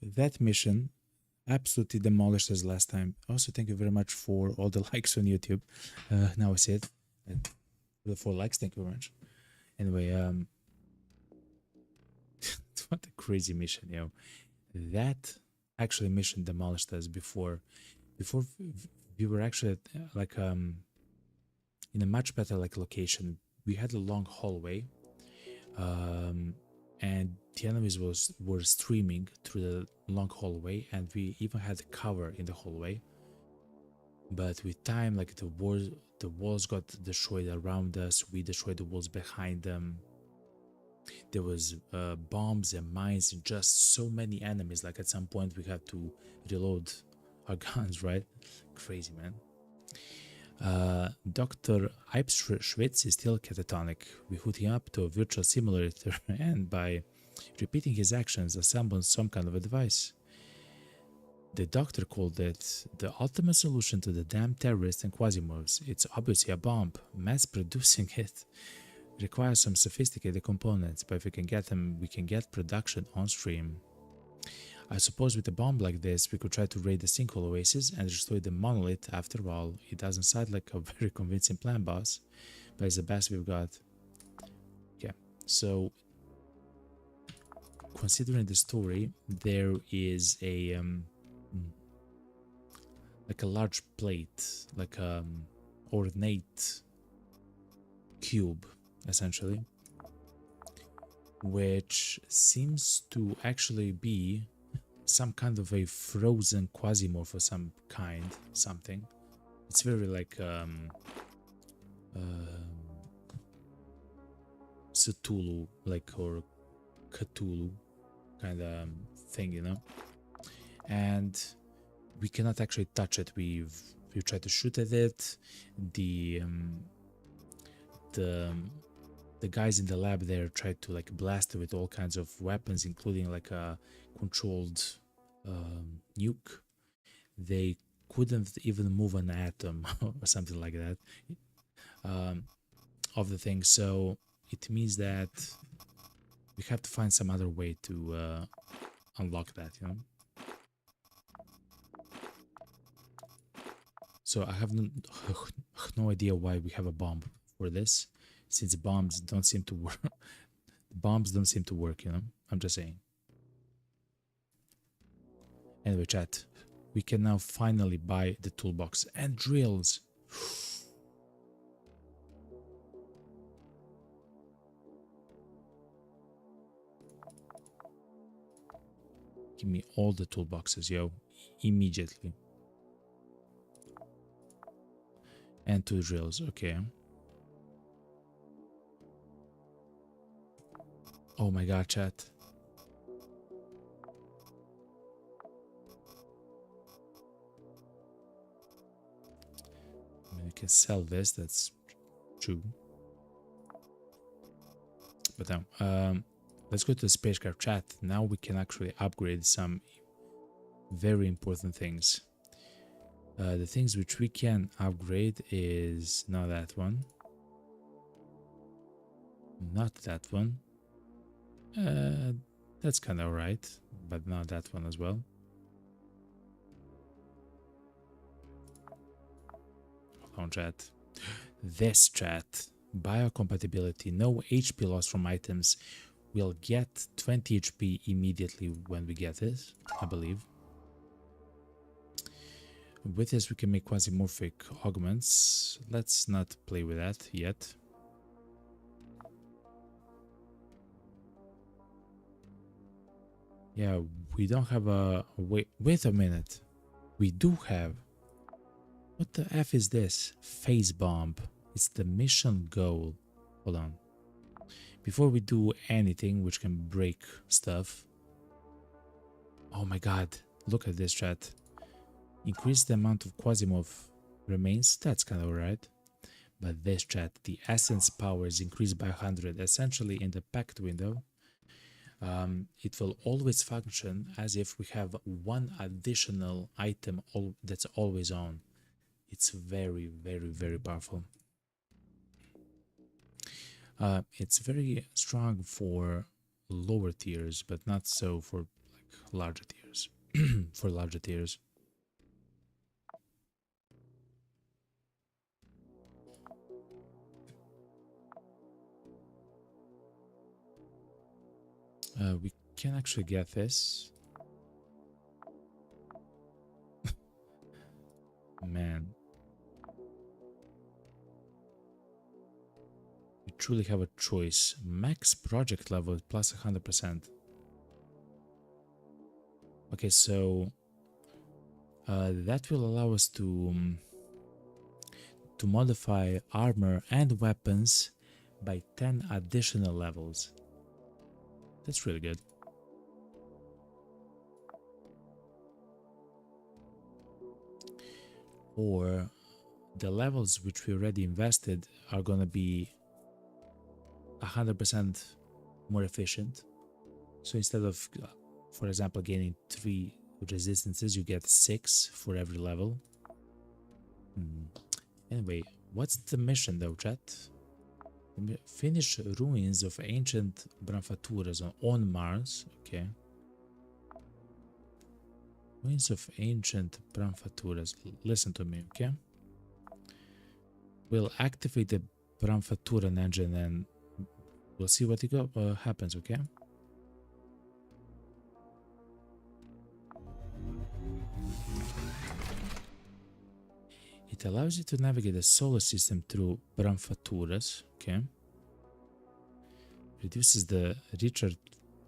That mission absolutely demolished us last time. Also, thank you very much for all the likes on YouTube. Now I see it. And for the 4 likes, thank you very much. Anyway, what a crazy mission, yo. That actually mission demolished us before we were actually like in a much better like location. We had a long hallway, and the enemies were streaming through the long hallway, and we even had cover in the hallway. But with time, like the walls got destroyed around us. We destroyed the walls behind them. There was bombs and mines and just so many enemies. Like at some point we had to reload our guns, right? Crazy, man. Dr. Eibschwitz is still catatonic. We hooked him up to a virtual simulator and by repeating his actions assembled some kind of a device. The doctor called it the ultimate solution to the damn terrorists and Quasimorphs. It's obviously a bomb. Mass producing it requires some sophisticated components, but if we can get them, we can get production on stream. I suppose with a bomb like this, we could try to raid the sinkhole oasis and destroy the monolith. After all, it doesn't sound like a very convincing plan, boss, but it's the best we've got. Okay, so considering the story, there is a like a large plate, like ornate cube, essentially, which seems to actually be some kind of a frozen Quasimorph or some kind, something. It's very like Cthulhu, like, or Cthulhu kind of thing, you know. And we cannot actually touch it. We tried to shoot at it. The guys in the lab there tried to like blast it with all kinds of weapons, including like a controlled nuke. They couldn't even move an atom or something like that of the thing. So it means that we have to find some other way to unlock that, you know. So I have no idea why we have a bomb for this, since bombs don't seem to work. Bombs don't seem to work, you know. I'm just saying. Anyway, chat, we can now finally buy the toolbox and drills. Give me all the toolboxes, yo, immediately. And 2 drills, okay. Oh my god, chat. I mean, you can sell this, that's true. But now, let's go to the spacecraft, chat. Now we can actually upgrade some very important things. The things which we can upgrade is not that one. Not that one. That's kind of right, but not that one as well. Hold on, chat. This, chat. Biocompatibility. No HP loss from items. We'll get 20 HP immediately when we get it, I believe. With this, we can make quasimorphic augments. Let's not play with that yet. Yeah, we don't have a... Wait a minute. We do have... What the F is this? Phase bomb. It's the mission goal. Hold on. Before we do anything which can break stuff... Oh my god. Look at this, chat. Increase the amount of Quasimorph remains. That's kind of alright. But this, chat, the essence power is increased by 100. Essentially, in the packed window, it will always function as if we have one additional item that's always on. It's very, very, very powerful. It's very strong for lower tiers, but not so for like larger tiers. For larger tiers. We can actually get this. Man. We truly have a choice. Max project level plus 100%. Okay, so that will allow us to modify armor and weapons by 10 additional levels. That's really good. Or the levels which we already invested are gonna be 100% more efficient. So instead of, for example, gaining 3 resistances, you get 6 for every level. Anyway, what's the mission though, chat? Finish ruins of ancient Branfaturas on Mars. Okay. Ruins of ancient Branfaturas. Listen to me, okay? We'll activate the Branfaturan engine and we'll see what happens, okay? It allows you to navigate the solar system through Branfaturas, okay? Reduces the recharge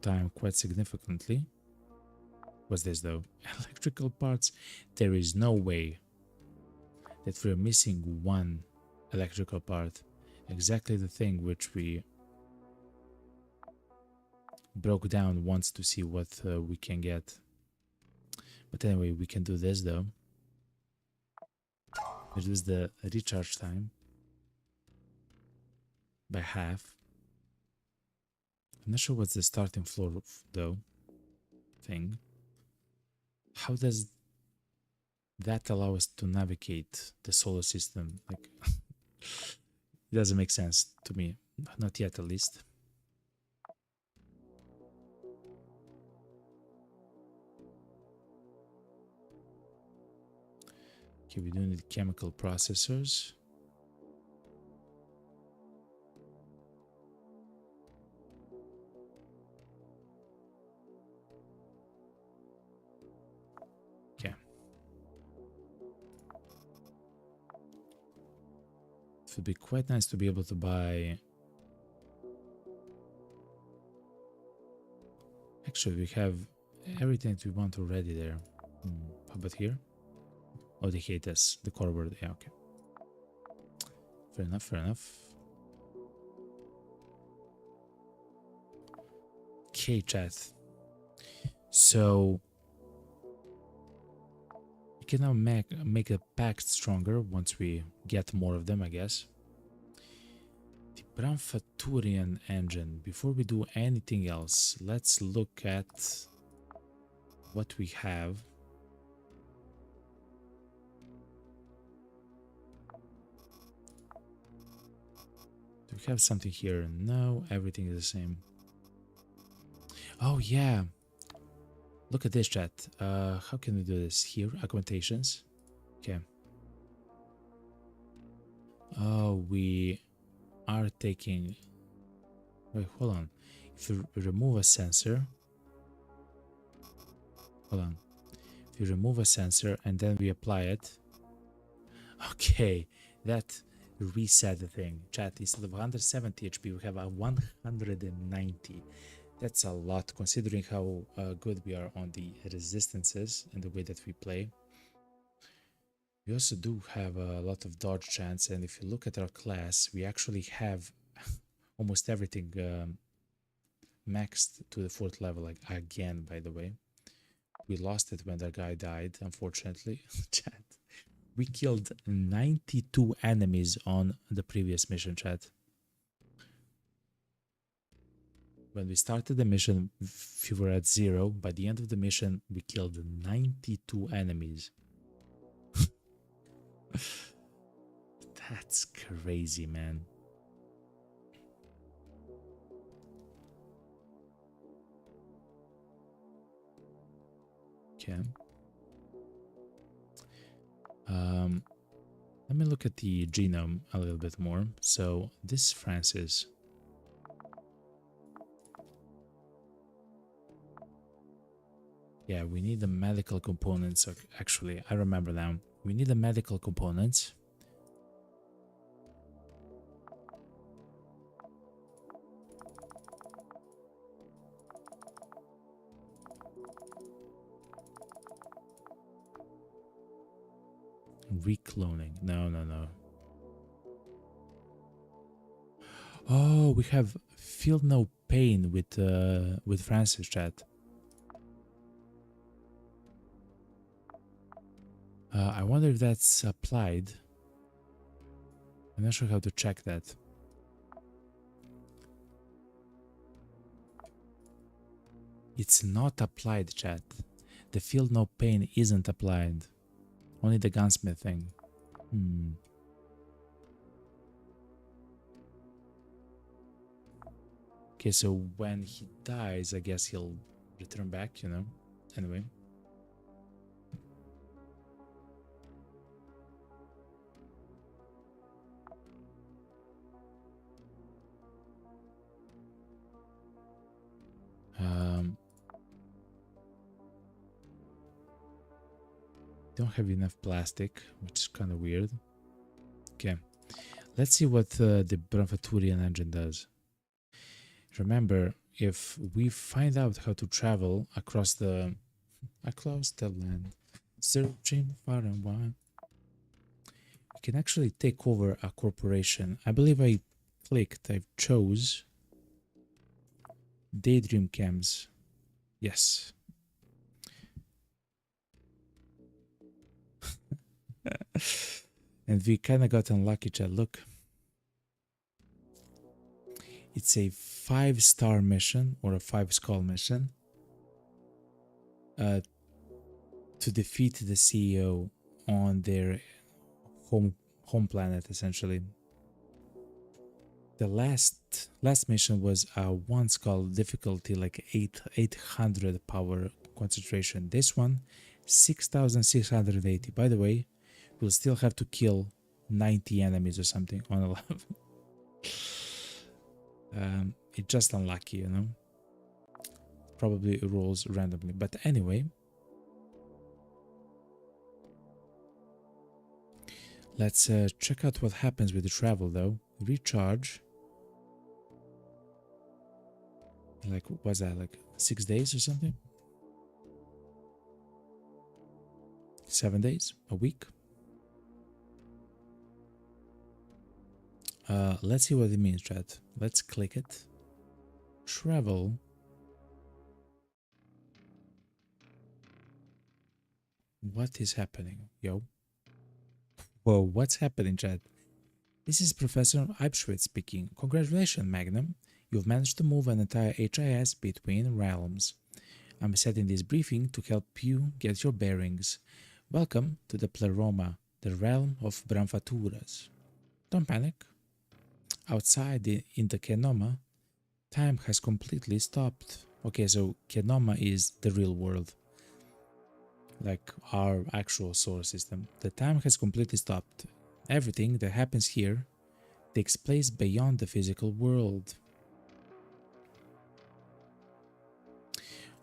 time quite significantly. What's this though? Electrical parts? There is no way. that we're missing one electrical part. Exactly the thing which we broke down once to see what we can get. But anyway, we can do this though. Reduce the recharge time by half. I'm not sure what's the starting floor though thing. How does that allow us to navigate the solar system? Like, it doesn't make sense to me. Not yet, at least. Okay, we do need chemical processors. Okay. It would be quite nice to be able to buy. Actually, we have everything that we want already there. How about here? Oh, they hate us. The core word. Yeah, okay. Fair enough, fair enough. Okay, chat. So we can now make a pact stronger once we get more of them, I guess. The Bromfaturian engine. Before we do anything else, let's look at what we have. Do we have something here? No, everything is the same. Oh yeah, look at this, chat. How can we do this? Here, accommodations. Okay. Oh, we are taking. Wait, hold on. If you remove a sensor, hold on. If you remove a sensor and then we apply it, okay, that reset the thing. Chat, instead of 170 HP, we have a 190. That's a lot considering how good we are on the resistances and the way that we play. We also do have a lot of dodge chance, and if you look at our class, we actually have almost everything maxed to the 4th level, like again, by the way. We lost it when that guy died, unfortunately. Chat. We killed 92 enemies on the previous mission, chat. When we started the mission, we were at 0. By the end of the mission, we killed 92 enemies. That's crazy, man. Okay. Let me look at the genome a little bit more. So this Francis. Yeah, we need the medical components. Actually, I remember now. We need the medical components. Recloning. No, no, no. Oh, we have feel no pain with Francis, chat. I wonder if that's applied. I'm not sure how to check that. It's not applied, chat. The feel no pain isn't applied. Only the gunsmith thing. Okay, so when he dies, I guess he'll return back, you know? Anyway. Don't have enough plastic, which is kind of weird. Okay, let's see what the Bromfaturian engine does. Remember, if we find out how to travel across the land, searching far and wide, can actually take over a corporation. I believe I chose Daydream Chems. Yes. And we kind of got unlucky, chat. Look. It's a 5-star mission or a 5-skull mission to defeat the CEO on their home planet, essentially. The last mission was a 1-skull difficulty, like 800 power concentration. This one, 6,680. By the way, we'll still have to kill 90 enemies or something on a level. It's just unlucky, you know. Probably rolls randomly, but anyway. Let's check out what happens with the travel, though. Recharge. Like, what was that, like 6 days or something? 7 days? A week? Let's see what it means, chat. Let's click it. Travel. What is happening, yo? Whoa, what's happening, chat? This is Professor Eibschwitz speaking. Congratulations, Magnum. You've managed to move an entire HIS between realms. I'm setting this briefing to help you get your bearings. Welcome to the Pleroma, the realm of Branfaturas. Don't panic. Outside in the Kenoma, time has completely stopped. Okay, so Kenoma is the real world, like our actual solar system. The time has completely stopped. Everything that happens here takes place beyond the physical world.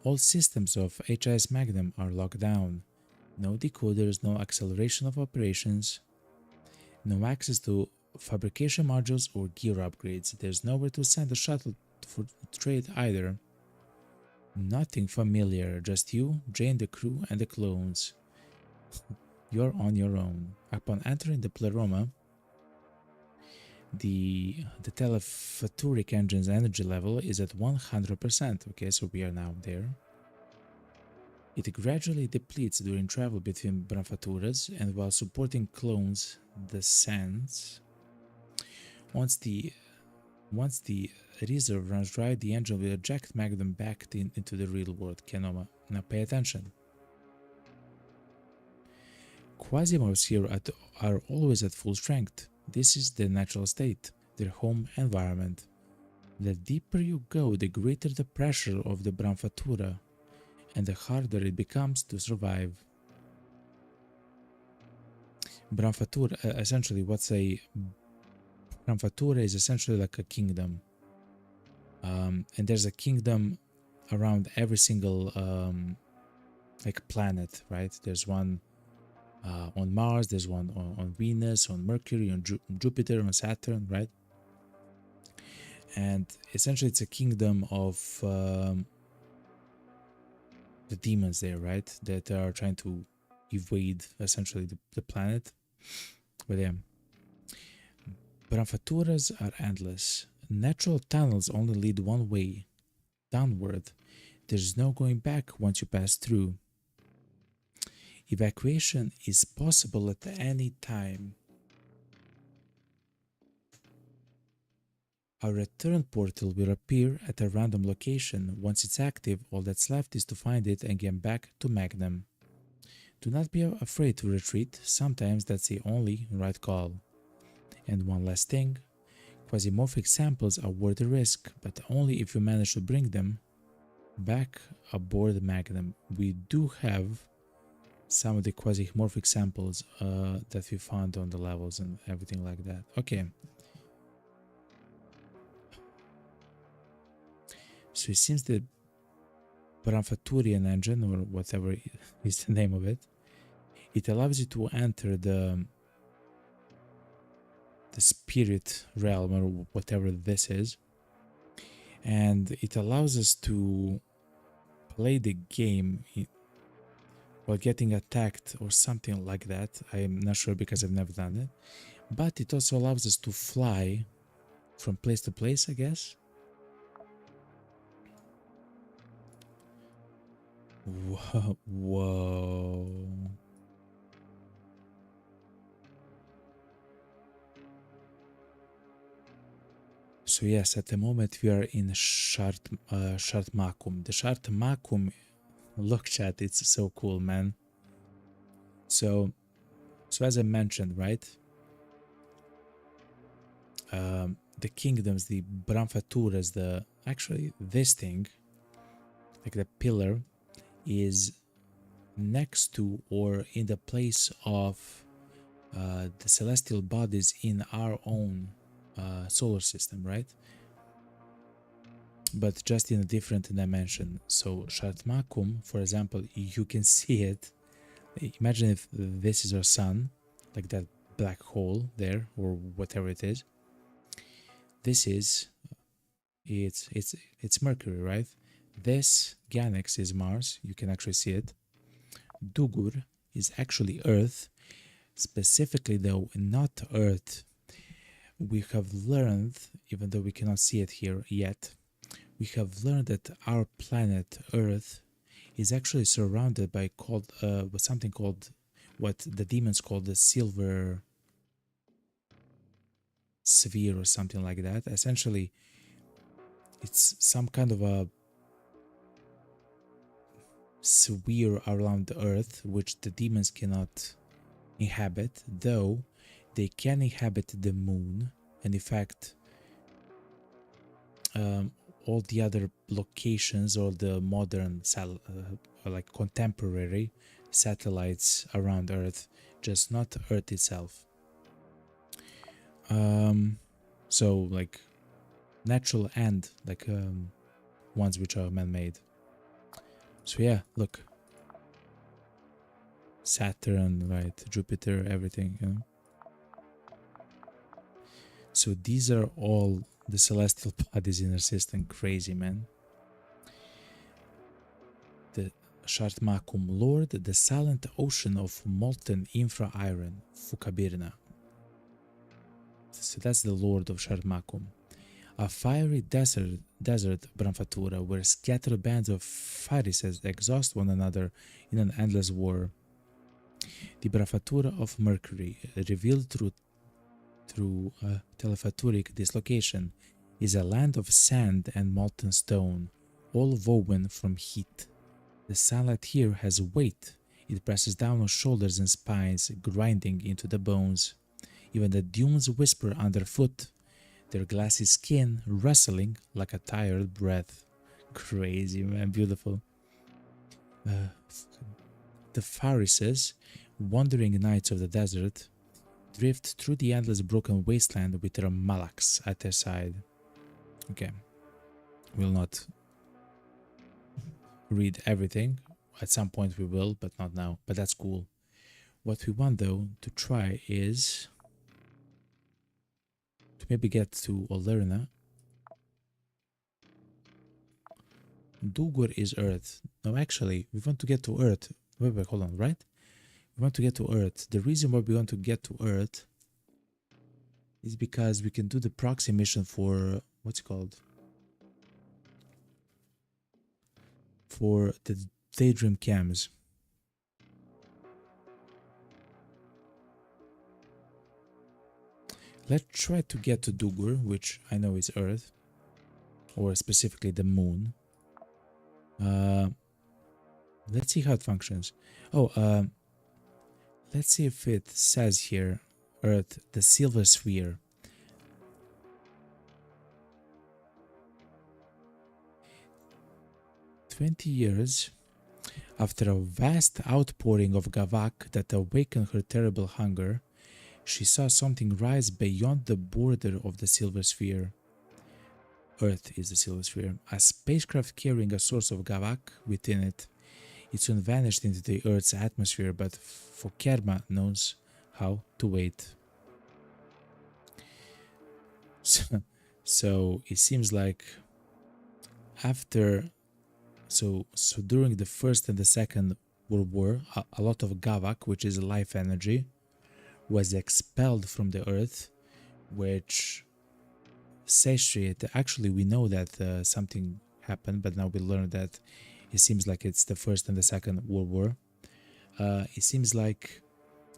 All systems of HIS Magnum are locked down. No decoders, no acceleration of operations, no access to fabrication modules or gear upgrades. There's nowhere to send a shuttle for trade either. Nothing familiar, just you, Jane, the crew, and the clones. You're on your own. Upon entering the Pleroma, the telephatoric engine's energy level is at 100%. Okay, so we are now there. It gradually depletes during travel between Branfaturas and while supporting clones' descents. Once the reserve runs dry, the engine will eject Magnum back into the real world. Kenoma. Now pay attention. Quasimorphs here are always at full strength. This is their natural state, their home environment. The deeper you go, the greater the pressure of the Branfatura, and the harder it becomes to survive. Branfatura, essentially, what's a Branfatura is essentially like a kingdom. And there's a kingdom around every single like planet, right? There's one on Mars, there's one on Venus, on Mercury, on Jupiter, on Saturn, right? And essentially it's a kingdom of the demons there, right? That are trying to evade essentially the planet. But yeah, Branfaturas are endless. Natural tunnels only lead one way, downward. There's no going back once you pass through. Evacuation is possible at any time. A return portal will appear at a random location. Once it's active, all that's left is to find it and get back to Magnum. Do not be afraid to retreat. Sometimes that's the only right call. And one last thing. Quasimorphic samples are worth the risk, but only if you manage to bring them back aboard Magnum. We do have some of the quasimorphic samples that we found on the levels and everything like that. Okay. So it seems the Branfaturian engine, or whatever is the name of it, it allows you to enter the spirit realm, or whatever this is, and it allows us to play the game, while getting attacked or something like that. I'm not sure because I've never done it. But it also allows us to fly from place to place, I guess. Whoa. Whoa. So yes, at the moment we are in Shartmakum. The Shartmakum, look chat, it's so cool, man. So as I mentioned, right? The kingdoms, the Branfaturas, actually this thing, like the pillar, is next to or in the place of the celestial bodies in our own solar system, right? But just in a different dimension. So Shartmakum, for example, you can see it. Imagine if this is our sun, like that black hole there, or whatever it is. This is it's Mercury, right? This Ganex is Mars. You can actually see it. Dugur is actually Earth. Specifically, though, not Earth. We have learned, even though we cannot see it here yet, we have learned that our planet Earth is actually surrounded by something called what the demons call the silver sphere or something like that. Essentially, it's some kind of a sphere around the Earth which the demons cannot inhabit, though they can inhabit the moon, and in fact all the other locations or the modern like contemporary satellites around Earth, just not Earth itself. So like natural and like ones which are man-made. So yeah, look, Saturn, right, Jupiter, everything, you know. So these are all the celestial bodies in our system. Crazy, man. The Shartmakum Lord, the silent ocean of molten infra-iron, Fukabirna. So that's the Lord of Shartmakum. A fiery desert Branfatura, where scattered bands of Pharisees exhaust one another in an endless war. The Branfatura of Mercury, revealed through telephaturic dislocation, is a land of sand and molten stone, all woven from heat. The sunlight here has weight. It presses down on shoulders and spines, grinding into the bones. Even the dunes whisper underfoot, their glassy skin rustling like a tired breath. Crazy, man, beautiful. The Pharisees, wandering knights of the desert, drift through the endless broken wasteland with their malaks at their side. Okay, we'll not read everything. At some point we will, but not now. But that's cool. What we want though to try is to maybe get to Olerna. Dugur is Earth. No, actually, we want to get to Earth. Wait, hold on, right? We want to get to Earth. The reason why we want to get to Earth is because we can do the proxy mission for, what's it called? For the Daydream cams. Let's try to get to Dugur, which I know is Earth, or specifically the moon. Let's see how it functions. Oh, let's see if it says here, Earth, the silver sphere. "20 years after a vast outpouring of Gavak that awakened her terrible hunger, she saw something rise beyond the border of the silver sphere. Earth is the silver sphere. A spacecraft carrying a source of Gavak within it. It soon vanished into the Earth's atmosphere, but Fokerma knows how to wait." So it seems like after, so during the First and the Second World War, a lot of Gavak, which is life energy, was expelled from the Earth, which satiated. Actually, we know that something happened, but now we learn that it seems like it's the First and the Second World War. It seems like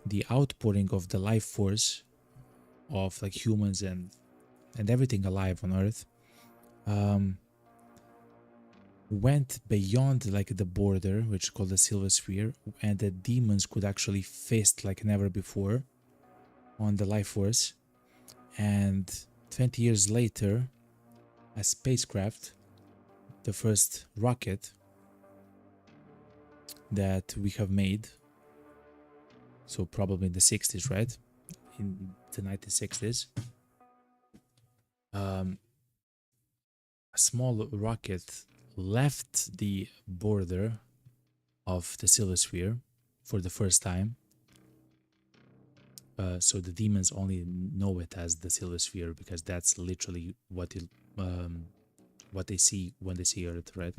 the outpouring of the life force of like humans and everything alive on Earth went beyond like the border, which is called the Silver Sphere, and the demons could actually feast like never before on the life force. And 20 years later, a spacecraft, the first rocket that we have made, so probably in the 60s, right? In the 1960s, a small rocket left the border of the Silver Sphere for the first time. So the demons only know it as the Silver Sphere because that's literally what they see when they see Earth, right?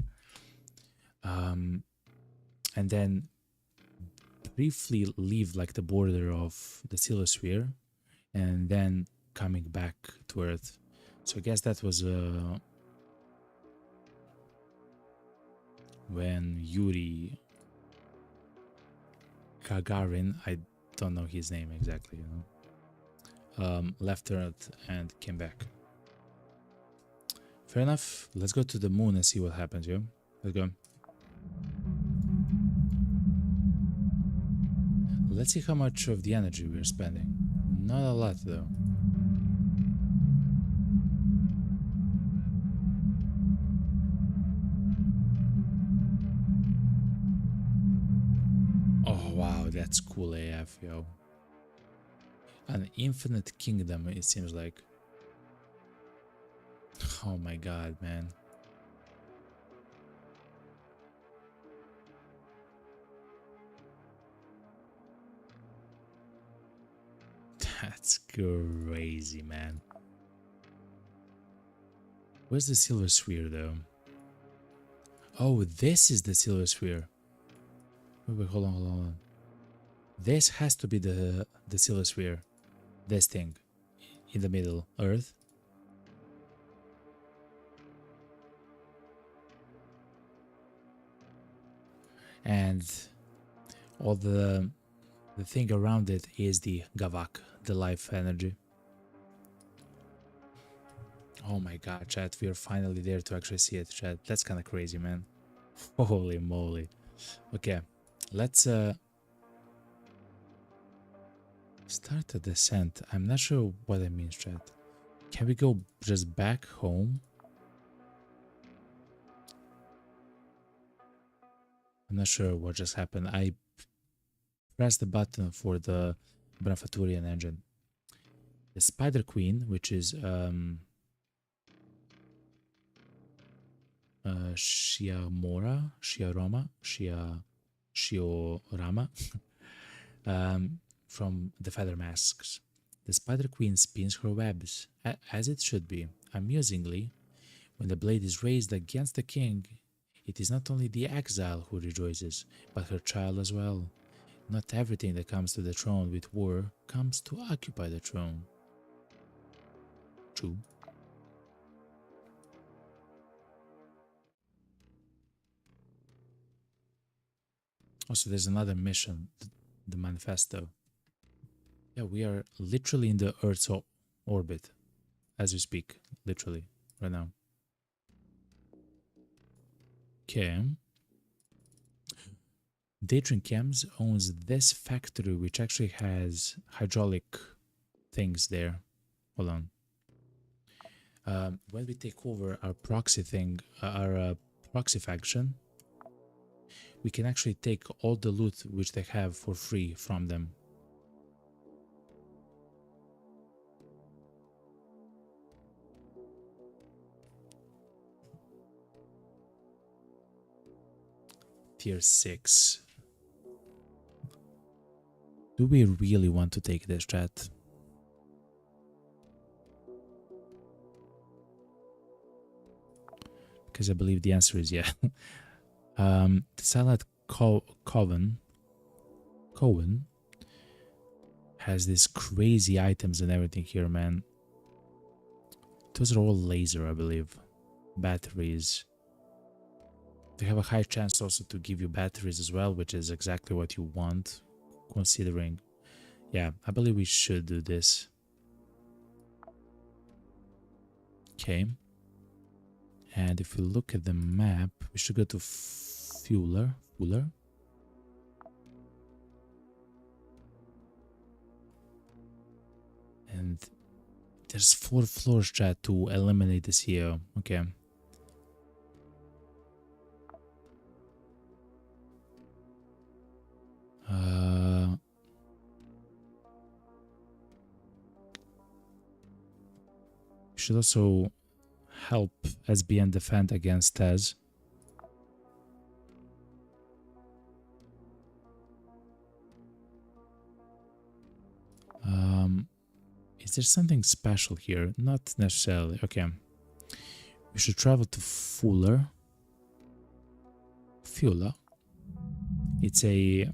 And then briefly leave like the border of the Silver Sphere, and then coming back to Earth. So I guess that was when Yuri Gagarin, I don't know his name exactly, left Earth and came back. Fair enough. Let's go to the moon and see what happens, yo. Let's go. Let's see how much of the energy we're spending. Not a lot, though. Oh, wow, that's cool AF, yo. An infinite kingdom, it seems like. Oh my god, man. That's crazy, man. Where's the Silver Sphere, though? Oh, this is the Silver Sphere. Wait, hold on. This has to be the Silver Sphere. This thing. In the middle. Earth. And all the thing around it is the Gavak, the life energy. Oh my god, chat, we are finally there to actually see it, chat. That's kind of crazy, man. Holy moly. Okay, let's start a descent. I'm not sure what it means, chat. Can we go just back home? I'm not sure what just happened. I pressed the button for the Benefaturian engine. The Spider Queen, which is Shiorama, from the Feather Masks. The Spider Queen spins her webs, as it should be. Amusingly, when the blade is raised against the king, it is not only the exile who rejoices, but her child as well. Not everything that comes to the throne with war comes to occupy the throne. True. Also, there's another mission, the manifesto. Yeah, we are literally in the Earth's orbit as we speak, literally, right now. Okay. Daedrin Chems owns this factory, which actually has hydraulic things there. Hold on. When we take over our proxy thing, our proxy faction, we can actually take all the loot which they have for free from them. Tier 6. Do we really want to take this, chat? Because I believe the answer is yeah. The satellite Coven has these crazy items and everything here, man. Those are all laser, I believe. Batteries. They have a high chance also to give you batteries as well, which is exactly what you want, considering. Yeah, I believe we should do this. Okay. And if we look at the map, we should go to Fuller. And there's 4 floors, chat, to eliminate the CEO. Okay. We should also help SBN defend against Tez. Is there something special here? Not necessarily. Okay. We should travel to Fuller. It's a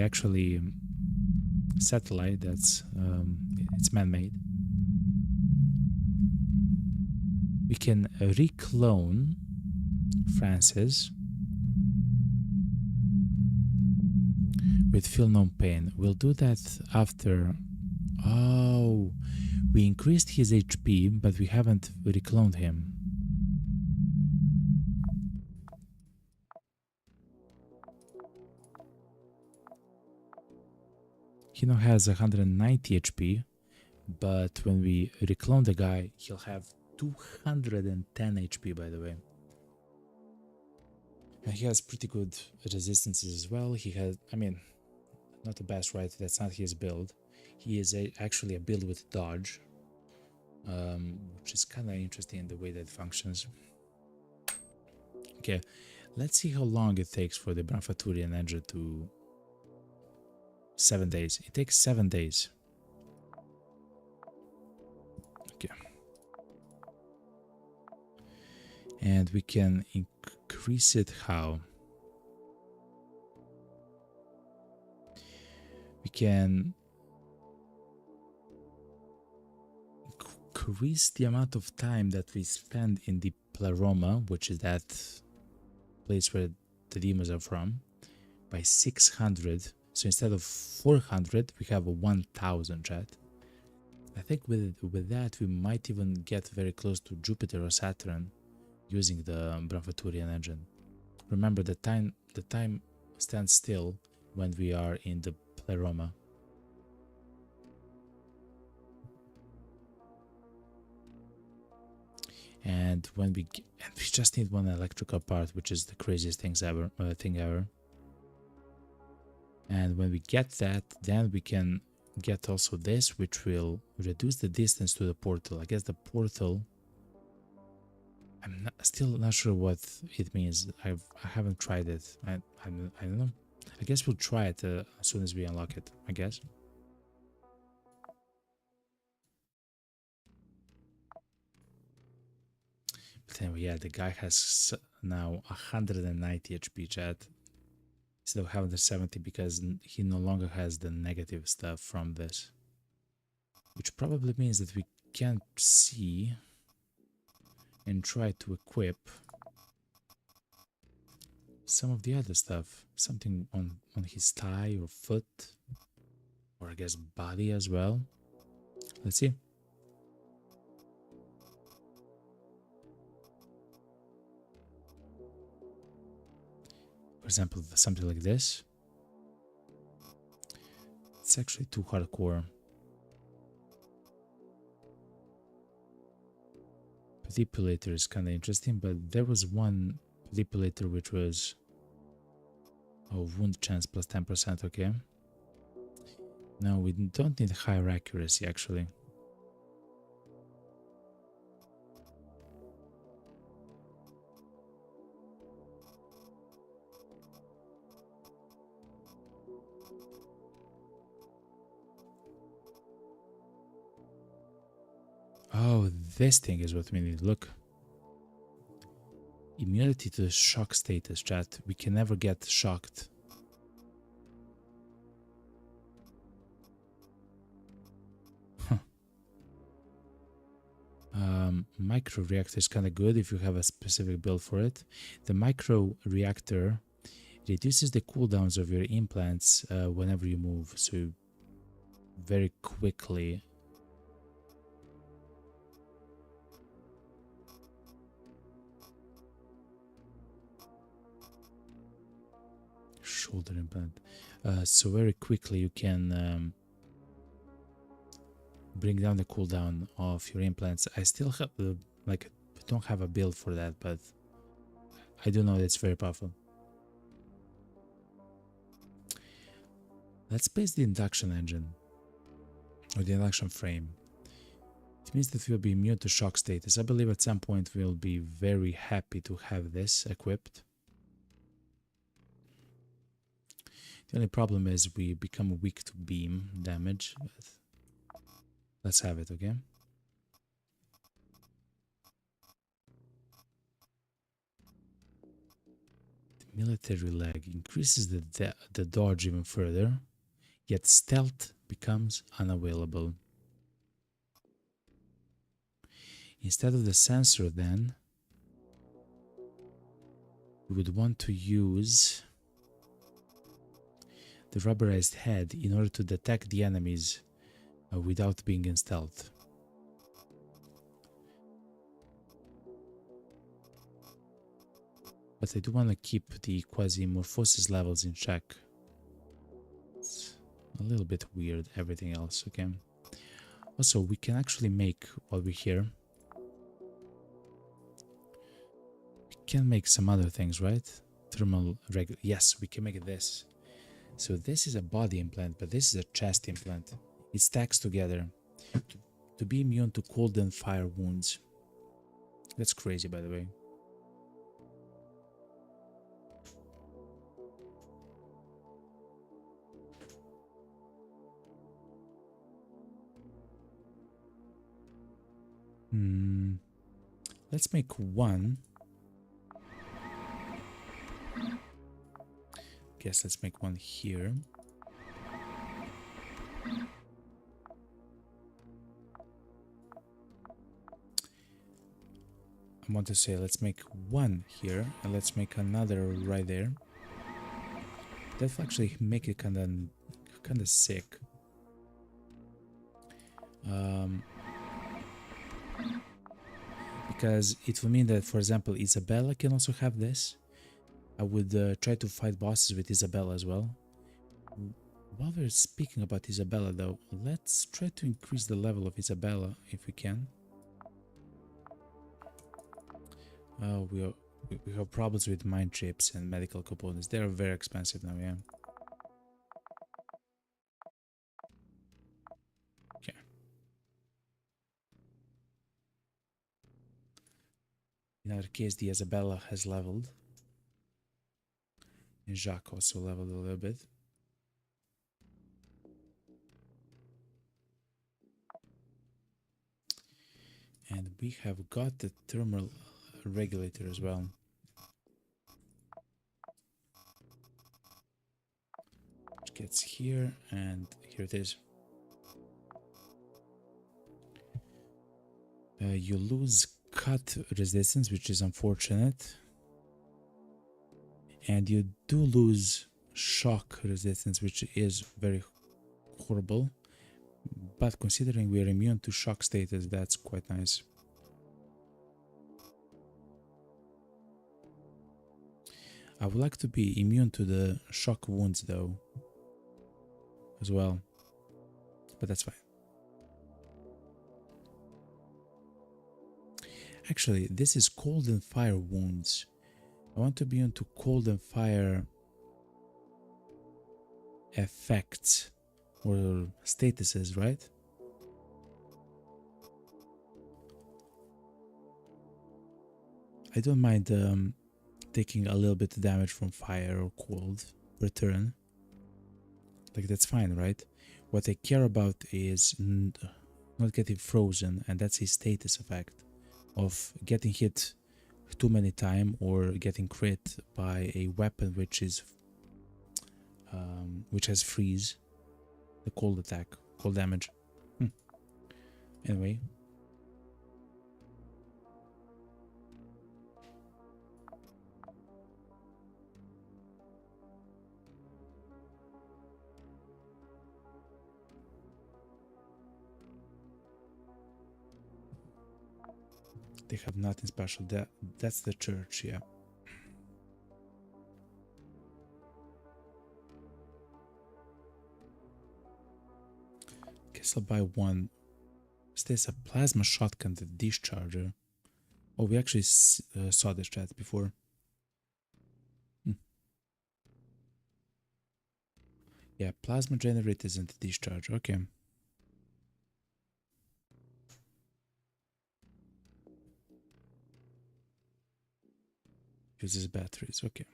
actually satellite that's it's man-made. We can reclone Francis with Feel No Pain. We'll do that after. Oh, we increased his HP, but we haven't recloned him. He now has 190 HP, but when we reclone the guy, he'll have 210 HP, by the way. And he has pretty good resistances as well. He has, I mean, not the best, right? That's not his build. He is actually a build with dodge, which is kind of interesting in the way that it functions. Okay, let's see how long it takes for the Branfaturian engine to... 7 days. It takes 7 days. Okay. And we can increase it how? We can increase the amount of time that we spend in the Pleroma, which is that place where the demons are from, by 600. So instead of 400, we have a 1000, chat. I think with that, we might even get very close to Jupiter or Saturn using the Branfaturian engine. Remember, the time stands still when we are in the Pleroma. And when we just need one electrical part, which is the craziest thing ever. And when we get that, then we can get also this, which will reduce the distance to the portal. I guess the portal, I'm still not sure what it means. I haven't tried it. I don't know. I guess we'll try it as soon as we unlock it, I guess. But anyway, yeah, the guy has now 190 HP, chat. Instead of 170, because he no longer has the negative stuff from this. Which probably means that we can't see and try to equip some of the other stuff. Something on his thigh or foot, or I guess body as well. Let's see. For example, something like this. It's actually too hardcore. Manipulator is kind of interesting, but there was one manipulator which was wound chance plus 10%, okay. No, we don't need higher accuracy actually. Oh, this thing is what we need. Look. Immunity to the shock status, chat. We can never get shocked. Micro reactor is kind of good if you have a specific build for it. The micro reactor reduces the cooldowns of your implants whenever you move, so very quickly. Shoulder implant. So very quickly you can bring down the cooldown of your implants. I still have don't have a build for that, but I do know it's very powerful. Let's place the induction engine or the induction frame. It means that we'll be immune to shock status. I believe at some point we'll be very happy to have this equipped. The only problem is we become weak to beam damage, but let's have it, okay? The military leg increases the dodge even further, yet stealth becomes unavailable. Instead of the sensor then, we would want to use the rubberized head in order to detect the enemies without being in stealth. But I do want to keep the Quasimorphosis levels in check. It's a little bit weird, everything else, okay? Also, we can actually make, while we're here, we can make some other things, right? Thermal regular. Yes, we can make this. So this is a body implant, but this is a chest implant. It stacks together to be immune to cold and fire wounds. That's crazy, by the way. Let's make one. Guess let's make one here. I want to say let's make one here and let's make another right there. That will actually make it kind of sick. Because it will mean that, for example, Isabella can also have this. I would try to fight bosses with Isabella as well. While we're speaking about Isabella though, let's try to increase the level of Isabella if we can. We have problems with mind chips and medical components. They are very expensive now, yeah. Okay. In our case, the Isabella has leveled. And Jacques also leveled a little bit. And we have got the thermal regulator as well. Which gets here, and here it is. You lose cut resistance, which is unfortunate. And you do lose shock resistance, which is very horrible. But considering we are immune to shock status, that's quite nice. I would like to be immune to the shock wounds though, as well. But that's fine. Actually, this is cold and fire wounds. I want to be immune to cold and fire effects or statuses, right? I don't mind taking a little bit of damage from fire or cold per turn. Like, that's fine, right? What I care about is not getting frozen, and that's a status effect of getting hit too many time or getting crit by a weapon which is which has freeze, the cold attack, cold damage. Anyway, they have nothing special. That's the church, yeah. Guess I'll buy one. Is this a plasma shotgun, the discharger? Oh, we actually saw this chat before. Yeah, plasma generators and the discharger. Okay. Uses batteries. Okay.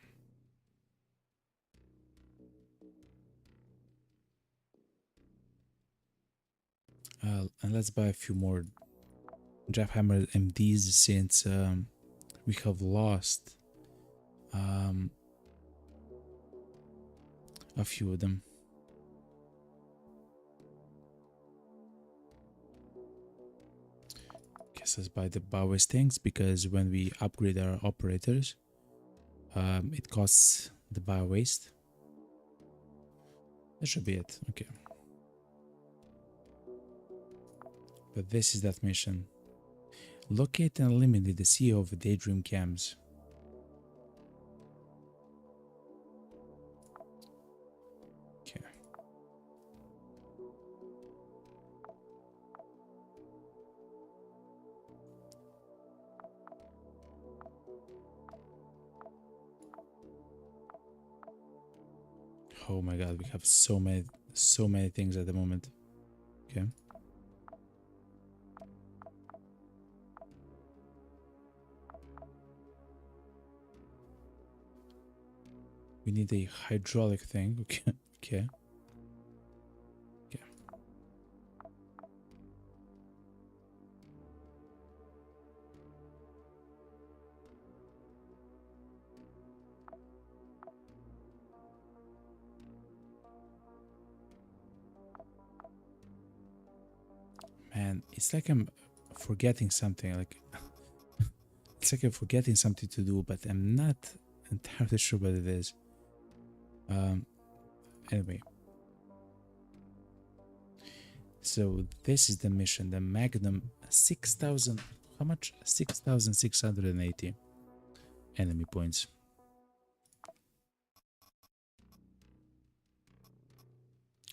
And let's buy a few more Jackhammer MDs since we have lost a few of them. Guess let's buy the Bowers things because when we upgrade our operators, it costs the bio waste. That should be it. Okay. But this is that mission. Locate and eliminate the CEO of Daydream Cams. Okay. Oh my god, we have so many things at the moment. Okay. We need a hydraulic thing. Okay. Okay. Okay. Man, it's like I'm forgetting something. Like it's like I'm forgetting something to do, but I'm not entirely sure what it is. Anyway, so this is the mission, the Magnum 6,000. How much? 6,680 enemy points.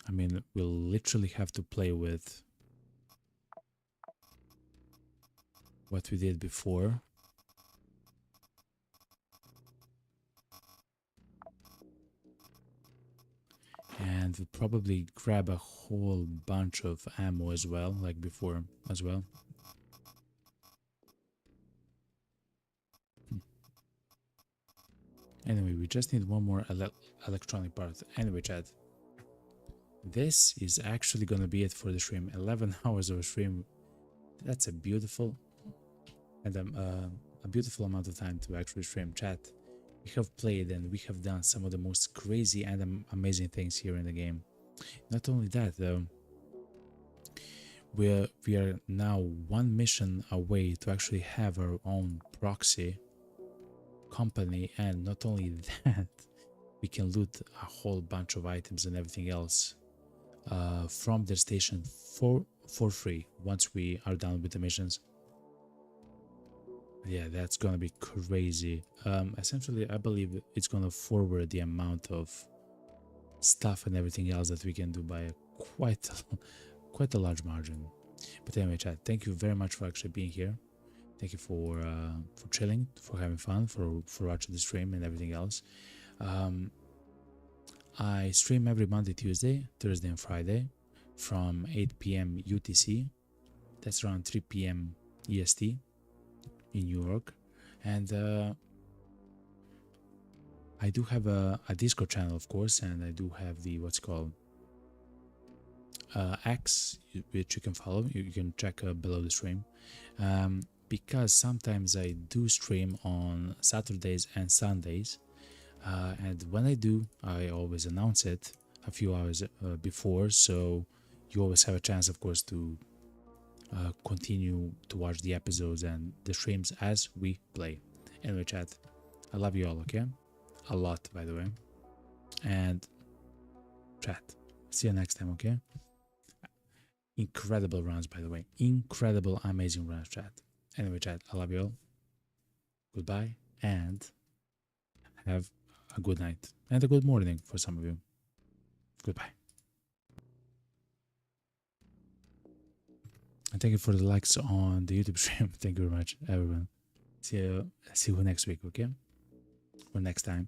I mean, we'll literally have to play with what we did before. And we'll probably grab a whole bunch of ammo as well, like before as well. Anyway, we just need one more electronic part. Anyway, chat, this is actually gonna be it for the stream. 11 hours of stream. That's a beautiful and a beautiful amount of time to actually stream. Chat, we have played and we have done some of the most crazy and amazing things here in the game. Not only that though, we are now one mission away to actually have our own proxy company, and not only that, we can loot a whole bunch of items and everything else from the station for free once we are done with the missions. Yeah, that's gonna be crazy. Essentially, I believe it's gonna forward the amount of stuff and everything else that we can do by quite a large margin. But anyway, chat, thank you very much for actually being here. Thank you for chilling, for having fun, for watching the stream and everything else. I stream every Monday, Tuesday, Thursday, and Friday from 8 p.m. UTC. That's around 3 p.m. EST in New York. And I do have a Discord channel, of course, and I do have the what's called X, which you can follow. You can check below the stream. because sometimes I do stream on Saturdays and Sundays, and when I do, I always announce it a few hours before, so you always have a chance, of course, to continue to watch the episodes and the streams as we play. Anyway, chat, I love you all, okay? A lot, by the way. And chat, see you next time, okay? Incredible runs, by the way. Incredible, amazing runs, chat. Anyway, chat, I love you all. Goodbye, and have a good night and a good morning for some of you. Goodbye. And thank you for the likes on the YouTube stream. Thank you very much, everyone. See you next week, okay? Or next time.